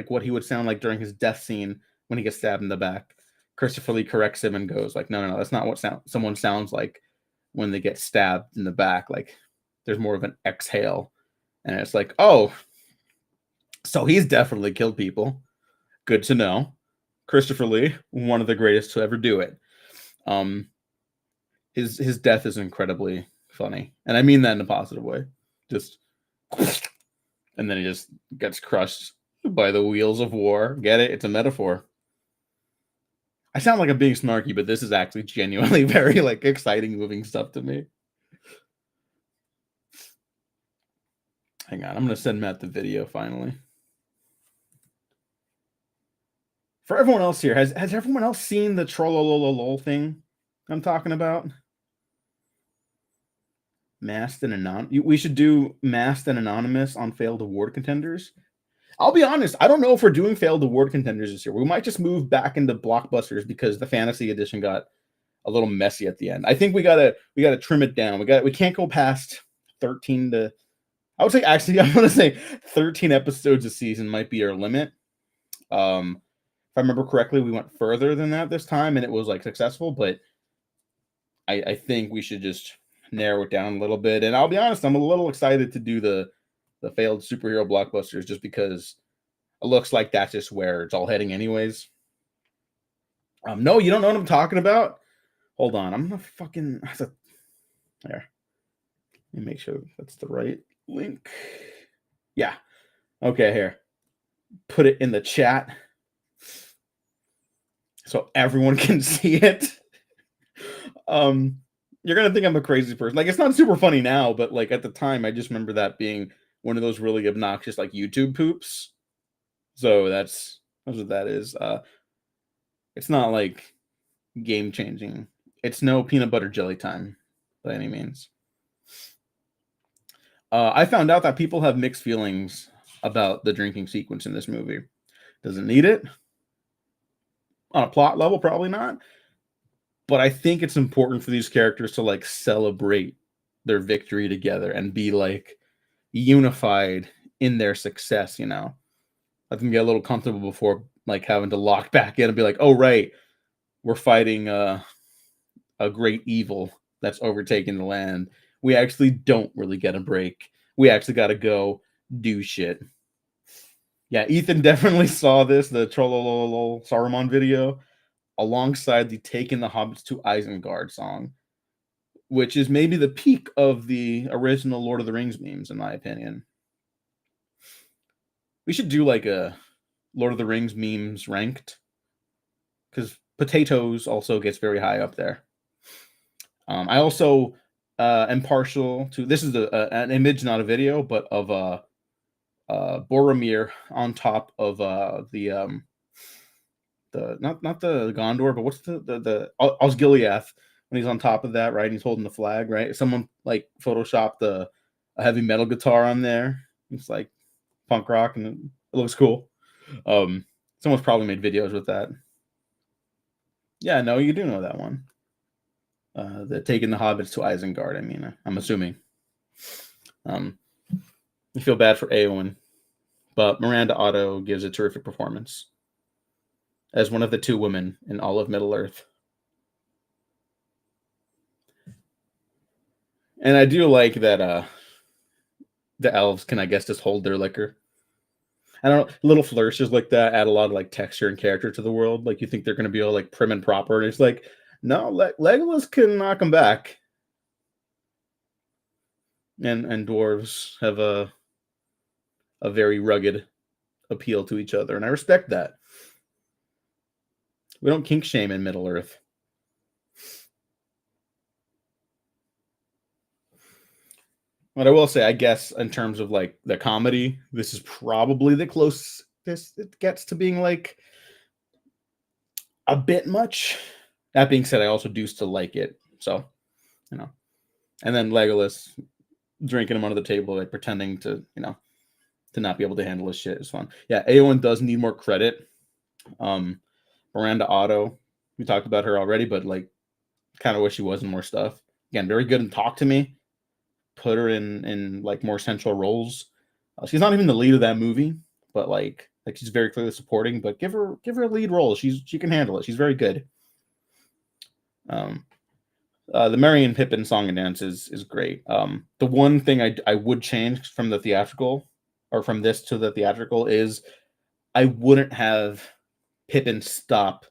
what he would sound like during his death scene when he gets stabbed in the back. Christopher Lee corrects him and goes like, no, that's not what someone sounds like when they get stabbed in the back. Like there's more of an exhale. And it's like, oh, so he's definitely killed people. Good to know. Christopher Lee, one of the greatest to ever do it. His death is incredibly funny. And I mean that in a positive way. Just and then he just gets crushed by the wheels of war. Get it? It's a metaphor. I sound like I'm being snarky, but this is actually genuinely very like exciting, moving stuff to me. Hang on, I'm gonna send Matt the video finally. For everyone else here, has everyone else seen the trollololol thing I'm talking about? Masked and anonymous. We should do masked and anonymous on failed award contenders. I'll be honest, I don't know if we're doing failed award contenders this year. We might just move back into blockbusters because the fantasy edition got a little messy at the end. I think we gotta trim it down. We can't go past 13 to, I would say actually I'm gonna say 13 episodes a season might be our limit. If I remember correctly, we went further than that this time and it was like successful, but I think we should just narrow it down a little bit. And I'll be honest, I'm a little excited to do the failed superhero blockbusters just because it looks like that's just where it's all heading anyways. No, you don't know what I'm talking about? Hold on, I'm gonna fucking there. Let me make sure that's the right link. Yeah. Okay, here. Put it in the chat so everyone can see it. You're gonna think I'm a crazy person. Like it's not super funny now, but like at the time, I just remember that being one of those really obnoxious like YouTube poops. So that's what that is. It's not like game changing. It's no peanut butter jelly time by any means. I found out that people have mixed feelings about the drinking sequence in this movie. Does it need it? On a plot level, probably not. But I think it's important for these characters to like celebrate their victory together and be like unified in their success, Let them get a little comfortable before like having to lock back in and be like, oh right, we're fighting a great evil that's overtaking the land. We actually don't really get a break. We actually gotta go do shit. Yeah, Ethan definitely saw this, the Trollololol Saruman video, alongside the Taking the Hobbits to Isengard song, which is maybe the peak of the original Lord of the Rings memes, in my opinion. We should do like a Lord of the Rings memes ranked, because potatoes also gets very high up there. I also am partial to, this is an image, not a video, but of Boromir on top of the not the Gondor, but what's the Osgiliath, when he's on top of that, right? He's holding the flag, right? Someone like photoshopped a heavy metal guitar on there. It's like punk rock, and it looks cool. Someone's probably made videos with that. Yeah, no, you do know that one. The Taking the Hobbits to Isengard. I mean, I'm assuming. You feel bad for Eowyn, but Miranda Otto gives a terrific performance as one of the two women in all of Middle Earth. And I do like that the elves can, I guess, just hold their liquor. I don't know, little flourishes like that add a lot of like texture and character to the world. Like you think they're going to be all like prim and proper, and it's like, no, Legolas can knock them back, and dwarves have a very rugged appeal to each other, and I respect that. We don't kink shame in Middle Earth. But I will say, I guess in terms of like the comedy, this is probably the closest it gets to being like a bit much. That being said, I also do still like it. So, you know. And then Legolas drinking him under the table, like pretending to, to not be able to handle his shit is fun. Yeah, Aowen does need more credit. Miranda Otto, we talked about her already, but like kind of wish she was in more stuff. Again, very good in Talk to Me. Put her in like more central roles. She's not even the lead of that movie, but like she's very clearly supporting. But give her a lead role. She can handle it. She's very good. The Merry and Pippin song and dance is great. The one thing I would change from the theatrical or from this to the theatrical is I wouldn't have Pippin stop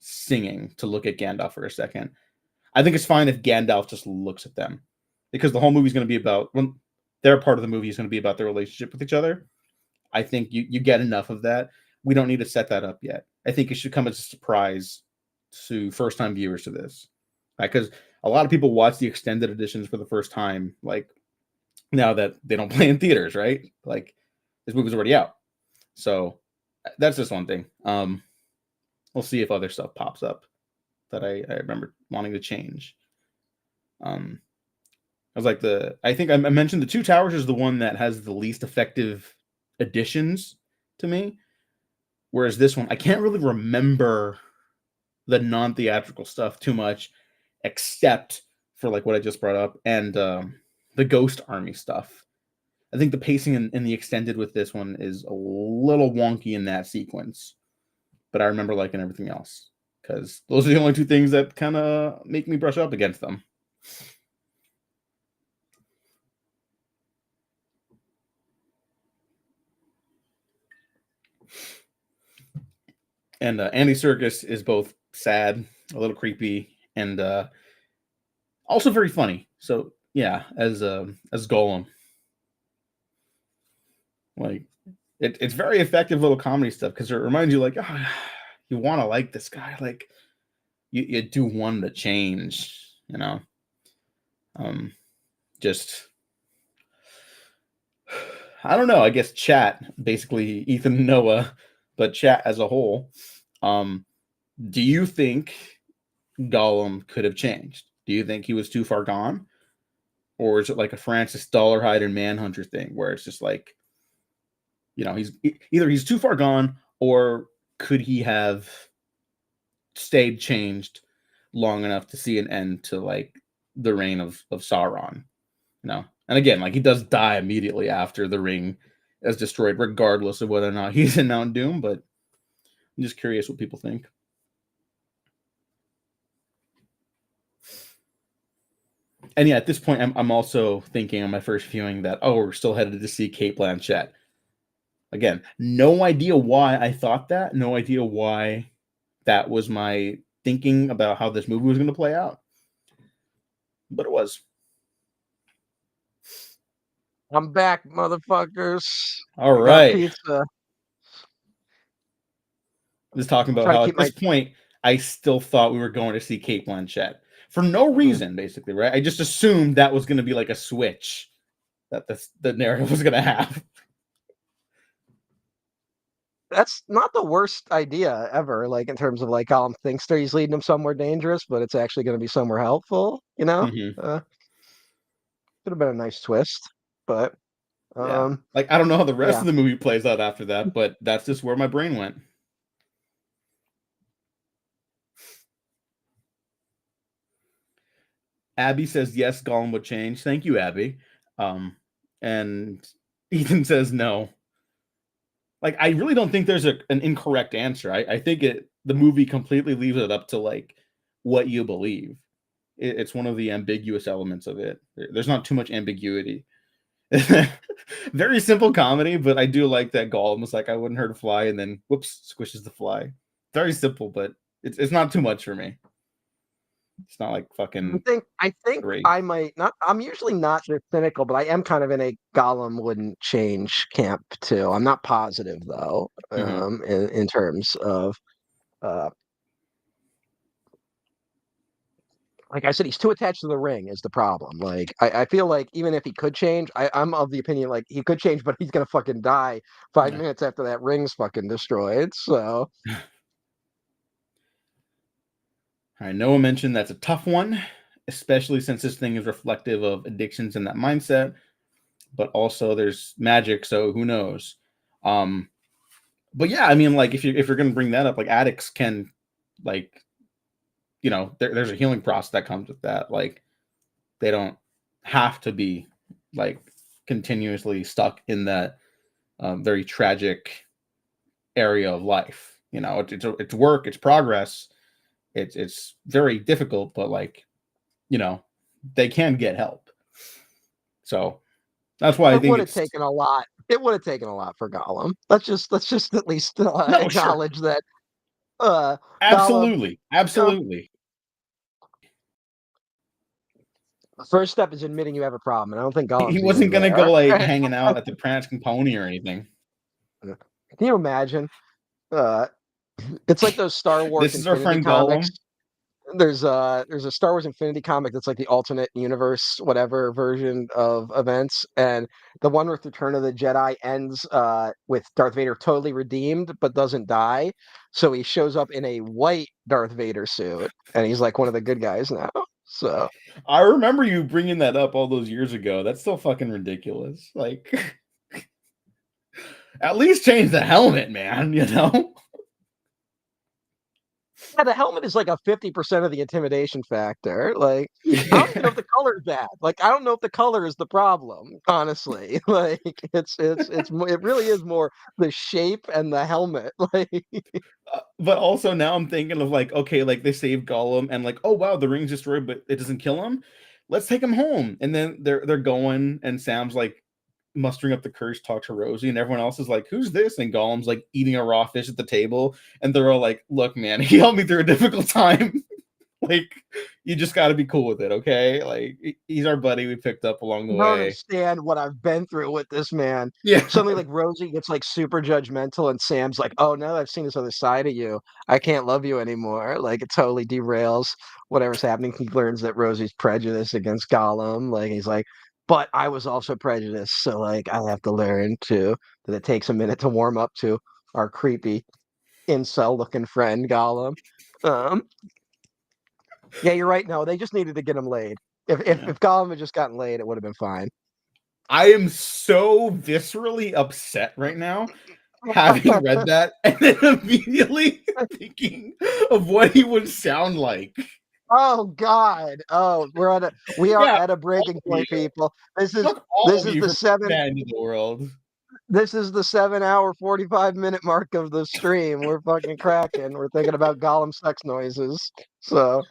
singing to look at Gandalf for a second. I think it's fine if Gandalf just looks at them, because the whole movie is going to be about, well, their part of the movie is going to be about their relationship with each other. I think you get enough of that. We don't need to set that up yet. I think it should come as a surprise to first time viewers to this, right? Because a lot of people watch the extended editions for the first time, like now that they don't play in theaters, right? Like this movie's already out, so that's just one thing. We'll see if other stuff pops up that I remember wanting to change. I was like I think I mentioned the Two Towers is the one that has the least effective additions to me, whereas this one I can't really remember the non-theatrical stuff too much, except for like what I just brought up and the Ghost Army stuff. I think the pacing in the extended with this one is a little wonky in that sequence, but I remember liking everything else because those are the only two things that kind of make me brush up against them. And Andy Serkis is both sad, a little creepy, and also very funny. So yeah, as Gollum, like it's very effective little comedy stuff because it reminds you like, oh, you want to like this guy, like you do want to change, just I don't know. I guess chat basically Ethan and Noah, but chat as a whole. Do you think Gollum could have changed? Do you think he was too far gone? Or is it like a Francis Dollarhide and Manhunter thing where it's just like, he's either he's too far gone or could he have stayed changed long enough to see an end to like the reign of Sauron? And again, like he does die immediately after the ring is destroyed, regardless of whether or not he's in Mount Doom. But I'm just curious what people think. And yeah, at this point, I'm also thinking on my first viewing that, we're still headed to see Cate Blanchett. Again, no idea why I thought that. No idea why that was my thinking about how this movie was going to play out. But it was. I'm back, motherfuckers. All I got right. pizza. Just talking about Try to how keep at this point, I still thought we were going to see Cate Blanchett for no reason, basically, right? I just assumed that was going to be like a switch that the narrative was going to have. That's not the worst idea ever, like in terms of like Colin thinks that he's leading him somewhere dangerous, but it's actually going to be somewhere helpful, Mm-hmm. Could have been a nice twist, but Yeah. Like, I don't know how the rest yeah. of the movie plays out after that, but that's just where my brain went. Abby says yes, Gollum would change. Thank you, Abby. And Ethan says no. Like, I really don't think there's an incorrect answer. I think the movie completely leaves it up to like what you believe. It's one of the ambiguous elements of it. There's not too much ambiguity. Very simple comedy, but I do like that Gollum was like, I wouldn't hurt a fly, and then whoops, squishes the fly. Very simple, but it's not too much for me. It's not like I fucking think I think great. I might not. I'm usually not this cynical, but I am kind of in a Gollum wouldn't change camp too. I'm not positive though, Hmm. in terms of uh, like I said, he's too attached to the ring is the problem. Like I feel like even if he could change, I'm of the opinion like he could change, but he's gonna fucking die 5 minutes after that ring's fucking destroyed. So All right, Noah mentioned that's a tough one, especially since this thing is reflective of addictions and that mindset. But also there's magic, so who knows? Um, but yeah, I mean, like if you're gonna bring that up, like addicts can, like, there's a healing process that comes with that. Like they don't have to be like continuously stuck in that very tragic area of life. It's work, it's progress, it's very difficult, but like you know they can get help. So that's why I it think would have it's taken a lot. It would have taken a lot for Gollum. Let's just at least no, sure, acknowledge that uh Gollum. absolutely, Um, absolutely. the first step is admitting you have a problem, and I don't think He Gollum's even wasn't gonna go there. like hanging out at the prancing pony or anything. Can you imagine? Uh, it's like those Star Wars This is our Infinity friend comics. Gollum. There's a Star Wars Infinity comic that's like the alternate universe, whatever version of events, and the one with Return of the Jedi ends with Darth Vader totally redeemed but doesn't die. So he shows up in a white Darth Vader suit, and he's like one of the good guys now. So I remember you bringing that up all those years ago. That's still fucking ridiculous. Like, at least change the helmet, man. yeah, the helmet is like a 50% of the intimidation factor. Like, I don't even know if the color's bad. Like, I don't know if the color is the problem, honestly. Like, it really is more the shape and the helmet. Like, But also now I'm thinking of like, okay, like they save Gollum and like, oh wow, the ring's destroyed, but it doesn't kill him. Let's take him home. And then they're going, and Sam's like mustering up the courage to talk to Rosie, and everyone else is like, "Who's this?" And Gollum's like eating a raw fish at the table, and they're all like, "Look, man, he helped me through a difficult time. Like, you just got to be cool with it, okay? Like, he's our buddy we picked up along the you don't way." understand what I've been through with this man. Yeah, Suddenly, like Rosie gets like super judgmental, and Sam's like, "Oh, now that I've seen this other side of you, I can't love you anymore." Like it totally derails whatever's happening. He learns that Rosie's prejudiced against Gollum. Like he's like, "But I was also prejudiced, so like I have to learn too that it takes a minute to warm up to our creepy incel-looking friend Gollum." Um, yeah, you're right. No, they just needed to get him laid. If Gollum had just gotten laid, it would have been fine. I am so viscerally upset right now, having read that and then immediately thinking of what he would sound like. Oh God. Oh, we are Yeah, at a all breaking of you. point, people. Fuck all This of is you the for putting seven that into the world. this is the 7 hour 45 minute mark of the stream. We're fucking cracking. We're thinking about Gollum sex noises. So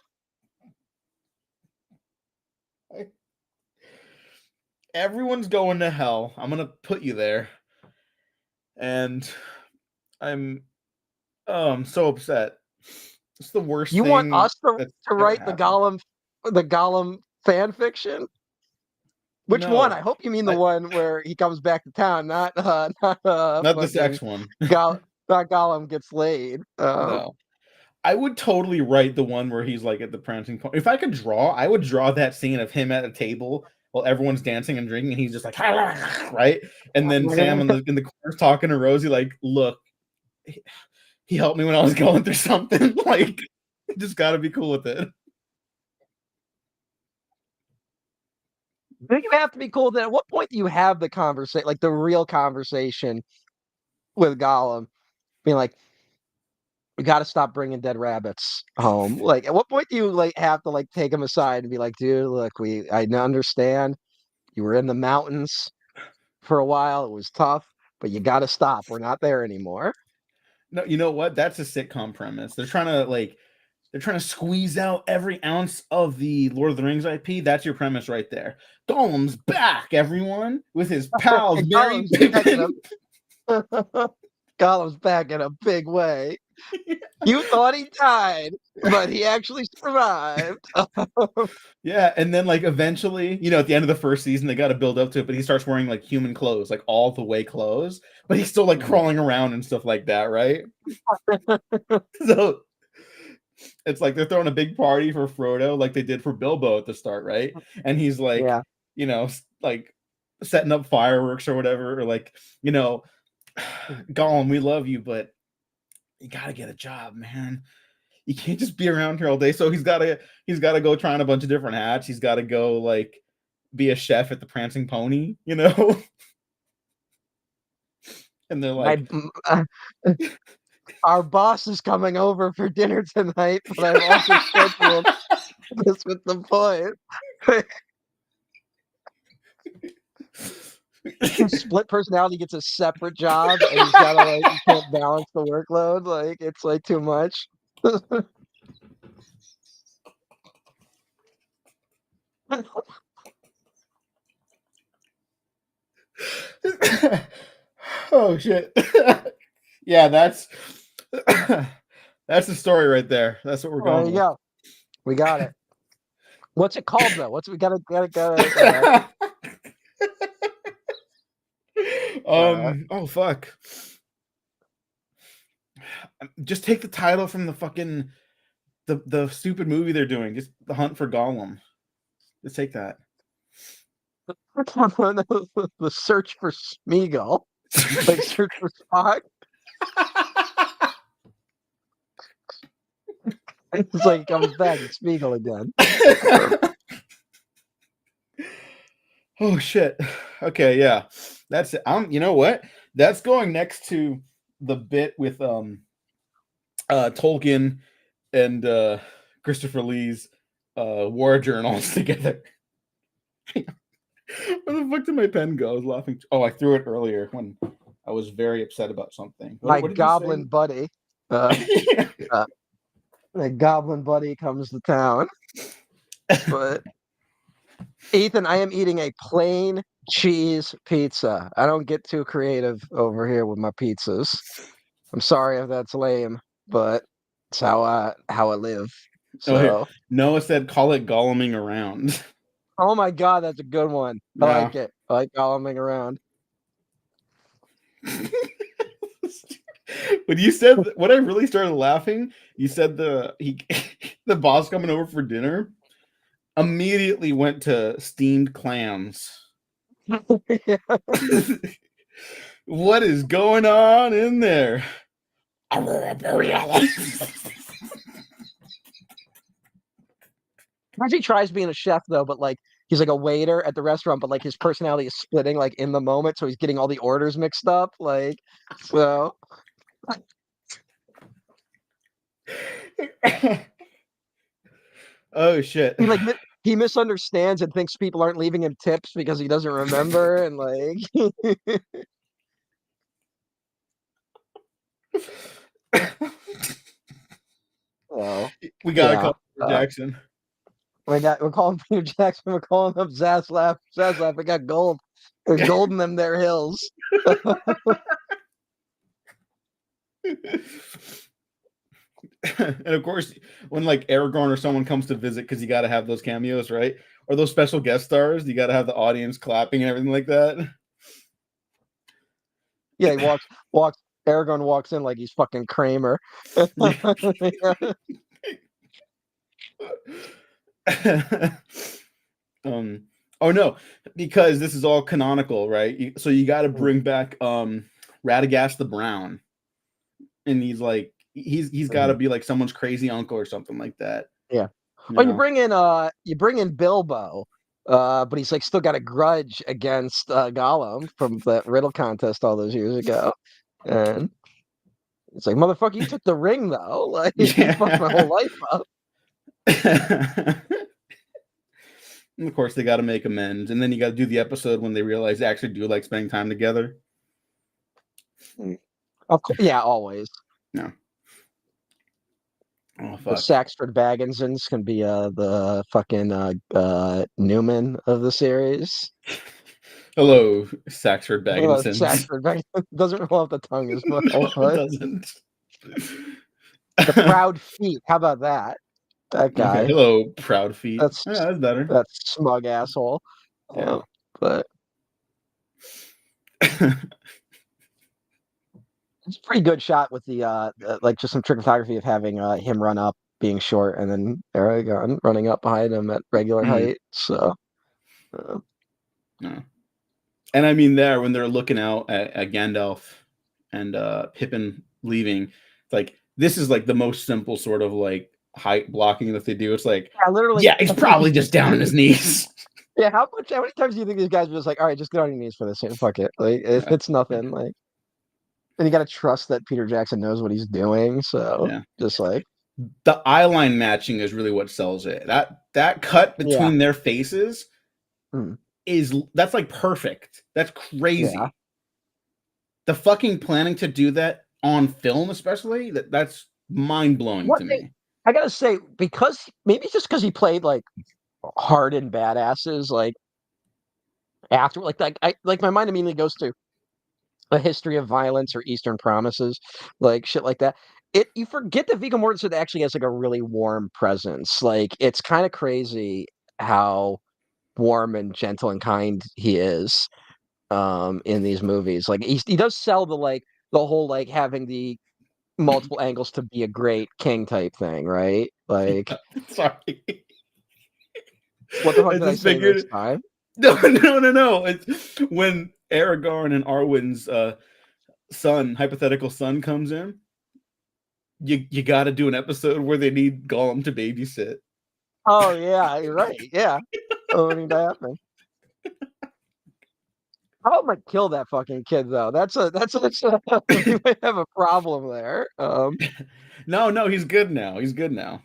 Everyone's going to hell. I'm gonna put you there, and I'm I'm so upset. It's the worst you want thing us to, that's to ever write happened. The Gollum fan fiction? Which one? No, I hope you mean the I, one where he comes back to town, not not not the fucking sex one. Goll not Gollum gets laid. No. I would totally write the one where he's like at the prancing pony. If I could draw, I would draw that scene of him at a table while everyone's dancing and drinking, and he's just like, right? And then Sam in the corner talking to Rosie, like, look, he helped me when I was going through something. Like, you just got to be cool with it. I think you have to be cool. Then at what point do you have the conversation, like the real conversation with Gollum, being like, "We got to stop bringing dead rabbits home." Like, at what point do you like have to like take him aside and be like, "Dude, look, I understand you were in the mountains for a while. It was tough, but you got to stop. We're not there anymore." No, you know what? That's a sitcom premise. They're trying to like they're trying to squeeze out every ounce of the Lord of the Rings IP. That's your premise right there. Gollum's back, everyone, with his pals Merry Gollum's back in Pippin. a Gollum's back in a big way. You thought he died, but he actually survived. Yeah, and then like eventually, at the end of the first season, they got to build up to it, but he starts wearing like human clothes, like all the way clothes, but he's still like crawling around and stuff like that, right? So it's like they're throwing a big party for Frodo, like they did for Bilbo at the start, right? And he's like, Yeah. like setting up fireworks or whatever, or like, Gollum, we love you, but you gotta get a job, man. You can't just be around here all day. So he's gotta go try on a bunch of different hats. He's gotta go like be a chef at the Prancing Pony, And they're like, Our boss is coming over for dinner tonight, but I've also scheduled this with the boys. Split personality gets a separate job, and he's gotta like he can't balance the workload. Like it's like too much. oh shit. Yeah, that's that's the story right there. That's what we're There going you with. go. We got it. What's it called though? What's we gotta Oh fuck. Just take the title from the fucking the stupid movie they're doing. Just The Hunt for Gollum. Just take that. the search for Smeagol. Like search for Spock. It's like he comes back, it's Smeagol again. Oh shit. Okay, yeah. That's it. You know what? That's going next to the bit with Tolkien and Christopher Lee's war journals together. Where the fuck did my pen go? I was laughing. Oh, I threw it earlier when I was very upset about something. My What did goblin buddy. you say? My goblin buddy comes to town. But Ethan, I am eating a plain cheese pizza. I don't get too creative over here with my pizzas. I'm sorry if that's lame, but it's how I live. Oh, here. So, Noah said, "Call it Golluming around." oh my God, that's a good one. I Yeah. like it. I like golluming around. When you said when I really started laughing, you said the boss coming over for dinner immediately went to steamed clams. Yeah. What is going on in there? He tries being a chef though, but like he's like a waiter at the restaurant, but like his personality is splitting like in the moment, so he's getting all the orders mixed up. Like so Oh shit. he like he misunderstands and thinks people aren't leaving him tips because he doesn't remember and like oh We gotta yeah. call Peter Jackson. We're calling Peter Jackson, we're calling up Zaslav. Zaslav, we got gold. There's gold in them there hills. And of course, when like Aragorn or someone comes to visit, because you got to have those cameos, right? Or those special guest stars, you got to have the audience clapping and everything like that. Yeah, he walks Aragorn walks in like he's fucking Kramer. Oh no, because this is all canonical, right? So you got to bring back Radagast the Brown, and he's like he's got to be like someone's crazy uncle or something like that. Yeah. You Oh, know? you bring in Bilbo, but he's like still got a grudge against Gollum from that riddle contest all those years ago. And it's like, motherfucker, you took the ring though. Like you fucked my whole life up. And of course, they got to make amends, and then you got to do the episode when they realize they actually do like spending time together. Of course, yeah, always. No. Oh The fuck. Saxford Bagginsons can be the fucking Newman of the series. Hello, Saxford Bagginsons. Saxford Bagginson doesn't roll off the tongue as well, No, it but doesn't. the Proud Feet. How about that? That Okay, guy. hello, Proud Feet. That's Yeah, that's better. that smug asshole. Yeah. But it's a pretty good shot with the like just some trick photography of having him run up being short and then Aragon running up behind him at regular Mm, height. So uh, yeah. And I mean, there when they're looking out at Gandalf and Pippin leaving, like this is like the most simple sort of like height blocking that they do. It's like, yeah, literally. yeah, he's probably just down on his knees. Yeah, how many times do you think these guys were just like, all right, just get on your knees for this and fuck it. Like Yeah, it's nothing. Like and you gotta trust that Peter Jackson knows what he's doing. So yeah. just like The eye line matching is really what sells it. That cut yeah. between their faces Mm, that's like perfect. That's yeah. crazy. The fucking planning to do that on film, especially that's mind blowing What to they me. I gotta say, because maybe it's just because he played like hardened badasses, like after like I like my mind immediately goes to a history of violence or Eastern Promises, like shit like that. It you forget that Viggo Mortensen actually has like a really warm presence. Like it's kind of crazy how warm and gentle and kind he is in these movies. Like he does sell the whole like having the multiple angles to be a great king type thing, right? Like Sorry. what the fuck I did I just say this figured time? no. It's when Aragorn and Arwen's hypothetical son comes in, you gotta do an episode where they need Gollum to babysit. Oh yeah, you're right. Yeah. Owning to happen. I might kill that fucking kid though. That's a we might have a problem there. No, he's good now. He's good now.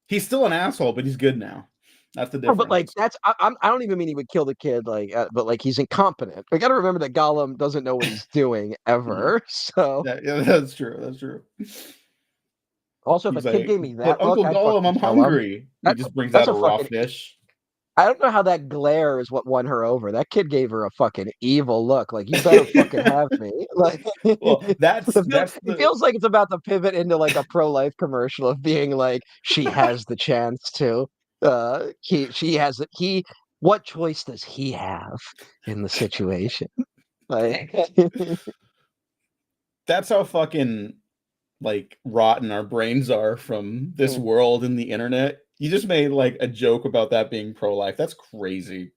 He's still an asshole, but he's good now. That's the No, but like difference. I don't even mean he would kill the kid but like he's incompetent. We got to remember that Gollum doesn't know what he's doing Mm. ever. So Yeah, that's true. That's true. also if a He's kid like, gave me but that look, Uncle I'd Gollum, fucking I'm kill him. hungry. He That's just brings that's out a a raw fucking fish. I don't know how that glare is what won her over. That kid gave her a fucking evil look. Like you better fucking have me. Like Well, that's it the feels like it's about to pivot into like a pro-life commercial of being like she has the chance to. She has it. He what choice does he have in the situation? Like that's how fucking like rotten our brains are from this world and the internet. You just made like a joke about that being pro life. That's crazy.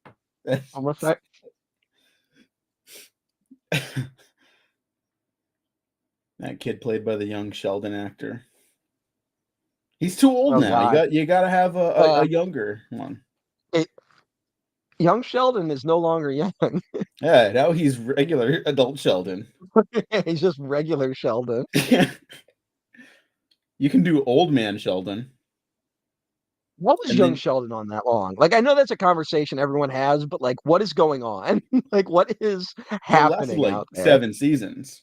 almost like That kid played by the young Sheldon actor. He's too old oh now. god. You got to have Uh, a younger one. it, young Sheldon is no longer young. Yeah, now he's regular adult Sheldon. He's just regular Sheldon. You can do old man Sheldon, What was and young then Sheldon on that long? Like, I know that's a conversation everyone has, but like, what is going on? Like, what is it lasted happening like out there? 7 seasons.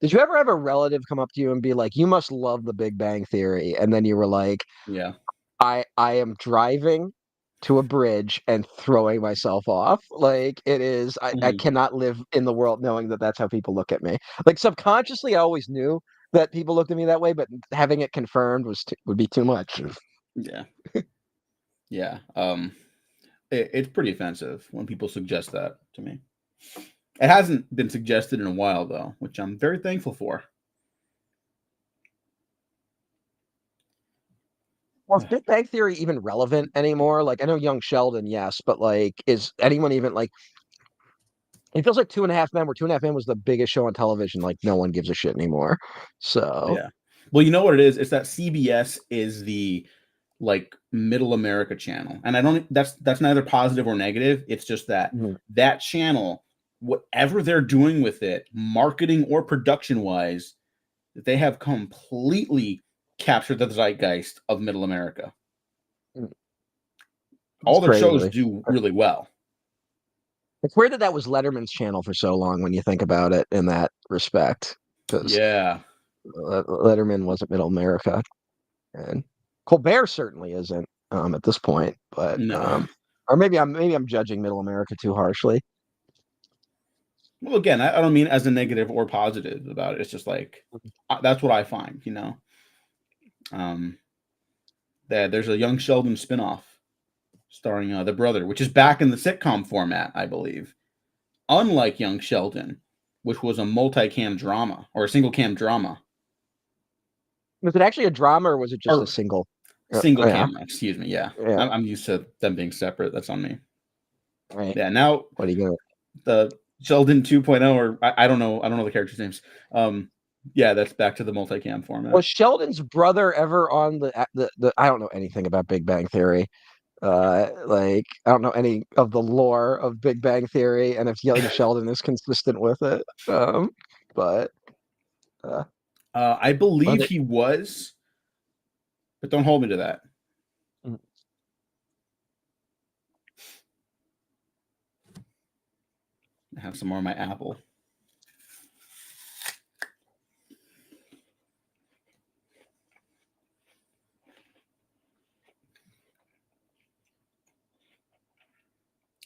Did you ever have a relative come up to you and be like, "You must love The Big Bang Theory," and then you were like, Yeah. I am driving to a bridge and throwing myself off. Like, it is, I Mhm. cannot live in the world knowing that that's how people look at me. Like, subconsciously, I always knew that people looked at me that way, but having it confirmed would be too much. Yeah. Yeah. It's pretty offensive when people suggest that to me. It hasn't been suggested in a while though, which I'm very thankful for. Well, is Big Bang Theory even relevant anymore? Like, I know Young Sheldon, yes, but like, is anyone even like? It feels like Two and a Half Men, where Two and a Half Men was the biggest show on television. Like, no one gives a shit anymore. So, Yeah. Well, you know what it is? It's that CBS is the like middle America channel. And I don't that's neither positive or negative. It's just that mhm, that channel, whatever they're doing with it, marketing or production wise, they have completely captured the zeitgeist of middle America. mm, it's All their shows crazy. do really well. It's weird that that was Letterman's channel for so long when you think about it in that respect, because Yeah. Letterman wasn't Middle America. and Colbert certainly isn't at this point. But No. or maybe I'm judging Middle America too harshly. Well, again, I don't mean as a negative or positive about it. It's just like that's what I find, you know. Um, there's a Young Sheldon spinoff starring the brother, which is back in the sitcom format, I believe. Unlike Young Sheldon, which was a multi-cam drama or a single cam drama Was it actually a drama or was it just a or single? single Yeah, cam. Excuse me. Yeah, yeah, I'm used to them being separate. That's on me. right. Yeah. Now What are you gonna? the Sheldon 2.0, or I don't know. I don't know the characters' names. Yeah, that's back to the multi-cam format. Was Sheldon's brother ever on the? I don't know anything about Big Bang Theory. Like I don't know any of the lore of Big Bang Theory, and if Young Sheldon is consistent with it. But uh, I believe other, he was, but don't hold me to that. I have some more of my apple.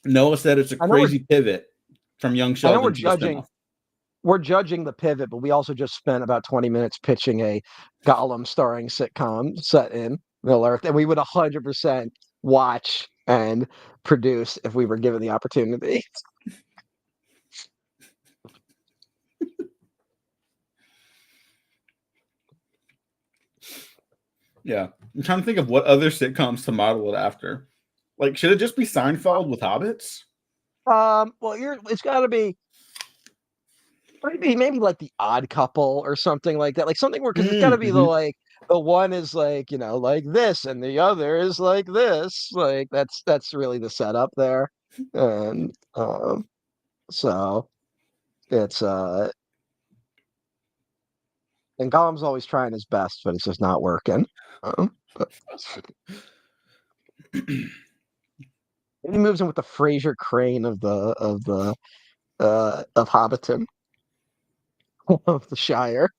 Noah said it's a I know we're crazy pivot from Young I know we're Sheldon to the judging spinoff. we're judging the pivot, but we also just spent about 20 minutes pitching a Gollum starring sitcom set in Middle Earth, and we would 100% watch and produce if we were given the opportunity. Yeah, I'm trying to think of what other sitcoms to model it after. Like, should it just be Seinfeld with hobbits? Well, it's got to be maybe like the Odd Couple or something like that, like something where because it's got to be Mm-hmm. the one is like like this, and the other is like this, like that's really the setup there, and so it's and Gollum's always trying his best, but it's just not working. But he moves in with the Fraser Crane of Hobbiton of the Shire.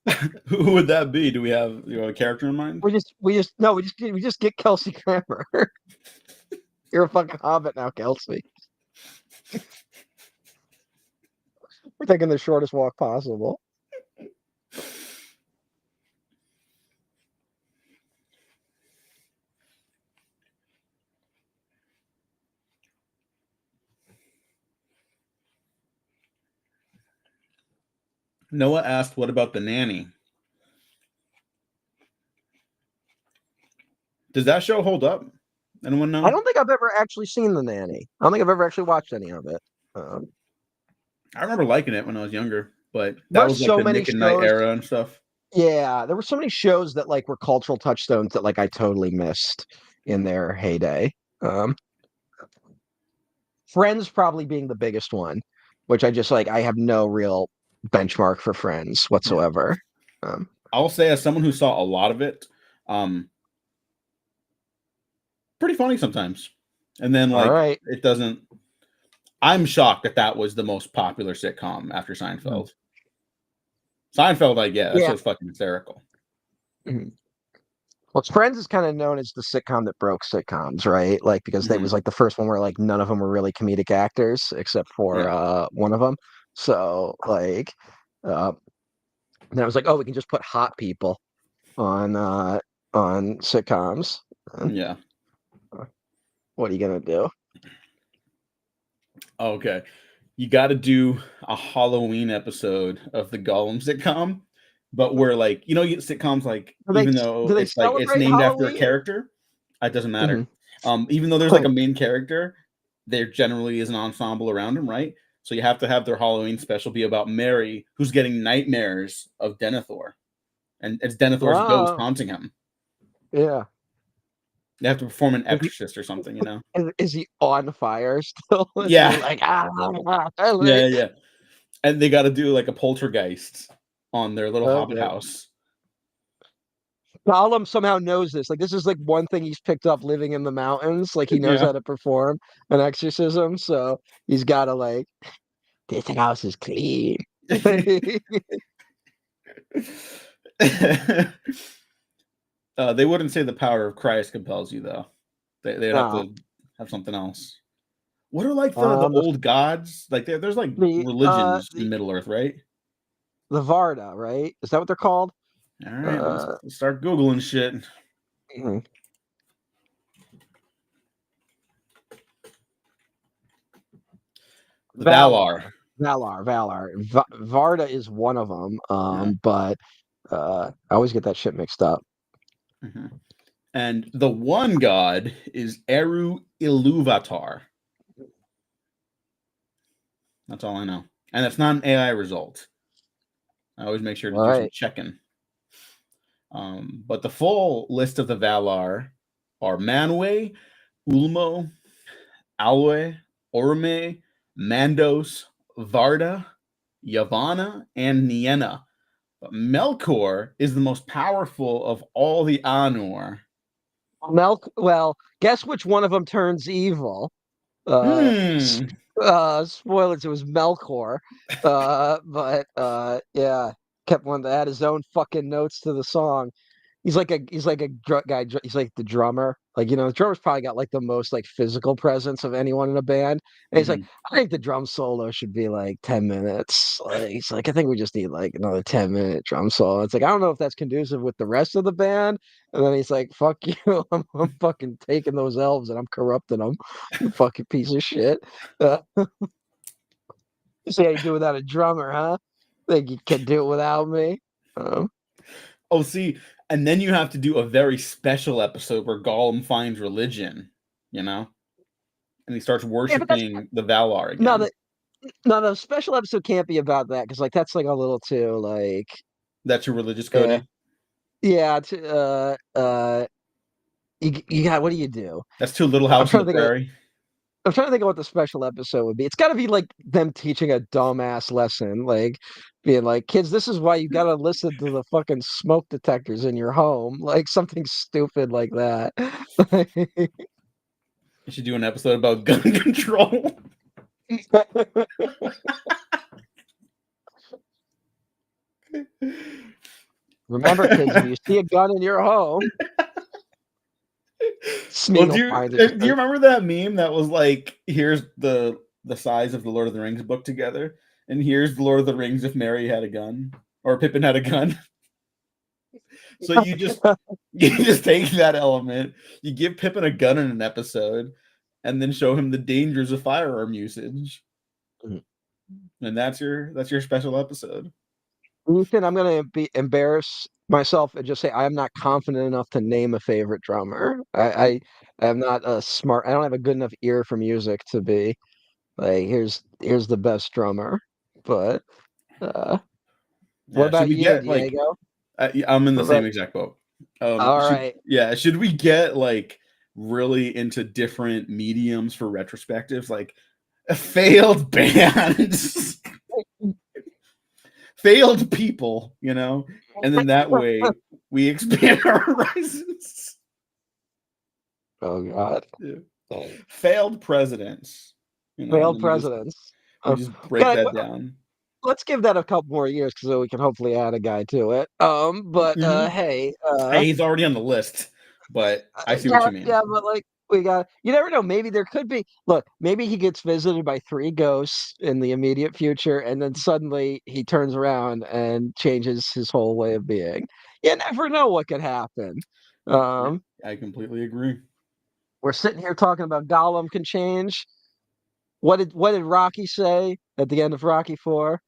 Who would that be? Do we have a character in mind? We just get Kelsey Grammer. You're a fucking hobbit now, Kelsey. We're taking the shortest walk possible. Noah asked, "What about the nanny? Does that show hold up? Anyone I know?" don't think I've ever actually seen The Nanny. I don't think I've ever actually watched any of it. Um, I remember liking it when I was younger, but that there's was like so the many Nick and Night shows. era and stuff. Yeah, there were so many shows that like were cultural touchstones that like I totally missed in their heyday. Um, Friends probably being the biggest one, which I just like I have no real benchmark for Friends Yeah, whatsoever. Um, I'll say as someone who saw a lot of it, um, pretty funny sometimes. And then all like right. it doesn't. I'm shocked that that was the most popular sitcom after Mhm. Seinfeld. Seinfeld, I get that Yeah. show's fucking hysterical. Mhm. Well, Friends is kind of known as the sitcom that broke sitcoms, right? Like because they was Hmm. like the first one where like none of them were really comedic actors except for Yeah, one of them. So like uh and I was like, oh, we can just put hot people on sitcoms. And, yeah. uh, what are you gonna do? Okay, you got to do a Halloween episode of the Gollum sitcom, but where like sitcoms like Do they even though do they it's celebrate named after a Halloween? character, it doesn't matter. Hmm. Even though there's like a main character, there generally is an ensemble around him, right? So you have to have their Halloween special be about Mary, who's getting nightmares of Denethor, and it's Denethor's ghost Wow. haunting him. Yeah. They have to perform an Is he, exorcist or something, you know? is he on fire still? Is he Yeah, like yeah, yeah. And they got to do like a poltergeist on their little hobbit okay. house. Gollum somehow knows this. Like this is like one thing he's picked up living in the mountains. Like he knows Yeah. how to perform an exorcism, so he's got to like this house is clean. They wouldn't say the power of Christ compels you, though. They'd have No. to have something else. What are like the Um, the old gods? Like there's like the uh religions in the Middle Earth, right? the Varda, right? Is that what they're called? All right, Uh, let's start googling shit. mhm. The Valar. Valar. Varda is one of them. Yeah. But I always get that shit mixed up. Mhm. And the one god is Eru Iluvatar. That's all I know. And that's not an AI result. I always make sure to All do some right. checking. But the full list of the Valar are Manwë, Ulmo, Alwë, Orome, Mandos, Varda, Yavanna, and Nienna. But Melkor is the most powerful of all the Anor. Well, guess which one of them turns evil? Uh, s- Hmm. Spoilers, it was Melkor. Yeah, kept wanting to add his own fucking notes to the song. He's like the drummer. Like, the drummer's probably got like the most like physical presence of anyone in a band. And he's like, Mhm. I think the drum solo should be like 10 minutes. Like, he's like, I think we just need like another 10-minute drum solo. It's like, I don't know if that's conducive with the rest of the band. And then he's like, fuck you. I'm fucking taking those elves and I'm corrupting them. You fucking piece of shit. Uh, See how you do without a drummer, huh? Think you can do it without me? Um, Oh, see, and then you have to do a very special episode where Gollum finds religion, you know, and he starts yeah, but that's worshiping the Valar no, again. the no, the special episode can't be about that because like that's like a little too like That's your religious, yeah, Cody. yeah. You got what do you do? That's too Little I'm House on trying the to think of Prairie. I'm trying to think of what the special episode would be. It's got to be like them teaching a dumbass lesson, like being like, kids, this is why you got to listen to the fucking smoke detectors in your home, like something stupid like that. You should do an episode about gun control. Remember, kids, if you see a gun in your home, Well, Smeagol finds it. Just do you remember that meme that was like, here's the size of the Lord of the Rings book together, and here's the Lord of the Rings if Mary had a gun or Pippin had a gun. So you just take that element, you give Pippin a gun in an episode, and then show him the dangers of firearm usage, and that's your special episode. Ethan, I'm gonna be embarrass myself and just say I am not confident enough to name a favorite drummer. I am not a smart. I don't have a good enough ear for music to be like here's the best drummer. But uh, what Yeah, should about we you, get like Diego? I'm in the What same about exact boat. all right? Should we get like really into different mediums for retrospectives, like failed bands, failed people, and then that way we expand our horizons. Oh God, Yeah. Failed presidents, and failed then presidents. we Uh, just break God, that down. let's give that a couple more years so we can hopefully add a guy to it. But Hmm. hey, Hey, he's already on the list, but I see what yeah, you mean. yeah, but like we got, you never know. Maybe there could be. Look, maybe he gets visited by three ghosts in the immediate future, and then suddenly he turns around and changes his whole way of being. You never know what could happen. Yeah, Um, I completely agree. we're sitting here talking about Gollum can change. What did Rocky say at the end of Rocky 4?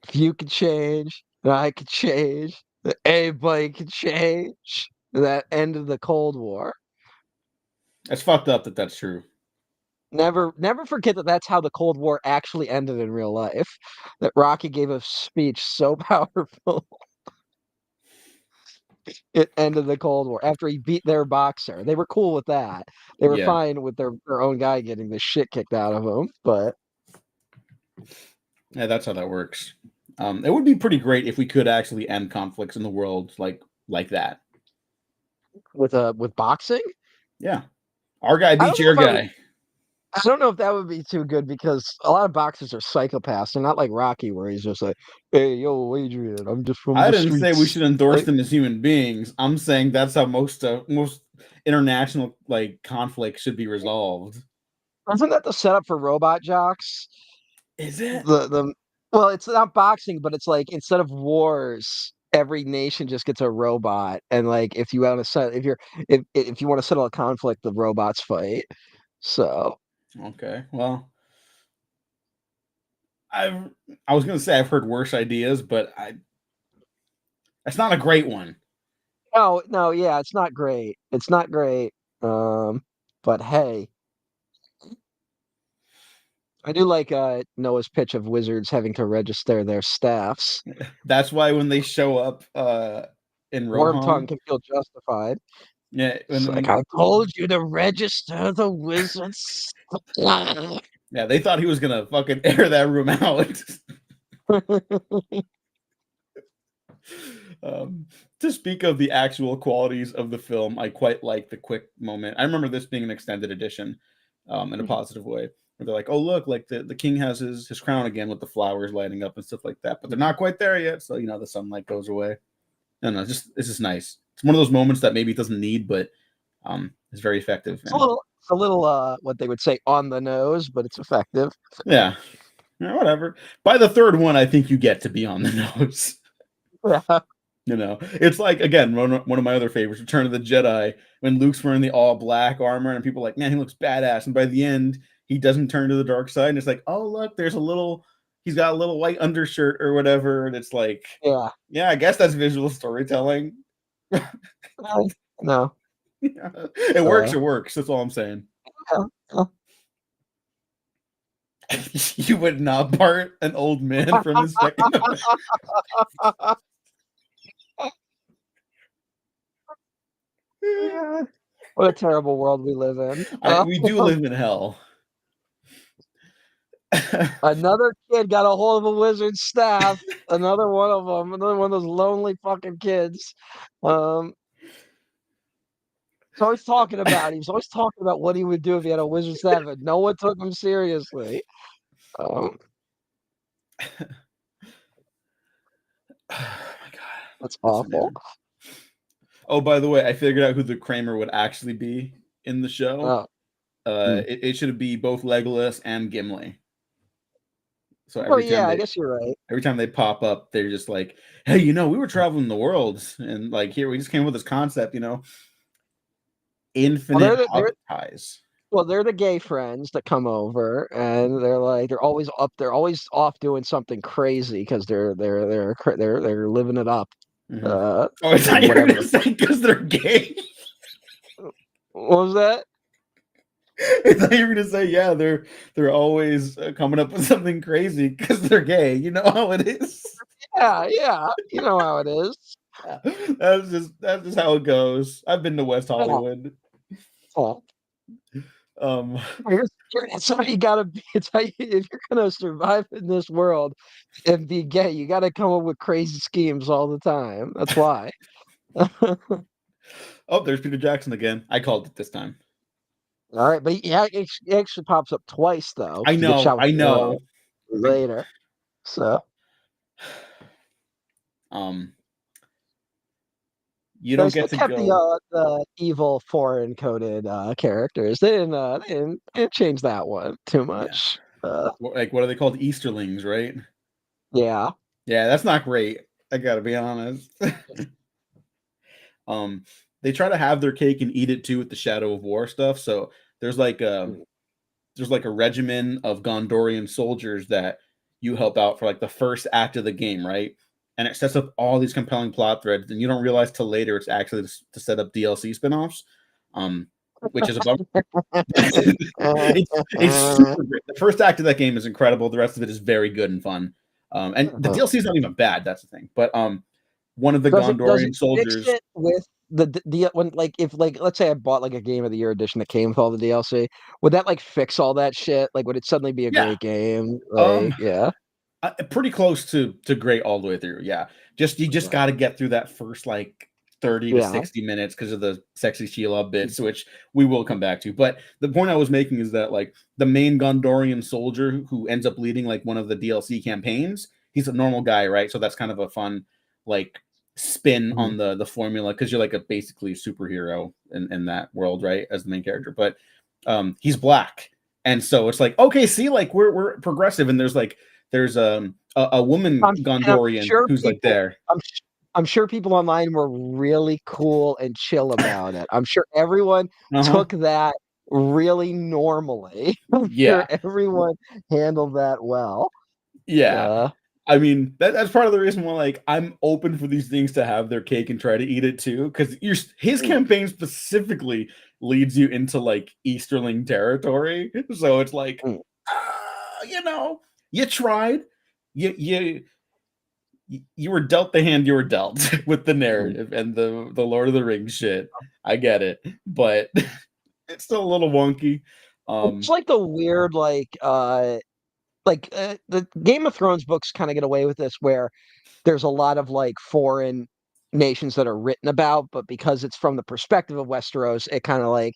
If you could change, then I could change. Then anybody can change. That ended the Cold War. It's fucked up that that's true. Never forget that that's how the Cold War actually ended in real life. That Rocky gave a speech so powerful it ended the Cold War after he beat their boxer. They were cool with that. They were Yeah. fine with their own guy getting the shit kicked out of him. But Yeah, that's how that works. It would be pretty great if we could actually end conflicts in the world like that. with boxing, Yeah, our guy I beats don't know your if I would. guy. I don't know if that would be too good because a lot of boxers are psychopaths. They're not like Rocky, where he's just like, "Hey, yo, Adrian, I'm just from I the didn't say we streets." should endorse Like, them as human beings. I'm saying that's how most international like conflict should be resolved. isn't that the setup for robot jocks? Is it? The well, it's not boxing, but it's like instead of wars, every nation just gets a robot, and like if you want to set if you want to settle a conflict, the robots fight. So Okay. Well, I I was gonna say I've heard worse ideas, but I that's not a great one. no, no, yeah, it's not great. It's not great. Um, but hey, I do like Noah's pitch of wizards having to register their staffs. That's why when they show up in Warm tongue Rohan, can feel justified. yeah, It's like I told you to register the wizards. yeah, they thought he was gonna fucking air that room out. um, to speak of the actual qualities of the film, I quite like the quick moment. I remember this being an extended edition, in a positive way. Where they're like, "Oh look, like the king has his crown again with the flowers lighting up and stuff like that," but they're not quite there yet. So the sunlight goes away. I don't know, it's just nice. It's one of those moments that maybe it doesn't need, but it's very effective. And It's a little, what they would say on the nose, but it's effective. yeah, whatever. By the third one, I think you get to be on the nose. Yeah, It's like again one of my other favorites, Return of the Jedi, when Luke's wearing the all black armor, and people are like, man, he looks badass. And by the end, he doesn't turn to the dark side, and it's like, oh look, he's got a little white undershirt or whatever, and it's like, yeah. yeah, I guess that's visual storytelling. No, Yeah. It works. uh, It works. That's all I'm saying. yeah, yeah. You would not part an old man from his second. Yeah. What a terrible world we live in. We do live in hell. Another kid got a hold of a wizard's staff. Another one of them. Another one of those lonely fucking kids. Um, he's always talking about. He was always talking about what he would do if he had a wizard's staff, and no one took him seriously. Um, Oh my god, that's what's his awful. name? Oh, by the way, I figured out who the Kramer would actually be in the show. Oh, hmm. It should be both Legolas and Gimli. So Oh yeah, I guess you're right. every time they pop up, they're just like, "Hey, we were traveling the world, and like here we just came with this concept, Well, infinite hobbit ties." they're the gay friends that come over, and they're always off doing something crazy because they're living it up. Mhm. Uh, Oh, I thought in you were whatever. gonna say because they're gay. What was that? I thought you were gonna say, yeah, they're always coming up with something crazy because they're gay. You know how it is. Yeah, yeah. You know how it is. Yeah, that's just how it goes. I've been to West Yeah. Hollywood. Oh, Um, that's how you gotta be. It's how if you're gonna survive in this world and be gay, you gotta come up with crazy schemes all the time. That's why. oh, there's Peter Jackson again. I called it this time. All right, but yeah, it actually pops up twice though I because he gets know, shot with I the arrow know. I, later. So um, you they don't still get to kept go. the evil foreign coded characters. They didn't change that one too Yeah, much. like what are they called? Easterlings, right? Yeah. Yeah, that's not great. I gotta be honest. um, they try to have their cake and eat it too with the Shadow of War stuff. So there's like a there's like a regimen of Gondorian soldiers that you help out for like the first act of the game, right? And it sets up all these compelling plot threads, and you don't realize till later it's actually to set up DLC spinoffs, um, which is a bummer. It's super great. The first act of that game is incredible. The rest of it is very good and fun. And the DLC is not even bad. That's the thing. But one of the Does it Gondorian fix soldiers, it with the when like if like let's say I bought like a game of the year edition that came with all the DLC, would that like fix all that shit? Like would it suddenly be a yeah, great game? um, Like yeah. pretty close to great all the way through. Yeah, you just got to get through that first like 30 to Yeah. 60 minutes because of the sexy Sheila bits, which we will come back to. But the point I was making is that like the main Gondorian soldier who ends up leading like one of the DLC campaigns, he's a normal guy, right? So that's kind of a fun like spin Mhm. on the formula because you're like a basically superhero in that world, right? As the main character. But he's black. And so it's like, okay, see, like we're progressive, and there's a woman I'm Gondorian sure who's like people. there. I'm sure people online were really cool and chill about it. I'm sure everyone Uh-huh. took that really normally. I'm sure Yeah. everyone handled that well. Yeah. Uh, I mean, that's part of the reason why like I'm open for these things to have their cake and try to eat it too, because his mm, campaign specifically leads you into like Easterling territory. So it's like, mm, you know, you tried, you you were dealt the hand you were dealt with the mm. narrative and the Lord of the Rings shit. I get it, but it's still a little wonky. It's Um, like the weird, the Game of Thrones books kind of get away with this, where there's a lot of like foreign nations that are written about, but because it's from the perspective of Westeros, it kind of like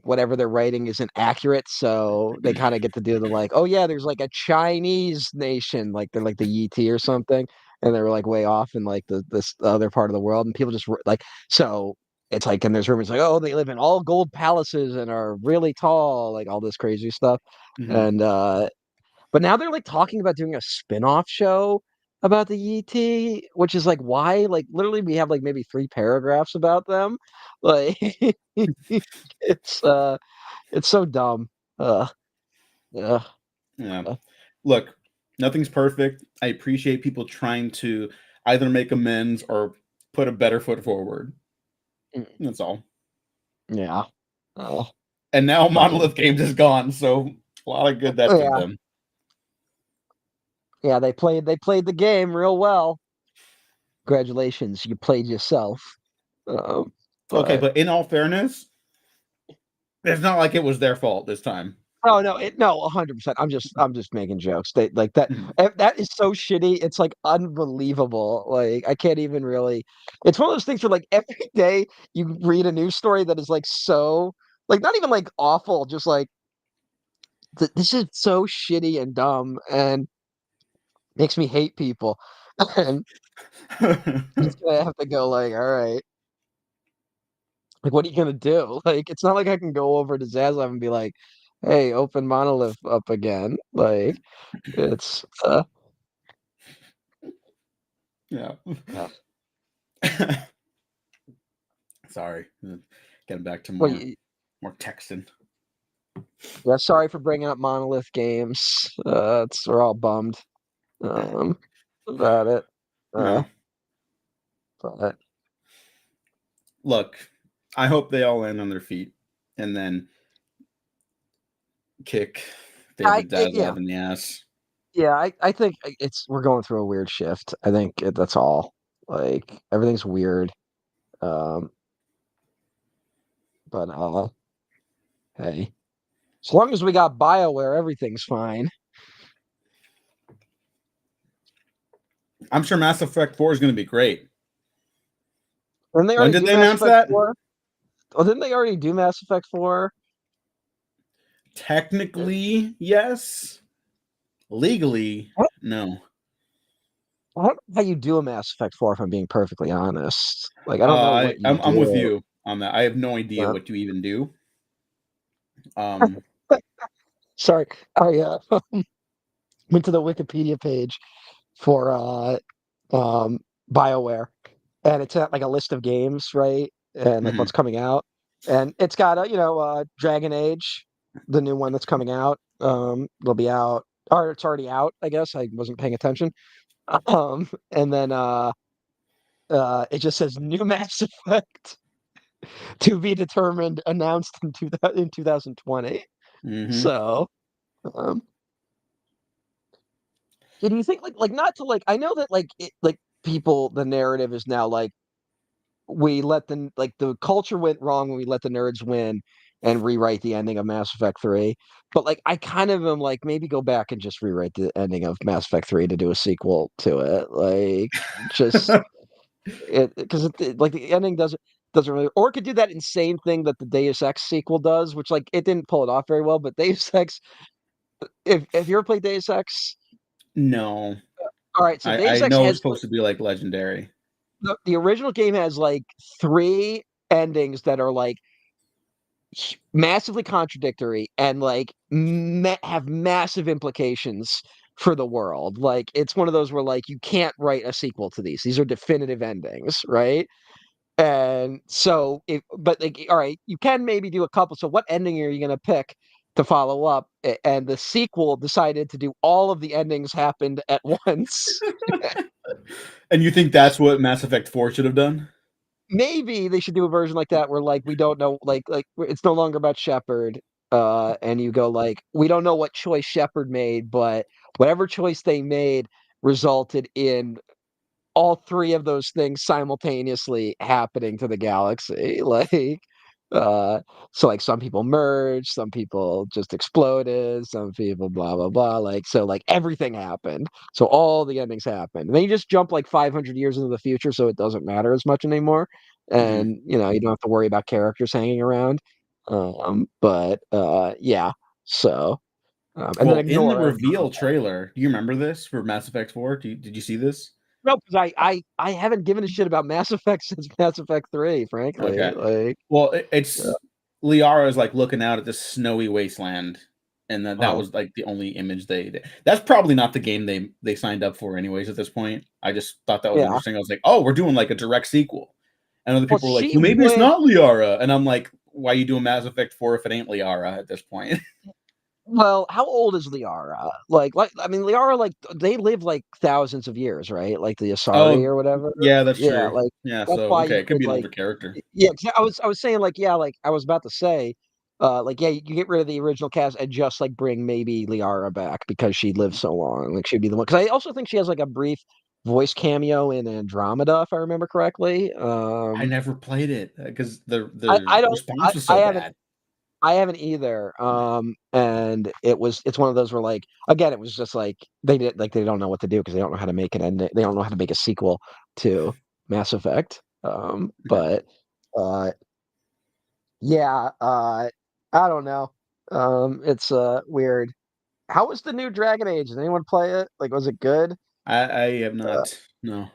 whatever they're writing isn't accurate, so they kind of get to do the like, oh yeah, there's like a Chinese nation, like they're like the Yeti or something, and they're like way off in like this other part of the world, and people just like so it's like, and there's rumors like, oh, they live in all gold palaces and are really tall, like all this crazy stuff, mhm. and but now they're like talking about doing a spin-off show about the Yeti, which is like why? Like literally we have like maybe 3 paragraphs about them. Like it's it's so dumb. Yeah. Yeah. uh, Look, nothing's perfect. I appreciate people trying to either make amends or put a better foot forward. mm, That's all. yeah. Uh, And now fucking Monolith Games is gone, so a lot of good that did yeah. them. Yeah, they played the game real well. Congratulations, you played yourself. Um, Okay, but but in all fairness, it's not like it was their fault this time. oh no, 100%. I'm just making jokes. They like that. Mhm. That is so shitty. It's like unbelievable. Like I can't even really. It's one of those things where like every day you read a news story that is like so like not even like awful, just like this is so shitty and dumb and makes me hate people. And I'm just gonna have to go like, all right, like what are you gonna do? Like it's not like I can go over to Zaslav and be like, hey, open monolith up again. Like it's Yeah. uh, Sorry. Getting back to well, more texting. yeah, sorry for bringing up monolith games. We're all bummed about it. Uh, No. but Look, I hope they all land on their feet and then kick David yeah, Zaslav in the ass. yeah, I think we're going through a weird shift. I think that's all. Like everything's weird. Um, but hey, as long as we got BioWare, everything's fine. I'm sure Mass Effect 4 is going to be great. Didn't they When already did do they Mass announce Effect that? 4? Oh, didn't they already do Mass Effect 4? Technically, yes. Legally, I no. I don't know how you do a Mass Effect 4, if I'm being perfectly honest. Like, I don't know what you I'm with do. you on that. I have no idea Uh, what to even do. Um, sorry, I went to the Wikipedia page for um BioWare, and it's like a list of games, right? And like mhm, what's coming out. And it's got Dragon Age, the new one that's coming out. It'll be out, or it's already out, I guess. I wasn't paying attention. And then it just says new Mass Effect to be determined, announced in 2020. mhm. So, um do you think like not to like I know that like people the narrative is now like we let the culture went wrong when we let the nerds win and rewrite the ending of Mass Effect 3. But like I kind of am like maybe go back and just rewrite the ending of Mass Effect 3 to do a sequel to it. Like just Because like the ending doesn't really, or it could do that insane thing that the Deus Ex sequel does, which like it didn't pull it off very well. But Deus Ex, if you ever played Deus Ex, No, all right, so I Deus Ex know it's has supposed to be like legendary. the original game has like three endings that are like massively contradictory and like have massive implications for the world. Like it's one of those where like you can't write a sequel to these. These are definitive endings, right? And so, but like, all right, you can maybe do a couple. So, what ending are you going to pick to follow up? And the sequel decided to do all of the endings happened at once. And you think that's what Mass Effect 4 should have done? Maybe they should do a version like that where like we don't know, like it's no longer about Shepard. And you go like, we don't know what choice Shepard made, but whatever choice they made resulted in all three of those things simultaneously happening to the galaxy. Like, uh, so like some people merged, some people just exploded, some people blah blah blah. Like, so like everything happened. So all the endings happened. And then you just jump like 500 years into the future, so it doesn't matter as much anymore. Mhm. And you don't have to worry about characters hanging around. But yeah. So and then Well, in the ignore. reveal trailer, do you remember this for Mass Effect 4? Did you see this? No, because I haven't given a shit about Mass Effect since Mass Effect 3, frankly. Okay. Like, Well, uh, it's Liara is like looking out at this snowy wasteland, and that oh, was like the only image that's probably not the game they signed up for anyways at this point. I just thought that was yeah. interesting. I was like, oh, we're doing like a direct sequel. And other Well, people were like, she well, maybe it's went. not Liara. And I'm like, why are you doing Mass Effect 4 if it ain't Liara at this point? Well, how old is Liara? Like I mean, Liara like they live like thousands of years, right? Like the Asari Oh, or whatever. yeah, that's Yeah, true. like Yeah, that's so why you okay, it could could be an like older character. yeah. 'Cause I was saying like yeah, like I was about to say, like yeah, you get rid of the original cast and just like bring maybe Liara back because she lived so long. Like she'd be the one. Because I also think she has like a brief voice cameo in Andromeda, if I remember correctly. I never played it because I the I don't response was I so haven't bad. I haven't either. And it's one of those where like again, it was just like they don't know what to do because they don't know how to make an end. They don't know how to make a sequel to Mass Effect. Okay. But uh, yeah, I don't know. It's weird. How was the new Dragon Age? Did anyone play it? Like, was it good? I have Uh, not, no,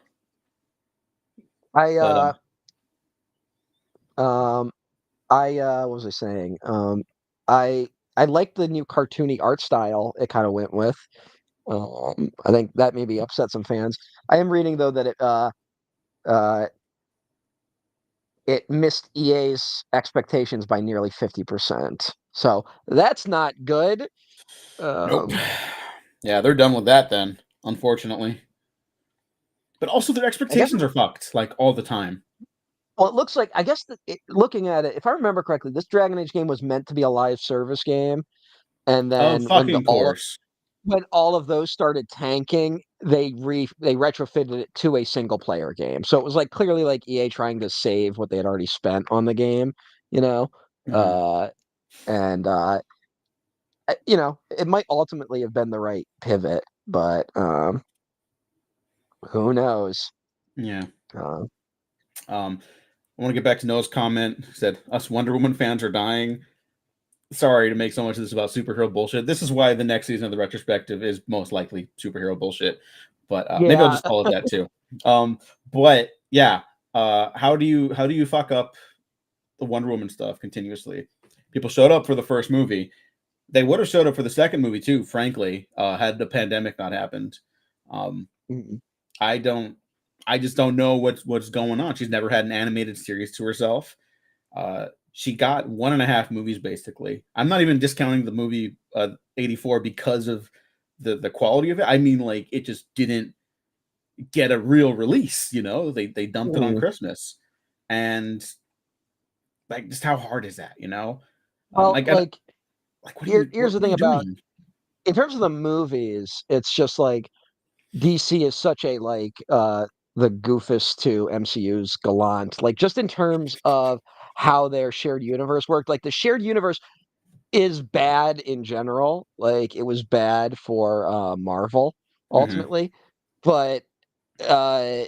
I but um what was I saying? I I like the new cartoony art style it kind of went with. I think that maybe upset some fans. I am reading though that uh it missed EA's expectations by nearly 50%. So that's not good. nope. Um Yeah, they're done with that then, unfortunately. But also their I guess expectations are fucked like all the time. well it looks like I guess looking at it, if I remember correctly, this Dragon Age game was meant to be a live service game, and Oh, then fucking course. when all of those started tanking, they retrofitted it to a single player game. So it was like clearly like EA trying to save what they had already spent on the game, you know. Mhm. Uh and it might ultimately have been the right pivot, but who knows? Yeah. Uh, I want to get back to Noah's comment. He said, us Wonder Woman fans are dying. Sorry to make so much of this about superhero bullshit. This is why the next season of the retrospective is most likely superhero bullshit. But maybe I'll yeah, just call it that too. Um, but yeah, how do you fuck up the Wonder Woman stuff continuously? People showed up for the first movie. They would have showed up for the second movie too, frankly, had the pandemic not happened. Um, mm, I don't I just don't know what's going on. She's never had an animated series to herself. She got 1.5 movies basically. I'm not even discounting the movie 84 because of the quality of it. I mean, like it just didn't get a real release. They dumped it on mm. Christmas, and like just how hard is that? Well, Like like like what here's the are thing you about doing? in terms of the movies, it's just like DC is such a like the goofus to MCU's gallant. Like just in terms of how their shared universe worked. Like the shared universe is bad in general. Like it was bad for Marvel Hmm. ultimately, but uh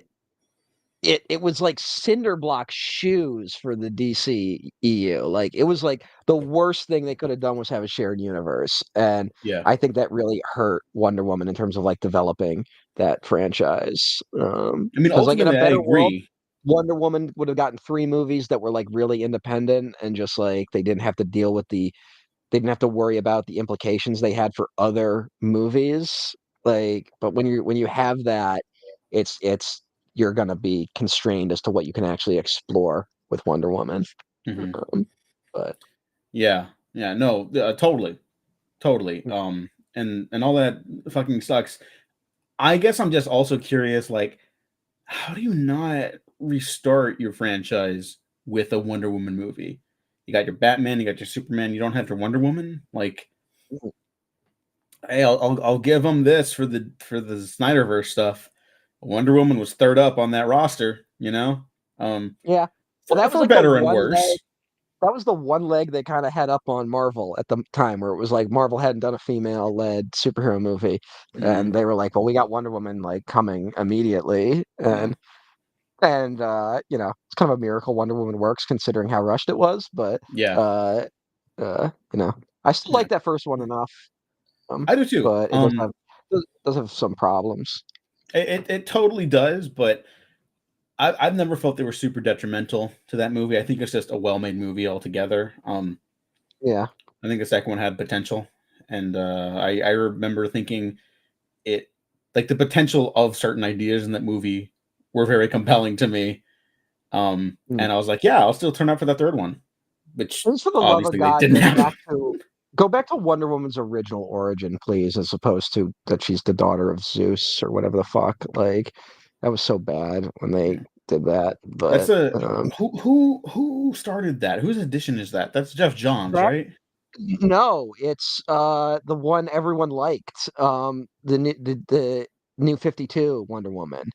it was like cinder block shoes for the DC EU. Like it was like the worst thing they could have done was have a shared universe. And Yeah. I think that really hurt Wonder Woman in terms of like developing that franchise. I mean, Because like in a ultimately, I better world, agree. Wonder Woman would have gotten 3 movies that were like really independent and just like they didn't have to deal with they didn't have to worry about the implications they had for other movies. Like, but when you have that, it's you're gonna be constrained as to what you can actually explore with Wonder Woman. Mhm. Um, but Yeah. Yeah. No, totally. Totally. And all that fucking sucks. I guess I'm just also curious, like, how do you not restart your franchise with a Wonder Woman movie? You got your Batman, you got your Superman, you don't have your Wonder Woman? Like, hey, I'll give them this for the Snyderverse stuff. Wonder Woman was third up on that roster, you know? Um, yeah, well, that was for like the better and one leg. worse. That was the one leg they kind of had up on Marvel at the time, where it was like Marvel hadn't done a female-led superhero movie, and Mhm. they were like, "Well, we got Wonder Woman like coming immediately," Yeah. and you know, it's kind of a miracle Wonder Woman works considering how rushed it was. But Yeah. uh, you know, I still Yeah. like that first one enough. I do too. But it does have some problems. It totally does, but I've never felt they were super detrimental to that movie. I think it's just a well-made movie altogether. Yeah. I think the second one had potential, and I remember thinking it like the potential of certain ideas in that movie were very compelling to me. Mm. And I was like, yeah, I'll still turn up for that third one, which Please, for the love of obviously they God, didn't have. go back to Wonder Woman's original origin, please, as opposed to that she's the daughter of Zeus or whatever the fuck. Like that was so bad when they did that. That's But a who started that? Whose edition is that? That's Jeff Johns, that right? no, it's the one everyone liked. The new 52 Wonder Woman.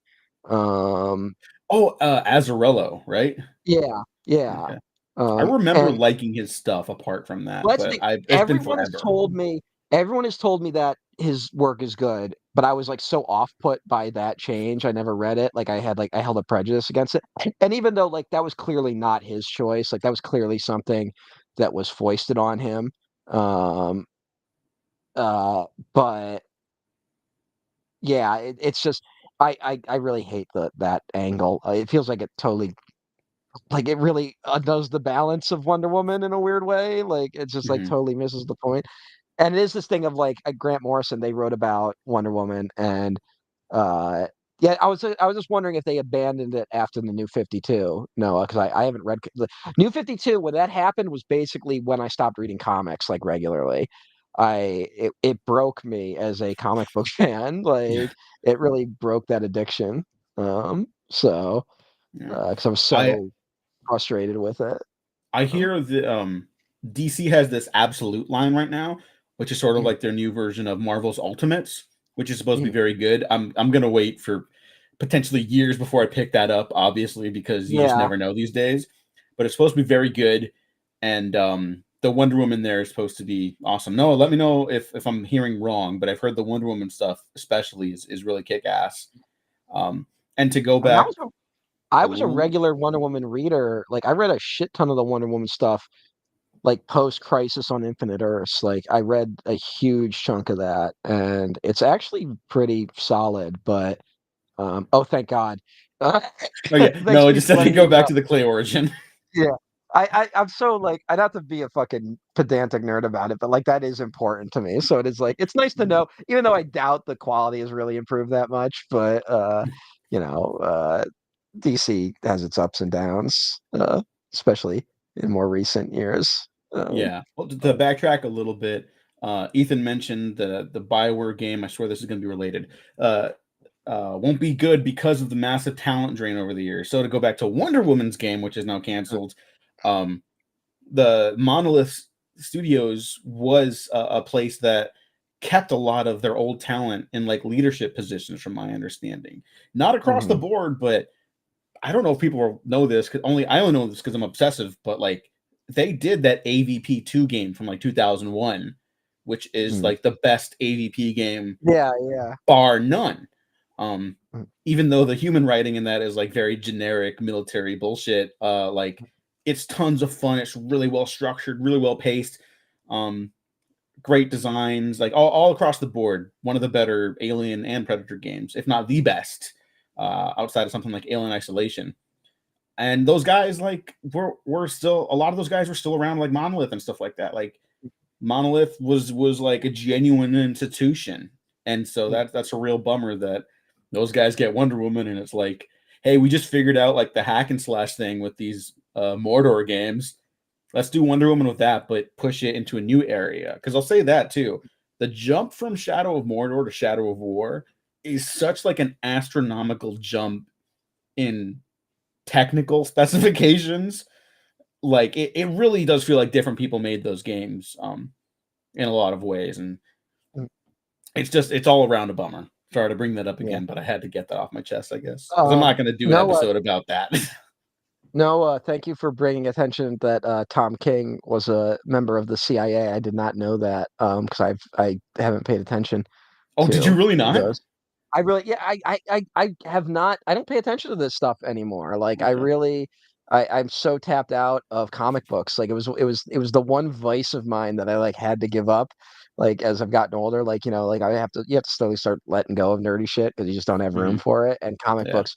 Um Oh, Azzarello, right? yeah, yeah. Okay. I remember And liking his stuff apart from that, well, that's but the it's been forever. everyone has told me that his work is good, but I was, like, so off put by that change, I never read it, like, I held a prejudice against it, and even though, like, that was clearly not his choice, like, that was clearly something that was foisted on him, um, uh, but, yeah, it's just I really hate that angle, it feels like it totally like, it really undoes the balance of Wonder Woman in a weird way, like, it just, like, Mhm. totally misses the point. And it is this thing of like Grant Morrison, they wrote about Wonder Woman and uh yeah, I was just wondering if they abandoned it after the New 52. No, because I haven't read the New 52 when that happened was basically when I stopped reading comics like regularly. It broke me as a comic book fan. Like it really broke that addiction. So Yeah. because I was I so frustrated with it. I Um, hear that DC has this absolute line right now, which is sort of mm, like their new version of Marvel's Ultimates, which is supposed to be mm. very good. I'm gonna wait for potentially years before I pick that up, obviously, because you just Yeah. never know these days. But it's supposed to be very good, and the Wonder Woman there is supposed to be awesome. No, let me know if I'm hearing wrong, but I've heard the Wonder Woman stuff especially is really kick ass. And to go I mean, back, I was a oh, regular Wonder Woman reader. Like I read a shit ton of the Wonder Woman stuff, like post Crisis on Infinite Earths. Like I read a huge chunk of that, and it's actually pretty solid. But oh, thank God! oh yeah, Thanks no, I for just said to letting go me back know. to the Clay origin. Yeah, I'm so like I'd have to be a fucking pedantic nerd about it, but like that is important to me. So it is like it's nice to know, even though I doubt the quality has really improved that much. But you know, DC has its ups and downs, especially in more recent years. Yeah. Well, to But backtrack a little bit, Ethan mentioned the Bioware game. I swear this is going to be related. Uh, won't be good because of the massive talent drain over the years. So to go back to Wonder Woman's game, which is now canceled, um, the Monolith Studios was a place that kept a lot of their old talent in like leadership positions, from my understanding. Not across the mhm, board, but I don't know if people know this because only I only know this because I'm obsessive, but like they did that AVP2 game from like 2001, which is mm. like the best AVP game Yeah, yeah. bar none. Even though the human writing in that is like very generic military bullshit, like it's tons of fun. It's really well structured, really well paced. Great designs, like all across the board. One of the better Alien and Predator games, if not the best, outside of something like Alien Isolation. And those guys, like, were still, a lot of those guys were still around, like Monolith and stuff like that. Like Monolith was like a genuine institution, and so that's a real bummer that those guys get Wonder Woman, and it's like, hey, we just figured out like the hack and slash thing with these Mordor games. Let's do Wonder Woman with that, but push it into a new area. Because I'll say that too. The jump from Shadow of Mordor to Shadow of War is such like an astronomical jump in technical specifications. Like it really does feel like different people made those games in a lot of ways. And it's all around a bummer. Sorry to bring that up Yeah. again, but I had to get that off my chest, I guess. Because I'm not going to do an No, episode about that. no, thank you for bringing attention that Tom King was a member of the CIA. I did not know that because I haven't paid attention Oh, did you to really not? those. I really, yeah, I have not. I don't pay attention to this stuff anymore. Like I Okay. really, I'm so tapped out of comic books. Like it was the one vice of mine that I like had to give up. Like as I've gotten older, like like you have to slowly start letting go of nerdy shit because you just don't have room Mm-hmm. for it. And comic Yeah. books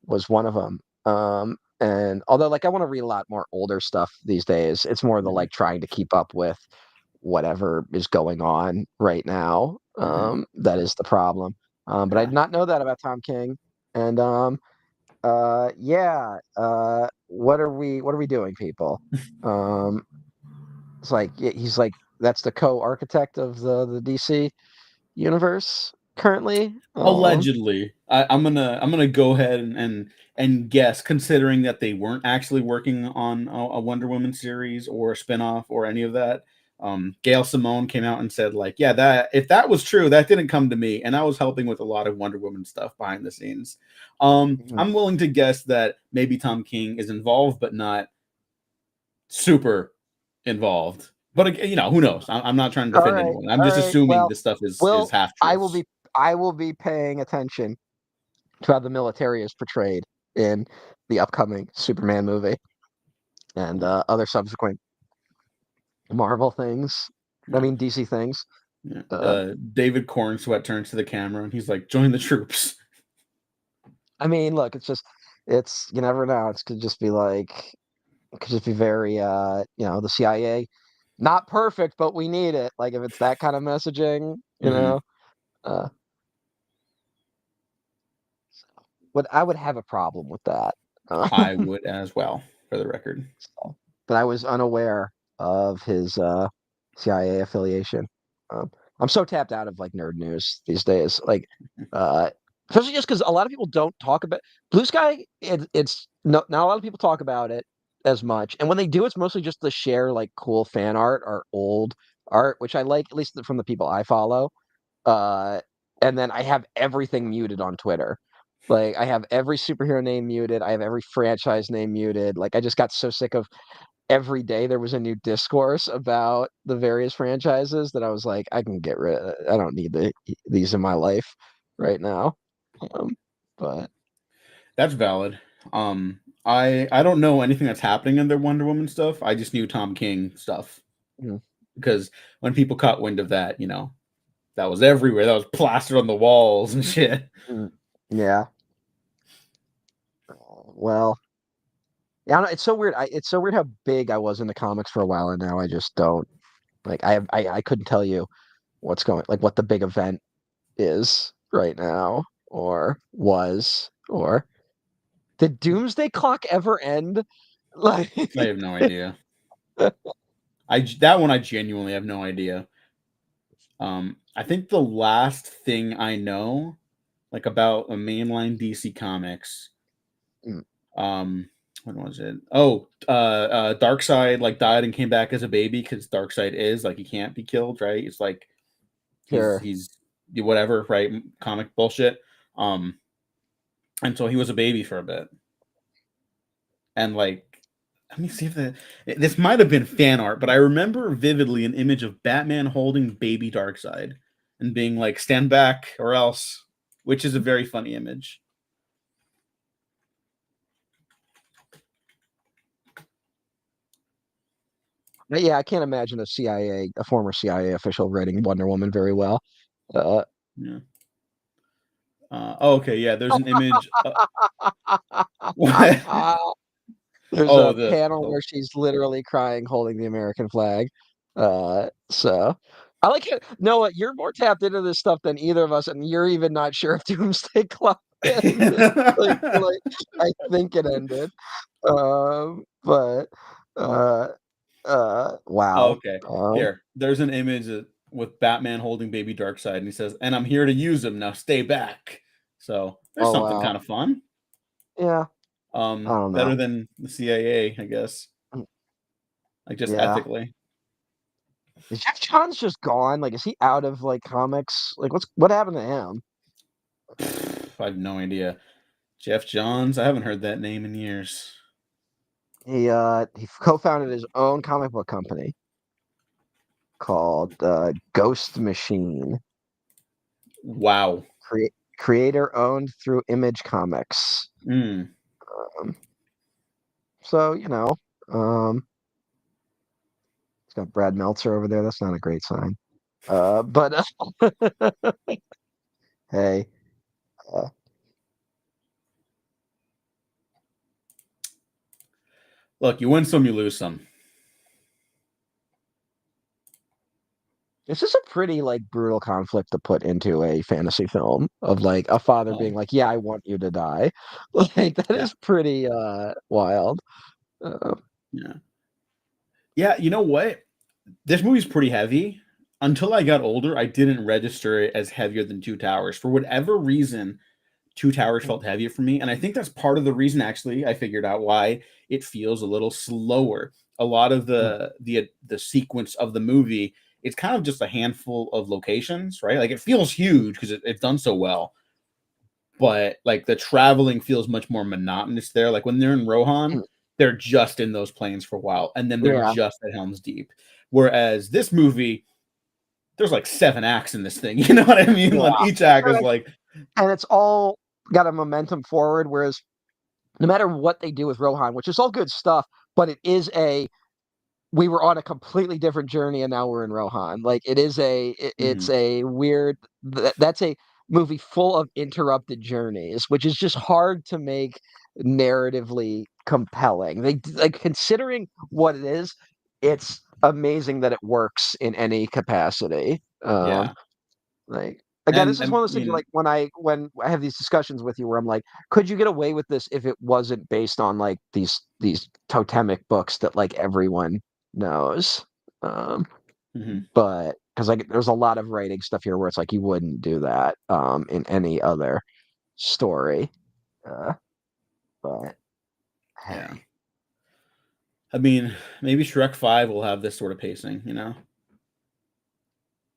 was one of them. And although like I want to read a lot more older stuff these days, it's more the Mm-hmm. like trying to keep up with whatever is going on right now. Mm-hmm. That is the problem. But I Yeah. did not know that about Tom King. And yeah, what are we doing, people? Um, it's like he's like that's the co-architect of the DC universe currently. Allegedly, I'm gonna go ahead and guess, considering that they weren't actually working on a Wonder Woman series or a spinoff or any of that. Gail Simone came out and said, like, yeah, that if that was true, that didn't come to me, and I was helping with a lot of Wonder Woman stuff behind the scenes. Mhm. I'm willing to guess that maybe Tom King is involved, but not super involved. But who knows? I'm not trying to All defend right, anyone. I'm all just right. assuming Well, this stuff is well, half I will truths. be I will be paying attention to how the military is portrayed in the upcoming Superman movie and other subsequent Marvel things. I Yeah. mean DC things. Yeah. Uh, David Cornsweat turns to the camera and he's like, "Join the troops." I mean, look, it's you never know. It could just be like it could just be very the CIA, not perfect, but we need it. Like if it's that kind of messaging, Hmm. uh, but I would have a problem with that. Uh, I would as well, for the record. so, but I was unaware of his CIA affiliation. I'm so tapped out of like nerd news these days. Like, uh, especially just because a lot of people don't talk about Blue Sky. It's no, not a lot of people talk about it as much, and when they do, it's mostly just to share like cool fan art or old art, which I like, at least from the people I follow. Uh, and then I have everything muted on Twitter. Like I have every superhero name muted. I have every franchise name muted. Like I just got so sick of every day there was a new discourse about the various franchises that I was like, I can get rid. I don't need these in my life right now. Um, but That's valid. I don't know anything that's happening in their Wonder Woman stuff. I just knew Tom King stuff mm, because when people caught wind of that, that was everywhere. That was plastered on the walls and shit. mm, yeah. Well, yeah. I don't know, it's so weird. It's so weird how big I was in the comics for a while, and now I just don't. Like I couldn't tell you what the big event is right now, or was, or did Doomsday Clock ever end? Like, I have no idea. That one I genuinely have no idea. I think the last thing I know, like about a mainline DC comics, mm, um, when was it? Oh, Darkseid like died and came back as a baby because Darkseid is like he can't be killed, right? It's like sure. he's whatever, right? Comic bullshit. Um, and so he was a baby for a bit, and like let me see if this might have been fan art, but I remember vividly an image of Batman holding baby Darkseid and being like, "Stand back, or else." which is a very funny image. Yeah, I can't imagine a former CIA official writing Wonder Woman very well. Uh, Yeah. Okay, yeah. There's an image. What? there's Oh, a the panel oh. where she's literally crying, holding the American flag. So I like it. Noah, you're more tapped into this stuff than either of us, and you're even not sure if Doomsday Clock ended. Like, I think it ended. But uh, Oh, wow. okay. Here, there's an image with Batman holding baby Darkseid, and he says, "And I'm here to use him. Now stay back." So there's Oh something wow. kind of fun. Yeah. I don't know. Better than the CIA, I guess. Mm, Like just yeah. ethically. Is Jeff Johns just gone? Like, is he out of like comics? Like, what happened to him? I have no idea. Jeff Johns. I haven't heard that name in years. He co-founded his own comic book company called Ghost Machine. Wow. Creator owned through Image Comics. Mm, Um, so um, it's got Brad Meltzer over there. That's not a great sign. But hey, uh, Look, you win some, you lose some. this is a pretty like brutal conflict to put into a fantasy film of like a father being Um, like, "Yeah, I want you to die." Like that yeah, is pretty wild. yeah, yeah. You know what? This movie's pretty heavy. Until I got older, I didn't register it as heavier than Two Towers. For whatever reason, Two Towers felt heavier for me, and I think that's part of the reason. Actually, I figured out why it feels a little slower. A lot of the sequence of the movie, it's kind of just a handful of locations, right? Like it feels huge because it's done so well, but like the traveling feels much more monotonous there. Like when they're in Rohan, they're just in those planes for a while, and then they're Yeah, just at Helm's Deep. Whereas this movie, there's like 7 acts in this thing. You know what I mean? Like yeah. each act And is it's, like, and it's all got a momentum forward. Whereas no matter what they do with Rohan, which is all good stuff, but it is a we were on a completely different journey and now we're in Rohan. Like it's mhm, a weird that's a movie full of interrupted journeys, which is just hard to make narratively compelling. Like considering what it is, it's amazing that it works in any capacity. yeah, Like again, this is and one of those things like when I have these discussions with you where I'm like, could you get away with this if it wasn't based on like these totemic books that like everyone knows? Um, mhm, but because like there's a lot of writing stuff here where it's like you wouldn't do that in any other story. Uh, but yeah. hey, I mean, maybe Shrek 5 will have this sort of pacing, you know?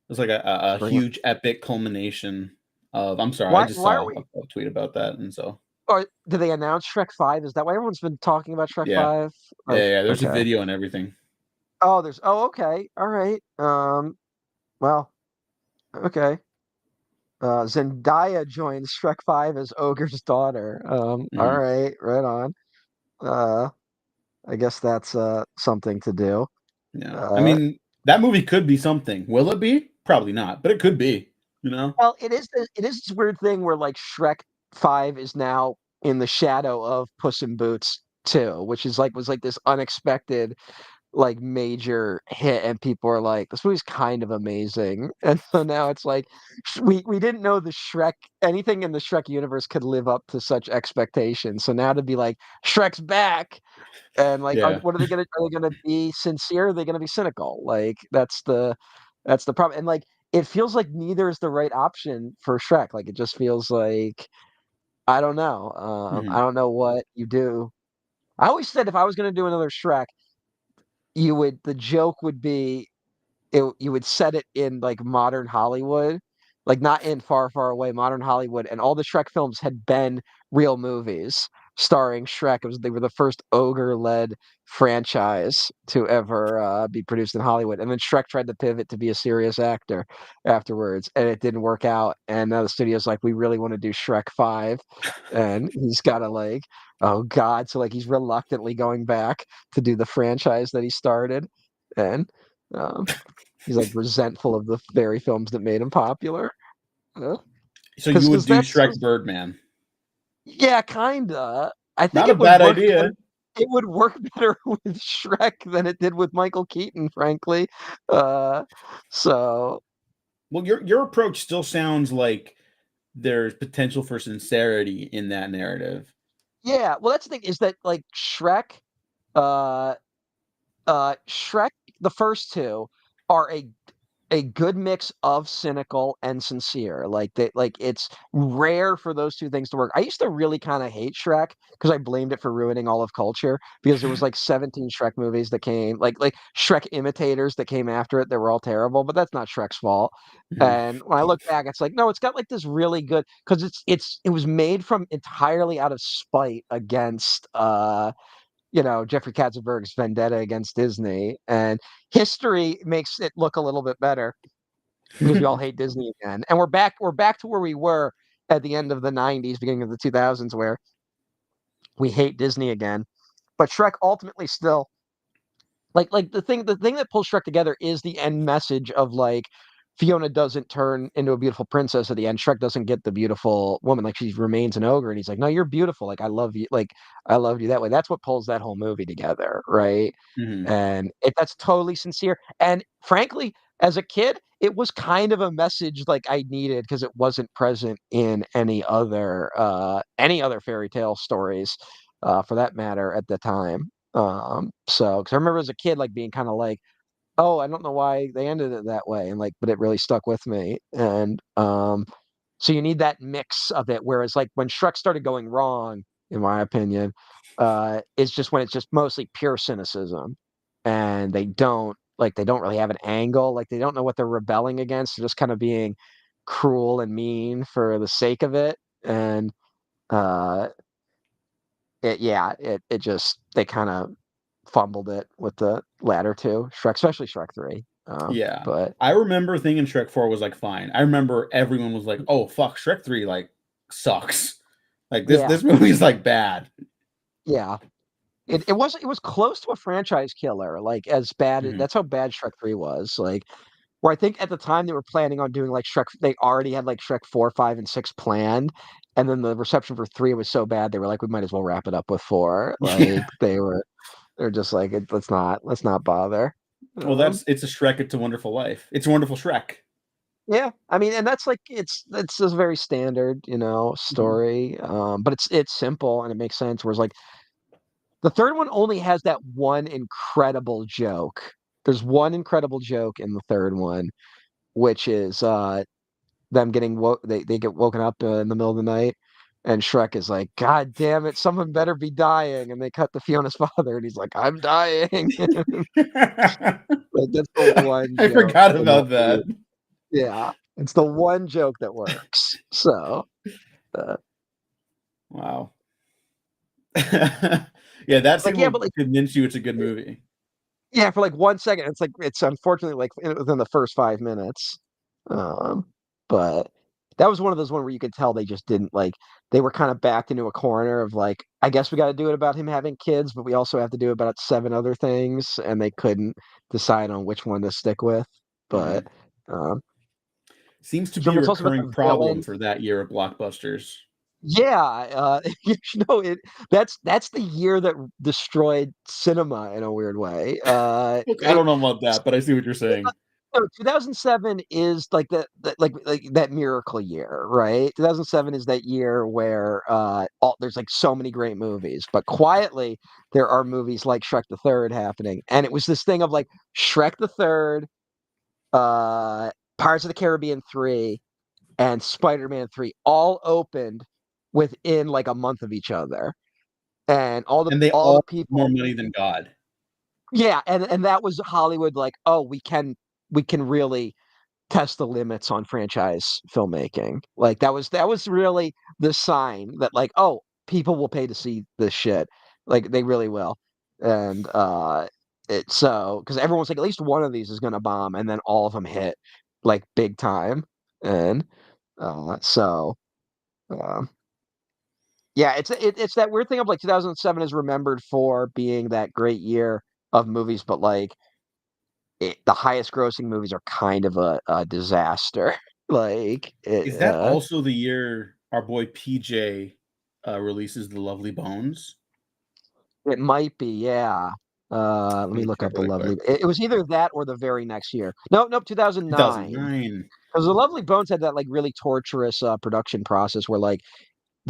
It's like a bring it. huge epic culmination of I'm sorry, I just Why are saw we? a tweet about that, and so Or did they announce Shrek 5? Is that why everyone's been talking about Shrek yeah. 5? Yeah, Like, yeah, there's a okay. video and everything. Okay. All right. Well, okay. Zendaya joins Shrek 5 as Ogre's daughter. All Mhm, right, right on. Uh, I guess that's something to do. yeah. I Uh, mean, that movie could be something. Will it be? Probably not, but it could be, you know? well, it is this weird thing where like Shrek 5 is now in the shadow of Puss in Boots 2, which is like was like this unexpected like major hit and people are like this movie's kind of amazing and so now it's like we didn't know the Shrek anything in the Shrek universe could live up to such expectations, so now to be like Shrek's back and like Yeah. what are they gonna be sincere, are they gonna be cynical, like that's the problem, and like it feels like neither is the right option for Shrek, like it just feels like I Mhm. don't know what you do. I always said if I was gonna do another Shrek, the joke would be you would set it in like modern Hollywood, like not in far, far away modern Hollywood, and all the Shrek films had been real movies. starring Shrek. They were the first ogre-led franchise to ever be produced in Hollywood. And then Shrek tried to pivot to be a serious actor afterwards, and it didn't work out. And now the studio's like, we really want to do Shrek 5. And he's got to like, oh God. So like he's reluctantly going back to do the franchise that he started. And um, he's like resentful of the very films that made him popular. So you would Because do that's Shrek Birdman. yeah, kinda. I think Not a it would bad work idea. it would work better with Shrek than it did with Michael Keaton, frankly. Uh, so Well, your approach still sounds like there's potential for sincerity in that narrative. yeah, well, that's the thing is that like uh, Shrek, the first two are a good mix of cynical and sincere. Like it's rare for those two things to work. I used to really kind of hate Shrek because I blamed it for ruining all of culture because there was like 17 Shrek movies that came like Shrek imitators that came after it that were all terrible, but that's not Shrek's fault. Mhm. And when I look back, it's like, no, it's got like this really good because it was made from entirely out of spite against Jeffrey Katzenberg's vendetta against Disney, and history makes it look a little bit better because we all hate Disney again, and we're back to where we were at the end of the '90s, beginning of the 2000s, where we hate Disney again. But Shrek ultimately still like the thing that pulls Shrek together is the end message of like Fiona doesn't turn into a beautiful princess at the end. Shrek doesn't get the beautiful woman. Like she remains an ogre, and he's like, "No, you're beautiful. Like I love you. Like I loved you that way." That's what pulls that whole movie together, right? Mhm. And that's totally sincere. And frankly, as a kid, it was kind of a message like I needed because it wasn't present in any other fairy tale stories, for that matter, at the time. So because I remember as a kid like being kind of like, oh, I don't know why they ended it that way, and like, but it really stuck with me. And so you need that mix of it. Whereas like when Shrek started going wrong, in my opinion, it's just when it's just mostly pure cynicism, and they don't really have an angle. Like they don't know what they're rebelling against. They're just kind of being cruel and mean for the sake of it. And uh, it just they kind of fumbled it with the latter two, Shrek, especially Shrek 3. Yeah. But I remember thinking Shrek 4 was like fine. I remember everyone was like, "Oh fuck, Shrek 3 like sucks." Like this yeah, this movie's like bad. yeah. It was close to a franchise killer, like as bad Mhm. that's how bad Shrek 3 was. Like where I think at the time they were planning on doing like they already had like Shrek 4, 5, and 6 planned. And then the reception for 3 was so bad they were like, we might as well wrap it up with 4. Yeah. Like they're just like, let's not bother. Well, Um, it's a Shrek, it's a Wonderful Life. It's a Wonderful Shrek. Yeah, I mean, and that's like it's just very standard, Mhm. story. But it's simple and it makes sense. Whereas like the third one only has that one incredible joke. There's one incredible joke in the third one, which is them getting woke. They get woken up in the middle of the night, and Shrek is like, "God damn it, someone better be dying!" And they cut to Fiona's father, and he's like, "I'm dying." Like that's the one I joke forgot in that about that. movie. Yeah, it's the one joke that works. So. Uh, Wow. Yeah, that scene like yeah, will but like convince you it's a good movie. yeah, for like 1 second, it's unfortunately like within the first 5 minutes. But that was one of those one where you could tell they just didn't like they were kind of backed into a corner of like, I guess we got to do it about him having kids, but we also have to do it about 7 other things, and they couldn't decide on which one to stick with. But Mhm. um, Seems to 'cause be a remember it's also about recurring the problem villain. for that year of blockbusters. Yeah, you know it. That's the year that destroyed cinema in a weird way. Look, I don't know about that, but I see what you're saying. No, 2007 is like like that miracle year, right? 2007 is that year where there's like so many great movies, but quietly there are movies like Shrek the Third happening, and it was this thing of like Shrek the Third, uh, Pirates of the Caribbean 3, and Spider-Man 3 all opened within like a month of each other, and all the And they all the all have more people. money than God. Yeah, and that was Hollywood like, oh, we can really test the limits on franchise filmmaking. Like that was really the sign that like, oh, people will pay to see this shit. Like they really will. And because everyone's like, at least one of these is gonna bomb, and then all of them hit like big time. And so um yeah, it's that weird thing of like 2007 is remembered for being that great year of movies, but like the highest grossing movies are kind of a disaster. Like Is that also the year our boy PJ releases The Lovely Bones? it might be, yeah. Let Let me me look check up the really quick. Lovely. It was either that or the very next year. No, nope, 2009. 2009. Because the Lovely Bones had that like really torturous production process where like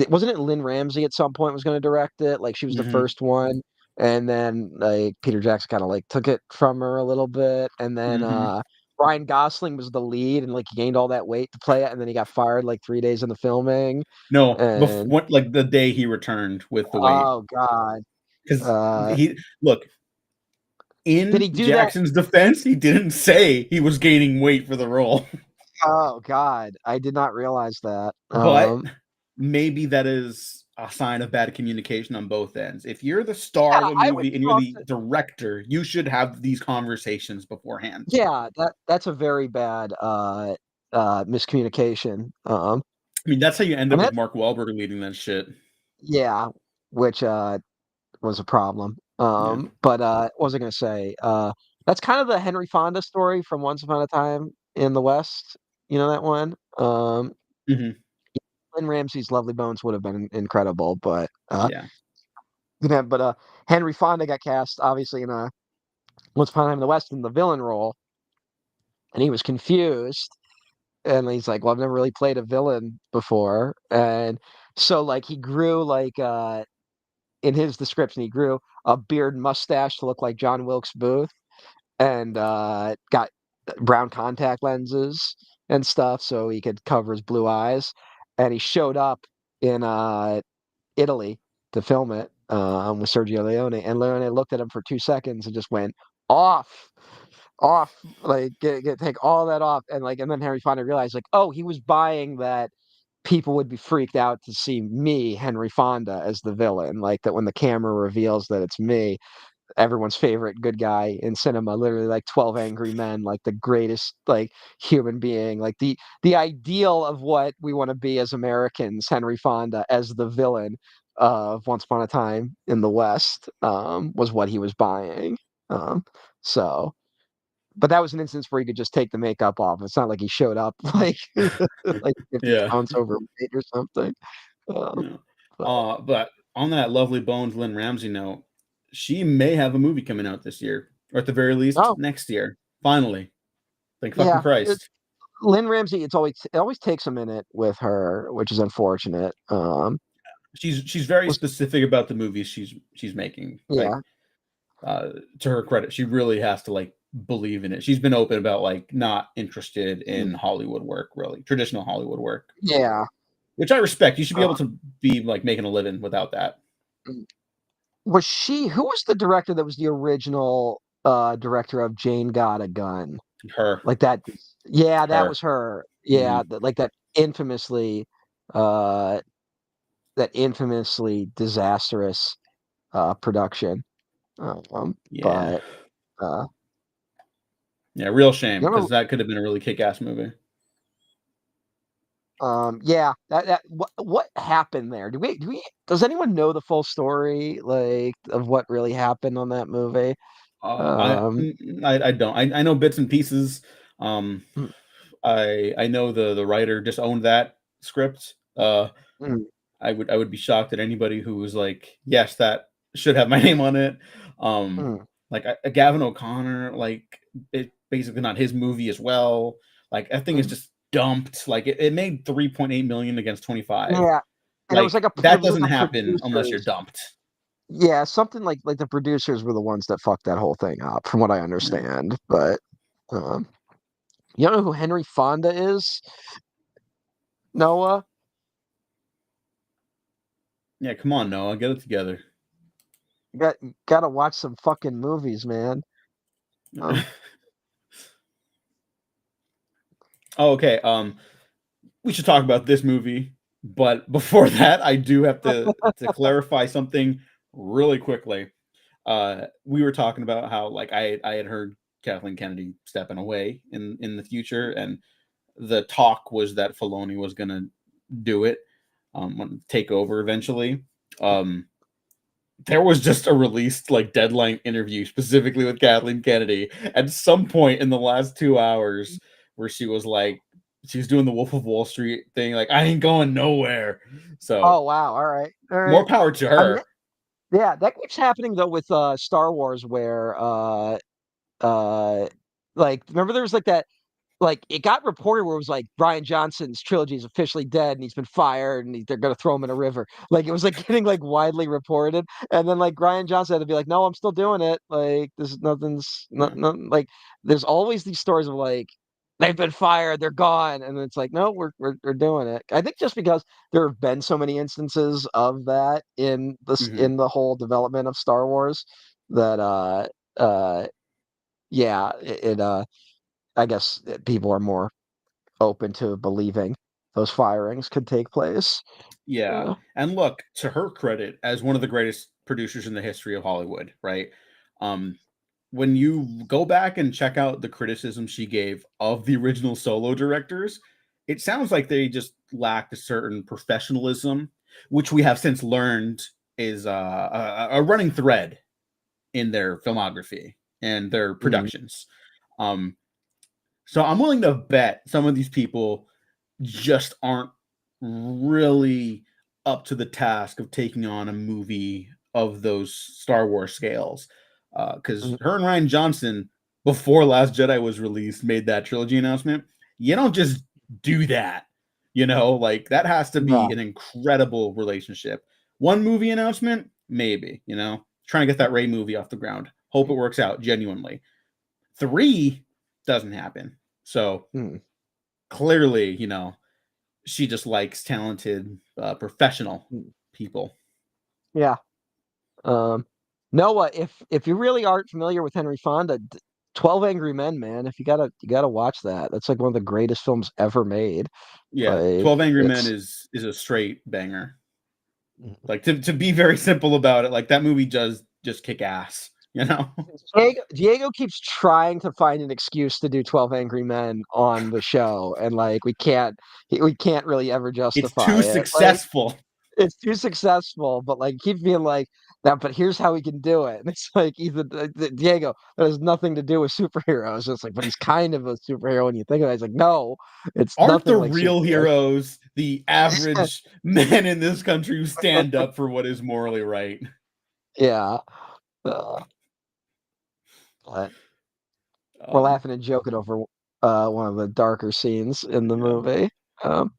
wasn't it Lynn Ramsey at some point was going to direct it? Like she was the Mhm, first one, and then like Peter Jackson kind of like took it from her a little bit, and then mhm. Ryan Gosling was the lead, and like he gained all that weight to play it, and then he got fired like 3 days into filming, No, and what like the day he returned with the weight, oh god, because uh, he look, did in he do that? Jackson's defense, he didn't say he was gaining weight for the role, Oh god, I did not realize that. but maybe that is a sign of bad communication on both ends. If you're the star of Yeah, a I would movie and you're talk the to. director, you should have these conversations beforehand. Yeah, that's a very bad miscommunication. I mean, that's how you end I up mean, with Mark Wahlberg leading that shit. yeah, which was a problem. Yeah. But what was I gonna say? That's kind of the Henry Fonda story from Once Upon a Time in the West. You know that one? Mhm. Lynn Ramsey's Lovely Bones would have been incredible, but Yeah. yeah, but Henry Fonda got cast obviously in Once Upon a Time in the West in the villain role, and he was confused. And he's like, "Well, I've never really played a villain before," and so like he grew like in his description, he grew a beard and mustache to look like John Wilkes Booth, and got brown contact lenses and stuff so he could cover his blue eyes. And he showed up in Italy to film it with Sergio Leone, and Leone looked at him for 2 seconds and just went off. Off, like take all that off, and like, and then Henry Fonda realized, like, oh, he was buying that people would be freaked out to see me, Henry Fonda, as the villain. Like that when the camera reveals that it's me, everyone's favorite good guy in cinema, literally like 12 Angry Men, like the greatest like human being, like the ideal of what we want to be as Americans, Henry Fonda as the villain of Once Upon a Time in the West, was what he was buying. So but that was an instance where he could just take the makeup off. It's not like he showed up like like 50 Yeah. pounds overweight or something. Uh, Yeah. but But on that Lovely Bones Lynn Ramsey note, she may have a movie coming out this year, or at the very least oh next year. Finally. Thank fucking yeah, Christ. Lynn Ramsey. It always takes a minute with her, which is unfortunate. She's very Was specific about the movies she's making. Like Yeah. to her credit, she really has to like believe in it. She's been open about like not interested in Mm, Hollywood work, really traditional Hollywood work, yeah. which I respect. You should be Uh, able to be like making a living without that. mm, who was the director that was the original director of Jane Got a Gun? Her, Like that. Yeah, that her. was her. Hmm. Yeah, like uh that infamously disastrous production. Yeah, But uh, yeah. Real shame you know, because that could have been a really kick-ass movie. yeah, that what happened there? Does anyone know the full story, like of what really happened on that movie? Um, I don't. I know bits and pieces. Um, mm, I know the writer disowned that script. mm, I would be shocked at anybody who was like, yes, that should have my name on it. mm, Like Gavin O'Connor, like it basically not his movie as well. Like that thing is mm. just dumped. Like it made 3.8 million against 25. Yeah, and it was Like like it that was like doesn't the happen unless you're producers. dumped. Yeah, something like the producers were the ones that fucked that whole thing up, from what I Yeah. understand. But um, you know who Henry Fonda is? Noah. Yeah, come on, Noah, get it together. You gotta watch some fucking movies, man. Um, Oh, okay. We should talk about this movie But before that, I do have to clarify something really quickly. We were talking about how like I had heard Kathleen Kennedy stepping away in the future, and the talk was that Filoni was gonna do it, take over eventually. Um, there was just a released like deadline interview specifically with Kathleen Kennedy at some point in the last 2 hours where she was like, she was doing the Wolf of Wall Street thing, like I ain't going nowhere. So Oh wow, all right, all more right. power to I mean, her. yeah, that keeps happening though with Star Wars, where uh, like remember there was like that like it got reported where it was like Brian Johnson's trilogy is officially dead and he's been fired and they're gonna throw him in a river. Like it was like getting like widely reported, and then like Brian Johnson had to be like, "No, I'm still doing it." Like this is nothing's not, Yeah. not like there's always these stories of like they've been fired, they're gone, and it's like no, we're doing it. I think just because there have been so many instances of that in this Mm-hmm. in the whole development of Star Wars that uh yeah I guess people are more open to believing those firings could take place. Yeah. Uh, And look, to her credit, as one of the greatest producers in the history of Hollywood, right? Um, when you go back and check out the criticism she gave of the original solo directors, it sounds like they just lacked a certain professionalism, which we have since learned is a running thread in their filmography and their mm, productions. Um, so I'm willing to bet some of these people just aren't really up to the task of taking on a movie of those Star Wars scales. Because mm, her and Ryan Johnson, before Last Jedi was released, made that trilogy announcement. You don't just do that, like that has to yeah, be an incredible relationship. One movie announcement, maybe, trying to get that Ray movie off the ground. Hope it works out genuinely. Three doesn't happen. So mm, clearly, she just likes talented, professional mm, people. yeah. Um, Noah, if you really aren't familiar with Henry Fonda, 12 Angry Men, man, if you gotta watch that. That's like one of the greatest films ever made. Yeah, Like 12 Angry Men it's is a straight banger. Like to be very simple about it, like that movie does just kick ass. Diego keeps trying to find an excuse to do 12 Angry Men on the show, and like we can't really ever It's justify too it. Like successful. it's too successful, but like keep being like that. But here's how we can do it. And it's like Ethan Diego. That has nothing to do with superheroes. It's like, but he's kind of a superhero when you think of it. It's like, no, it's Aren't nothing the like real superheroes. heroes the average men in this country who stand up for what is morally right? Yeah, uh, but we're Um, laughing and joking over one of the darker scenes in the yeah. movie. Um,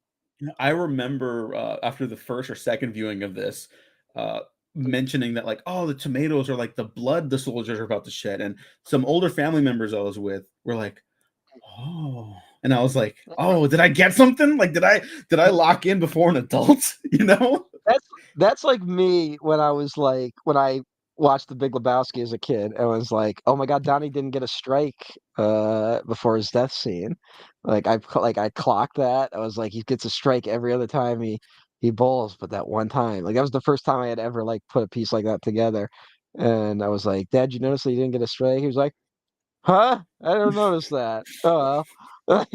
I remember after the first or second viewing of this, uh, mentioning that like, oh, the tomatoes are like the blood the soldiers are about to shed, and some older family members I was with were like, oh, and I was like, oh, did I get something? Like, did I lock in before an adult? you know? That's that's like me when I was like when I watched The Big Lebowski as a kid and was like, "Oh my God, Donnie didn't get a strike before his death scene." Like I clocked that. I was like, he gets a strike every other time he bowls, but that one time, like that was the first time I had ever like put a piece like that together. And I was like, "Dad, you notice that he didn't get a strike?" He was like, "Huh? I didn't notice that." Oh well.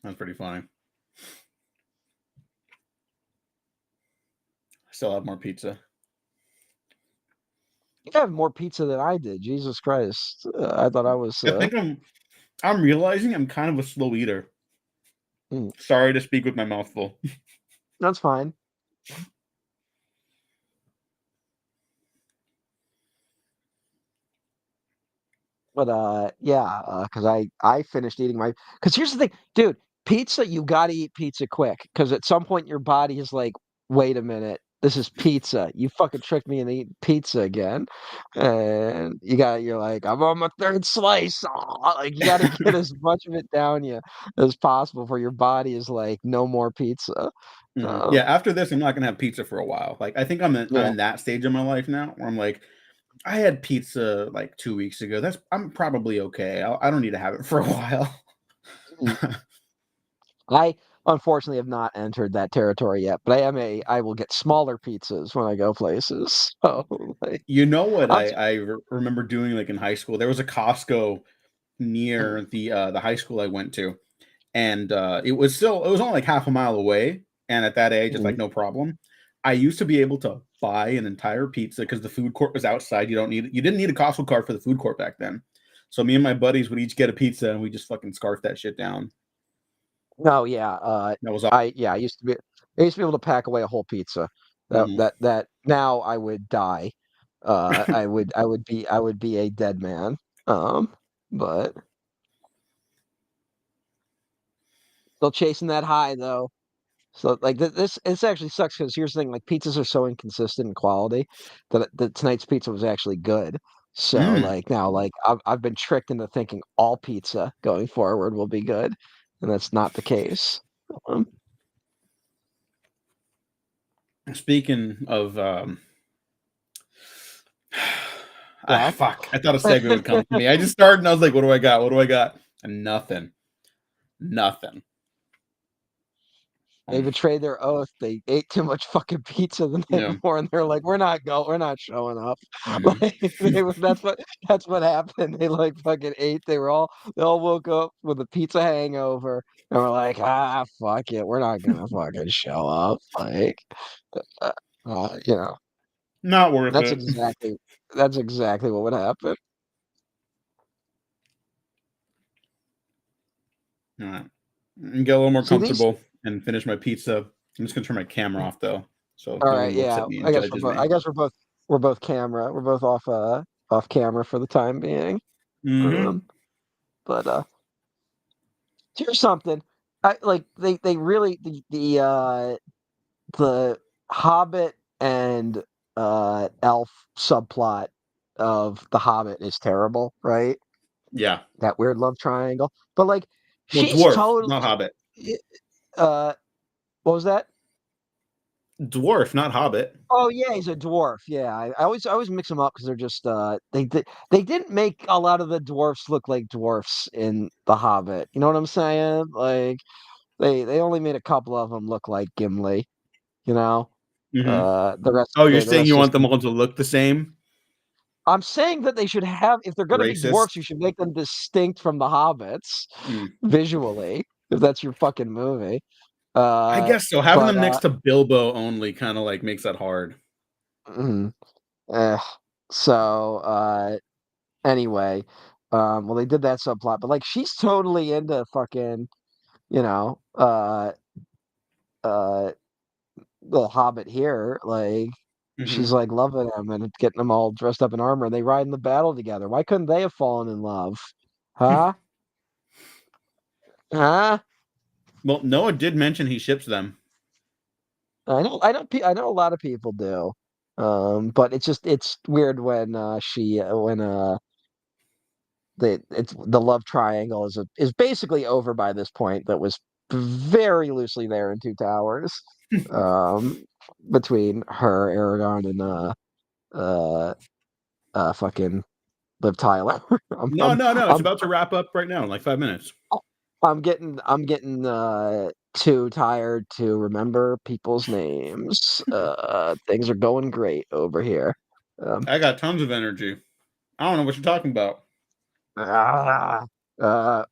That's pretty funny. I still have more pizza. You have more pizza than I did. Jesus Christ. I thought I was I think I'm realizing I'm kind of a slow eater. mm, Sorry to speak with my mouth full. that's fine. But yeah, because I finished eating my. Because here's the thing, dude, pizza, you gotta eat pizza quick. Because at some point your body is like, wait a minute, this is pizza. You fucking tricked me into eating pizza again, and you're like, I'm on my third slice. Aw, like you gotta get as much of it down you as possible before your body is like, no more pizza. Yeah, Um, after this, I'm not gonna have pizza for a while. Like, I think I'm yeah. in that stage of my life now where I'm like, I had pizza like 2 weeks ago. I'm probably okay. I don't need to have it for a while. I unfortunately have not entered that territory yet, but I will get smaller pizzas when I go places. So like, You know what I'm remember doing like in high school? There was a Costco near the high school I went to, and it was only like half a mile away, and at that age, it's like Mhm. no problem. I used to be able to buy an entire pizza because the food court was outside. You didn't need a Costco card for the food court back then. So me and my buddies would each get a pizza, and we just fucking scarf that shit down. No, yeah, That was all. I used to be able to pack away a whole pizza. Mhm. That now I would die. I would be a dead man. Um, but still chasing that high though. So like this actually sucks because here's the thing: like pizzas are so inconsistent in quality that tonight's pizza was actually good. So Mm. like now, like I've been tricked into thinking all pizza going forward will be good, and that's not the case. Um, Speaking of, Jack, fuck, I thought a segue would come to me. I just started and I was like, what do I got? What do I got? And nothing. Nothing. they betrayed their oath. They ate too much fucking pizza the night Yeah. before, and they're like, we're not showing up." Mhm. Like that's what happened. They like fucking ate. They all woke up with a pizza hangover, and we're like, fuck it, we're not gonna fucking show up. Like, uh, you know, Not worth that's it. exactly that's exactly what would happen. All right. And get a little more See these? comfortable and finish my pizza. I'm just gonna turn my camera off though, so All no right, one looks yeah. at me and judges me. I guess we're both camera. We're both off camera for the time being. Mm-hmm. Um, but here's something. I like they really the Hobbit and Elf subplot of The Hobbit is terrible, right? Yeah. That weird love triangle. But like Well, she's dwarf, totally not hobbit. uh what was that? Dwarf, not hobbit. Oh yeah, he's a dwarf. Yeah, I always mix them up because they're just they didn't make a lot of the dwarfs look like dwarfs in The Hobbit. You know what I'm saying? Like they only made a couple of them look like Gimli. You know, Mm-hmm. Oh, you're the saying rest you just. want them all to look the same? I'm saying that they should have if they're going to be dwarfs, you Racist. should make them distinct from the hobbits Mm. visually. If that's your fucking movie. I Uh, guess so. Having but them next to Bilbo only kind of like makes that hard. mm, eh. So anyway, well they did that subplot, but like she's totally into fucking, you know, uh the Hobbit here. Like she's Mm-hmm. like loving him and getting them all dressed up in armor and they ride in the battle together. Why couldn't they have fallen in love? Huh? Huh? Well, Noah did mention he ships them. I know a lot of people do. But it's weird when the love triangle is basically over by this point that was very loosely there in Two Towers. Um between her, Aragorn, and uh fucking Liv Tyler. I'm No, I'm no, no. It's I'm about to wrap up right now in like 5 minutes. I'm getting too tired to remember people's names. Things are going great over here. Um I got tons of energy. I don't know what you're talking about. ah, uh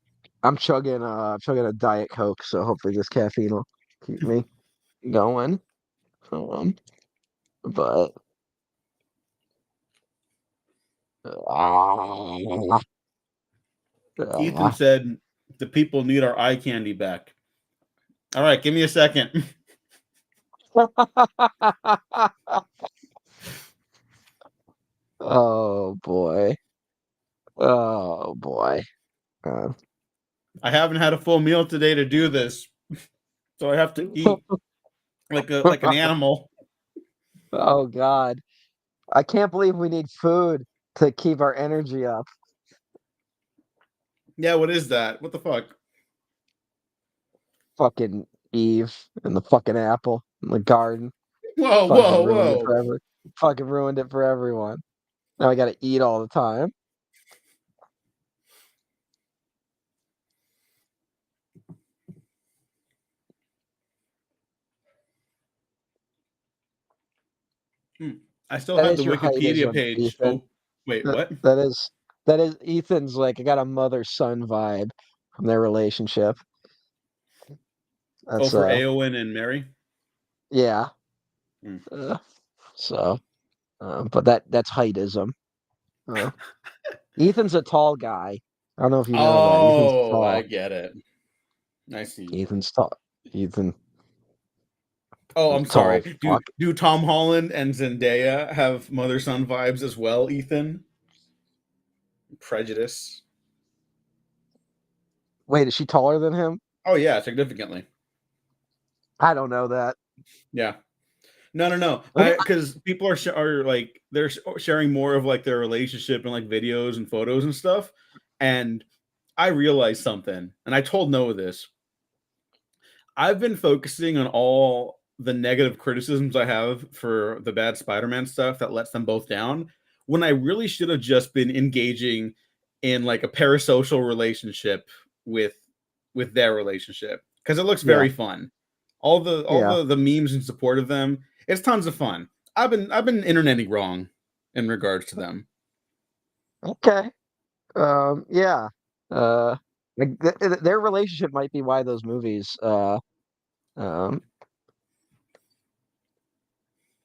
I'm chugging a Diet Coke, so hopefully this caffeine will keep me going. But uh, Ethan uh, said the people need our eye candy back. All right, give me a second. oh boy. Oh boy. Uh, I haven't had a full meal today to do this, so I have to eat like an animal. oh God. I can't believe we need food to keep our energy up. Yeah, what is that? What the fuck? Fucking Eve and the fucking apple in the garden. Whoa, Fucking whoa, ruined it whoa. forever. Fucking ruined it for everyone. Now I gotta eat all the time. Hmm. I still That have is the your Wikipedia heightism, page. Ethan. Oh, wait, That what? that is that is Ethan's like I got a mother-son vibe from their relationship. Oh, That's for Aowen and Mary. yeah. Hmm. Uh, so but that's heightism. Uh, Ethan's a tall guy. I don't know if you know that. Ethan's Oh, I tall. get it. I see. Ethan's tall. Ethan Oh, I'm tall sorry. Do fuck. do Tom Holland and Zendaya have mother son vibes as well, Ethan? Prejudice. Wait, is she taller than him? Oh yeah, significantly. I don't know that. Yeah. No, no, no. I because people are like they're sharing more of like their relationship and like videos and photos and stuff, and I realized something, and I told Noah this. I've been focusing on all the negative criticisms I have for the bad Spider-Man stuff that lets them both down, when I really should have just been engaging in like a parasocial relationship with their relationship because it looks Yeah, very fun. All yeah. the memes in support of them, it's tons of fun. I've been interneting wrong in regards to them. Okay. Yeah. Uh, like their relationship might be why those movies. Um,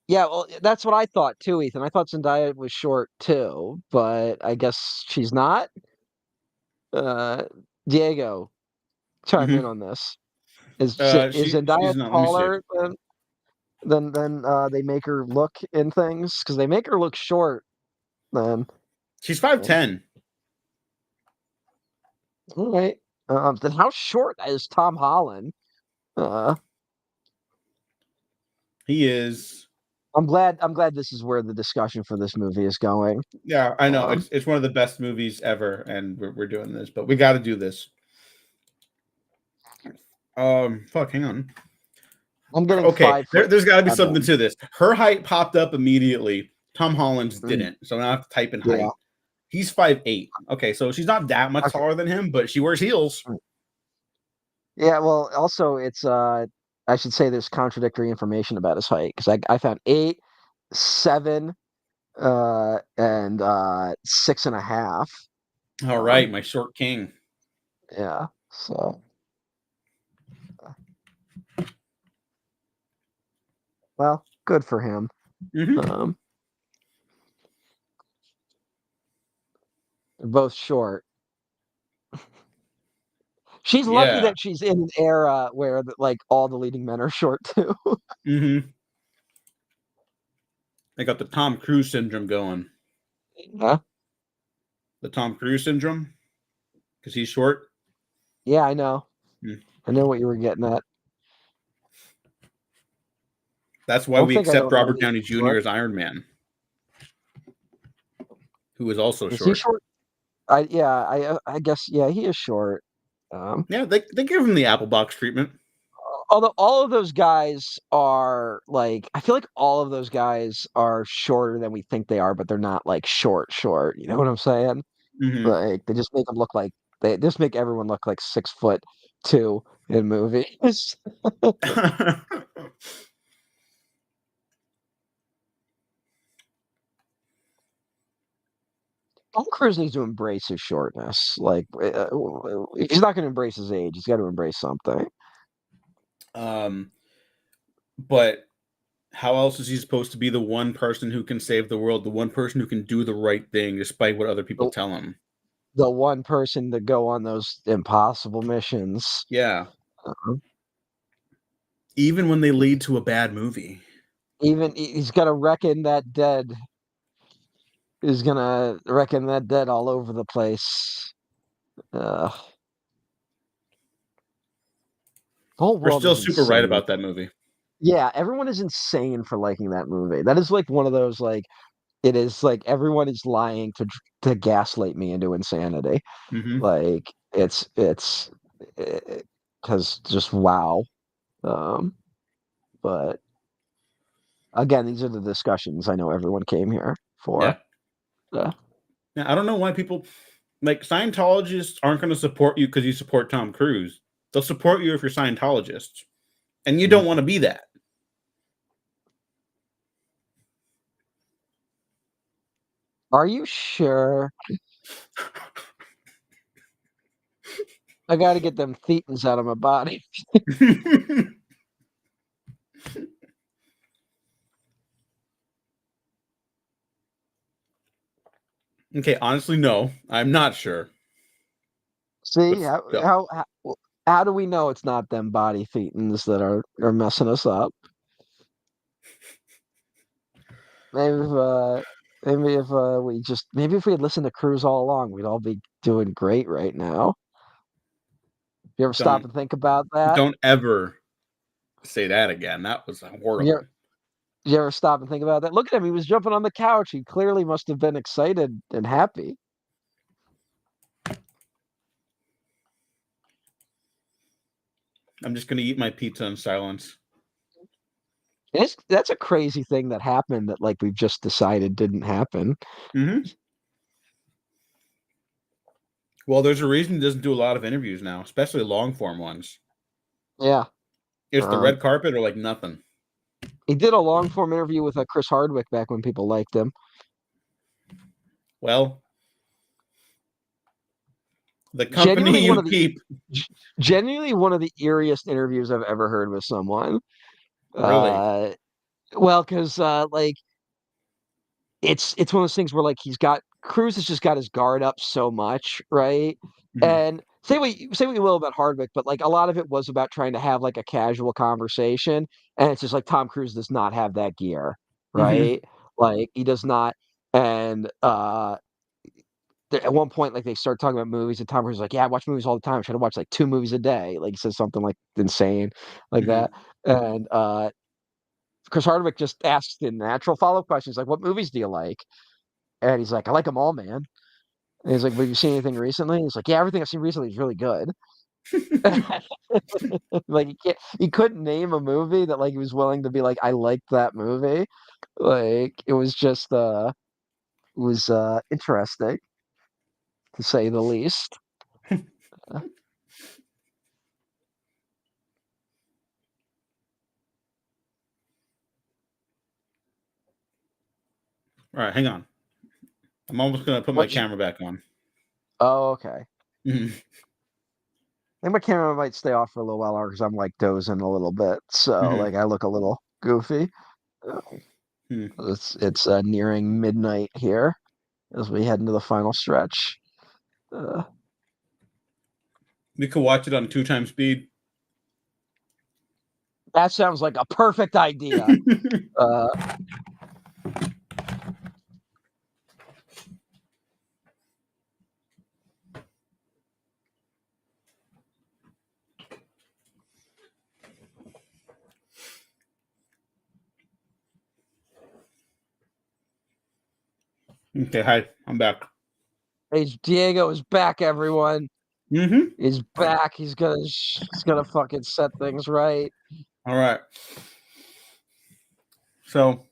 yeah. Well, that's what I thought too, Ethan. I thought Zendaya was short too, but I guess she's not. Uh, Diego, chime in Hmm. on this. Is Zendaya She's not. Let me see. taller than they make her look in things? Because they make her look short. Then, She's 5'10". all right. Then how short is Tom Holland? Uh, He is. I'm glad this is where the discussion for this movie is going. Yeah, I know. Um, It's one of the best movies ever, and we're doing this, but we got to do this. Fuck, hang on. I'm getting Okay, 5 foot there's got to be something seven. to this. Her height popped up immediately. Tom Holland's Mm, didn't, so now I have to type in yeah. height. He's 5'8". Okay, so she's not that much Okay. taller than him, but she wears heels. Mm. Yeah. Well, also it's I should say there's contradictory information about his height because I found 8, 7, and 6.5. All right, Um, my short king. yeah. So, well, good for him. Hmm. Um, they're both short. She's lucky Yeah. that she's in an era where like all the leading men are short too. Hmm. I got the Tom Cruise syndrome going. Yeah. The Tom Cruise syndrome because he's short. Yeah, I know. Hmm. I know what you were getting at. That's why Don't we think I accept don't know Robert that Downey he's Jr. short. as Iron Man, who is also Is he short. short? I guess yeah, he is short. Um, Yeah, they give him the apple box treatment. although all of those guys are like, I feel like all of those guys are shorter than we think they are, but they're not like short, short. You know what I'm saying? Hmm. Like they just make them look like they just make everyone look like 6'2" in movies. Tom Cruise needs to embrace his shortness. Like, if he's not going to embrace his age, he's got to embrace something. um, but how else is he supposed to be the one person who can save the world, the one person who can do the right thing despite what other people The, tell him? the one person to go on those impossible missions. Yeah, Uh, even when they lead to a bad movie. Even he's got to reckon that dead. He's gonna reckon that dead all over the place. Uh, the whole We're world still is super right insane. about that movie. Yeah, everyone is insane for liking that movie. That is like one of those like it is like everyone is lying to gaslight me into insanity. Hmm. Like it's because just wow. Um, but again, these are the discussions I know everyone came here Yeah. for. Uh, Yeah, I don't know why people like Scientologists aren't going to support you because you support Tom Cruise. They'll support you if you're Scientologists, and you mm, don't want to be that. Are you sure? I got to get them thetans out of my body. Okay, honestly, no, I'm not sure. See But still, how do we know it's not them body thetans that are messing us up? Maybe if maybe if we had listened to Cruise all along, we'd all be doing great right now. You ever stop don't and think about that? don't ever say that again. That was You horrible. ever, you ever stop and think about that? Look at him. He was jumping on the couch. He clearly must have been excited and happy. I'm just gonna eat my pizza in silence. That's a crazy thing that happened that like we've just decided didn't happen. Mm-hmm. Well, there's a reason he doesn't do a lot of interviews now, especially long form ones. Yeah. It's the Um, red carpet or like nothing. he did a long form interview with Chris Hardwick back when people liked him. Well, the company Genuinely one you of the keep. g- genuinely one of the eeriest interviews I've ever heard with someone. Really? Uh, well, because like it's one of those things where like Cruz has just got his guard up so much, right? Mm-hmm. And say what you will about Hardwick, but like a lot of it was about trying to have like a casual conversation, and it's just like Tom Cruise does not have that gear, Mm-hmm. right? Like he does not, and at one point, like they start talking about movies, and Tom Cruise is like, "Yeah, I watch movies all the time. I try to watch like 2 movies a day." Like he says something like insane like Mm-hmm. that, and Chris Hardwick just asks the natural follow-up questions like, "What movies do you like?" And he's like, "I like them all, man." And he's like, "But have you seen anything recently?" He's like, "Yeah, everything I've seen recently is really good." Like he couldn't name a movie that like he was willing to be like, "I liked that movie." Like it was just interesting to say the least. Uh, All right, hang on. I'm almost gonna put my what? camera back on. Oh, okay. Mm-hmm. I think my camera might stay off for a little while longer because I'm like dozing a little bit, so Mm-hmm. like I look a little goofy. Uh, it's nearing midnight here as we head into the final stretch. Uh, We could watch it on 2 times speed. that sounds like a perfect idea. Uh, Okay, hi, I'm back. Diego is back, everyone. Mm-hmm. He's back. He's gonna fucking set things right. All right. So,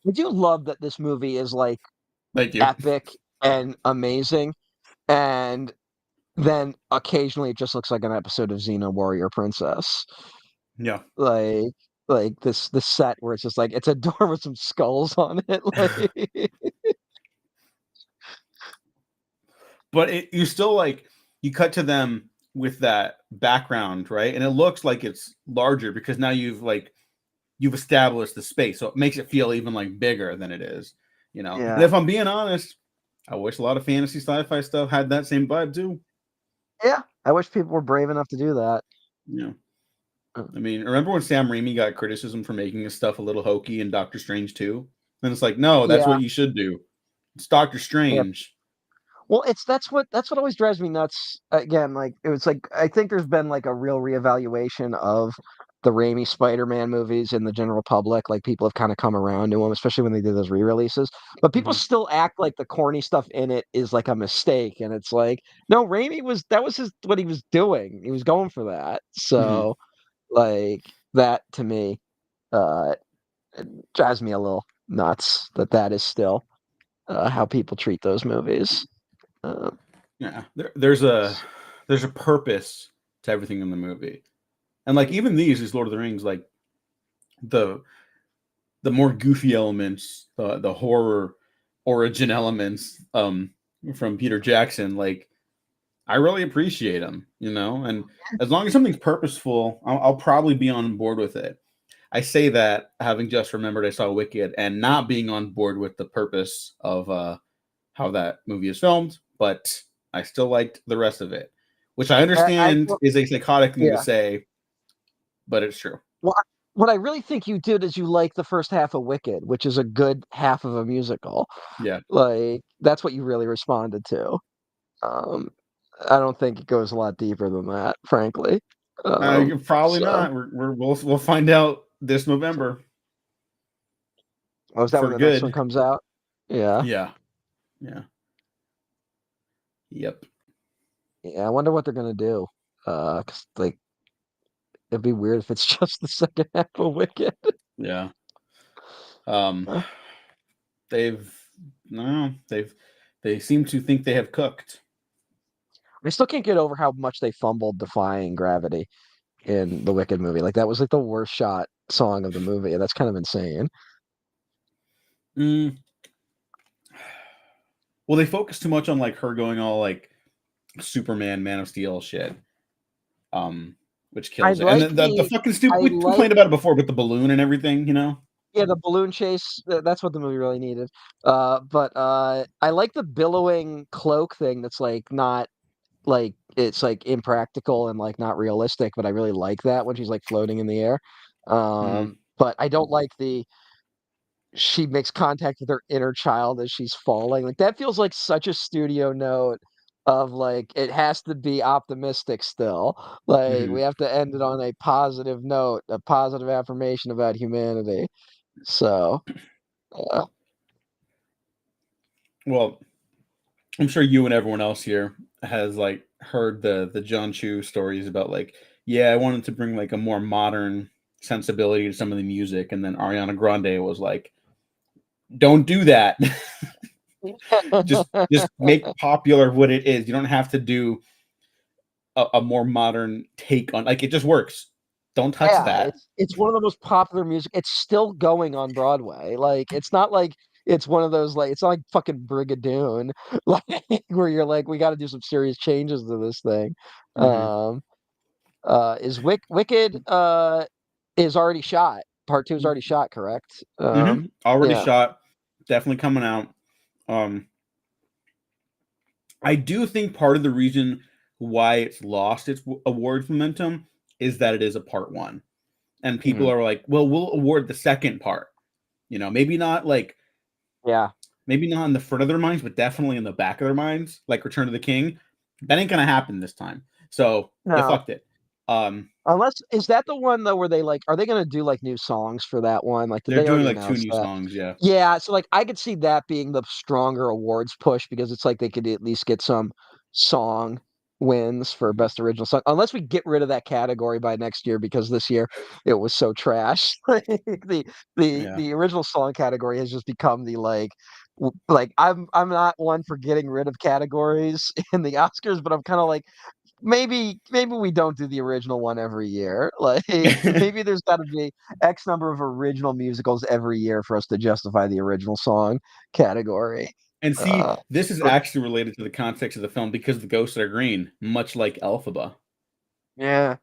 I do love that this movie is like thank you. epic and amazing, and then occasionally it just looks like an episode of Xena Warrior Princess. Yeah, Like this set where it's just like it's a door with some skulls on it. Like but you still like you cut to them with that background, right? And it looks like it's larger because now you've established the space, so it makes it feel even like bigger than it is. And yeah. if I'm being honest, I wish a lot of fantasy sci-fi stuff had that same vibe too. Yeah. I wish people were brave enough to do that. Yeah. Uh, I mean, remember when Sam Raimi got criticism for making his stuff a little hokey in Doctor Strange 2? And it's like, no, that's Yeah. what you should do. It's Doctor Yeah. Strange. Well, that's what always drives me nuts. Again, like it was like I think there's been like a real reevaluation of the Raimi Spider-Man movies in the general public. Like people have kind of come around to them, especially when they did those re-releases. But people Mhm. still act like the corny stuff in it is like a mistake, and it's like no, Raimi was that was his what he was doing. He was going for that. Mhm. So like that to me, uh, it drives me a little nuts that that is still how people treat those movies. Uh, Yeah, there's a purpose to everything in the movie, and like even these Lord of the Rings, like the the more goofy elements, the horror origin elements from Peter Jackson, like I really appreciate them, and as long as something's purposeful, I'll probably be on board with it. I say that having just remembered I saw Wicked and not being on board with the purpose of how that movie is filmed, but I still liked the rest of it, which I I understand is a psychotic thing to yeah. say, but it's true. Well, what I really think you did is you like the first half of Wicked, which is a good half of a musical. Yeah, Like that's what you really responded to. Um, I don't think it goes a lot deeper than that, frankly. probably So not. We'll find out this November oh, is that when for the next one good. comes out? Yeah. Yeah, yeah, yep, Yeah, I wonder what they're gonna do. 'Cause like it'd be weird if it's just the second half of Wicked. yeah. Um, Uh, they've no, they seem to think they have cooked. I still can't get over how much they fumbled Defying Gravity in the Wicked movie. Like that was like the worst shot song of the movie, and that's kind of insane. Mm, well, they focus too much on like her going all like Superman, Man of Steel shit, um, which I kills it. And like the fucking stupid. I We like complained about it before with the balloon and everything. yeah, the balloon chase. That's what the movie really needed. But I like the billowing cloak thing. That's like not like it's like impractical and like not realistic. But I really like that when she's like floating in the air. Hmm. But I don't like the she makes contact with her inner child as she's falling. Like that feels like such a studio note of like it has to be optimistic still. Like we Hmm. have to end it on a positive note, a positive affirmation about humanity. So, uh, Well, I'm sure you and everyone else here has like heard the John Chu stories about like, yeah, I wanted to bring like a more modern sensibility to some of the music, and then Ariana Grande was like, "Don't do that. just make popular what it is. You don't have to do a more modern take on like it just works. Don't touch yeah, that." it's one of the most popular music. It's still going on Broadway. Like it's not like it's one of those like it's not like fucking Brigadoon, like where you're like we got to do some serious changes to this thing. Hmm. Um, Wicked is already shot. Part two is already shot, correct? Already Yeah. shot, definitely coming out. Um, I do think part of the reason why it's lost its awards momentum is that it is a part one, and people Mhm. are like, "Well, we'll award the second part." Maybe not like Yeah. maybe not in the front of their minds, but definitely in the back of their minds, like Return of the King. That ain't gonna happen this time. So they No. fucked it. Um, Unless is that the one though where they like are they gonna do like new songs for that one? Like did they're they doing already like two announce new that? songs. Yeah. Yeah, so like I could see that being the stronger awards push because it's like they could at least get some song wins for best original song. Unless we get rid of that category by next year because this year it was so trash. Like Yeah. the original song category has just become the like like I'm not one for getting rid of categories in the Oscars, but I'm kind of like maybe we don't do the original one every year. Like maybe there's got to be X number of original musicals every year for us to justify the original song category. And see, Uh, this is but actually related to the context of the film because the ghosts are green, much like Elphaba. yeah.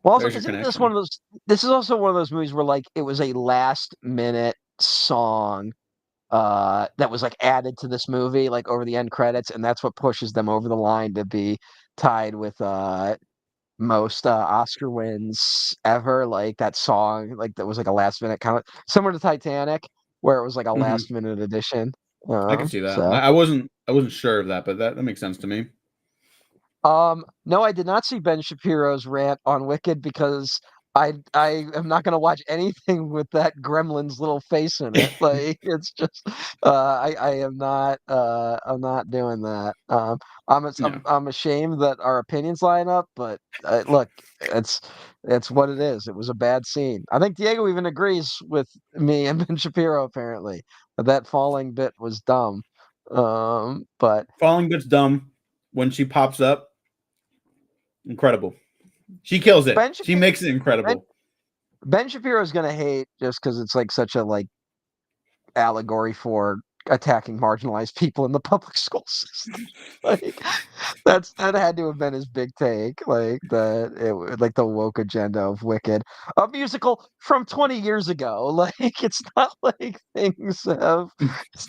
Well, also, There's your isn't this one connection. of those? This is also one of those movies where like it was a last minute song that was like added to this movie like over the end credits, and that's what pushes them over the line to be tied with most Oscar wins ever. Like that song, like that was like a last minute kind of similar to Titanic, where it was like a Hmm. last minute addition. I can see that. So I wasn't sure of that, but that makes sense to me. no, I did not see Ben Shapiro's rant on Wicked because I am not going to watch anything with that gremlin's little face in it. Like it's just I am not I'm not doing that. Yeah. I'm ashamed that our opinions line up, but look, it's it's what it is. It was a bad scene. I think Diego even agrees with me and Ben Shapiro apparently that that falling bit was dumb. But Falling bit's dumb. When she pops up, incredible. She kills it. Ben She Shapiro. makes it incredible. Ben Shapiro's gonna hate just because it's like such a like allegory for attacking marginalized people in the public school system. Like that had to have been his big take, like like the woke agenda of Wicked, a musical from 20 years ago. Like it's not like it's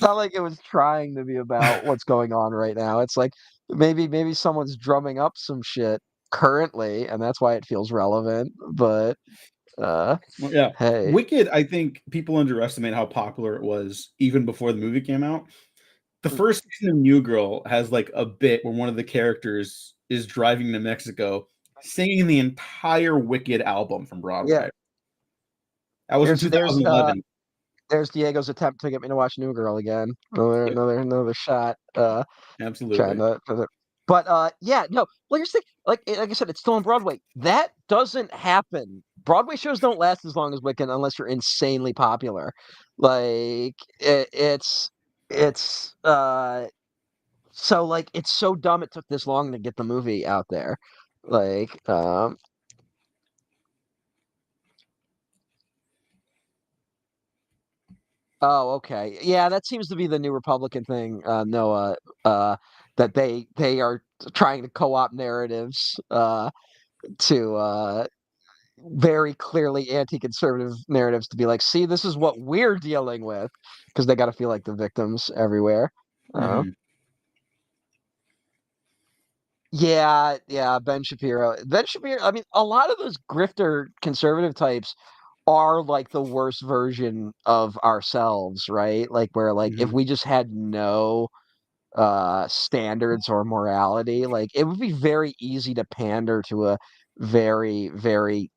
not like it was trying to be about what's going on right now. It's like maybe someone's drumming up some shit currently, and that's why it feels relevant. But uh, Well, yeah, hey, Wicked. I think people underestimate how popular it was even before the movie came out. The mm, first season of New Girl has like a bit where one of the characters is driving to Mexico, singing the entire Wicked album from yeah. Broadway. That was in There's 2011. there's Diego's attempt to get me to watch New Girl again. Yep, Another shot. Trying absolutely. to, but yeah, no. Well, here's the thing. Like I said, it's still on Broadway. That doesn't happen. Broadway shows don't last as long as Wicked unless you're insanely popular. Like it's so like it's so dumb it took this long to get the movie out there. Like oh, okay. Yeah, that seems to be the new Republican thing, Noah, that they are trying to co-opt narratives to very clearly anti-conservative narratives to be like, see, this is what we're dealing with because they got to feel like the victims everywhere. Uh, Hmm. yeah, yeah, Ben Shapiro. Ben Shapiro, I mean, a lot of those grifter conservative types are like the worst version of ourselves, right? Like where like if Hmm. we just had no standards or morality, like it would be very easy to pander to a very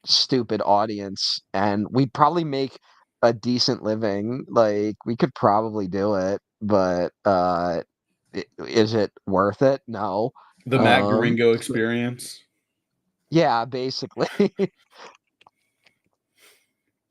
stupid audience and we'd probably make a decent living. Like we could probably do it, but is it worth it? No. The Matt Gringo So, experience. yeah, basically. I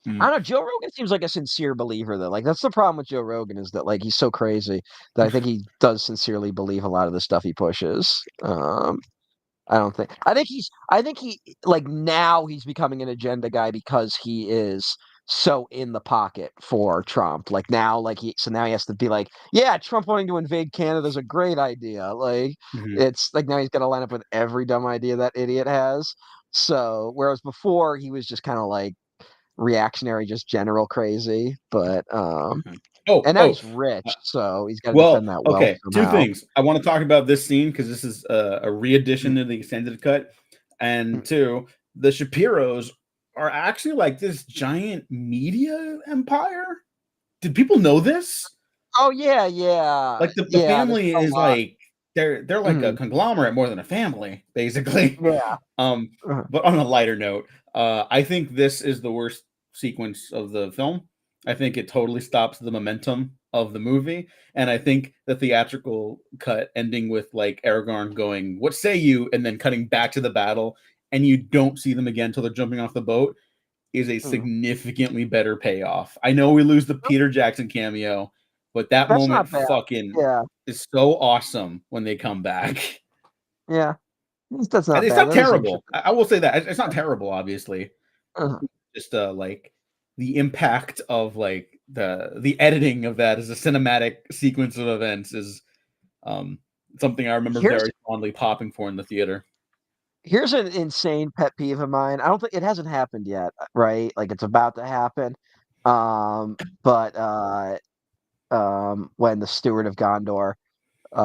Mm. don't know. Joe Rogan seems like a sincere believer, though. Like that's the problem with Joe Rogan is that like he's so crazy that I think he does sincerely believe a lot of the stuff he pushes. I don't think. I think he's. I think he like now he's becoming an agenda guy because he is so in the pocket for Trump. Like now, now he has to be like, yeah, Trump wanting to invade Canada is a great idea. Like Hmm. it's like now he's got to line up with every dumb idea that idiot has. So whereas before he was just kind of like reactionary, just general crazy. But Hmm. Oh, and now oh. he's rich, so he's got to Well, defend that wealth okay. Two somehow. things. I want to talk about this scene because this is a Mm. re-edition to the extended cut, and Mm. two, the Shapiros are actually like this giant media empire. Did people know this? Oh yeah, yeah, Like the yeah. There's family a is lot. like they're like a Mhm. conglomerate more than a family, basically. Yeah. Um, Uh-huh. but on a lighter note, I think this is the worst sequence of the film. I think it totally stops the momentum of the movie, and I think the theatrical cut ending with like Aragorn going, "What say you?" and then cutting back to the battle, and you don't see them again until they're jumping off the boat, is a Mm. significantly better payoff. I know we lose the Peter Jackson cameo, but that That's moment not bad. fucking Yeah, is so awesome when they come back. yeah. That's And not it's bad. not That is terrible. interesting. I will say that it's not terrible. Obviously, Uh-huh. just like the impact of like the editing of that as a cinematic sequence of events is um, something I remember Here's very fondly popping for in the theater. here's an insane pet peeve of mine. I don't think it hasn't happened yet, right? Like it's about to happen. But when the Steward of Gondor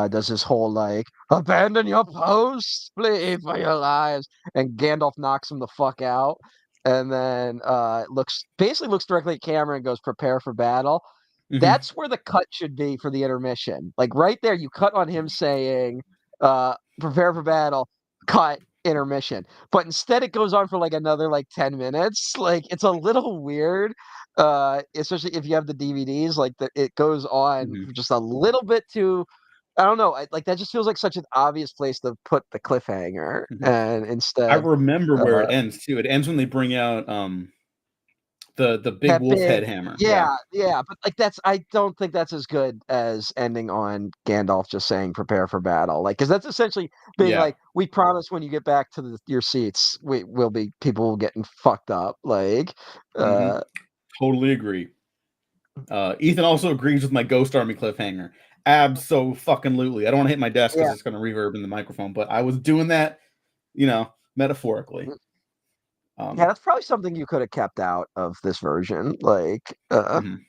does his whole like abandon your posts, flee for your lives, and Gandalf knocks him the fuck out, and then looks directly at camera and goes, "Prepare for battle." Hmm. That's where the cut should be for the intermission. Like right there, you cut on him saying, "Prepare for battle." Cut intermission, but instead it goes on for like another like 10 minutes. Like it's a little weird, especially if you have the DVDs. Like it goes on Hmm. for just a little bit too I don't know. Like that just feels like such an obvious place to put the cliffhanger, Hmm. and I instead, remember where uh, it ends too. It ends when they bring out The big That wolf head big, hammer. Yeah. yeah, but, like, that's I don't think that's as good as ending on Gandalf just saying, "Prepare for battle," like, because that's essentially being Yeah. like, "We promise when you get back to your seats, we will be people will getting fucked up," like, Hmm. uh Totally agree. Ethan also agrees with my Ghost Army cliffhanger. Abso-fucking-lutely. I don't want to hit my desk because yeah. it's going to reverb in the microphone, but I was doing that, metaphorically. Yeah, Um, that's probably something you coulda kept out of this version, like, mhm.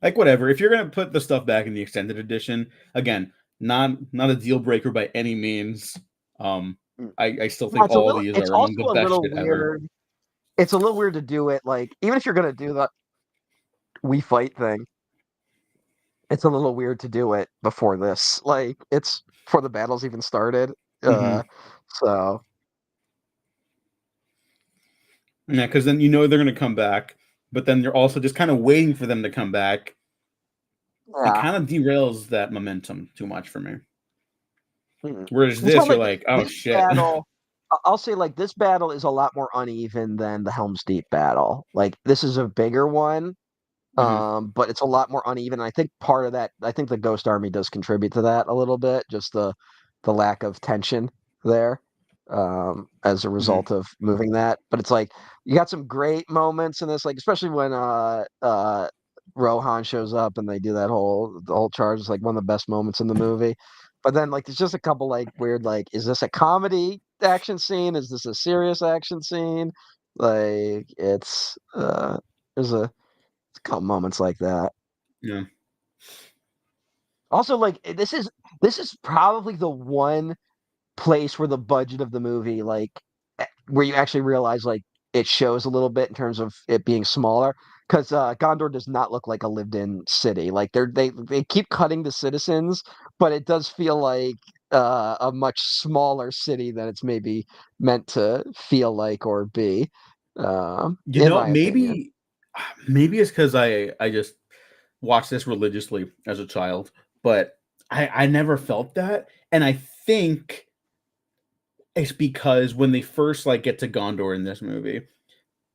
Like whatever. If you're going to put the stuff back in the extended edition, again, not a deal breaker by any means. Um, mm. I still Yeah, think all these it's are among the also a best little shit ever. weird it's a little weird to do it, like, even if you're gonna do the "we fight" thing, it's a little weird to do it before this, like, it's before the battle's even started, uh, Hmm. so Yeah, because then they're going to come back, but then you're also just kind of waiting for them to come back. It yeah. kind of derails that momentum too much for me. Mm. Whereas It's this, not you're like like, oh this shit. battle I'll say, like, this battle is a lot more uneven than the Helm's Deep battle, like, this is a bigger one, Hmm. but it's a lot more uneven. I think part of that, I think the Ghost Army does contribute to that a little bit, just the lack of tension there, as a Hmm. result of moving that. But it's like you got some great moments in this, like especially when Rohan shows up and they do the whole charge. It's like one of the best moments in the movie. But then like there's just a couple like weird like, is this a comedy action scene? Is this a serious action scene? Like there's a couple moments like that. Yeah. Also, like this is probably the one place where the budget of the movie, like where you actually realize like it shows a little bit in terms of it being smaller. Because Gondor does not look like a lived-in city. Like they keep cutting the citizens, but it does feel like a much smaller city than it's maybe meant to feel like or be, in my opinion. Maybe it's because I just watched this religiously as a child, but I never felt that, and I think it's because when they first like get to Gondor in this movie,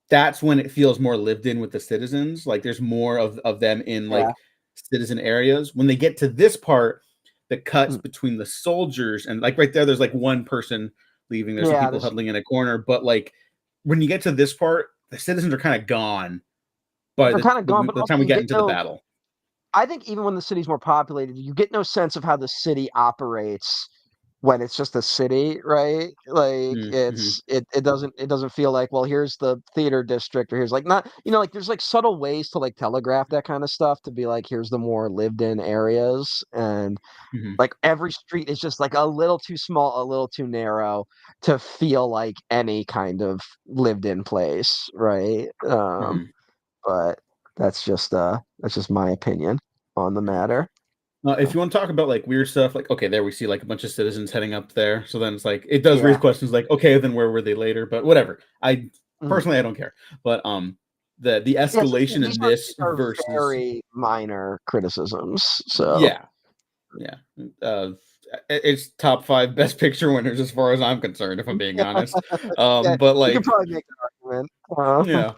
that's when it feels more lived in with the citizens. Like there's more of them in Yeah, like citizen areas. When they get to this part, the cuts mm, between the soldiers and like right there, there's like one person leaving. There's some yeah. people This huddling in a corner, but like when you get to this part, the citizens are kind of gone by they're kind of gone, but the also time we you get get into the no battle. I think even when the city's more populated, you get no sense of how the city operates when it's just a city, right? Like Mm-hmm. it doesn't feel like, well, here's the theater district or here's like not like there's like subtle ways to like telegraph that kind of stuff to be like here's the more lived in areas and Mm-hmm. like every street is just like a little too small, a little too narrow to feel like any kind of lived in place, right? Mm-hmm. But that's just my opinion on the matter. If you want to talk about like weird stuff, like okay, there we see like a bunch of citizens heading up there. So then it's like it does raise Yeah. questions like okay, then where were they later? But whatever. I Mhm. personally I don't care. But the Yes, escalation in this these are versus very minor criticisms. So, yeah, yeah, uh, it's top five best picture winners as far as I'm concerned. If I'm being honest, yeah, but you could like probably make that argument. yeah,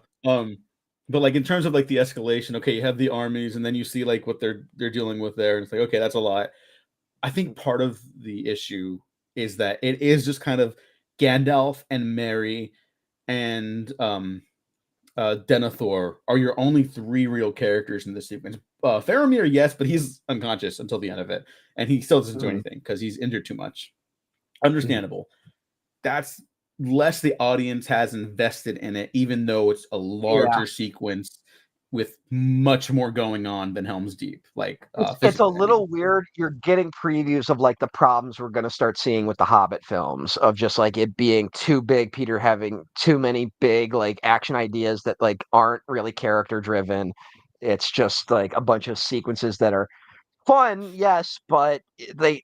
but like in terms of like the escalation, okay, you have the armies, and then you see like what they're dealing with there, and it's like okay, that's a lot. I think part of the issue is that it is just kind of Gandalf and Mary and Denethor are your only three real characters in this sequence. Faramir, yes, but he's unconscious until the end of it, and he still doesn't do Mhm, anything because he's injured too much. mhm. Understandable. That's less the audience has invested in it, even though it's a Yeah. larger sequence with much more going on than Helm's Deep, like It's a physically. I mean, little weird. You're getting previews of like the problems we're going to start seeing with the Hobbit films of just like it being too big, Peter having too many big like action ideas that like aren't really character driven. It's just like a bunch of sequences that are fun, yes, but they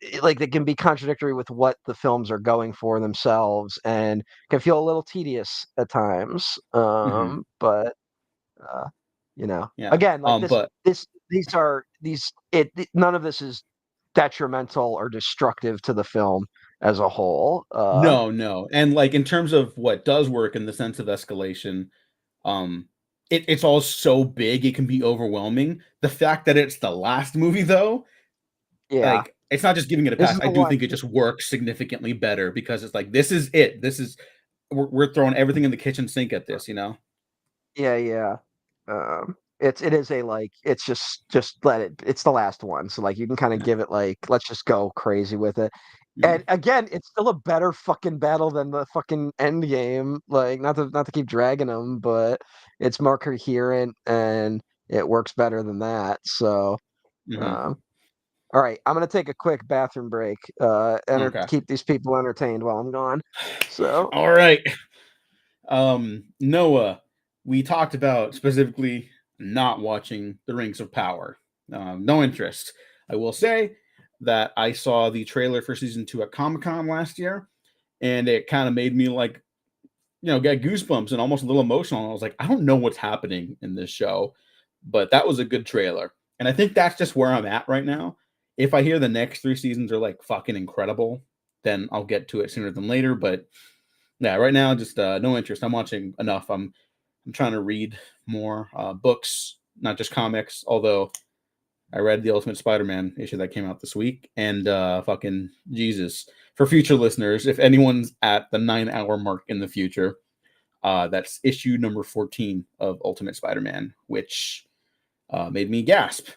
can be contradictory with what the films are going for themselves and can feel a little tedious at times. mhm, But yeah. again, like But these are these none of this is detrimental or destructive to the film as a whole. no, no. And like in terms of what does work in the sense of escalation, it's all so big it can be overwhelming. The fact that it's the last movie though, Yeah, like it's not just giving it a this pass. is I the do one. think it just works significantly better because it's like this is it. This is we're throwing everything in the kitchen sink at this, you know. Yeah, yeah. It is a like it's just let it. It's the last one, so like you can kind of Yeah. give it like let's just go crazy with it. Mm. And again, it's still a better fucking battle than the fucking end game. Like not to keep dragging them, but it's more coherent and it works better than that. So, Mm-hmm. um, all right, I'm gonna take a quick bathroom break. Okay. Keep these people entertained while I'm gone. So, All right. Noah, we talked about specifically not watching The Rings of Power. No interest. I will say that I saw the trailer for season 2 at Comic Con last year, and it kind of made me like, get goosebumps and almost a little emotional. I was like, I don't know what's happening in this show, but that was a good trailer. And I think that's just where I'm at right now. If I hear the next 3 seasons are like fucking incredible, then I'll get to it sooner than later. But yeah, right now just no interest. I'm watching enough. I'm trying to read more books, not just comics. Although I read the Ultimate Spider-Man issue that came out this week, and fucking Jesus. For future listeners, if anyone's at the 9 hour mark in the future, that's issue number 14 of Ultimate Spider-Man, which made me gasp.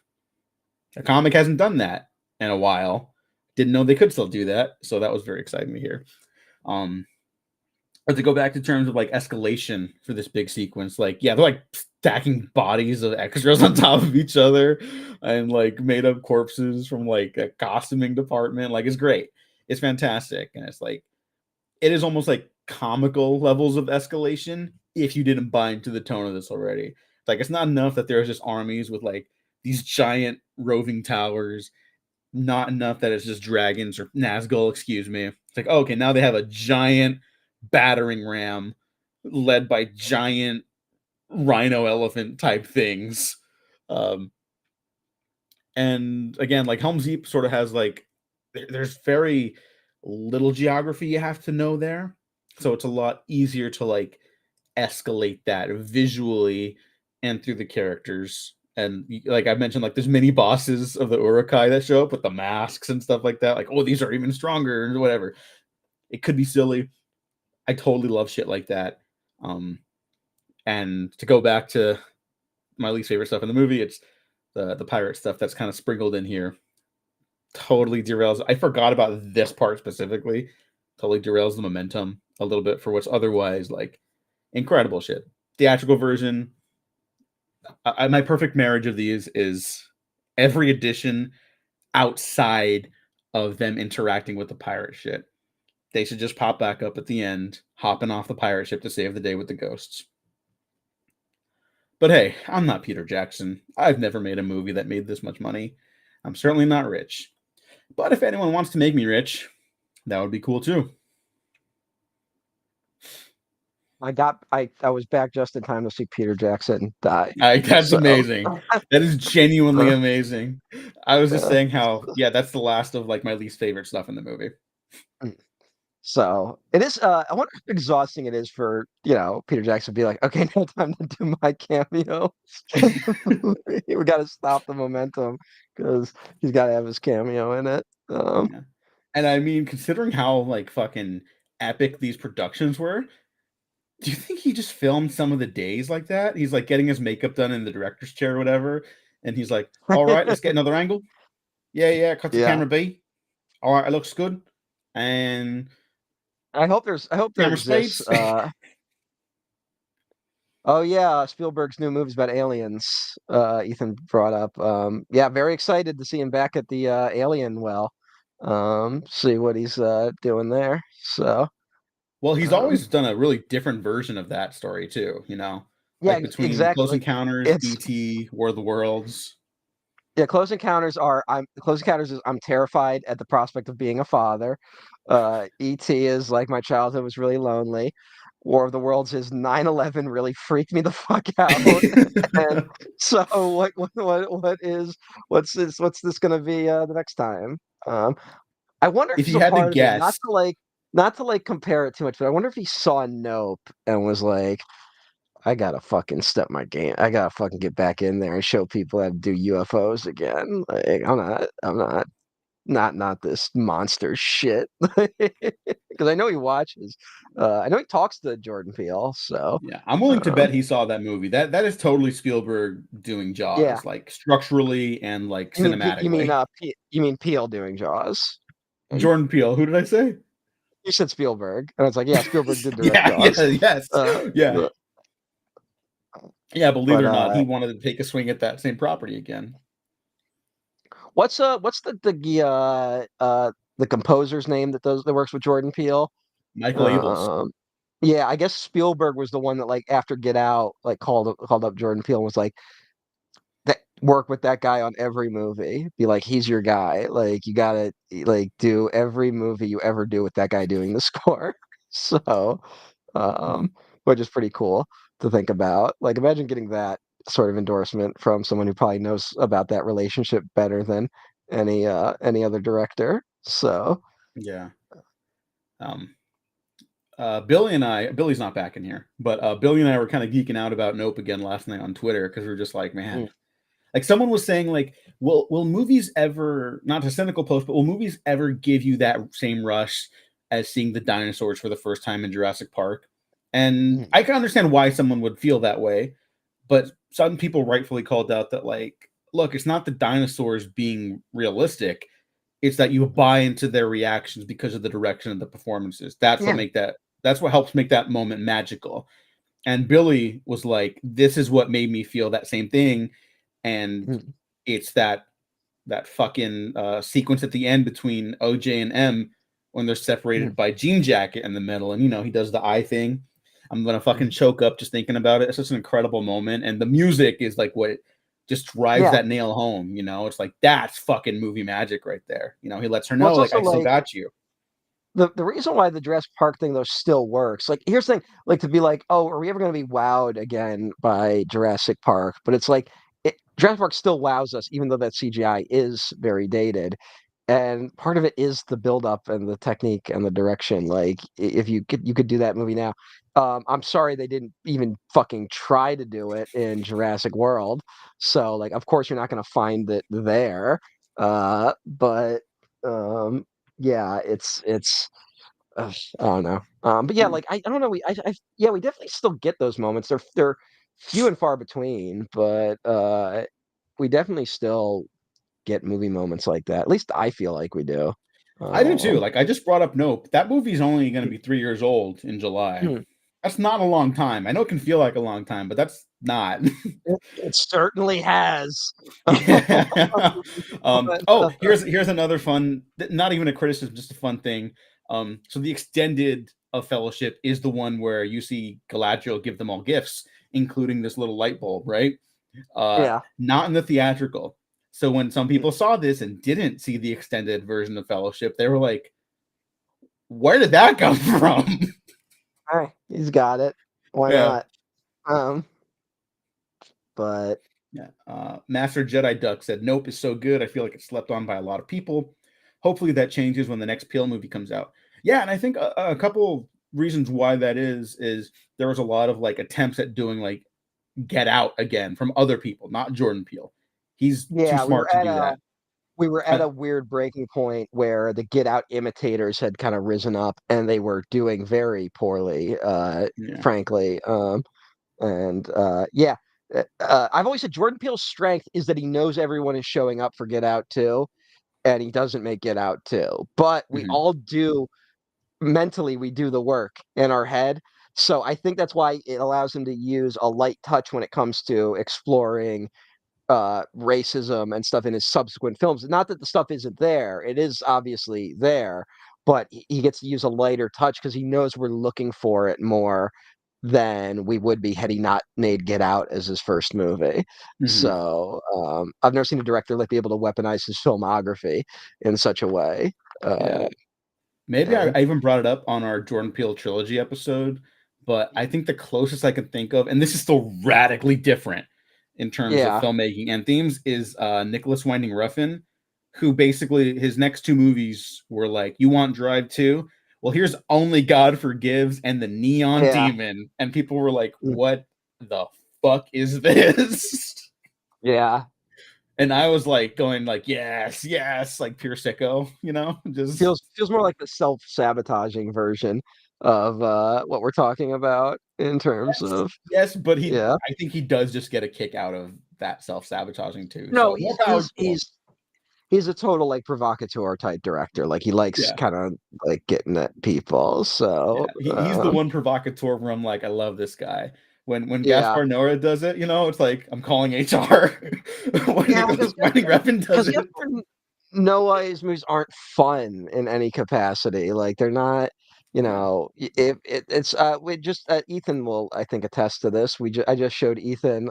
A comic hasn't done that in a while. Didn't know they could still do that, so that was very exciting to hear. Um, but to go back to terms of like escalation for this big sequence, like yeah, they're like stacking bodies of extras on top of each other and like made up corpses from like a costuming department. Like it's great. It's fantastic. And it's like it is almost like comical levels of escalation if you didn't buy into the tone of this already. Like it's not enough that there's just armies with like these giant roving towers, not enough that it's just dragons or Nazgul, excuse me. It's like, oh, okay, now they have a giant battering ram led by giant rhino elephant type things. Um, and again, like Helm's Deep sort of has like, there's very little geography you have to know there. So it's a lot easier to like escalate that visually and through the characters. And like I mentioned, like there's many bosses of the Urukai that show up with the masks and stuff like that. Like, oh, these are even stronger or whatever. It could be silly. I totally love shit like that. Um, and to go back to my least favorite stuff in the movie, it's the pirate stuff that's kind of sprinkled in here. Totally derails. I forgot about this part specifically. Totally derails the momentum a little bit for what's otherwise like incredible shit. Theatrical version, my perfect marriage of these is every edition outside of them interacting with the pirate ship. They should just pop back up at the end, hopping off the pirate ship to save the day with the ghosts. But hey, I'm not Peter Jackson. I've never made a movie that made this much money. I'm certainly not rich. But if anyone wants to make me rich, that would be cool too. I was back just in time to see Peter Jackson die. That's So, amazing. That is genuinely uh, amazing. I was just uh, saying how, yeah, that's the last of like my least favorite stuff in the movie. so it is. I wonder how exhausting it is for Peter Jackson to be like, okay, now time to do my cameo. We got to stop the momentum because he's got to have his cameo in it. Yeah. And I mean, considering how like fucking epic these productions were, do you think he just filmed some of the days like that? He's like getting his makeup done in the director's chair or whatever, and he's like, "All right, let's get another angle. Yeah, yeah, cut to Yeah, camera B. All right, it looks good." And I hope there camera exists. speeds. Oh yeah, Spielberg's new movie's about aliens. Ethan brought up. Yeah, very excited to see him back at the Alien well. See what he's doing there. So, Well, he's um, always done a really different version of that story too. yeah, Like between Close exactly. Encounters, It's ET, War of the Worlds. Yeah, Close Encounters is I'm terrified at the prospect of being a father. E.T. is like my childhood was really lonely. War of the Worlds is 9/11 really freaked me the fuck out. And so what's this gonna be the next time? Um, I wonder if If there's you a had to part of him, guess, not to like compare it too much, but I wonder if he saw Nope and was like, I gotta fucking step my game. I gotta fucking get back in there and show people how to do UFOs again. Like, I'm not this monster shit. Because I know he watches. I know he talks to Jordan Peele. So, Yeah, I'm willing to bet um, he saw that movie. That is totally Spielberg doing yeah. Jaws, like structurally and like You mean cinematically. You mean Peele doing Jaws? And Jordan Peele, who did I say? you said Spielberg, and I was like, yeah, Spielberg did direct Yeah, Jaws. yeah, yes, Uh, yeah, yeah. Believe it but or not, he wanted to take a swing at that same property again. what's the composer's name that works with Jordan Peele? Michael Abels. Um, yeah, I guess Spielberg was the one that like after Get Out like called up Jordan Peele and was like that work with that guy on every movie. Be like he's your guy. Like you gotta like do every movie you ever do with that guy doing the score. So, um, which is pretty cool to think about. Like imagine getting that sort of endorsement from someone who probably knows about that relationship better than any other director. So, Yeah. Um, Billy's not back in here, but Billy and I were kind of geeking out about Nope again last night on Twitter because we were just like, man, mm, like someone was saying, like, will movies ever, not a cynical post, but will movies ever give you that same rush as seeing the dinosaurs for the first time in Jurassic Park? And mm, I can understand why someone would feel that way, but some people rightfully called out that, like, look, it's not the dinosaurs being realistic, it's that you mhm. buy into their reactions because of the direction of the performances. Yeah. That's what helps make that moment magical. And Billy was like, this is what made me feel that same thing. And Mm, it's that fucking sequence at the end between OJ and M when they're separated mm, by Jean Jacket in the middle, and he does the eye thing. I'm gonna fucking mm. choke up just thinking about it. It's such an incredible moment, and the music is like what just drives Yeah. that nail home. It's like that's fucking movie magic right there. He lets her Well, know it's like also I still like got you. the reason why the Jurassic Park thing though still works. Like here's the thing, like to be like, oh, are we ever going to be wowed again by Jurassic Park? But it's like Jurassic Park still wows us, even though that CGI is very dated. And part of it is the build up and the technique and the direction. Like if you could do that movie now. I'm sorry they didn't even fucking try to do it in Jurassic World. So like of course you're not gonna find it there. But yeah, it's I don't know. But yeah, like I don't know. Yeah, we definitely still get those moments. They're few and far between, but we definitely still get movie moments like that. At least I feel like we do. I do too. Um, Like I just brought up Nope. That movie's only going to be 3 years old in July. That's not a long time. I know it can feel like a long time, but that's not. it certainly has. Yeah. But, Oh, here's another fun, not even a criticism, just a fun thing. So the extended of Fellowship is the one where you see Galadriel give them all gifts, including this little light bulb, right? yeah. Not in the theatrical. So when some people saw this and didn't see the extended version of Fellowship, they were like, "Where did that come from?" All right, he's got it. Why Yeah. not? Um, but Yeah. Master Jedi Duck said, "Nope is so good. I feel like it's slept on by a lot of people. Hopefully that changes when the next Peel movie comes out." Yeah, and I think a couple reasons why that is there was a lot of like attempts at doing like Get Out again from other people, not Jordan Peele. He's too yeah, smart to do that. we were at Uh, a weird breaking point where the Get Out imitators had kind of risen up and they were doing very poorly, yeah. frankly. And yeah, I've always said Jordan Peele's strength is that he knows everyone is showing up for Get Out too, and he doesn't make Get Out too. But we Mhm. all do mentally, we do the work in our head. So I think that's why it allows him to use a light touch when it comes to exploring racism and stuff in his subsequent films. Not that the stuff isn't there; it is obviously there, but he gets to use a lighter touch because he knows we're looking for it more than we would be had he not made Get Out as his first movie. Mhm. So I've never seen a director like be able to weaponize his filmography in such a way. Yeah. Uh, Maybe and I even brought it up on our Jordan Peele trilogy episode, but I think the closest I can think of, and this is still radically different in terms of yeah, filmmaking and themes, is Nicholas Winding Refn, who basically his next two movies were like, "You want Drive 2? Well, here's Only God Forgives and The Neon yeah, Demon," and people were like, mm, "What? the fuck is this? Yeah. And I was like going like, yes, yes, like pure sicko, just Feels more like the self-sabotaging version of what we're talking about in terms yes, of yes, but yeah. I think he does just get a kick out of that self-sabotaging too. No, So more power to him. he's a total like provocateur type director. Like he likes Yeah. kind of like getting at people. So Yeah. He's the one provocateur where I'm like, I love this guy. When yeah. Gaspar Noé does it, it's like I'm calling HR. when Yeah, Nicholas Winding Refn does because it. Noah's movies aren't fun in any capacity. Like they're not, Yeah. if it's we just Ethan will I think attest to this. I just showed Ethan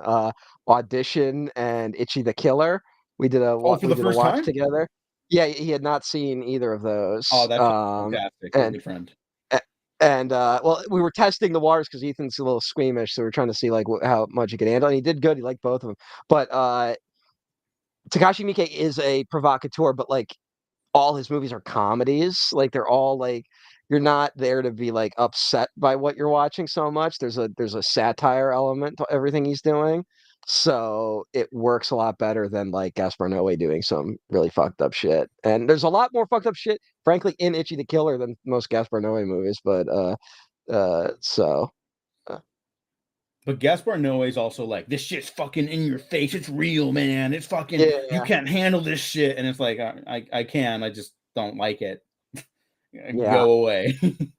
Audition and Itchy the Killer. Oh, for We the did a first watch time? together. Yeah, he had not seen either of Oh, those. that's fantastic. What a And good friend. a- well, we were testing the waters because Ethan's a little squeamish, so we are trying to see like how much he could handle. And he did good. He liked both of them, but Takashi Miike is a provocateur, but like all his movies are comedies. Like they're all like you're not there to be like upset by what you're watching so much. There's a satire element to everything he's doing. So it works a lot better than like Gaspar Noé doing some really fucked up shit. And there's a lot more fucked up shit, frankly, in Itchy the Killer than most Gaspar Noé movies. But so But Gaspar Noé is also like, this shit's fucking in your face. It's real, man. It's fucking, you yeah, can't handle this shit. And it's like, I can, I just don't like it. yeah. Go away. Mm.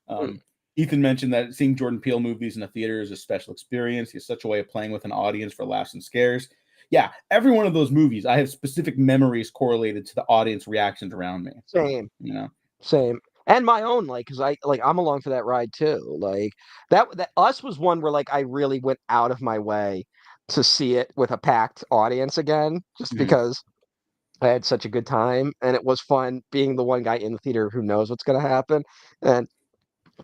um, Ethan mentioned that seeing Jordan Peele movies in a theater is a special experience. He has such a way of playing with an audience for laughs and scares. Yeah, every one of those movies, I have specific memories correlated to the audience reactions around me. Same. You know, Same. And my own, like, because I'm along for that ride too. Like that Us was one where like I really went out of my way to see it with a packed audience again, just Mhm. because I had such a good time and it was fun being the one guy in the theater who knows what's gonna happen and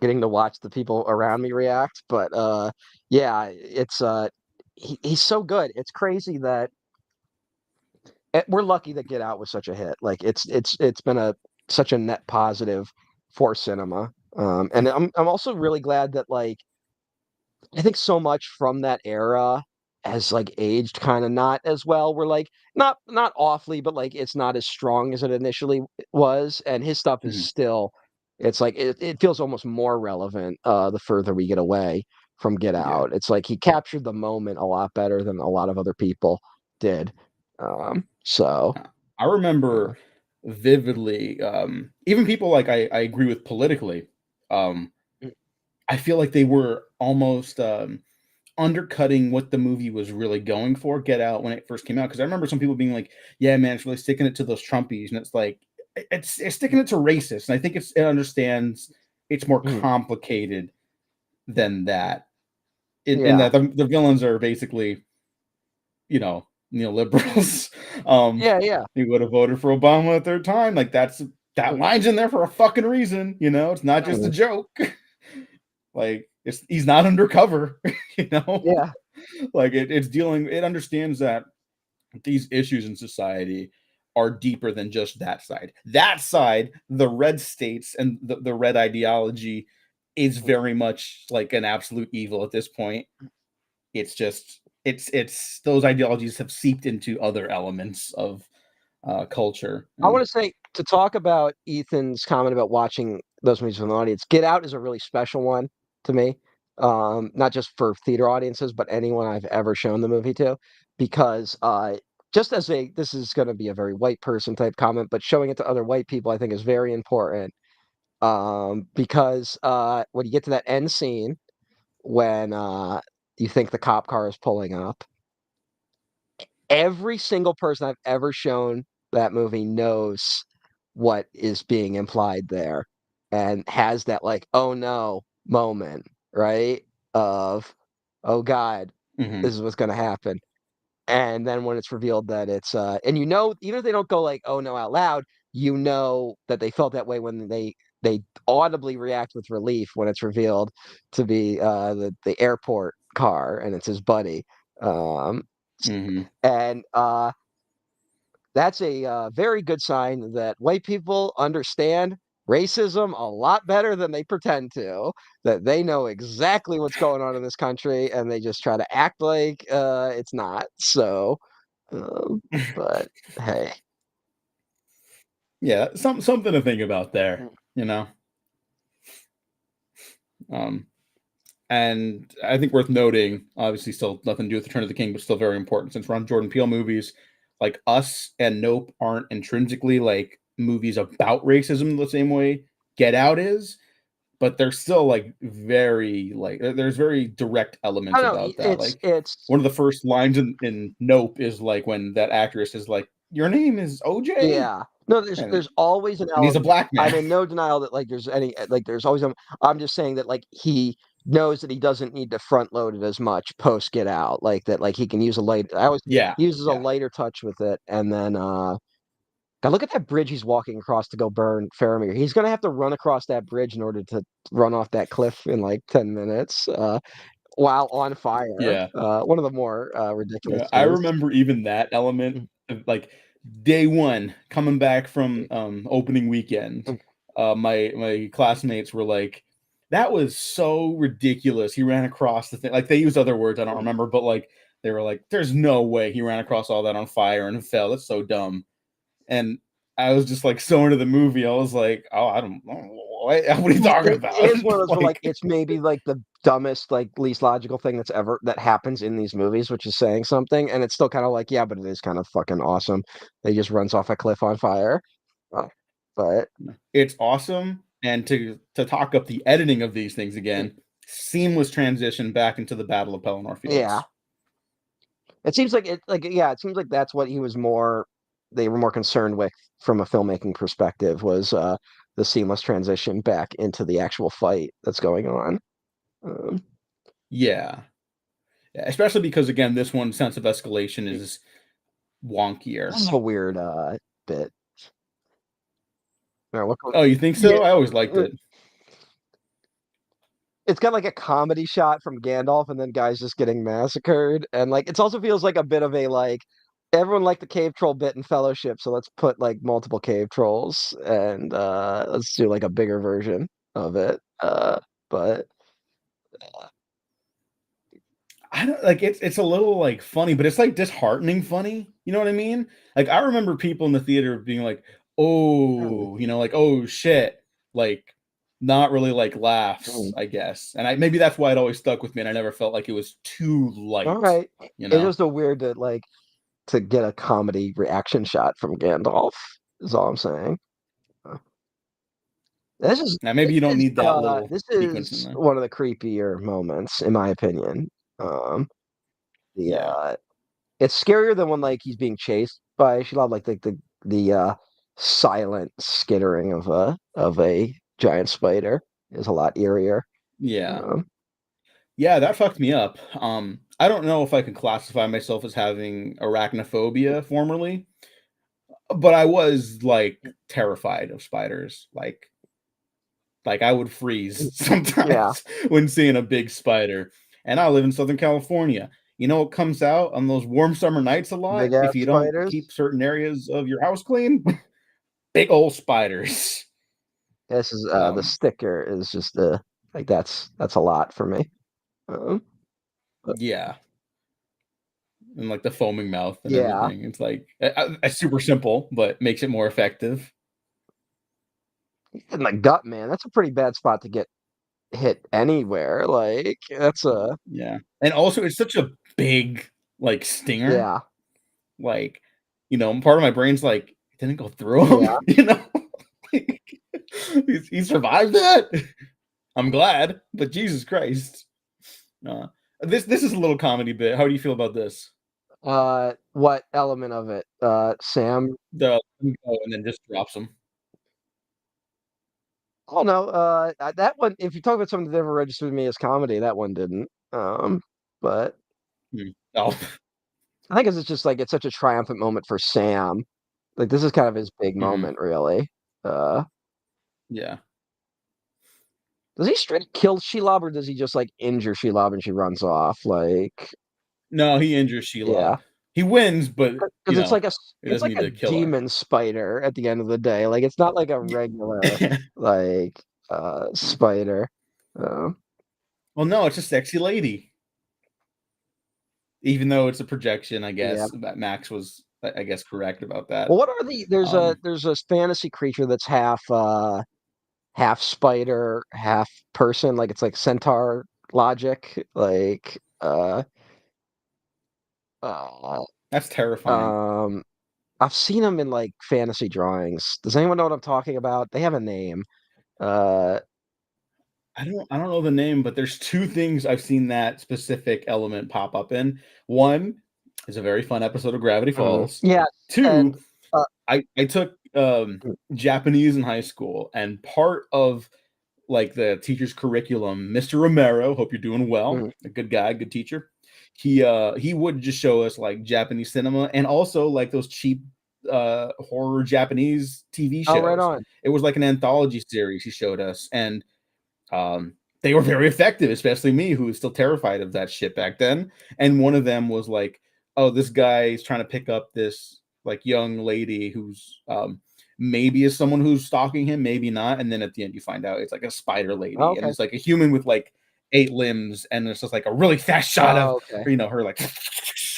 getting to watch the people around me react. But yeah, it's he's so good. It's crazy that we're lucky that Get Out was such a hit. Like it's been a such a net positive for cinema. And I'm also really glad that like I think so much from that era has like aged kind of not as well. We're like not awfully, but like it's not as strong as it initially was. And his stuff is Mhm. still it's like it feels almost more relevant the further we get away from Get Yeah. Out. It's like he captured the moment a lot better than a lot of other people did. So I uh, remember vividly, even people like I agree with politically. Um, I feel like they were almost undercutting what the movie was really going for, Get Out, when it first came out. Because I remember some people being like, "Yeah, man, it's really sticking it to those Trumpies," and it's like it's sticking it to racists. And I think it understands it's more mm, complicated than that. In yeah. that the villains are basically, neoliberals. Yeah, yeah. He would have voted for Obama a third time. Like that Mm, line's in there for a fucking reason. It's not just a mm, joke. Like he's not undercover. You know, yeah. like it understands that these issues in society are deeper than just that side. That side, the red states and the red ideology is Mm. very much like an absolute evil at this point. It's just it's those ideologies have seeped into other elements of culture. I And want to say to talk about Ethan's comment about watching those movies with an audience. Get Out is a really special one to me, not just for theater audiences, but anyone I've ever shown the movie to, because just as a this is going to be a very white person type comment, but showing it to other white people I think is very important. Because when you get to that end scene when you think the cop car is pulling up, every single person I've ever shown that movie knows what is being implied there and has that like oh no moment, right? Of oh god, mhm, this is what's going to happen. And then when it's revealed that it's and even if they don't go like oh no out loud, that they felt that way when they audibly react with relief when it's revealed to be the airport car and it's his buddy. um mhm. and that's a very good sign that white people understand racism a lot better than they pretend to, that they know exactly what's going on in this country and they just try to act like it's not. So, um, but hey. Yeah, something to think about there, you know. Um, and I think worth noting, obviously, still nothing to do with Return of the King, but still very important since we're on Jordan Peele movies. Like Us and Nope aren't intrinsically like movies about racism the same way Get Out is, but they're still like very like there's very direct I elements don't know. about that. Like It's one of the first lines in Nope is like when that actress is like, "Your name is OJ," yeah. No, and there's always an he's a element. black I'm man. in no denial that like there's any like there's always I'm just saying that like he knows that he doesn't need to front load it as much post Get Out, like that like he can use a light. I always Yeah, he uses a yeah, lighter touch with it, and then God, look at that bridge he's walking across to go burn Faramir. He's gonna have to run across that bridge in order to run off that cliff in like 10 minutes while on fire. yeah. One of the more ridiculous Yeah, I scenes. remember even that element Mm, of like day one coming back from opening weekend. mm, My classmates were like, "That was so ridiculous." He ran across the thing. Like they used other words I don't mm. remember, but like they were like, "There's no way he ran across all that on fire and fell. That's so dumb." And I was just like so into the movie. I was like, "Oh, I don't know. What are you talking It about?" is one of those where like Like, it's maybe like the dumbest, like least logical thing that happens in these movies, which is saying something, and it's still kind of like, yeah, but it is kind of fucking awesome. He just runs off a cliff on fire. Uh, but it's awesome, and to talk up the editing of these things again, seamless transition back into the Battle of Pelennor yeah, Fields. it seems like it seems like that's what he was more they were more concerned with from a filmmaking perspective was the seamless transition back into the actual fight that's going on. Um, Yeah. Yeah, especially because, again, this one sense of escalation is wonkier. this is a weird bit. All right, Oh, you think yeah, so? I always liked it. it's got like a comedy shot from Gandalf and then guys just getting massacred. And like it also feels like a bit of a like everyone liked the cave troll bit in Fellowship, so let's put like multiple cave trolls and let's do like a bigger version of it. But I don't like it's a little like funny, but it's like disheartening funny. You know what I mean? Like I remember people in the theater being like, mm, "Oh, like oh shit," like not really like laughs, mm. I guess. And I maybe that's why it always stuck with me, and I never felt like it was too All light. right. You It's know? just a weird to like to get a comedy reaction shot from Gandalf is all I'm saying. Uh, Now maybe you don't need that little this sequence in is there. one of the creepier moments in my opinion. The Yeah, It's scarier than when like he's being chased by Shelob, like the silent skittering of a giant spider is a lot eerier. yeah, Um, yeah. That fucked me up. I don't know if I could classify myself as having arachnophobia formerly, but I was like terrified of spiders. Like I would freeze yeah, sometimes when seeing a big spider. And I live in Southern California. You know what comes out on those warm summer nights a lot big if ass you don't spiders. keep certain areas of your house clean? Big old spiders. This is the Um, sticker is just like that's a lot for me. Um, but yeah, and like the foaming mouth and yeah, everything. It's like super simple, but makes it more effective. in the gut, man, that's a pretty bad spot to get hit anywhere. Like that's a Yeah, and also it's such a big like stinger. yeah, Like, part of my brain's like, it didn't go through him. yeah. Like, he survived that. I'm glad, but Jesus Christ. Uh, this is a little comedy bit. How do you feel about this? What element of it? Sam. The and then just drops him. Oh no, that one. If you talk about something that never registered with me as comedy, that one didn't. But Oh, I think it's just like it's such a triumphant moment for Sam. Like this is kind of his big mhm, moment, really. Uh, yeah. does he straight kill Shelob or does he just like injure Shelob and she runs off? Like, No, he injures yeah, Shelob. He wins, but because he it's doesn't like need a to kill her. demon spider at the end of the day. Like it's not like a regular like spider. Um, Well, no, it's a sexy lady. Even though it's a projection, I yeah. guess that Max was, I guess, correct about that. Well, what are there's a fantasy creature that's half spider, half person. Like it's like centaur logic. Like uh That's terrifying. um I've seen them in like fantasy drawings. Does anyone know what I'm talking about? They have a name. Uh I don't know the name, but there's two things I've seen that specific element pop up in. One is a very fun episode of Gravity Falls. yeah, and Two, uh I took Japanese in high school, and part of like the teacher's curriculum, Mr. Romero, hope you're doing well, mm, a good guy, good teacher. He would just show us like Japanese cinema and also like those cheap horror Japanese TV oh, right shows. on. It was like an anthology series he showed us, and they were very effective, especially me, who was still terrified of that shit back then. And one of them was like, oh, this guy is trying to pick up this like young lady who's maybe is someone who's stalking him, maybe not. And then at the end, you find out it's like a spider Oh, lady, and okay. it's like a human with like 8 limbs, and it's just like a really fast shot of Oh, okay. her like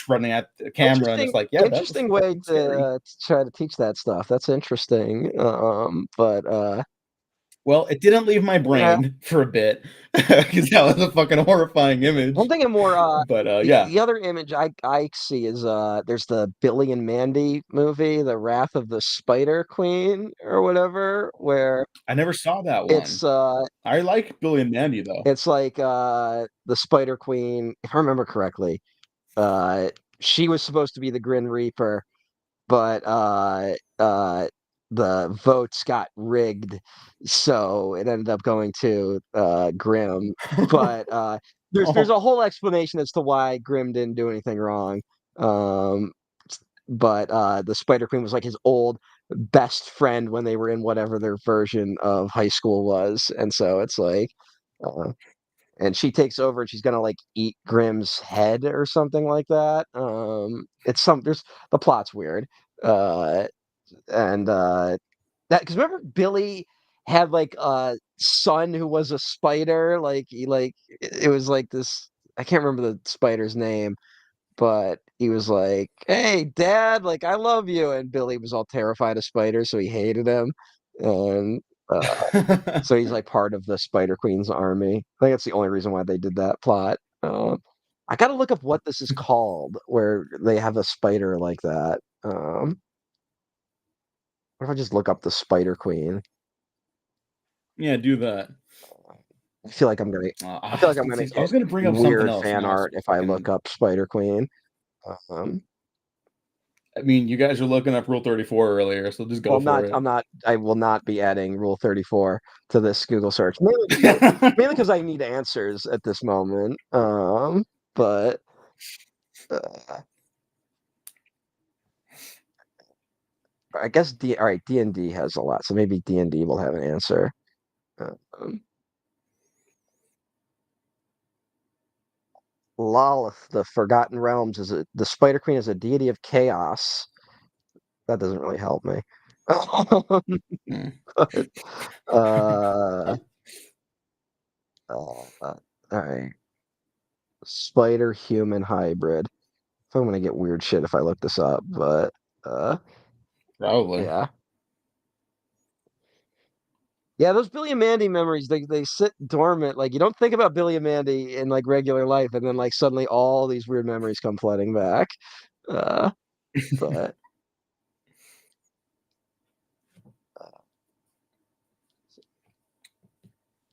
running at the camera, and Interesting, it's like, yeah, that was interesting way fucking scary. to try to teach that stuff. That's interesting. But Well, it didn't leave my yeah, brain for a bit because that was a fucking horrifying I'm image. thinking more. But The yeah, other image I see is there's the Billy and Mandy movie, The Wrath of the Spider Queen or whatever, where I never saw that it's one. I like Billy and Mandy though. it's like the Spider Queen, if I remember correctly. Uh, she was supposed to be the Grim Reaper, but the votes got rigged, so it ended up going to Grimm. But there's Oh. a whole explanation as to why Grimm didn't do anything wrong. Um, but the Spider Queen was like his old best friend when they were in whatever their version of high school was, and so it's like. And she takes over and she's gonna like eat Grimm's head or something like that. It's some there's the plot's weird. Uh, and that because remember Billy had like a son who was a spider. Like he like it was like this. I can't remember the spider's name, but he was like, "Hey, Dad, like I love you," and Billy was all terrified of spiders, so he hated him. And so he's like part of the Spider Queen's army. I think that's the only reason why they did that plot. I gotta look up what this is called, where they have a spider like that. What if I just look up the Spider Queen? Yeah, do that. I feel like I'm gonna, I feel like I'm Let's gonna see. I get was gonna bring up something weird else, and fan now it's art if I look fucking. up Spider Queen. Um, I mean, you guys are looking up Rule 34 earlier, so just well, go for it. I will not be adding Rule 34 to this Google search, mainly because I need answers at this moment. But. Uh, I guess all right, D&D has a lot, so maybe D&D will have an answer. Um, Lolith, the Forgotten Realms, the Spider Queen is a deity of chaos. That doesn't really help me. Hmm. But, uh, all right, Spider human hybrid. So I'm gonna get weird shit if I look this up, but uh, Probably. yeah. Yeah, those Billy and Mandy memories, they sit dormant. Like you don't think about Billy and Mandy in like regular life, and then like suddenly all these weird memories come flooding back. Uh, but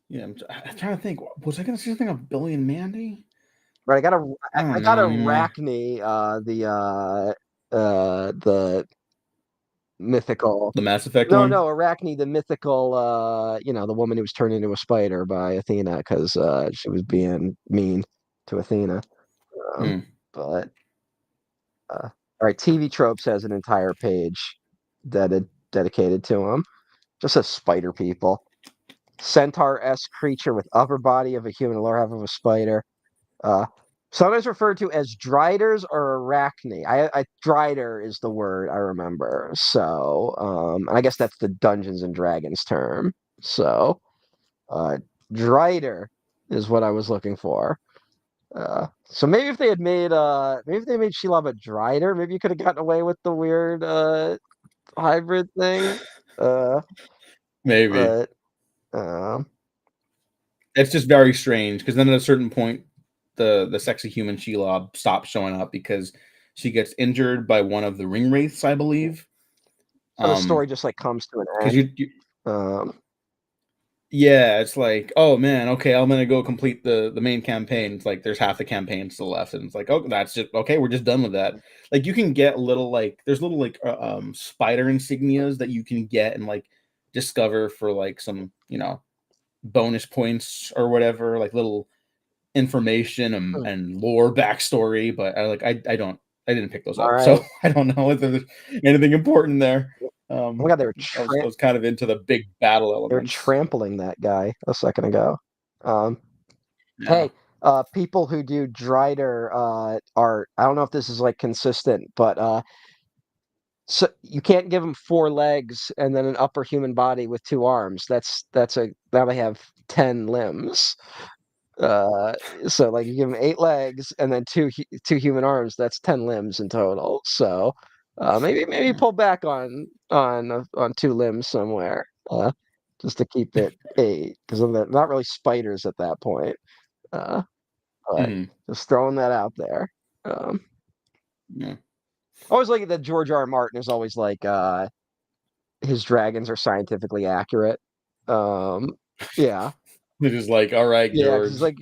Yeah, I'm trying to think. Was I gonna say something of Billy and Mandy? right, I I don't got know anymore. Arachne, the mythical. The Mass Effect No, one. no, Arachne, the mythical. The woman who was turned into a spider by Athena because she was being mean to Athena. Um, Hmm. but all right, TV tropes has an entire page dedicated to them. Just says spider people. Centaur-esque creature with upper body of a human, lower half of a spider. Sometimes referred to as driders or arachne. Drider is the word I remember. So, and I guess that's the Dungeons and Dragons term. So, uh, drider is what I was looking for. So maybe if they had made maybe if they made Shelob a drider, maybe you could have gotten away with the weird hybrid thing. Uh, Maybe. but um, It's just very strange because then at a certain point, the sexy human Shelob stops showing up because she gets injured by one of the ring wraiths, I believe. so the story just like comes to an Because end. Um, yeah, it's like, oh man, okay, I'm gonna go complete the main campaign. It's like there's half the campaign still left, and it's like, oh, that's just okay. We're just done with that. Like you can get little like there's little like spider insignias that you can get and like discover for like some bonus points or whatever, like little information and lore backstory. But I didn't pick those all up, so right. I don't know if there's anything important there. Oh my God, I was kind of into the big battle they were elements. trampling that guy a second ago. Um, Yeah. hey, people who do Drider art, I don't know if this is like consistent, but so you can't give them four legs and then an upper human body with two arms. That's a now they have 10 limbs. Uh, so like you give them eight legs and then two human arms. That's 10 limbs in total. So maybe pull back on two limbs somewhere. Just to keep it eight because they're not really spiders at that point. Uh, but Mhm. just throwing that out there. Um, Yeah. I always like that George R. R. Martin is always like his dragons are scientifically accurate. Um, yeah, They're just like, all right, yeah, because George.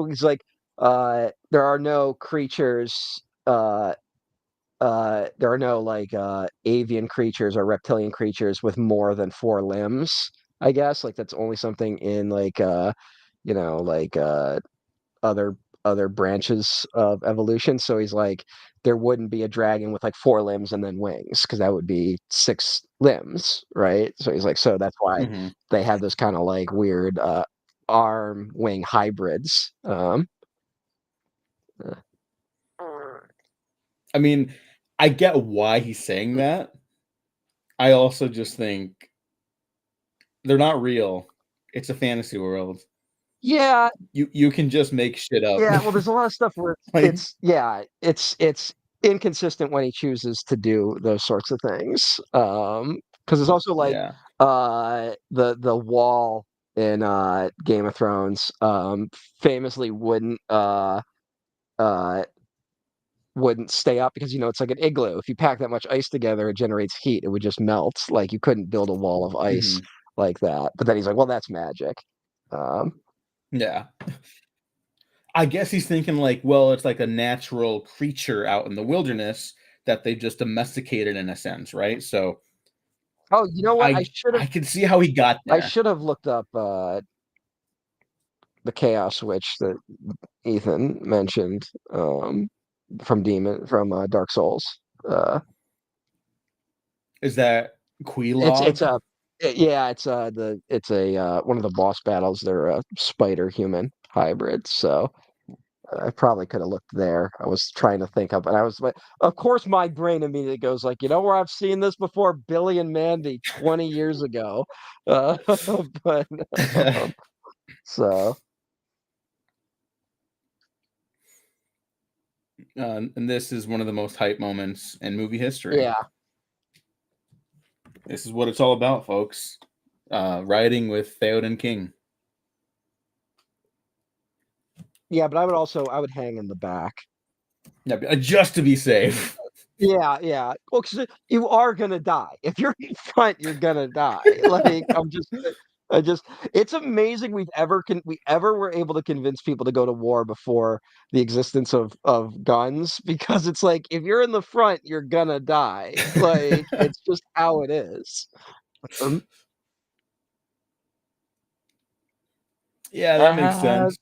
he's like there are no creatures. There are no like avian creatures or reptilian creatures with more than four limbs. I guess like that's only something in like like other other branches of evolution. So he's like, there wouldn't be a dragon with like four limbs and then wings because that would be six limbs, right? So he's like, so that's why Hmm. they have this kind of like weird arm wing hybrids. Uh, I mean, I get why he's saying that. I also just think they're not real. It's a fantasy world. yeah, You can just make shit up. yeah. Well, there's a lot of stuff where Like, it's inconsistent when he chooses to do those sorts of things. Because it's also like yeah. the wall in Game of Thrones famously uh wouldn't stay up because it's like an igloo. If you pack that much ice together, it generates heat. It would just melt. Like you couldn't build a wall of ice Hmm. like that. But then he's like, well, that's magic. Um, Yeah. I guess he's thinking like, well, it's like a natural creature out in the wilderness that they just domesticated in a sense, right? So oh, you know what? I can see how he got I there. should have looked up the chaos switch that Ethan mentioned from Dark Souls. Uh, Is that it's Quelaag? a yeah, it's a one of the boss battles. They're a spider human hybrid, so I probably could have looked there. I was trying to think of, and I was like, of course, my brain immediately goes like, where I've seen this before, Billy and Mandy 20 years ago. But um, so And this is one of the most hype moments in movie history. yeah, This is what it's all about, folks. Riding with Theoden King. yeah, but I would hang in the back. Yeah, just to be safe. Yeah, yeah. Well, 'cause you are gonna die. If you're in front, you're gonna die. Like, I just it's amazing we ever were able to convince people to go to war before the existence of guns because it's like if you're in the front, you're gonna die. Like, it's just how it is. Um, Yeah, that makes uh, sense.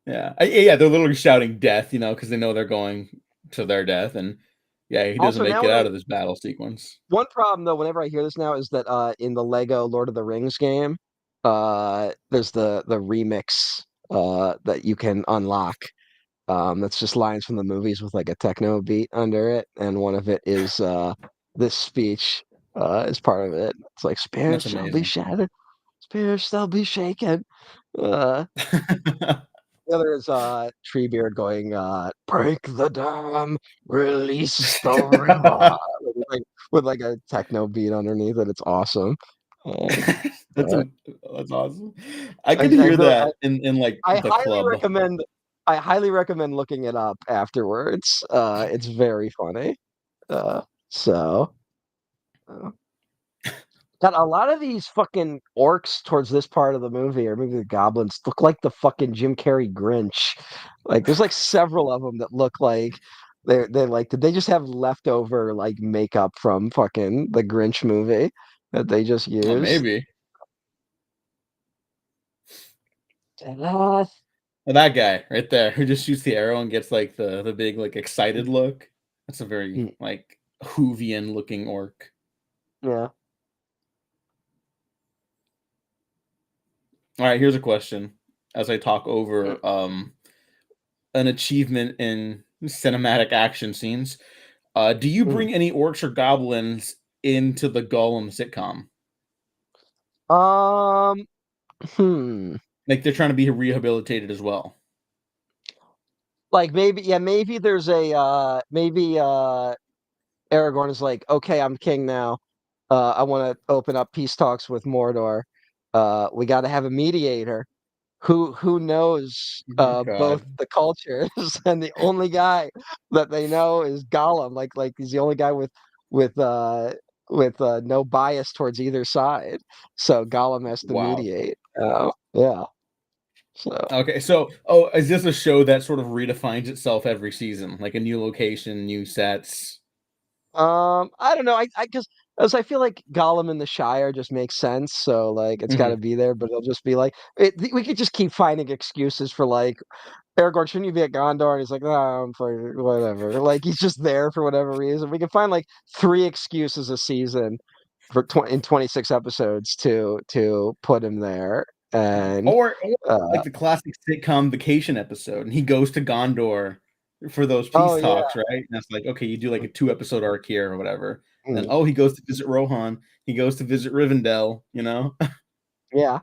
Yeah, yeah, they're literally shouting death, because they know they're going to their death, and yeah, he doesn't Also, make now it when I out of this battle sequence. one problem though, whenever I hear this now is that in the Lego Lord of the Rings game, there's the remix that you can unlock. That's just lines from the movies with like a techno beat under it, and one of it is this speech is part of it. It's like spirits That's shall be amazing. shattered, spirits shall be shaken. Uh, the other is Treebeard going break the dam, release the river with like a techno beat underneath it. It's awesome. And That's uh, that's awesome. I I, could I hear really that in like I the highly club. recommend I highly recommend looking it up afterwards. It's very funny. Uh, so uh, God, a lot of these fucking orcs towards this part of the movie, or maybe the goblins, look like the fucking Jim Carrey Grinch. Like, there's like several of them that look like they're like, did they just have leftover like makeup from fucking the Grinch movie that they just Oh, used? maybe. Uh, Well, that guy right there who just shoots the arrow and gets like the big like excited look. That's a very mm, like Hoovian looking orc. yeah. All right, here's a question. As I talk Mm, over an achievement in cinematic action scenes, do you mm. bring any orcs or goblins into the Gollum sitcom? Um, hmm. Like they're trying to be rehabilitated as well. Like maybe, yeah, maybe there's a maybe Aragorn is like, okay, I'm king now. I want to open up peace talks with Mordor. We got to have a mediator who knows Oh my both god. the cultures, and the only guy that they know is Gollum. Like he's the only guy with uh no bias towards either side. So Gollum has to Wow. mediate. Yeah. So. Okay, so oh, is this a show that sort of redefines itself every season? Like a new location, new sets? I don't know. I because as I feel like Gollum in the Shire just makes sense. So like it's got to Mhm. be there, but it'll just be like we could just keep finding excuses for like Aragorn. Shouldn't you be at Gondor? And he's like, no, I'm for whatever. Like he's just there for whatever reason. We can find like three excuses a season for 26 episodes to put him there. Yeah. And Or uh like the classic sitcom vacation episode, and he goes to Gondor for those oh peace yeah, talks, right? And that's like, okay, you do like a 2 episode arc here or whatever. And then mm, oh, he goes to visit Rohan. He goes to visit Rivendell, you know? yeah,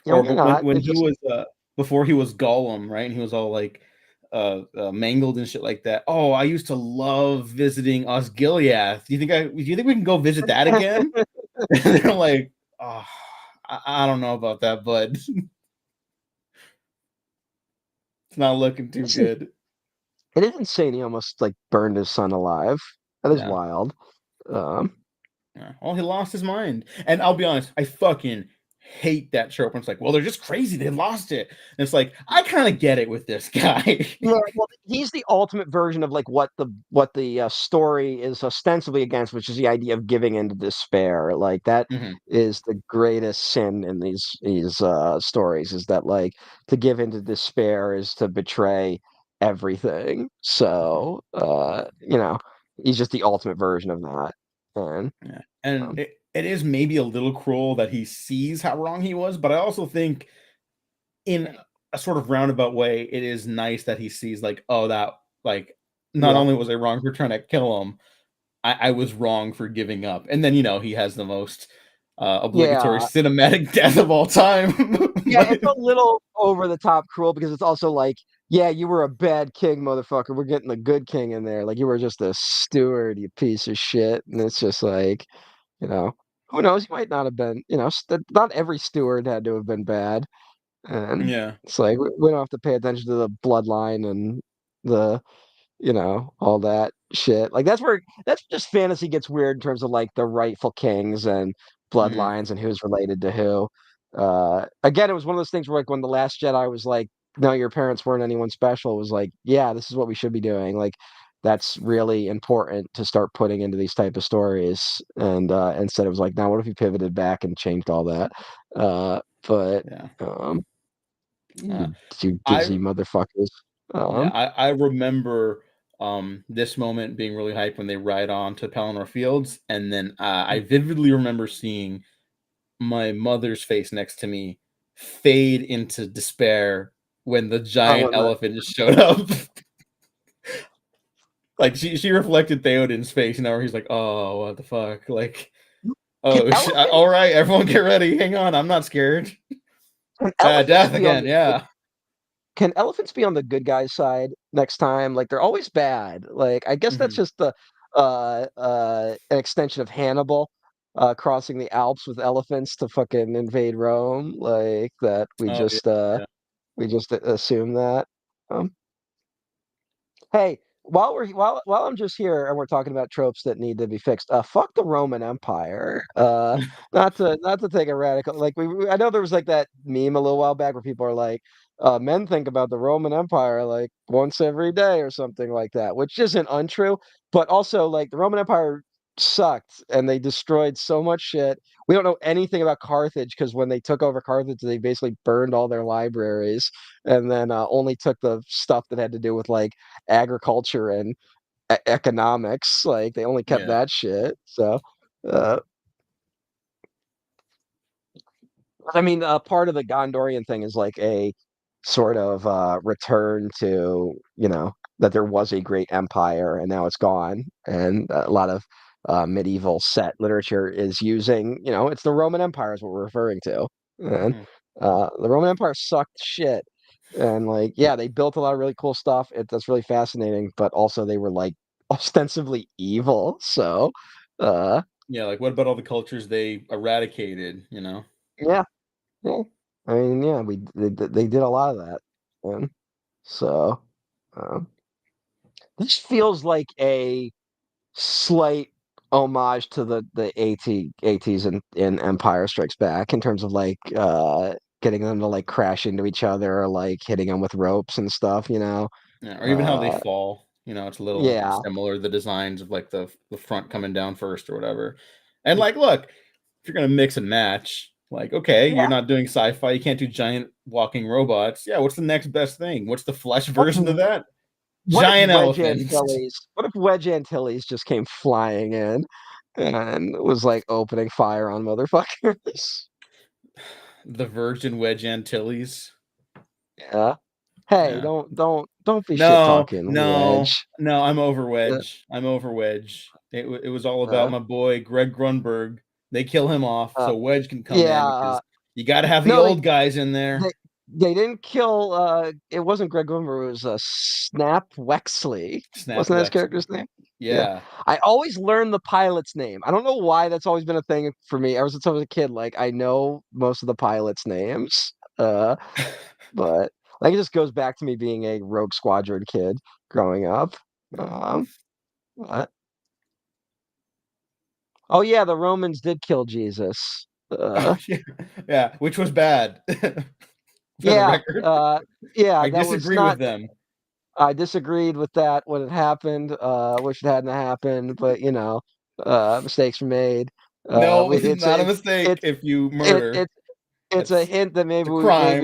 yeah. Or Why but when not? when It he just was before he was Gollum, right? And he was all like mangled and shit like that. Oh, I used to love visiting Osgiliath. Do you think we can go visit that again? And they're like, oh, I don't know about that, bud. It's not looking too good. It is insane he almost like burned his son alive. That is Yeah. wild. Um, Yeah. Well, he lost his mind. And I'll be honest, I fucking hate that trope. And it's like, well, they're just crazy. They lost it. And it's like, I kind of get it with this guy. yeah, well, he's the ultimate version of like what the story is ostensibly against, which is the idea of giving into despair. Like that Mhm. is the greatest sin in these stories. Is that like to give into despair is to betray everything. Mhm. So he's just the ultimate version of that. And Yeah. And um, it is maybe a little cruel that he sees how wrong he was, but I also think in a sort of roundabout way, it is nice that he sees like, oh, that like not yeah, only was I wrong for trying to kill him, I was wrong for giving up. And then he has the most obligatory yeah. cinematic death of all time. Yeah, But it's a little over the top cruel because it's also like, yeah, you were a bad king, motherfucker. We're getting the good king in there. Like you were just a steward, you piece of shit. And it's just like, you know, who knows? He might not have been, not every steward had to have been bad. And yeah. it's like we don't have to pay attention to the bloodline and the all that shit. Like that's just fantasy gets weird in terms of like the rightful kings and Mhm. bloodlines and who's related to who. Again, it was one of those things where like when the Last Jedi was like, no, your parents weren't anyone special. It was like, yeah, this is what we should be doing. Like that's really important to start putting into these type of stories. And instead it was like, now what if you pivoted back and changed all that? But Yeah. um, Uh, you I Disney motherfuckers. yeah, Um, I remember this moment being really hyped when they ride on to Pelennor Fields, and then I vividly remember seeing my mother's face next to me fade into despair when the Oh, giant when the elephant just showed up. Like she reflected Theoden's face, where he's like, "Oh, what the fuck?" Like, can "Oh, elephants all right, everyone, get ready. Hang on, I'm not scared." can Bad elephants death be on again. the Yeah. can elephants be on the good guys' side next time? Like they're always bad. Like I guess that's Hmm. just the an extension of Hannibal crossing the Alps with elephants to fucking invade Rome. Like that Oh yeah. Yeah. we just assume that. Um, Hey, while I'm just here and we're talking about tropes that need to be fixed, fuck the Roman Empire. Not to take a radical like I know there was like that meme a little while back where people are like, men think about the Roman Empire like once every day or something like that, which isn't untrue, but also like the Roman Empire sucked and they destroyed so much shit. We don't know anything about Carthage because when they took over Carthage, they basically burned all their libraries and then only took the stuff that had to do with like agriculture and economics. Like they only kept Yeah. that shit. So, uh, I mean, part of the Gondorian thing is like a sort of return to, that there was a great empire and now it's gone. And a lot of medieval set literature is using, it's the Roman Empire is what we're referring to. And Hmm. the Roman Empire sucked shit. And like, yeah, they built a lot of really cool stuff. That's really fascinating, but also they were like ostensibly evil. So, uh, Yeah. Like, what about all the cultures they eradicated? yeah, yeah. I mean, yeah, they did a lot of that. And so, um, this feels like a slight homage to the ATs in Empire Strikes Back in terms of like getting them to like crash into each other or like hitting them with ropes and stuff. Yeah. Or even how they Uh, fall. It's a little yeah, similar. The designs of like the front coming down first or whatever. And like, look, if you're gonna mix and match, like, okay, you're yeah. not doing sci-fi. You can't do giant walking robots. Yeah. What's the next best thing? What's the flesh What if version of that? what if Giant elephants. Wedge Antilles just came flying in and was like opening fire on motherfuckers? The Virgin Wedge Antilles. Yeah. Hey, Yeah. don't be shit No, talking, no, Wedge. no. I'm over Uh, Wedge. I'm over Wedge. It was all about uh, my boy Greg Grunberg. They kill him off uh, so Wedge can come yeah. in because you got to have the No, old guys in they there. they didn't kill. It wasn't Greg Wimmer. It was Snap Wexley. Snap Wasn't that his Wexley. character's name? Yeah. Yeah. I always learn the pilot's name. I don't know why that's always been a thing for me ever since I was a kid. Like I know most of the pilots' names. But like it just goes back to me being a Rogue Squadron kid growing up. Um, but- oh yeah, the Romans did kill Jesus. Oh yeah, yeah, which was bad for the Yeah, record. yeah, I that was disagree not. with them. I disagreed with that when it happened. Wish it hadn't happened, but mistakes were made. No, It's not a mistake. it's If you it, murder, it it's a that's hint that it's a crime.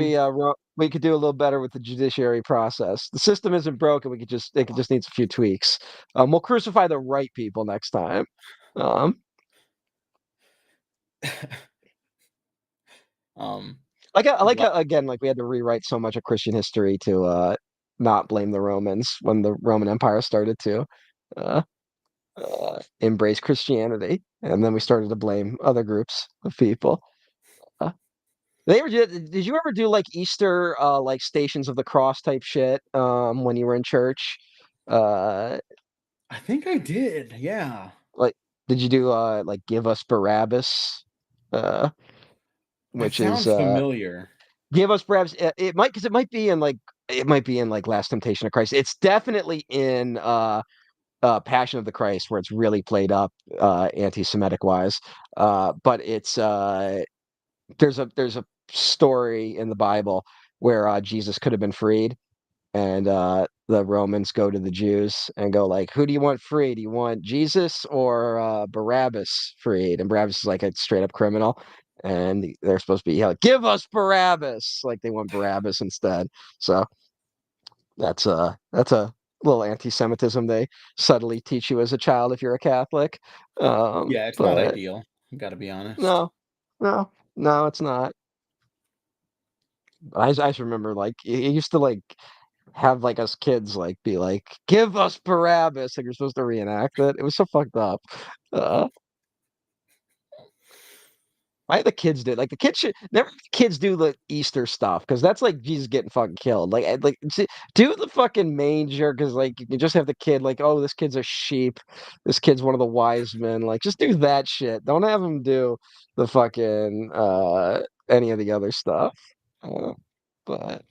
we could do a little better with the judiciary process. The system isn't broken. It could just needs a few tweaks. We'll crucify the right people next time. Um, um, I like but how, again, like we had to rewrite so much of Christian history to not blame the Romans when the Roman Empire started to uh, embrace Christianity, and then we started to blame other groups of people. Uh, did you ever do like Easter like Stations of the Cross type shit when you were in church? Uh, I think I did. Yeah, like did you do like Give Us Barabbas? Uh, that which is sounds familiar. Give Us Barabbas. It might because it might be in like Last Temptation of Christ. It's definitely in Passion of the Christ where it's really played up anti-Semitic wise. But it's there's a story in the Bible where Jesus could have been freed, and the Romans go to the Jews and go like, "Who do you want free? Do you want Jesus or Barabbas freed?" And Barabbas is like a straight up criminal, and they're supposed to be yelling, "Give us Barabbas!" Like they want Barabbas instead. So that's a little anti-Semitism they subtly teach you as a child if you're a Catholic. Yeah, it's not But ideal. Got to be honest. no, no, no, it's not. I just remember like it used to like have like us kids like be like, "Give us Barabbas," like you're supposed to reenact it. It was so fucked up. Uh, why the kids did like the kids should never the kids do the Easter stuff because that's like Jesus getting fucking killed. Like do the fucking manger because like you can just have the kid like, oh, this kid's a sheep, this kid's one of the wise men. Like just do that shit. Don't have them do the fucking any of the other stuff. But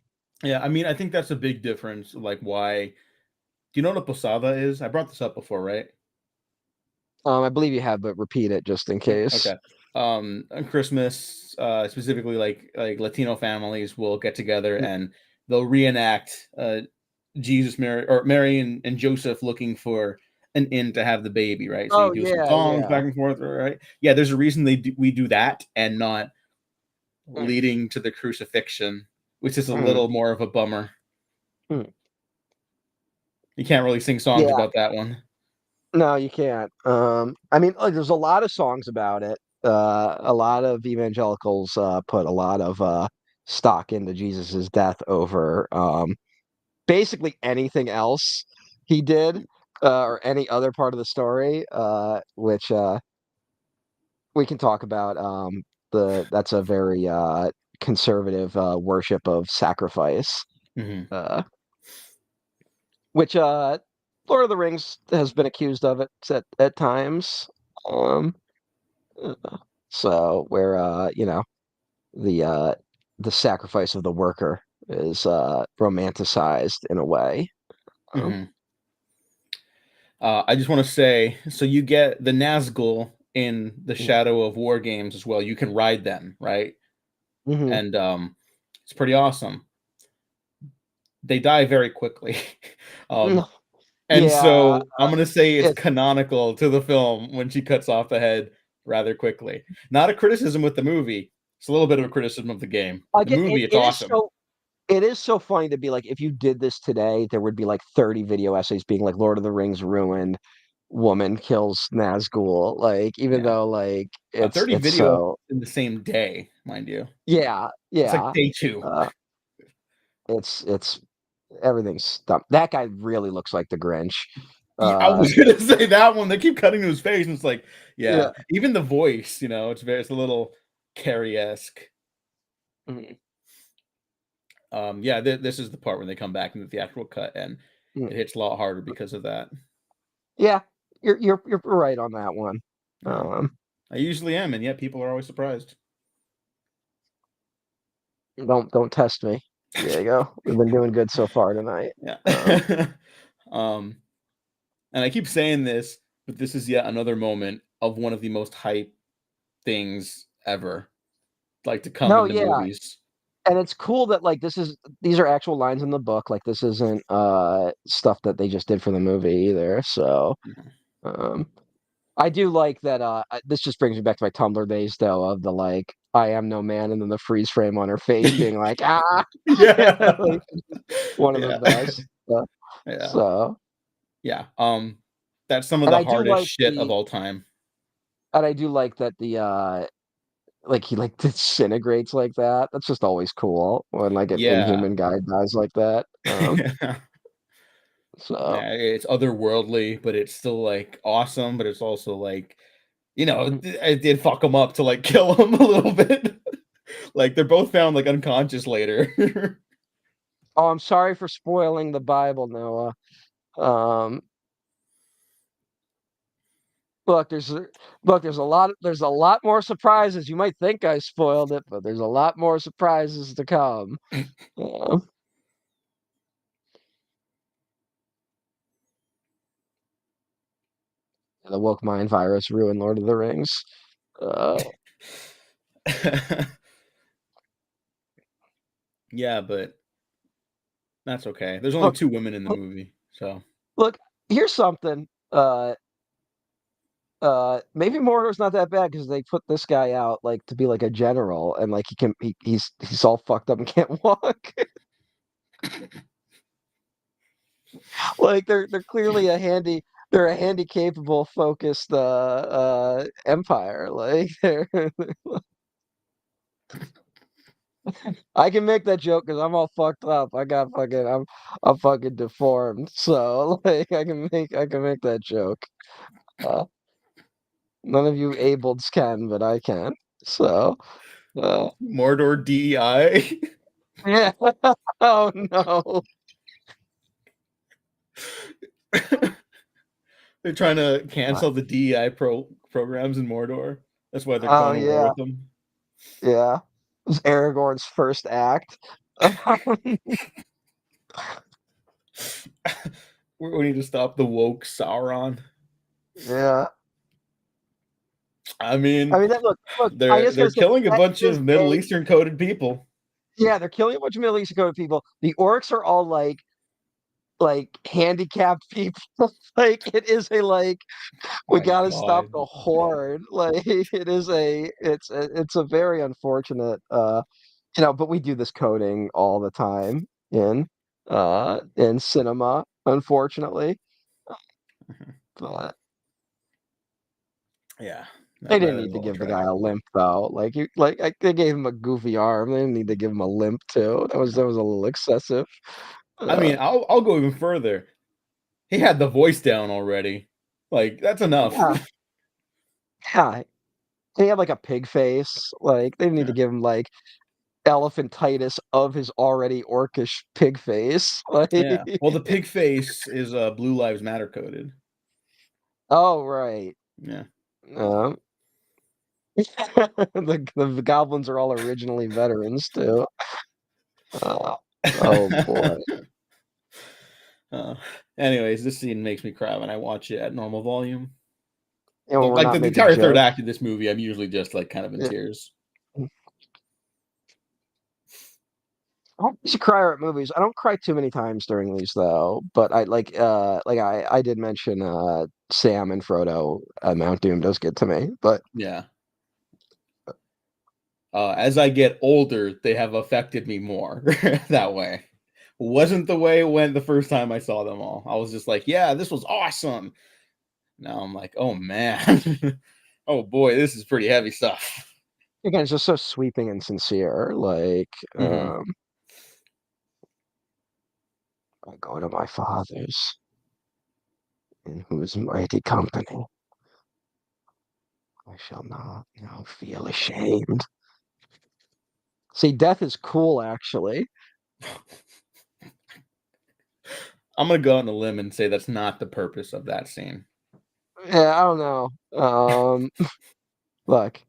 Yeah, I mean, I think that's a big difference. Like, why? Do you know what a posada is? I brought this up before, right? I believe you have, but repeat it just in Okay. case. On Christmas, specifically, like Latino families will get together and they'll reenact Jesus, Mary, or Mary and Joseph looking for an inn to have the baby, right? So you Oh do some yeah, songs yeah. back and forth, right? Yeah, there's a reason we do that and not Mm, leading to the crucifixion, which is a mm, little more of a bummer. mm. You can't really sing songs Yeah, about that one. no, you can't. I mean, like, there's a lot of songs about it. A lot of evangelicals put a lot of stock into Jesus's death over basically anything else he did or any other part of the story, which we can talk about. The That's a very conservative worship of sacrifice. Hmm. Uh, which Lord of the Rings has been accused of it at times. Um, uh, so where the uh, the sacrifice of the worker is romanticized in a way. Um, Hmm. I just want to say, so you get the Nazgul in the Shadow of War games as well. You can ride them, right? mhm. And it's pretty awesome. They die very quickly. Mm, um, and yeah, so I'm gonna say it's it's canonical to the film when she cuts off the head rather quickly. Not a criticism with the movie. It's a little bit of a criticism of the game. The again, movie, it's it is awesome. so it is so funny to be like if you did this today, there would be like 30 video essays being like Lord of the Rings ruined, woman kills Nazgul, like even Yeah, though like 30 it's video so in the same day, mind you. yeah, It's like yeah. day two. Uh, it's everything's dumb. That guy really looks like the Grinch. Yeah, I Uh, was gonna say that one. They keep cutting to his face, and it's like, yeah, yeah. even the voice, it's a little Carrie-esque. Mhm. Yeah, this is the part when they come back in the theatrical cut, and Mhm. it hits a lot harder because of that. Yeah, you're right on that one. Yeah, Um, I usually am, and yet people are always surprised. don't test me. There you go. We've been doing good so far tonight. Yeah. Um, um, and I keep saying this, but this is yet another moment of one of the most hype things ever, like to come no, into yeah, movies. and it's cool that like these are actual lines in the book. Like this isn't stuff that they just did for the movie either. So Mhm. um, I do like that. This just brings me back to my Tumblr days though of the like I am no man and then the freeze frame on her face being like ah Yeah. like one of the Yeah. best. Yeah. So Yeah. That's some of and the I do hardest like shit of all time. that the like he like disintegrates like that. That's just always cool when like an Yeah. inhuman guy dies like that. Yeah. So Yeah, it's otherworldly, but it's still like awesome, but it's also like, it did fuck him up to like kill him a little bit. Like they're both found like unconscious later. oh, I'm sorry for spoiling the Bible, Noah. Um, look, there's a lot more surprises. You might think I spoiled it, but there's a lot more surprises to come. Uh, the woke mind virus ruined Lord of the Rings. Uh, Yeah, but that's okay. There's only look, two women in the look, movie, so look, here's something. Maybe Mordor's not that bad because they put this guy out like to be like a general, and like he's all fucked up and can't walk. Like they're clearly they're a handy capable focused empire. Like they're I can make that joke because I'm all fucked up. I'm fucking deformed. So like I can make that joke. Uh, None of you ableds can, but I can. So uh, Mordor DEI. yeah. Oh no. They're trying to Uh, cancel the DEI programs in Mordor. That's why they're Oh going to war yeah, with them. yeah. It was Aragorn's first act. We need to stop the woke Sauron. Yeah. I I mean, mean, that look. I they're just gotta they're say killing a that bunch is of Middle a Eastern coded people. yeah. They're killing a bunch of Middle Eastern coded people. The orcs are all like handicapped people. Like it is a like we My gotta stop God. the horde. Like it's a very unfortunate but we do this coding all the time in cinema, unfortunately. But Yeah, they didn't that need is to all give the guy tragic. a limp though. They gave him a goofy arm. They didn't need to give him a limp too. That was a little excessive. I Uh, mean, I'll go even further. He had the voice down already. Like that's enough. yeah, yeah. He had like a pig face. Like they didn't need to Yeah. give him like elephantitis of his already orcish pig face. Like, Yeah. Well, the pig face is Blue Lives Matter coded. oh right. Yeah. Um, the goblins are all originally veterans too. Uh, oh boy. uh, Anyways, this scene makes me cry when I watch it at normal volume. And when we're Like not the making entire third jokes. act of this movie, I'm usually just like kind of in Yeah. tears. I don't usually cry at movies. I don't cry too many times during these though. But I did mention Sam and Frodo Mount Doom does get to me. But Yeah. As I get older, they have affected me more that way. Wasn't the way it went the first time I saw them all. I was just like, yeah, this was awesome. Now I'm like, oh man, oh boy, this is pretty heavy stuff. again, it's just so sweeping and sincere. Like, Hmm. I go to my father's in whose mighty company I shall not now feel ashamed. See, death is cool, actually. I'm gonna go out on a limb and say that's not the purpose of that scene. Yeah, I don't know. Look,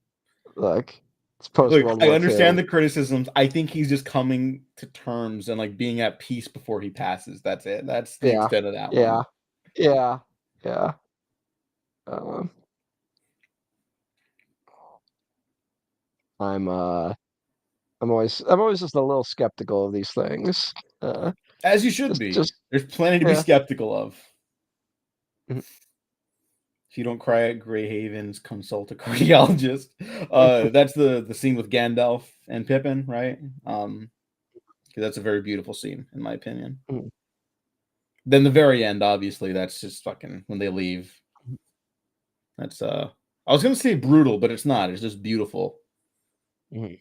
look, it's post Look, World I War understand II. the criticisms. I think he's just coming to terms and like being at peace before he passes. That's it. That's the Yeah, extent of that yeah, one. yeah, yeah. Um, I'm uh, I'm always just a little skeptical of these things. Uh, As you should be. just There's plenty to be yeah. skeptical of. Mhm. If you don't cry at Grey Havens, consult a cardiologist. That's the scene with Gandalf and Pippin, right? Because that's a very beautiful scene, in my opinion. Mhm. Then the very end, obviously, that's just fucking when they leave. That's I was gonna say brutal, but it's not. It's just beautiful. Mhm.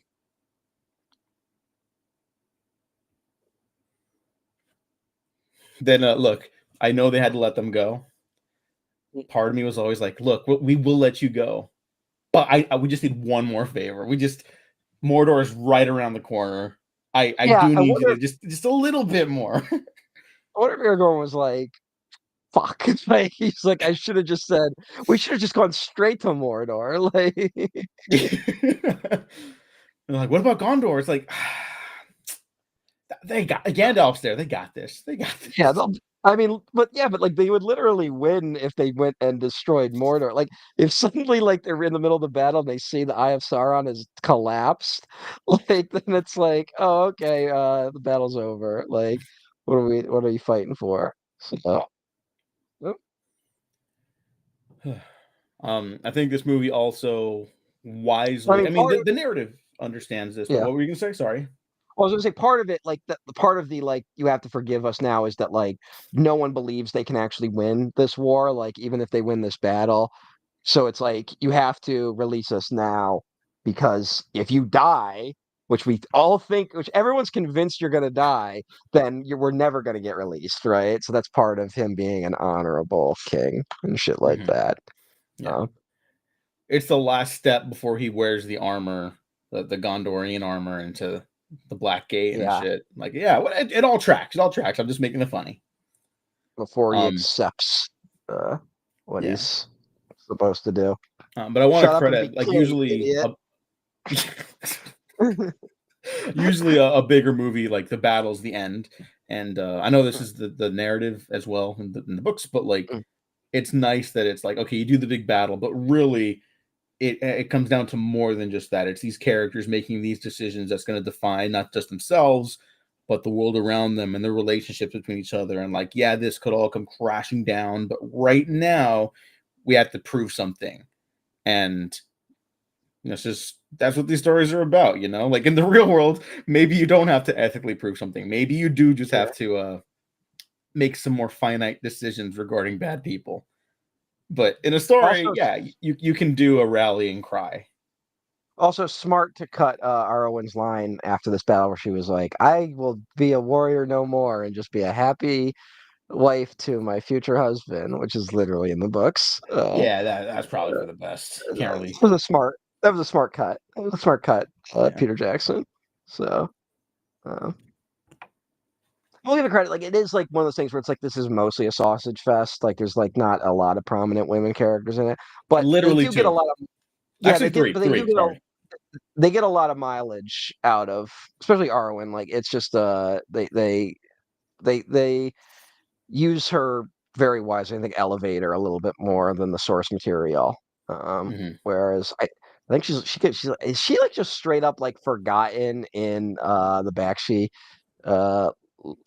Then look, I know they had to let them go. Part of me was always like, look, we will let you go, but we just need one more favor. We just Mordor is right around the corner. I Yeah, do need you to just a little bit more. I wonder if Aragorn was like, "Fuck!" Like he's like, I should have just said, we should have just gone straight to Mordor. Like, And like, what about Gondor? It's like they got Gandalf's there. They got this. They got yeah, this. I mean, but yeah, but like they would literally win if they went and destroyed Mordor. Like if suddenly like they're in the middle of the battle and they see the Eye of Sauron has collapsed, like then it's like, oh, okay, the battle's over. Like, what are you fighting for? So, oh, I think this movie also I wisely. mean, I mean, part the narrative understands this, but yeah. what were you gonna say? Sorry. I was gonna say part of it, like the part of the like you have to forgive us now is that like no one believes they can actually win this war, like even if they win this battle. So it's like you have to release us now because if you die, which we all think, which everyone's convinced you're gonna die, then we're never gonna get released, right? So that's part of him being an honorable king and shit like Mhm. that. Yeah. Uh, It's the last step before he wears the armor, the Gondorian armor into the Black Gate and yeah, shit. Like, yeah, it all tracks. It all tracks. I'm just making it funny. before he Um, accepts uh, what yeah. he's supposed to do. But I want to Shut up and be credit, like, king, you usually idiot. usually a bigger movie, like the battle's the end. And I know this is the narrative as well in the books, but like it's nice that it's like, okay, you do the big battle, but really it comes down to more than just that. It's these characters making these decisions that's going to define not just themselves, but the world around them and the relationships between each other. And like, yeah, this could all come crashing down, but right now we have to prove something. And it's just that's what these stories are about, you know? Like in the real world, maybe you don't have to ethically prove something. Maybe you do just Yeah. have to make some more finite decisions regarding bad people. But in a story, Also, yeah, you can do a rallying cry. also smart to cut Arwen's line after this battle where she was like, "I will be a warrior no more and just be a happy wife to my future husband," which is literally in the books. Yeah, that's probably for the best. Can't That really. was a smart. That was a smart cut. That was a smart cut, Yeah, Peter Jackson. So, uh, we'll give it credit. Like it is like one of those things where it's like this is mostly a sausage fest. Like there's like not a lot of prominent women characters in it, but they literally do get a two. lot of. Yeah, Actually, they get, three. but they do Three. get a Sorry. they get a lot of mileage out of, especially Arwen. Like it's just they use her very wisely. I think elevate her a little bit more than the source material. Hmm. Whereas I think she's is she like just straight up like forgotten in the Bakshi uh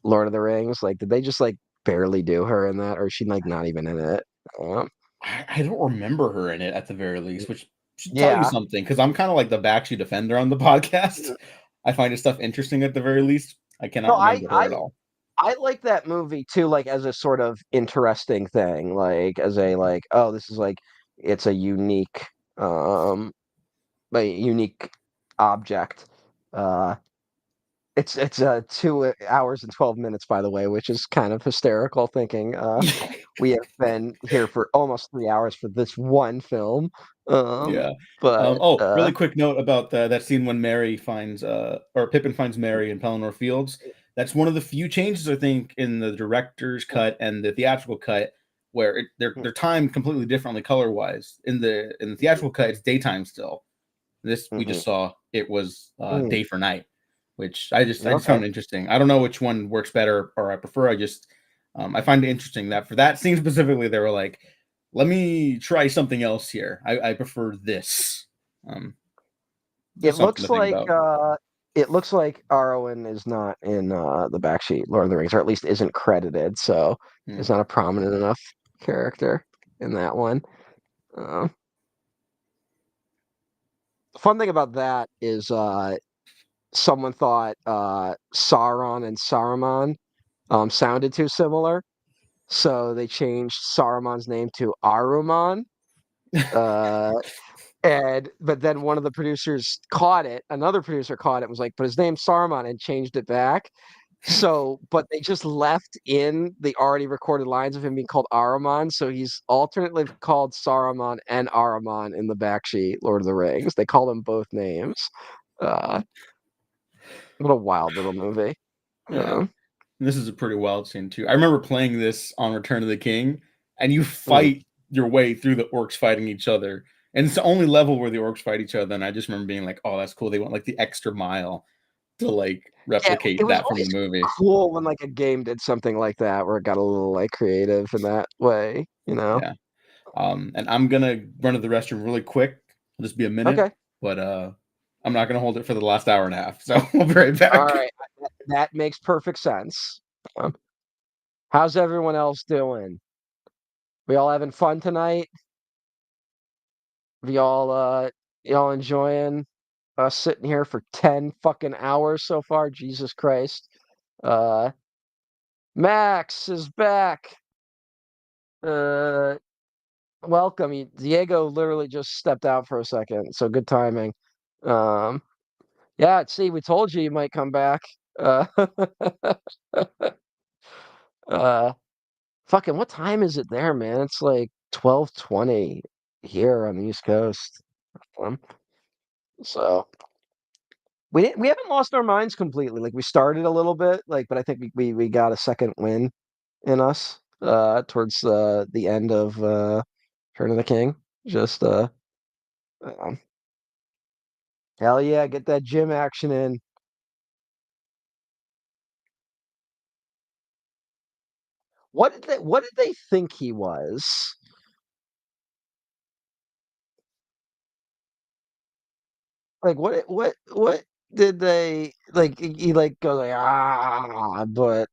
Lord of the Rings? Like did they just like barely do her in that, or is she like not even in it? Um, I don't remember her in it at the very least, which should tell you yeah. something because I'm kind of like the backseat defender on the podcast. I find his stuff interesting at the very least. I No, cannot remember her at all. I like that movie too, like as a sort of interesting thing, like as a like, oh, this is like it's um a unique object. Uh it's 2 hours and 12 minutes, by the way, which is kind of hysterical thinking we have been here for almost 3 hours for this one film. Um Yeah. but Really quick note about that scene when Mary finds or Pippin finds Mary in Pelennor Fields. That's one of the few changes I think in the director's cut and the theatrical cut where they're timed completely differently color wise. In the theatrical cut, it's daytime still. This we Mhm. just saw it was Mm, day for night, which I just okay. found interesting. I don't know which one works better or I prefer. I find it interesting that for that scene specifically, they were like, "Let me try something else here. I prefer this." Um, It just something to looks think like about. Arwen is not in the backseat Lord of the Rings, or at least isn't credited, so Hmm. is not a prominent enough character in that one. Uh, the fun thing about that is someone thought Sauron and Saruman sounded too similar, so they changed Saruman's name to Aruman. Uh, And but then one of the producers caught it. Another producer caught it and was like, "But his name's Saruman," and changed it back. So, but they just left in the already recorded lines of him being called Aruman. So he's alternately called Saruman and Aruman in the backsheet Lord of the Rings. They call them both names. Uh, what a wild little movie. Yeah, Uh, this is a pretty wild scene too. I remember playing this on Return of the King, and you mm. fight your way through the orcs fighting each other, and it's the only level where the orcs fight each other. And I just remember being like, "Oh, that's cool." They went like the extra mile to like Yeah, it replicate was that from always the movie. cool when like a game did something like that where it got a little like creative in that way, you know? Yeah. And I'm gonna run to the restroom really quick. It'll just be a minute, Okay. but I'm not gonna hold it for the last hour and a half. So we'll be right All back. right. That makes perfect sense. Um, how's everyone else doing? We all having fun tonight? We all y'all enjoying us sitting here for 10 fucking hours so far? Jesus Christ. Uh Max is back. Uh welcome. Diego literally just stepped out for a second, so good timing. Um Yeah, see, we told you might come back. Uh, uh, fucking, what time is it there, man? It's like 12:20 here on the East Coast. Um, so we haven't lost our minds completely. Like we started a little bit, like, but I think we got a second win in us towards the end of Turn of the King. Just um, hell yeah, get that gym action in. What did they think he was? Like what did they like he like goes like but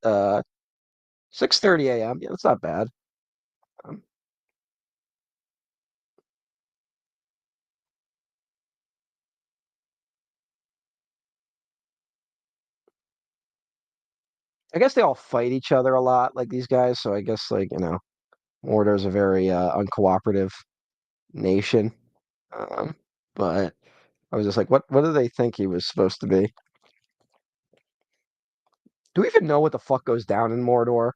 6:30 a.m. Yeah, that's not bad. Um, I guess they all fight each other a lot, like these guys, so I guess like, Mordor's a very uncooperative nation. Um, but I was just like, what do they think he was supposed to be? Do we even know what the fuck goes down in Mordor?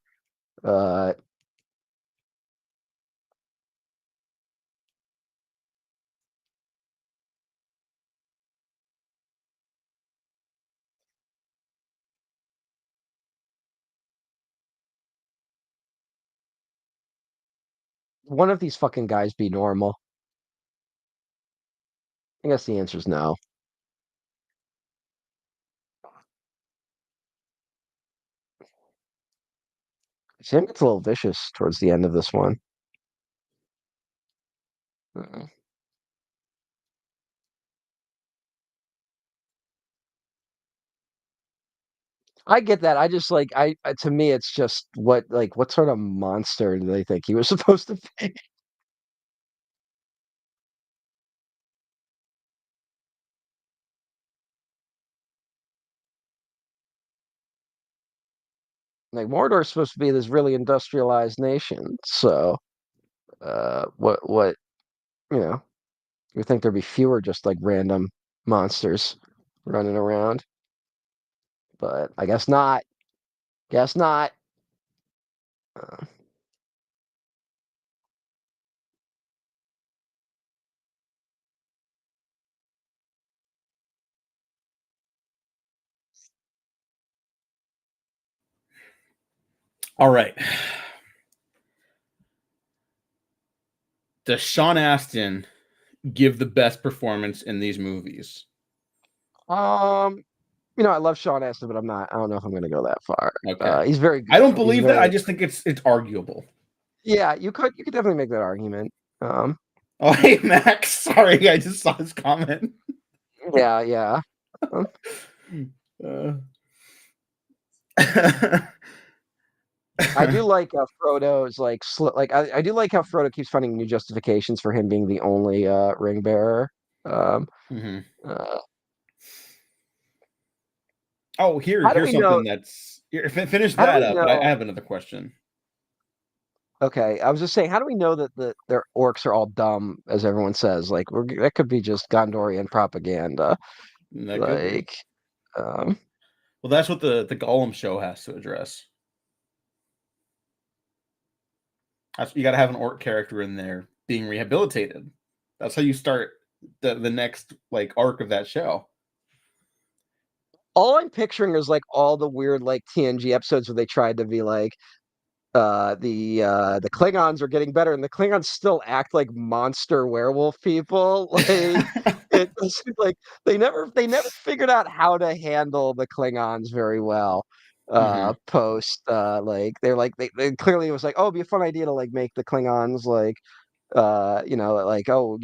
Uh, one of these fucking guys be normal? I guess the answer is no. Sam gets a little vicious towards the end of this one. Uh, I get that. I just like to me it's just what sort of monster do they think he was supposed to be? Like Mordor's supposed to be this really industrialized nation. So what you know, you would think there'd be fewer just like random monsters running around, but I guess not. Guess not. Uh, All right. Does Sean Astin give the best performance in these movies? um, I love Sean Astin, but I don't know if I'm gonna go that far. Okay. He's very I good. don't He's believe that. I very just think it's arguable. Yeah, you could definitely make that argument. Um, Oh, hey, Max. Sorry, I just saw his comment. yeah, yeah. Um, Uh, I do like Frodo's I do like how Frodo keeps finding new justifications for him being the only ring bearer. Um, mhm. uh, Oh, here, how do here's we know? something that's here, finish How do that we up, but I know? have another question. Okay, I was just saying, how do we know that their orcs are all dumb, as everyone says? Like, that could be just Gondorian propaganda. That could be. Like, um, Well, that's what the Gollum show has to address. That's, you got to have an orc character in there being rehabilitated. That's how you start the next like arc of that show. all I'm picturing is like all the weird like TNG episodes where they tried to be like, the Klingons are getting better, and the Klingons still act like monster werewolf people. Like it's like they never figured out how to handle the Klingons very well. Hmm. Post they're like they clearly it was like, oh, it'd be a fun idea to like make the Klingons like like, oh,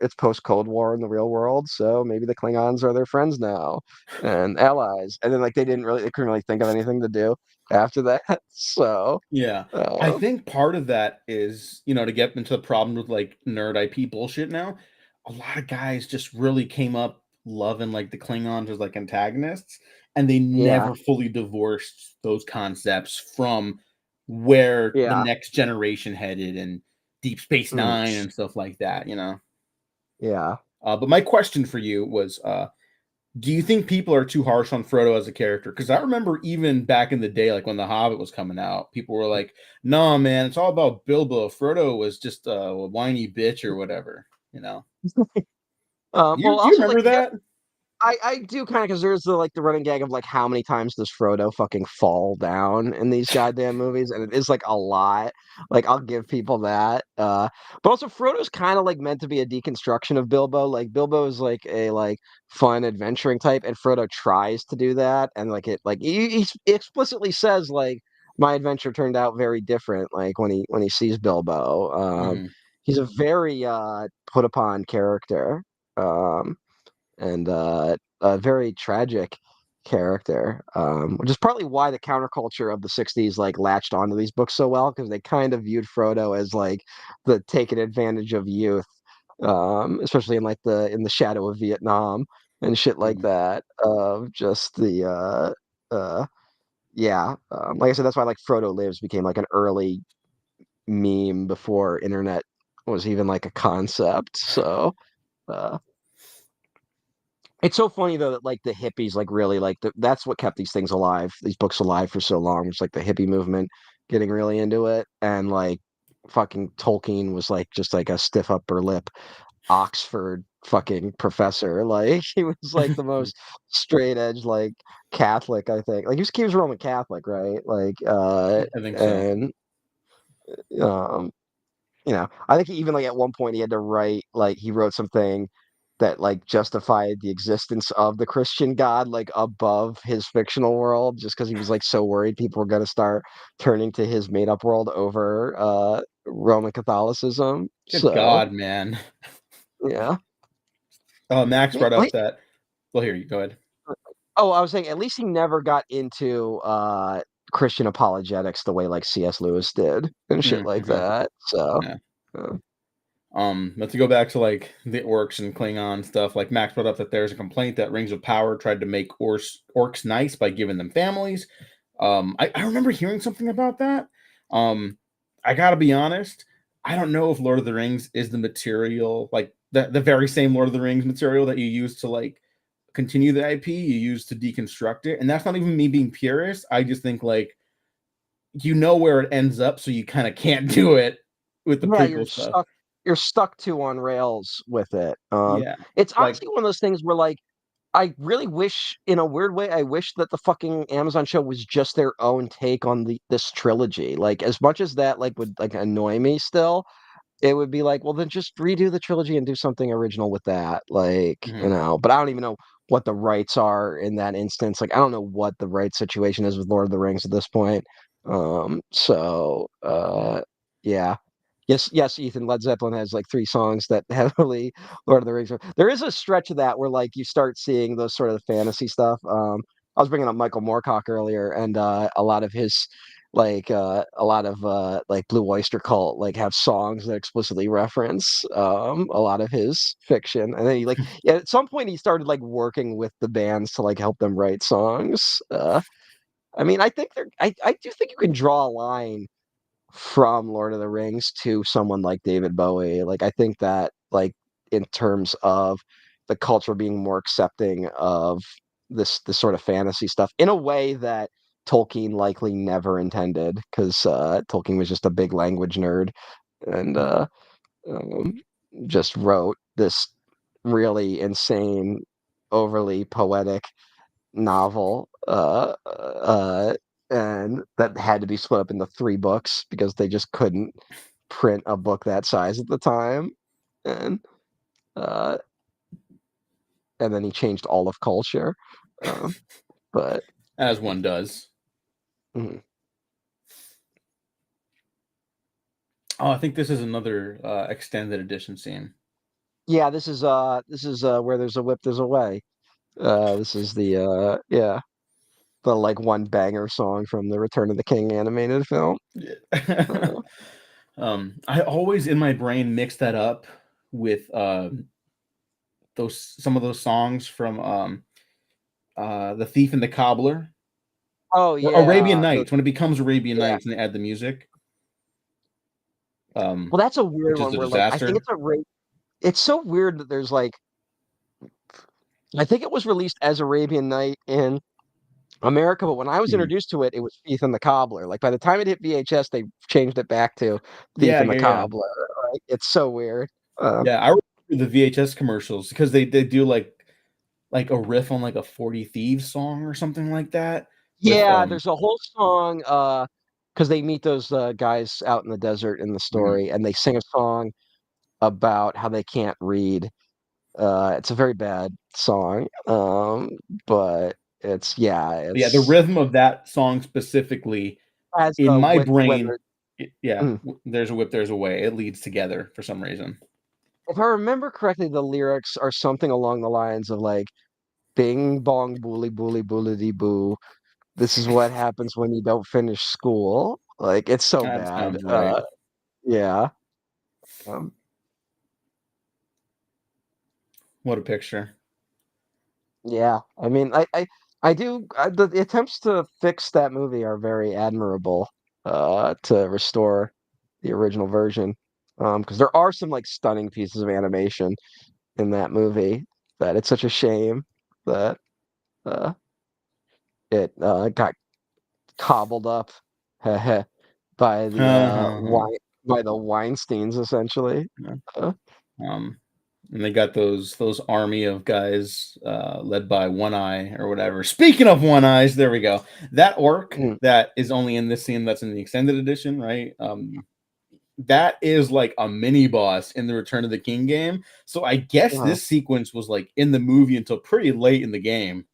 it's post Cold War in the real world, so maybe the Klingons are their friends now and allies. And then like they couldn't really think of anything to do after that. So Yeah. I uh, think part of that is, to get into the problem with like nerd IP bullshit now, a lot of guys just really came up loving like the Klingons as like antagonists, and they yeah, never fully divorced those concepts from where the yeah, next generation headed and Deep Space mm, Nine and stuff like that. yeah. But my question for you was, Do you think people are too harsh on Frodo as a character? Because I remember even back in the day, like when The Hobbit was coming out, people were like, "No, man, it's all about Bilbo. Frodo was just a whiny bitch or whatever." You know? Well, Do you also like remember that? I do kind of because there's the running gag of like how many times does Frodo fucking fall down in these goddamn movies, and it is like a lot. Like I'll give people that. But also Frodo's kind of like meant to be a deconstruction of Bilbo. Like Bilbo is like a like fun adventuring type, and Frodo tries to do that, and like it like he explicitly says like my adventure turned out very different. Like when he sees Bilbo, Mm-hmm. he's a very put upon character. Um, and a very tragic character, which is partly why the counterculture of the 60s like latched onto these books so well because they kind of viewed Frodo as like the taking advantage of youth, especially in like the shadow of Vietnam and shit like Mm-hmm. that, of just the yeah, like I said, that's why like Frodo Lives became like an early meme before internet was even like a concept. So uh it's so funny though that like the hippies like really like that's what kept these things alive, these books alive for so long, was like the hippie movement getting really into it, and like fucking Tolkien was like just like a stiff upper lip Oxford fucking professor. Like he was like the most straight edge like Catholic, I think. Like he was Roman Catholic, right? Like I think so. and um I think he even like at one point he had to write like he wrote something that like justified the existence of the Christian God like above his fictional world just because he was like so worried people were gonna start turning to his made up world over Roman Catholicism. Good So God, man. yeah. Max Yeah, brought up that. Well, here you go ahead. oh, I was saying at least he never got into Christian apologetics the way like C.S. Lewis did and shit like Mm-hmm. that. So Yeah. uh, But to go back to like the orcs and Klingon stuff, like Max brought up that there's a complaint that Rings of Power tried to make orcs nice by giving them families. I remember hearing something about that. Um, I gotta be honest, I don't know if Lord of the Rings is the material, like the very same Lord of the Rings material that you use to like continue the IP, you use to deconstruct it. And that's not even me being purist. I just think like you know where it ends up, so you kind of can't do it with the yeah, prequel stuff. you're stuck to on rails with it. Yeah. It's Like honestly one of those things where like I really wish, in a weird way, I wish that the fucking Amazon show was just their own take on the this trilogy. Like as much as that like would like annoy me still, it would be like, well, then just redo the trilogy and do something original with that. Like, mhm. but I don't even know what the rights are in that instance. Like, I don't know what the right situation is with Lord of the Rings at this point. Yeah. Yes, Ethan, Led Zeppelin has like three songs that heavily Lord of the Rings are. There is a stretch of that where like you start seeing those sort of fantasy stuff. I was bringing up Michael Moorcock earlier, and a lot of his a lot of like Blue Oyster Cult like have songs that explicitly reference a lot of his fiction, and then he like yeah, at some point he started like working with the bands to like help them write songs. I mean, I think I do think you can draw a line from Lord of the Rings to someone like David Bowie. Like I think that like in terms of the culture being more accepting of this sort of fantasy stuff in a way that Tolkien likely never intended because Tolkien was just a big language nerd and um, just wrote this really insane, overly poetic novel, and that had to be split up into three books because they just couldn't print a book that size at the time, and uh, and then he changed all of culture, um, but As one does. mm. Oh, I think this is another extended edition scene. Yeah, this is where there's a whip, there's a way. This is the yeah, the like one banger song from the Return of the King animated film. Yeah. Uh, I always in my brain mix that up with those some of those songs from The Thief and the Cobbler oh or Arabian yeah, Nights when it becomes Arabian yeah. Nights and they add the music, Well, that's a weird which is one a where like I think disaster. it's a it's so weird that there's like I think it was released as Arabian Night in America, but when I was Mhm. introduced to it, it was Thief and the Cobbler. Like by the time it hit VHS, they changed it back to Thief Yeah, and the yeah, yeah. Cobbler. Right? It's so weird. Um, Yeah, I remember the VHS commercials because they do like a riff on like a 40 Thieves song or something like that with yeah, there's a whole song because they meet those guys out in the desert in the mhm. story, and they sing a song about how they can't read. It's a very bad song, but it's yeah, Yeah, the it's rhythm of that song specifically as in my when brain, they're yeah, mm. there's a whip, there's a way. It leads together for some reason. If I remember correctly, the lyrics are something along the lines of like "Bing bong booly booly boolity boo. This is what happens when you don't finish school." Like it's so That bad. sounds right. Yeah. Um, What a picture. yeah. I mean, I do. The attempts to fix that movie are very admirable. To restore the original version. Because there are some like stunning pieces of animation in that movie that it's such a shame that uh it got cobbled up by the by the Weinsteins essentially. Yeah. Uh, Um, and they got those army of guys led by One Eye or whatever. Speaking of One Eyes, there we go. That orc mm, that is only in this scene that's in the extended edition, right? That is like a mini boss in the Return of the King game. So I guess uh, this sequence was like in the movie until pretty late in the game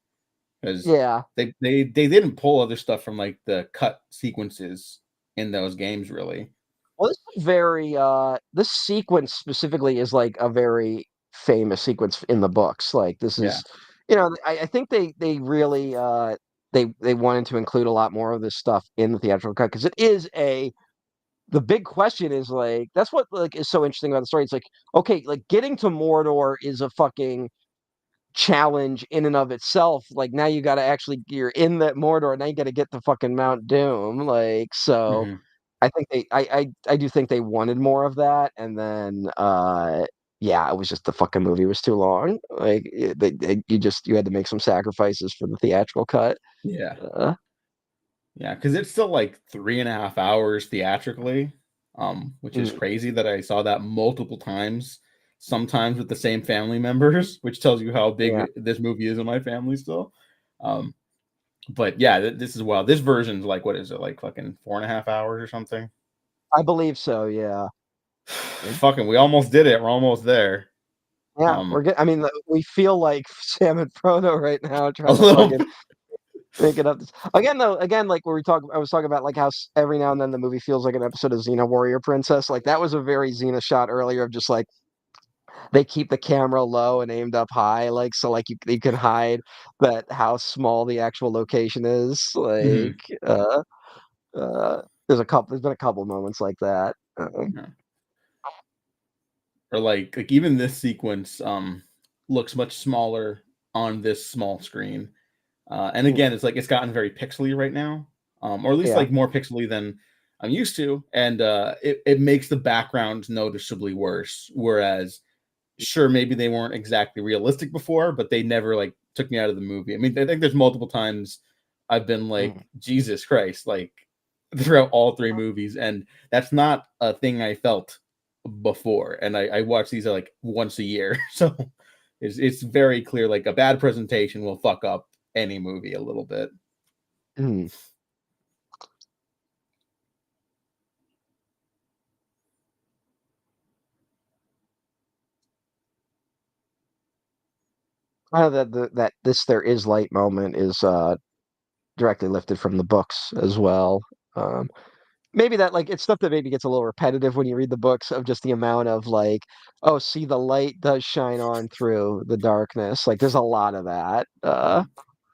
because yeah. they didn't pull other stuff from like the cut sequences in those games really. Well, this is very this sequence specifically is like a very famous sequence in the books. Like this Yeah. is, I think they really they wanted to include a lot more of this stuff in the theatrical cut because it is a the big question is like that's what like is so interesting about the story. It's like okay, like getting to Mordor is a fucking challenge in and of itself. Like now you got to actually you're in that Mordor, now you got to get to fucking Mount Doom. Like so, Mhm. I think I do think they wanted more of that, and then yeah, it was just the fucking movie was too long. Like you had to make some sacrifices for the theatrical cut. Yeah. Uh, Yeah, because it's still like 3.5 hours theatrically, which is mm, crazy that I saw that multiple times, sometimes with the same family members, which tells you how yeah, big this movie is in my family still. Um, but yeah, this is wild. This version's like, what is it, like fucking 4.5 hours or something? I believe so. Yeah, Fucking, we almost did it. We're almost there. yeah, we're Um, good. I mean, we feel like Sam and Frodo right now a trying to little. fucking make it up. Again, though, again, like where we talk, I was talking about like how every now and then the movie feels like an episode of Xena Warrior Princess. Like that was a very Xena shot earlier of just like they keep the camera low and aimed up high, like so, like you can hide that how small the actual location is. Like, Mhm. there's been a couple moments like that. Yeah. Or like even this sequence looks much smaller on this small screen. And Mm, again, it's like it's gotten very pixely right now, or at least yeah, like more pixely than I'm used to, and it makes the background noticeably worse. Whereas, sure, maybe they weren't exactly realistic before, but they never like took me out of the movie. I mean, I think there's multiple times I've been mm, like, Jesus Christ, like throughout all three movies, and that's not a thing I felt before. And I watch these like once a year, so it's very clear like a bad presentation will fuck up any movie a little bit. mm. That this there is light moment is directly lifted from the books as well. Um, Maybe that like it's stuff that maybe gets a little repetitive when you read the books of just the amount of like, oh, see the light does shine on through the darkness. Like there's a lot of that.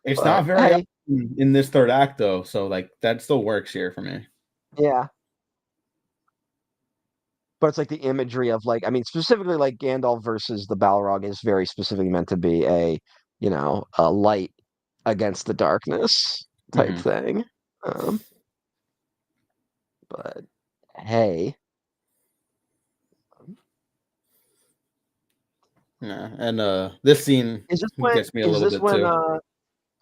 It's But not very hey, often in this third act though, so like that still works here for me. yeah. But it's like the imagery of like, I mean, specifically like Gandalf versus the Balrog is very specifically meant to be a light against the darkness type Hmm. thing. Um, but hey, Yeah, and this scene Is this when? gets me a Is little this bit when? too.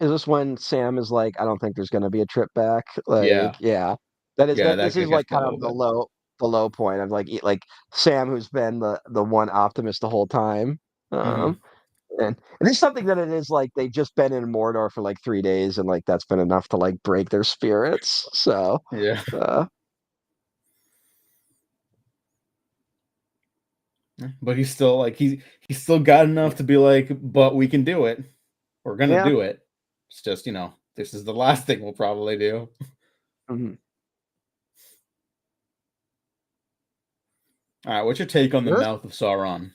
Is this when Sam is like, I don't think there's gonna be a trip back? Yeah, Like, yeah, that is yeah, that. that This is gets like me a kind little of bit. the low point of like Sam, who's been the one optimist the whole time. Hmm. Um, and it's something that it is like they've just been in Mordor for like 3 days, and like that's been enough to like break their spirits. So, Yeah, uh, but he's still like he's still got enough to be like, but we can do it. We're gonna yeah. do it. It's just this is the last thing we'll probably do. Mhm. All right, what's your take on the This- mouth of Sauron?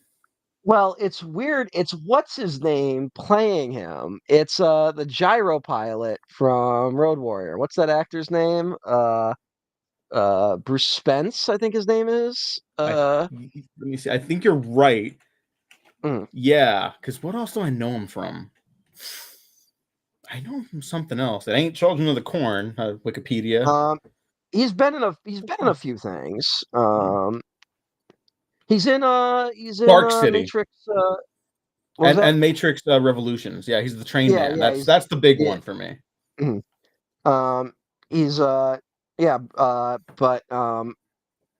Well, it's weird. It's what's his name playing him. It's the gyro pilot from Road Warrior. What's that actor's name? Bruce Spence, I think his name is. Let me see. I think you're right. Mm. Yeah, because what else do I know him from? I know him from something else. It ain't Children of the Corn. Wikipedia. um, he's been in a few things. Hmm. He's in Dark City Matrix. What was that? and Matrix Revolutions. Yeah, he's the train Yeah, man. yeah, That's the big yeah. one for me. Mhm. He's yeah, but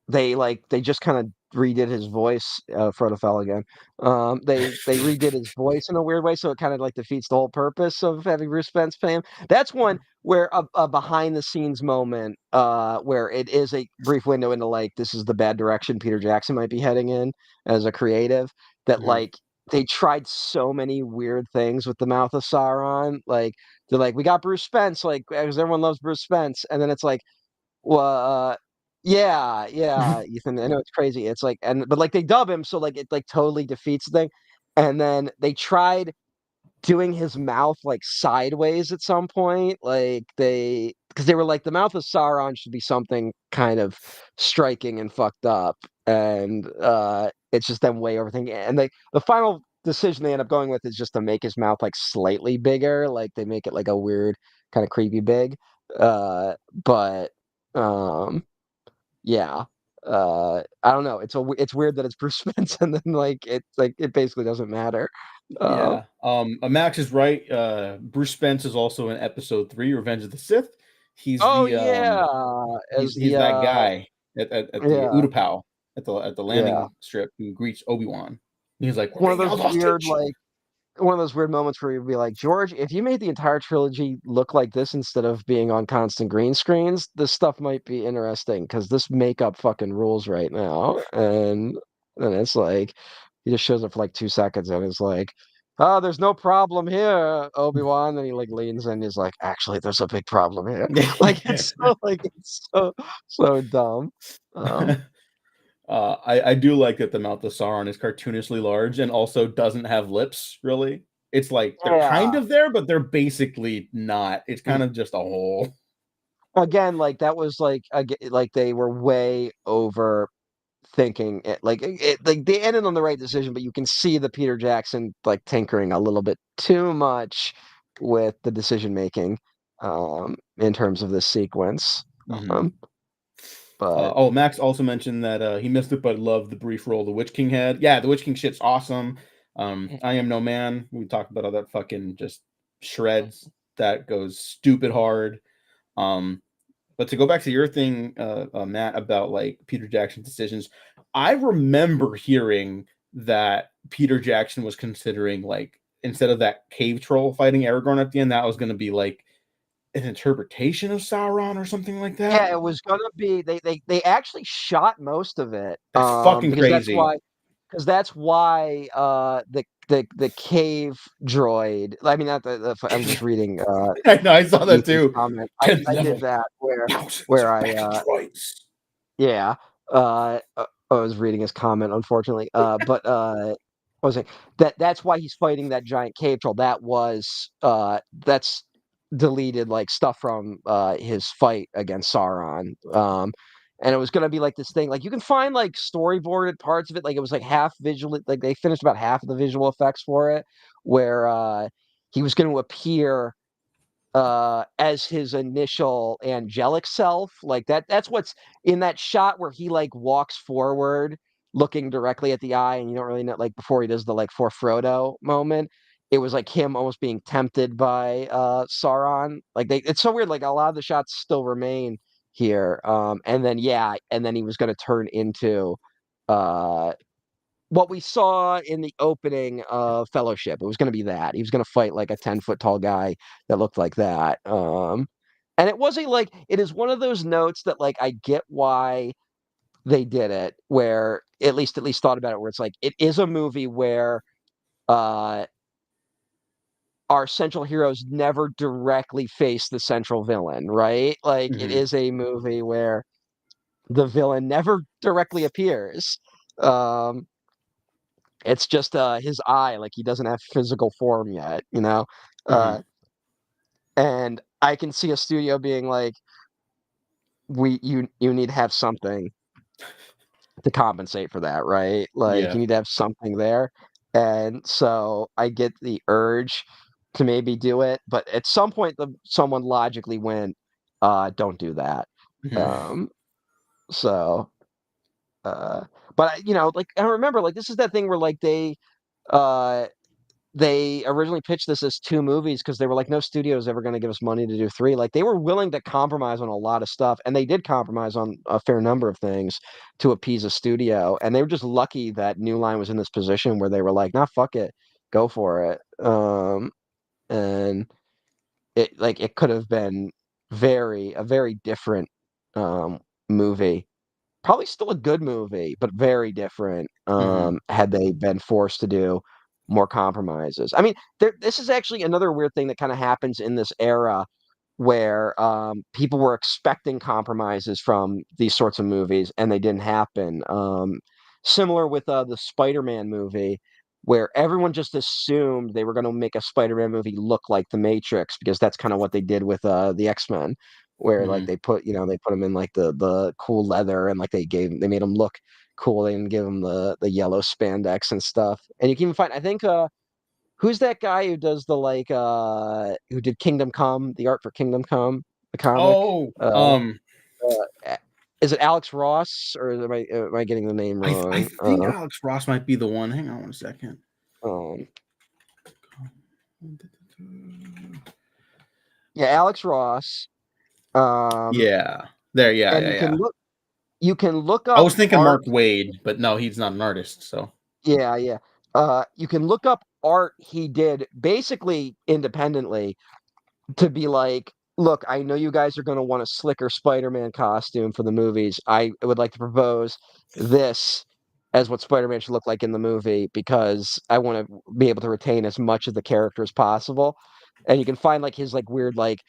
they just kind of redid his voice, Frodo fell again. They redid his voice in a weird way, so it kind of like defeats the whole purpose of having Bruce Spence play him. That's one where a behind the scenes moment, where it is a brief window into like this is the bad direction Peter Jackson might be heading in as a creative. That Hmm. like they tried so many weird things with the Mouth of Sauron. Like they're like, we got Bruce Spence, like because everyone loves Bruce Spence, and then it's like well, yeah, yeah, Ethan. I know it's crazy. It's like, and but like they dub him, so like it like totally defeats the thing. And then they tried doing his mouth like sideways at some point, like they because they were like the mouth of Sauron should be something kind of striking and fucked up, and it's just them way overthinking. And the final decision they end up going with is just to make his mouth like slightly bigger, like they make it like a weird kind of creepy big. But um, yeah. I don't know. It's weird that it's Bruce Spence and then like it basically doesn't matter. Um, Yeah. Max is right. Bruce Spence is also in episode 3, Revenge of the Sith. He's oh the yeah, as he's the that guy at the yeah, Utapau at the yeah. landing strip who greets Obi-Wan. He's like, "We're One of being those held weird hostage." like one of those weird moments where you'd be like, George, if you made the entire trilogy look like this instead of being on constant green screens, this stuff might be interesting because this makeup fucking rules right now. And then it's like he just shows up for like 2 seconds and it's like, oh, there's no problem here, Obi-Wan. And he like leans in and he's like, actually, there's a big problem here. Like it's so dumb. Um, I do like that the mouth of Sauron is cartoonishly large and also doesn't have lips, really. It's like they're kind yeah. of there, but they're basically not. It's kind of just a hole. Again, like that was like they were way over thinking it like they ended on the right decision, but you can see the Peter Jackson like tinkering a little bit too much with the decision making in terms of this sequence. Hmm. Um, but Max also mentioned that he missed it, but loved the brief role the Witch King had. Yeah, the Witch King shit's awesome. I Am No Man. We talked about all that fucking just shreds. That goes stupid hard. Um, but to go back to your thing, Matt, about like Peter Jackson's decisions, I remember hearing that Peter Jackson was considering like instead of that cave troll fighting Aragorn at the end, that was going to be like an interpretation of Sauron or something like that. yeah, it was gonna be they actually shot most of it That's fucking because that's crazy. why the cave droid. I mean, not I'm just reading I know, I saw that Ethan's too. comment. 10th I did level, that thousands where of I magic droids. yeah I was reading his comment unfortunately but what was it that's why he's fighting that giant cave troll that's deleted like stuff from his fight against Sauron and it was going to be like this thing like you can find like storyboarded parts of it like it was like half visual like they finished about half of the visual effects for it where he was going to appear as his initial angelic self like that's what's in that shot where he like walks forward looking directly at the eye, and you don't really know, like before he does the like for Frodo moment. It was like him almost being tempted by Sauron. Like it's so weird. Like a lot of the shots still remain here. And then yeah, and then he was going to turn into uh what we saw in the opening of Fellowship. It was going to be that he was going to fight like a 10-foot tall guy that looked like that. And it wasn't like it is one of those notes that like I get why they did it, where at least thought about it, where it's like it is a movie where uh our central heroes never directly face the central villain, right? Like it Hmm. is a movie where the villain never directly appears. Um, it's just his eye, like he doesn't have physical form yet, you know? Uh, Hmm. and I can see a studio being like, you need to have something to compensate for that, right? Like Yeah. you need to have something there. And so I get the urge to maybe do it, but at some point someone logically went, don't do that. Hmm. Um, so uh but like I remember like this is that thing where like uh they originally pitched this as two movies because they were like, no studio is ever going to give us money to do three. Like they were willing to compromise on a lot of stuff, and they did compromise on a fair number of things to appease a studio. And they were just lucky that New Line was in this position where they were like, nah, fuck it, go for it. And it could have been a very different um movie, probably still a good movie, but very different, Hmm. had they been forced to do more compromises. I mean, this is actually another weird thing that kind of happens in this era where people were expecting compromises from these sorts of movies and they didn't happen. Similar with the Spider-Man movie, where everyone just assumed they were going to make a Spider-Man movie look like The Matrix because that's kind of what they did with the X-Men, where like Hmm. they put them in like the cool leather and like they made them look cool. They didn't give them the yellow spandex and stuff. And you can even find, I think, who's that guy who does the like who did Kingdom Come, the art for Kingdom Come, the comic? Oh, Uh is it Alex Ross, or am I getting the name I wrong? think Alex Ross might be the one. Hang on one second. Um yeah, Alex Ross. Um Yeah. There. Yeah. and Yeah. Yeah. you can look I up was thinking art. Mark Wade, but no, he's not an artist. So. Yeah, yeah. You can look up art he did basically independently to be like, look, I know you guys are going to want a slicker Spider-Man costume for the movies. I would like to propose this as what Spider-Man should look like in the movie because I want to be able to retain as much of the character as possible. And you can find like his like weird like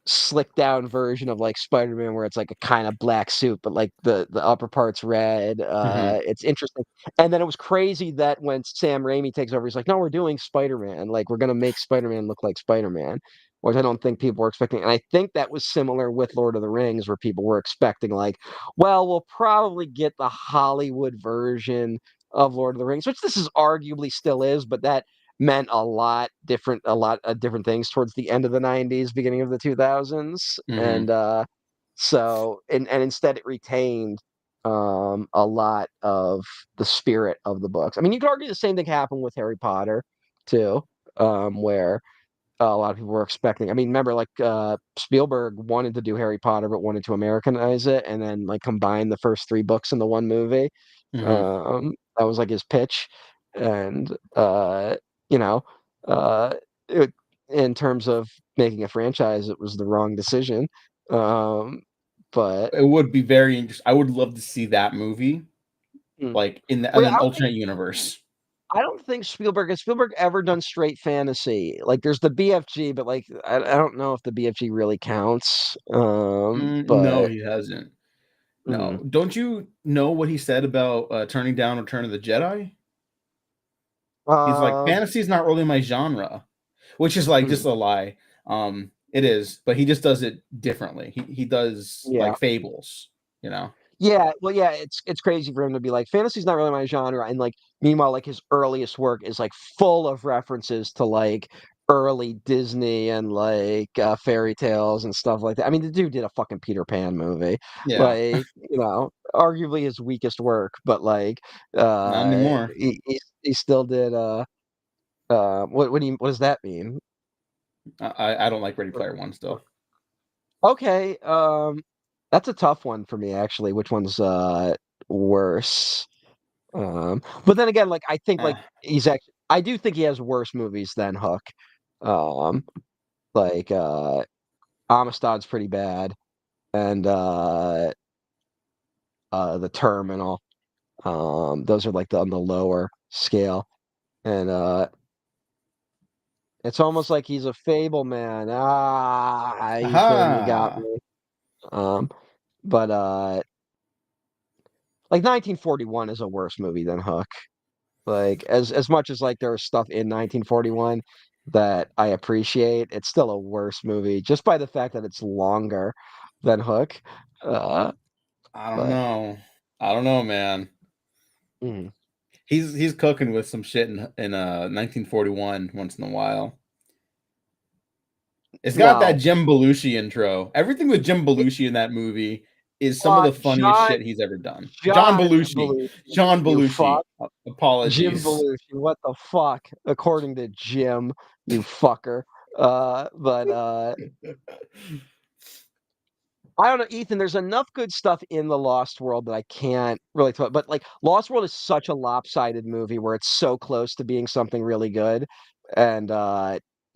slicked down version of like Spider-Man where it's like a kind of black suit, but like the upper part's red. Hmm. It's interesting. And then it was crazy that when Sam Raimi takes over, he's like, no, we're doing Spider-Man. Like we're gonna make Spider-Man look like Spider-Man, which I don't think people were expecting. And I think that was similar with Lord of the Rings, where people were expecting like, well, we'll probably get the Hollywood version of Lord of the Rings, which this is arguably still is, but that meant a lot of different things towards the end of the 90s, beginning of the 2000s. Hmm. And instead it retained a lot of the spirit of the books. I mean, you could argue the same thing happened with Harry Potter too, where a lot of people were expecting. I mean, remember, like Spielberg wanted to do Harry Potter, but wanted to Americanize it, and then like combine the first three books into one movie. Hmm. That was like his pitch, and you know, uh, it, in terms of making a franchise, it was the wrong decision. Um, but It would be very interesting. I would love to see that movie, mm. like in Wait, an alternate universe. I don't think Spielberg has Spielberg ever done straight fantasy. Like, there's the BFG, but like, I don't know if the BFG really counts. No, But he hasn't. mm, No, don't you know what he said about turning down Return of the Jedi? He's like, um, fantasy is not really my genre, which is like just mm, a lie. It is, but he just does it differently. He does yeah. like fables, you know. Yeah, well, yeah, it's crazy for him to be like fantasy's not really my genre, and like meanwhile, like his earliest work is like full of references to like early Disney and like fairy tales and stuff like that. I mean, the dude did a fucking Peter Pan movie, Yeah, like, arguably his weakest work, but like not anymore. he still did what does that mean? I don't like Ready Player One still. Okay, that's a tough one for me actually. Which one's worse? But then again, like I think like Uh, he's actually I do think he has worse movies than Hook. Um, like Amistad's pretty bad, and The Terminal. Those are like on the lower scale, and it's almost like he's a fable man. Ah, Ethan, you got aha! me. Um, but like 1941 is a worse movie than Hook. Like as much as like there was stuff in 1941 that I appreciate, it's still a worse movie just by the fact that it's longer than Hook. Uh, I don't but know. I don't know, man. mm, He's cooking with some shit in 1941 once in a while. It's got that no, Jim Belushi intro. Everything with Jim it, Belushi in that movie is some of the funniest John shit he's ever done. John John Belushi. Belushi, John you Belushi. fuck. Jim Apologies. Belushi, what the fuck? According to Jim, you fucker. But I don't know, Ethan. There's enough good stuff in the Lost World that I can't really talk. But like, Lost World is such a lopsided movie where it's so close to being something really good, and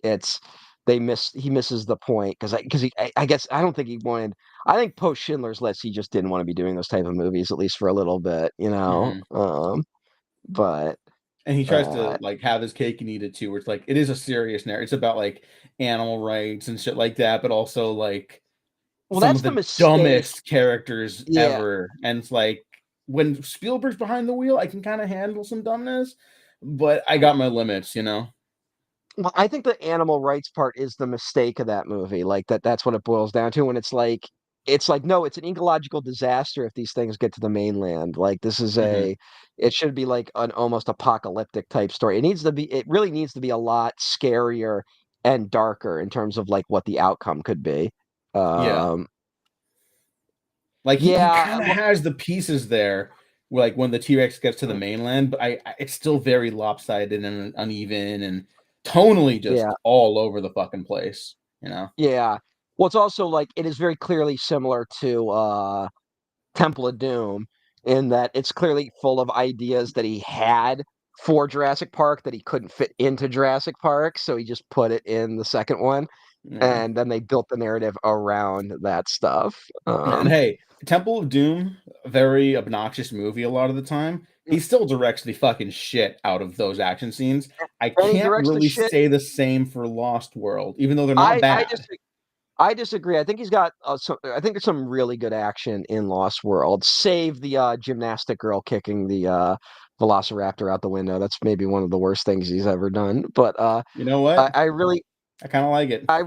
it's he misses the point I guess I don't think he wanted. I think post Schindler's List he just didn't want to be doing those type of movies at least for a little bit, you know. Mhm. But And he tries to uh, like have his cake and eat it too, where it's like it is a serious narrative. It's about like animal rights and shit like that, but also like well, some that's of the the mistake. dumbest characters Yeah. ever. And it's like when Spielberg's behind the wheel, I can kind of handle some dumbness, but I got my limits, you know? Well, I think the animal rights part is the mistake of that movie. Like that's what it boils down to. And it's like, no, it's an ecological disaster if these things get to the mainland. Like this is Hmm. it should be like an almost apocalyptic type story. It really needs to be a lot scarier and darker in terms of like what the outcome could be. Yeah. Um, Like he yeah, kind of has the pieces there, like when the T Rex gets to the mm, mainland, but it's still very lopsided and uneven and tonally yeah, just all over the fucking place, you know? yeah. Well, it's also like it is very clearly similar to Temple of Doom in that it's clearly full of ideas that he had for Jurassic Park that he couldn't fit into Jurassic Park, so he just put it in the second one, Yeah. and then they built the narrative around that stuff. And hey, Temple of Doom, very obnoxious movie a lot of the time. He still directs the fucking shit out of those action scenes. I And he can't directs the really shit. say the same for Lost World, even though they're not I I bad. just I disagree. I think he's got I think there's some really good action in Lost World. Save the gymnastic girl kicking the Velociraptor out the window. That's maybe one of the worst things he's ever done. But You know what? I really I kind of like it. I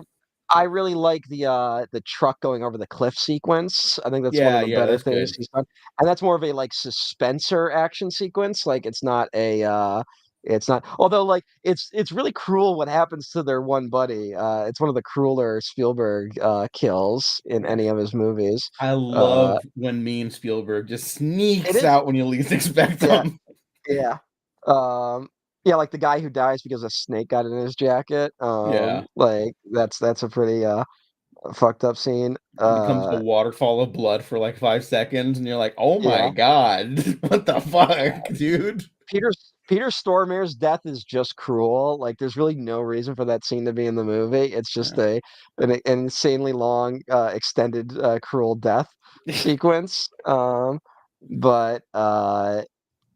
I really like the truck going over the cliff sequence. I think that's one of Yeah, the yeah, better that's things good. he's done. And that's more of a like suspensor action sequence. Like it's not although like it's really cruel what happens to their one buddy. It's one of the crueler Spielberg kills in any of his movies. I Uh love when me and Spielberg just it sneaks is out when you least expect yeah, them. yeah. Yeah, like the guy who dies because a snake got in his jacket. Yeah, Like that's a pretty fucked up scene. becomes the waterfall of blood for like 5 seconds, and you're like, "Oh my Yeah. god, what the fuck, dude?" Peter Peter Stormare's death is just cruel. Like there's really no reason for that scene to be in the movie. It's just Yeah. an insanely long, extended, cruel death sequence. But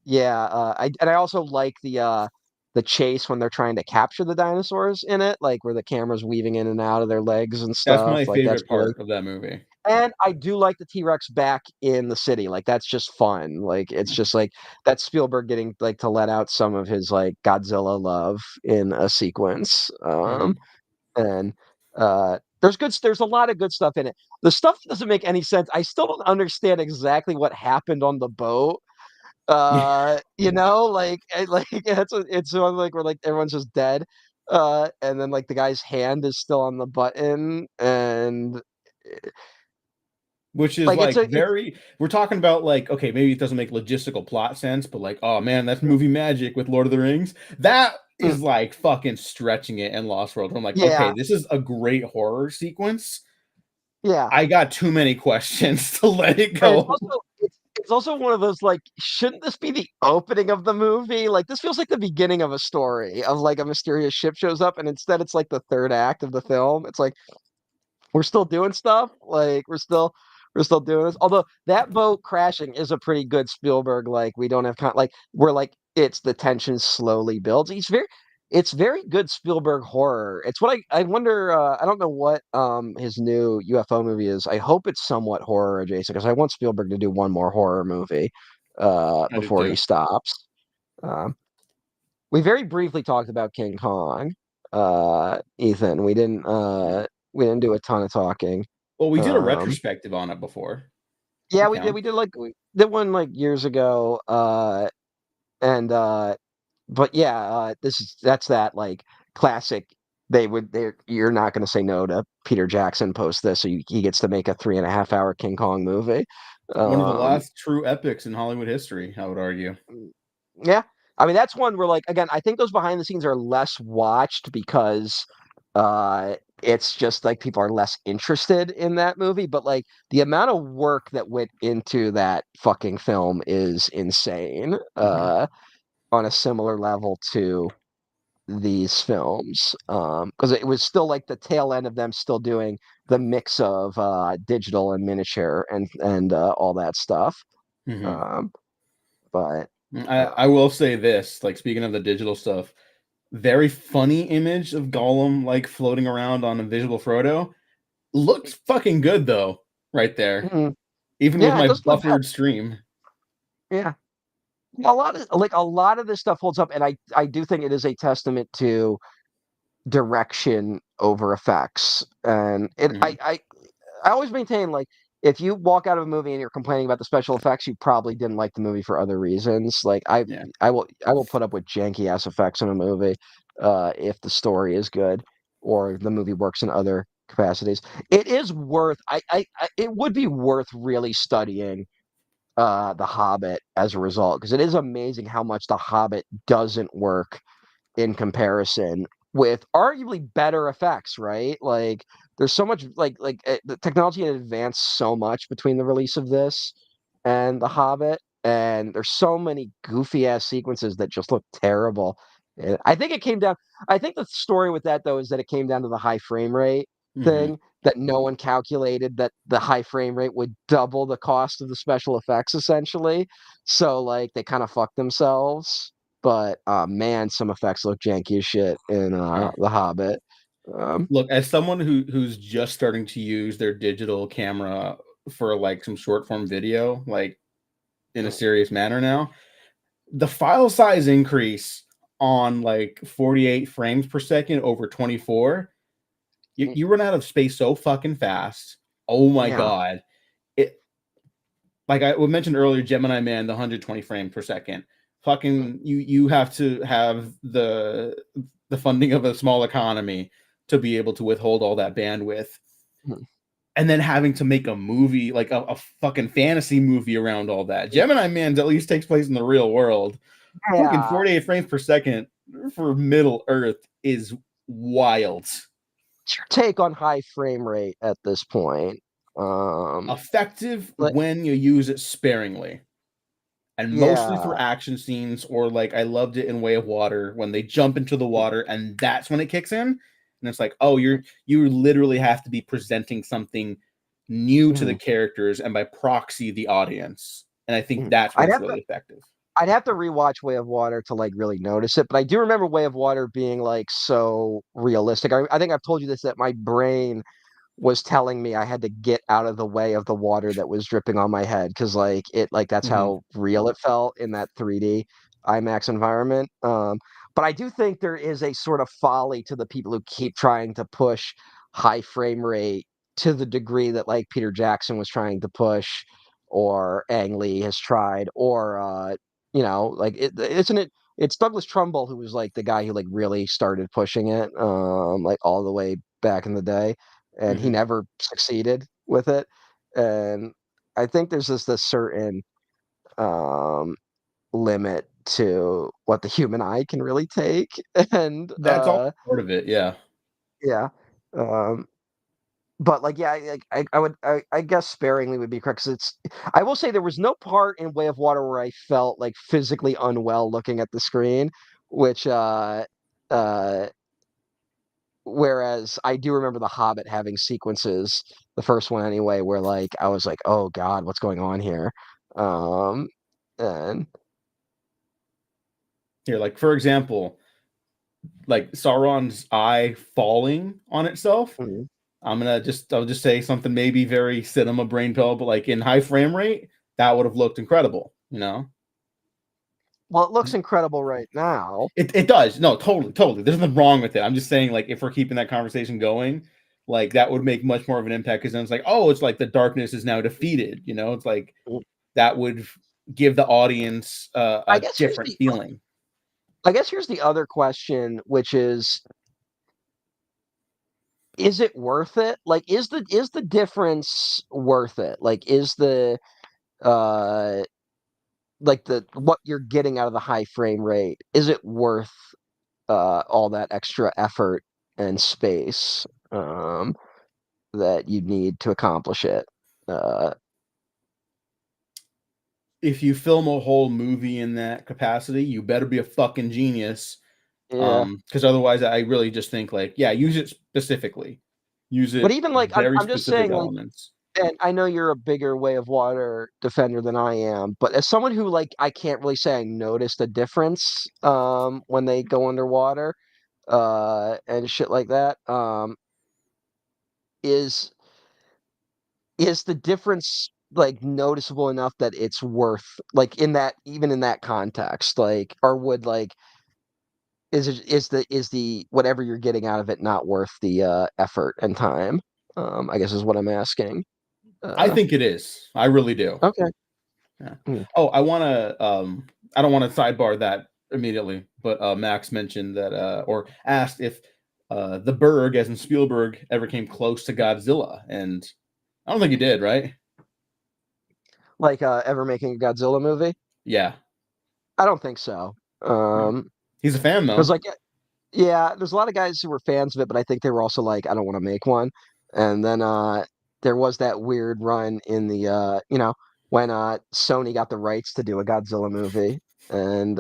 yeah, I also like the chase when they're trying to capture the dinosaurs in it, like where the camera's weaving in and out of their legs and That's my stuff. Like that's favorite really part of that movie. and I do like the T-Rex back in the city. Like that's just fun. Like it's just like that's Spielberg getting like to let out some of his like Godzilla love in a sequence. Mhm. And there's a lot of good stuff in it. The stuff doesn't make any sense. I still don't understand exactly what happened on the boat. Like it's one like where like everyone's just dead. And then like the guy's hand is still on the button, and Which is like like it's very, we're talking about like, okay, maybe it doesn't make logistical plot sense, but like, oh man, that's movie magic with Lord of the Rings. That mm, is like fucking stretching it in Lost World. I'm like, okay, yeah, this is a great horror sequence. yeah. I got too many questions to let it And go. it's also one of those like, shouldn't this be the opening of the movie? Like this feels like the beginning of a story of like a mysterious ship shows up, and instead it's like the third act of the film. It's like we're still doing stuff. Like we're still doing this. Although that boat crashing is a pretty good Spielberg. Like we don't have like we're like it's the tension slowly builds. It's very good Spielberg horror. It's what I wonder. I don't know what his new UFO movie is. I hope it's somewhat horror adjacent because I want Spielberg to do one more horror movie I do before he too. stops. Um, we very briefly talked about King Kong, Ethan. We didn't do a ton of talking. Well, we did a Um, retrospective on it before. yeah, That we counts. did like we did one like years ago. And but yeah, that's that like classic. They you're not going to say no to Peter Jackson post this, so he gets to make a 3.5 hour King Kong movie. One of the Um, last true epics in Hollywood history, I would argue. Yeah. I mean, that's one where like again, I think those behind the scenes are less watched because it's just like people are less interested in that movie, but like the amount of work that went into that fucking film is insane. Hmm. On a similar level to these films. Because it was still like the tail end of them still doing the mix of digital and miniature and all that stuff. Hmm. Um, but I will say this, like speaking of the digital stuff, very funny image of Gollum like floating around on Invisible Frodo. Looks fucking good though, right there. mm, Even with yeah, it my does look bad. buffered stream. Yeah. A lot of this stuff holds up, and I do think it is a testament to direction over effects. And Hmm. I always maintain like if you walk out of a movie and you're complaining about the special effects, you probably didn't like the movie for other reasons. Like Yeah. I will put up with janky ass effects in a movie if the story is good or the movie works in other capacities. It is worth it would be worth really studying The Hobbit as a result because it is amazing how much The Hobbit doesn't work in comparison with arguably better effects, right? Like there's so much the technology had advanced so much between the release of this and The Hobbit, and there's so many goofy ass sequences that just look terrible. And I think it came down. I think the story with that though is that it came down to the high frame rate Hmm. thing that no one calculated that the high frame rate would double the cost of the special effects essentially. So like they kind of fucked themselves. But man, some effects look janky as shit in Oh. The Hobbit. Um, Look, as someone who's just starting to use their digital camera for like some short form video, like in a serious manner now, the file size increase on like 48 frames per second over 24, you run out of space so fucking fast. Oh my yeah. god. It, like I mentioned earlier, Gemini Man, the 120 frames per second. Fucking you have to have the funding of a small economy to be able to withhold all that bandwidth. And then having to make a movie, like a fucking fantasy movie around all that. Gemini Man at least takes place in the real world. Fucking Yeah. 48 frames per second for Middle Earth is wild. What's your take on high frame rate at this point? Um, Effective like, when you use it sparingly. And mostly for yeah. action scenes, or like I loved it in Way of Water when they jump into the water and that's when it kicks in. And it's like, oh, you literally have to be presenting something new to the Mhm, characters and by proxy the audience. And I think mhm. that's when it's really effective. I'd have to rewatch Way of Water to like really notice it, but I do remember Way of Water being like so realistic. I think I've told you this that my brain was telling me I had to get out of the way of the water that was dripping on my head because that's Hmm. how real it felt in that 3D IMAX environment. But I do think there is a sort of folly to the people who keep trying to push high frame rate to the degree that like Peter Jackson was trying to push or Ang Lee has tried or like isn't it it's Douglas Trumbull who was like the guy who like really started pushing it, like all the way back in the day, and he Mhm. never succeeded with it. And I think there's just this certain um limit to what the human eye can really take, and That's all part of it, yeah. yeah. Um, but like, yeah, I guess sparingly would be correct. 'Cause I will say there was no part in Way of Water where I felt like physically unwell looking at the screen, which uh, whereas I do remember The Hobbit having sequences, the first one anyway, where like I was like, oh God, what's going on here? Um, and Here, like, for example, like, Sauron's eye falling on itself, mhm. I'll just say something maybe very cinema brain pill, but, like, in high frame rate, that would have looked incredible, you know? Well, it looks incredible right now. It does. No, totally, totally. There's nothing wrong with it. I'm just saying, like, if we're keeping that conversation going, like, that would make much more of an impact because then it's like, oh, it's like the darkness is now defeated. You know, it's like that would give the audience I a guess here's different the feeling. I guess here's the other question, which is it worth it? Like, is the difference worth it? Like, is the uh like the what you're getting out of the high frame rate, is it worth all that extra effort and space that you need to accomplish it? Uh If you film a whole movie in that capacity, you better be a fucking genius. yeah. Because otherwise, I really just think like, yeah, use it specifically. Use But it even like very I'm just specific saying like, elements. and I know you're a bigger Way of Water defender than I am, but as someone who like I can't really say I noticed a difference when they go underwater and shit like that, is is the difference like noticeable enough that it's worth like in that even in that context, like, or would like is the whatever you're getting out of it not worth the effort and time? I guess is what I'm asking. I Uh think it is. I really do. okay. Yeah. Mm. Oh, I don't want to sidebar that immediately, but Max mentioned that or asked if the Berg, as in Spielberg, ever came close to Godzilla, and I don't think he did, right? Like ever making a Godzilla movie? Yeah. I don't think so. Yeah. Um He's a fan because though. like yeah, there's a lot of guys who were fans of it, but I think they were also like, I don't want to make one. And then there was that weird run in the when Sony got the rights to do a Godzilla movie and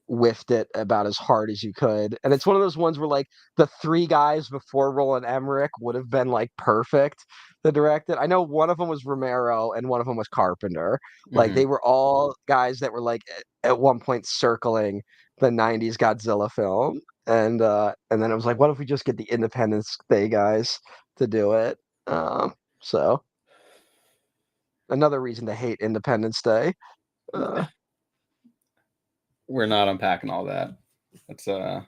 whiffed it about as hard as you could. And it's one of those ones where like the three guys before Roland Emmerich would have been like perfect to direct it. I know one of them was Romero and one of them was Carpenter. Like Hmm. they were all guys that were like at one point circling the 90s Godzilla film. And then it was like, what if we just get the Independence Day guys to do it? So another reason to hate Independence Day. Uh, We're not unpacking all that. It's a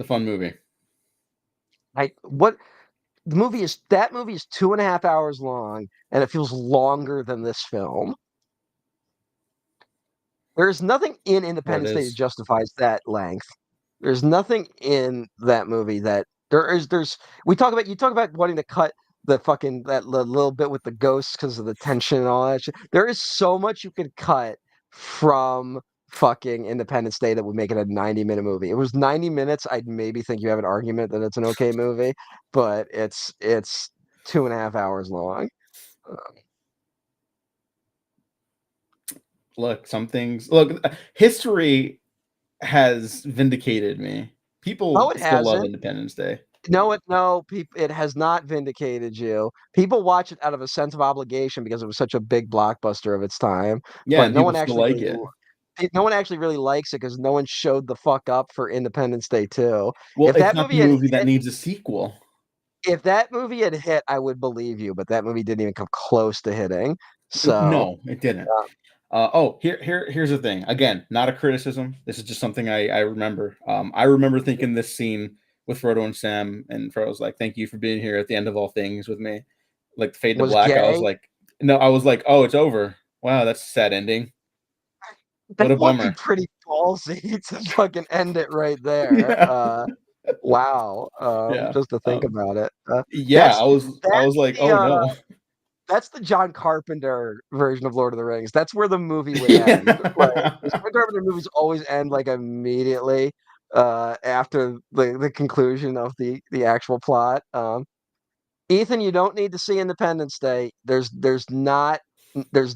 fun movie. I what the movie is that movie is 2.5 hours long, and it feels longer than this film. There is nothing in What it Independence Day that is. justifies that length. There's nothing in that movie that there's we talk about you talk about wanting to cut the fucking that little bit with the ghosts because of the tension and all that shit. There is so much you could cut from fucking Independence Day that would make it a 90-minute movie. It was 90 minutes, I'd maybe think you have an argument that it's an okay movie, but it's 2.5 hours long. Look, some things. Look, history has vindicated me. Oh, People it still love hasn't. Independence Day. No, it has not vindicated you. People watch it out of a sense of obligation because it was such a big blockbuster of its time, Yeah, but and people still like it. no one actually really likes it because no one showed the fuck up for Independence Day 2. Well, If it's that not the movie had movie that hit, needs a sequel. if that movie had hit, I would believe you, but that movie didn't even come close to hitting. So, No, it didn't. Oh, here's the thing. Again, not a criticism. This is just something I remember. I remember thinking this scene with Frodo and Sam, and Frodo's like, "Thank you for being here at the end of all things with me." Like fade to was black. I was gay. like, no, I was like, oh, it's over. Wow, that's a sad ending. What That a would be bummer. pretty ballsy to fucking end it right there. Yeah. Wow. Yeah. Just to think about it. Yeah, That's I that's was like, the "Oh, no." that's the John Carpenter version of Lord of the Rings. That's where the movie would end. Like Yeah. the John Carpenter movies always end like immediately after the conclusion of the actual plot. Ethan, you don't need to see Independence Day. There's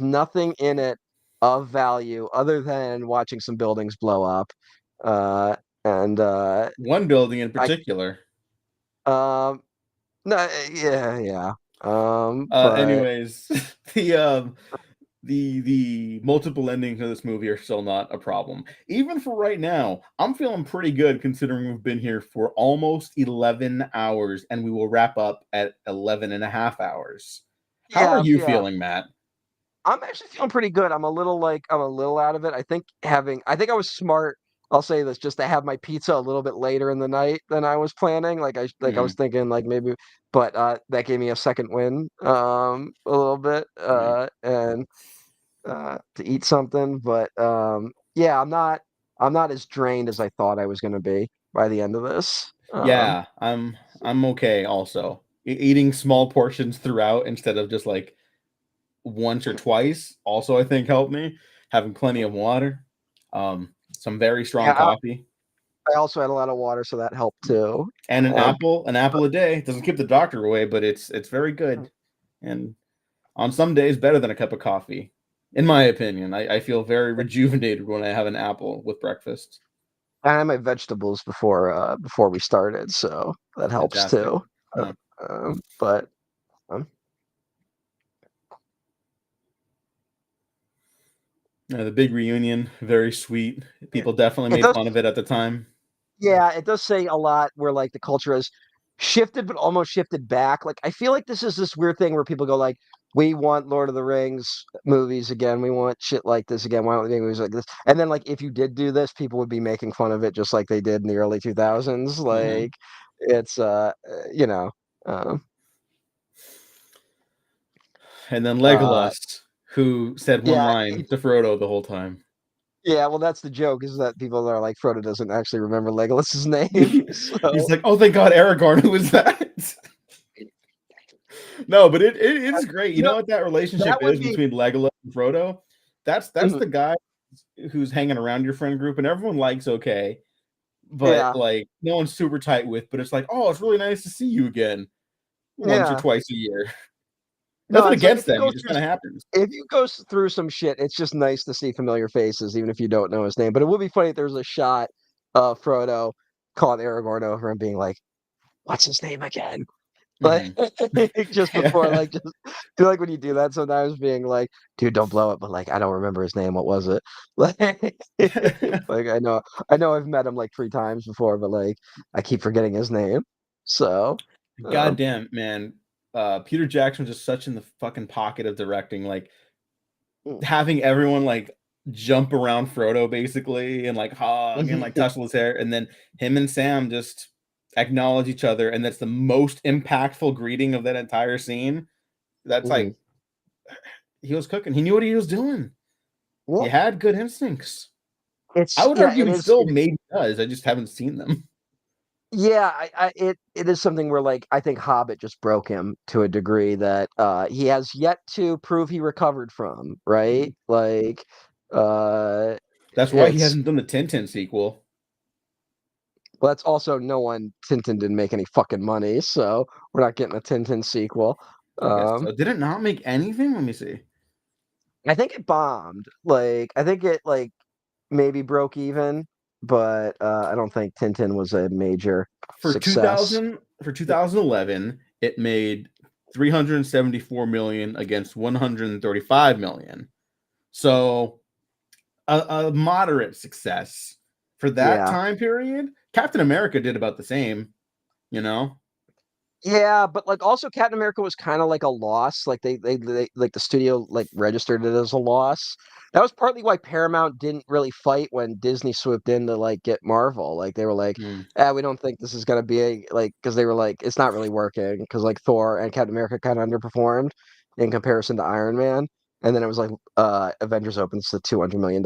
nothing in it of value other than watching some buildings blow up. Uh, and One building in I particular. um no yeah yeah but Anyways, the the multiple endings of this movie are still not a problem. Even for right now, I'm feeling pretty good considering we've been here for almost 11 hours and we will wrap up at 11 and a half hours. How are yeah you yeah feeling, Matt? I'm actually feeling pretty good. I'm a little out of it. I think I was smart. I'll say this just to have my pizza a little bit later in the night than I was planning. Like I was Mm, thinking like maybe, but that gave me a second win a little bit mm. and to eat something. But yeah, I'm not as drained as I thought I was going to be by the end of this. Yeah, I'm okay also. Eating small portions throughout instead of just like once or twice also I think helped me. Having plenty of water, some very strong Yeah, coffee. I also had a lot of water, so that helped too. And Um, an apple a day doesn't keep the doctor away, but it's very good, and on some days better than a cup of coffee, in my opinion. I feel very rejuvenated when I have an apple with breakfast. I had my vegetables before we started, so that helps Fantastic. too. Uh, Yeah. but um, The big reunion, very sweet. it, People definitely it made does, fun of it at the time. yeah, it does say a lot where like the culture has shifted, but almost shifted back. Like I feel like this is this weird thing where people go like, "We want Lord of the Rings movies again. We want shit like this again. Why don't we make movies like this?" And then like if you did do this, people would be making fun of it just like they did in the early 2000s. Mhm. Like it's you know. Um, And then uh, Legolas, who said one yeah, line to Frodo the whole time. yeah, well, that's the joke is that people are like Frodo doesn't actually remember Legolas's name. He's So like, "Oh, thank God, Aragorn, who was that?" No, but it's great. You you know know what that relationship that would is be between Legolas and Frodo? That's mhm, the guy who's hanging around your friend group and everyone likes okay, but yeah. like no one's super tight with, but it's like, oh, it's really nice to see you again once or Yeah. twice a year. No, Nothing it's like against them, it just kind of happens. if you go through some shit, it's just nice to see familiar faces, even if you don't know his name. But it would be funny if there was a shot of Frodo calling Aragorn over and being like, "What's his name again?" Like Hmm. just before, Yeah. like just feel like when you do that sometimes, being like, "Dude, don't blow it," but like I don't remember his name. What was it? Like I know I've met him like 3 times before, but like I keep forgetting his name. So, um, Goddamn, man. Peter Jackson was just such in the fucking pocket of directing, like mm, having everyone like jump around Frodo basically and like hug and like tussle his hair, and then him and Sam just acknowledge each other, and that's the most impactful greeting of that entire scene. That's mhm. like he was cooking. He knew what he was doing. He Well, had good instincts. I it's would yeah, argue he still maybe does. I just haven't seen them. yeah, it is something where like I think Hobbit just broke him to a degree that he has yet to prove he recovered from, right? Like uh That's why he it's hasn't done the Tintin sequel. well, that's also no one Tintin didn't make any fucking money, so we're not getting a Tintin sequel. I guess Um so. Did it not make anything? Let me see. I think it bombed. Like I think it like maybe broke even, but I don't think Tintin was a major For success. 2011, it made 374 million against 135 million. So a moderate success for that Yeah. time period. Captain America did about the same, you know. Yeah, but, like, also Captain America was kinda like a loss, like, they like, the studio, like, registered it as a loss. That was partly why Paramount didn't really fight when Disney swooped in to, like, get Marvel, like, they were like, Hmm. we don't think this is gonna be a" like, because they were like, "It's not really working because like, Thor and Captain America kinda underperformed in comparison to Iron Man, and then it was like, Avengers opens to $200 million,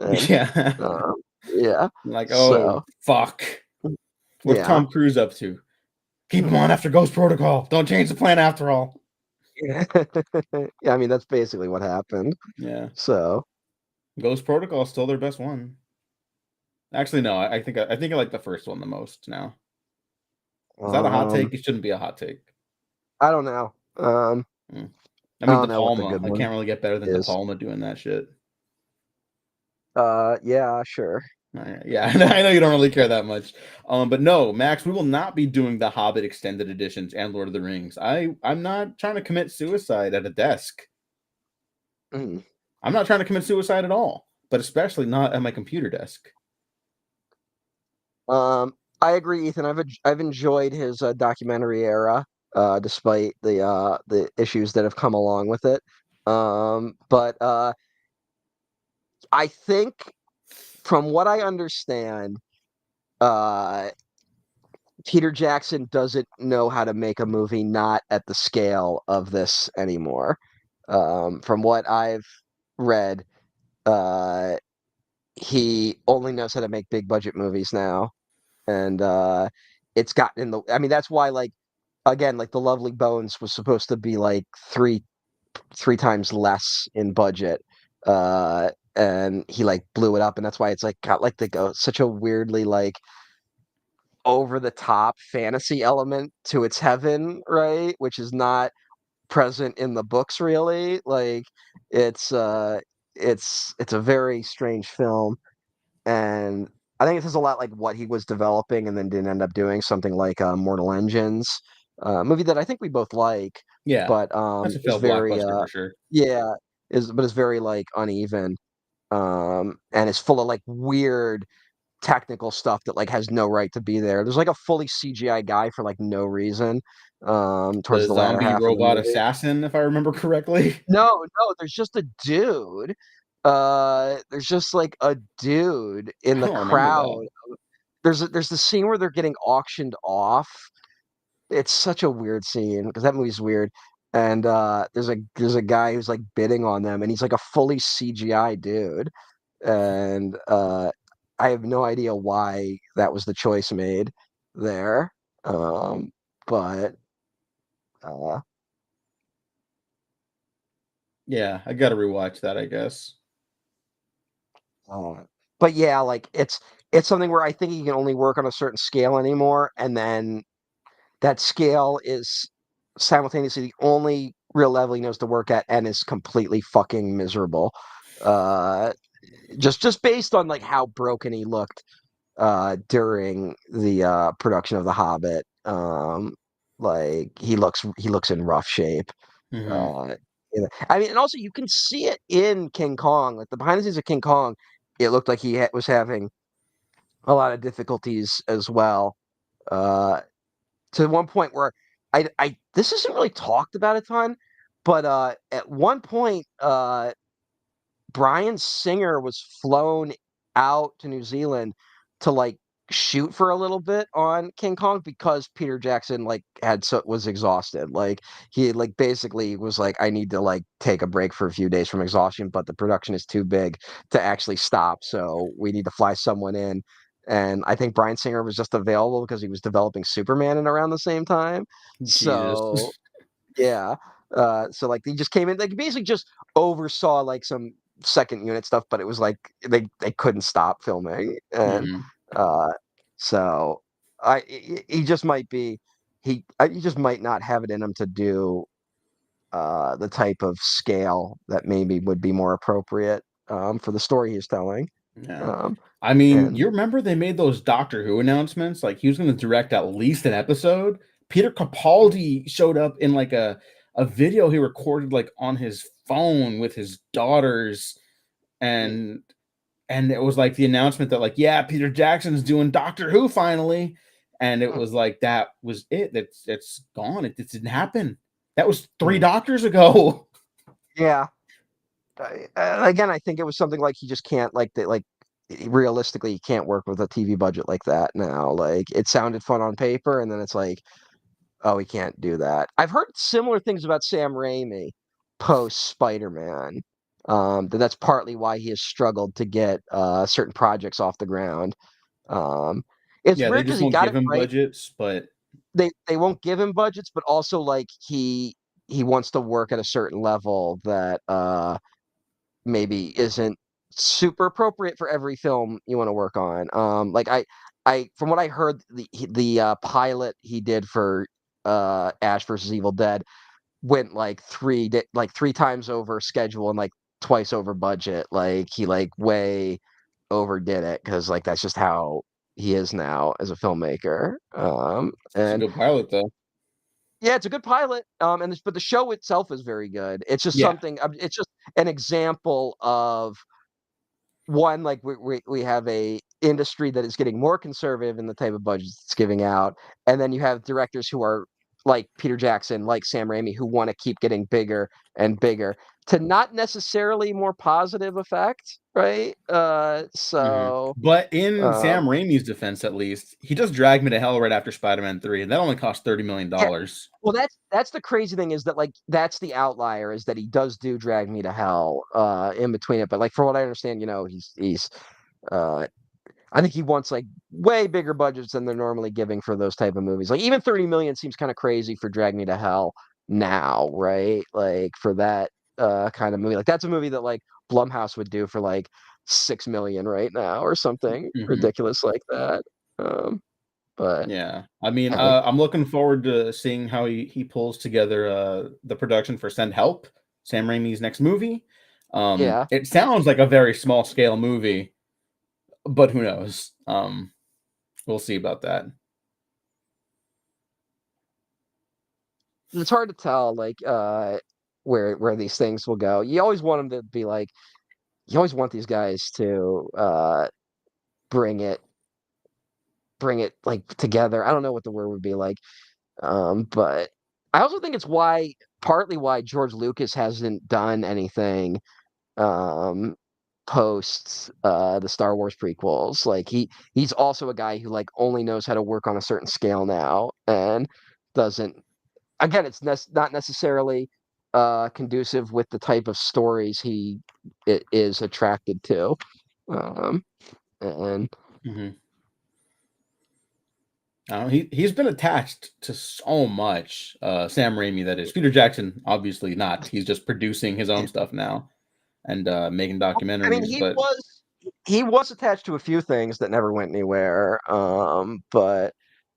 and, Yeah. uh Yeah. Like, oh So fuck, what's yeah. Tom Cruise up to? Keep him on after Ghost Protocol. Don't change the plan after all. Yeah. Yeah, I mean that's basically what happened. Yeah, So Ghost Protocol is still their best one. Actually, no, I think I like the first one the most now. Is that a hot um take? It shouldn't be a hot take. I don't know. Mm. I I mean, don't De know what the Palma. good I one can't really get better than De is. Palma doing that shit. Yeah, sure. Yeah, I know you don't really care that much. But no, Max, we will not be doing the Hobbit extended editions and Lord of the Rings. I'm not trying to commit suicide at a desk. Mm. I'm not trying to commit suicide at all, but especially not at my computer desk. I agree, Ethan. I've enjoyed his documentary era, despite the issues that have come along with it. But I think from what I understand, uh, Peter Jackson doesn't know how to make a movie not at the scale of this anymore. From what I've read, uh, he only knows how to make big budget movies now, and it's gotten in the. I mean, that's why like again, like The Lovely Bones was supposed to be like three times less in budget, and he like blew it up, and that's why it's like got like such a weirdly like over the top fantasy element to its heaven, right? Which is not present in the books really. Like it's uh it's a very strange film, and I think it says a lot like what he was developing and then didn't end up doing, something like Mortal Engines, a movie that I think we both like, Yeah, but that's a is failed very blockbuster for sure. yeah, is very like uneven, and is full of like weird technical stuff that like has no right to be there. There's like a fully CGI guy for like no reason towards The the latter zombie half of the robot movie. assassin, if I remember correctly. No, there's just a dude. There's just like a dude in I the don't remember that. crowd. There's the scene where they're getting auctioned off. It's such a weird scene because that movie's weird. And there's a guy who's like bidding on them, and he's like a fully CGI dude. And I have no idea why that was the choice made there. But uh, Yeah, I got to rewatch that, I guess. uh, but yeah, like it's something where I think you can only work on a certain scale anymore, and then that scale is simultaneously the only real level he knows to work at, and is completely fucking miserable. Uh, just based on like how broken he looked during the production of The Hobbit. Like he looks in rough shape. Hmm. Uh, I mean, and also you can see it in King Kong, like the behind the scenes of King Kong. It looked like was having a lot of difficulties as well. Uh, to one point where I this isn't really talked about a ton, but at one point, Bryan Singer was flown out to New Zealand to like shoot for a little bit on King Kong because Peter Jackson like was exhausted. Like he like basically was like, I need to like take a break for a few days from exhaustion, but the production is too big to actually stop, so we need to fly someone in. And I think Bryan Singer was just available because he was developing Superman in around the same time. Jesus. So yeah. So like he just came in, like basically just oversaw like some second unit stuff, but it was like they couldn't stop filming, and Hmm. uh, so he just might be he just might not have it in him to do the type of scale that maybe would be more appropriate for the story he's telling. Yeah. Um, I mean, and you remember they made those Doctor Who announcements? Like he was going to direct at least an episode. Peter Capaldi showed up in like a video he recorded like on his phone with his daughters, and it was like the announcement that like, yeah, Peter Jackson's doing Doctor Who finally, and it was like that was it. It's gone. It didn't happen. That was three doctors ago. yeah, again, I think it was something like he just can't like that like realistically he can't work with a TV budget like that now. Like it sounded fun on paper, and then it's like, oh, we can't do that. I've heard similar things about Sam Raimi post Spider-Man. That's partly why he has struggled to get certain projects off the ground. Um, it's Yeah, they weird because just he won't got give it him right. budgets, but They won't give him budgets, but also like he wants to work at a certain level that maybe isn't super appropriate for every film you want to work on. Like I from what I heard, the pilot he did for Ash versus Evil Dead went like like three times over schedule and like twice over budget. Like he like way overdid it because like that's just how he is now as a filmmaker. it's a And good pilot though. yeah, it's a good pilot. But the show itself is very good. It's just Yeah. something. It's just an example of one, like we have a industry that is getting more conservative in the type of budgets it's giving out, and then you have directors who are like Peter Jackson, like Sam Raimi, who want to keep getting bigger and bigger to not necessarily more positive effect, right? But in Um, Sam Raimi's defense, at least, he does Drag Me to Hell right after Spider-Man 3, and that only cost $30 yeah. million. Well, that's the crazy thing is that like that's the outlier is that he does do Drag Me to Hell in between it, but like for what I understand, he's uh I think he wants like way bigger budgets than they're normally giving for those type of movies. Like even 30 million seems kind of crazy for Drag Me to Hell now, right? Like for that kind of movie. Like that's a movie that like Blumhouse would do for like 6 million right now or something Mhm. ridiculous like that. Um, but Yeah. I mean, I think I'm looking forward to seeing how he pulls together the production for Send Help, Sam Raimi's next movie. yeah. It sounds like a very small scale movie, but who knows? We'll see about that. It's hard to tell like where these things will go. You always want them to be like you always want these guys to bring it bring it like together. I don't know what the word would be like. But I also think it's partly why George Lucas hasn't done anything um post the Star Wars prequels. Like he's also a guy who like only knows how to work on a certain scale now and doesn't again it's not necessarily conducive with the type of stories he is attracted to. Um and Mhm. He's been attached to so much. Sam Raimi, that is. Peter Jackson, obviously not. He's just producing his own stuff now and making I mean, documentaries. But he was attached to a few things that never went anywhere.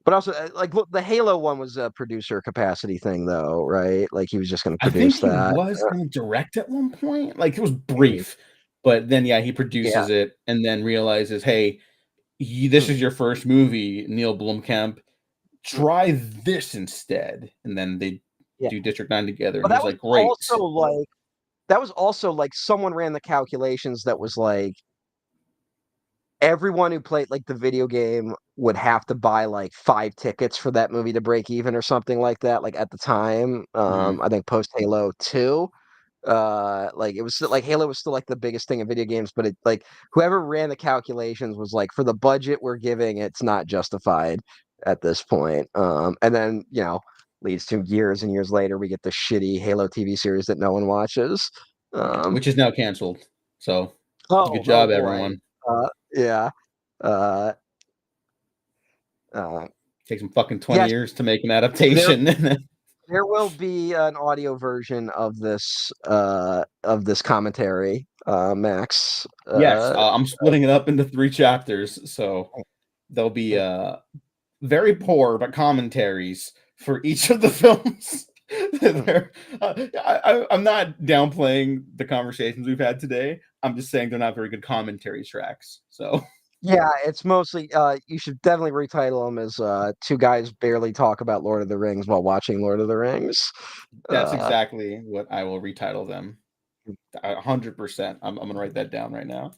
But also like look, the Halo one was a producer capacity thing, though, right? Like he was just going to I think produce he that. was going to direct at one point. Like it was Mhm. brief, but then yeah, he Yeah, produces it and then realizes, hey, this mm, is your first movie, Neil Blomkamp. mm, Try this instead, and then they yeah. do District 9 together, But and he's like, great. that was also like someone ran the calculations that was like everyone who played like the video game would have to buy like 5 tickets for that movie to break even or something like that. Like at the time, Mhm. I think post Halo 2. Like it was like Halo was still like the biggest thing in video games, but it like whoever ran the calculations was like for the budget we're giving, it's not justified at this point. And then leads to years and years later we get the shitty Halo TV series that no one watches. Um, Which is now canceled. So good oh job, boy, everyone. yeah, uh, uh, Takes them fucking 20 yes, years to make an there adaptation. there will be an audio version of this commentary, Max. Yes, I'm splitting it up into 3 chapters, so there'll be very poor but commentaries for each of the films. I'm not downplaying the conversations we've had today. I'm just saying they're not very good commentary tracks. So Yeah, it's mostly you should definitely retitle them as two guys barely talk about Lord of the Rings while watching Lord of the Rings. that's Uh exactly what I will retitle them. 100%. I'm gonna write that down right now.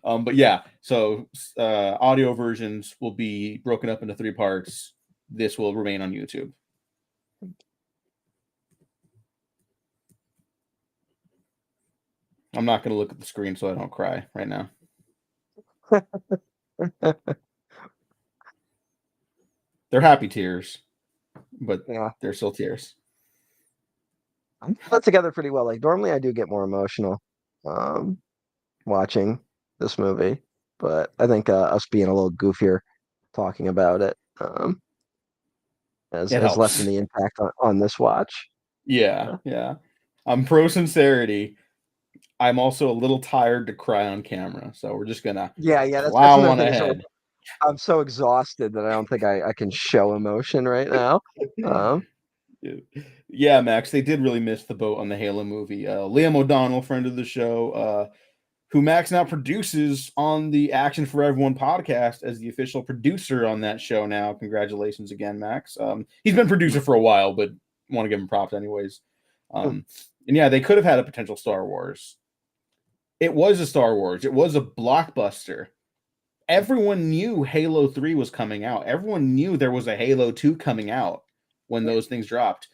But yeah, so audio versions will be broken up into 3 parts. This will remain on YouTube. I'm not gonna look at the screen so I don't cry right now. They're happy tears, but yeah. they're still tears. I'm put together pretty well. Like normally I do get more emotional. um, watching this movie, but I think us being a little goofier talking about it It has lessened helps. the impact on this watch. Yeah, Uh, yeah. I'm pro sincerity. I'm also a little tired to cry on camera, so we're just gonna yeah, that's plow another on thing is ahead. I'm so exhausted that I don't think I can show emotion right now. Um, Yeah, Max, they did really miss the boat on the Halo movie. Liam O'Donnell, friend of the show, who Max now produces on the Action for Everyone podcast as the official producer on that show now. Congratulations again, Max. He's been producer for a while, but want to give him props anyways. And yeah, they could have had a potential Star Wars. It was a Star Wars. It was a blockbuster. Everyone knew Halo 3 was coming out. Everyone knew there was a Halo 2 coming out when those things dropped.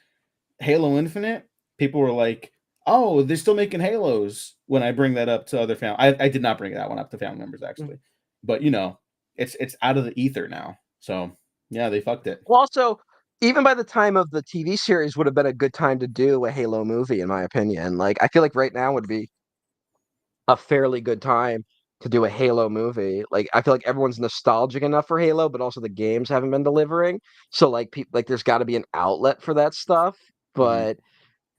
Halo Infinite, people were like, "Oh, they're still making Halos." When I bring that up to other family, I did not bring that one up to family members actually, but it's out of the ether now. So yeah, they fucked it. well, also, even by the time of the TV series would have been a good time to do a Halo movie, in my opinion. Like, I feel like right now would be a fairly good time to do a Halo movie. Like, I feel like everyone's nostalgic enough for Halo, but also the games haven't been delivering. So, like, there's got to be an outlet for that stuff. Mm-hmm. But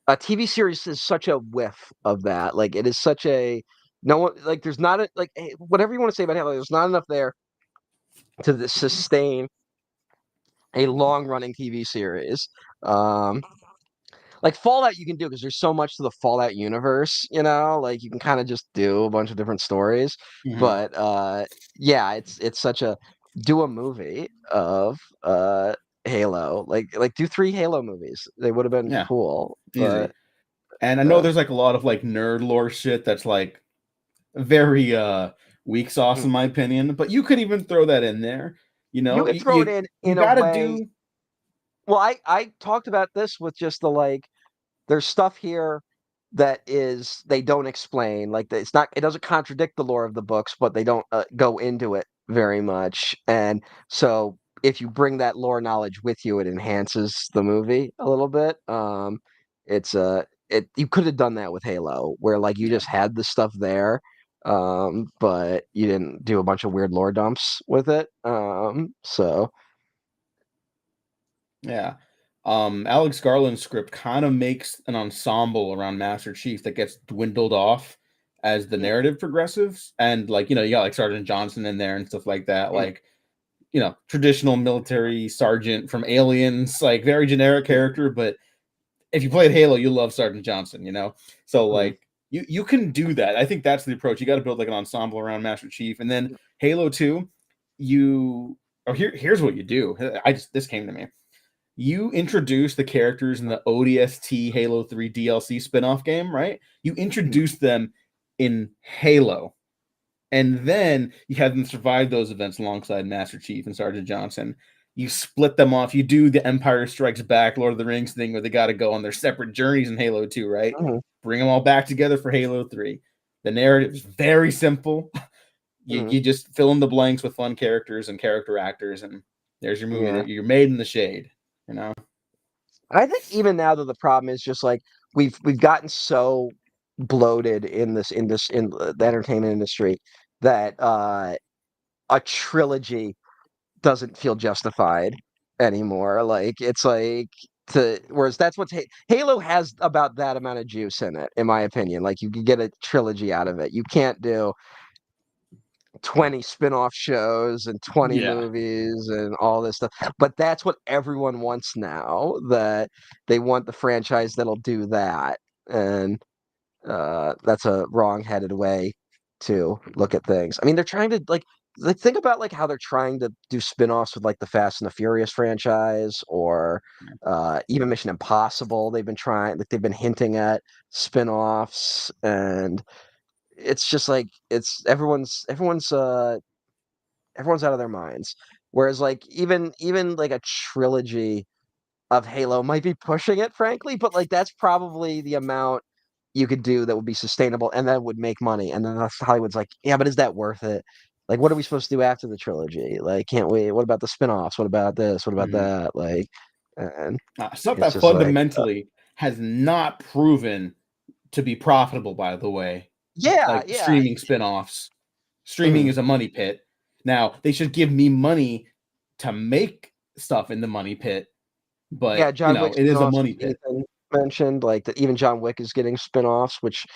a TV series is such a whiff of that. Like, it is such a no one like. There's not a like whatever you want to say about Halo. There's not enough there to sustain a long running TV series. Um, like Fallout, you can do because there's so much to the Fallout universe. Like you can kind of just do a bunch of different stories. Mm-hmm. But yeah, it's such a do a movie of Halo. Like do 3 Halo movies. They would have been Yeah, cool. But easy. And I know uh, there's like a lot of like nerd lore shit that's like very weak sauce in mm, my opinion, but you could even throw that in there. You you know, could you throw it you, in you a got to way. do. Well, I talked about this with just the like there's stuff here that is they don't explain like it doesn't contradict the lore of the books, but they don't go into it very much. And so if you bring that lore knowledge with you, it enhances the movie a little bit. It's it You could have done that with Halo where like you Yeah. just had the stuff there, but you didn't do a bunch of weird lore dumps with it. So Yeah. Alex Garland's script kind of makes an ensemble around Master Chief that gets dwindled off as the mm, narrative progresses. And like, you got like Sergeant Johnson in there and stuff like that. mm, Like, traditional military sergeant from Aliens, like very generic mm, character, but if you played Halo, you love Sergeant Johnson. So mm, like you can do that. I think that's the approach. You got to build like an ensemble around Master Chief. And then Halo 2, you here's what you do. This came to me. You introduce the characters in the ODST Halo 3 DLC spin-off game, right? You mm, introduce them in Halo. And then you have them survive those events alongside Master Chief and Sergeant Johnson. You split them off. You do the Empire Strikes Back, Lord of the Rings thing where they got to go on their separate journeys in Halo 2, right? mm, Bring them all back together for Halo 3. The narrative is very simple. You mm, just fill in the blanks with fun characters and character actors, and there's your movie. yeah. You're made in the shade, you know? I think even now that the problem is just like we've gotten so bloated in the entertainment industry that a trilogy doesn't feel justified anymore. Like it's like to whereas that's what Halo has about that amount of juice in it, in my opinion. Like you could get a trilogy out of it. You can't do 20 spin-off shows and 20 Yeah. movies and all this stuff. But that's what everyone wants now, that they want the franchise that'll do that. And that's a wrong-headed way to look at things. I mean, they're trying to like think about like how they're trying to do spin-offs with like the Fast and the Furious franchise or even Mission Impossible. They've been trying like they've been hinting at spin-offs, and it's just like it's everyone's out of their minds. Whereas like even like a trilogy of Halo might be pushing it, frankly, but like that's probably the amount you could do that would be sustainable and that would make money. And then Hollywood's like, yeah, but is that worth it? Like, what are we supposed to do after the trilogy? Like, can't we? What about the spin-offs? What about this? What about Mm-hmm. that? Like, and Stuff it's that just like, fundamentally has not proven to be profitable, by the way. Yeah, like yeah. streaming spin-offs. Streaming Mhm. is a money pit. Now they should give me money to make stuff in the money pit, Yeah, but John Wick it is a spin-offs, money which pit. Ethan mentioned, like that even John Wick is getting spin-offs, which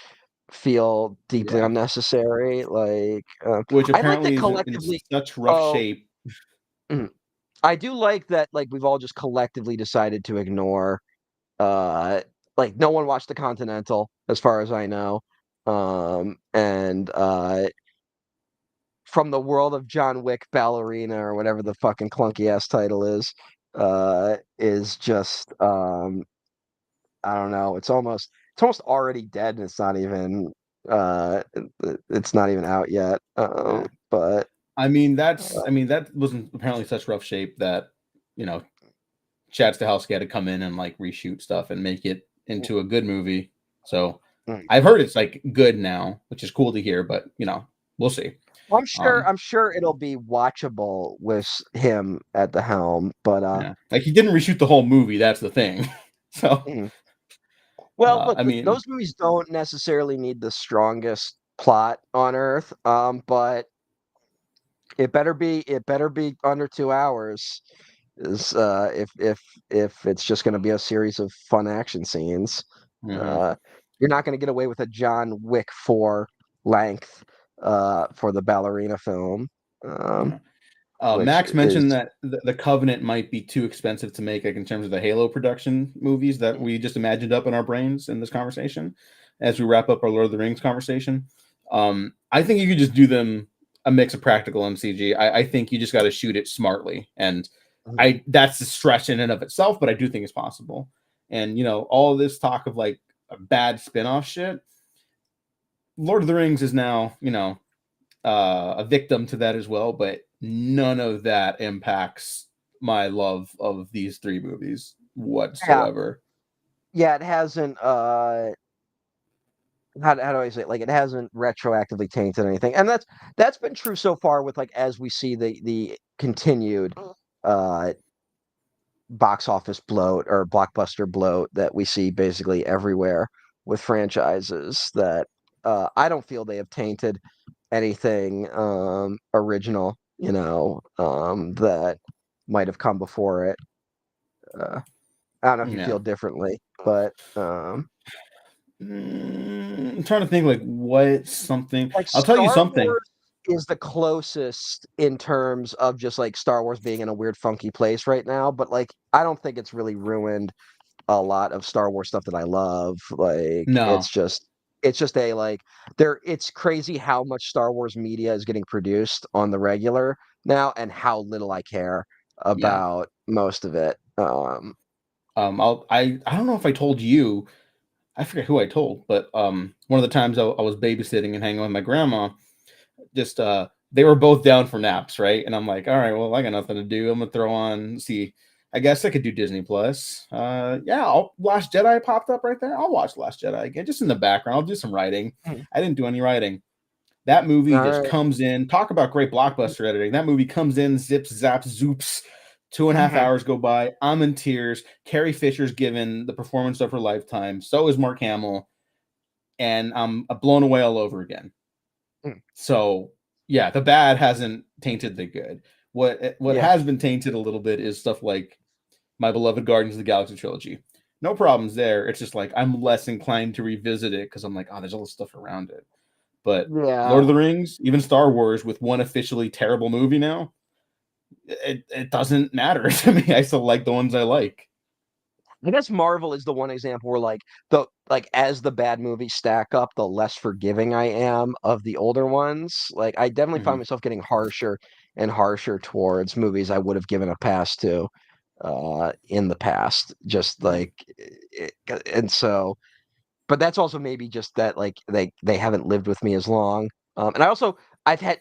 feel deeply Yeah, unnecessary. Like, which I like that apparently is in collectively. such rough Oh, shape. mhm. I do like that. Like we've all just collectively decided to ignore. Uh, like no one watched the Continental, as far as I know. And from the world of John Wick Ballerina or whatever the fucking clunky ass title is just I don't know. It's almost already dead, and it's not even out yet. Yeah. But I mean, that was in apparently such rough shape that, you know, Chad Stahelski had to come in and like reshoot stuff and make it into a good movie. So mm, I've heard it's like good now, which is cool to hear, but we'll see. well, I'm sure Um, I'm sure it'll be watchable with him at the helm. But yeah, like he didn't reshoot the whole movie. That's the thing. So, mm. Well, look, I mean, those movies don't necessarily need the strongest plot on earth. But it better be under 2 hours. Is if it's just going to be a series of fun action scenes, mhm, uh, you're not going to get away with a John Wick 4 length for the ballerina film, um, yeah. which Max is mentioned that the Covenant might be too expensive to make, like in terms of the Halo production movies that we just imagined up in our brains in this conversation. As we wrap up our Lord of the Rings conversation, I think you could just do them a mix of practical and CG. I think you just got to shoot it smartly, and Mhm. I that's a stretch in and of itself, but I do think it's possible. And all of this talk of like a bad spin-off shit, Lord of the Rings is now a victim to that as well, but none of that impacts my love of these three movies Yeah, whatsoever. yeah, it hasn't. How do I say it? Like it hasn't retroactively tainted anything, and that's been true so far with like as we see the continued uh box office bloat or blockbuster bloat that we see basically everywhere with franchises that I don't feel they have tainted anything original, that might have come before it. Uh, I don't know if you Yeah. feel differently, but I'm trying to think like what something. like I'll tell you Star something. Wars is the closest in terms of just like Star Wars being in a weird funky place right now, but like I don't think it's really ruined a lot of Star Wars stuff that I love. Like No. it's just a like there it's crazy how much Star Wars media is getting produced on the regular now and how little I care Yeah. about most of it. I don't know if I told you. I forget who I told, but one of the times I was babysitting and hanging with my grandma, just they were both down for naps, right? And I'm like, all right, well, I got nothing to do. I'm gonna throw on see. I guess I could do Disney Plus. Yeah, Last Jedi popped up right there. I'll watch Last Jedi again, just in the background. I'll do some writing. Mm. I didn't do any writing. That movie All just right. comes in. Talk about great blockbuster editing. That movie comes in, zips, zaps, zoops. 2.5 Mhm. hours go by. I'm in tears. Carrie Fisher's given the performance of her lifetime. So is Mark Hamill, and I'm blown away all over again. Mm. So yeah, the bad hasn't tainted the good. What Yeah. has been tainted a little bit is stuff like my beloved Guardians of the Galaxy trilogy. No problems there. It's just like I'm less inclined to revisit it because I'm like, oh, there's all this stuff around it. But Lord Yeah. of the Rings, even Star Wars, with one officially terrible movie now, it doesn't matter to me. I still like the ones I like. I guess Marvel is the one example where like as the bad movies stack up, the less forgiving I am of the older ones. Like I definitely find Mhm. myself getting harsher and harsher towards movies I would have given a pass to in the past. Just Yeah. like and so but that's also maybe just that like they haven't lived with me as long. And I also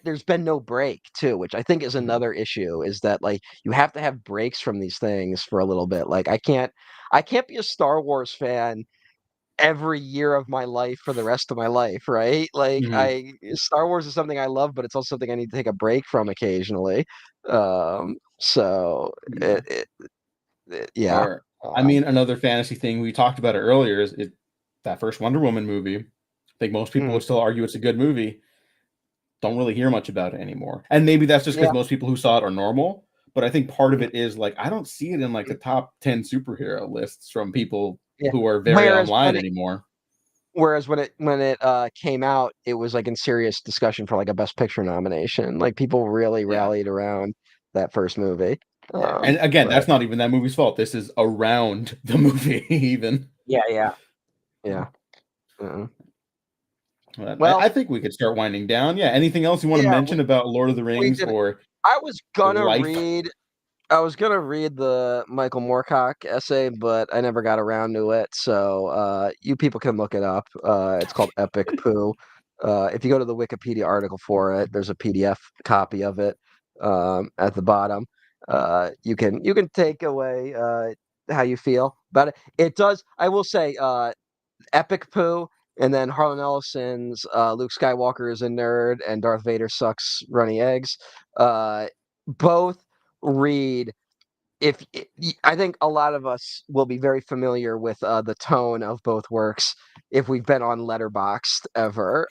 there's been no break too, which I think is Mhm. another issue, is that like you have to have breaks from these things for a little bit. Like I can't be a Star Wars fan every year of my life for the rest of my life, right? Like Mhm. I Star Wars is something I love, but it's also something I need to take a break from occasionally. So Yeah. yeah. Or I Um, mean, another fantasy thing we talked about it earlier is that first Wonder Woman movie. think most people Mm. would still argue it's a good movie. Don't really hear much about it anymore. And maybe that's just because Yeah. most people who saw it are normal. But I think part of Mm. it is like I don't see it in like the top 10 superhero lists from people Yeah. who are very Whereas online when it anymore. came out, it was like in serious discussion for like a Best Picture nomination. Like people really Yeah. rallied around that first movie. Yeah. And again, But that's not even that movie's fault. This is around the movie, even. yeah, yeah, yeah. uh But I Well, think we could start winding down. Yeah. Anything else you want to yeah, mention about Lord of the we Rings did. or I was gonna life? read. I was gonna read the Michael Moorcock essay, but I never got around to it. So you people can look it up. It's called Epic Poo. If you go to the Wikipedia article for it, there's a PDF copy of it at the bottom. You can take away how you feel about it. It does. I will say, Epic Poo, and then Harlan Ellison's Luke Skywalker is a nerd and Darth Vader sucks runny eggs. Both read if I think a lot of us will be very familiar with the tone of both works if we've been on Letterboxd ever.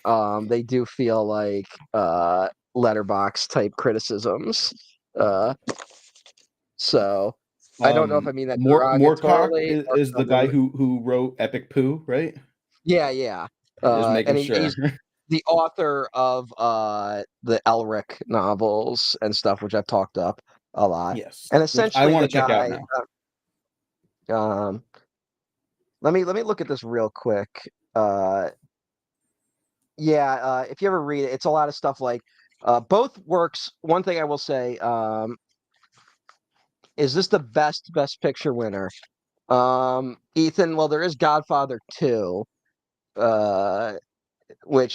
They do feel like letterbox type criticisms. Uh, so I don't know if I mean that Moorcock derogatorily or is the guy really. who wrote Epic Pooh, right? Yeah, yeah. Just And making sure. he's the author of the Elric novels and stuff, which I've talked up a lot. Yes, And which I essentially, the want to check out guy. now. Um, let me look at this real quick. Uh, yeah, if you ever read it, it's a lot of stuff like both works. One thing I will say, is this the best picture winner? Ethan, well, there is Godfather 2. Uh,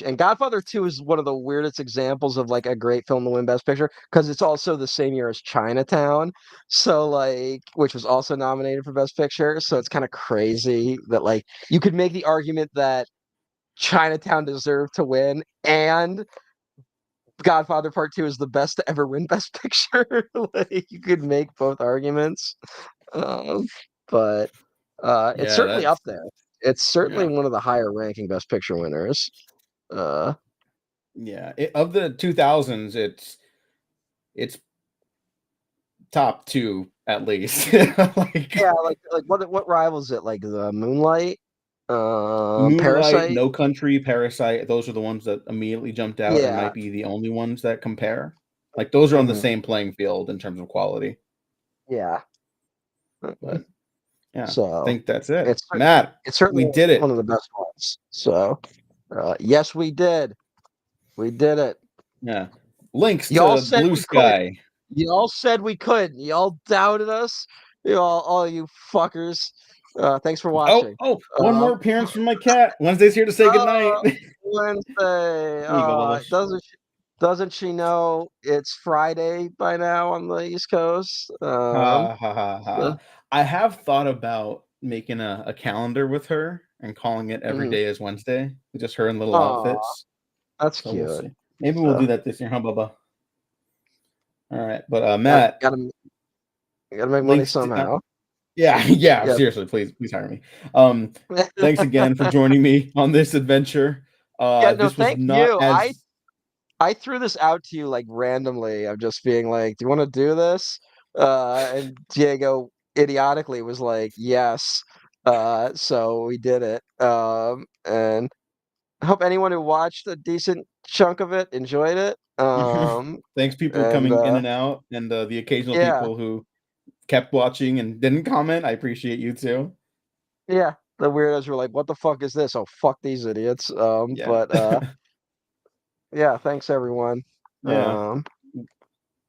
and Godfather 2 is one of the weirdest examples of like a great film to win Best Picture because it's also the same year as Chinatown. So like which was also nominated for Best Picture. So it's kind of crazy that like you could make the argument that Chinatown deserved to win and Godfather Part 2 is the best to ever win Best Picture. Like you could make both arguments. Um, but it's Yeah, certainly up that's there. It's certainly yeah, one of the higher ranking Best Picture winners. Uh yeah. Of the 2000s, it's top two at least. Like Yeah, like what rivals it? Like the Moonlight, Moonlight, Parasite. No Country, Parasite. Those are the ones that immediately jumped out and Yeah. might be the only ones that compare. Like those are on the Hmm. same playing field in terms of quality. Yeah. Mhm. But yeah, I So think that's it. it's Matt, it's we certainly did one it. of the best ones. So yes, we did. We did it. Yeah. Links Y'all to said Blue we could. Sky. Y'all said we could. Y'all doubted us. All you fuckers. Thanks for Oh, watching. oh, one Um, more appearance from my cat. Wednesday's here to say goodnight. uh, Wednesday. Here you go, Bubba. Doesn't she know it's Friday by now on the East Coast? Ha ha ha So, ha. I have thought about making a calendar with her and calling it every mhm. day is Wednesday, with just her in little Aw, outfits. that's So we'll cute. see. Maybe we'll So do that this year, huh, Bubba? All right. But gotta Matt, gotta gotta make money links to somehow. yeah, yeah, Yeah. seriously, please hire me. Thanks again for joining me on this adventure. Yeah, no, This was thank not you. I as I threw this out to you like randomly. I'm just being like, "Do you want to do this?" And Diego idiotically was like, "Yes." So we did it. And I hope anyone who watched a decent chunk of it enjoyed it. thanks people And coming in and out and the occasional yeah, people who kept watching and didn't comment. I appreciate you too. yeah, the weirdos were like, "What the fuck is this? Oh, fuck these idiots." Yeah. But yeah, thanks everyone. Yeah. Um,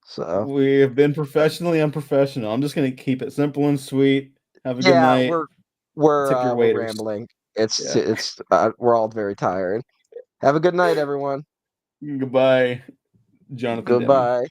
so We have been professionally unprofessional. I'm just gonna keep it simple and sweet. Have a good yeah, night. Tip your we're waiters. rambling. Yeah. We're all very tired. Have a good night, everyone. Goodbye, Jonathan Demme. Goodbye.